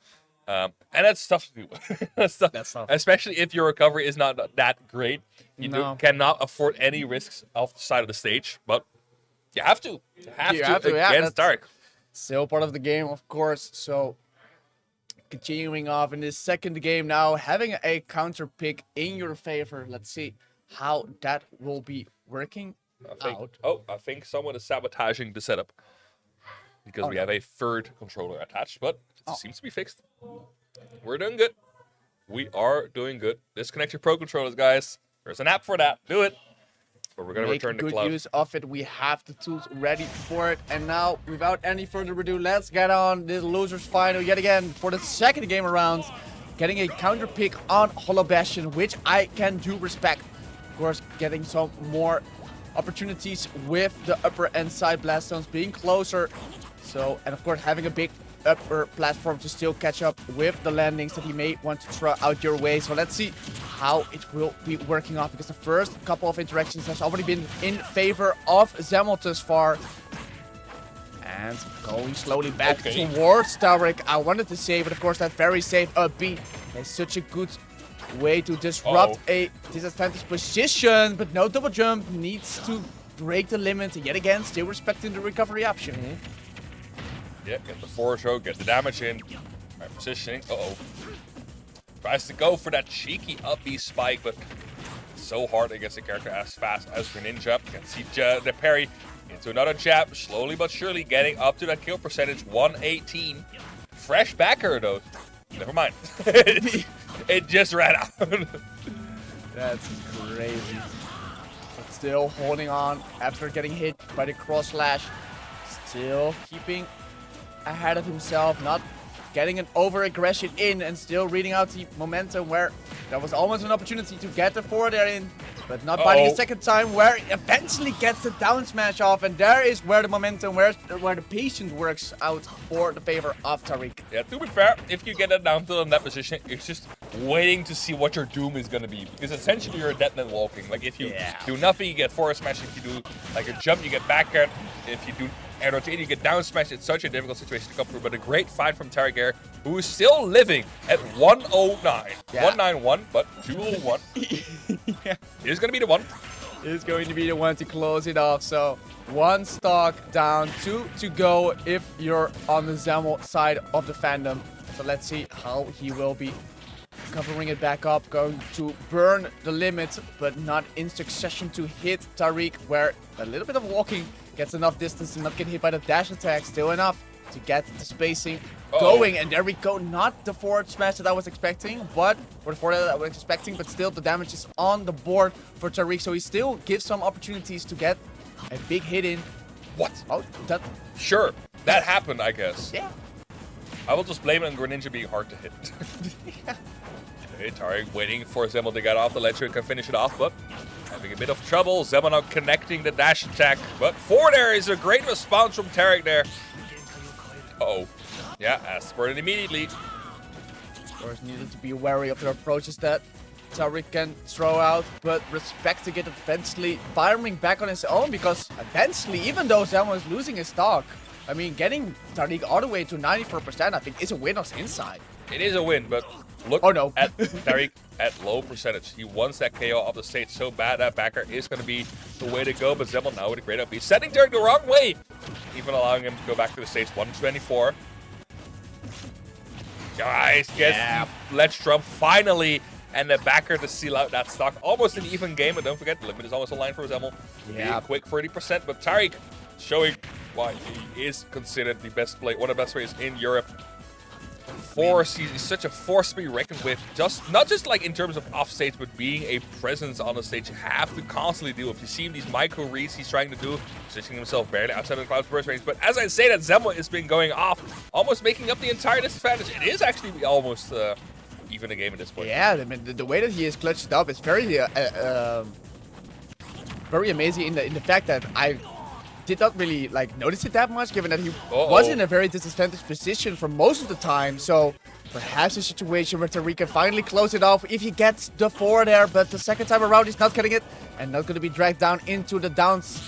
And that's tough to do. That's tough. Especially if your recovery is not that great. You cannot afford any risks off the side of the stage, but you have to. You have to against Tarek. Still part of the game, of course. So continuing off in this second game now, having a counter pick in your favor. Let's see how that will be working out. Oh, I think someone is sabotaging the setup because we have a third controller attached, but it seems to be fixed. We're doing good. We are doing good. Disconnect your Pro controllers, guys. There's an app for that. Do it. But we're going to return to good Cloud. use of it. We have the tools ready for it. And now, without any further ado, let's get on this losers final yet again for the second game around. Getting a counter pick on Hollow Bastion, which I can do respect. Of course, getting some more opportunities with the upper and side blast zones being closer. So, and of course, having a big upper platform to still catch up with the landings that he may want to throw out your way. So let's see how it will be working off, because the first couple of interactions has already been in favor of Zimmel thus far. And going slowly back towards Tarek. I wanted to say, but of course that very safe B is such a good way to disrupt a disadvantaged position, but no double jump, needs to break the limit yet again, still respecting the recovery option. Yeah, get the forward throw, get the damage in. Right positioning. Tries to go for that cheeky up B spike, but it's so hard against a character as fast as Greninja. You can see the parry into another jab, slowly but surely getting up to that kill percentage, 118. Fresh backer though. Never mind. It just ran out. That's crazy. But still holding on after getting hit by the cross slash. Still keeping ahead of himself, not getting an over-aggression in, and still reading out the momentum where there was almost an opportunity to get the forward air in, but not biting a second time, where he eventually gets the down smash off, and there is where the momentum, where the patience works out for the favor of Tarek. Yeah, to be fair, if you get that down tilt in that position, it's just waiting to see what your doom is going to be, because essentially you're a dead man walking. Like if you do nothing, you get forward smash. If you do like a jump, you get back air. If you do air rotate, you get down smash. It's such a difficult situation to come through, but a great fight from Tarek here, who is still living at 109. 191, but 201. Here's going to be the one. is going to be the one to close it off. So 1 stock down, 2 to go if you're on the Zemmel side of the fandom. So let's see how he will be covering it back up, going to burn the limit, but not in succession to hit Tariq, where a little bit of walking gets enough distance to not get hit by the dash attack. Still enough to get the spacing going. And there we go. Not the forward smash that I was expecting, but or the forward that I was expecting, but still the damage is on the board for Tariq. So he still gives some opportunities to get a big hit in. What? Oh, that, Sure, that happened, I guess. yeah. I will just blame it on Greninja being hard to hit. Okay, Tariq waiting for Zemmel to get off the ledge so he can finish it off, but having a bit of trouble. Zemmel now connecting the dash attack, but forward air is a great response from Tariq there. Uh-oh. Yeah, Asper it immediately. Of course, needed to be wary of the approaches that Tariq can throw out, but respecting it eventually, firing back on his own, because eventually, even though Zemmel is losing his stock, I mean, getting Tariq all the way to 94%, I think, is a win on his side. It is a win, but look Oh, no. at Tariq at low percentage. He wants that KO off the stage so bad that backer is going to be the way to go, but Zemmel now with a great up. He's setting Tariq the wrong way, even allowing him to go back to the stage 124. Guys, gets the ledge trump finally, and the backer to seal out that stock. Almost an even game, but don't forget, the limit is almost a line for Zemmel. Yeah. Quick 30%, but Tariq showing why he is considered the best play, one of the best players in Europe. He's such a force to be reckoned with, not just like in terms of off stage, but being a presence on the stage. You have to constantly deal with. You see him these micro reads he's trying to do, positioning himself barely outside of the Cloud's burst range. But as I say that, Zemmel has been going off, almost making up the entire disadvantage. It is actually almost even a game at this point. Yeah, I mean, the way that he is clutched up is very amazing in the fact that I did not really like notice it that much, given that he was in a very disadvantaged position for most of the time. So perhaps a situation where Tariq can finally close it off if he gets the forward air, but the second time around he's not getting it and not going to be dragged down into the downs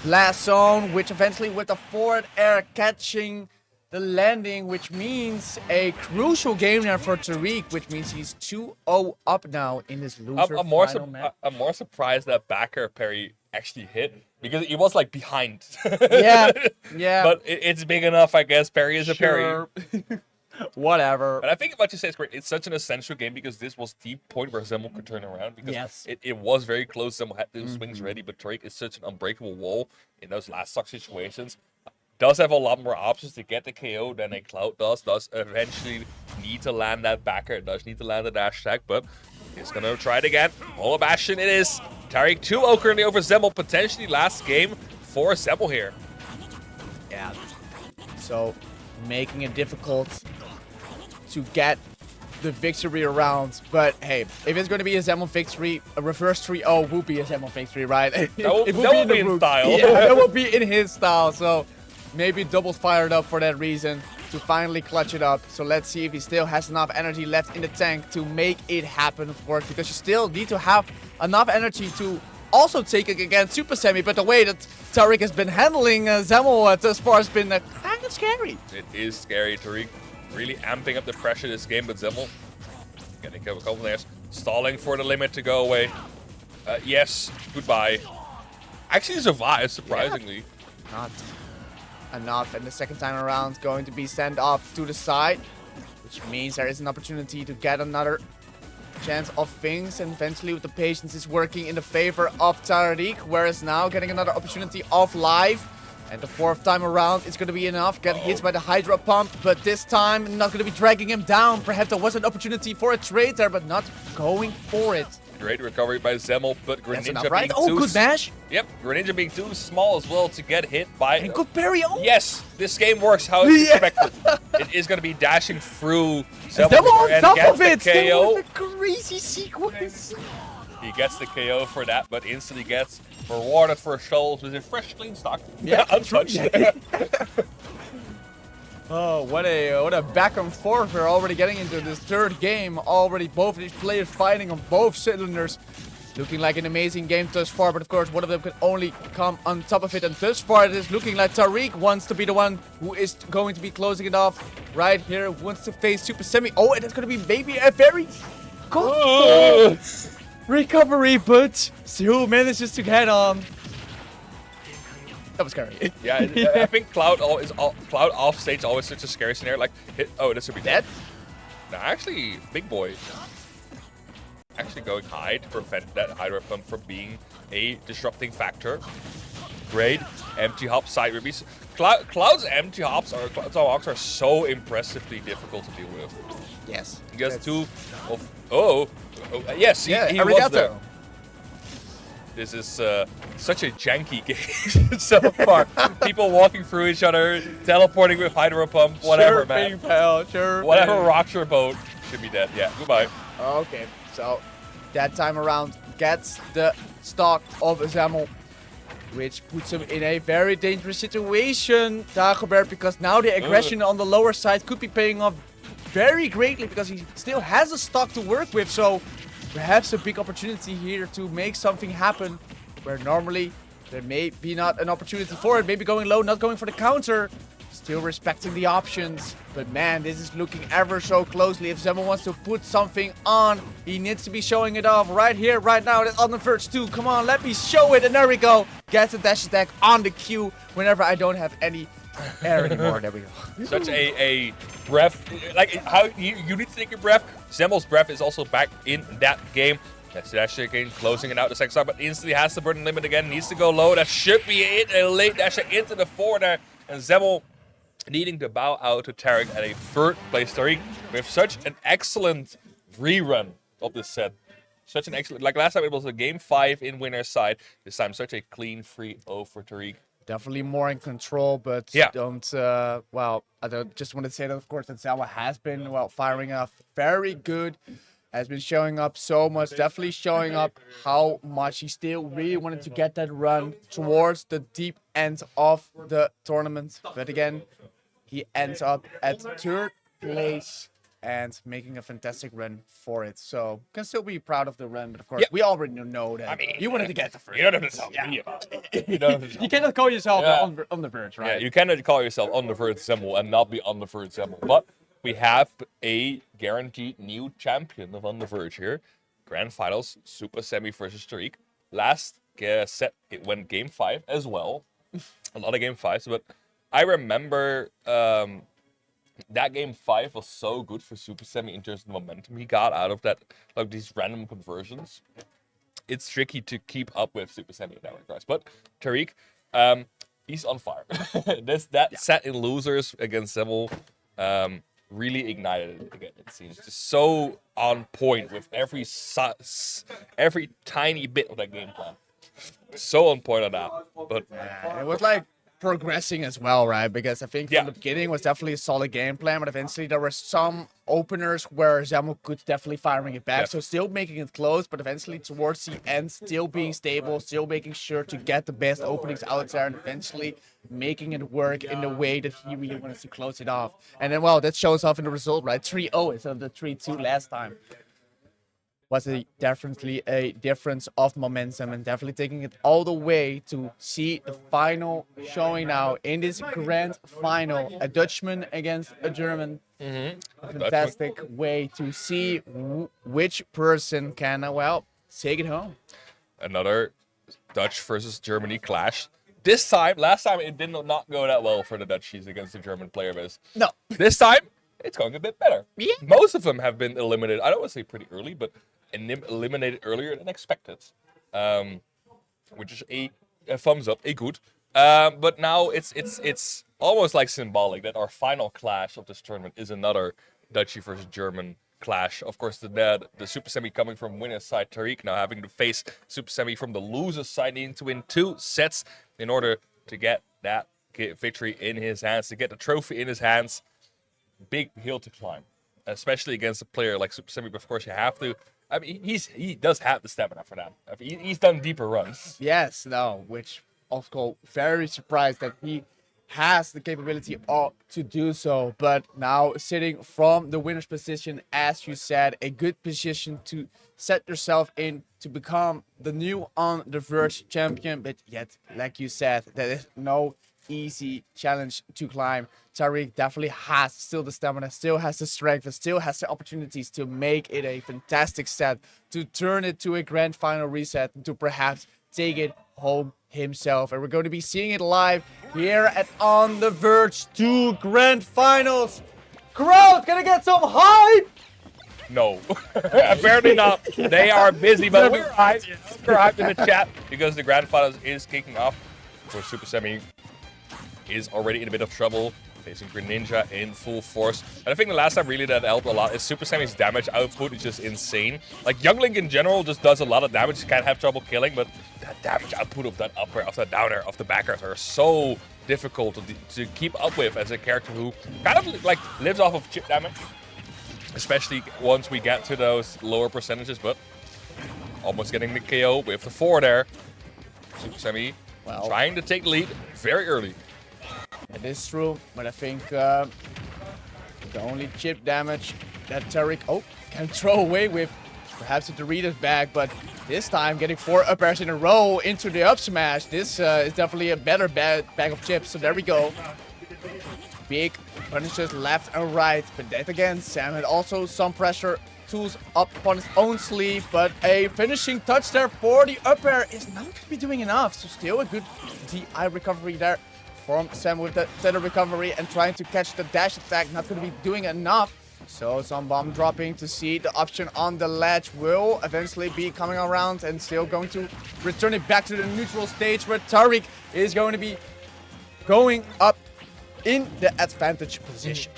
blast zone, which eventually with the forward air catching the landing, which means a crucial game there for Tariq, which means he's 2-0 up now in this loser I'm more surprised that backer parry actually hit, because he was like behind. Yeah. But it's big enough, I guess. Parry is a parry. Whatever. But I think what you say is great. It's such an essential game because this was the point where Zemmel could turn around. Because Yes. it was very close. Zemmel had those swings ready, but Tariq is such an unbreakable wall in those last stock situations. Does have a lot more options to get the KO than a Cloud does. Does eventually need to land that backer. Does need to land the dash attack, but he's going to try it again. Mola Bastion it is. Tariq 2-0 currently over Zemmel. Potentially last game for Zemmel here. Yeah. So making it difficult to get the victory around. But hey, if it's going to be a Zemmel victory, a reverse 3-0 would be a Zemmel victory, right? That will be in style. Yeah, that will be in his style. So maybe double fired up for that reason to finally clutch it up. So let's see if he still has enough energy left in the tank to make it happen, of course, because you still need to have enough energy to also take it against Super Semi. But the way that Tariq has been handling Zemmel thus far has been kind of scary. It is scary. Tariq really amping up the pressure this game, but Zemmel getting a couple layers, stalling for the limit to go away. Yes, goodbye. Actually survives, surprisingly. Not enough, and the second time around going to be sent off to the side, which means there is an opportunity to get another chance of things, and eventually with the patience is working in the favor of Tariq, whereas now getting another opportunity of life, and the fourth time around it's going to be enough. Get hit by the Hydra pump, but this time not going to be dragging him down. Perhaps there was an opportunity for a trade there, but not going for it. Great recovery by Zemmel, but That's Greninja enough, right? being Oh, too good mash. Yep, Greninja being too small as well to get hit by. And good parry. Oh. Yes, this game works how it's Yeah. expected. It is going to be dashing through Zemmel on and top gets of it. the KO. What a crazy sequence. He gets the KO for that, but instantly gets rewarded for Shoals with a fresh clean stock. Yeah, untouched. Oh, what a back and forth. We're already getting into this third game. Already both of these players fighting on both cylinders. Looking like an amazing game thus far, but of course one of them can only come on top of it. And thus far it is looking like Tariq wants to be the one who is going to be closing it off right here. Wants to face Super Semi. Oh, and it's going to be maybe a very good recovery, but still manages to get on. That was scary. Yeah, I think Cloud off stage always such a scary scenario. Like, this would be dead. No, actually, Big Boy actually going high to prevent that Hydro Pump from being a disrupting factor. Great empty hop side release. Cloud's empty hops are so impressively difficult to deal with. Yes. He gets two of yes, he was Arigato. there. This is such a janky game so far. People walking through each other, teleporting with Hydro Pump, whatever, man. Whatever rocks your boat should be dead. Yeah, goodbye. Okay, so that time around gets the stock of Zemmel, which puts him in a very dangerous situation, Dagobert, because now the aggression on the lower side could be paying off very greatly because he still has a stock to work with. So perhaps a big opportunity here to make something happen where normally there may be not an opportunity for it. Maybe going low, not going for the counter. Still respecting the options. But man, this is looking ever so closely. If Zemmel wants to put something on, he needs to be showing it off right here, right now. That's on the Verge 2. Come on, let me show it. And there we go. Gets a dash attack on the queue whenever I don't have any air anymore. There we go. Such a breath. Like, how you need to take your breath. Zemmel's breath is also back in that game. That's dash again, closing it out the second side, but instantly has the burden limit again. Needs to go low. That should be it. A late dash into the forward. And Zemmel needing to bow out to Tarek at a third place Tariq with such an excellent rerun of this set. Such an excellent, like last time it was a game 5 in winner's side. This time such a clean 3-0 for Tariq. Definitely more in control, but yeah. I don't just want to say that, of course, that Zemmel has been, firing off very good. Has been showing up so much, definitely showing up how much he still really wanted to get that run towards the deep end of the tournament. But again, he ends up at third place and making a fantastic run for it. So can still be proud of the run, but of course, we already know that. I mean, you wanted to get the first. You don't have to tell me about it. You cannot call yourself on the Verge, right? Yeah, you cannot call yourself on the Verge Zemmel and not be on the Verge Zemmel. But we have a guaranteed new champion of On the Verge here. Grand Finals, Super Semi versus Tariq. Last set, it went game 5 as well. A lot of game 5s, but I remember that game 5 was so good for Super Semi in terms of momentum he got out of that, like these random conversions. It's tricky to keep up with Super Semi in that regard. But Tariq, he's on fire. That set in losers against Zemmel really ignited it again. It seems just so on point with every tiny bit of that game plan. So on point on that. But it was like progressing as well, right? Because I think from the beginning it was definitely a solid game plan, but eventually there were some openers where Zemmel could definitely firing it back. So still making it close, but eventually towards the end, still being stable, still making sure to get the best openings out there and eventually making it work in the way that he really wanted to close it off. And then, that shows off in the result, right? 3-0 instead of the 3-2 last time. Was definitely a difference of momentum and definitely taking it all the way to see the final showing now in this grand final. A Dutchman against a German. A fantastic way to see which person can, take it home. Another Dutch versus Germany clash. This time, last time it did not go that well for the Dutchies against the German player base. No. This time, it's going a bit better. Yeah. Most of them have been eliminated. I don't want to say pretty early, but eliminated earlier than expected, which is a thumbs up, a good. But now it's almost like symbolic that our final clash of this tournament is another Dutchie versus German clash. Of course, the Super Semi coming from winner's side, Tariq now having to face Super Semi from the loser's side, needing to win 2 sets in order to get that victory in his hands, to get the trophy in his hands. Big hill to climb, especially against a player like Super Semi. But of course, you have to. I mean, he does have the stamina for that. I mean, he's done deeper runs. Yes, which of course very surprised that he has the capability to do so. But now sitting from the winner's position, as you said, a good position to set yourself in to become the new On the Verge champion. But yet, like you said, there is no easy challenge to climb. Tariq definitely has still the stamina, still has the strength, and still has the opportunities to make it a fantastic set, to turn it to a grand final reset, and to perhaps take it home himself. And we're going to be seeing it live here at On the Verge 2 Grand Finals. Crowd, gonna get some hype! No, apparently not. They are busy, but we're hyped. We're hyped in the chat because the grand finals is kicking off. Of course, Super Semi is already in a bit of trouble, facing Greninja in full force. And I think the last time really that helped a lot is Super Semi's damage output is just insane. Like Young Link in general just does a lot of damage, can't have trouble killing, but that damage output of that upper, of that downer, of the backers are so difficult to keep up with as a character who kind of like lives off of chip damage. Especially once we get to those lower percentages, but almost getting the KO with the 4 there. Super Semi trying to take the lead very early. It is true, but I think the only chip damage that Tariq can throw away with, perhaps the Doritos bag, but this time getting 4 up airs in a row into the up smash. This is definitely a better bag of chips, so there we go. Big punishes left and right, but that again, Sam had also some pressure tools up on his own sleeve, but a finishing touch there for the up air is not going to be doing enough. So still a good DI recovery there from Sam with the tether recovery and trying to catch the dash attack, not going to be doing enough. So some bomb dropping to see the option on the ledge will eventually be coming around and still going to return it back to the neutral stage where Tariq is going to be going up in the advantage position.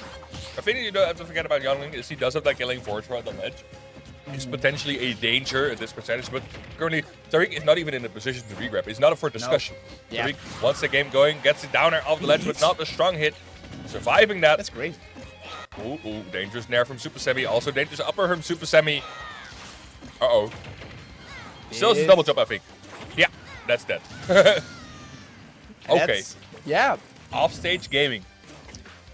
I think you don't have to forget about Youngling is he does have that killing Verge right on the edge. It's potentially a danger at this percentage, but currently Tariq is not even in a position to regrab. It's not up for discussion. No. Yeah. Tariq wants the game going, gets it downer off the ledge, but not a strong hit. Surviving that. That's great. Ooh, dangerous nair from Super Semi. Also dangerous upper from Super Semi. Uh-oh. Still has a double jump, I think. Yeah, that's dead. Okay. Yeah. Offstage gaming.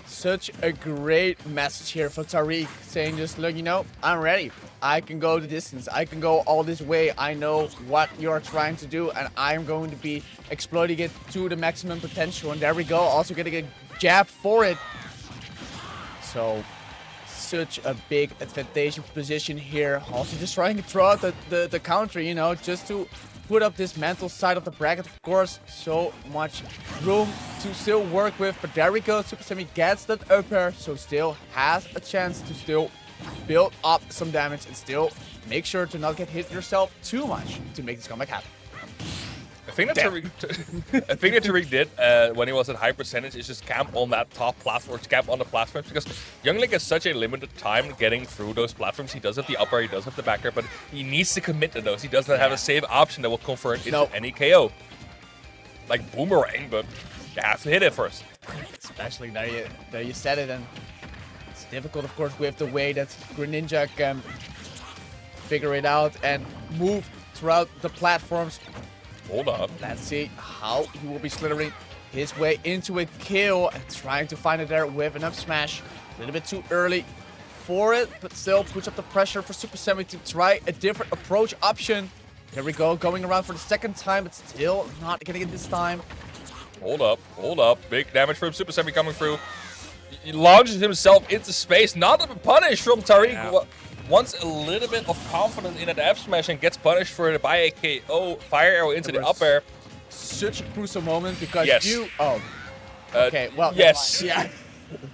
Such a great message here for Tariq, saying just, look, you know, I'm ready. I can go the distance. I can go all this way. I know what you're trying to do, and I'm going to be exploiting it to the maximum potential. And there we go, also getting a jab for it. So, such a big advantageous position here. Also just trying to throw out the counter, you know, just to put up this mental side of the bracket. Of course, so much room to still work with, but there we go. Super Semi gets that up air, so still has a chance to still build up some damage and still make sure to not get hit yourself too much to make this comeback happen. I think that Tariq did when he was at high percentage is just camp on that top platform, camp on the platforms, because Young Link has such a limited time getting through those platforms. He does have the upper, he does have the backer, but he needs to commit to those. He does not have a save option that will convert into any KO. Like Boomerang, but you have to hit it first. Especially there you said it, and it's difficult, of course, with the way that Greninja can figure it out and move throughout the platforms. Hold up. Let's see how he will be slithering his way into a kill and trying to find it there with an up smash. A little bit too early for it, but still puts up the pressure for Super Semi to try a different approach option. Here we go, going around for the second time, but still not getting it this time. Hold up. Big damage from Super Semi coming through. He launches himself into space. Not a punish from Tariq. Yeah. Wants a little bit of confidence in that F smash and gets punished for it by a KO fire arrow into the up air. Such a crucial moment because you. Okay, well. Yes. Yeah.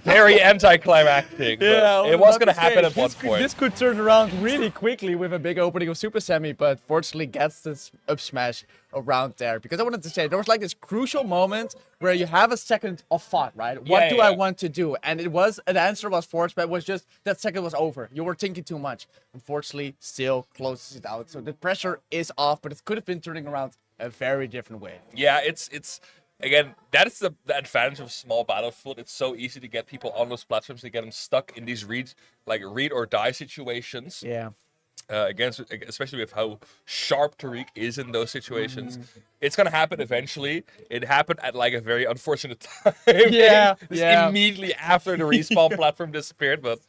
Very anticlimactic. Yeah, it was going to happen at one point. This could turn around really quickly with a big opening of Super Semi, but fortunately gets this up smash around there. Because I wanted to say, there was like this crucial moment where you have a second of thought, right? What do I want to do? And the answer was forced, but it was just, that second was over. You were thinking too much. Unfortunately, still closes it out. So the pressure is off, but it could have been turning around a very different way. Yeah, it's again, that is the advantage of small Battlefield. It's so easy to get people on those platforms, to get them stuck in these read or die situations. Yeah. Especially with how sharp Tariq is in those situations. It's going to happen eventually. It happened at like a very unfortunate time. Yeah. Immediately after the respawn platform disappeared, but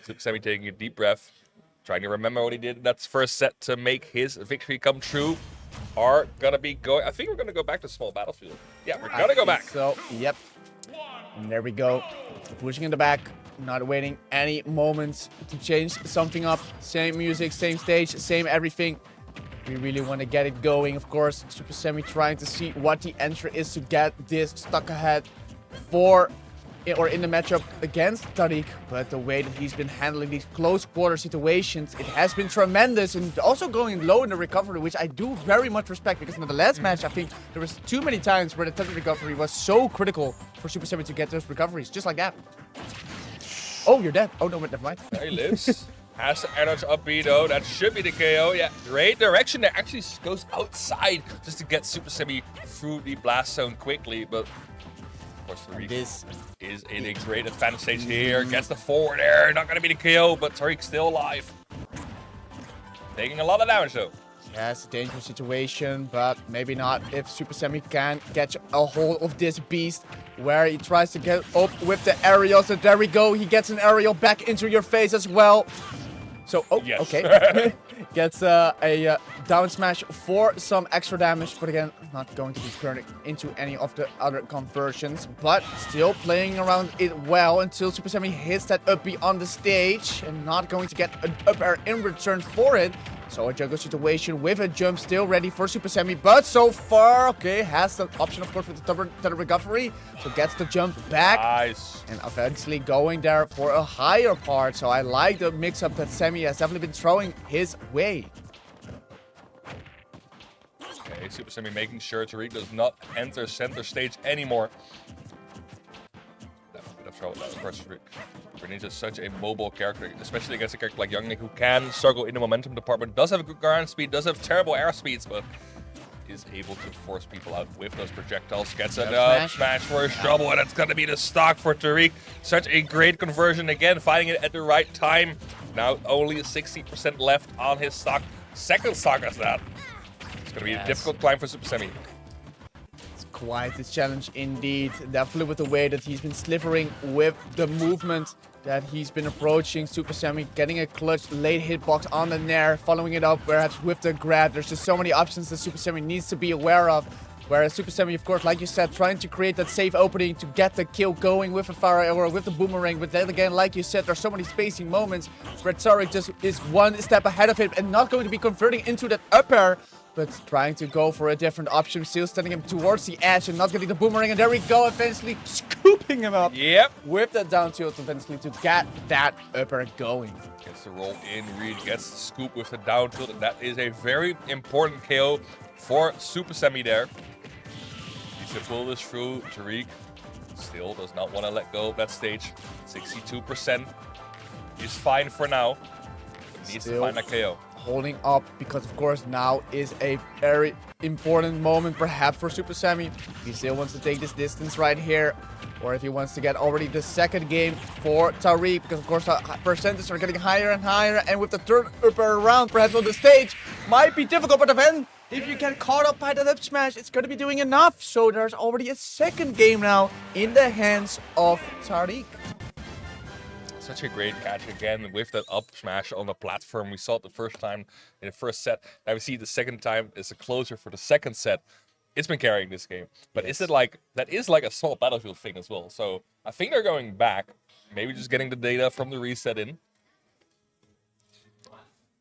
Super Semi taking a deep breath, trying to remember what he did in that first set to make his victory come true. are gonna be going. I think we're gonna go back to small battlefield. Yeah, we're gonna go back. So, yep. And there we go. Pushing in the back. Not waiting any moments to change something up. Same music, same stage, same everything. We really want to get it going. Of course, Super Semi trying to see what the entry is to get this stuck ahead for or in the matchup against Tariq. But the way that he's been handling these close quarter situations, it has been tremendous. And also going low in the recovery, which I do very much respect. Because in the last match, I think there was too many times where the Tariq recovery was so critical for Super Semi to get those recoveries. Just like that. Oh, you're dead. Oh, no, never mind. There he lives. Has the energy up B though. That should be the KO. Yeah, great direction there. Actually goes outside just to get Super Semi through the blast zone quickly. But of course, Tariq is in a great advantage stage here. Gets the forward there. Not going to be the KO, but Tariq still alive. Taking a lot of damage though. Yeah, it's a dangerous situation, but maybe not if Super Semi can catch a hold of this beast, where he tries to get up with the aerial. So there we go. He gets an aerial back into your face as well. So, oh, Yes. okay. Gets a down smash for some extra damage, but again, not going to be turned into any of the other conversions, but still playing around it well until Super Semi hits that up B on the stage and not going to get an up air in return for it. So a juggle situation with a jump still ready for Super Semi, but so far, okay, has the option, of course, with the recovery. So gets the jump back. Nice. And eventually going there for a higher part. So I like the mix-up that Semi has definitely been throwing his way. Okay, Super Semi making sure Tariq does not enter center stage anymore. Of course, Greninja is such a mobile character, especially against a character like Young Nick, who can struggle in the momentum department. Does have a good ground speed, does have terrible air speeds, but is able to force people out with those projectiles. Gets a smash for his trouble, and it's going to be the stock for Tariq. Such a great conversion again, finding it at the right time. Now only 60% left on his stock. Second stock as that. It's going to be a difficult climb for Super Semi. Quite a challenge indeed. Definitely with the way that he's been slivering with the movement that he's been approaching Super Semi, getting a clutch late hitbox on the Nair, following it up perhaps with the grab. There's just so many options that Super Semi needs to be aware of. Whereas Super Semi, of course, like you said, trying to create that safe opening to get the kill going with a fire or with the boomerang. But then again, like you said, there's so many spacing moments where Tariq just is one step ahead of him and not going to be converting into that up air, but trying to go for a different option, still standing him towards the edge and not getting the boomerang. And there we go, eventually scooping him up. Yep. With that down tilt eventually to get that upper going. Gets the roll in, Reed gets the scoop with the down tilt, and that is a very important KO for Super Semi there. Needs to pull this through. Tariq still does not want to let go of that stage. 62%. He's fine for now, but needs to find that KO. Holding up, because of course now is a very important moment perhaps for Super Semi. He still wants to take this distance right here, or if he wants to get already the second game for Tariq, because of course the percentages are getting higher and higher, and with the third upper round perhaps on the stage might be difficult, but then if you get caught up by that up smash, it's going to be doing enough. So there's already a second game now in the hands of Tariq. Such a great catch again with that up smash on the platform. We saw it the first time in the first set. Now we see it the second time as a closer for the second set. It's been carrying this game. But is it like, that is like a small battlefield thing as well. So I think they're going back. Maybe just getting the data from the reset in.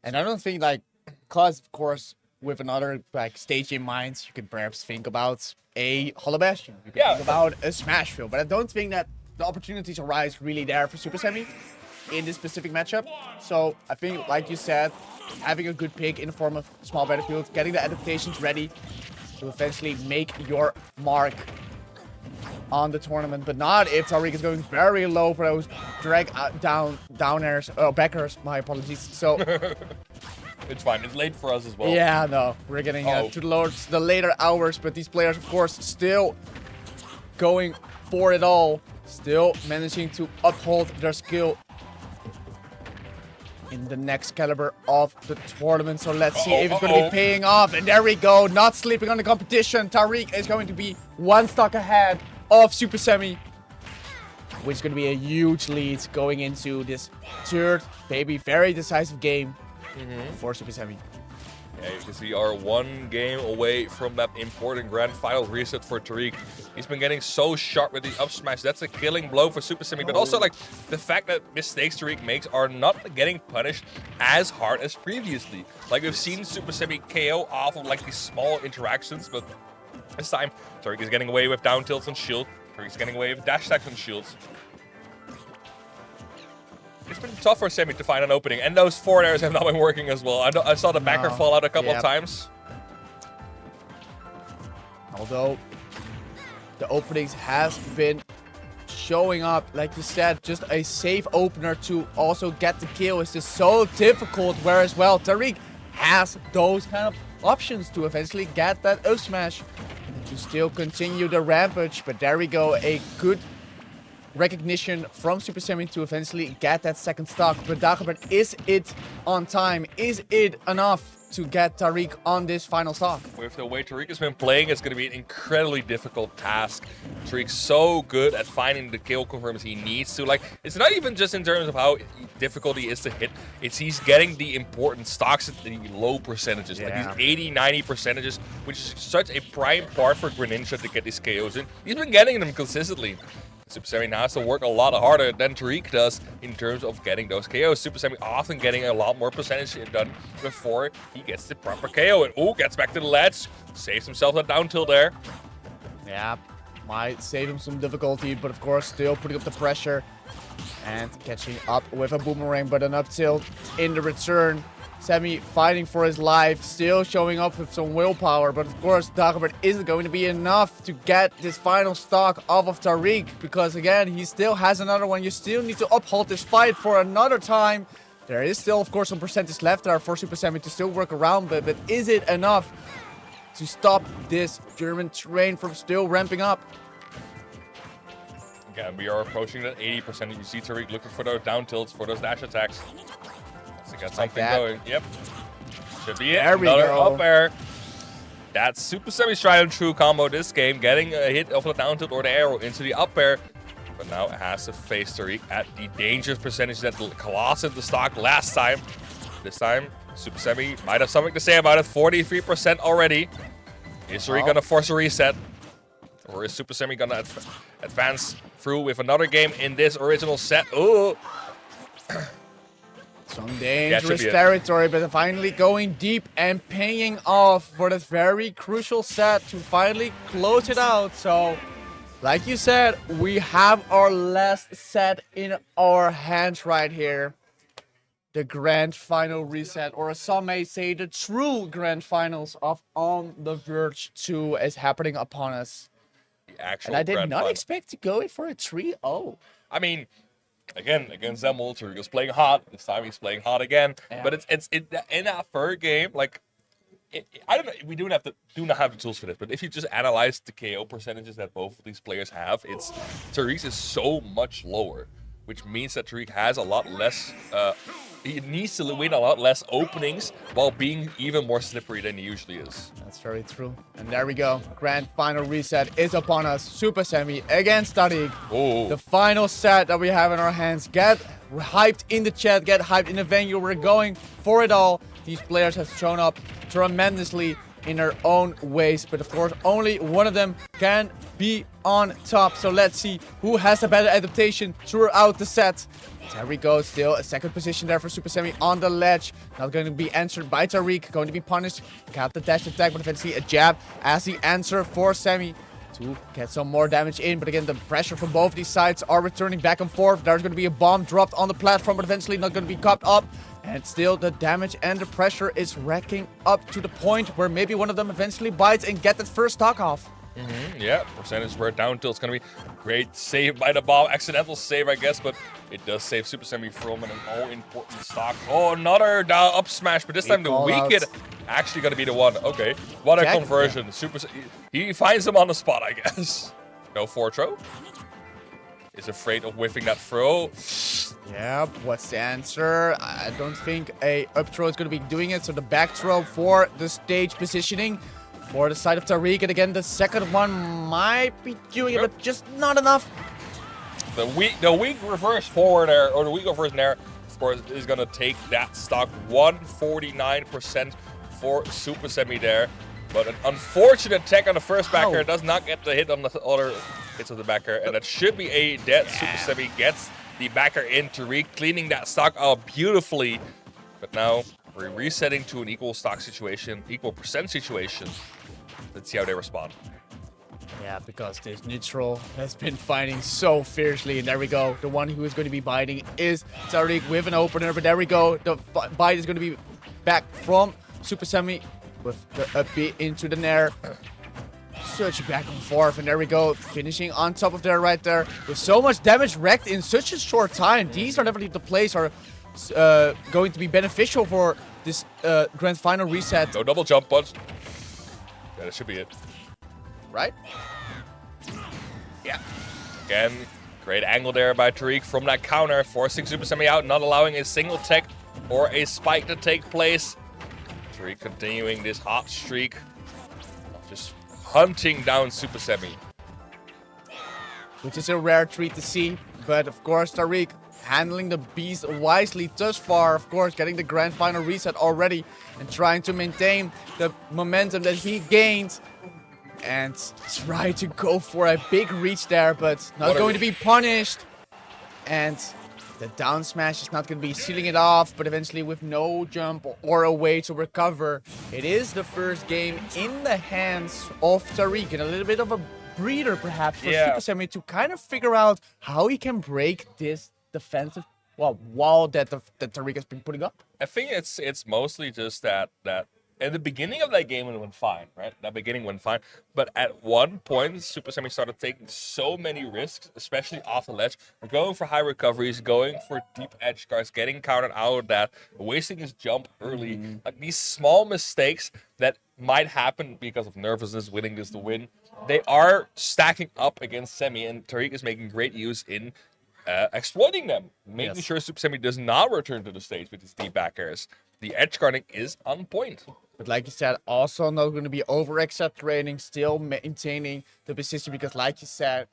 And I don't think like, cause of course, with another like stage in mind, you could perhaps think about a Hollow Bastion. You could think about a Smashville. But I don't think that the opportunities arise really there for Super Semi in this specific matchup. So I think, like you said, having a good pick in the form of small battlefield, getting the adaptations ready to eventually make your mark on the tournament, but not if Tariq is going very low for those drag down airs, back airs, my apologies. So it's fine, it's late for us as well. Yeah, no, we're getting to the later hours, but these players, of course, still going for it all. Still managing to uphold their skill in the next caliber of the tournament. So let's see if it's going to be paying off. And there we go. Not sleeping on the competition. Tariq is going to be one stock ahead of Super Semi, which is going to be a huge lead going into this third, maybe very decisive game for Super Semi. Yeah, because we are one game away from that important grand final reset for Tariq. He's been getting so sharp with the up smash. That's a killing blow for Super Semi. But also, like, the fact that mistakes Tariq makes are not getting punished as hard as previously. Like, we've seen Super Semi KO off of, like, these small interactions, but this time, Tariq is getting away with down tilts and shield. Tariq's getting away with dash attacks and shields. It's been tough for Semi to find an opening, and those forward airs have not been working as well. I saw the backer fall out a couple of times. Although the openings has been showing up, like you said, just a safe opener to also get the kill is just so difficult. Whereas, well, Tariq has those kind of options to eventually get that up smash and to still continue the rampage. But there we go, a good recognition from Super Semi to eventually get that second stock. But Dagobert, is it on time? Is it enough to get Tariq on this final stock? With the way Tariq has been playing, it's going to be an incredibly difficult task. Tariq's so good at finding the kill confirms he needs to. Like, it's not even just in terms of how difficult he is to hit. It's he's getting the important stocks at the low percentages, like these 80, 90 percentages, which is such a prime part for Greninja to get these KOs in. He's been getting them consistently. Super Semi now has to work a lot harder than Tariq does in terms of getting those KOs. Super Semi often getting a lot more percentage done before he gets the proper KO. And gets back to the ledge. Saves himself that down tilt there. Yeah, might save him some difficulty, but of course still putting up the pressure and catching up with a boomerang, but an up tilt in the return. Semi fighting for his life, still showing up with some willpower, but of course Dagobert isn't going to be enough to get this final stock off of Tariq, because again, he still has another one. You still need to uphold this fight for another time. There is still, of course, some percentage left there for Super Semi to still work around, but is it enough to stop this German train from still ramping up? Again, we are approaching that 80%. You see Tariq looking for those down tilts, for those dash attacks. So got something going. Yep. Should be it. There we Another go. up air. That's Super Semi's tried and true combo this game. Getting a hit of the down tilt or the arrow into the up air. But now it has to face Tariq at the dangerous percentage that colossed the stock last time. This time, Super Semi might have something to say about it. 43% already. Is Tariq going to force a reset? Or is Super Semi going to advance through with another game in this original set? Ooh. Some dangerous territory, but finally going deep and paying off for that very crucial set to finally close it out. So, like you said, we have our last set in our hands right here. The grand final reset, or as some may say, the true grand finals of On the Verge 2 is happening upon us. The actual And I did grand not final. expect to go in for a 3-0. I mean, again, against Zemmel, Tariq was playing hot. This time he's playing hot again. Yeah. But it's in that third game, like, I don't know. We do not have the tools for this. But if you just analyze the KO percentages that both of these players have, it's Tariq's is so much lower, which means that Tariq has a lot less. He needs to win a lot less openings while being even more slippery than he usually is. That's very true. And there we go. Grand final reset is upon us. Super Semi against Tariq. Oh, The final set that we have in our hands. Get hyped in the chat. Get hyped in the venue. We're going for it all. These players have shown up tremendously in their own ways. But of course, only one of them can be on top. So let's see who has a better adaptation throughout the set. There we go, still a second position there for Super Semi on the ledge. Not going to be answered by Tariq, going to be punished. Got the dash attack, but eventually a jab as the answer for Semi to get some more damage in. But again, the pressure from both these sides are returning back and forth. There's going to be a bomb dropped on the platform, but eventually not going to be copped up. And still the damage and the pressure is racking up to the point where maybe one of them eventually bites and get that first stock off. yeah, percentage where down tilt's gonna be great. Save by the bomb, accidental save, I guess, but it does save Super Semi from an all-important stock. Oh, another down up smash, but this time the call out. Wicked actually gonna be the one. Okay, what a Jack? conversion. He finds him on the spot, I guess. No forward throw. Is afraid of whiffing that throw. Yep, what's the answer? I don't think a up throw is going to be doing it. So the back throw for the stage positioning for the side of Tariq. And again, the second one might be doing it, but just not enough. The weak reverse forward air, or the weak reverse nair, of course, is going to take that stock. 149% for Super Semi there. But an unfortunate tech on the first backer does not get the hit on the other hits of the backer. And that should be a dead Super Semi. Gets the backer in. Tariq cleaning that stock out beautifully. But now we're resetting to an equal stock situation, equal percent situation. Let's see how they respond. Yeah, because this neutral has been fighting so fiercely. And there we go. The one who is going to be biting is Tariq with an opener. But there we go. The bite is going to be back from Super Semi with the up B into the Nair. Such back and forth. And there we go. Finishing on top of there right there. With so much damage wrecked in such a short time. These are definitely the plays are going to be beneficial for this grand final reset. No double jump punch. Yeah, that should be it. Right? Yeah. Again, great angle there by Tariq from that counter, forcing Super Semi out, not allowing a single tech or a spike to take place. Tariq continuing this hot streak of just hunting down Super Semi. Which is a rare treat to see. But of course, Tariq handling the beast wisely thus far. Of course, getting the grand final reset already and trying to maintain the momentum that he gained. And try to go for a big reach there, but not going to be punished. And the down smash is not going to be sealing it off, but eventually with no jump or a way to recover. It is the first game in the hands of Tariq, and a little bit of a breather perhaps for Super Semi to kind of figure out how he can break this defensive wall that Tariq has been putting up. I think it's mostly just that in the beginning of that game it went fine, right? That beginning went fine. But at one point, Super Semi started taking so many risks, especially off the ledge. Going for high recoveries, going for deep edge guards, getting countered out of that, wasting his jump early. Like these small mistakes that might happen because of nervousness, willingness to win, they are stacking up against Semi, and Tariq is making great use in exploiting them, making sure Super Semi does not return to the stage with his deep backers. The edge guarding is on point. But like you said, also not going to be over-accelerating, still maintaining the position, because like you said,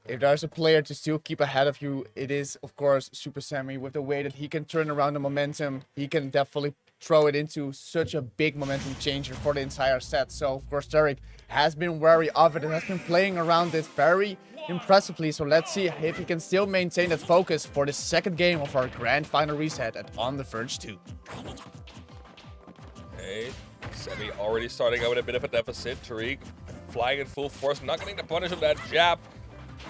if there's a player to still keep ahead of you, it is, of course, Super Semi. With the way that he can turn around the momentum, he can definitely throw it into such a big momentum changer for the entire set. So, of course, Tariq has been wary of it and has been playing around it very impressively. So let's see if he can still maintain that focus for the second game of our grand final reset at On the Verge 2. Okay, Semi already starting out with a bit of a deficit. Tariq flying in full force, not getting the punish of that jab.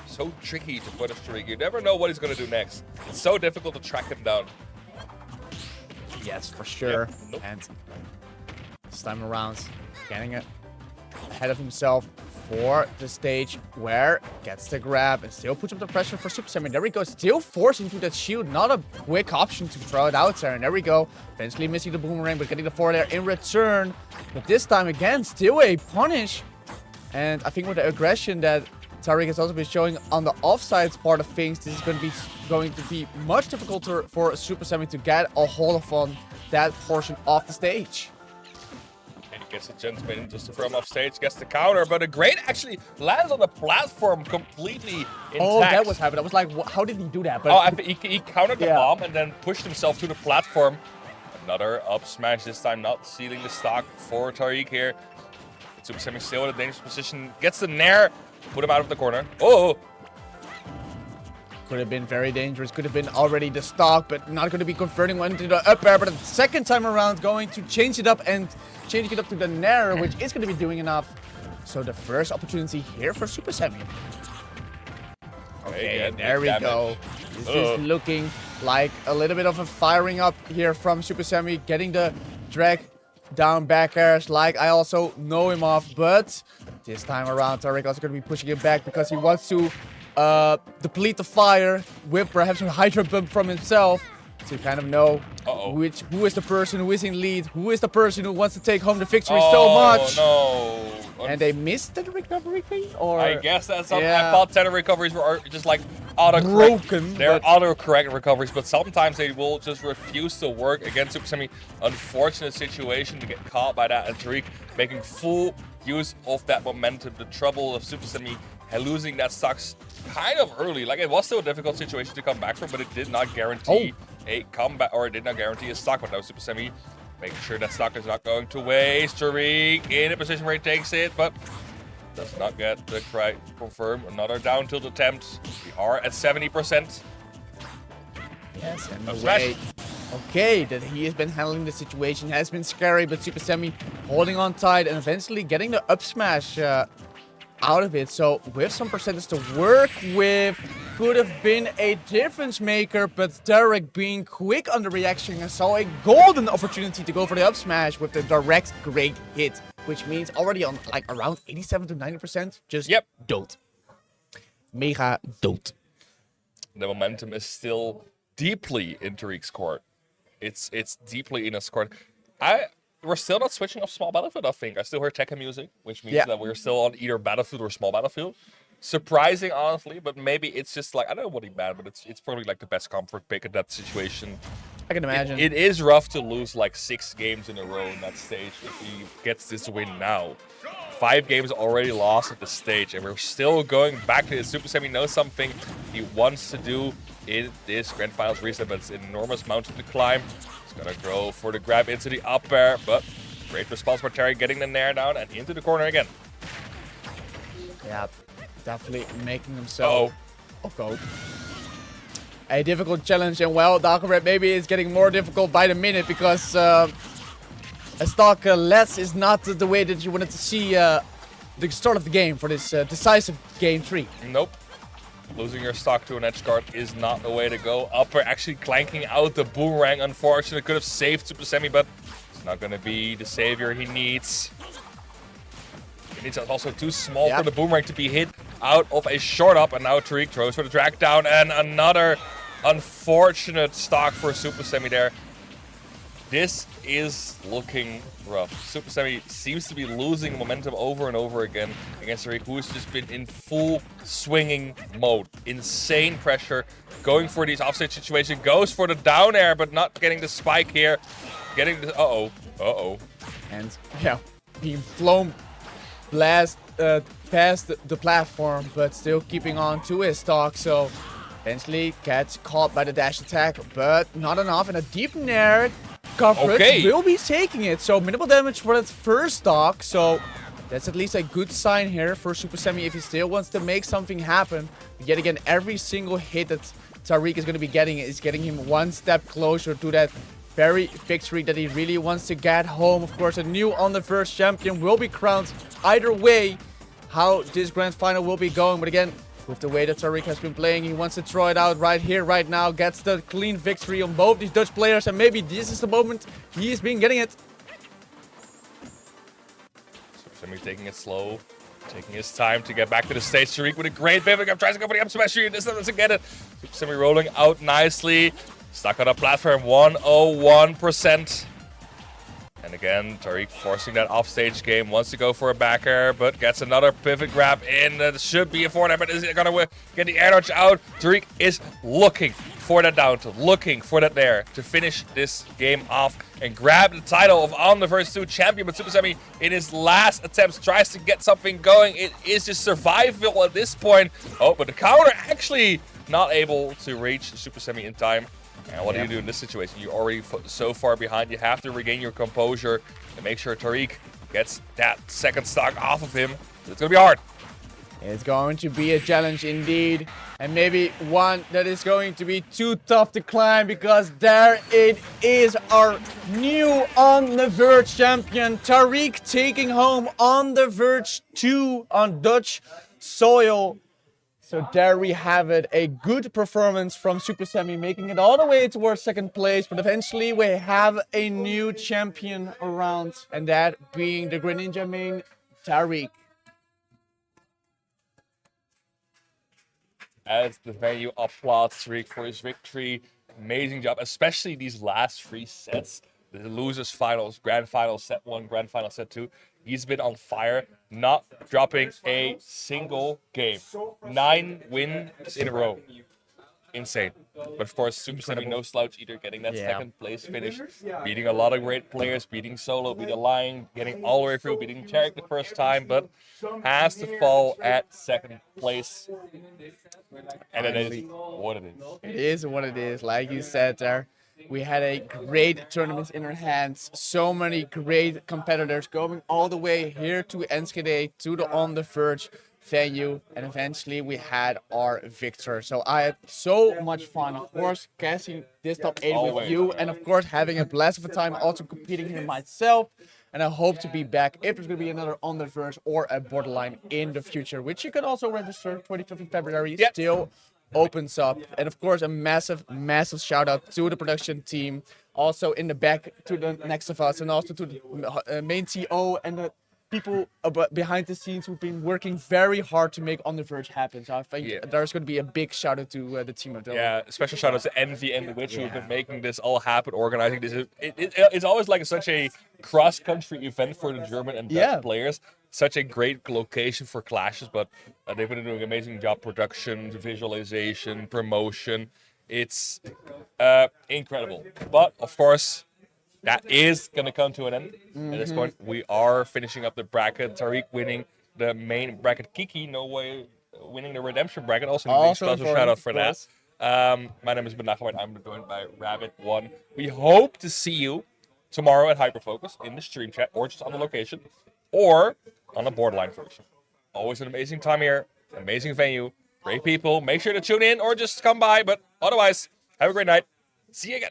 So tricky to punish Tariq. You never know what he's going to do next. It's so difficult to track him down. Yes, for sure. Yeah. Nope. And this time around, getting it ahead of himself for the stage where gets the grab and still puts up the pressure for Super Semi. There we go, still forcing through that shield. Not a quick option to throw it out there. And there we go, eventually missing the boomerang, but getting the forward air in return. But this time again, still a punish. And I think with the aggression that Tariq has also been showing on the offsides part of things, this is going to be much difficult for Super Semi to get a hold of on that portion of the stage. Gets the gentleman just to throw him off stage, gets the counter, but a great actually lands on the platform completely intact. Oh, that was happening. I was like, how did he do that? But I think he countered the bomb and then pushed himself to the platform. Another up smash, this time not sealing the stock for Tariq here. Super Semi still in a dangerous position, gets the Nair, put him out of the corner. Oh! Could have been very dangerous. Could have been already the stock, but not going to be converting one to the up air. But the second time around, going to change it up and changing it up to the Nair, which is going to be doing enough. So the first opportunity here for Super Semi. Okay, and there we go. This is looking like a little bit of a firing up here from Super Semi, getting the drag down back airs like I also know him of. But this time around, Tariq also going to be pushing it back because he wants to deplete the fire with perhaps a Hydra bump from himself to kind of know who is the person who is in lead, who is the person who wants to take home the victory so much. No. And they missed the recovery thing? Or I guess that's something. I thought 10 recoveries were just like auto-correct. They're auto-correct recoveries, but sometimes they will just refuse to work against Super Semi. Unfortunate situation to get caught by that, and Tariq making full use of that momentum. The trouble of Super Semi losing that stocks kind of early. Like, it was still a difficult situation to come back from, but it did not guarantee a comeback, or it did not guarantee a stock. But now Super Semi Making sure that stock is not going to waste. Tariq in a position where he takes it, but does not get the right confirm. Another down tilt attempt. We are at 70%. Yes, and Up the smash. way, okay, that he has been handling the situation has been scary, but Super Semi holding on tight and eventually getting the up smash out of it. So with some percentage to work with, could have been a difference maker, but Derek being quick on the reaction and saw a golden opportunity to go for the up smash with the direct great hit, which means already on like around 87 to 90%. Just Yep. dood. Mega dood. The momentum is still deeply in Tariq's court. It's deeply in his court. We're still not switching off small battlefield, I think. I still hear Tekken music, which means that we're still on either battlefield or small battlefield. Surprising, honestly, but maybe it's just like, I don't know what he bad, but it's probably like the best comfort pick at that situation. I can imagine. It is rough to lose like 6 games in a row in that stage if he gets this win now. 5 games already lost at this stage, and we're still going back to it. Super Semi knows something he wants to do in this Grand Finals reset, but it's an enormous mountain to climb. He's gonna go for the grab into the up air, but great response by Terry getting the nair down and into the corner again. Yeah, definitely making himself go. A difficult challenge, and well, Dagobert maybe is getting more difficult by the minute because a stock less is not the way that you wanted to see the start of the game for this decisive game 3. Nope. Losing your stock to an edge guard is not the way to go. Upper actually clanking out the boomerang. Unfortunately, could have saved Super Semi, but it's not going to be the savior he needs. It's also too small for the boomerang to be hit out of a short up, and now Tariq throws for the drag down, and another unfortunate stock for Super Semi there. This is looking rough. Super Semi seems to be losing momentum over and over again against Tariq, who has just been in full swinging mode. Insane pressure, going for these offstage situations, goes for the down air, but not getting the spike here. Getting the, And yeah, being flown past the platform, but still keeping on to his stock. So eventually gets caught by the dash attack, but not enough. And a deep nair coverage will be taking it. So minimal damage for that first stock. So that's at least a good sign here for Super Semi if he still wants to make something happen. Yet again, every single hit that Tariq is going to be getting is getting him one step closer to that very victory that he really wants to get home. Of course, a new On the Verge champion will be crowned either way how this grand final will be going. But again, with the way that Tariq has been playing, he wants to throw it out right here, right now. Gets the clean victory on both these Dutch players, and maybe this is the moment he has been getting it. Super Semi taking it slow, taking his time to get back to the stage. Tariq with a great pivot up, tries to go for the up smash here. This doesn't get it. Super Semi rolling out nicely. Stuck on the platform, 101%. And again, Tariq forcing that offstage game, wants to go for a back air, but gets another pivot grab in. That should be a forward, but is it going to get the air dodge out? Tariq is looking for that down tilt, looking for that there to finish this game off and grab the title of On the Verge 2 champion. But Super Semi, in his last attempts, tries to get something going. It is just survival at this point. Oh, but the counter actually not able to reach Super Semi in time. And what do you do in this situation? You're already so far behind. You have to regain your composure and make sure Tariq gets that second stock off of him. It's going to be hard. It's going to be a challenge indeed. And maybe one that is going to be too tough to climb, because there it is, our new On the Verge champion, Tariq, taking home On the Verge 2 on Dutch soil. So there we have it, a good performance from Super Semi, making it all the way towards second place. But eventually we have a new champion around, and that being the Greninja main, Tariq. As the venue applauds Tariq for his victory. Amazing job, especially these last 3 sets. The losers finals, grand final set 1, grand final set 2. He's been on fire, not dropping a single game. 9 wins in a row. Insane. But of course, Super Semi no slouch either, getting that second place finish, beating a lot of great players, beating Solo, beating Lion, getting all the way through, beating Tarek the first time, but has to fall at second place. And it is what it is. It is what it is, like you said there. We had a great tournament in our hands. So many great competitors going all the way here to Enschede, to the On the Verge venue, and eventually we had our victor. So I had so much fun, of course, casting this top 8 with Always. you, and of course having a blast of a time also competing here myself. And I hope to be back if there's going to be another On the Verge or a Borderline in the future, which you can also register 25th of February. Yep. Still opens up. And of course, a massive, massive shout out to the production team, also in the back to the next of us, and also to the main TO and the people behind the scenes who've been working very hard to make On the Verge happen. So I think there's going to be a big shout out to the team of them. Yeah, special shout out to Envy and the Witch who've been making this all happen, organizing this. It's always like such a cross-country event for the German and Dutch players. Such a great location for clashes, but they've been doing an amazing job. Production, visualization, promotion. It's incredible. But of course, that is going to come to an end. At this point, we are finishing up the bracket. Tariq winning the main bracket. Kiki, no way, winning the redemption bracket. Also, a big special shout out for that. My name is Ben Nachman. I'm joined by Rabbit1. We hope to see you tomorrow at Hyperfocus in the stream chat, or just on the location, or on a Borderline version. Always an amazing time here, amazing venue, great people. Make sure to tune in or just come by, but otherwise, have a great night. See you again.